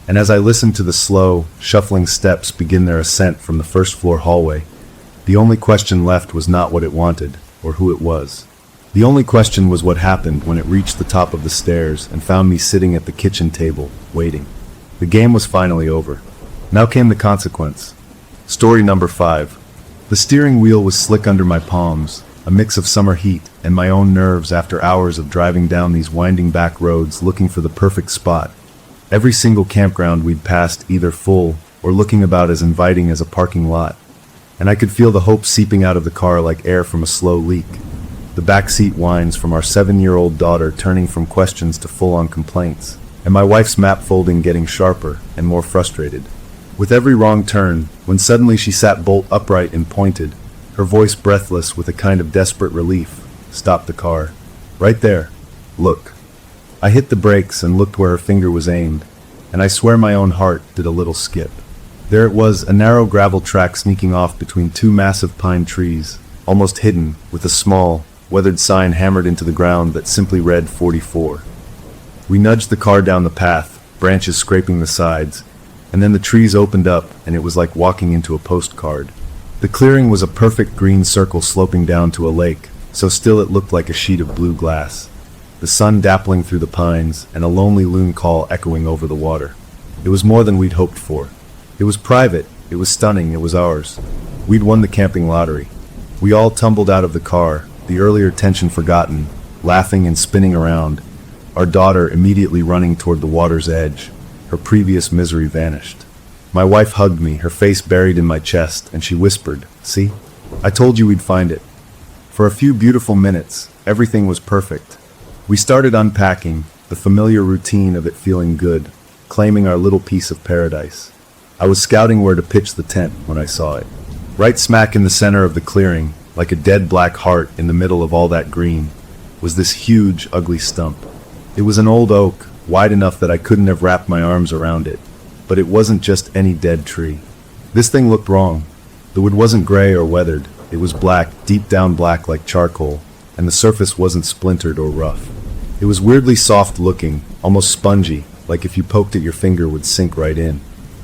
And as I listened to the slow, shuffling steps begin their ascent from the first floor hallway, the only question left was not what it wanted, or who it was. The only question was what happened when it reached the top of the stairs and found me sitting at the kitchen table, waiting. The game was finally over. Now came the consequence. Story number 5. The steering wheel was slick under my palms, a mix of summer heat and my own nerves after hours of driving down these winding back roads looking for the perfect spot. Every single campground we'd passed either full or looking about as inviting as a parking lot. And I could feel the hope seeping out of the car like air from a slow leak. The backseat whines from our 7-year-old daughter turning from questions to full-on complaints, and my wife's map folding getting sharper and more frustrated. With every wrong turn, when suddenly she sat bolt upright and pointed, her voice breathless with a kind of desperate relief, stopped the car. Right there. Look. I hit the brakes and looked where her finger was aimed, and I swear my own heart did a little skip. There it was, a narrow gravel track sneaking off between 2 massive pine trees, almost hidden, with a small, weathered sign hammered into the ground that simply read 44. We nudged the car down the path, branches scraping the sides, and then the trees opened up and it was like walking into a postcard. The clearing was a perfect green circle sloping down to a lake, so still it looked like a sheet of blue glass. The sun dappling through the pines and a lonely loon call echoing over the water. It was more than we'd hoped for. It was private, it was stunning, it was ours. We'd won the camping lottery. We all tumbled out of the car, the earlier tension forgotten, laughing and spinning around, our daughter immediately running toward the water's edge. Her previous misery vanished. My wife hugged me, her face buried in my chest, and she whispered, "See? I told you we'd find it. For a few beautiful minutes, everything was perfect. We started unpacking, the familiar routine of it feeling good, claiming our little piece of paradise. I was scouting where to pitch the tent when I saw it. Right smack in the center of the clearing, like a dead black heart in the middle of all that green, was this huge, ugly stump. It was an old oak, wide enough that I couldn't have wrapped my arms around it. But it wasn't just any dead tree. This thing looked wrong. The wood wasn't gray or weathered. It was black, deep down black like charcoal, and the surface wasn't splintered or rough. It was weirdly soft looking, almost spongy, like if you poked it your finger would sink right in.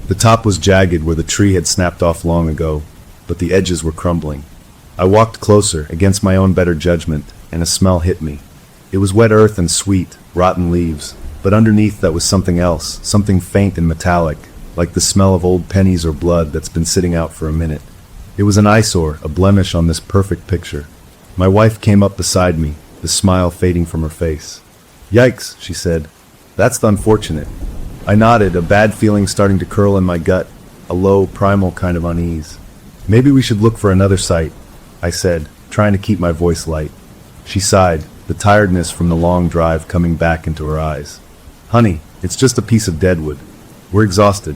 The top was jagged where the tree had snapped off long ago, but the edges were crumbling. I walked closer, against my own better judgment, and a smell hit me. It was wet earth and sweet, rotten leaves, but underneath that was something else, something faint and metallic, like the smell of old pennies or blood that's been sitting out for a minute. It was an eyesore, a blemish on this perfect picture. My wife came up beside me, the smile fading from her face. "Yikes," she said. "That's unfortunate." I nodded, a bad feeling starting to curl in my gut, a low, primal kind of unease. "Maybe we should look for another site," I said, trying to keep my voice light. She sighed, the tiredness from the long drive coming back into her eyes. "Honey, it's just a piece of deadwood. We're exhausted.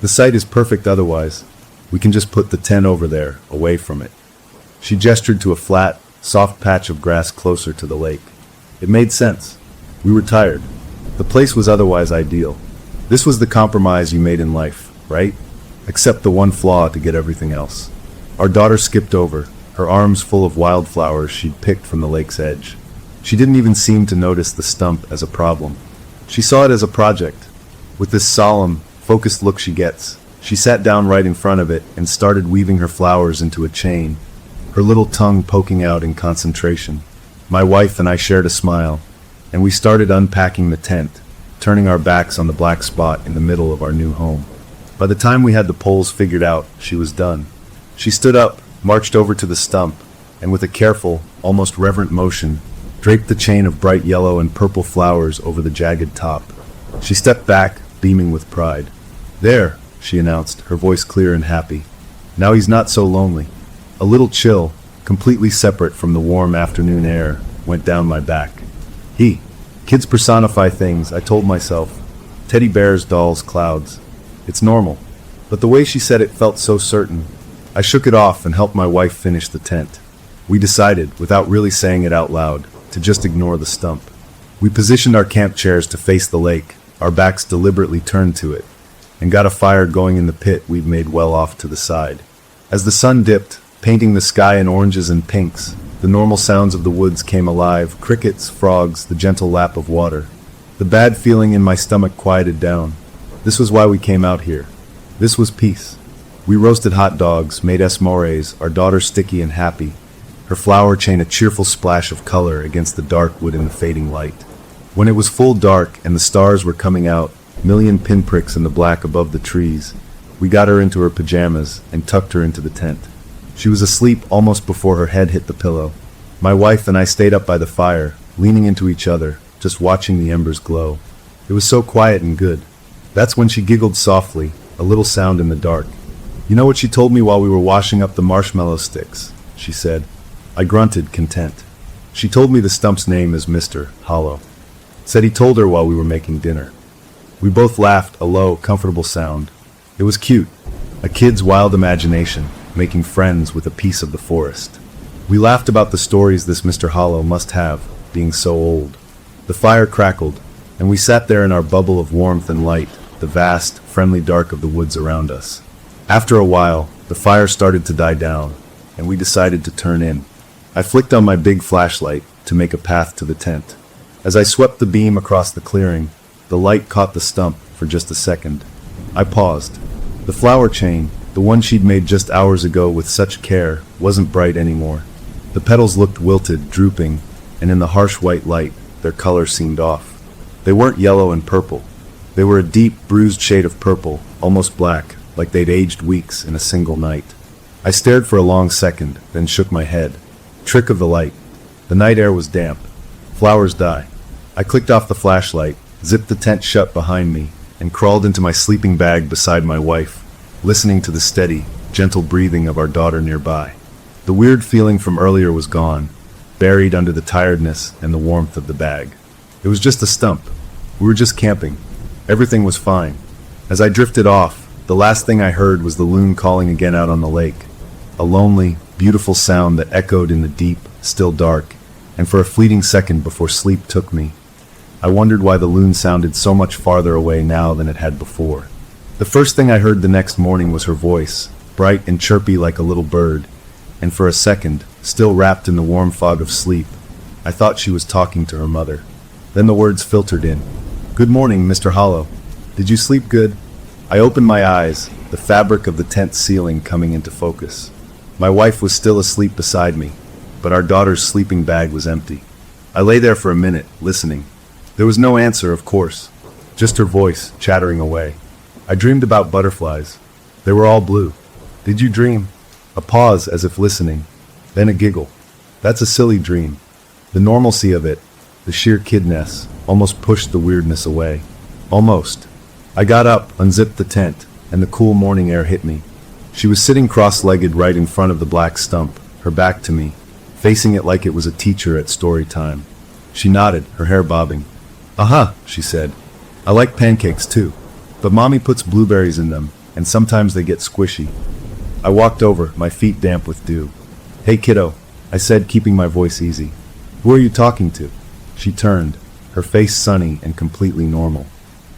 The site is perfect otherwise. We can just put the tent over there, away from it." She gestured to a flat, soft patch of grass closer to the lake. It made sense. We were tired. The place was otherwise ideal. This was the compromise you made in life, right? Except the one flaw to get everything else. Our daughter skipped over, her arms full of wildflowers she'd picked from the lake's edge. She didn't even seem to notice the stump as a problem. She saw it as a project. With this solemn, focused look she gets, she sat down right in front of it and started weaving her flowers into a chain, her little tongue poking out in concentration. My wife and I shared a smile, and we started unpacking the tent, turning our backs on the black spot in the middle of our new home. By the time we had the poles figured out, she was done. She stood up, marched over to the stump, and with a careful, almost reverent motion, draped the chain of bright yellow and purple flowers over the jagged top. She stepped back, beaming with pride. "There," she announced, her voice clear and happy. "Now he's not so lonely." A little chill, completely separate from the warm afternoon air, went down my back. Kids personify things, I told myself. Teddy bears, dolls, clouds. It's normal. But the way she said it felt so certain. I shook it off and helped my wife finish the tent. We decided, without really saying it out loud, to just ignore the stump. We positioned our camp chairs to face the lake, our backs deliberately turned to it, and got a fire going in the pit we'd made well off to the side. As the sun dipped, painting the sky in oranges and pinks, the normal sounds of the woods came alive, crickets, frogs, the gentle lap of water. The bad feeling in my stomach quieted down. This was why we came out here. This was peace. We roasted hot dogs, made esmores, our daughter sticky and happy, her flower chain a cheerful splash of color against the dark wood in the fading light. When it was full dark and the stars were coming out, million pinpricks in the black above the trees, we got her into her pajamas and tucked her into the tent. She was asleep almost before her head hit the pillow. My wife and I stayed up by the fire, leaning into each other, just watching the embers glow. It was so quiet and good. That's when she giggled softly, a little sound in the dark. "You know what she told me while we were washing up the marshmallow sticks?" she said. I grunted, content. She told me the stump's name is Mr. Hollow. Said he told her while we were making dinner. We both laughed, a low, comfortable sound. It was cute, a kid's wild imagination, making friends with a piece of the forest. We laughed about the stories this Mr. Hollow must have, being so old. The fire crackled, and we sat there in our bubble of warmth and light, the vast, friendly dark of the woods around us. After a while, the fire started to die down, and we decided to turn in. I flicked on my big flashlight to make a path to the tent. As I swept the beam across the clearing, the light caught the stump for just a second. I paused. The flower chain, the one she'd made just hours ago with such care, wasn't bright anymore. The petals looked wilted, drooping, and in the harsh white light, their color seemed off. They weren't yellow and purple. They were a deep, bruised shade of purple, almost black, like they'd aged weeks in a single night. I stared for a long second, then shook my head. Trick of the light. The night air was damp. Flowers die. I clicked off the flashlight, zipped the tent shut behind me, and crawled into my sleeping bag beside my wife, listening to the steady, gentle breathing of our daughter nearby. The weird feeling from earlier was gone, buried under the tiredness and the warmth of the bag. It was just a stump. We were just camping. Everything was fine. As I drifted off, the last thing I heard was the loon calling again out on the lake. A lonely, beautiful sound that echoed in the deep, still dark, and for a fleeting second before sleep took me, I wondered why the loon sounded so much farther away now than it had before. The first thing I heard the next morning was her voice, bright and chirpy like a little bird, and for a second, still wrapped in the warm fog of sleep, I thought she was talking to her mother. Then the words filtered in. "Good morning, Mr. Hollow. Did you sleep good?" I opened my eyes, the fabric of the tent ceiling coming into focus. My wife was still asleep beside me, but our daughter's sleeping bag was empty. I lay there for a minute, listening. There was no answer, of course, just her voice chattering away. I dreamed about butterflies. They were all blue. Did you dream? A pause as if listening, then a giggle. That's a silly dream. The normalcy of it, the sheer kidness, almost pushed the weirdness away. Almost. I got up, unzipped the tent, and the cool morning air hit me. She was sitting cross-legged right in front of the black stump, her back to me, facing it like it was a teacher at story time. She nodded, her hair bobbing. "Aha," she said. "I like pancakes too, but Mommy puts blueberries in them, and sometimes they get squishy." I walked over, my feet damp with dew. "Hey kiddo," I said, keeping my voice easy. "Who are you talking to?" She turned, her face sunny and completely normal.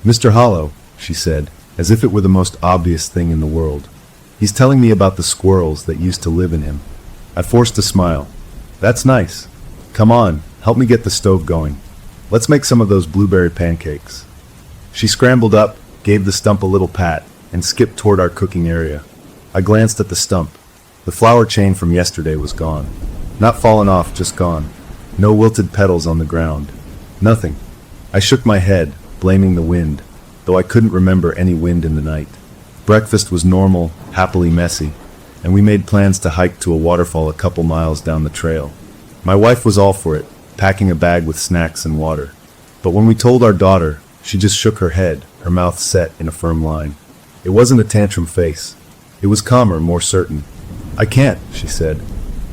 "Mr. Hollow," she said, as if it were the most obvious thing in the world. "He's telling me about the squirrels that used to live in him." I forced a smile. "That's nice. Come on, help me get the stove going. Let's make some of those blueberry pancakes." She scrambled up, gave the stump a little pat, and skipped toward our cooking area. I glanced at the stump. The flower chain from yesterday was gone. Not fallen off, just gone. No wilted petals on the ground. Nothing. I shook my head, blaming the wind, though I couldn't remember any wind in the night. Breakfast was normal, happily messy, and we made plans to hike to a waterfall a couple miles down the trail. My wife was all for it, packing a bag with snacks and water. But when we told our daughter, she just shook her head, her mouth set in a firm line. It wasn't a tantrum face. It was calmer, more certain. "I can't," she said.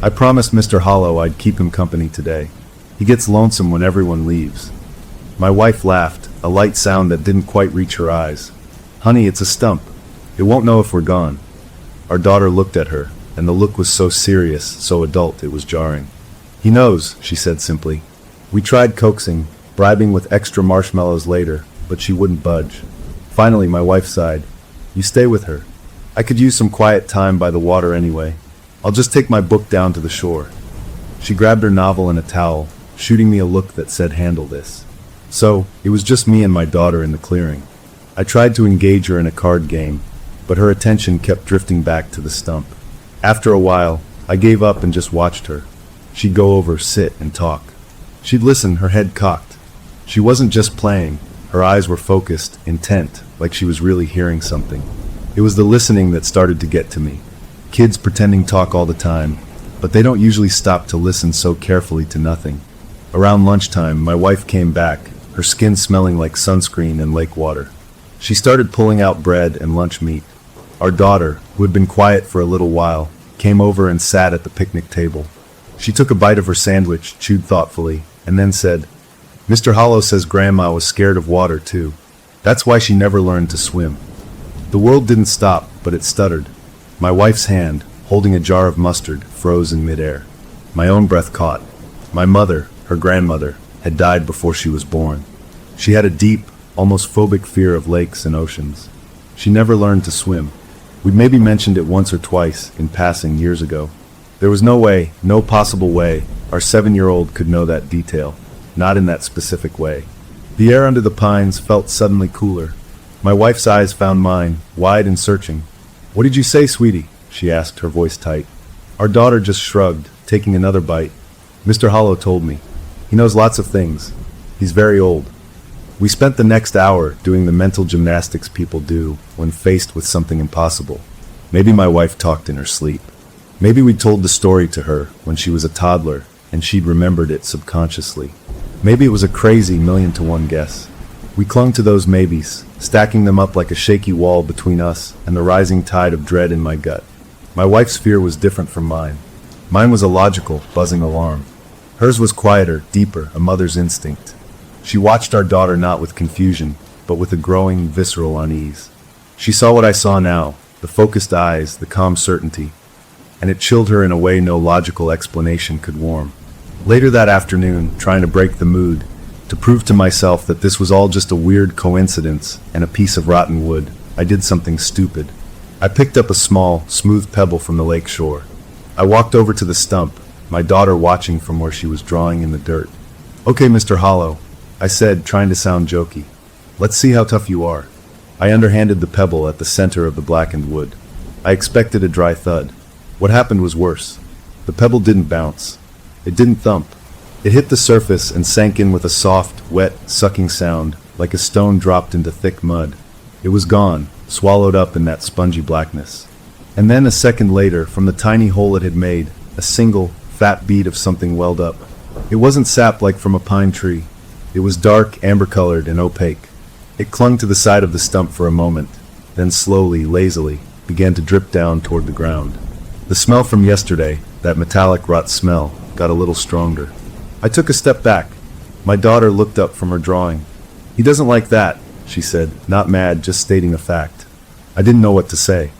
"I promised Mr. Hollow I'd keep him company today. He gets lonesome when everyone leaves." My wife laughed, a light sound that didn't quite reach her eyes. "Honey, it's a stump. It won't know if we're gone." Our daughter looked at her, and the look was so serious, so adult, it was jarring. "He knows," she said simply. We tried coaxing, bribing with extra marshmallows later, but she wouldn't budge. Finally, my wife sighed. "You stay with her. I could use some quiet time by the water anyway. I'll just take my book down to the shore." She grabbed her novel and a towel, shooting me a look that said, "Handle this." So, it was just me and my daughter in the clearing. I tried to engage her in a card game, but her attention kept drifting back to the stump. After a while, I gave up and just watched her. She'd go over, sit, and talk. She'd listen, her head cocked. She wasn't just playing. Her eyes were focused, intent, like she was really hearing something. It was the listening that started to get to me. Kids pretending talk all the time, but they don't usually stop to listen so carefully to nothing. Around lunchtime, my wife came back, her skin smelling like sunscreen and lake water. She started pulling out bread and lunch meat. Our daughter, who had been quiet for a little while, came over and sat at the picnic table. She took a bite of her sandwich, chewed thoughtfully, and then said, "Mr. Hollow says Grandma was scared of water too. That's why she never learned to swim." The world didn't stop, but it stuttered. My wife's hand, holding a jar of mustard, froze in midair. My own breath caught. My mother, her grandmother, had died before she was born. She had a deep, almost phobic fear of lakes and oceans. She never learned to swim. We'd maybe mentioned it once or twice, in passing, years ago. There was no way, no possible way, our 7-year-old could know that detail. Not in that specific way. The air under the pines felt suddenly cooler. My wife's eyes found mine, wide and searching. "What did you say, sweetie?" she asked, her voice tight. Our daughter just shrugged, taking another bite. "Mr. Hollow told me. He knows lots of things. He's very old." We spent the next hour doing the mental gymnastics people do when faced with something impossible. Maybe my wife talked in her sleep. Maybe we told the story to her when she was a toddler and she'd remembered it subconsciously. Maybe it was a crazy 1,000,000-to-1 guess. We clung to those maybes, stacking them up like a shaky wall between us and the rising tide of dread in my gut. My wife's fear was different from mine. Mine was a logical, buzzing alarm. Hers was quieter, deeper, a mother's instinct. She watched our daughter not with confusion, but with a growing, visceral unease. She saw what I saw now, the focused eyes, the calm certainty, and it chilled her in a way no logical explanation could warm. Later that afternoon, trying to break the mood, to prove to myself that this was all just a weird coincidence and a piece of rotten wood, I did something stupid. I picked up a small, smooth pebble from the lake shore. I walked over to the stump, my daughter watching from where she was drawing in the dirt. "Okay, Mr. Hollow," I said, trying to sound jokey. "Let's see how tough you are." I underhanded the pebble at the center of the blackened wood. I expected a dry thud. What happened was worse. The pebble didn't bounce. It didn't thump. It hit the surface and sank in with a soft, wet, sucking sound, like a stone dropped into thick mud. It was gone, swallowed up in that spongy blackness. And then a second later, from the tiny hole it had made, a single, fat bead of something welled up. It wasn't sap like from a pine tree. It was dark, amber-colored, and opaque. It clung to the side of the stump for a moment, then slowly, lazily, began to drip down toward the ground. The smell from yesterday, that metallic rot smell, got a little stronger. I took a step back. My daughter looked up from her drawing. "He doesn't like that," she said, not mad, just stating a fact. I didn't know what to say.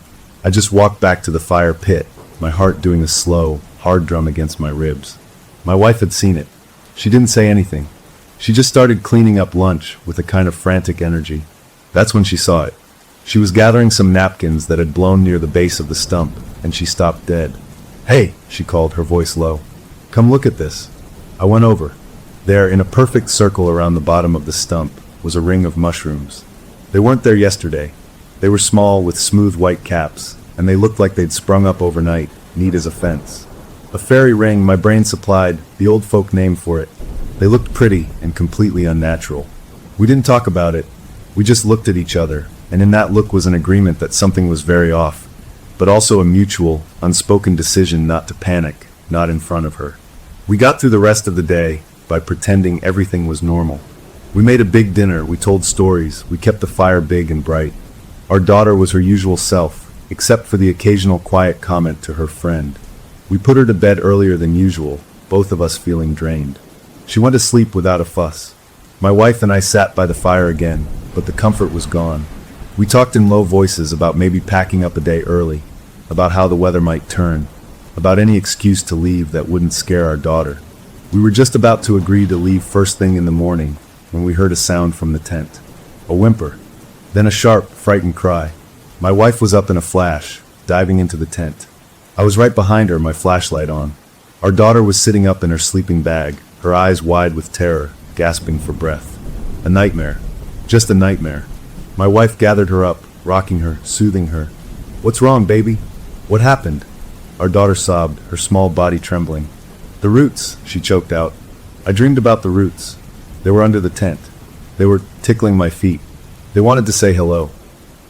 I just walked back to the fire pit, my heart doing a slow, hard drum against my ribs. My wife had seen it. She didn't say anything. She just started cleaning up lunch with a kind of frantic energy. That's when she saw it. She was gathering some napkins that had blown near the base of the stump, and she stopped dead. "Hey," she called, her voice low. "Come look at this." I went over. There, in a perfect circle around the bottom of the stump, was a ring of mushrooms. They weren't there yesterday. They were small, with smooth white caps, and they looked like they'd sprung up overnight, neat as a fence. A fairy ring, my brain supplied, the old folk name for it. They looked pretty and completely unnatural. We didn't talk about it. We just looked at each other, and in that look was an agreement that something was very off, but also a mutual, unspoken decision not to panic, not in front of her. We got through the rest of the day by pretending everything was normal. We made a big dinner, we told stories, we kept the fire big and bright. Our daughter was her usual self, except for the occasional quiet comment to her friend. We put her to bed earlier than usual, both of us feeling drained. She went to sleep without a fuss. My wife and I sat by the fire again, but the comfort was gone. We talked in low voices about maybe packing up a day early, about how the weather might turn, about any excuse to leave that wouldn't scare our daughter. We were just about to agree to leave first thing in the morning when we heard a sound from the tent. A whimper, then a sharp, frightened cry. My wife was up in a flash, diving into the tent. I was right behind her, my flashlight on. Our daughter was sitting up in her sleeping bag, her eyes wide with terror, gasping for breath. A nightmare. Just a nightmare. My wife gathered her up, rocking her, soothing her. "What's wrong, baby? What happened?" Our daughter sobbed, her small body trembling. "The roots," she choked out. I dreamed about the roots. They were under the tent. They were tickling my feet. They wanted to say hello.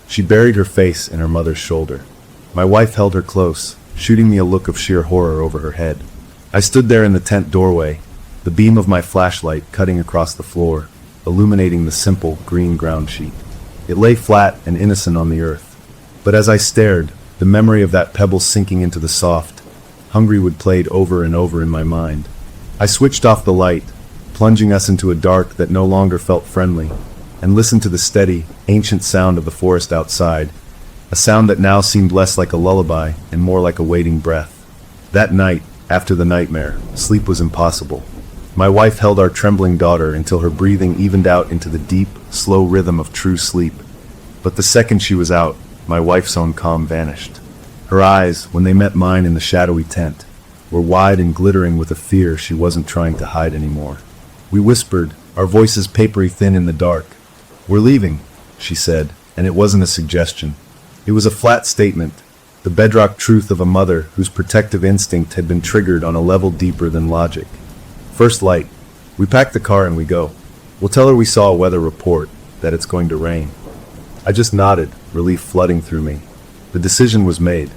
She buried her face in her mother's shoulder. My wife held her close, shooting me a look of sheer horror over her head. I stood there in the tent doorway, the beam of my flashlight cutting across the floor, illuminating the simple green ground sheet. It lay flat and innocent on the earth. But as I stared, the memory of that pebble sinking into the soft, hungry wood played over and over in my mind. I switched off the light, plunging us into a dark that no longer felt friendly, and listened to the steady, ancient sound of the forest outside, a sound that now seemed less like a lullaby and more like a waiting breath. That night, after the nightmare, sleep was impossible. My wife held our trembling daughter until her breathing evened out into the deep, slow rhythm of true sleep. But the second she was out, my wife's own calm vanished. Her eyes, when they met mine in the shadowy tent, were wide and glittering with a fear she wasn't trying to hide anymore. We whispered, our voices papery thin in the dark. "We're leaving," she said, and it wasn't a suggestion. It was a flat statement, the bedrock truth of a mother whose protective instinct had been triggered on a level deeper than logic. First light. We pack the car and we go. We'll tell her we saw a weather report, that it's going to rain. I just nodded, relief flooding through me. The decision was made.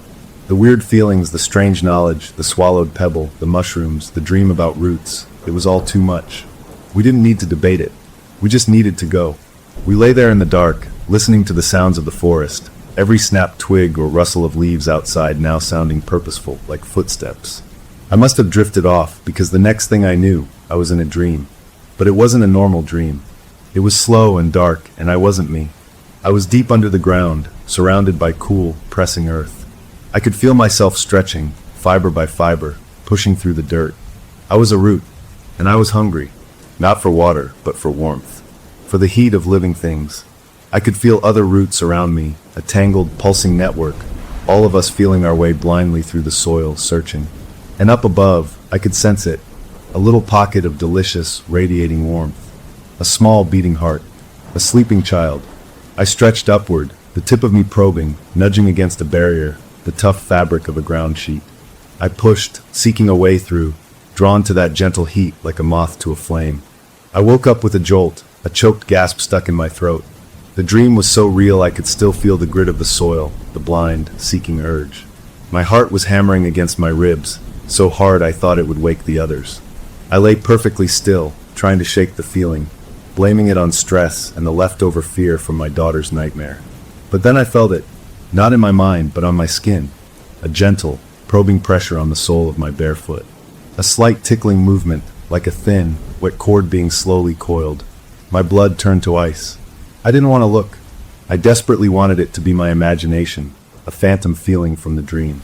The weird feelings, the strange knowledge, the swallowed pebble, the mushrooms, the dream about roots, it was all too much. We didn't need to debate it. We just needed to go. We lay there in the dark, listening to the sounds of the forest, every snapped twig or rustle of leaves outside now sounding purposeful, like footsteps. I must have drifted off because the next thing I knew, I was in a dream. But it wasn't a normal dream. It was slow and dark, and I wasn't me. I was deep under the ground, surrounded by cool, pressing earth. I could feel myself stretching, fiber by fiber, pushing through the dirt. I was a root, and I was hungry, not for water, but for warmth, for the heat of living things. I could feel other roots around me, a tangled, pulsing network, all of us feeling our way blindly through the soil, searching. And up above, I could sense it, a little pocket of delicious, radiating warmth. A small beating heart, a sleeping child. I stretched upward, the tip of me probing, nudging against a barrier, the tough fabric of a ground sheet. I pushed, seeking a way through, drawn to that gentle heat like a moth to a flame. I woke up with a jolt, a choked gasp stuck in my throat. The dream was so real I could still feel the grit of the soil, the blind, seeking urge. My heart was hammering against my ribs, so hard I thought it would wake the others. I lay perfectly still, trying to shake the feeling, blaming it on stress and the leftover fear from my daughter's nightmare. But then I felt it, not in my mind, but on my skin. A gentle, probing pressure on the sole of my bare foot. A slight tickling movement, like a thin, wet cord being slowly coiled. My blood turned to ice. I didn't want to look. I desperately wanted it to be my imagination, a phantom feeling from the dream.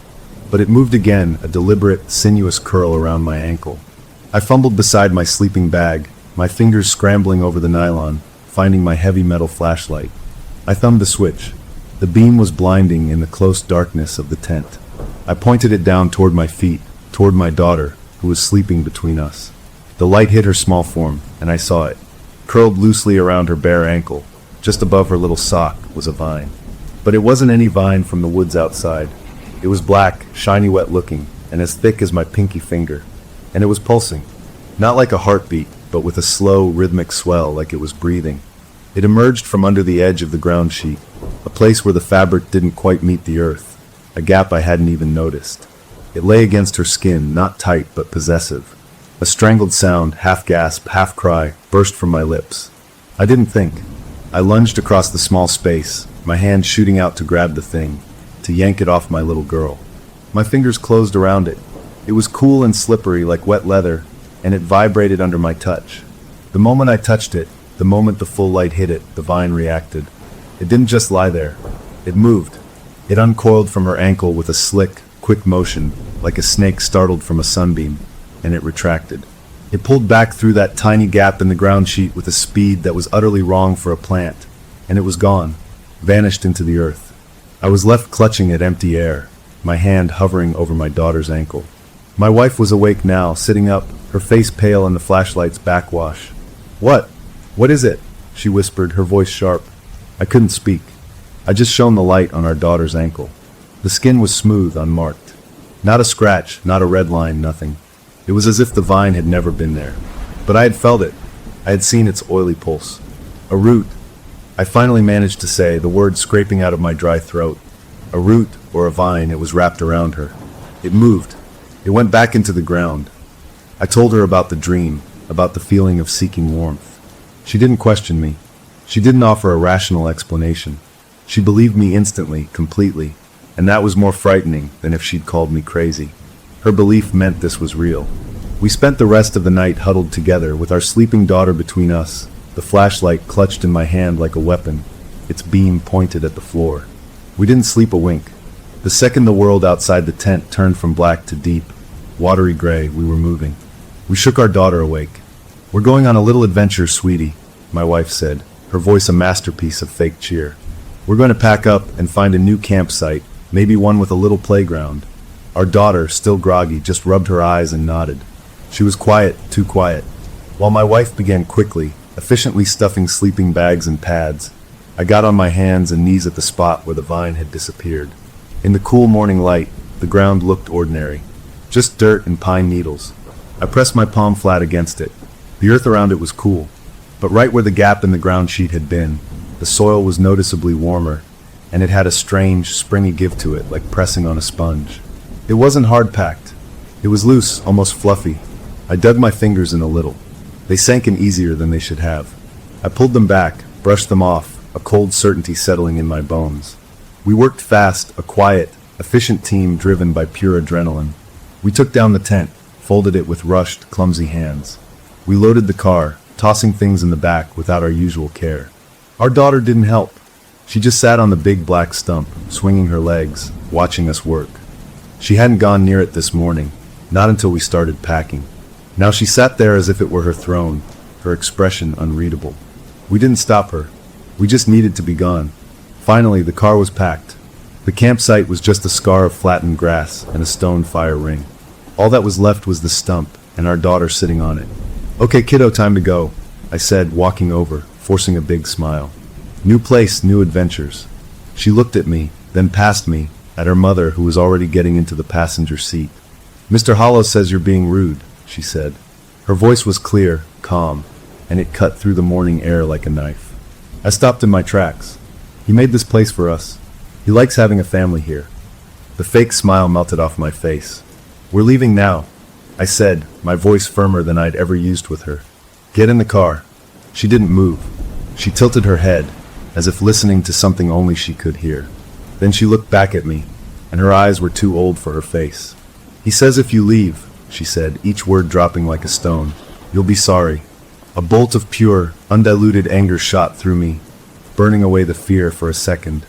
But it moved again, a deliberate, sinuous curl around my ankle. I fumbled beside my sleeping bag, my fingers scrambling over the nylon, finding my heavy metal flashlight. I thumbed the switch. The beam was blinding in the close darkness of the tent. I pointed it down toward my feet, toward my daughter, who was sleeping between us. The light hit her small form, and I saw it. Curled loosely around her bare ankle, just above her little sock, was a vine. But it wasn't any vine from the woods outside. It was black, shiny wet looking, and as thick as my pinky finger. And it was pulsing. Not like a heartbeat, but with a slow, rhythmic swell like it was breathing. It emerged from under the edge of the ground sheet, a place where the fabric didn't quite meet the earth, a gap I hadn't even noticed. It lay against her skin, not tight but possessive. A strangled sound, half gasp, half cry, burst from my lips. I didn't think. I lunged across the small space, my hand shooting out to grab the thing, to yank it off my little girl. My fingers closed around it. It was cool and slippery like wet leather, and it vibrated under my touch. The moment I touched it, the moment the full light hit it, the vine reacted. It didn't just lie there. It moved. It uncoiled from her ankle with a slick, quick motion, like a snake startled from a sunbeam, and it retracted. It pulled back through that tiny gap in the ground sheet with a speed that was utterly wrong for a plant, and it was gone, vanished into the earth. I was left clutching at empty air, my hand hovering over my daughter's ankle. My wife was awake now, sitting up, her face pale in the flashlight's backwash. "What? What is it?" she whispered, her voice sharp. I couldn't speak. I just shone the light on our daughter's ankle. The skin was smooth, unmarked. Not a scratch, not a red line, nothing. It was as if the vine had never been there. But I had felt it. I had seen its oily pulse. A root. I finally managed to say, the word scraping out of my dry throat. A root, or a vine, it was wrapped around her. It moved. It went back into the ground. I told her about the dream, about the feeling of seeking warmth. She didn't question me. She didn't offer a rational explanation. She believed me instantly, completely, and that was more frightening than if she'd called me crazy. Her belief meant this was real. We spent the rest of the night huddled together with our sleeping daughter between us, the flashlight clutched in my hand like a weapon, its beam pointed at the floor. We didn't sleep a wink. The second the world outside the tent turned from black to deep, watery gray, we were moving. We shook our daughter awake. "We're going on a little adventure, sweetie," my wife said, her voice a masterpiece of fake cheer. "We're going to pack up and find a new campsite, maybe one with a little playground." Our daughter, still groggy, just rubbed her eyes and nodded. She was quiet, too quiet. While my wife began quickly, efficiently stuffing sleeping bags and pads, I got on my hands and knees at the spot where the vine had disappeared. In the cool morning light, the ground looked ordinary. Just dirt and pine needles. I pressed my palm flat against it. The earth around it was cool. But right where the gap in the ground sheet had been, the soil was noticeably warmer, and it had a strange, springy give to it, like pressing on a sponge. It wasn't hard-packed. It was loose, almost fluffy. I dug my fingers in a little. They sank in easier than they should have. I pulled them back, brushed them off, a cold certainty settling in my bones. We worked fast, a quiet, efficient team driven by pure adrenaline. We took down the tent, folded it with rushed, clumsy hands. We loaded the car, tossing things in the back without our usual care. Our daughter didn't help. She just sat on the big black stump, swinging her legs, watching us work. She hadn't gone near it this morning, not until we started packing. Now she sat there as if it were her throne, her expression unreadable. We didn't stop her. We just needed to be gone. Finally, the car was packed. The campsite was just a scar of flattened grass and a stone fire ring. All that was left was the stump, and our daughter sitting on it. "Okay, kiddo, time to go," I said, walking over, forcing a big smile. New place, new adventures. She looked at me, then past me, at her mother, who was already getting into the passenger seat. "Mr. Hollow says you're being rude," she said. Her voice was clear, calm, and it cut through the morning air like a knife. I stopped in my tracks. He made this place for us. He likes having a family here. The fake smile melted off my face. "We're leaving now," I said, my voice firmer than I'd ever used with her. "Get in the car." She didn't move. She tilted her head, as if listening to something only she could hear. Then she looked back at me, and her eyes were too old for her face. "He says if you leave," she said, each word dropping like a stone, "you'll be sorry." A bolt of pure, undiluted anger shot through me, burning away the fear for a second.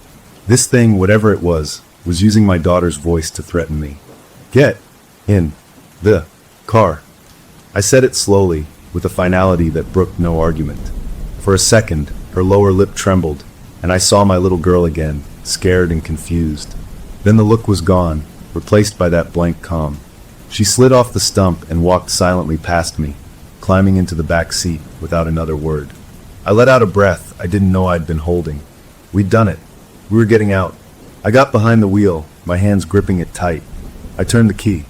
This thing, whatever it was using my daughter's voice to threaten me. "Get in the car." I said it slowly, with a finality that brooked no argument. For a second, her lower lip trembled, and I saw my little girl again, scared and confused. Then the look was gone, replaced by that blank calm. She slid off the stump and walked silently past me, climbing into the back seat without another word. I let out a breath I didn't know I'd been holding. We'd done it. We were getting out. I got behind the wheel, my hands gripping it tight. I turned the key.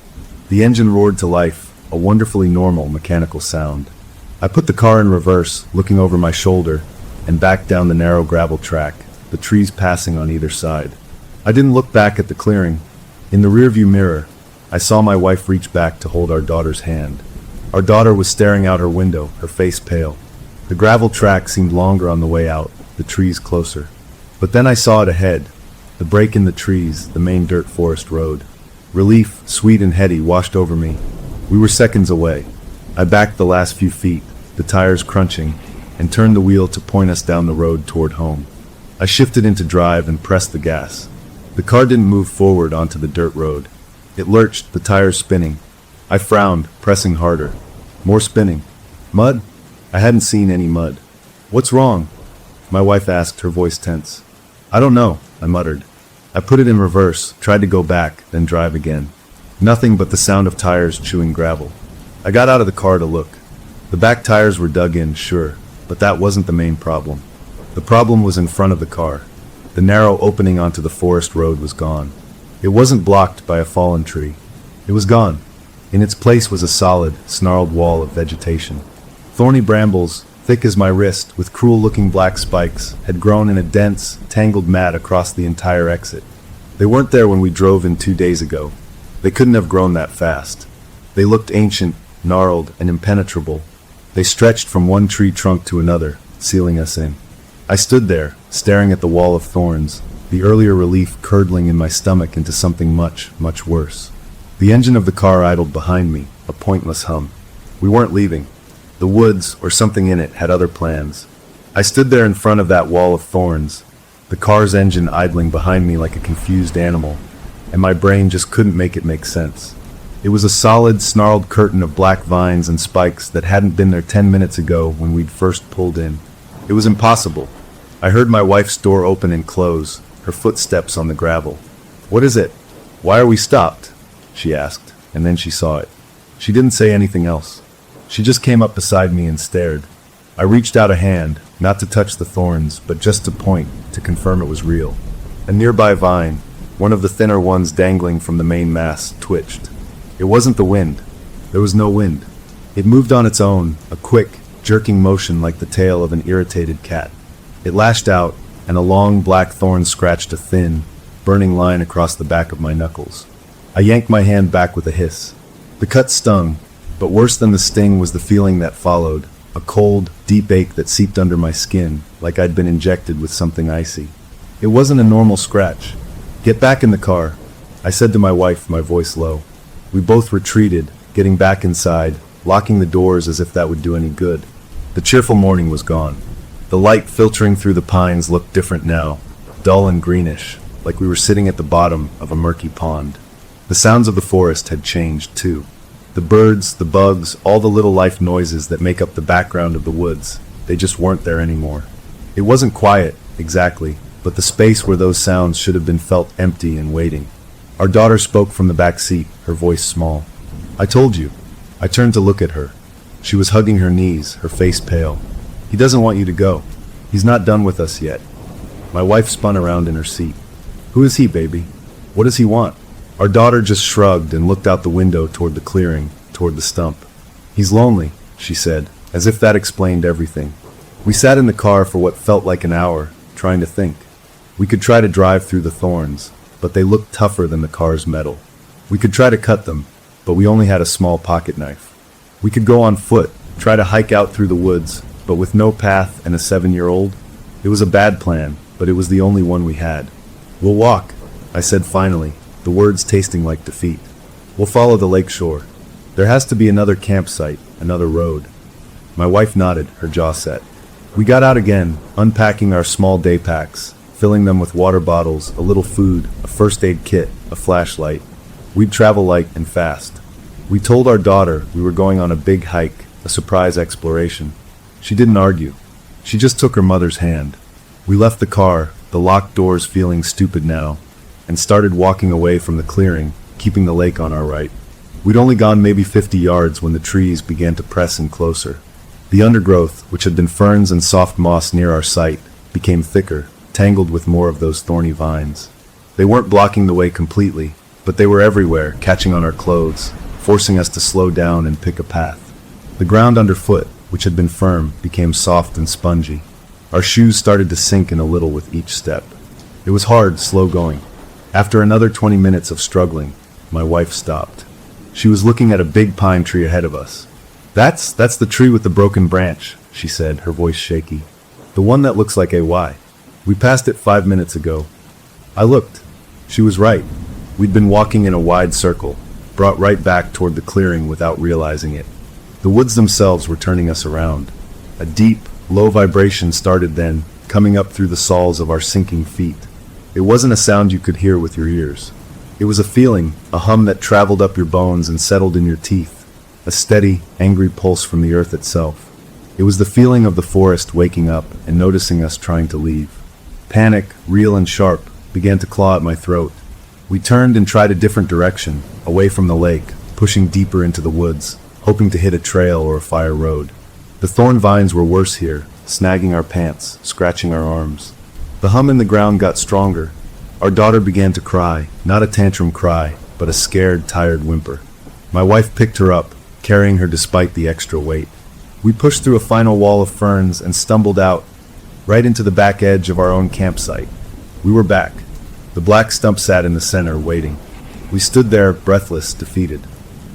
The engine roared to life, a wonderfully normal mechanical sound. I put the car in reverse, looking over my shoulder, and backed down the narrow gravel track, the trees passing on either side. I didn't look back at the clearing. In the rearview mirror, I saw my wife reach back to hold our daughter's hand. Our daughter was staring out her window, her face pale. The gravel track seemed longer on the way out, the trees closer. But then I saw it ahead, the break in the trees, the main dirt forest road. Relief, sweet and heady, washed over me. We were seconds away. I backed the last few feet, the tires crunching, and turned the wheel to point us down the road toward home. I shifted into drive and pressed the gas. The car didn't move forward onto the dirt road. It lurched, the tires spinning. I frowned, pressing harder. More spinning. Mud? I hadn't seen any mud. "What's wrong?" my wife asked, her voice tense. "I don't know," I muttered. I put it in reverse, tried to go back, then drive again. Nothing but the sound of tires chewing gravel. I got out of the car to look. The back tires were dug in, sure, but that wasn't the main problem. The problem was in front of the car. The narrow opening onto the forest road was gone. It wasn't blocked by a fallen tree. It was gone. In its place was a solid, snarled wall of vegetation. Thorny brambles, thick as my wrist, with cruel-looking black spikes, had grown in a dense, tangled mat across the entire exit. They weren't there when we drove in 2 days ago. They couldn't have grown that fast. They looked ancient, gnarled, and impenetrable. They stretched from one tree trunk to another, sealing us in. I stood there, staring at the wall of thorns, the earlier relief curdling in my stomach into something much, much worse. The engine of the car idled behind me, a pointless hum. We weren't leaving. The woods, or something in it, had other plans. I stood there in front of that wall of thorns, the car's engine idling behind me like a confused animal, and my brain just couldn't make it make sense. It was a solid, snarled curtain of black vines and spikes that hadn't been there 10 minutes ago when we'd first pulled in. It was impossible. I heard my wife's door open and close, her footsteps on the gravel. "What is it? Why are we stopped?" she asked, and then she saw it. She didn't say anything else. She just came up beside me and stared. I reached out a hand, not to touch the thorns, but just to point, to confirm it was real. A nearby vine, one of the thinner ones dangling from the main mass, twitched. It wasn't the wind. There was no wind. It moved on its own, a quick, jerking motion like the tail of an irritated cat. It lashed out, and a long black thorn scratched a thin, burning line across the back of my knuckles. I yanked my hand back with a hiss. The cut stung, but worse than the sting was the feeling that followed, a cold, deep ache that seeped under my skin, like I'd been injected with something icy. It wasn't a normal scratch. "Get back in the car," I said to my wife, my voice low. We both retreated, getting back inside, locking the doors as if that would do any good. The cheerful morning was gone. The light filtering through the pines looked different now, dull and greenish, like we were sitting at the bottom of a murky pond. The sounds of the forest had changed, too. The birds, the bugs, all the little life noises that make up the background of the woods, they just weren't there anymore. It wasn't quiet, exactly, but the space where those sounds should have been felt empty and waiting. Our daughter spoke from the back seat, her voice small. "I told you." I turned to look at her. She was hugging her knees, her face pale. "He doesn't want you to go. He's not done with us yet." My wife spun around in her seat. "Who is he, baby? What does he want?" Our daughter just shrugged and looked out the window toward the clearing, toward the stump. "He's lonely," she said, as if that explained everything. We sat in the car for what felt like an hour, trying to think. We could try to drive through the thorns, but they looked tougher than the car's metal. We could try to cut them, but we only had a small pocket knife. We could go on foot, try to hike out through the woods, but with no path and a 7-year-old? It was a bad plan, but it was the only one we had. "We'll walk," I said finally, the words tasting like defeat. "We'll follow the lake shore. There has to be another campsite, another road." My wife nodded, her jaw set. We got out again, unpacking our small day packs, filling them with water bottles, a little food, a first aid kit, a flashlight. We'd travel light and fast. We told our daughter we were going on a big hike, a surprise exploration. She didn't argue. She just took her mother's hand. We left the car, the locked doors feeling stupid now, and started walking away from the clearing, keeping the lake on our right. We'd only gone maybe 50 yards when the trees began to press in closer. The undergrowth, which had been ferns and soft moss near our sight, became thicker, tangled with more of those thorny vines. They weren't blocking the way completely, but they were everywhere, catching on our clothes, forcing us to slow down and pick a path. The ground underfoot, which had been firm, became soft and spongy. Our shoes started to sink in a little with each step. It was hard, slow going. After another 20 minutes of struggling, my wife stopped. She was looking at a big pine tree ahead of us. That's the tree with the broken branch," she said, her voice shaky. "The one that looks like a Y. We passed it 5 minutes ago." I looked. She was right. We'd been walking in a wide circle, brought right back toward the clearing without realizing it. The woods themselves were turning us around. A deep, low vibration started then, coming up through the soles of our sinking feet. It wasn't a sound you could hear with your ears. It was a feeling, a hum that traveled up your bones and settled in your teeth. A steady, angry pulse from the earth itself. It was the feeling of the forest waking up and noticing us trying to leave. Panic, real and sharp, began to claw at my throat. We turned and tried a different direction, away from the lake, pushing deeper into the woods, hoping to hit a trail or a fire road. The thorn vines were worse here, snagging our pants, scratching our arms. The hum in the ground got stronger. Our daughter began to cry, not a tantrum cry, but a scared, tired whimper. My wife picked her up, carrying her despite the extra weight. We pushed through a final wall of ferns and stumbled out, right into the back edge of our own campsite. We were back. The black stump sat in the center, waiting. We stood there, breathless, defeated.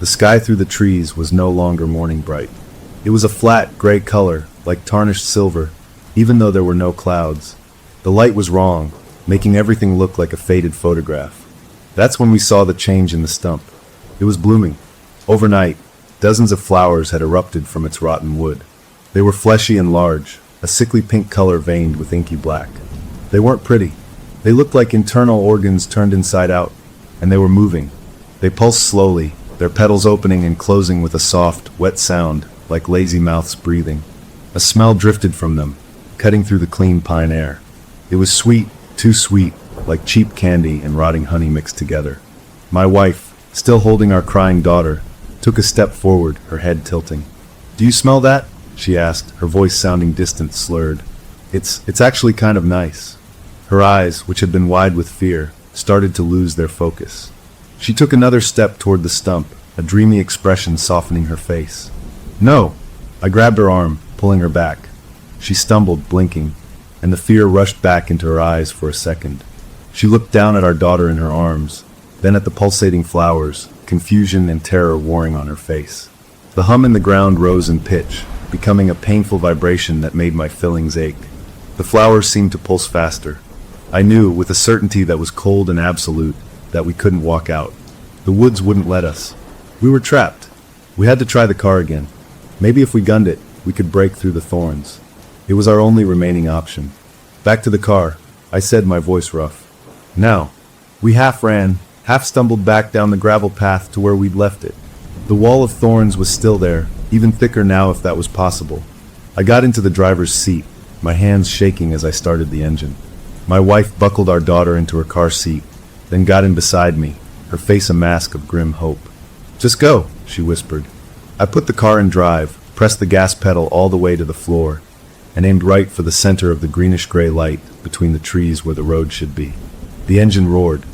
The sky through the trees was no longer morning bright. It was a flat, gray color, like tarnished silver, even though there were no clouds. The light was wrong, making everything look like a faded photograph. That's when we saw the change in the stump. It was blooming. Overnight, dozens of flowers had erupted from its rotten wood. They were fleshy and large, a sickly pink color veined with inky black. They weren't pretty. They looked like internal organs turned inside out, and they were moving. They pulsed slowly, their petals opening and closing with a soft, wet sound, like lazy mouths breathing. A smell drifted from them, cutting through the clean pine air. It was sweet, too sweet, like cheap candy and rotting honey mixed together. My wife, still holding our crying daughter, took a step forward, her head tilting. "Do you smell that?" she asked, her voice sounding distant, slurred. It's actually kind of nice." Her eyes, which had been wide with fear, started to lose their focus. She took another step toward the stump, a dreamy expression softening her face. "No!" I grabbed her arm, pulling her back. She stumbled, blinking, and the fear rushed back into her eyes for a second. She looked down at our daughter in her arms, then at the pulsating flowers, confusion and terror warring on her face. The hum in the ground rose in pitch, becoming a painful vibration that made my fillings ache. The flowers seemed to pulse faster. I knew, with a certainty that was cold and absolute, that we couldn't walk out. The woods wouldn't let us. We were trapped. We had to try the car again. Maybe if we gunned it, we could break through the thorns. It was our only remaining option. Back to the car, I said, my voice rough. Now. We half ran, half stumbled back down the gravel path to where we'd left it. The wall of thorns was still there, even thicker now if that was possible. I got into the driver's seat, my hands shaking as I started the engine. My wife buckled our daughter into her car seat, then got in beside me, her face a mask of grim hope. "Just go," she whispered. I put the car in drive, pressed the gas pedal all the way to the floor, and aimed right for the center of the greenish-gray light between the trees where the road should be. The engine roared.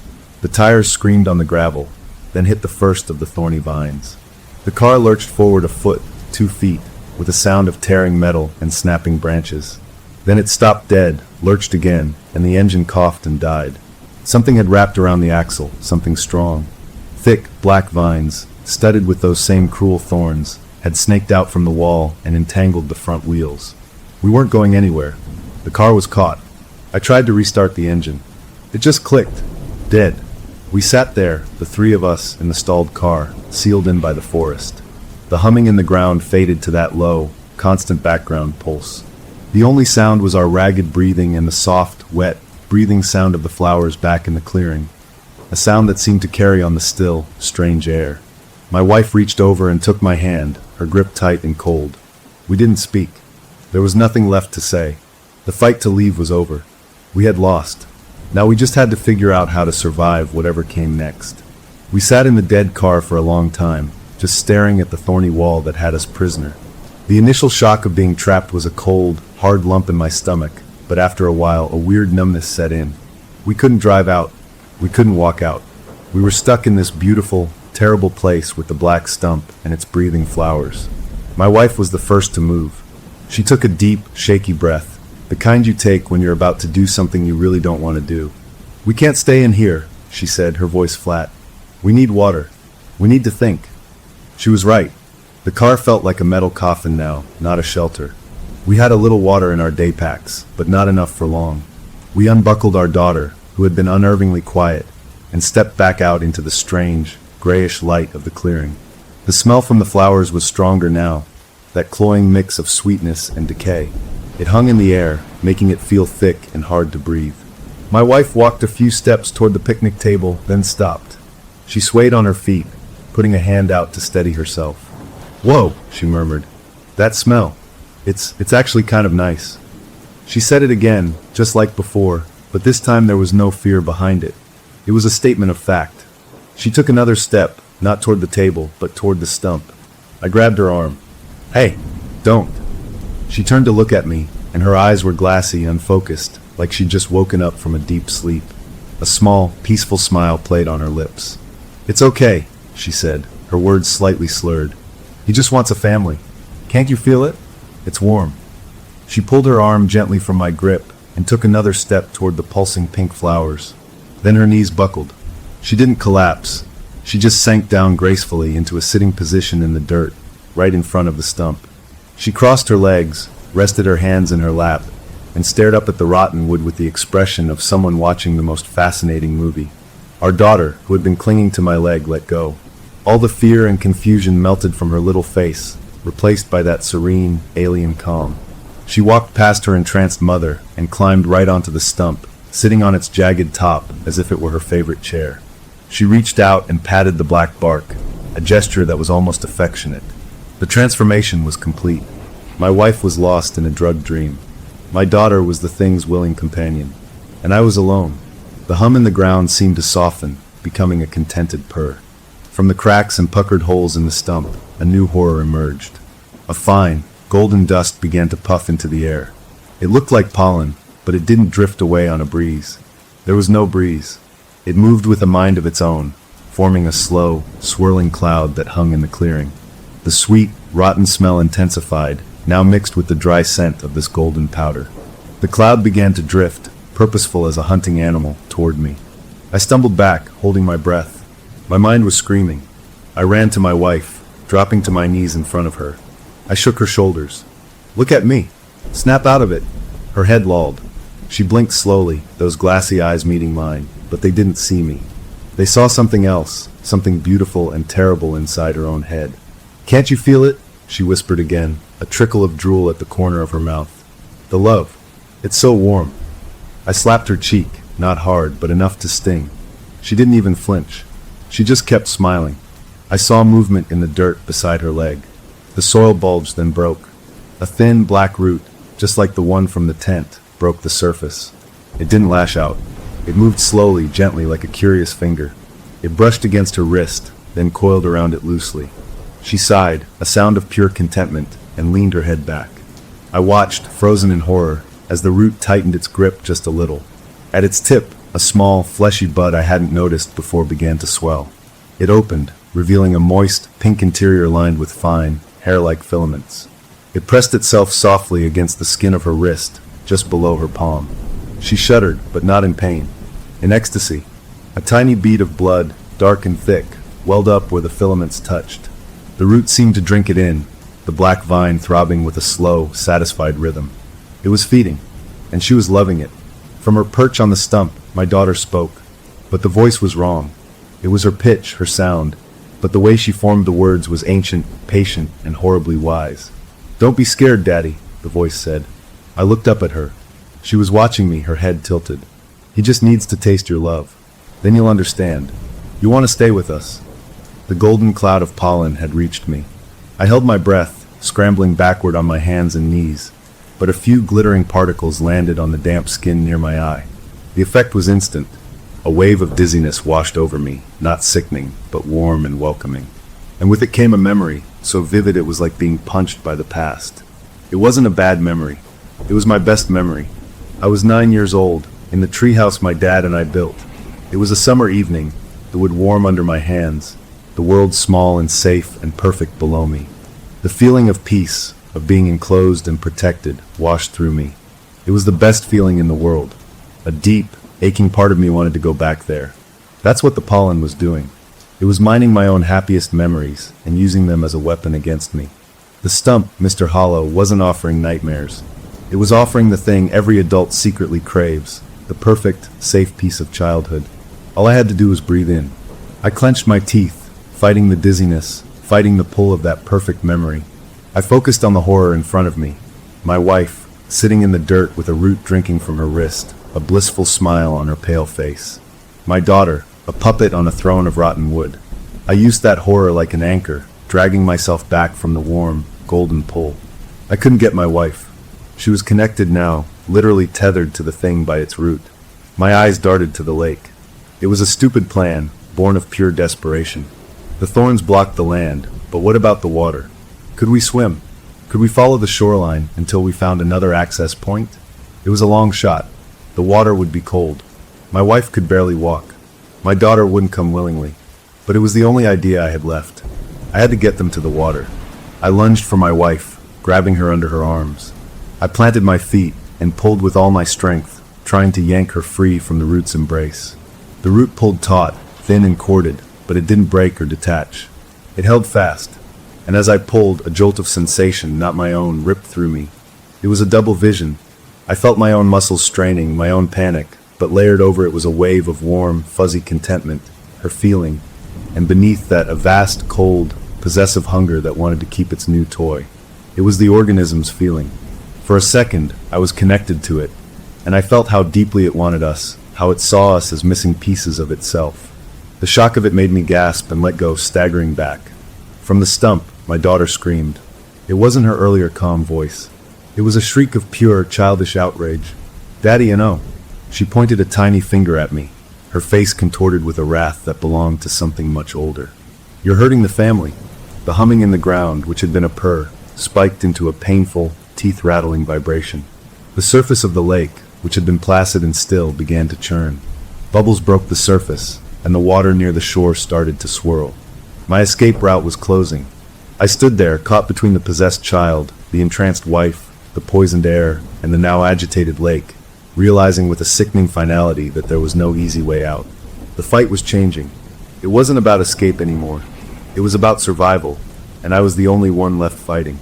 The tires screamed on the gravel, then hit the first of the thorny vines. The car lurched forward a foot, 2 feet, with a sound of tearing metal and snapping branches. Then it stopped dead, lurched again, and the engine coughed and died. Something had wrapped around the axle, something strong. Thick, black vines, studded with those same cruel thorns, had snaked out from the wall and entangled the front wheels. We weren't going anywhere. The car was caught. I tried to restart the engine. It just clicked. Dead. We sat there, the three of us, in the stalled car, sealed in by the forest. The humming in the ground faded to that low, constant background pulse. The only sound was our ragged breathing and the soft, wet, breathing sound of the flowers back in the clearing. A sound that seemed to carry on the still, strange air. My wife reached over and took my hand, her grip tight and cold. We didn't speak. There was nothing left to say. The fight to leave was over. We had lost. Now we just had to figure out how to survive whatever came next. We sat in the dead car for a long time, just staring at the thorny wall that had us prisoner. The initial shock of being trapped was a cold, hard lump in my stomach, but after a while a weird numbness set in. We couldn't drive out. We couldn't walk out. We were stuck in this beautiful, terrible place with the black stump and its breathing flowers. My wife was the first to move. She took a deep, shaky breath, the kind you take when you're about to do something you really don't want to do. "We can't stay in here," she said, her voice flat. "We need water. We need to think." She was right. The car felt like a metal coffin now, not a shelter. We had a little water in our day packs, but not enough for long. We unbuckled our daughter, who had been unnervingly quiet, and stepped back out into the strange, grayish light of the clearing. The smell from the flowers was stronger now, that cloying mix of sweetness and decay. It hung in the air, making it feel thick and hard to breathe. My wife walked a few steps toward the picnic table, then stopped. She swayed on her feet, putting a hand out to steady herself. "Whoa," she murmured. "That smell. It's actually kind of nice." She said it again, just like before, but this time there was no fear behind it. It was a statement of fact. She took another step, not toward the table, but toward the stump. I grabbed her arm. "Hey, don't." She turned to look at me, and her eyes were glassy, unfocused, like she'd just woken up from a deep sleep. A small, peaceful smile played on her lips. "It's okay," she said, her words slightly slurred. "He just wants a family. Can't you feel it? It's warm." She pulled her arm gently from my grip and took another step toward the pulsing pink flowers. Then her knees buckled. She didn't collapse. She just sank down gracefully into a sitting position in the dirt, right in front of the stump. She crossed her legs, rested her hands in her lap, and stared up at the rotten wood with the expression of someone watching the most fascinating movie. Our daughter, who had been clinging to my leg, let go. All the fear and confusion melted from her little face, replaced by that serene, alien calm. She walked past her entranced mother and climbed right onto the stump, sitting on its jagged top as if it were her favorite chair. She reached out and patted the black bark, a gesture that was almost affectionate. The transformation was complete. My wife was lost in a drugged dream. My daughter was the thing's willing companion. And I was alone. The hum in the ground seemed to soften, becoming a contented purr. From the cracks and puckered holes in the stump, a new horror emerged. A fine, golden dust began to puff into the air. It looked like pollen, but it didn't drift away on a breeze. There was no breeze. It moved with a mind of its own, forming a slow, swirling cloud that hung in the clearing. The sweet, rotten smell intensified, now mixed with the dry scent of this golden powder. The cloud began to drift, purposeful as a hunting animal, toward me. I stumbled back, holding my breath. My mind was screaming. I ran to my wife, dropping to my knees in front of her. I shook her shoulders. "Look at me. Snap out of it." Her head lolled. She blinked slowly, those glassy eyes meeting mine, but they didn't see me. They saw something else, something beautiful and terrible inside her own head. "Can't you feel it?" she whispered again, a trickle of drool at the corner of her mouth. "The love. It's so warm." I slapped her cheek, not hard, but enough to sting. She didn't even flinch. She just kept smiling. I saw movement in the dirt beside her leg. The soil bulged, then broke. A thin, black root, just like the one from the tent, broke the surface. It didn't lash out. It moved slowly, gently, like a curious finger. It brushed against her wrist, then coiled around it loosely. She sighed, a sound of pure contentment, and leaned her head back. I watched, frozen in horror, as the root tightened its grip just a little. At its tip, a small, fleshy bud I hadn't noticed before began to swell. It opened, revealing a moist, pink interior lined with fine, hair-like filaments. It pressed itself softly against the skin of her wrist, just below her palm. She shuddered, but not in pain. In ecstasy. A tiny bead of blood, dark and thick, welled up where the filaments touched. The root seemed to drink it in, the black vine throbbing with a slow, satisfied rhythm. It was feeding, and she was loving it. From her perch on the stump, my daughter spoke. But the voice was wrong. It was her pitch, her sound, but the way she formed the words was ancient, patient, and horribly wise. "Don't be scared, Daddy," the voice said. I looked up at her. She was watching me, her head tilted. "He just needs to taste your love. Then you'll understand. You want to stay with us." The golden cloud of pollen had reached me. I held my breath, scrambling backward on my hands and knees, but a few glittering particles landed on the damp skin near my eye. The effect was instant. A wave of dizziness washed over me, not sickening, but warm and welcoming. And with it came a memory, so vivid it was like being punched by the past. It wasn't a bad memory. It was my best memory. I was 9 years old, in the treehouse my dad and I built. It was a summer evening, the wood warm under my hands, the world small and safe and perfect below me. The feeling of peace, of being enclosed and protected, washed through me. It was the best feeling in the world. A deep, aching part of me wanted to go back there. That's what the pollen was doing. It was mining my own happiest memories and using them as a weapon against me. The stump, Mr. Hollow, wasn't offering nightmares. It was offering the thing every adult secretly craves, the perfect, safe piece of childhood. All I had to do was breathe in. I clenched my teeth, fighting the dizziness, fighting the pull of that perfect memory. I focused on the horror in front of me. My wife, sitting in the dirt with a root drinking from her wrist, a blissful smile on her pale face. My daughter, a puppet on a throne of rotten wood. I used that horror like an anchor, dragging myself back from the warm, golden pull. I couldn't get my wife. She was connected now, literally tethered to the thing by its root. My eyes darted to the lake. It was a stupid plan, born of pure desperation. The thorns blocked the land, but what about the water? Could we swim? Could we follow the shoreline until we found another access point? It was a long shot. The water would be cold. My wife could barely walk. My daughter wouldn't come willingly. But it was the only idea I had left. I had to get them to the water. I lunged for my wife, grabbing her under her arms. I planted my feet and pulled with all my strength, trying to yank her free from the root's embrace. The root pulled taut, thin and corded, but it didn't break or detach. It held fast, and as I pulled, a jolt of sensation, not my own, ripped through me. It was a double vision. I felt my own muscles straining, my own panic, but layered over it was a wave of warm, fuzzy contentment, her feeling, and beneath that a vast, cold, possessive hunger that wanted to keep its new toy. It was the organism's feeling. For a second, I was connected to it, and I felt how deeply it wanted us, how it saw us as missing pieces of itself. The shock of it made me gasp and let go, staggering back. From the stump, my daughter screamed. It wasn't her earlier calm voice. It was a shriek of pure, childish outrage. "Daddy, you know." She pointed a tiny finger at me, her face contorted with a wrath that belonged to something much older. "You're hurting the family." The humming in the ground, which had been a purr, spiked into a painful, teeth-rattling vibration. The surface of the lake, which had been placid and still, began to churn. Bubbles broke the surface, and the water near the shore started to swirl. My escape route was closing. I stood there, caught between the possessed child, the entranced wife, the poisoned air, and the now agitated lake, realizing with a sickening finality that there was no easy way out. The fight was changing. It wasn't about escape anymore. It was about survival, and I was the only one left fighting.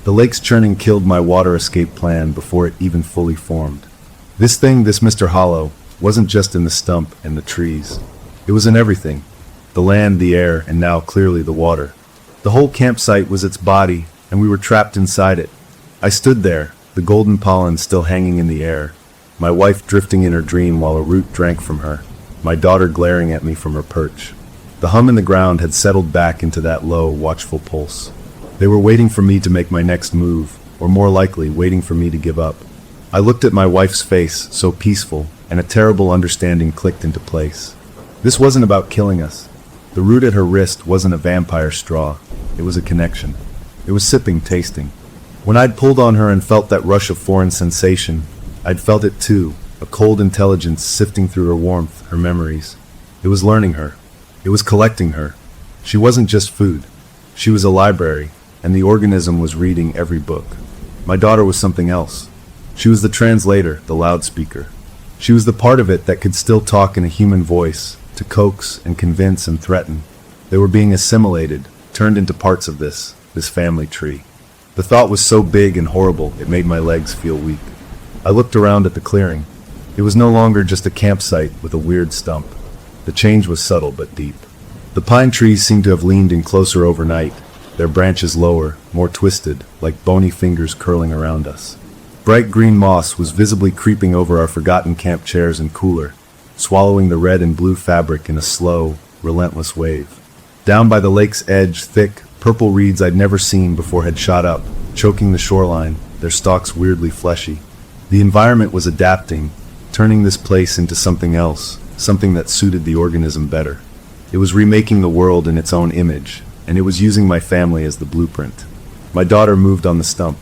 The lake's churning killed my water escape plan before it even fully formed. This thing, this Mr. Hollow, wasn't just in the stump and the trees. It was in everything. The land, the air, and now clearly the water. The whole campsite was its body, and we were trapped inside it. I stood there, the golden pollen still hanging in the air, my wife drifting in her dream while a root drank from her, my daughter glaring at me from her perch. The hum in the ground had settled back into that low, watchful pulse. They were waiting for me to make my next move, or more likely, waiting for me to give up. I looked at my wife's face, so peaceful, and a terrible understanding clicked into place. This wasn't about killing us. The root at her wrist wasn't a vampire straw. It was a connection. It was sipping, tasting. When I'd pulled on her and felt that rush of foreign sensation, I'd felt it too, a cold intelligence sifting through her warmth, her memories. It was learning her. It was collecting her. She wasn't just food. She was a library, and the organism was reading every book. My daughter was something else. She was the translator, the loudspeaker. She was the part of it that could still talk in a human voice, to coax and convince and threaten. They were being assimilated, turned into parts of this family tree. The thought was so big and horrible, it made my legs feel weak. I looked around at the clearing. It was no longer just a campsite with a weird stump. The change was subtle but deep. The pine trees seemed to have leaned in closer overnight, their branches lower, more twisted, like bony fingers curling around us. Bright green moss was visibly creeping over our forgotten camp chairs and cooler, swallowing the red and blue fabric in a slow, relentless wave. Down by the lake's edge, thick, purple reeds I'd never seen before had shot up, choking the shoreline, their stalks weirdly fleshy. The environment was adapting, turning this place into something else, something that suited the organism better. It was remaking the world in its own image, and it was using my family as the blueprint. My daughter moved on the stump.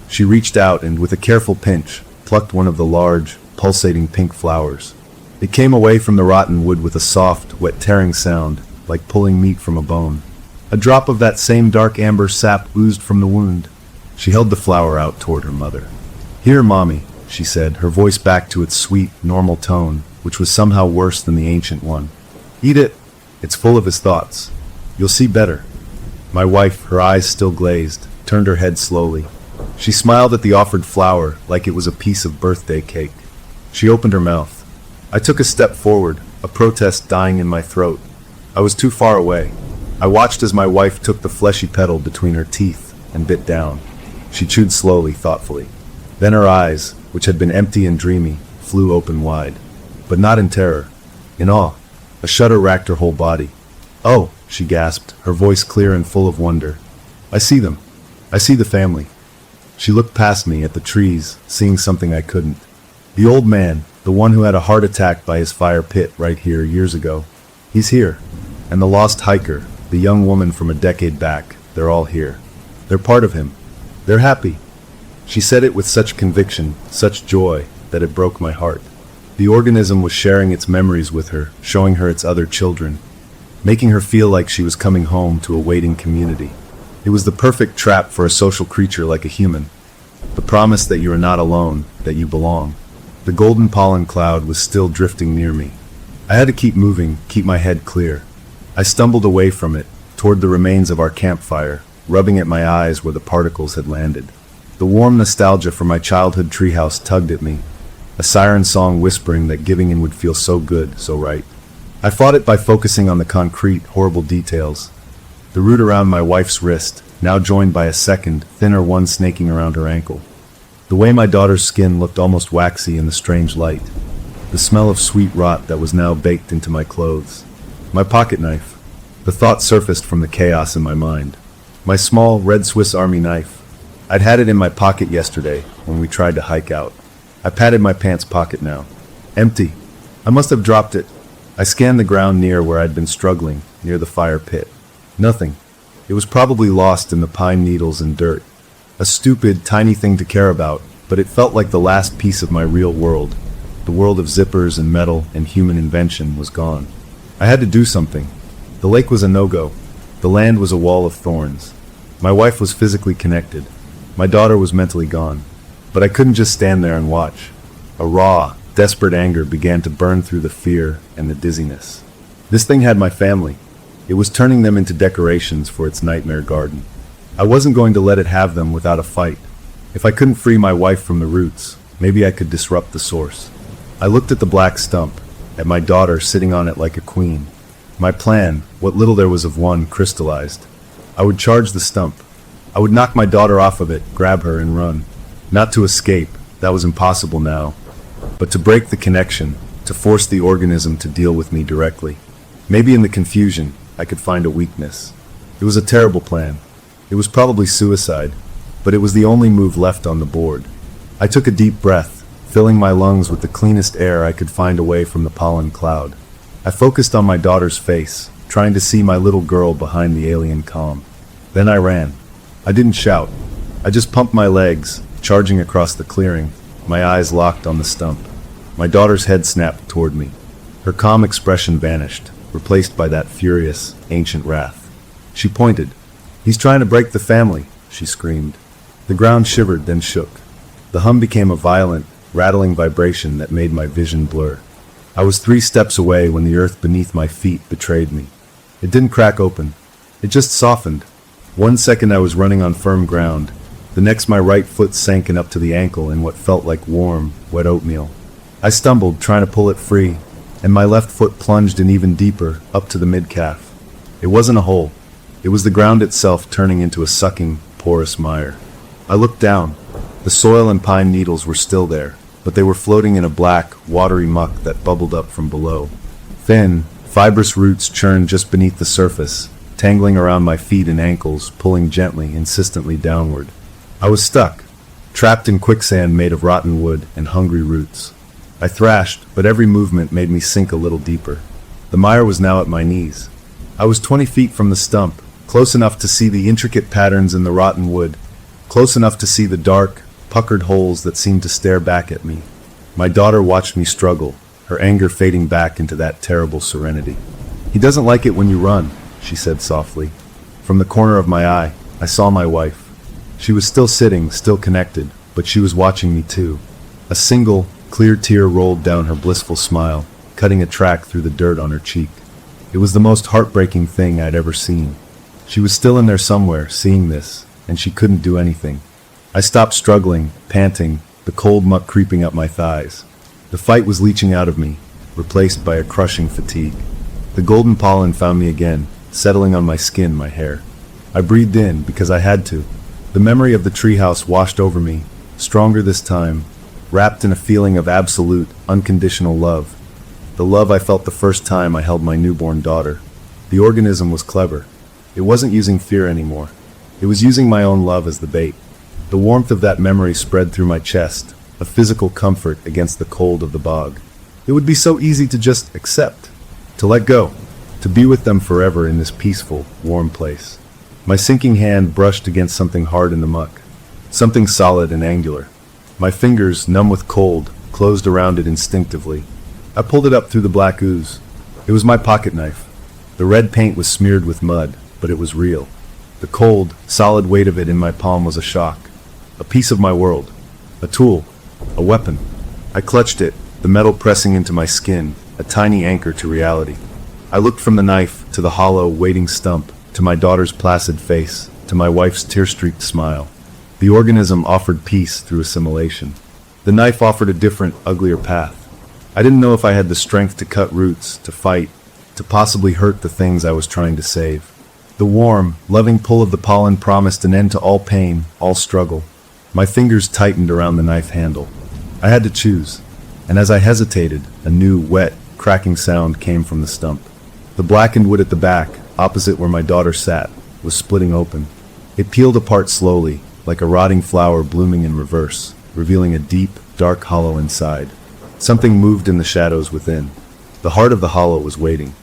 She reached out and, with a careful pinch, plucked one of the large, pulsating pink flowers. It came away from the rotten wood with a soft, wet tearing sound, like pulling meat from a bone. A drop of that same dark amber sap oozed from the wound. She held the flower out toward her mother. "Here, Mommy," she said, her voice back to its sweet, normal tone, which was somehow worse than the ancient one. "Eat it. It's full of his thoughts. You'll see better." My wife, her eyes still glazed, turned her head slowly. She smiled at the offered flower like it was a piece of birthday cake. She opened her mouth. I took a step forward, a protest dying in my throat. I was too far away. I watched as my wife took the fleshy petal between her teeth and bit down. She chewed slowly, thoughtfully. Then her eyes, which had been empty and dreamy, flew open wide. But not in terror. In awe. A shudder racked her whole body. "Oh," she gasped, her voice clear and full of wonder. "I see them. I see the family." She looked past me at the trees, seeing something I couldn't. The old man, the one who had a heart attack by his fire pit right here years ago. He's here. And the lost hiker, the young woman from a decade back, they're all here. They're part of him. They're happy. She said it with such conviction, such joy, that it broke my heart. The organism was sharing its memories with her, showing her its other children, making her feel like she was coming home to a waiting community. It was the perfect trap for a social creature like a human. The promise that you are not alone, that you belong. The golden pollen cloud was still drifting near me. I had to keep moving, keep my head clear. I stumbled away from it, toward the remains of our campfire, rubbing at my eyes where the particles had landed. The warm nostalgia for my childhood treehouse tugged at me, a siren song whispering that giving in would feel so good, so right. I fought it by focusing on the concrete, horrible details. The root around my wife's wrist, now joined by a second, thinner one snaking around her ankle. The way my daughter's skin looked almost waxy in the strange light. The smell of sweet rot that was now baked into my clothes. My pocket knife. The thought surfaced from the chaos in my mind. My small, red Swiss Army knife. I'd had it in my pocket yesterday when we tried to hike out. I patted my pants pocket now. Empty. I must have dropped it. I scanned the ground near where I'd been struggling, near the fire pit. Nothing. It was probably lost in the pine needles and dirt. A stupid, tiny thing to care about, but it felt like the last piece of my real world. The world of zippers and metal and human invention was gone. I had to do something. The lake was a no-go. The land was a wall of thorns. My wife was physically connected. My daughter was mentally gone. But I couldn't just stand there and watch. A raw, desperate anger began to burn through the fear and the dizziness. This thing had my family. It was turning them into decorations for its nightmare garden. I wasn't going to let it have them without a fight. If I couldn't free my wife from the roots, maybe I could disrupt the source. I looked at the black stump, at my daughter sitting on it like a queen. My plan, what little there was of one, crystallized. I would charge the stump. I would knock my daughter off of it, grab her, and run. Not to escape, that was impossible now, but to break the connection, to force the organism to deal with me directly. Maybe in the confusion, I could find a weakness. It was a terrible plan. It was probably suicide, but it was the only move left on the board. I took a deep breath, filling my lungs with the cleanest air I could find away from the pollen cloud. I focused on my daughter's face, trying to see my little girl behind the alien calm. Then I ran. I didn't shout. I just pumped my legs, charging across the clearing, my eyes locked on the stump. My daughter's head snapped toward me. Her calm expression vanished, replaced by that furious, ancient wrath. She pointed. "He's trying to break the family," she screamed. The ground shivered, then shook. The hum became a violent, rattling vibration that made my vision blur. I was 3 steps away when the earth beneath my feet betrayed me. It didn't crack open. It just softened. 1 second I was running on firm ground. The next my right foot sank in up to the ankle in what felt like warm, wet oatmeal. I stumbled, trying to pull it free, and my left foot plunged in even deeper, up to the mid-calf. It wasn't a hole. It was the ground itself turning into a sucking, porous mire. I looked down. The soil and pine needles were still there, but they were floating in a black, watery muck that bubbled up from below. Thin, fibrous roots churned just beneath the surface, tangling around my feet and ankles, pulling gently, insistently downward. I was stuck, trapped in quicksand made of rotten wood and hungry roots. I thrashed, but every movement made me sink a little deeper. The mire was now at my knees. I was 20 feet from the stump, close enough to see the intricate patterns in the rotten wood, close enough to see the dark, puckered holes that seemed to stare back at me. My daughter watched me struggle, her anger fading back into that terrible serenity. "He doesn't like it when you run," she said softly. From the corner of my eye, I saw my wife. She was still sitting, still connected, but she was watching me too. A single, clear tear rolled down her blissful smile, cutting a track through the dirt on her cheek. It was the most heartbreaking thing I'd ever seen. She was still in there somewhere, seeing this, and she couldn't do anything. I stopped struggling, panting, the cold muck creeping up my thighs. The fight was leaching out of me, replaced by a crushing fatigue. The golden pollen found me again, settling on my skin, my hair. I breathed in because I had to. The memory of the treehouse washed over me, stronger this time, wrapped in a feeling of absolute, unconditional love. The love I felt the first time I held my newborn daughter. The organism was clever. It wasn't using fear anymore. It was using my own love as the bait. The warmth of that memory spread through my chest, a physical comfort against the cold of the bog. It would be so easy to just accept, to let go, to be with them forever in this peaceful, warm place. My sinking hand brushed against something hard in the muck, something solid and angular. My fingers, numb with cold, closed around it instinctively. I pulled it up through the black ooze. It was my pocket knife. The red paint was smeared with mud, but it was real. The cold, solid weight of it in my palm was a shock. A piece of my world. A tool. A weapon. I clutched it, the metal pressing into my skin, a tiny anchor to reality. I looked from the knife to the hollow, waiting stump, to my daughter's placid face, to my wife's tear-streaked smile. The organism offered peace through assimilation. The knife offered a different, uglier path. I didn't know if I had the strength to cut roots, to fight, to possibly hurt the things I was trying to save. The warm, loving pull of the pollen promised an end to all pain, all struggle. My fingers tightened around the knife handle. I had to choose, and as I hesitated, a new, wet, cracking sound came from the stump. The blackened wood at the back, opposite where my daughter sat, was splitting open. It peeled apart slowly, like a rotting flower blooming in reverse, revealing a deep, dark hollow inside. Something moved in the shadows within. The heart of the hollow was waiting.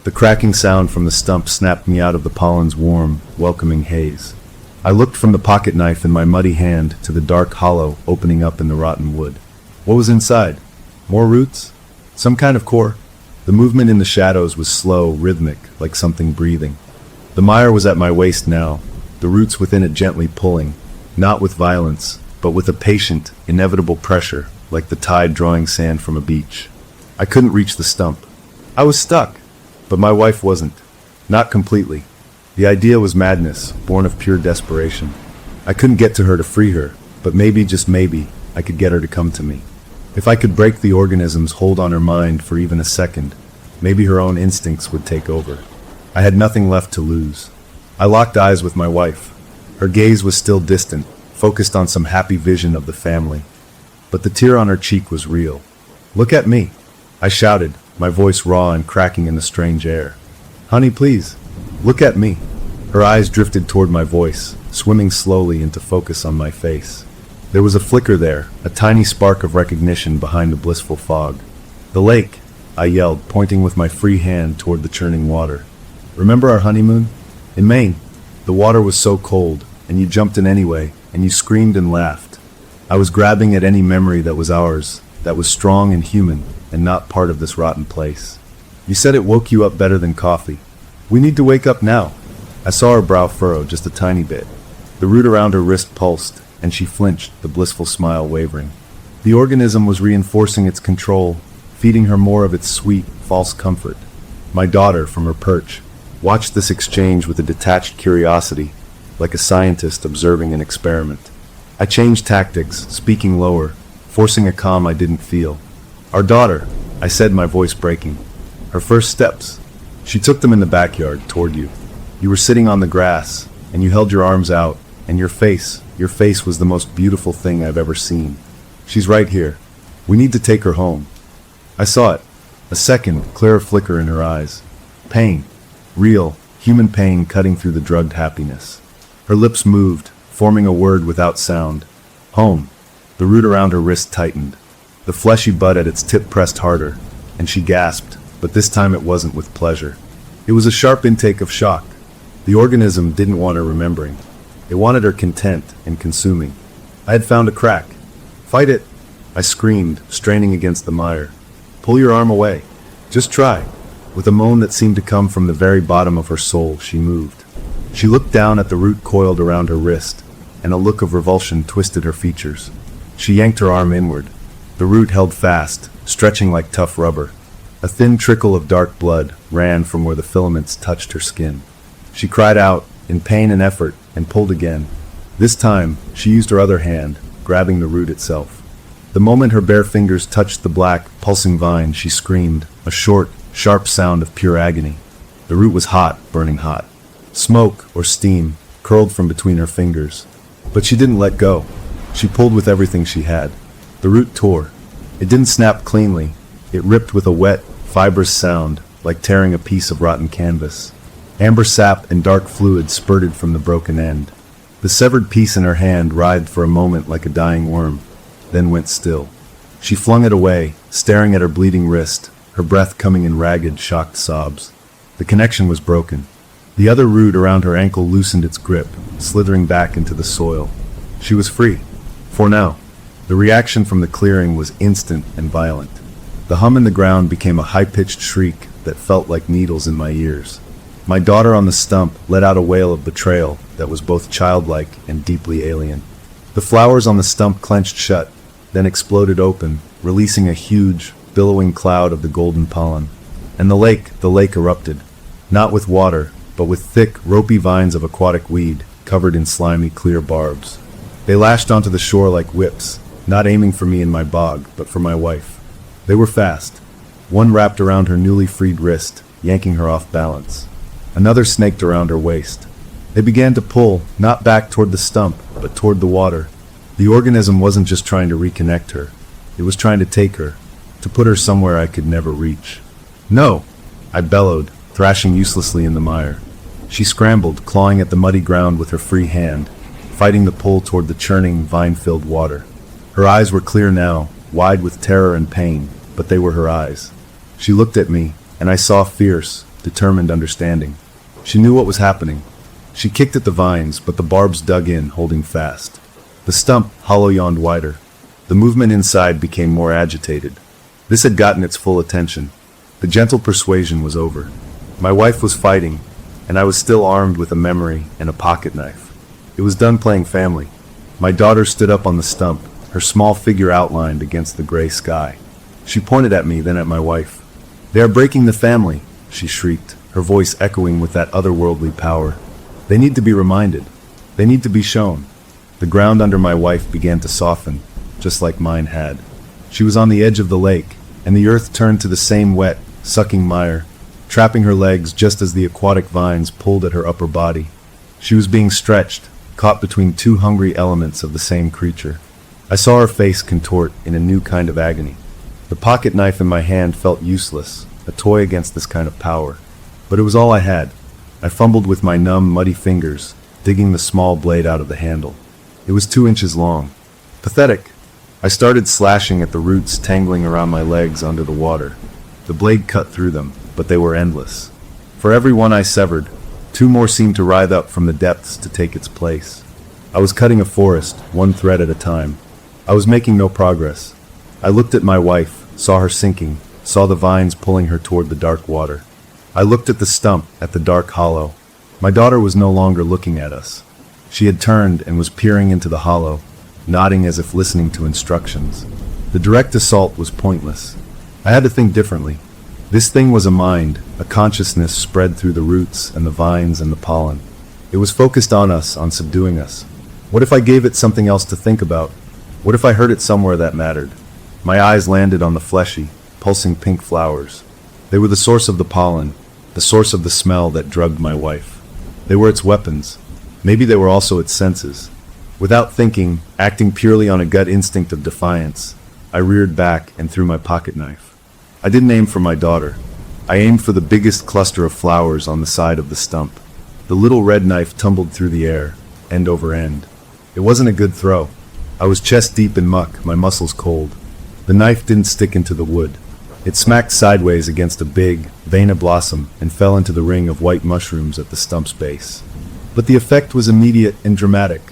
The cracking sound from the stump snapped me out of the pollen's warm, welcoming haze. I looked from the pocket knife in my muddy hand to the dark hollow opening up in the rotten wood. What was inside? More roots? Some kind of core? The movement in the shadows was slow, rhythmic, like something breathing. The mire was at my waist now, the roots within it gently pulling, not with violence, but with a patient, inevitable pressure, like the tide drawing sand from a beach. I couldn't reach the stump. I was stuck, but my wife wasn't. Not completely. The idea was madness, born of pure desperation. I couldn't get to her to free her, but maybe, just maybe, I could get her to come to me. If I could break the organism's hold on her mind for even a second, Maybe her own instincts would take over. I had nothing left to lose. I locked eyes with my wife. Her gaze was still distant, focused on some happy vision of the family. But the tear on her cheek was real. "Look at me," I shouted, my voice raw and cracking in the strange air. "Honey, please, look at me." Her eyes drifted toward my voice, swimming slowly into focus on my face. There was a flicker there, a tiny spark of recognition behind the blissful fog. "The lake," I yelled, pointing with my free hand toward the churning water. "Remember our honeymoon? In Maine. The water was so cold, and you jumped in anyway, and you screamed and laughed. I was grabbing at any memory that was ours, that was strong and human, and not part of this rotten place. You said it woke you up better than coffee. We need to wake up now." I saw her brow furrow just a tiny bit. The root around her wrist pulsed, and she flinched, the blissful smile wavering. The organism was reinforcing its control, feeding her more of its sweet, false comfort. My daughter, from her perch, watched this exchange with a detached curiosity, like a scientist observing an experiment. I changed tactics, speaking lower, forcing a calm I didn't feel. "Our daughter," I said, my voice breaking. "Her first steps. She took them in the backyard, toward you. You were sitting on the grass, and you held your arms out, and your face was the most beautiful thing I've ever seen. She's right here. We need to take her home." I saw it. A second, clearer flicker in her eyes. Pain. Real, human pain cutting through the drugged happiness. Her lips moved, forming a word without sound. "Home." The root around her wrist tightened. The fleshy bud at its tip pressed harder, and she gasped, but this time it wasn't with pleasure. It was a sharp intake of shock. The organism didn't want her remembering. It wanted her content and consuming. I had found a crack. "Fight it," I screamed, straining against the mire. "Pull your arm away. Just try." With a moan that seemed to come from the very bottom of her soul, she moved. She looked down at the root coiled around her wrist, and a look of revulsion twisted her features. She yanked her arm inward. The root held fast, stretching like tough rubber. A thin trickle of dark blood ran from where the filaments touched her skin. She cried out, in pain and effort, and pulled again. This time, she used her other hand, grabbing the root itself. The moment her bare fingers touched the black, pulsing vine, she screamed, a short, sharp sound of pure agony. The root was hot, burning hot. Smoke, or steam, curled from between her fingers. But she didn't let go. She pulled with everything she had. The root tore. It didn't snap cleanly. It ripped with a wet, fibrous sound, like tearing a piece of rotten canvas. Amber sap and dark fluid spurted from the broken end. The severed piece in her hand writhed for a moment like a dying worm, then went still. She flung it away, staring at her bleeding wrist, her breath coming in ragged, shocked sobs. The connection was broken. The other root around her ankle loosened its grip, slithering back into the soil. She was free. For now. The reaction from the clearing was instant and violent. The hum in the ground became a high-pitched shriek that felt like needles in my ears. My daughter on the stump let out a wail of betrayal that was both childlike and deeply alien. The flowers on the stump clenched shut, then exploded open, releasing a huge, billowing cloud of the golden pollen. And the lake erupted. Not with water, but with thick, ropey vines of aquatic weed, covered in slimy, clear barbs. They lashed onto the shore like whips, not aiming for me and my bog, but for my wife. They were fast. One wrapped around her newly freed wrist, yanking her off balance. Another snaked around her waist. They began to pull, not back toward the stump, but toward the water. The organism wasn't just trying to reconnect her. It was trying to take her, to put her somewhere I could never reach. "No!" I bellowed, thrashing uselessly in the mire. She scrambled, clawing at the muddy ground with her free hand, fighting the pull toward the churning, vine-filled water. Her eyes were clear now, wide with terror and pain, but they were her eyes. She looked at me, and I saw fierce, determined understanding. She knew what was happening. She kicked at the vines, but the barbs dug in, holding fast. The stump hollow yawned wider. The movement inside became more agitated. This had gotten its full attention. The gentle persuasion was over. My wife was fighting, and I was still armed with a memory and a pocket knife. It was done playing family. My daughter stood up on the stump, her small figure outlined against the gray sky. She pointed at me, then at my wife. "They are breaking the family," she shrieked, her voice echoing with that otherworldly power. "They need to be reminded. They need to be shown." The ground under my wife began to soften, just like mine had. She was on the edge of the lake, and the earth turned to the same wet, sucking mire, trapping her legs just as the aquatic vines pulled at her upper body. She was being stretched, caught between two hungry elements of the same creature. I saw her face contort in a new kind of agony. The pocket knife in my hand felt useless, a toy against this kind of power. But it was all I had. I fumbled with my numb, muddy fingers, digging the small blade out of the handle. It was 2 inches long. Pathetic. I started slashing at the roots tangling around my legs under the water. The blade cut through them, but they were endless. For every one I severed, 2 more seemed to writhe up from the depths to take its place. I was cutting a forest, 1 thread at a time. I was making no progress. I looked at my wife, saw her sinking, saw the vines pulling her toward the dark water. I looked at the stump, at the dark hollow. My daughter was no longer looking at us. She had turned and was peering into the hollow, nodding as if listening to instructions. The direct assault was pointless. I had to think differently. This thing was a mind, a consciousness spread through the roots and the vines and the pollen. It was focused on us, on subduing us. What if I gave it something else to think about? What if I heard it somewhere that mattered? My eyes landed on the fleshy, pulsing pink flowers. They were the source of the pollen, the source of the smell that drugged my wife. They were its weapons. Maybe they were also its senses. Without thinking, acting purely on a gut instinct of defiance, I reared back and threw my pocket knife. I didn't aim for my daughter. I aimed for the biggest cluster of flowers on the side of the stump. The little red knife tumbled through the air, end over end. It wasn't a good throw. I was chest deep in muck, my muscles cold. The knife didn't stick into the wood. It smacked sideways against a big, vena blossom and fell into the ring of white mushrooms at the stump's base. But the effect was immediate and dramatic.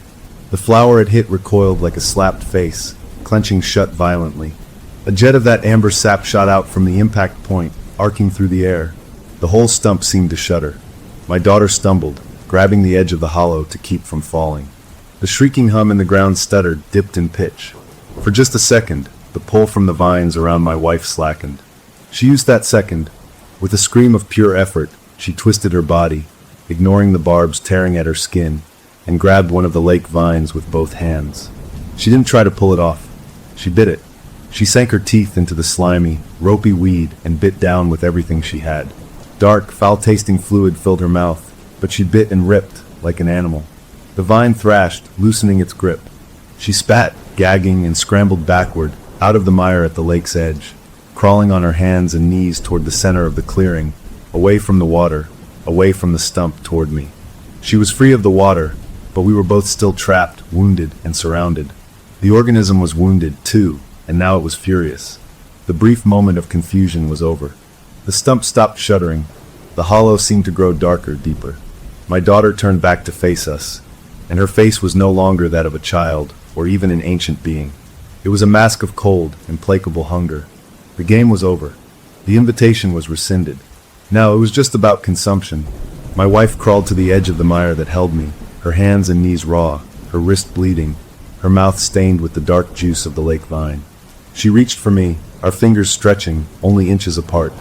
The flower it hit recoiled like a slapped face, clenching shut violently. A jet of that amber sap shot out from the impact point, arcing through the air. The whole stump seemed to shudder. My daughter stumbled, grabbing the edge of the hollow to keep from falling. The shrieking hum in the ground stuttered, dipped in pitch. For just a second, the pull from the vines around my wife slackened. She used that second. With a scream of pure effort, she twisted her body, ignoring the barbs tearing at her skin, and grabbed one of the lake vines with both hands. She didn't try to pull it off. She bit it. She sank her teeth into the slimy, ropey weed and bit down with everything she had. Dark, foul-tasting fluid filled her mouth, but she bit and ripped like an animal. The vine thrashed, loosening its grip. She spat, gagging, and scrambled backward, out of the mire at the lake's edge, crawling on her hands and knees toward the center of the clearing, away from the water, away from the stump toward me. She was free of the water, but we were both still trapped, wounded, and surrounded. The organism was wounded, too, and now it was furious. The brief moment of confusion was over. The stump stopped shuddering. The hollow seemed to grow darker, deeper. My daughter turned back to face us, and her face was no longer that of a child, or even an ancient being. It was a mask of cold, implacable hunger. The game was over. The invitation was rescinded. Now it was just about consumption. My wife crawled to the edge of the mire that held me, her hands and knees raw, her wrist bleeding, her mouth stained with the dark juice of the lake vine. She reached for me, our fingers stretching, only inches apart.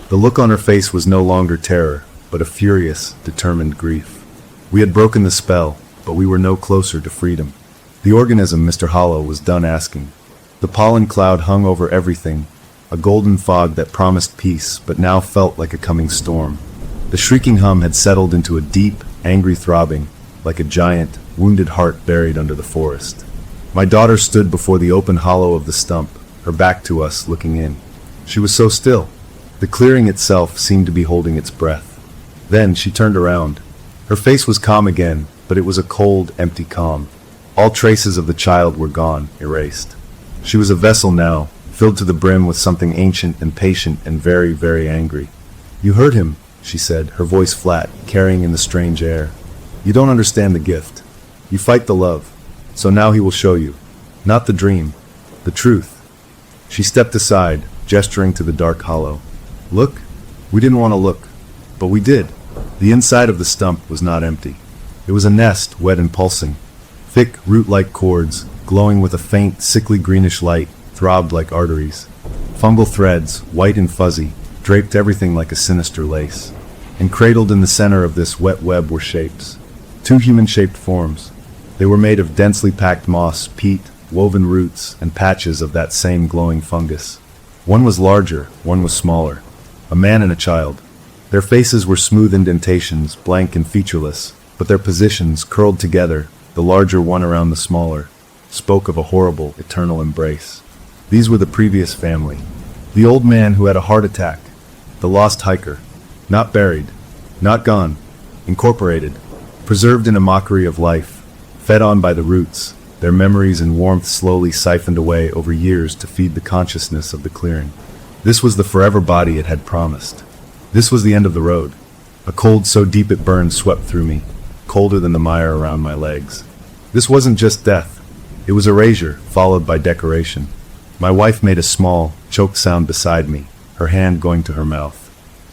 The look on her face was no longer terror, but a furious, determined grief. We had broken the spell, but we were no closer to freedom. The organism, Mr. Hollow, was done asking. The pollen cloud hung over everything, a golden fog that promised peace but now felt like a coming storm. The shrieking hum had settled into a deep, angry throbbing, like a giant, wounded heart buried under the forest. My daughter stood before the open hollow of the stump, her back to us, looking in. She was so still. The clearing itself seemed to be holding its breath. Then she turned around. Her face was calm again, but it was a cold, empty calm. All traces of the child were gone, erased. She was a vessel now, filled to the brim with something ancient and patient and very, very angry. "You heard him," she said, her voice flat, carrying in the strange air. "You don't understand the gift. You fight the love. So now he will show you. Not the dream. The truth." She stepped aside, gesturing to the dark hollow. "Look?" We didn't want to look, but we did. The inside of the stump was not empty. It was a nest, wet and pulsing. Thick, root-like cords, glowing with a faint, sickly greenish light, throbbed like arteries. Fungal threads, white and fuzzy, draped everything like a sinister lace. And cradled in the center of this wet web were shapes. 2 human-shaped forms. They were made of densely packed moss, peat, woven roots, and patches of that same glowing fungus. One was larger, one was smaller. a man and a child. Their faces were smooth indentations, blank and featureless, but their positions, curled together, the larger one around the smaller, spoke of a horrible, eternal embrace. These were the previous family. The old man who had a heart attack. The lost hiker. Not buried. Not gone. Incorporated. Preserved in a mockery of life. Fed on by the roots, their memories and warmth slowly siphoned away over years to feed the consciousness of the clearing. This was the forever body it had promised. This was the end of the road. A cold so deep it burned swept through me, colder than the mire around my legs. This wasn't just death. It was erasure, followed by decoration. My wife made a small, choked sound beside me, her hand going to her mouth.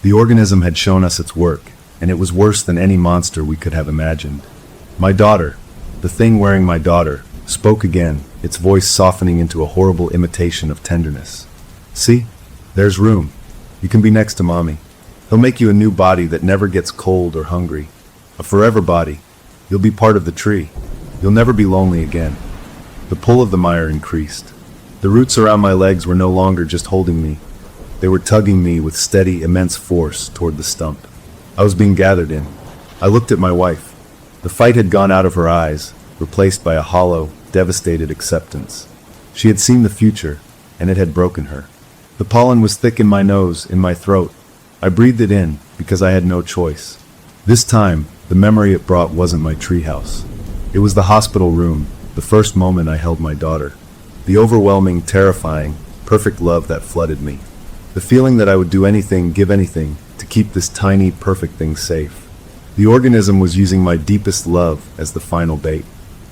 The organism had shown us its work, and it was worse than any monster we could have imagined. My daughter, the thing wearing my daughter, spoke again, its voice softening into a horrible imitation of tenderness. See? There's room. You can be next to Mommy. He'll make you a new body that never gets cold or hungry. A forever body. You'll be part of the tree. You'll never be lonely again. The pull of the mire increased. The roots around my legs were no longer just holding me. They were tugging me with steady, immense force toward the stump. I was being gathered in. I looked at my wife. The fight had gone out of her eyes, replaced by a hollow, devastated acceptance. She had seen the future, and it had broken her. The pollen was thick in my nose, in my throat. I breathed it in, because I had no choice. This time, the memory it brought wasn't my treehouse. It was the hospital room, the first moment I held my daughter. The overwhelming, terrifying, perfect love that flooded me. The feeling that I would do anything, give anything, to keep this tiny, perfect thing safe. The organism was using my deepest love as the final bait.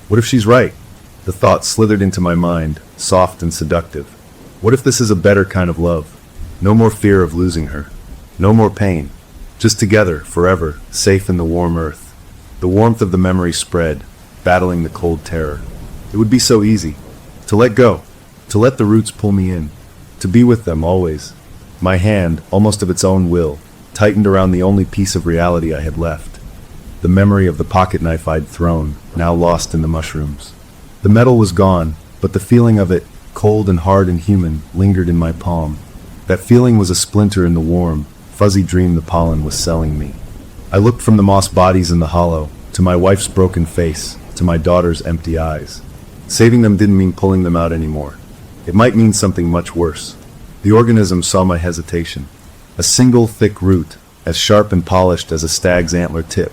What if she's right? The thought slithered into my mind, soft and seductive. What if this is a better kind of love? No more fear of losing her. No more pain. Just together, forever, safe in the warm earth. The warmth of the memory spread, battling the cold terror. It would be so easy. To let go. To let the roots pull me in. To be with them always. My hand, almost of its own will, tightened around the only piece of reality I had left. The memory of the pocket knife I'd thrown, now lost in the mushrooms. The metal was gone, but the feeling of it, cold and hard and human, lingered in my palm. That feeling was a splinter in the warm, fuzzy dream the pollen was selling me. I looked from the moss bodies in the hollow, to my wife's broken face, to my daughter's empty eyes. Saving them didn't mean pulling them out anymore. It might mean something much worse. The organism saw my hesitation. A single thick root, as sharp and polished as a stag's antler tip,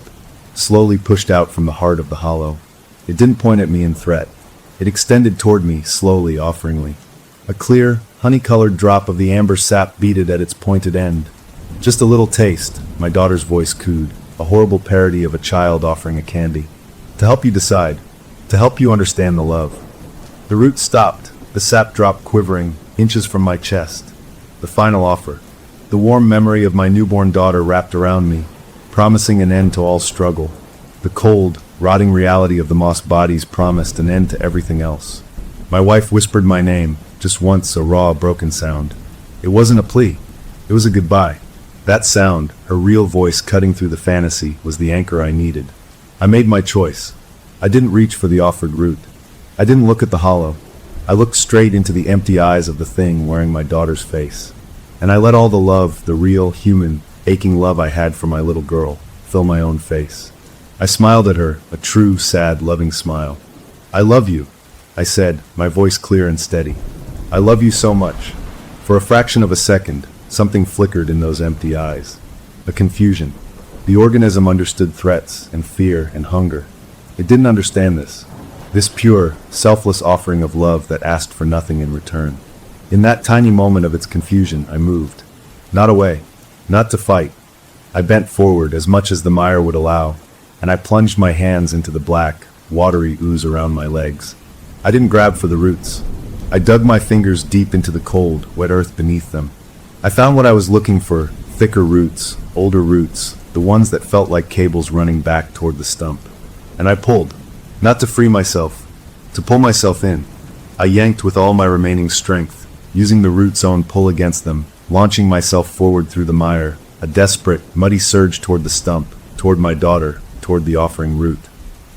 slowly pushed out from the heart of the hollow. It didn't point at me in threat. It extended toward me, slowly, offeringly. A clear, honey-colored drop of the amber sap beaded at its pointed end. Just a little taste, my daughter's voice cooed, a horrible parody of a child offering a candy. To help you decide, to help you understand the love. The root stopped, the sap dropped quivering, inches from my chest. The final offer. The warm memory of my newborn daughter wrapped around me, promising an end to all struggle. The cold, rotting reality of the moss bodies promised an end to everything else. My wife whispered my name, just once, a raw, broken sound. It wasn't a plea. It was a goodbye. That sound, her real voice cutting through the fantasy, was the anchor I needed. I made my choice. I didn't reach for the offered root. I didn't look at the hollow. I looked straight into the empty eyes of the thing wearing my daughter's face. And I let all the love, the real, human, aching love I had for my little girl, fill my own face. I smiled at her, a true, sad, loving smile. I love you, I said, my voice clear and steady. I love you so much. For a fraction of a second, something flickered in those empty eyes. A confusion. The organism understood threats and fear and hunger. It didn't understand this pure, selfless offering of love that asked for nothing in return. In that tiny moment of its confusion, I moved. Not away, not to fight. I bent forward as much as the mire would allow, and I plunged my hands into the black, watery ooze around my legs. I didn't grab for the roots. I dug my fingers deep into the cold, wet earth beneath them. I found what I was looking for, thicker roots, older roots, the ones that felt like cables running back toward the stump. And I pulled. Not to free myself, to pull myself in. I yanked with all my remaining strength, using the root's own pull against them, launching myself forward through the mire, a desperate, muddy surge toward the stump, toward my daughter, toward the offering root.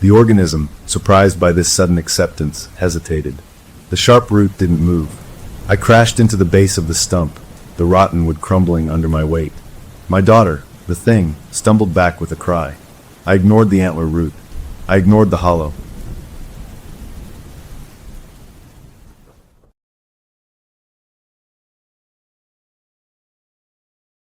The organism, surprised by this sudden acceptance, hesitated. The sharp root didn't move. I crashed into the base of the stump, the rottenwood crumbling under my weight. My daughter, the thing, stumbled back with a cry. I ignored the antler root. I ignored the hollow.